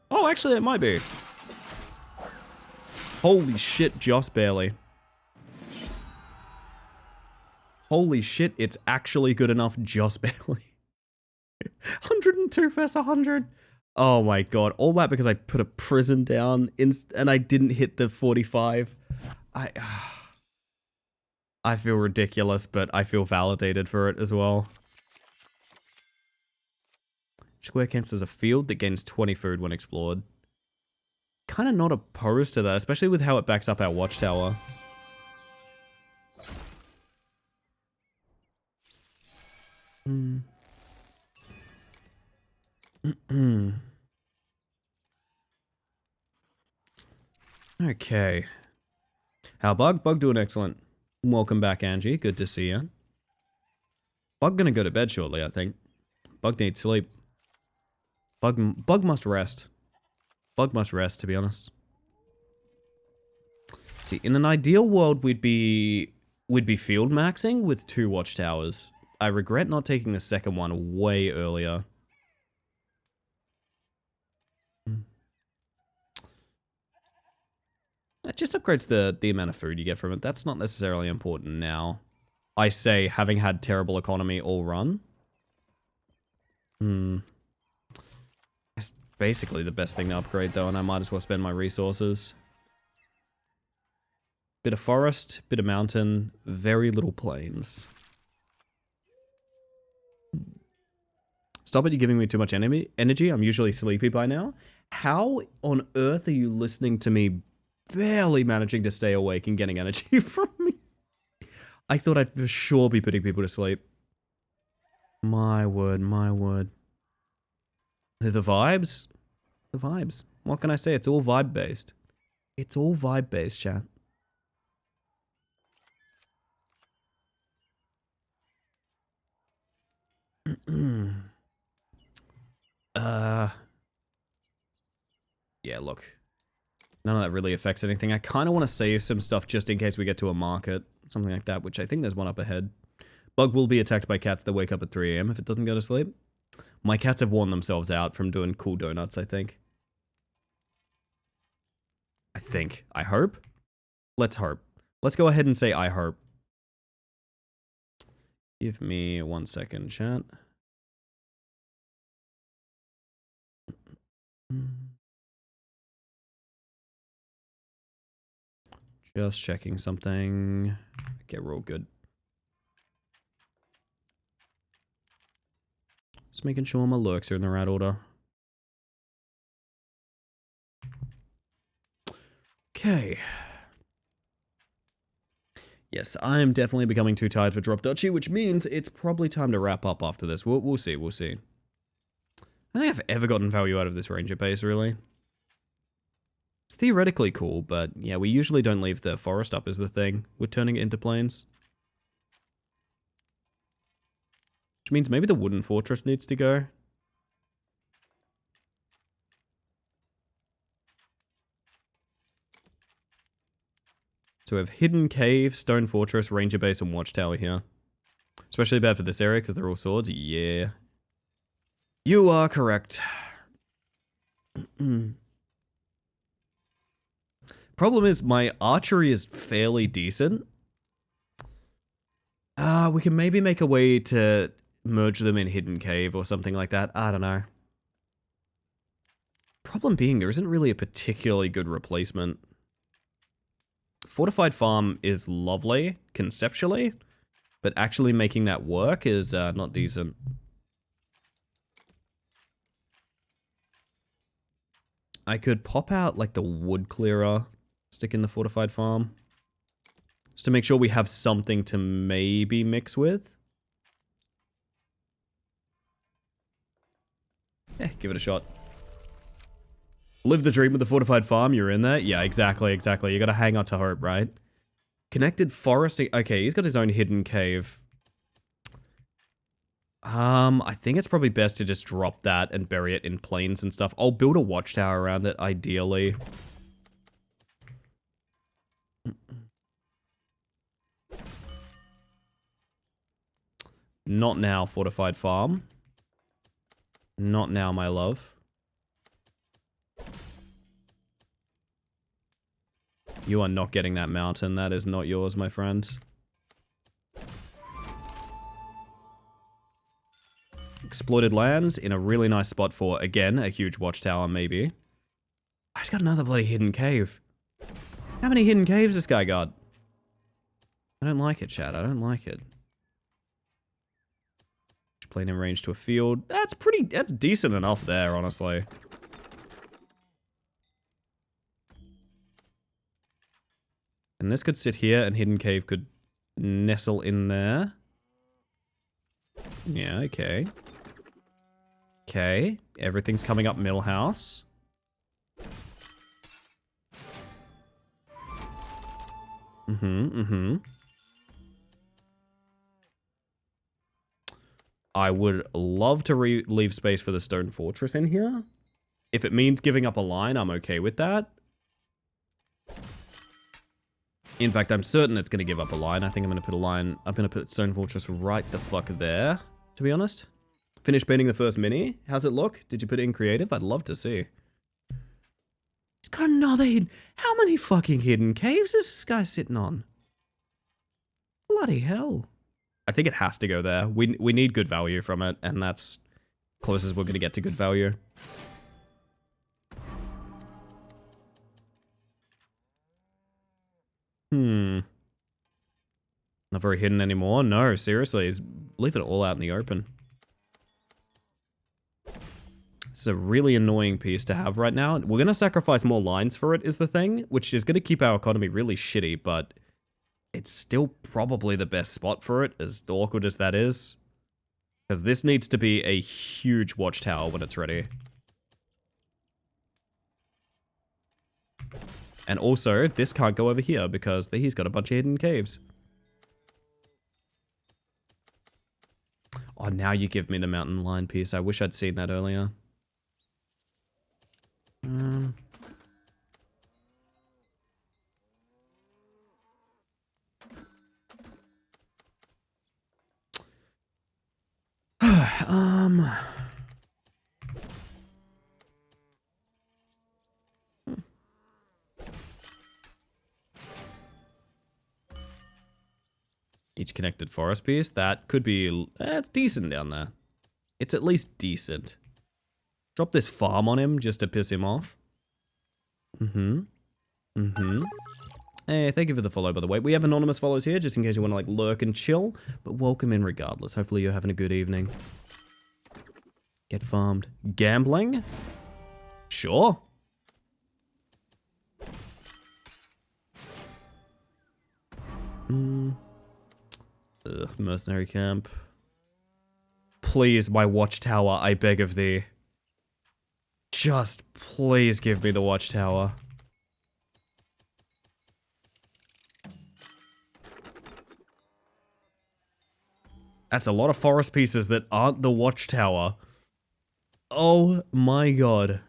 Oh, actually, it might be. Holy shit, just barely. Holy shit, it's actually good enough, just barely. 102 versus 100. Oh my god. All that because I put a prison down and I didn't hit the 45. I feel ridiculous, but I feel validated for it as well. Square counts as a field that gains 20 food when explored. Kind of not opposed to that, especially with how it backs up our watchtower. Okay. How Bug? Bug doing excellent. Welcome back, Angie. Good to see you. Bug gonna go to bed shortly, I think. Bug needs sleep. Bug must rest. Bug must rest, to be honest. See, in an ideal world, we'd be field maxing with 2 watchtowers. I regret not taking the second one way earlier. It just upgrades the amount of food you get from it. That's not necessarily important now. I say, having had terrible economy all run. That's basically the best thing to upgrade, though, and I might as well spend my resources. Bit of forest, bit of mountain, very little plains. Stop it, you're giving me too much energy. I'm usually sleepy by now. How on earth are you listening to me barely managing to stay awake and getting energy from me? I thought I'd for sure be putting people to sleep. My word, my word. The vibes? The vibes. What can I say? It's all vibe-based. It's all vibe-based, chat. Yeah, look. None of that really affects anything. I kind of want to save some stuff just in case we get to a market. Something like that, which I think there's one up ahead. Bug will be attacked by cats that wake up at 3 AM if it doesn't go to sleep. My cats have worn themselves out from doing cool donuts, I think. I hope. Let's hope. Let's go ahead and say I hope. Give me 1 second, chat. Just checking something. Okay, we're all good. Just making sure my lurks are in the right order. Okay. Yes, I am definitely becoming too tired for drop Duchy, which means it's probably time to wrap up after this. We'll see, we'll see. I don't think I've ever gotten value out of this ranger base, really. It's theoretically cool, but yeah, we usually don't leave the forest up as the thing. We're turning it into plains. Which means maybe the wooden fortress needs to go. So we have hidden cave, stone fortress, ranger base, and watchtower here. Especially bad for this area because they're all swords. Yeah. You are correct. Problem is, my archery is fairly decent. We can maybe make a way to merge them in hidden cave or something like that. I don't know. Problem being, there isn't really a particularly good replacement. Fortified farm is lovely, conceptually, but actually making that work is not decent. I could pop out, like, the wood clearer, stick in the fortified farm, just to make sure we have something to maybe mix with. Yeah, give it a shot. Live the dream with the fortified farm, you're in there? Yeah, exactly, exactly. You gotta hang on to hope, right? Connected forest. Okay, he's got his own hidden cave. I think it's probably best to just drop that and bury it in plains and stuff. I'll build a watchtower around it, ideally. Not now, fortified farm. Not now, my love. You are not getting that mountain. That is not yours, my friend. Exploited lands in a really nice spot for, again, a huge watchtower, maybe. Oh, he's got another bloody hidden cave. How many hidden caves this guy got? I don't like it, Chad. I don't like it. Playing in range to a field. That's decent enough there, honestly. And this could sit here, and hidden cave could nestle in there. Yeah, okay. Okay, everything's coming up middle house. I would love to leave space for the stone fortress in here. If it means giving up a line, I'm okay with that. In fact, I'm certain it's going to give up a line. I think I'm going to put a line... I'm going to put stone fortress right the fuck there, to be honest. Finished painting the first mini. How's it look? Did you put it in creative? I'd love to see. It's got another hidden... How many fucking hidden caves is this guy sitting on? Bloody hell. I think it has to go there. We need good value from it, and that's closest we're going to get to good value. Not very hidden anymore. No, seriously. He's leaving it all out in the open. This is a really annoying piece to have right now. We're going to sacrifice more lines for it is the thing, which is going to keep our economy really shitty, but it's still probably the best spot for it, as awkward as that is. Because this needs to be a huge watchtower when it's ready. And also, this can't go over here because he's got a bunch of hidden caves. Oh, now you give me the mountain line piece. I wish I'd seen that earlier. Each connected forest piece, that could be... it's decent down there. It's at least decent. Drop this farm on him just to piss him off. Hey, thank you for the follow, by the way. We have anonymous follows here, just in case you want to, like, lurk and chill. But welcome in regardless. Hopefully you're having a good evening. Get farmed. Gambling? Sure. Ugh, mercenary camp. Please, my watchtower, I beg of thee. Just please give me the watchtower. That's a lot of forest pieces that aren't the watchtower. Oh my god.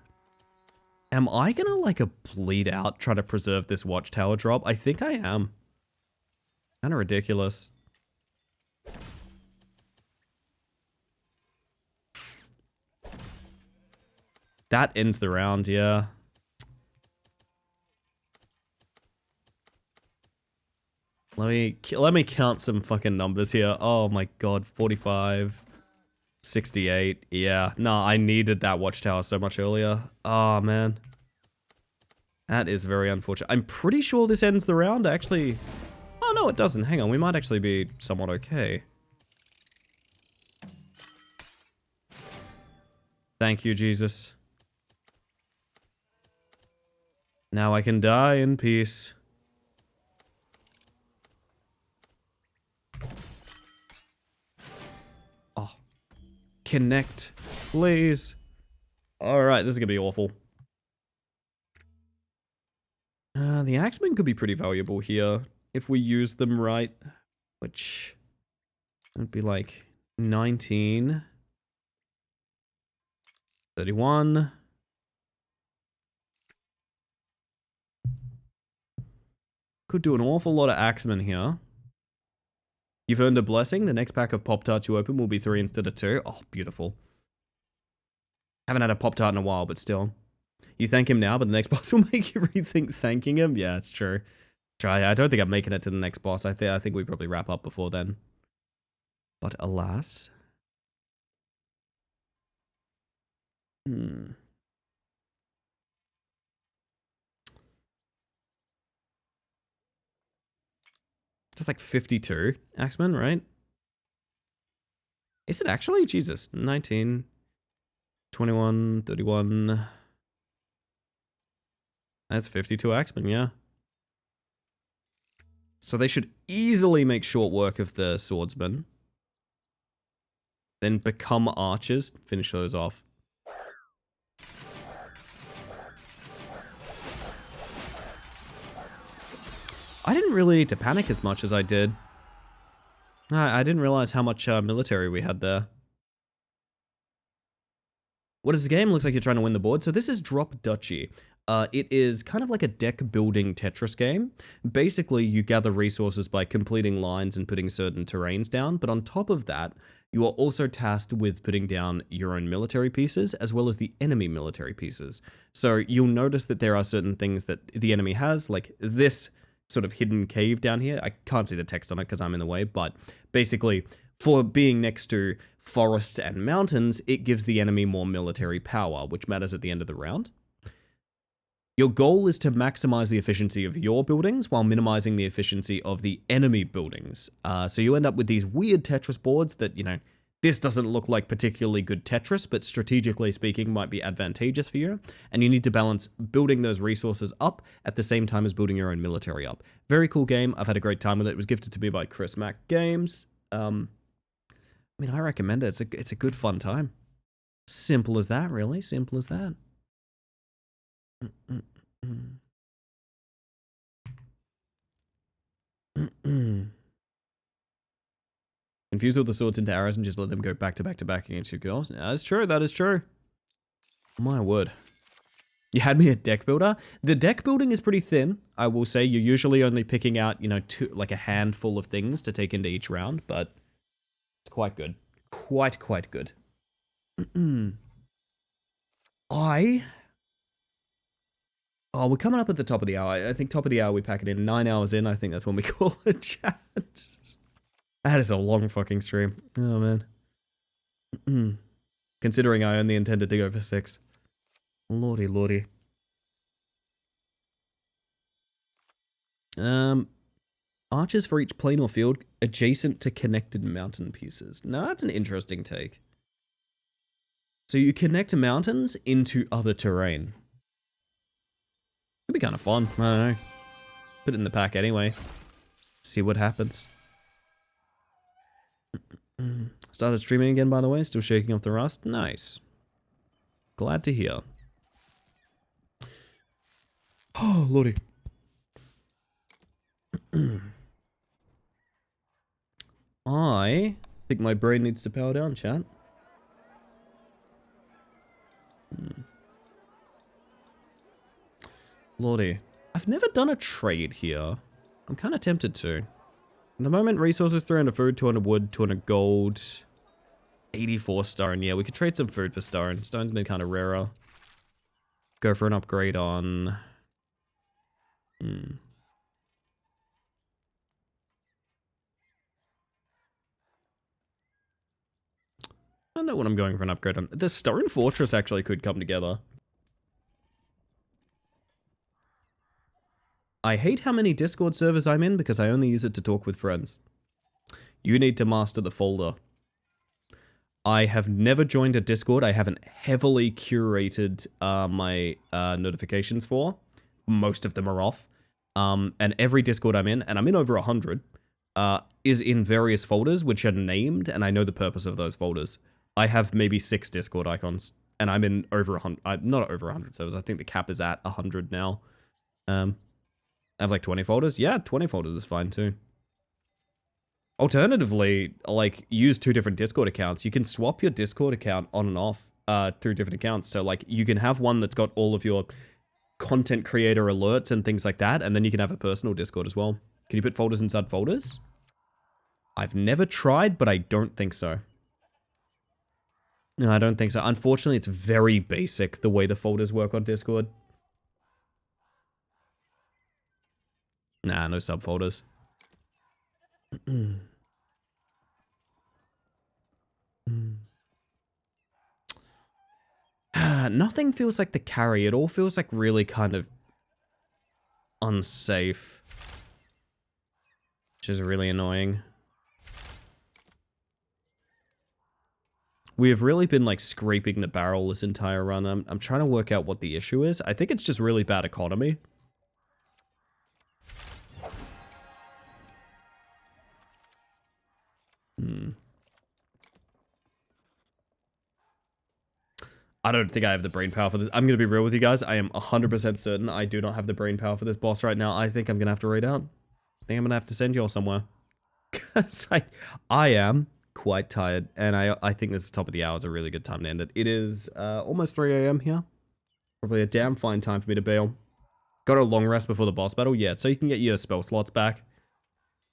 Am I gonna, like, bleed out trying to preserve this watchtower drop? I think I am. Kinda ridiculous. That ends the round, yeah. Let me count some fucking numbers here. Oh my god, 45, 68. Yeah, no, I needed that watchtower so much earlier. Oh man. That is very unfortunate. I'm pretty sure this ends the round, actually. Oh no, it doesn't. Hang on, we might actually be somewhat okay. Thank you, Jesus. Now I can die in peace. Oh. Connect, please. Alright, this is gonna be awful. The axemen could be pretty valuable here if we use them right. Which would be like 19. 31. Could do an awful lot of axemen here. You've earned a blessing. The next pack of Pop-Tarts you open will be 3 instead of 2. Oh, beautiful. Haven't had a Pop-Tart in a while, but still. You thank him now, but the next boss will make you rethink thanking him? Yeah, it's true. Try. I don't think I'm making it to the next boss. I think we probably wrap up before then. But alas. Just like 52 Axemen, right? Is it actually? Jesus. 19, 21, 31. That's 52 Axemen, yeah. So they should easily make short work of the swordsmen. Then become archers. Finish those off. I didn't really need to panic as much as I did. I didn't realize how much military we had there. What is the game? Looks like you're trying to win the board. So this is Drop Duchy. It is kind of like a deck building Tetris game. Basically, you gather resources by completing lines and putting certain terrains down. But on top of that, you are also tasked with putting down your own military pieces as well as the enemy military pieces. So you'll notice that there are certain things that the enemy has, like this sort of hidden cave down here. I can't see the text on it because I'm in the way, but basically for being next to forests and mountains, it gives the enemy more military power, which matters at the end of the round. Your goal is to maximize the efficiency of your buildings while minimizing the efficiency of the enemy buildings. So you end up with these weird Tetris boards that, you know, this doesn't look like particularly good Tetris, but strategically speaking might be advantageous for you. And you need to balance building those resources up at the same time as building your own military up. Very cool game. I've had a great time with it. It was gifted to me by Chris Mack Games. I mean, I recommend it. It's a good fun time. Simple as that, really. Simple as that. Confuse all the swords into arrows and just let them go back to back to back against your girls. Yeah, that's true. That is true. My word. You had me at deck builder. The deck building is pretty thin. I will say you're usually only picking out, you know, like a handful of things to take into each round, but it's quite good. Quite good. Oh, we're coming up at the top of the hour. I think top of the hour we pack it in. 9 hours in, I think that's when we call it, chat. That is a long fucking stream. Oh, man. Considering I only intended to go for 6. Lordy, lordy. Archers for each plane or field adjacent to connected mountain pieces. Now, that's an interesting take. So you connect mountains into other terrain. Could be kind of fun. I don't know. Put it in the pack anyway. See what happens. Started streaming again, by the way. Still shaking off the rust. Nice. Glad to hear. Oh, lordy. I think my brain needs to power down, chat. Lordy. I've never done a trade here. I'm kind of tempted to. At the moment, resources, 300 food, 200 wood, 200 gold, 84 stone. Yeah, we could trade some food for stone. Stone's been kind of rarer. Go for an upgrade on... I don't know what I'm going for an upgrade on. The Stone Fortress actually could come together. I hate how many Discord servers I'm in because I only use it to talk with friends. You need to master the folder. I have never joined a Discord I haven't heavily curated my notifications for. Most of them are off. And every Discord I'm in, and I'm in over 100, is in various folders which are named, and I know the purpose of those folders. I have maybe 6 Discord icons, and I'm in over 100, not over 100 servers. I think the cap is at 100 now. I have like 20 folders. Yeah, 20 folders is fine too. Alternatively, like, use 2 different Discord accounts. You can swap your Discord account on and off through different accounts. So, like, you can have one that's got all of your content creator alerts and things like that, and then you can have a personal Discord as well. Can you put folders inside folders? I've never tried, but I don't think so. No, I don't think so. Unfortunately, it's very basic the way the folders work on Discord. Nah, no subfolders. Nothing feels like the carry. It all feels like really kind of unsafe. Which is really annoying. We have really been like scraping the barrel this entire run. I'm trying to work out what the issue is. I think it's just really bad economy. I don't think I have the brain power for this. I'm going to be real with you guys. I am 100% certain I do not have the brain power for this boss right now. I think I'm going to have to raid out. I think I'm going to have to send you all somewhere. Because I am quite tired. And I think this top of the hour is a really good time to end it. It is almost 3 a.m. here. Probably a damn fine time for me to bail. Got a long rest before the boss battle? Yeah, so you can get your spell slots back.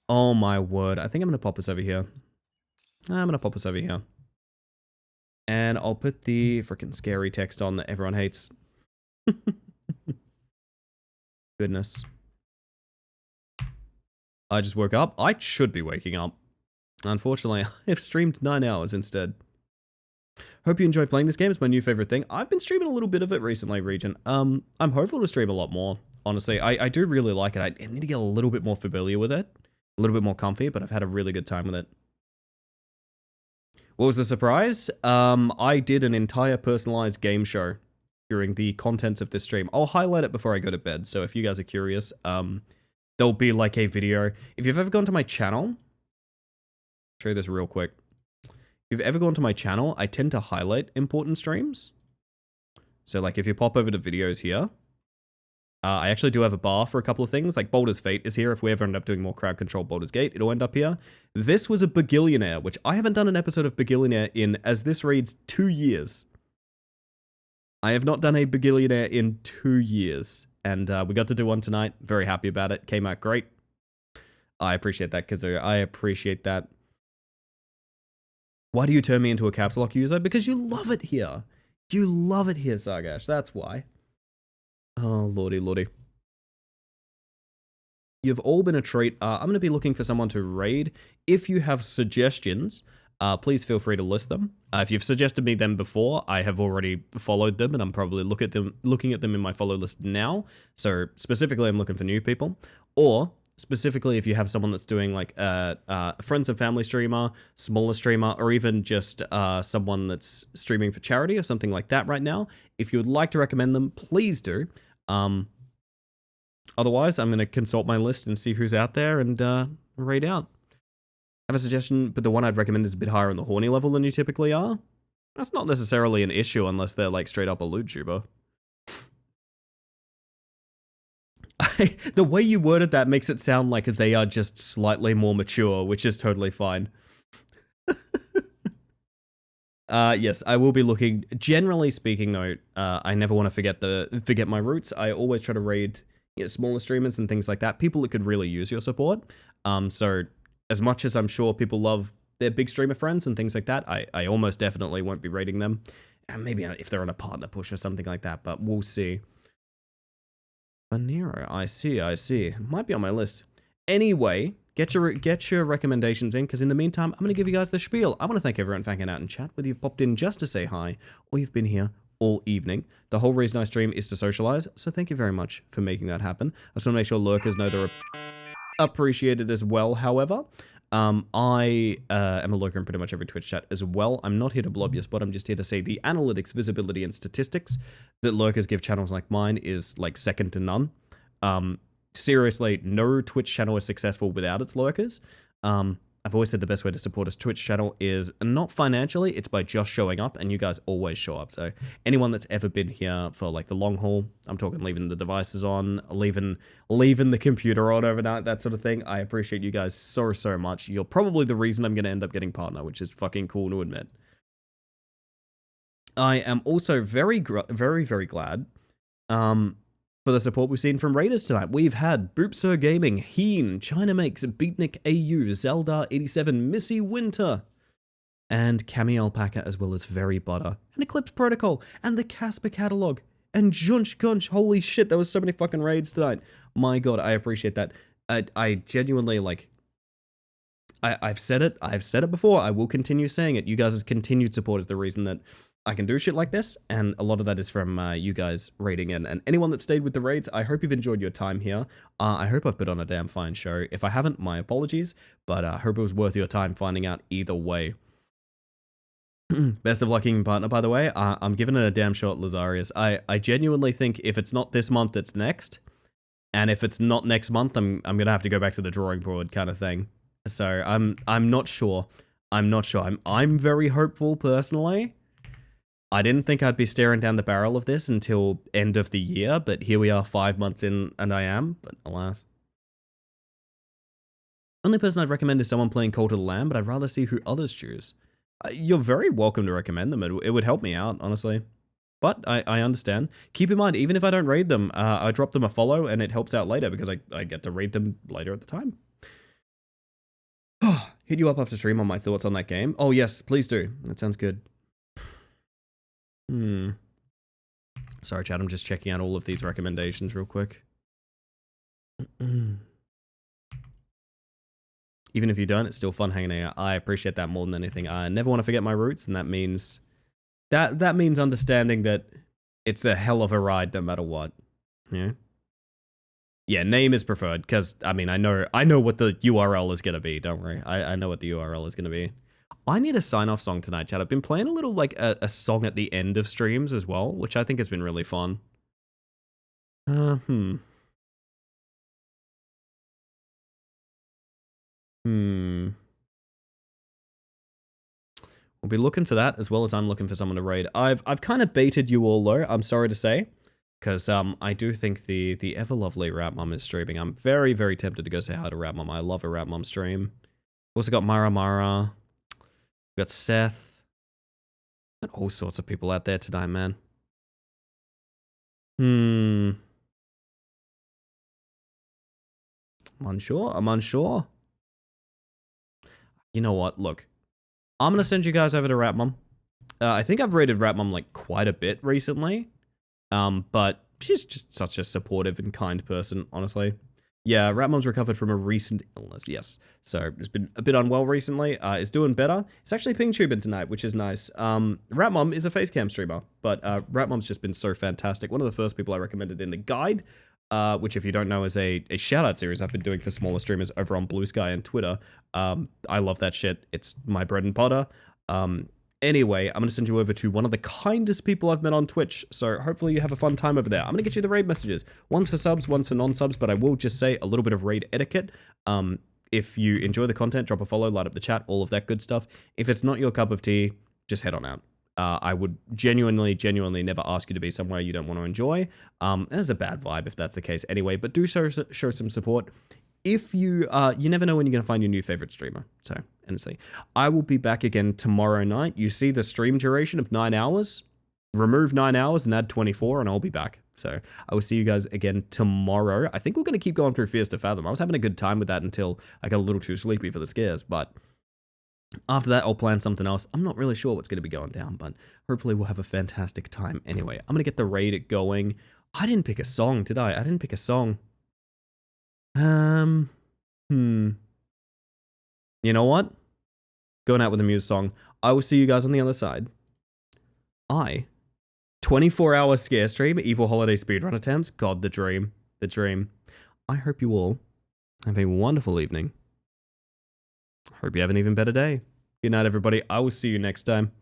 Oh my word. I think I'm going to pop this over here. I'm going to pop this over here. And I'll put the freaking scary text on that everyone hates. Goodness. I just woke up. I should be waking up. Unfortunately, I've streamed 9 hours instead. Hope you enjoy playing this game. It's my new favorite thing. I've been streaming a little bit of it recently, Region. I'm hopeful to stream a lot more. Honestly, I do really like it. I need to get a little bit more familiar with it. A little bit more comfy, but I've had a really good time with it. What was the surprise? I did an entire personalized game show during the contents of this stream. I'll highlight it before I go to bed, so if you guys are curious, there'll be like a video. If you've ever gone to my channel, I'll show you this real quick. If you've ever gone to my channel, I tend to highlight important streams. So like if you pop over to videos here, I actually do have a bar for a couple of things, like Baldur's Fate is here. If we ever end up doing more crowd control Baldur's Gate, it'll end up here. This was a Bugillionaire, which I haven't done an episode of Bugillionaire in, as this reads, 2 years. I have not done a Bugillionaire in 2 years, and we got to do one tonight. Very happy about it. Came out great. I appreciate that, Kazoo. I appreciate that. Why do you turn me into a caps lock user? Because you love it here. You love it here, Sargash. That's why. Oh, lordy, lordy. You've all been a treat. I'm going to be looking for someone to raid. If you have suggestions, please feel free to list them. If you've suggested me them before, I have already followed them, and I'm probably looking at them in my follow list now. So specifically, I'm looking for new people. Or specifically, if you have someone that's doing like a friends and family streamer, smaller streamer, or even just someone that's streaming for charity or something like that right now, if you would like to recommend them, please do. Otherwise, I'm going to consult my list and see who's out there and raid out. I have a suggestion, but the one I'd recommend is a bit higher on the horny level than you typically are. That's not necessarily an issue unless they're like straight up a loot tuber. The way you worded that makes it sound like they are just slightly more mature, which is totally fine. Yes, I will be looking. Generally speaking, though, I never want to forget my roots. I always try to raid smaller streamers and things like that. People that could really use your support. So as much as I'm sure people love their big streamer friends and things like that, I almost definitely won't be raiding them. And maybe if they're on a partner push or something like that, but we'll see. Nero, I see. Might be on my list. Anyway, get your recommendations in, because in the meantime, I'm going to give you guys the spiel. I want to thank everyone for hanging out in chat, whether you've popped in just to say hi, or you've been here all evening. The whole reason I stream is to socialize, so thank you very much for making that happen. I just want to make sure lurkers know they're appreciated as well, however. I am a lurker in pretty much every Twitch chat as well. I'm not here to blob your spot. I'm just here to say the analytics, visibility, and statistics that lurkers give channels like mine is like second to none. Seriously, no Twitch channel is successful without its lurkers. I've always said the best way to support a Twitch channel is not financially, it's by just showing up, and you guys always show up. So anyone that's ever been here for like the long haul, I'm talking leaving the devices on, leaving the computer on overnight, that sort of thing, I appreciate you guys so much. You're probably the reason I'm going to end up getting partner, which is fucking cool to admit. I am also very glad for the support we've seen from Raiders tonight. We've had Boopsir Gaming, Heen, China Makes, Beatnik AU, Zelda87, Missy Winter, and Cami Alpaca, as well as Very Butter, and Eclipse Protocol, and the Casper Catalog, and Junch Gunch. Holy shit, there was so many fucking raids tonight. My god, I appreciate that. I genuinely, like, I've said it before, I will continue saying it. You guys' continued support is the reason that I can do shit like this, and a lot of that is from you guys raiding in. And anyone that stayed with the raids, I hope you've enjoyed your time here. I hope I've put on a damn fine show. If I haven't, my apologies, but I hope it was worth your time finding out either way. Best of luck, King Partner, by the way. I'm giving it a damn shot, Lazarius. I genuinely think if it's not this month, it's next. And if it's not next month, I'm gonna have to go back to the drawing board kind of thing. So I'm not sure. I'm very hopeful personally. I didn't think I'd be staring down the barrel of this until end of the year, but here we are 5 months in and I am, but alas. Only person I'd recommend is someone playing Cult of the Lamb, but I'd rather see who others choose. You're very welcome to recommend them. It would help me out, honestly. But I understand. Keep in mind, even if I don't raid them, I drop them a follow and it helps out later because I get to read them later at the time. Hit you up after stream on my thoughts on that game. Oh yes, please do. That sounds good. Sorry, chat. I'm just checking out all of these recommendations real quick. Even if you don't, it's still fun hanging out. I appreciate that more than anything. I never want to forget my roots, and that means that means understanding that it's a hell of a ride no matter what. Yeah. Yeah, name is preferred, because, I mean, I know what the URL is going to be, don't worry. I know what the URL is going to be. I need a sign-off song tonight, chat. I've been playing a little, like, a song at the end of streams as well, which I think has been really fun. We'll be looking for that, as well as I'm looking for someone to raid. I've kind of baited you all, though, I'm sorry to say. Because I do think the ever-lovely Rat Mom is streaming. I'm very, very tempted to go say hi to Rat Mom. I love a Rat Mom stream. We've also got Mara. We've got Seth. Got all sorts of people out there tonight, man. I'm unsure. You know what? Look. I'm going to send you guys over to Rat Mom. I think I've rated Rat Mom, like, quite a bit recently. But she's just such a supportive and kind person, honestly. Yeah, Rat Mom's recovered from a recent illness, yes. So, it's been a bit unwell recently. Is doing better. It's actually ping tubing tonight, which is nice. Rat Mom is a facecam streamer, but Rat Mom's just been so fantastic. One of the first people I recommended in the guide, which if you don't know is a shout-out series I've been doing for smaller streamers over on Blue Sky and Twitter. I love that shit. It's my bread and butter. Anyway, I'm going to send you over to one of the kindest people I've met on Twitch, so hopefully you have a fun time over there. I'm going to get you the raid messages. One's for subs, one's for non-subs, but I will just say a little bit of raid etiquette. If you enjoy the content, drop a follow, light up the chat, all of that good stuff. If it's not your cup of tea, just head on out. I would genuinely never ask you to be somewhere you don't want to enjoy. There's a bad vibe if that's the case anyway, but do show some support. If you never know when you're going to find your new favorite streamer. So, honestly, I will be back again tomorrow night. You see the stream duration of 9 hours. Remove 9 hours and add 24 and I'll be back. So, I will see you guys again tomorrow. I think we're going to keep going through Fears to Fathom. I was having a good time with that until I got a little too sleepy for the scares. But after that, I'll plan something else. I'm not really sure what's going to be going down, but hopefully we'll have a fantastic time. Anyway, I'm going to get the raid going. I didn't pick a song, did I? I didn't pick a song. You know what? Going out with a Muse song. I will see you guys on the other side. 24-hour scare stream, Evil Holiday speedrun attempts. God, the dream. The dream. I hope you all have a wonderful evening. Hope you have an even better day. Good night, everybody. I will see you next time.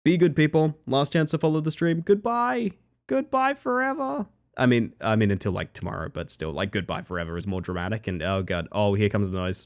Be good, people. Last chance to follow the stream. Goodbye. Goodbye forever. I mean until like tomorrow, but still, like, goodbye forever is more dramatic. And oh god, oh, here comes the noise.